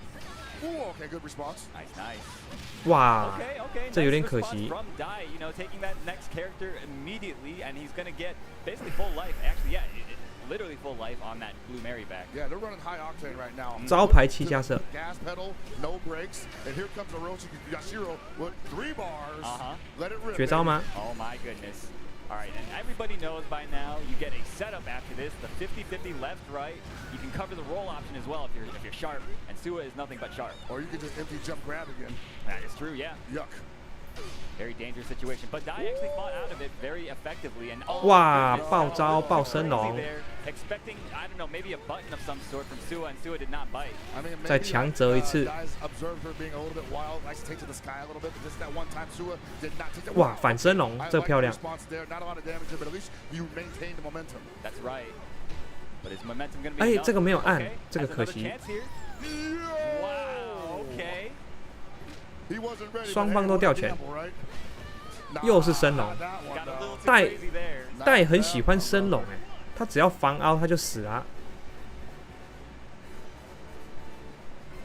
Ooh, okay, good response. Nice. 哇， Okay. 这有点可惜。 From Dai, you know, taking that next character immediately, and he's gonna get basically full life. Actually, yeah, literally full life on that Blue Mary back. Yeah, they're running high octane right now. 招牌气加色。 Gas pedal, no brakes, and here comes Orochi Yashiro with 3 bars. Let it rip. 绝招吗？ Oh my goodness. All right, and everybody knows by now you get a setup after this, the 50-50 left, right. You can cover the roll option as well if you're sharp, and Sua is nothing but sharp. Or you can just empty jump grab again. That is true, yeah. Yuck. Very dangerous situation, but Dai actually fought out of it very effectively. And 哇，爆招爆升龙。 expecting, I don't know, maybe a button of some sort from Sua, and Sua did not bite. I mean, 再强折一次。 Guys observed her being a little bit wild, likes to take to the sky a little bit, but just that one time Sua did not take that. 哇，反升龙，这个漂亮。 Not a lot of damage, but at least you maintain the momentum. That's right. But is momentum going to be? 哎，这个没有按，这个可惜。 Wow. Okay. 双方都掉钱。又是升龙，戴很喜欢升龙哎，他只要防凹他就死啊。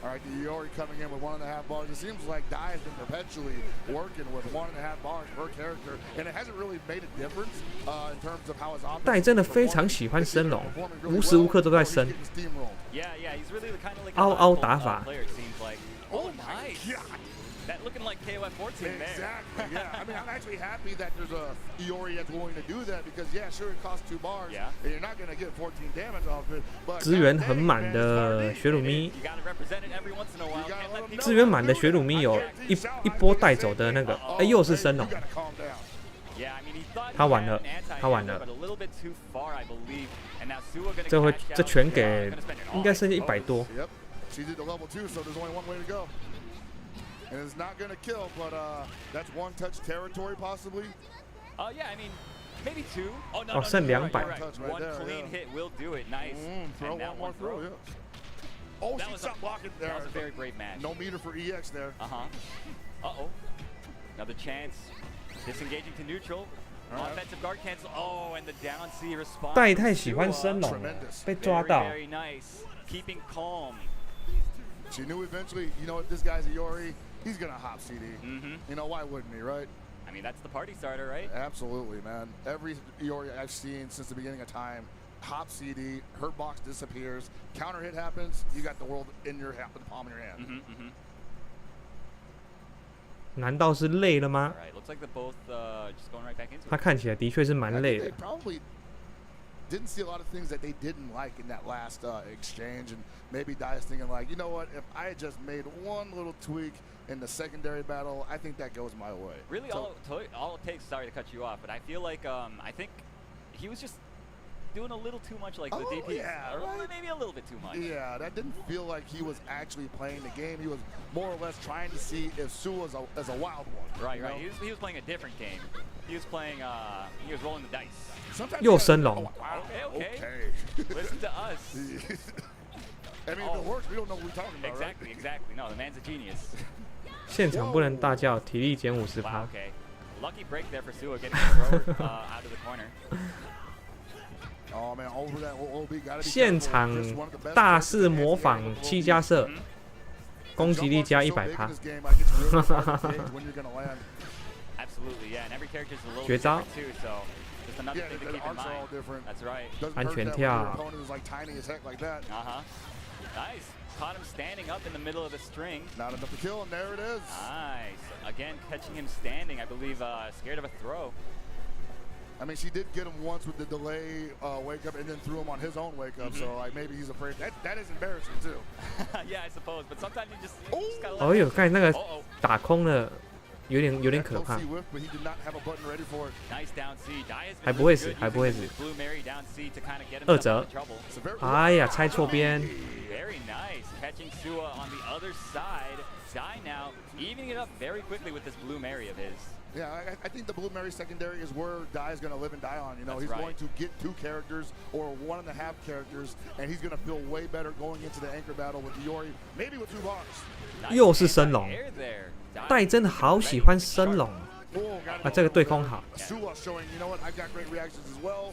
All right, the Iori coming in with 1.5 bars. It seems like Dai has been perpetually working with 1.5 bars per character, and it hasn't really made a difference in terms of how his offense. 戴真的非常喜欢升龙，无时无刻都在升。凹凹打法。 Oh my god. That looking like KOF 14 there. Exactly, yeah. I mean, I'm actually happy that there's a Iori that's willing to do that because, yeah, sure, it costs 2 bars, and you're not going to get 14 damage off it. But 资源很满的雪鲁咪，资源满的雪鲁咪有一波带走的那个，哎，又是升龙。他完了，他完了。这拳给应该剩下100多。And it's not going to kill, but that's one touch territory possibly. Yeah, I mean, maybe 2. Oh no, 哦，剩200。One clean hit will do it. Nice. Throw one more throw. Yeah. Oh, she stopped blocking there. That was a very brave match. No meter for EX there. Uh-oh. Another chance. Disengaging to neutral. Offensive guard cancel. Oh, and the down C response. 戴太喜欢升龙了，被抓到。Very nice. Keeping calm. She knew eventually, you know what, this guy's Iori. He's gonna hop CD. You know, why wouldn't he, right? I mean, that's the party starter, right? Absolutely, man. Every Iori I've seen since the beginning of time, hop CD, her box disappears, counter hit happens, you got the world in the palm of your hand. 难道是累了吗？ Looks like they're both just going right back into it. 他看起来的确是蛮累的。 Probably didn't see a lot of things that they didn't like in that last exchange, and maybe Dai's thinking like, you know what, if I had just made one little tweak in the secondary battle, I think that goes my way. Really, all it takes, sorry to cut you off, but I feel like I think he was just doing a little too much like the DP. Yeah, or maybe a little bit too much. Yeah, that didn't feel like he was actually playing the game. He was more or less trying to see if Sue was a wild one. Right. He was playing a different game. He was playing, he was rolling the dice. 又升龙。 Okay. Listen to us. I mean, if it works, we don't know what we're talking about, Exactly, right? exactly. No, the man's a genius. 现场不能大叫，体力减50%。Wow, okay. Lucky break there for Sua getting the thrower out of the corner. Oh man, over that OB gotta be 现场大肆模仿7加社，攻击力加100%。Absolutely, yeah, and every character is a little 绝招 different too, so just another thing to keep in mind. That's right. 安全跳。 Nice. Caught him standing up in the middle of the string. Not enough to kill, and there it is. Nice. Again, catching him standing, I believe, scared of a throw. I mean, she did get him once with the delay wake up and then threw him on his own wake up. So like maybe he's afraid. That is embarrassing too. Yeah, I suppose. But sometimes you just gotta let 哦呦，刚才那个打空了，有点可怕。 Nice down C. 还不会死，还不会死。2折。哎呀，猜错边。 Very nice. Catching Sua on the other side. Dai now evening it up very quickly with this Blue Mary of his. Yeah, I think the Blue Mary secondary is where Dai is going to live and die on. You know, he's going to get 2 characters or 1.5 characters, and he's going to feel way better going into the anchor battle with Iori, maybe with 2 bars. 又是升龙，戴真的好喜欢升龙啊！这个对空好。 Sua showing, you know what, I got great reactions as well.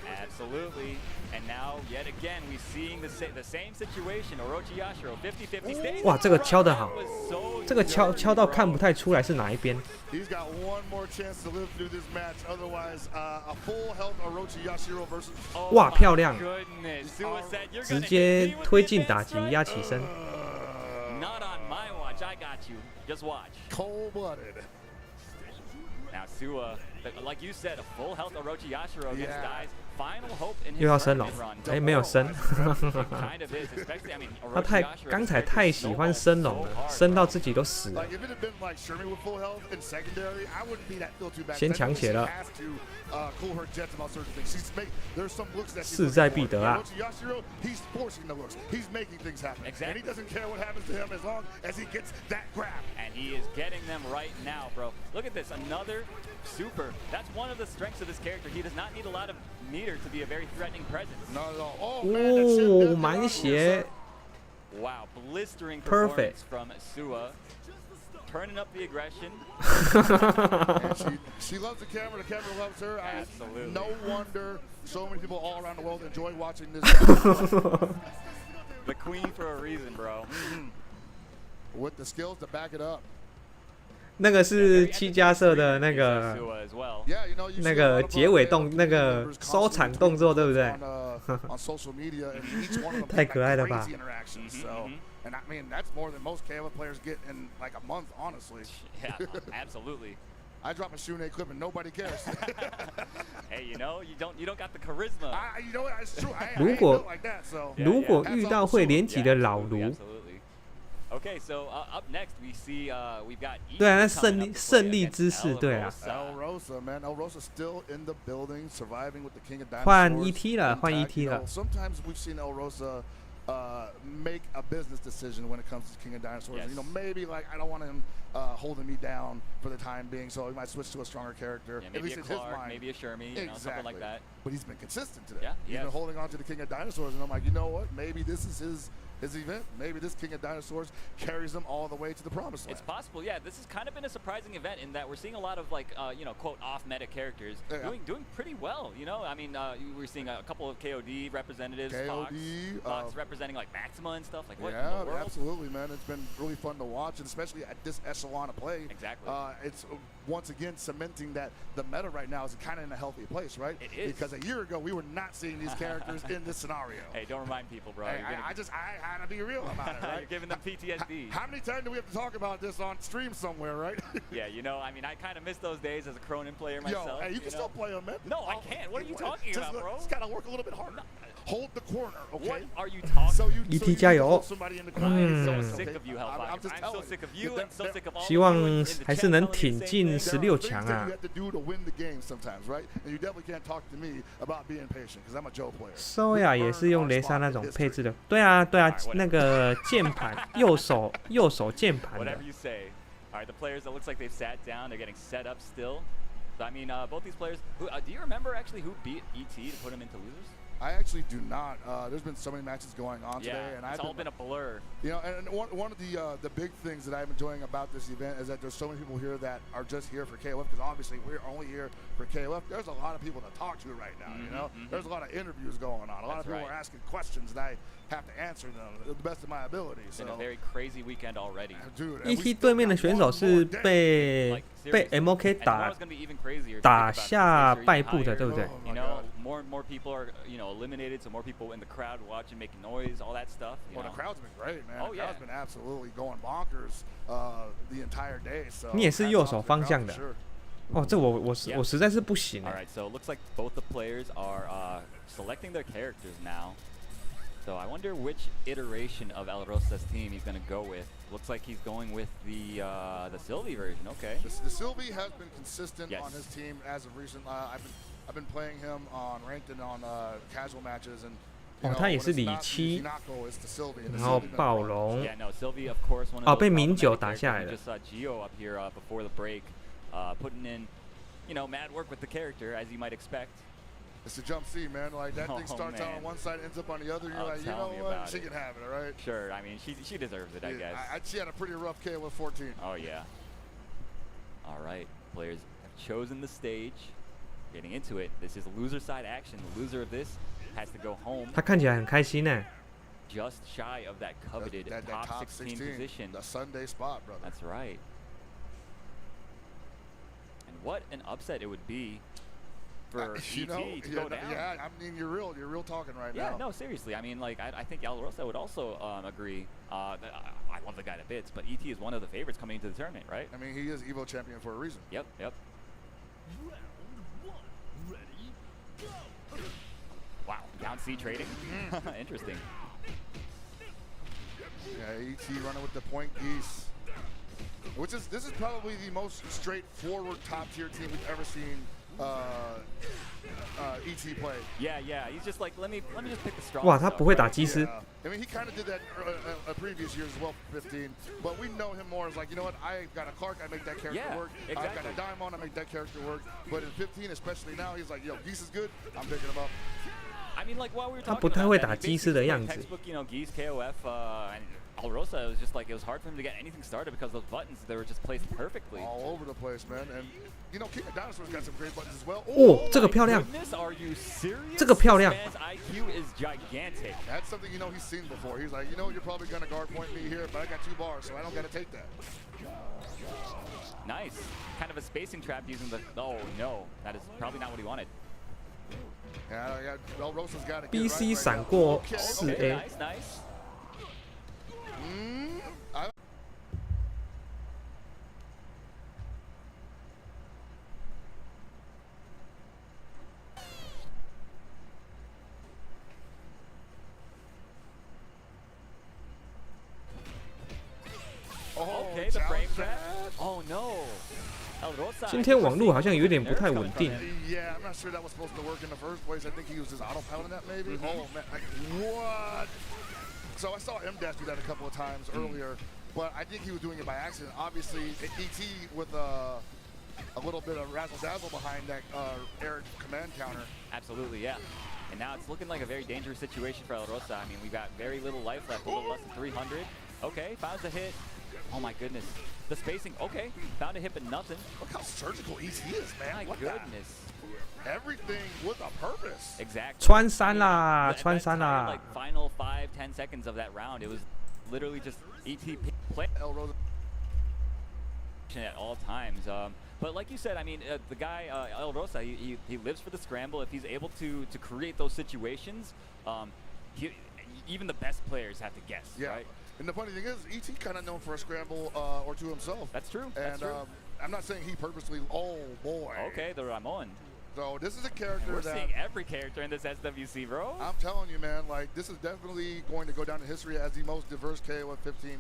Absolutely. And now, yet again, we're seeing the same situation. Orochi Yashiro, 50-50 stays. 哇，这个敲得好，这个敲到看不太出来是哪一边。 He's got one more chance to live through this match. Otherwise, a full health Orochi Yashiro versus. 哇，漂亮！ Goodness. 直接推进打击压起身。 Not on my watch. I got you. Just watch. Cold-blooded. Now Sua, like you said, a full health Orochi Yashiro against Dai's final hope in his 又要升龙， run. 哎，没有升。 Kind of is, especially, I mean, 他刚才太喜欢升龙了，升到自己都死了。 先抢血了，势在必得啊！ And he is getting them right now, bro. Look at this, another super. That's one of the strengths of this character. He does not need a lot of meter to be a very threatening presence. Not at all. 哦，满血。 Wow, blistering Perfect. performance from Sua. Turning up the aggression. she loves the camera loves her. Absolutely. No wonder so many people all around the world enjoy watching this. The queen for a reason, bro. With the skills to back it up. 那个是7加社的那个结尾那个收场动作，对不对？太可爱了吧！ And I mean, that's more than most KOF players get in like a month, honestly. Yeah, absolutely. I drop a Shunei clip and nobody cares. Hey, you know, you don't got the charisma. You know what? It's true. I 如 ain't 果 built like that, so. 如果遇到会连击的老卢， Absolutely. Okay, so up next we see we've got. 对啊，那胜利之势，对啊。 El Rosa, man, El Rosa still in the building, surviving with the King of Dinosaurs. 换 ET 了，换 intact. ET You 了 know,。Sometimes we've seen El Rosa make a business decision when it comes to King of Dinosaurs. Yes. You know, maybe like I don't want him holding me down for the time being, so he might switch to a stronger character. Yeah, At maybe least a in his Clark, mind. maybe a Shermie, you know, Exactly. something like that. But he's been consistent today. Yeah, He's been holding on to the King of Dinosaurs, and I'm like, you know what? Maybe this is his event. Maybe this King of Dinosaurs carries him all the way to the promised land. It's possible, yeah. This has kind of been a surprising event in that we're seeing a lot of like, you know, quote off-meta characters doing pretty well. You know, I mean, we're seeing a couple of KOD representatives, Fox representing like Maxima and stuff. Like, what in the world? Absolutely, man. It's been really fun to watch, and especially at this echelon of play. Exactly. It's once again cementing that the meta right now is kind of in a healthy place, right? It is. Because a year ago we were not seeing these characters in this scenario. Hey, don't remind people, bro. Hey, I had to be real about it, right? You're giving them PTSD. How many times do we have to talk about this on stream somewhere, right? Yeah, you know, I mean, I kind of miss those days as a Cronin player myself. Yo, hey, you can still play them, man. No, I can't. What are you talking about, bro? Just gotta work a little bit harder. Hold the corner, okay? What are you talking? So you ET can 加油 hold somebody in the corner. I'm so Okay. sick of you, Hellfire. I'm just I'm so telling sick of you. you and so sick of all 希 of 望 you in the 还是 chat 能 telling me 挺 the same 进 thing. 16 There 强 are things that 啊 you。have to do to win the game sometimes, right? And you definitely can't talk to me about being patient because I'm a Joe player. Soya 也是用雷莎那种配置的，对啊，对啊，那个键盘右手键盘的 Whatever。you say. All right, the players, it looks like they've sat down. They're getting set up still. So, I mean, both these players. Do you remember actually who beat ET to put him into losers? I actually do not. There's been so many matches going on today, Yeah, and it's all been a blur. You know, and one of the big things that I'm enjoying about this event is that there's so many people here that are just here for KOF because obviously we're only here for KOF. There's a lot of people to talk to right now. You know, there's a lot of interviews going on. A lot of people are asking questions, and I have to answer them to the best of my ability. It's So, been a very crazy weekend already. dude, and we ET still 对面的 got 选 one 手 more 是 day. 被 Seriously. MOK And 打 tomorrow's gonna be even crazier. 打 Think about it. 下 The stakes are 败 even 部的， higher. 对不对？ Oh You my know, God. more and more people are, you know, eliminated, so more people in the crowd watching, making noise, all that stuff. You Well, know? the crowd's been great, man. Oh, The yeah. crowd's been absolutely going bonkers the entire day. So 你也是 hats 右 off 手 to the 方 crowd 向 for 的 sure. 哦，这我实在是不行 All right, so it looks like both the players are selecting their characters now. So I wonder which iteration of El Rosa's team he's going to go with. Looks like he's going with the Sylvie version. Okay. The Sylvie has been consistent Yes. on his team as of recent. I've been playing him on ranked and on casual matches, and 哦，他也是里七， Hinako, it's the Sylvie, and the 然后 Sylvie been 暴 a problem. 龙 Yeah, no, Sylvie, of course, one of 哦 those 被明九 problematic 打下来 characters. 了 We just saw Gio up here before the break, putting in, you know, mad work with the character, as you might expect. It's a jump C, man. Like that Oh, thing starts out man. on one side, ends up on the other. You're Oh, like, you tell know me what? about She it. can have it, all right? Sure, I mean, she deserves it, I guess. She had a pretty rough KO with 14. Oh, yeah. All right, players have chosen the stage. Getting into it. This is loser side action. The loser of this has to go home 他看起来很开心呢。 just shy of that coveted That top top 16 16 position. the Sunday spot, brother. That's right. And what an upset it would be for You ET know, to go down. yeah, I mean, you're real talking right Yeah, now. no, seriously. I mean, like, I think El Rosa would also agree that I love the guy to bits, but ET is one of the favorites coming into the tournament, right? I mean, he is Evo champion for a reason. Yep. Wow, down C trading. Interesting. Yeah, ET running with the point geese. This is probably the most straightforward top tier team we've ever seen ET play. Yeah, he's just like, let me just pick the strong. 哇，他不会打机师。 Yeah. I mean, he kind of did that previous years as well for 15, but we know him more as like, you know what, I got a Clark, I make that character Yeah, work. exactly. I've got a Diamond, I make that character work. But in 15, especially now, he's like, yo, Geese is good, I'm picking him up. I mean, like while we were 他 talking 不太 about 会 that, 打 he 机师的 basically 样 played 子。 textbook, you know, Geese, KOF, and El Rosa, it was just like, it was hard for him to get anything started because those buttons, they were just placed perfectly. All over the place, man. And, you know, King of Dinosaurs got some great buttons as well. 哦，这个漂亮， Goodness, are you serious? 这个漂亮。 This man's IQ is gigantic. That's something, you know, he's seen before. He's like, you know, you're probably going to guard point me here, but I got 2 bars, so I don't got to take that. Nice. Kind of a spacing trap using the... Oh, no. That is probably not what he wanted. Yeah, El Rosa's got to get BC right 闪 now. 过 Okay, 4A， Nice. Okay, the frame trap. Oh no. 今天网络好像有点不太稳定。Yeah, I'm not sure that was supposed to work in the first place. I think he was just autopiloting that maybe. Oh man, what? So I saw M Dash do that a couple of times earlier, but I think he was doing it by accident. Obviously, ET with a little bit of razzle dazzle behind that air command counter. Absolutely, yeah. And now it's looking like a very dangerous situation for El Rosa. I mean, we've got very little life left, a little less than 300. Okay, found the hit. Oh my goodness. The spacing, okay. Found a hit, but nothing. Look how surgical ET is, man. My goodness. Everything with a purpose. Exactly. 穿山啦，穿山啦。 Like final 5-10 seconds of that round, it was literally just ET play El Rosa at all times. But like you said, I mean, the guy El Rosa, he lives for the scramble. If he's able to create those situations, even the best players have to guess, right? And the funny thing is, ET kind of known for a scramble or two himself. That's true. And That's true. I'm not saying he purposely. Oh boy. Okay, the Ramon. So this is a character We're that seeing every character in this SWC, bro. I'm telling you, man. Like this is definitely going to go down in history as the most diverse KOF 15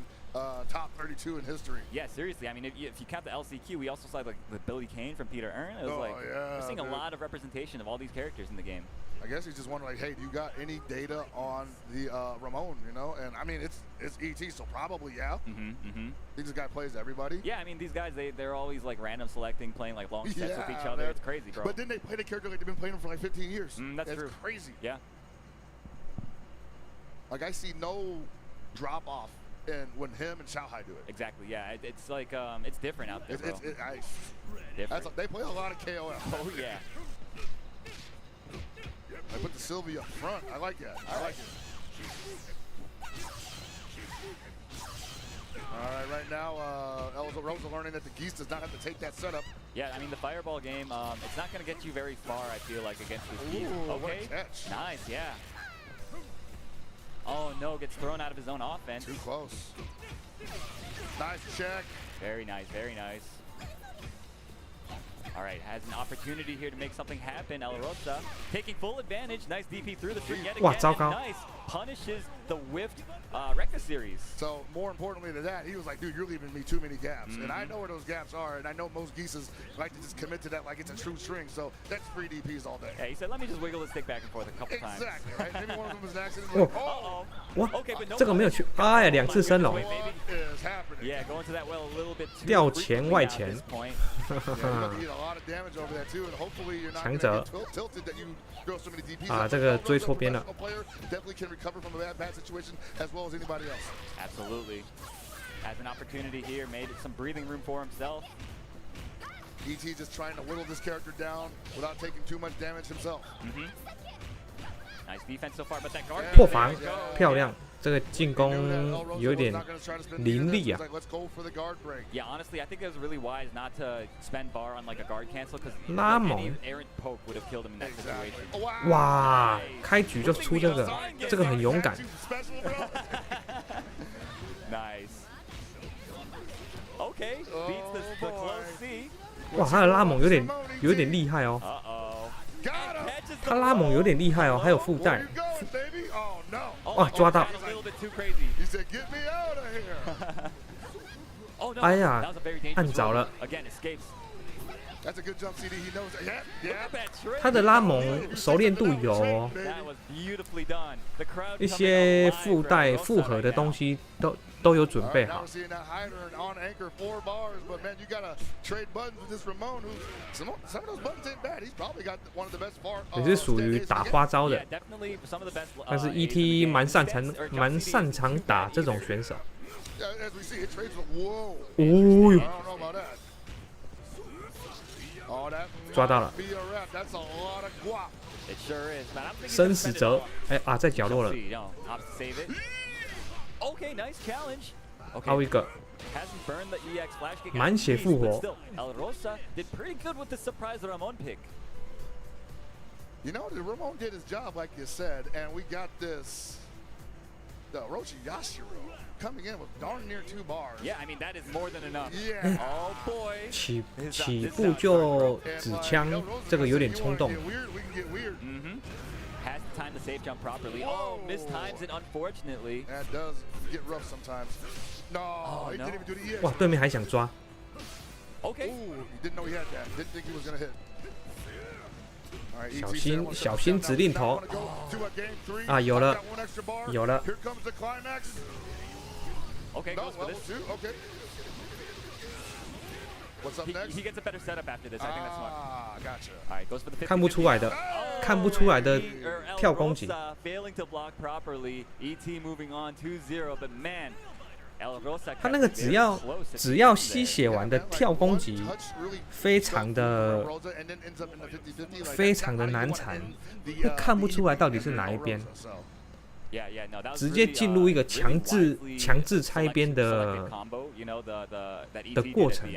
top 32 in history. Yeah, seriously. I mean, if you count the LCQ, we also saw like the Billy Kane from Peter Earn. It was we're seeing a lot of representation of all these characters in the game. I guess he's just wondering, like, hey, do you got any data on the Ramon? You know, and I mean, it's ET, so probably yeah. This guy plays everybody. Yeah, I mean, these guys they're always like random selecting, playing like long sets with each other. Man. It's crazy, bro. But then they play the character like they've been playing him for like 15 years. That's true. Crazy. Yeah. Like I see no drop off in when him and Shanghai do it. Exactly. Yeah, it's like it's different out there, bro. Different. They play a lot of KOF. Oh yeah. I put the Sylvie up front. I like that. I like it. All right, right now, El Rosa learning that the Geese does not have to take that setup. Yeah, I mean, the Fireball game, it's not going to get you very far, I feel like, against this Geese. Okay. What a catch. Nice, yeah. Oh, no, gets thrown out of his own offense. Too close. Nice check. Very nice, very nice. All right, has an opportunity here to make something happen. El Rosa taking full advantage. Nice DP through the tree yet again. And nice punishes the whiffed Recta series. So more importantly than that, he was like, dude, you're leaving me too many gaps. And I know where those gaps are, and I know most Geeses like to just commit to that like it's a true string. So that's free DPs all day. Yeah, he said, let me just wiggle the stick back and forth a couple times. Exactly, right? Maybe one of them was an accident. Like,哇 Okay, but no 这个没有去，哎呀，两次升龙， Yeah, going to that well a little bit too 吊前外前 at this point.强者啊，这个追错边了。 Absolutely. Has an opportunity here, made some breathing room for himself. ET just trying to whittle this character down without taking too much damage himself. Nice defense so far, but that guard 破防，漂亮。这个进攻有点凌厉啊。 Yeah, honestly, I think it was really wise not to spend bar on like a guard cancel because any errant poke would have killed him in that situation. 哇，开局就出这个，这个很勇敢。 Nice. Okay, beats the close C. 哇，他的拉猛有点厉害哦。他拉猛有点厉害哦，还有附带。哇，抓到！哎呀，按着了。他的拉猛熟练度有哦，一些附带复合的东西都有准备好。也是属于打花招的，但是 ET 蛮擅长打这种选手。哦哟！ 抓到了，生死折，哎啊，在角落了，凹一个，满血复活。You know, the Ramon did his job, like you said, and we got this. The Orochi Yashiro coming in with darn near 2 bars. Yeah, I mean that is more than enough. Yeah. Oh boy. 起步就指枪，这个有点冲动。 Has the time to safe jump properly. Oh, mistimes it unfortunately. That does get rough sometimes. No, he didn't even do the EX. 哇，对面还想抓。 Okay. Ooh, he didn't know he had that. Didn't think he was gonna hit. All right, 小心小心指令头。啊，有了，有了。 Here comes the climax. Okay, No, goes for level this. 2. Okay. What's up next? He gets a better setup after this. I think that's smart. Ah, gotcha. All right, goes for the 50. 看不出来的，看不出来的跳攻击。 Failing to block properly. ET moving on 2-0, but man. 他那个只要吸血完的跳攻击，非常的难缠，会看不出来到底是哪一边，直接进入一个强制拆边的过程。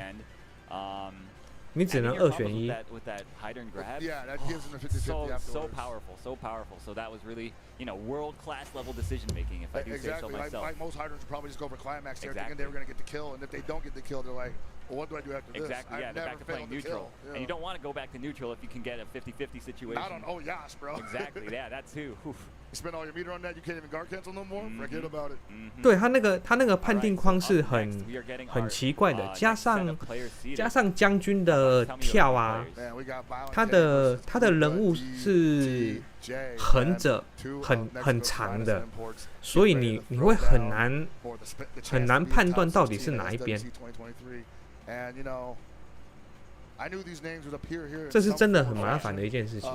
你只能2选1。 Yeah, that gives him a 50-50 afterwards. So powerful, so powerful. So that was really, world-class level decision making, if I do say so myself. Like most hydrants would probably just go for climax there, thinking they were going to get the kill, and if they don't get the kill, they're like, well, what do I do after this? Exactly, yeah, they're back to playing neutral. Yeah. And you don't want to go back to neutral if you can get a 50-50 situation. Not on oh yes, bro. Exactly, yeah, that too. Oof. You spend all your meter on that, you can't even guard cancel no more. Forget about it. 对他那个判定框是很奇怪的，加上将军的跳啊，他的人物是横着很长的，所以你会很难判断到底是哪一边。这是真的很麻烦的一件事情。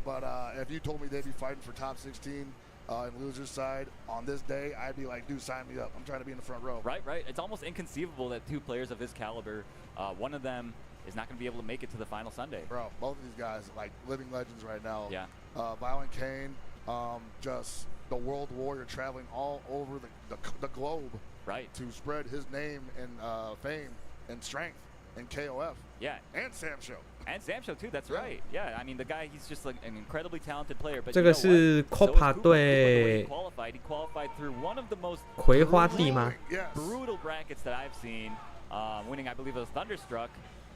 But if you told me they'd be fighting for top 16 in loser's side on this day, I'd be like, dude, sign me up. I'm trying to be in the front row. Right. It's almost inconceivable that 2 players of this caliber, one of them is not going to be able to make it to the final Sunday. Bro, both of these guys like living legends right now. Yeah. Violent Kane, just the world warrior traveling all over the globe. Right. To spread his name and fame and strength in KOF. Yeah. And Sam Show. And Samsho too, that's right. Yeah, I mean the guy, he's just like an incredibly talented player. But 这个是 Copa 队 he qualified through one of the most 葵花地吗？ brutal brackets that I've seen, winning I believe it was Thunderstruck,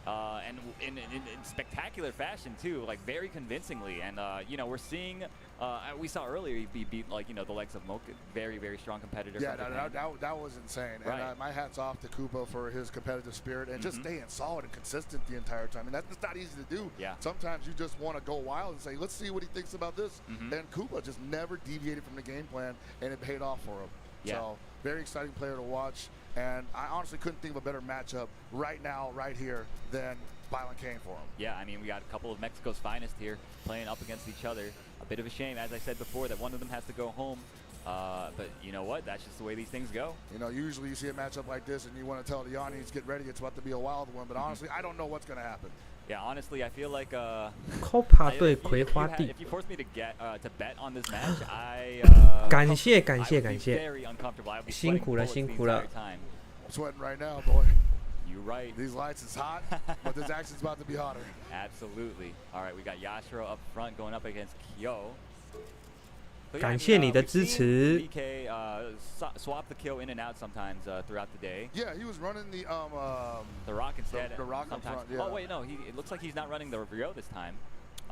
and in spectacular fashion too, like very convincingly. And we're seeing, we saw earlier he beat like the likes of Mocha, very strong competitor. Yeah, that was insane. Right. And my hat's off to Koopa for his competitive spirit and just staying solid and consistent the entire time. And that's not easy to do. Yeah. Sometimes you just want to go wild and say, let's see what he thinks about this. And Koopa just never deviated from the game plan, and it paid off for him. Yeah. So very exciting player to watch. And I honestly couldn't think of a better matchup right now, right here, than Violent Kane for him. Yeah, I mean, we got a couple of Mexico's finest here playing up against each other. A bit of a shame, as I said before, that one of them has to go home. But you know what? That's just the way these things go. Usually you see a matchup like this and you want to tell the audience, get ready, it's about to be a wild one. But honestly, I don't know what's going to happen. Yeah, honestly, I feel like Copa 队葵花地。 If you force me to bet on this match, I 感谢， very uncomfortable. I'll be 辛苦了。 I'm sweating right now, boy. You're right. These lights is hot, but this action's about to be hotter. Absolutely. All right, we got Yashiro up front going up against Kyo. 感谢你的支持。 VK swap the Kyo in and out sometimes throughout the day. Yeah, he was running the rock instead. The rock up front. Yeah. Oh wait, no, it looks like he's not running the Rio this time.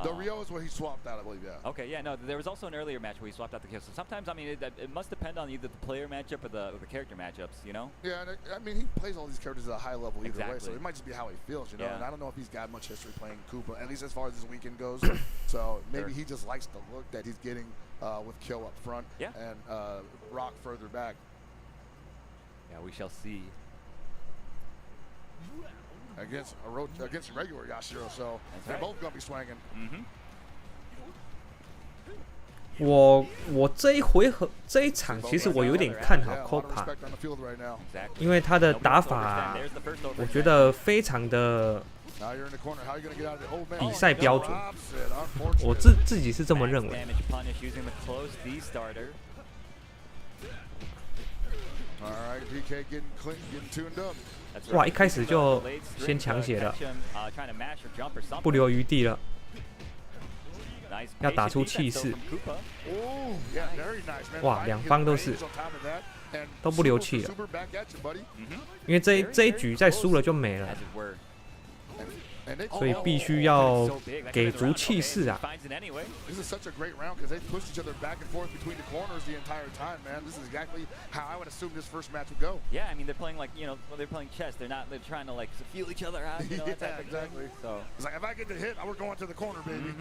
The Rio is what he swapped out, I believe. Yeah. Okay, yeah, no, there was also an earlier match where he swapped out the Kyo. So sometimes, I mean, it must depend on either the player matchup or the character matchups, you know? Yeah, and I mean, he plays all these characters at a high level either way, so Exactly. it might just be how he feels, you know? Yeah. And I don't know if he's got much history playing Koopa, at least as far as this weekend goes. So maybe he just likes the look that he's getting with Kyo up front and Rock further back. Yeah, we shall see. Against a regular Yashiro, so they're both gonna be swinging. 我这一场其实我有点看好 Copa， 因为他的打法我觉得非常的比赛标准，我自己是这么认为。哇，一开始就先抢血了，不留余地了，要打出气势。哇，两方都不留气了，因为这一局再输了就没了。所以必须要给足气势啊。This is such a great round because they pushed each other back and forth between the corners the entire time, man. This is exactly how I would assume this first match would go. Yeah, I mean they're playing like they're playing chess. They're trying to like feel each other out. Yeah, exactly. So it's like if I get the hit, we're going to the corner, baby.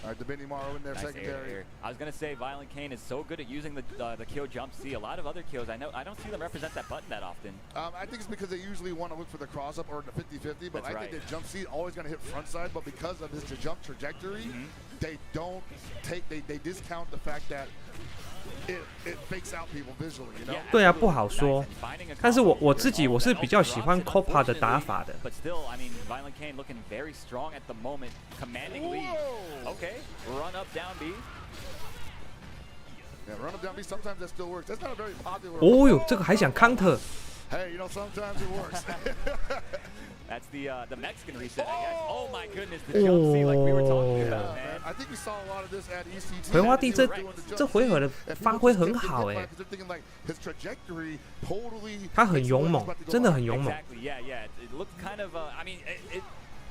All right, the Benny Morrow in there, nice secondary. Air. I was gonna say, Violent Kane is so good at using the kill jump C. A lot of other kills, I don't see them represent that button that often. I think it's because they usually want to look for the cross up or the 50-50, but I think that jump C always gonna hit front side. But because of his jump trajectory, they don't take they discount the fact that it fakes out people visually, you know? 对啊，不好说。但是我自己是比较喜欢 Copa 的打法的。But still, I mean, Violent Kane looking very strong at the moment, commanding lead. Okay, run up down B. Yeah, run up down B. Sometimes that still works. That's not a very popular. 哦哟，这个还想 counter。 Hey, you know, sometimes it works. That's the Mexican reset, I guess. Oh my goodness, the jump C like we were talking about, man. I think we saw a lot of this at ECT. 葵花地这回合的发挥很好哎，他很勇猛，真的很勇猛。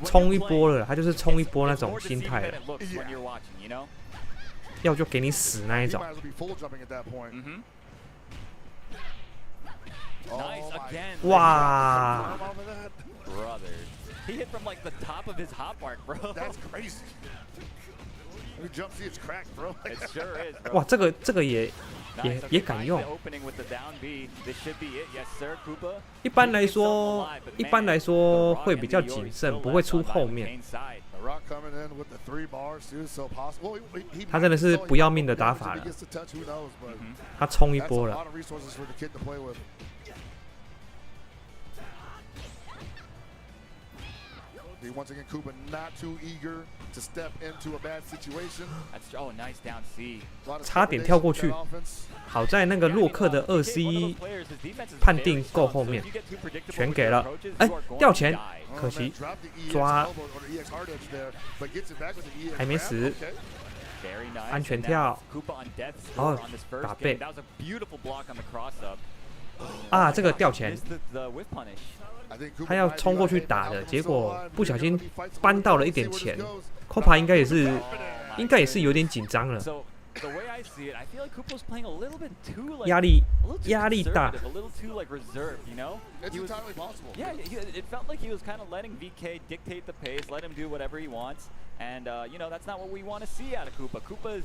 冲一波了，他就是冲一波那种心态了。要就给你死那一种。哇！ Brother, he hit from like the top of his hot mark, bro. That's crazy. The jump C is cracked, bro. It sure is, bro. 哇，这个也敢用。一般来说会比较谨慎，不会出后面。他真的是不要命的打法了。他冲一波了。 Once again, Koopa not too eager to step into a bad situation. Oh, nice down C. 差点跳过去，好在那个洛克的2C 判定够后面，全给了。哎，掉钱，可惜抓，还没死，安全跳，哦，打背。啊，这个掉钱。 他要冲过去打的，结果不小心扳到了一点钱。Copa 应该也是有点紧张了，压力大。Yeah, it felt like he was kind of letting VK dictate the pace, let him do whatever he wants, and that's not what we want to see out of Koopa. Koopa's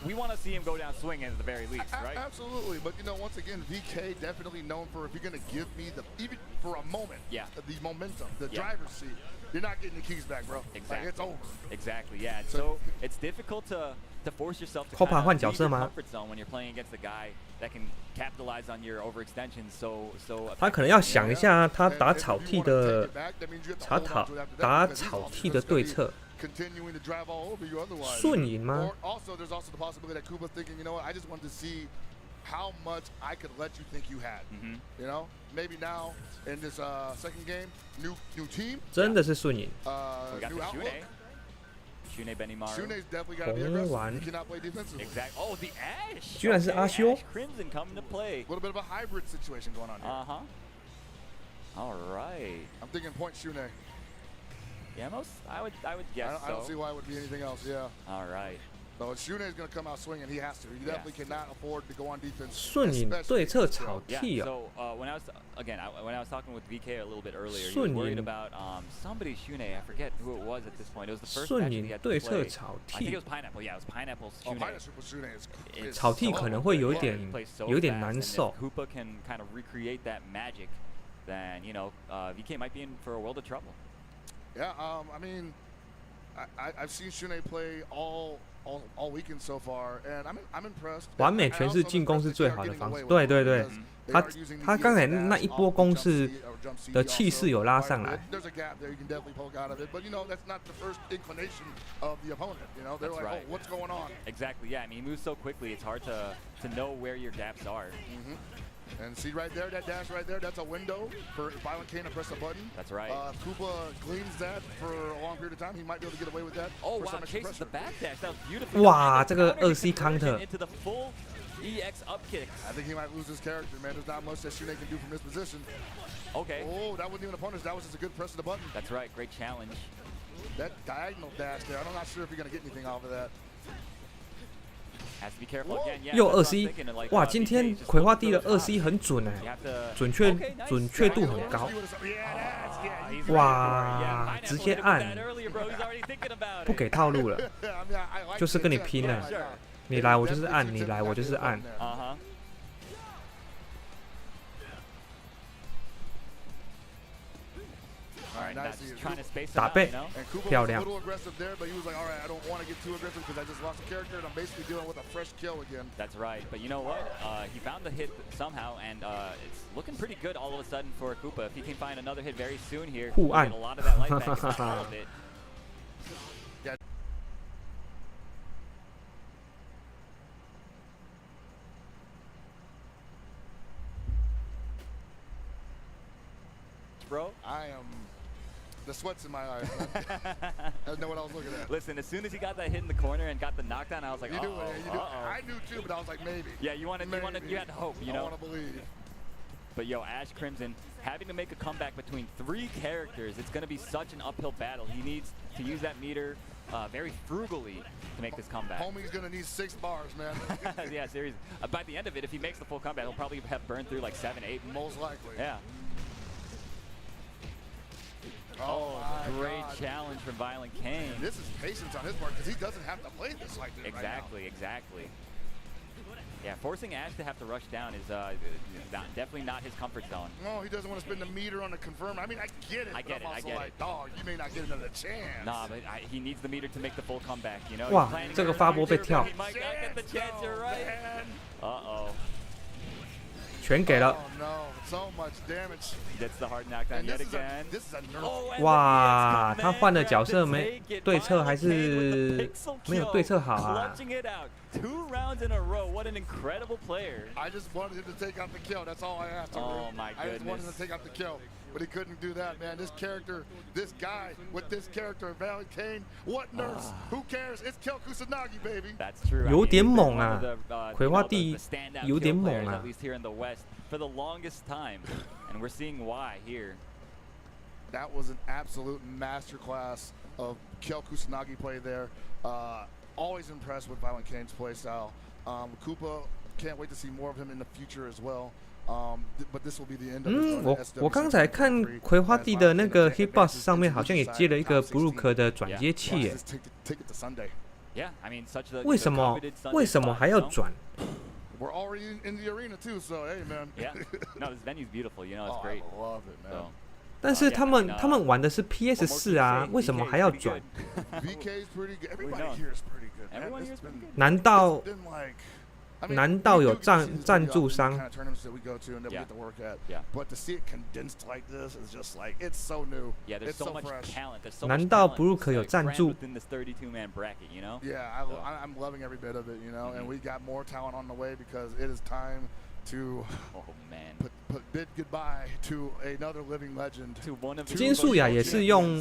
we want to see him go down swinging at the very least, right? Absolutely, but once again, VK definitely known for if you're going to give me even for a moment, the momentum, the driver's seat, you're not getting the keys back, bro. Exactly. Like, it's over. Exactly, yeah. So it's difficult to force yourself to Copa 换角 leave 色 your 吗？ comfort zone when you're playing against a guy that can capitalize on your overextension. So 他可能要想一下他打草地的对策。 Continuing to drive all over you otherwise. 顺赢吗？ Also, there's also the possibility that Koopa's thinking, you know what, I just want to see how much I could let you think you had. You know, maybe now in this second game, new team. 真的是顺赢。new outlook. Shune Benimaru. Shune's definitely got to be aggressive. He cannot play defensive. Exactly. Oh, the Ash. 居然是阿修。 Ash Crimson coming to play. A little bit of a hybrid situation going on here. All right. I'm thinking point Shune. Yeah, I would guess I don't see why it would be anything else. Yeah. All right. So Shune is going to come out swinging. He has to. He definitely cannot afford to go on defense. 顺赢对策草地 So when I was talking with VK a little bit earlier, he was worried about somebody Shune. I forget who it was at this point. It was the first match he had to play. I think it was Pineapple. Yeah, it was Pineapple Shune. Oh, Pineapple Shune is 草地可能会有点难受。 If Koopa can kind of recreate that magic, then VK might be in for a world of trouble. Yeah, I mean, I've seen Shune play all weekend so far, and I'm impressed. 完美诠释进攻是最好的方式。对对对，他刚才那一波攻势的气势有拉上来。 There's a gap there, you can definitely poke out of it, but that's not the first inclination of the opponent. They're like, oh, what's going on? Exactly. Yeah, I mean, he moves so quickly, it's hard to know where your gaps are. And see right there, that dash right there, that's a window for Violent Kane to press a button. That's right. Koopa gleans that for a long period of time. He might be able to get away with that. Oh, wow, chases the back dash. That was beautiful. 哇，这个2C counter. EX up kicks. I think he might lose his character, man. There's not much that Shine can do from his position. Okay. Oh, that wasn't even a punish. That was just a good press of the button. That's right. Great challenge. That diagonal dash there, I'm not sure if you're going to get anything off of that. Has to be careful again. Yeah, 又2C， 哇，今天葵花地的2C 很准哎，准确度很高。哇，直接按，不给套路了，就是跟你拼了。你来我就是按，你来我就是按。打背，漂亮。That's right, but you know what? He found the hit somehow, and it's looking pretty good all of a sudden for Koopa. If he can find another hit very soon here, he'll get a lot of that life back, if not all of it. Bro, I am. The sweat's in my eyes. I didn't know what I was looking at. Listen, as soon as he got that hit in the corner and got the knockdown, I was like, you knew it. You knew. I knew too, but I was like, maybe. Yeah, you had hope, you know. I want to believe. But yo, Ash Crimson having to make a comeback between 3 characters. It's going to be such an uphill battle. He needs to use that meter very frugally to make this comeback. Homie's going to need 6 bars, man. Yeah, seriously. By the end of it, if he makes the full comeback, he'll probably have burned through like 7, 8. Most likely. Yeah. Oh, great challenge from Violent Kane. And this is patience on his part because he doesn't have to play this like this. Exactly, right now. exactly. Yeah, forcing Ash to have to rush down is definitely not his comfort zone. No, he doesn't want to spend the meter on the confirm. I mean, I get it. I get it. Like, dog, you may not get another chance. Nah, but he needs the meter to make the full comeback. You know. 哇，这个发波被跳。 He might not get the chance. You're right. Uh-oh. 全给了。 Oh no, so much damage. Gets the hard knockdown yet again. This is a nerf. 哇，他换的角色没对策，还是没有对策好啊。 2 rounds in a row. What an incredible player. I just wanted him to take out the kill. That's all I asked him. Oh my goodness. I just wanted him to take out the kill. But he couldn't do that, man. This character, this guy with this character, Violent Kane, what nerfs? Who cares? It's Kel Kusanagi, baby. That's true. 有点猛啊，葵花地有点猛啊。 At least here in the West for the longest time, and we're seeing why here. That was an absolute masterclass of Kel Kusanagi play there. Always impressed with Violent Kane's playstyle. Koopa, can't wait to see more of him in the future as well. But this will be the end of his 我刚才看葵花地的那个 Hitbox 上面好像也接了一个 Brook 的转接器耶。为什么还要转？ We're already in the arena too, so hey man. Yeah. No, this venue's beautiful. You know, it's great. I love it, man. 但是他们玩的是 PS4啊，为什么还要转？ VK's pretty good. Everybody here is pretty good. Everyone here is pretty good. 难道有赞助商？ But to see it condensed like this is just like it's so new. Yeah, there's so much talent. There's so much 难道 talent Brook 有赞助？ within this 32-man bracket, you know? Yeah, I'm loving every bit of it, you know. And we got more talent on the way because it is time to bid goodbye to another living legend. 金素雅也是用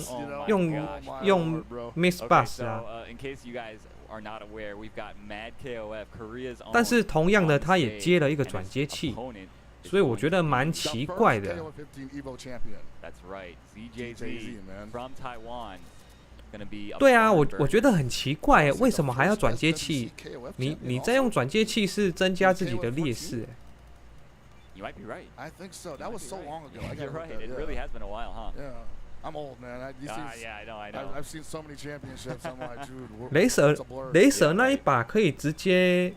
Miss Bus 啊。 In case you guys are not aware, we've got Mad KOF, Korea's own. 但是同样的，他也接了一个转接器，所以我觉得蛮奇怪的。 That's right, ZJZ from Taiwan. 对啊，我觉得很奇怪，为什么还要转接器？你在用转接器是增加自己的劣势。 You might be right. I think so. That was so long ago. You're right. It really has been a while, huh? Yeah. I'm old, man. Yeah, I know. I've seen so many championships. I'm like, dude. 雷蛇那一把可以直接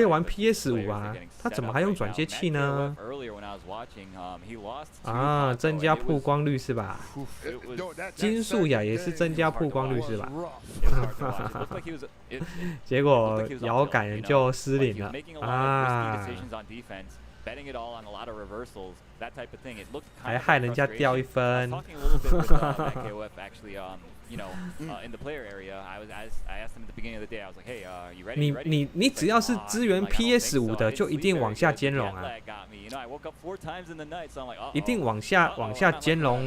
玩 PS5 啊，他怎么还用转接器呢？啊，增加曝光率是吧？金素雅也是增加曝光率是吧？结果遥感就失灵了啊！ betting it all on a lot of reversals. that type of thing. It looked 还 kind of 害 like 人家掉一 frustration. 分。 Talking a little bit with Matt KOF actually, you know, in the player area, I asked him at the beginning of the day. I was like, hey, you ready? 你只要是支援 PS5 的，就一定往下兼容啊。 You know, I wowoke up 4 times in the night, so I'm like, 一定往下兼容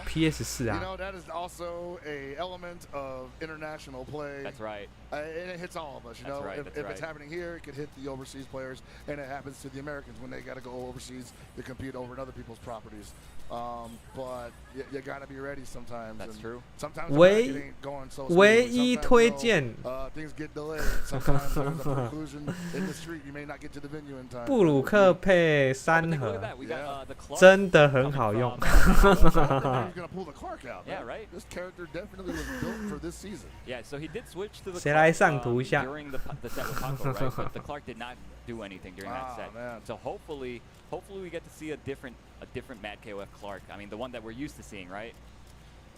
PS4 啊。You know, that is also a element of international play. That's right. And it hits all of us. You know, if it's happening here, it could hit the overseas players, and it happens to the Americans when they got to go overseas to compete over other people's properties. But you got to be ready sometimes. That's true. Sometimes 唯一推荐 things get delayed. Sometimes there's a preclusion in the street. You may not get to the venue in time. 布鲁克配3盒 Yeah. 真的很好用。 You're gonna pull the Clark out. Yeah, right. This character definitely was built for this season. Yeah, so he did switch to the 谁来 Clark, 上图一下 during the set with Paco, right? But the Clark did not do anything during that set. Man. So hopefully we get to see a different Mad KOF Clark. I mean, the one that we're used to seeing, right?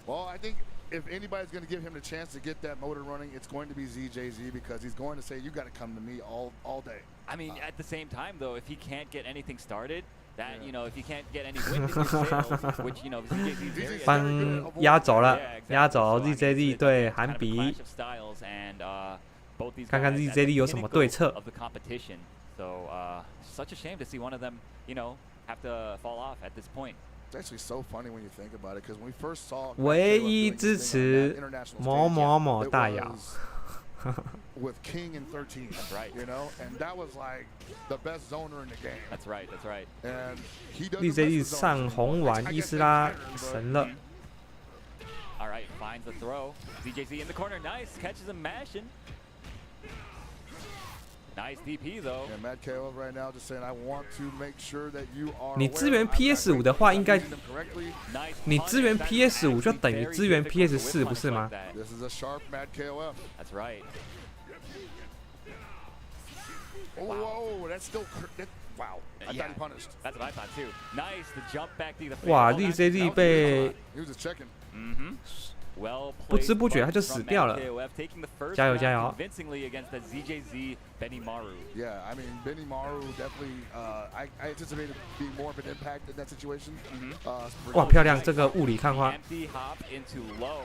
Well, I think if anybody's going to give him the chance to get that motor running, it's going to be ZJZ because he's going to say, you got to come to me all day. I mean, at the same time, though, if he can't get anything started, that, you know, if he can't get any wind in his sails, which, you know, ZJZ is very 帮压走了 Yeah, exactly. 压走 So, I mean, ZJZ it's 对 kind 韩 of a 比 clash of styles and, both these 看看 guys at ZJZ the 有什么 pinnacle 对策 of the competition. So, such a shame to see one of them, you know, have to fall off at this point. It's actually so funny when you think about it because when we first saw 唯一支持某某某大姚 with King in 13. That's right. You know, and that was like the best zoner in the game. That's right. That's right. And he doesn't ZJZ mess with 上 zoners. 红丸 I 伊 guess 斯 they 拉 pattern, but- 神了。 All right, finds the throw. ZJZ in the corner, nice. Catches him mashing. Nice DP though. Yeah, Matt KOF right now just saying, I want to make sure that you are 你支援 PS5 的话，应该 Nice 你支援 punish. That's PS5 就 actually 等于 very 支援 difficult to PS4 whip 不是 punish 吗 like that. This is a sharp Matt KOF. That's right. Oh, whoa, that's still wow. I Yeah. thought he punished. That's what I thought too. Nice, the jump back to the face. 哇 Oh, that's- ZJZ that was 被 He was just checking. Well 不 played 知不觉 punch 他就 from 死掉 Matt 了。 KOF, taking the first 加油 round 加油 convincingly against the ZJZ Benimaru. Yeah, I mean, Benny Maru definitely, I anticipated being more of an impact in that situation. 哇漂亮，这个雾里看花 Empty hop into low.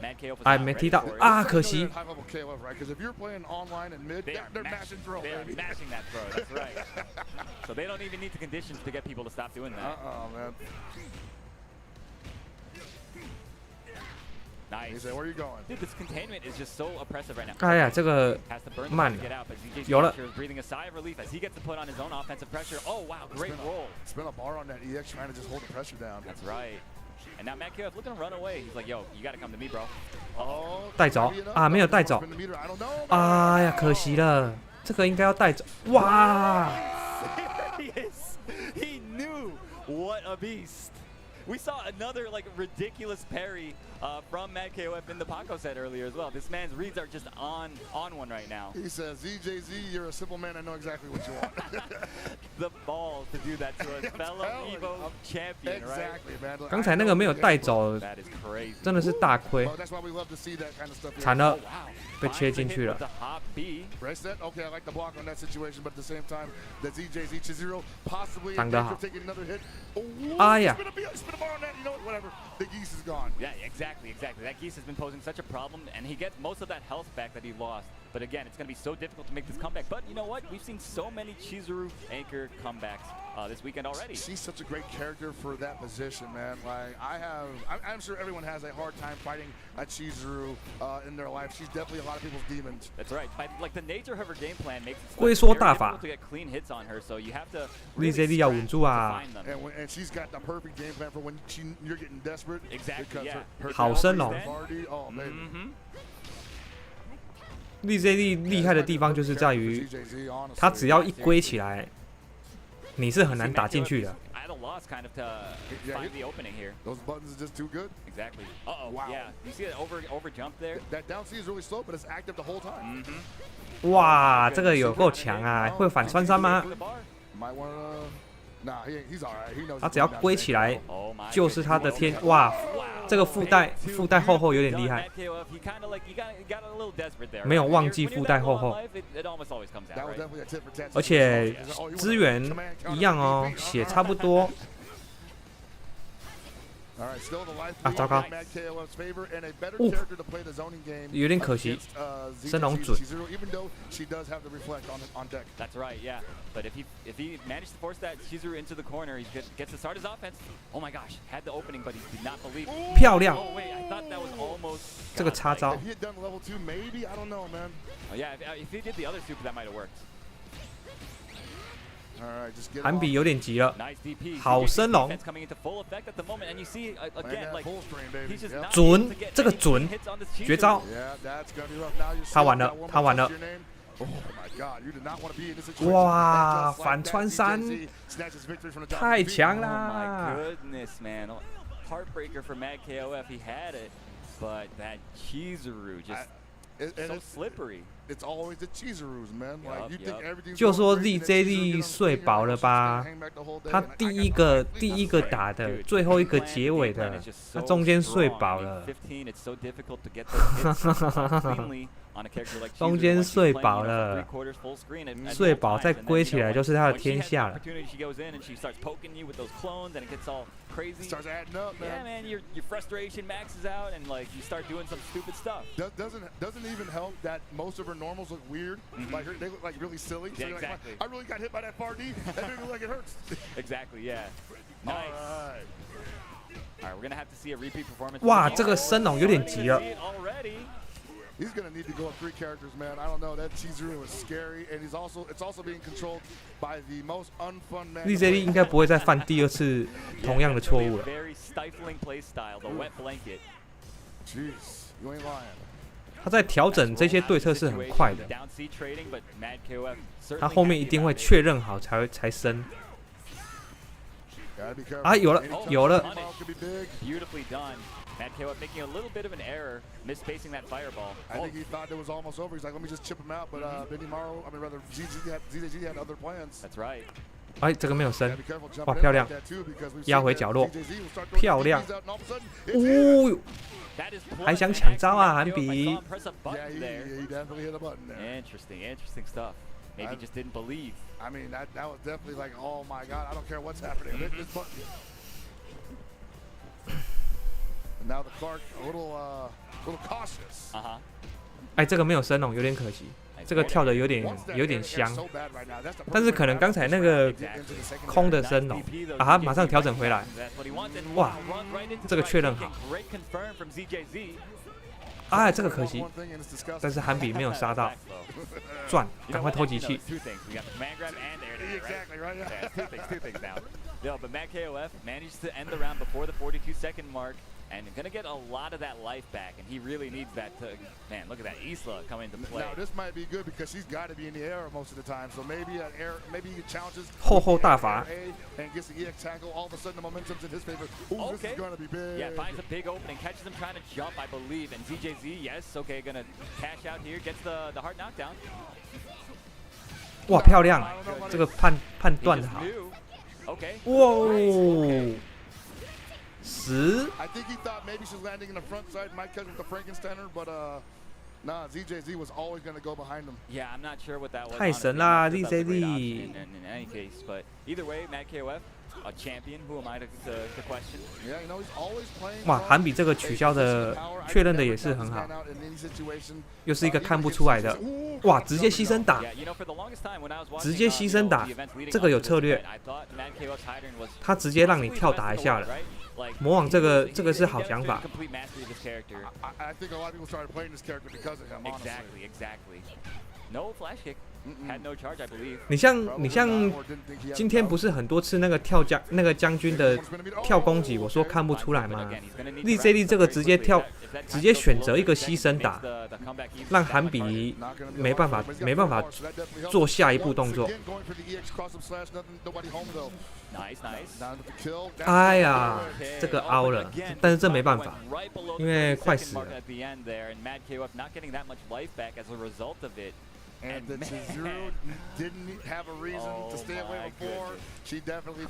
Matt KOF was 哎 not 没 ready 踢到 for it. 啊，可惜 High level KOF, right? Because if you're playing online and mid, They they're are mashing throw, They are baby. mashing that throw. That's right. So they don't even need the conditions to get people to stop doing that. Man. He Nice. said, where are you going? Dude, this containment is just so oppressive right now. 哎呀，这个 Has to burn慢 to get out, but ZJ 有了 is breathing a sigh of relief as he gets to put on his own offensive pressure. Oh wow, great roll. Spin a bar on that EX trying to just hold the pressure down. That's right. And now Matt KOF looking to run away. He's like, yo, you gotta come to me, bro. Oh, 带走 maybe enough. 啊，没有带走 Spin the meter, I don't know. 哎呀，可惜了，这个应该要带走。哇， Serious. He knew. What a beast. We saw another like ridiculous parry from Matt KOF in the Paco set earlier as well. This man's reads are just on one right now. He says, ZJZ, you're a simple man. I know exactly what you want. The balls to do that to a fellow Evo champion, Exactly, man. 刚才那个没有带走， right? That is crazy. 真的是大亏 Well,，that's why we love to see that kind of stuff. 惨了 Oh,，wow. 被切进去 Finds 了 the hit with。the hop B. Right set? Okay, I like the block on that situation, but at the same time, the ZJZ Chizuru possibly in 挡得 danger 好 of taking another hit. Oh, 哎呀 spin a bar on that. You know what? Whatever. The geese is gone. Yeah, exactly. That geese has been posing such a problem, and he gets most of that health back that he lost. But again, it's going to be so difficult to make this comeback. But you know what? We've seen so many Chizuru anchor comebacks this weekend already. She's such a great character for that position, man. Like I'm sure everyone has a hard time fighting a Chizuru in their life. She's definitely a lot of people's demons. That's right. Like the nature of her game plan makes it 龟缩 very 大法 difficult to get clean hits on her. So you have to really ZJZ 要 scratch 稳住 to 啊 find them. And she's got the perfect game plan for when you're getting desperate. Exactly, Because yeah. her 好生龙 party, oh, baby. ZJZ 厉害的地方就是在于， ZJZ, honestly. 他只要一归起来，你是很难打进去的。 At a loss kind of to find the opening here. Those buttons are just too good. Exactly. Uh-oh, Wow. yeah. You see that over jump there? That down C is really slow, but it's active the whole time. 哇，这个有够强啊！会反穿山吗？ The bar. Might wanna. Nah, he's alright. He knows. 他只要归起来， Oh my 就是他的 goodness. 天。哇， Wow. 这个附带厚厚有点厉害， He kind of like he got a little desperate there. 没有 right? 忘记 When you're 附带 that 厚 low 厚 on life, it almost always comes out, That was right? definitely a tit for tat. 而且资源一样哦，血差不多，啊，糟糕，有点可惜，升龙准。That's right, yeah. But if he managed to force that Chizuru into the corner, he gets to start his offense. Oh my gosh, had the opening, but he did not believe. 漂亮。Oh wait, I thought that was almost. 这个插招。If he had done level 2, maybe I don't know, man. Oh yeah, if he did the other super, that might have worked. 韩比有点急了，好升龙，准，这个准，绝招，他完了，他完了，哇，反穿山，太强啦 ！Oh my goodness, man! Heartbreaker for Mad KOF. He had it, but that Chizuru just so slippery. It's always the Chizurus, man. Like you think everything's 就说 ZJD 睡饱了吧？他第一个打的，最后一个结尾的，他中间睡饱了。中间睡饱了，睡饱再归起来就是他的天下了。Starts adding up, man. Yeah, man, your frustration maxes out, and like you start doing some stupid stuff. Doesn't even help that most of her normals look weird. Like they look like really silly. So Yeah, you're exactly. Like, I really got hit by that far D. That didn't look like it hurts. Exactly, yeah. Nice. All right, we're gonna have to see a repeat performance. 哇，这个升龙有点急了。He's gonna need to go up 3 characters, man. I don't know. That Chizuru was scary, and it's also being controlled by the most unfun man. ZJD 应该不会再犯第二次同样的错误了。Jeez, you ain't lying. 他在调整这些对策是很快的，他后面一定会确认好才升。啊，有了，有了。Beautifully done. Mad KOF making a little bit of an error, misspacing that fireball. I think he thought it was almost over. He's like, let me just chip him out. But ZJD had other plans. That's right. 哎，这个没有升，哇，漂亮，压回角落，漂亮，哦，还想抢招啊，韩比。Interesting stuff. Maybe just didn't believe. I mean, that was definitely like, oh my God, I don't care what's happening. This button. Now the Clark a little cautious. 哎，这个没有升龙，有点可惜。这个跳的有点香，但是可能刚才那个空的升龙啊，马上调整回来。哇，这个确认好。啊，这个可惜，但是韩比没有杀到，赚，赶快偷集气。No, but Mad KOF managed to end the round before the 42-second mark, and gonna get a lot of that life back, and he really needs that to, man, look at that Isla coming into play. Now this might be good because she's got to be in the air most of the time, so maybe he challenges 后大罚 and gets the EX tackle. All of a sudden the momentum's in his favor. Ooh, okay. This is gonna be big. Yeah, finds a big opening, catches him trying to jump, I believe, and ZJZ, yes, okay, gonna cash out here, gets the hard knockdown. 哇，漂亮，这个判断的好。Okay. 哇，10。 I think he thought maybe she's landing in the front side, might catch with the Frankensteiner, but nah, ZJZ was always going to go behind him. Yeah, I'm not sure what that was. 太神啦 ZJZ. ZJD. In any case, but either way, Mad KOF, a champion. Who am I to question? Yeah, you know he's always playing. 哇，韩比这个取消的确认的也是很好，又是一个看不出来的，哇，直接牺牲打，直接牺牲打，这个有策略，他直接让你跳打一下了。魔王这个是好想法。I think a lot of people started playing this character because of him. Exactly. No flash kick. Had no charge, I believe. 你像今天不是很多次那个将军的跳攻击，我说看不出来吗 ？ZJD 这个直接选择一个牺牲打，让韩比没办法做下一步动作。哎呀，这个凹了，但是这没办法，因为快死了。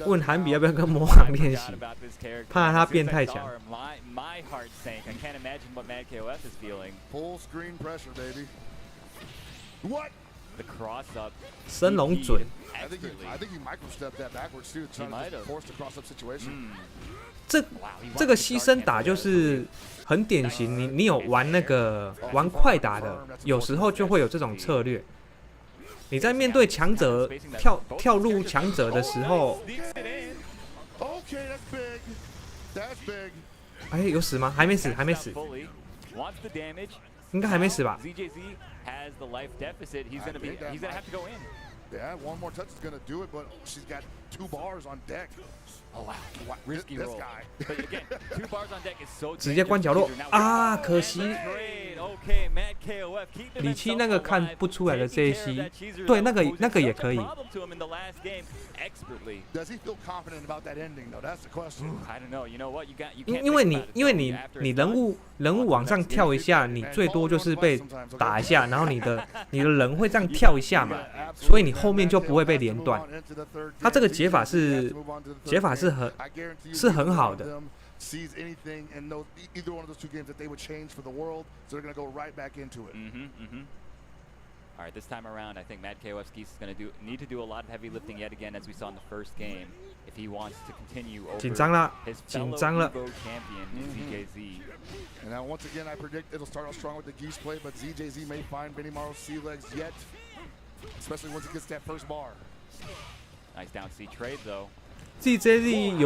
问韩比要不要跟魔王练习，怕他变太强。升龙准。I think he micro-stepped that backwards too, trying to force the cross-up situation. 这个牺牲打就是很典型，你有玩那个玩快打的，有时候就会有这种策略。你在面对强者跳入强者的时候，哎，有死吗？还没死，还没死，应该还没死吧？ Yeah, one more touch is going to do it, but she's got 2 bars on deck. Oh wow, risky roll. But again, 2 bars on deck is so 直接关角落啊，可惜。李七那个看不出来的 JC， 对，那个也可以。Does he feel confident about that ending though? That's the question. I don't know. You know what? You can't. 因为你人物往上跳一下，你最多就是被打一下，然后你的人会这样跳一下嘛，所以你后面就不会被连断。他这个解法是很好的。 Sees anything in those either one of those 2 games that they would change for the world, so they're going to go right back into it. All right, this time around, I think Mad Kofxv is going to need to do a lot of heavy lifting yet again, as we saw in the first game, if he wants to continue over his fellow Evo champion, ZJZ. And now once again, I predict it'll start out strong with the geese play, but ZJZ may find Benny Maro's sea legs yet, especially once he gets that first bar. Nice down C trade though. ZJZ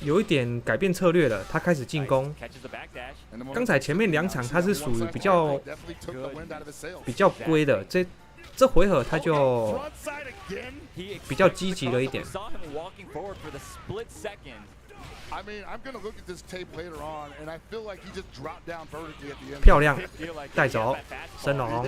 有一点改变策略了，他开始进攻。刚才前面2场他是属于比较龟的，这回合他就比较积极了一点。 I mean, I'm gonna look at this tape later on, and I feel like he just dropped down vertically at the end. 漂亮，带走，升龙。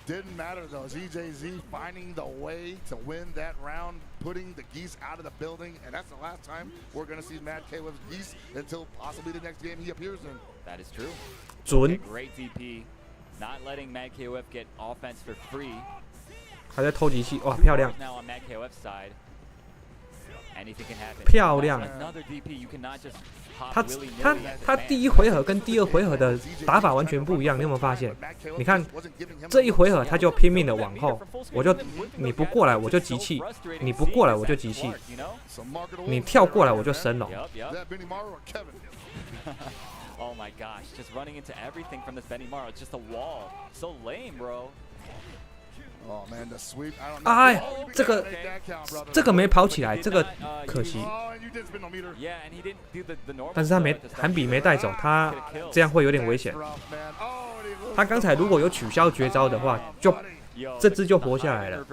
Didn't matter though. ZJZ finding the way to win that round, putting the geese out of the building, and that's the last time we're gonna see Mad Kofxv geese until possibly the next game he appears in. That is true. 准。Great DP, not letting Mad Kofxv get offense for free. 还在偷集气，哇，漂亮。 Now on Mad Kofxv side. Anything can happen. 漂亮。 Another DP, you cannot just 他第1回合跟第2回合的打法完全不一样，你有没有发现？你看这一回合他就拼命的往后，你不过来我就集气，你不过来我就集气，你跳过来我就升龙。Oh my gosh, just running into everything from this Benny Maro. It's just a wall. So lame, bro. Oh man, the sweep. 哎，这个没跑起来，这个可惜。但是他韩比没带走，他这样会有点危险。他刚才如果有取消绝招的话，这只就活下来了。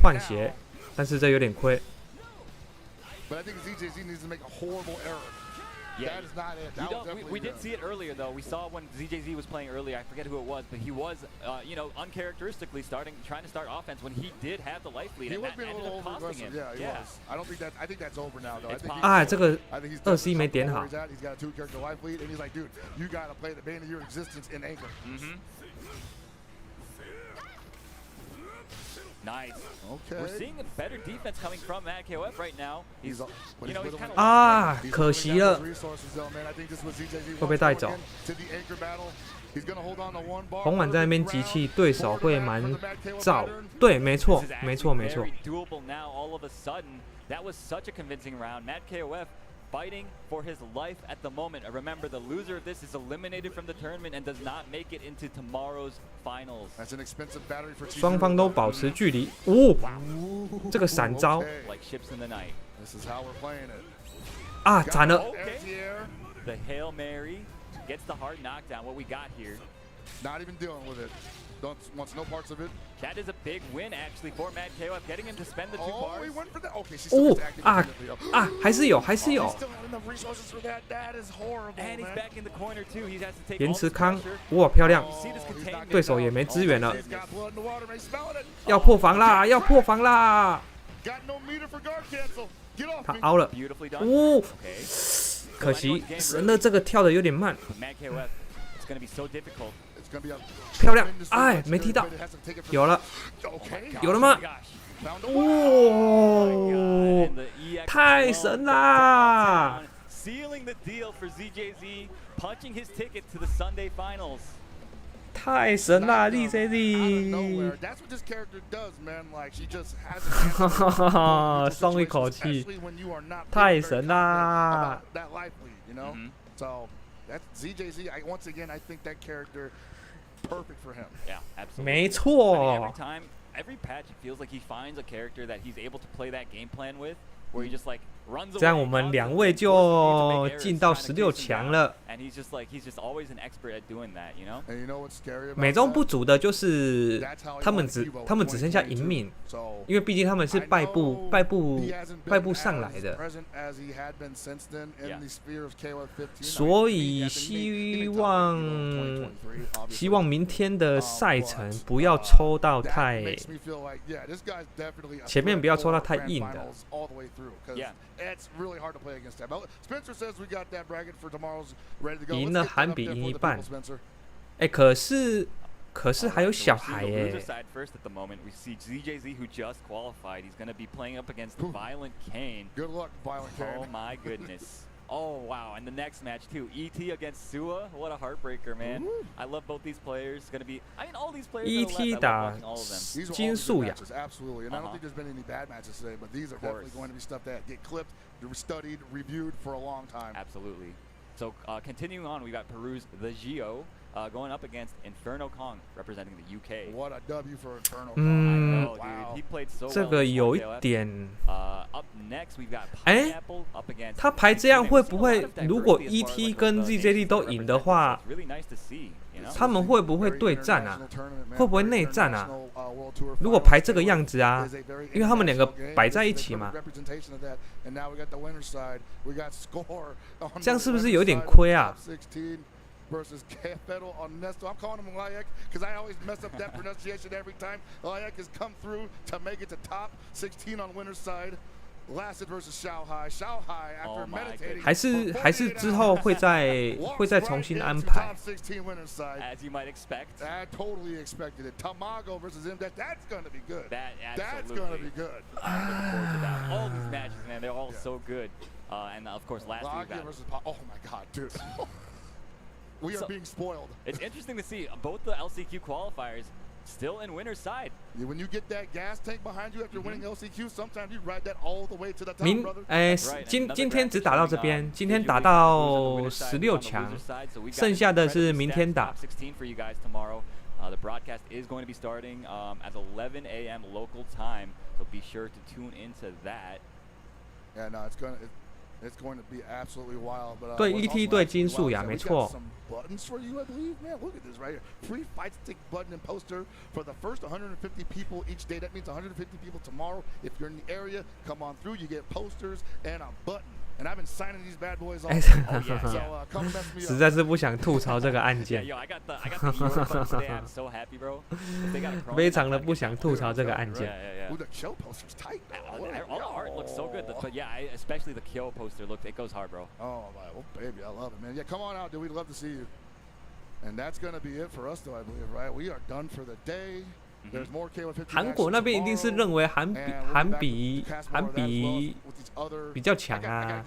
换血，但是这有点亏。 Yeah, that is not it. We did see it earlier, though. We saw when ZJZ was playing earlier. I forget who it was, but he was, uncharacteristically trying to start offense when he did have the life lead, and that ended up costing him. Yeah, he was. I don't think that. I think that's over now, though. 啊，这个2C 没点好。 He's got a 2-character life lead, and he's like, dude, you gotta play the bane of your existence in anchor. Nice. Okay. We're seeing a better defense coming from Mad Kofxv right now. He's kind of 啊，可惜了，会被带走。红碗在那边集气，对手会蛮燥。对，没错，没错，没错。Fighting for his life at the moment. Remember, the loser of this is eliminated from the tournament and does not make it into tomorrow's finals. 双方都保持距离。哦，这个闪招。Like ships in the night. This is how we're playing it. 啊，惨了。The Hail Mary gets the hard knockdown. What we got here? Not even dealing with it. Wants no parts of it. That is a big win actually for Mad Kofxv, getting him to spend the 2 bars. He went for that. Okay, she's still active. 还是有，还是有。 That is horrible. And he's back in the corner too. He has to take 延迟康，哇，漂亮！对手也没支援了，要破防啦，要破防啦！他凹了，哦，可惜神的这个跳的有点慢。漂亮，哎，没踢到，有了，有了吗？哦，太神啦！ Sealing the deal for ZJZ, punching his ticket to the Sunday finals. 太神啦 ，ZZ。That's what this character does, man. Like she just has 松一口气，太神啦 ！That life lead, you know. So that's ZJZ. Once again, I think that character perfect for him. Yeah, absolutely. 没错。Every patch, it feels like he finds a character that he's able to play that game plan with, where he just like runs away. 这样我们2位就进到16强了。And he's just always an expert at doing that, you know. And you know what's scary about 美中不足的就是他们只剩下银命，因为毕竟他们是败部上来的，所以希望明天的赛程不要抽到太前面不要抽到太硬的。赢了韩比赢一半。哎，可是还有小孩耶。First at the moment, we see ZJZ who just qualified. He's going to be playing up against Violent Kane. Good luck, Violent Kane. Oh my goodness. Oh wow, and the next match too. ET against Sua. What a heartbreaker, man. I love both these players. Going to be, I mean, all these players. ET 打金素雅 absolutely, and I don't think there's been any bad matches today, but these are definitely going to be stuff that get clipped, studied, reviewed for a long time. Absolutely. So continuing on, we got Peru's The Gio. Going up against Inferno Kong, representing the UK. What a W for Inferno Kong. I know, dude. He played so well. 这个有一点。Up next, we've got Pineapple up against. 他排这样会不会？如果 ET 跟 ZJD 都赢的话，他们会不会对战啊？会不会内战啊？如果排这个样子啊，因为他们2个摆在一起嘛，这样是不是有点亏啊？Versus Kofxv on Nesto. I'm calling him Layak because I always mess up that pronunciation every time. Layak has come through to make it to top 16 on winner's side. Lasted versus Xiaohai. Xiaohai after meditating. 还是之后会再重新安排。As you might expect. I totally expected it. Tamago versus Imdash. That's going to be good. That's going to be good. I'm looking forward to that. All these matches, man, they're all so good. And of course, last week we got. Versus oh my God, dude. We are being spoiled. It's interesting to see both the LCQ qualifiers still in winner's side. When you get that gas tank behind you after winning LCQ, sometimes you ride that all the way to the top, brother. 今天只打到这边，今天打到16强，剩下的是明天打。The broadcast is going to be starting at 11 a.m. local time, so be sure to tune into that. Yeah, no, it's going to be absolutely wild. But 对 ET 对金素雅没错。Buttons for you, I believe. Man, look at this right here. Free fight stick button and poster for the first 150 people each day. That means 150 people tomorrow. If you're in the area, come on through. You get posters and a button. And I've been signing these bad boys off. So come mess me up. 实在是不想吐槽这个案件。I got the button today. I'm so happy, bro. 非常的不想吐槽这个案件。Ooh, the Kyo poster's tight. All the art looks so good, but yeah, especially the Kyo poster it goes hard, bro. Oh, baby, I love it, man. Yeah, come on out, dude. We'd love to see you. And that's gonna be it for us, though, I believe, right? We are done for the day. There's more K150. 韩国那边一定是认为韩比比较强啊。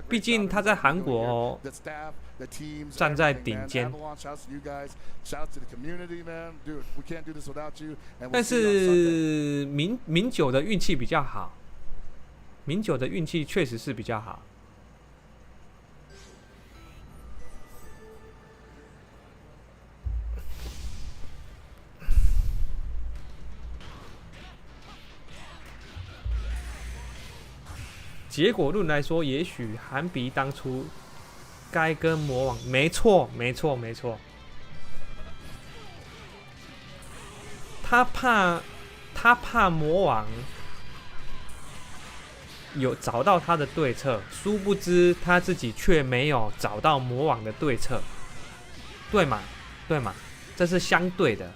毕竟他在韩国站在顶尖。但是明九的运气比较好，明九的运气确实是比较好。结果论来说，也许韩比当初该跟魔王，没错。他怕魔王有找到他的对策，殊不知他自己却没有找到魔王的对策，对嘛？这是相对的。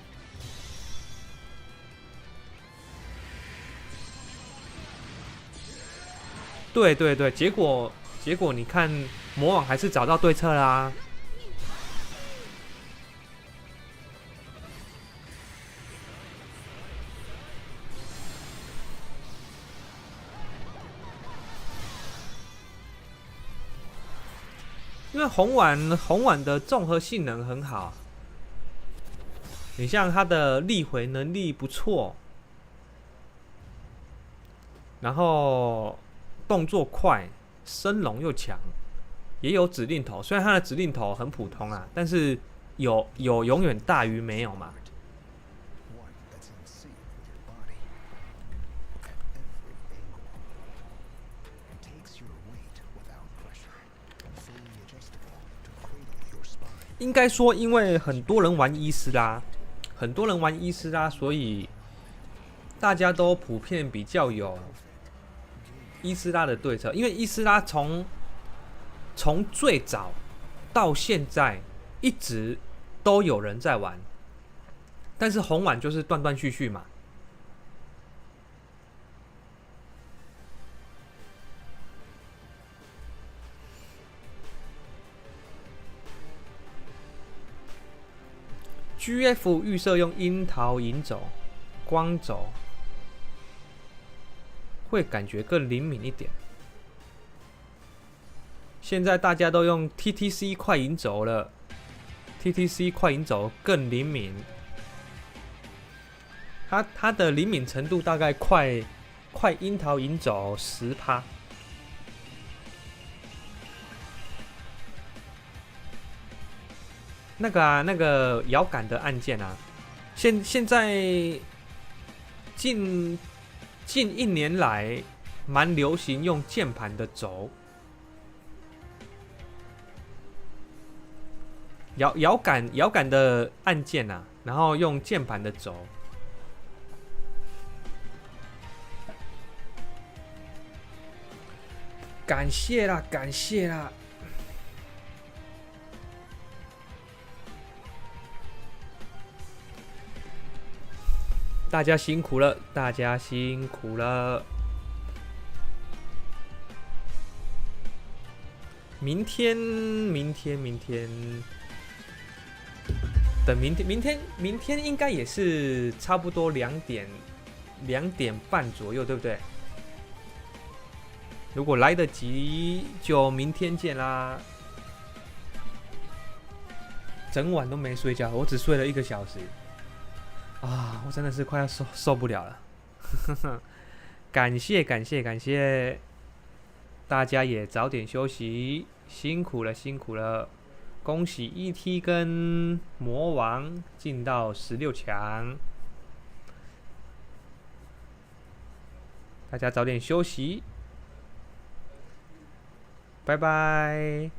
对，结果你看，魔王还是找到对策啦。因为红碗的综合性能很好，你像它的力回能力不错，然后动作快，升龙又强，也有指令头。虽然它的指令头很普通啊，但是有永远大于没有嘛。应该说，因为很多人玩伊斯拉，所以大家都普遍比较有伊斯拉的对策。因为伊斯拉从最早到现在一直都有人在玩，但是红碗就是断断续续嘛。GF 预设用樱桃银轴、光轴，会感觉更灵敏一点。现在大家都用 TTC 快银轴了 ，TTC 快银轴更灵敏，它的灵敏程度大概快樱桃银轴10%。那个摇杆的按键啊，现在近1年来蛮流行用键盘的轴，摇杆的按键啊，然后用键盘的轴。感谢啦，感谢啦。大家辛苦了，大家辛苦了。明天，等明天应该也是差不多2点半左右，对不对？如果来得及，就明天见啦。整晚都没睡觉，我只睡了1个小时。啊，我真的是快要受不了了。感谢，大家也早点休息，辛苦了。恭喜 ET 跟魔王进到16强，大家早点休息，拜拜。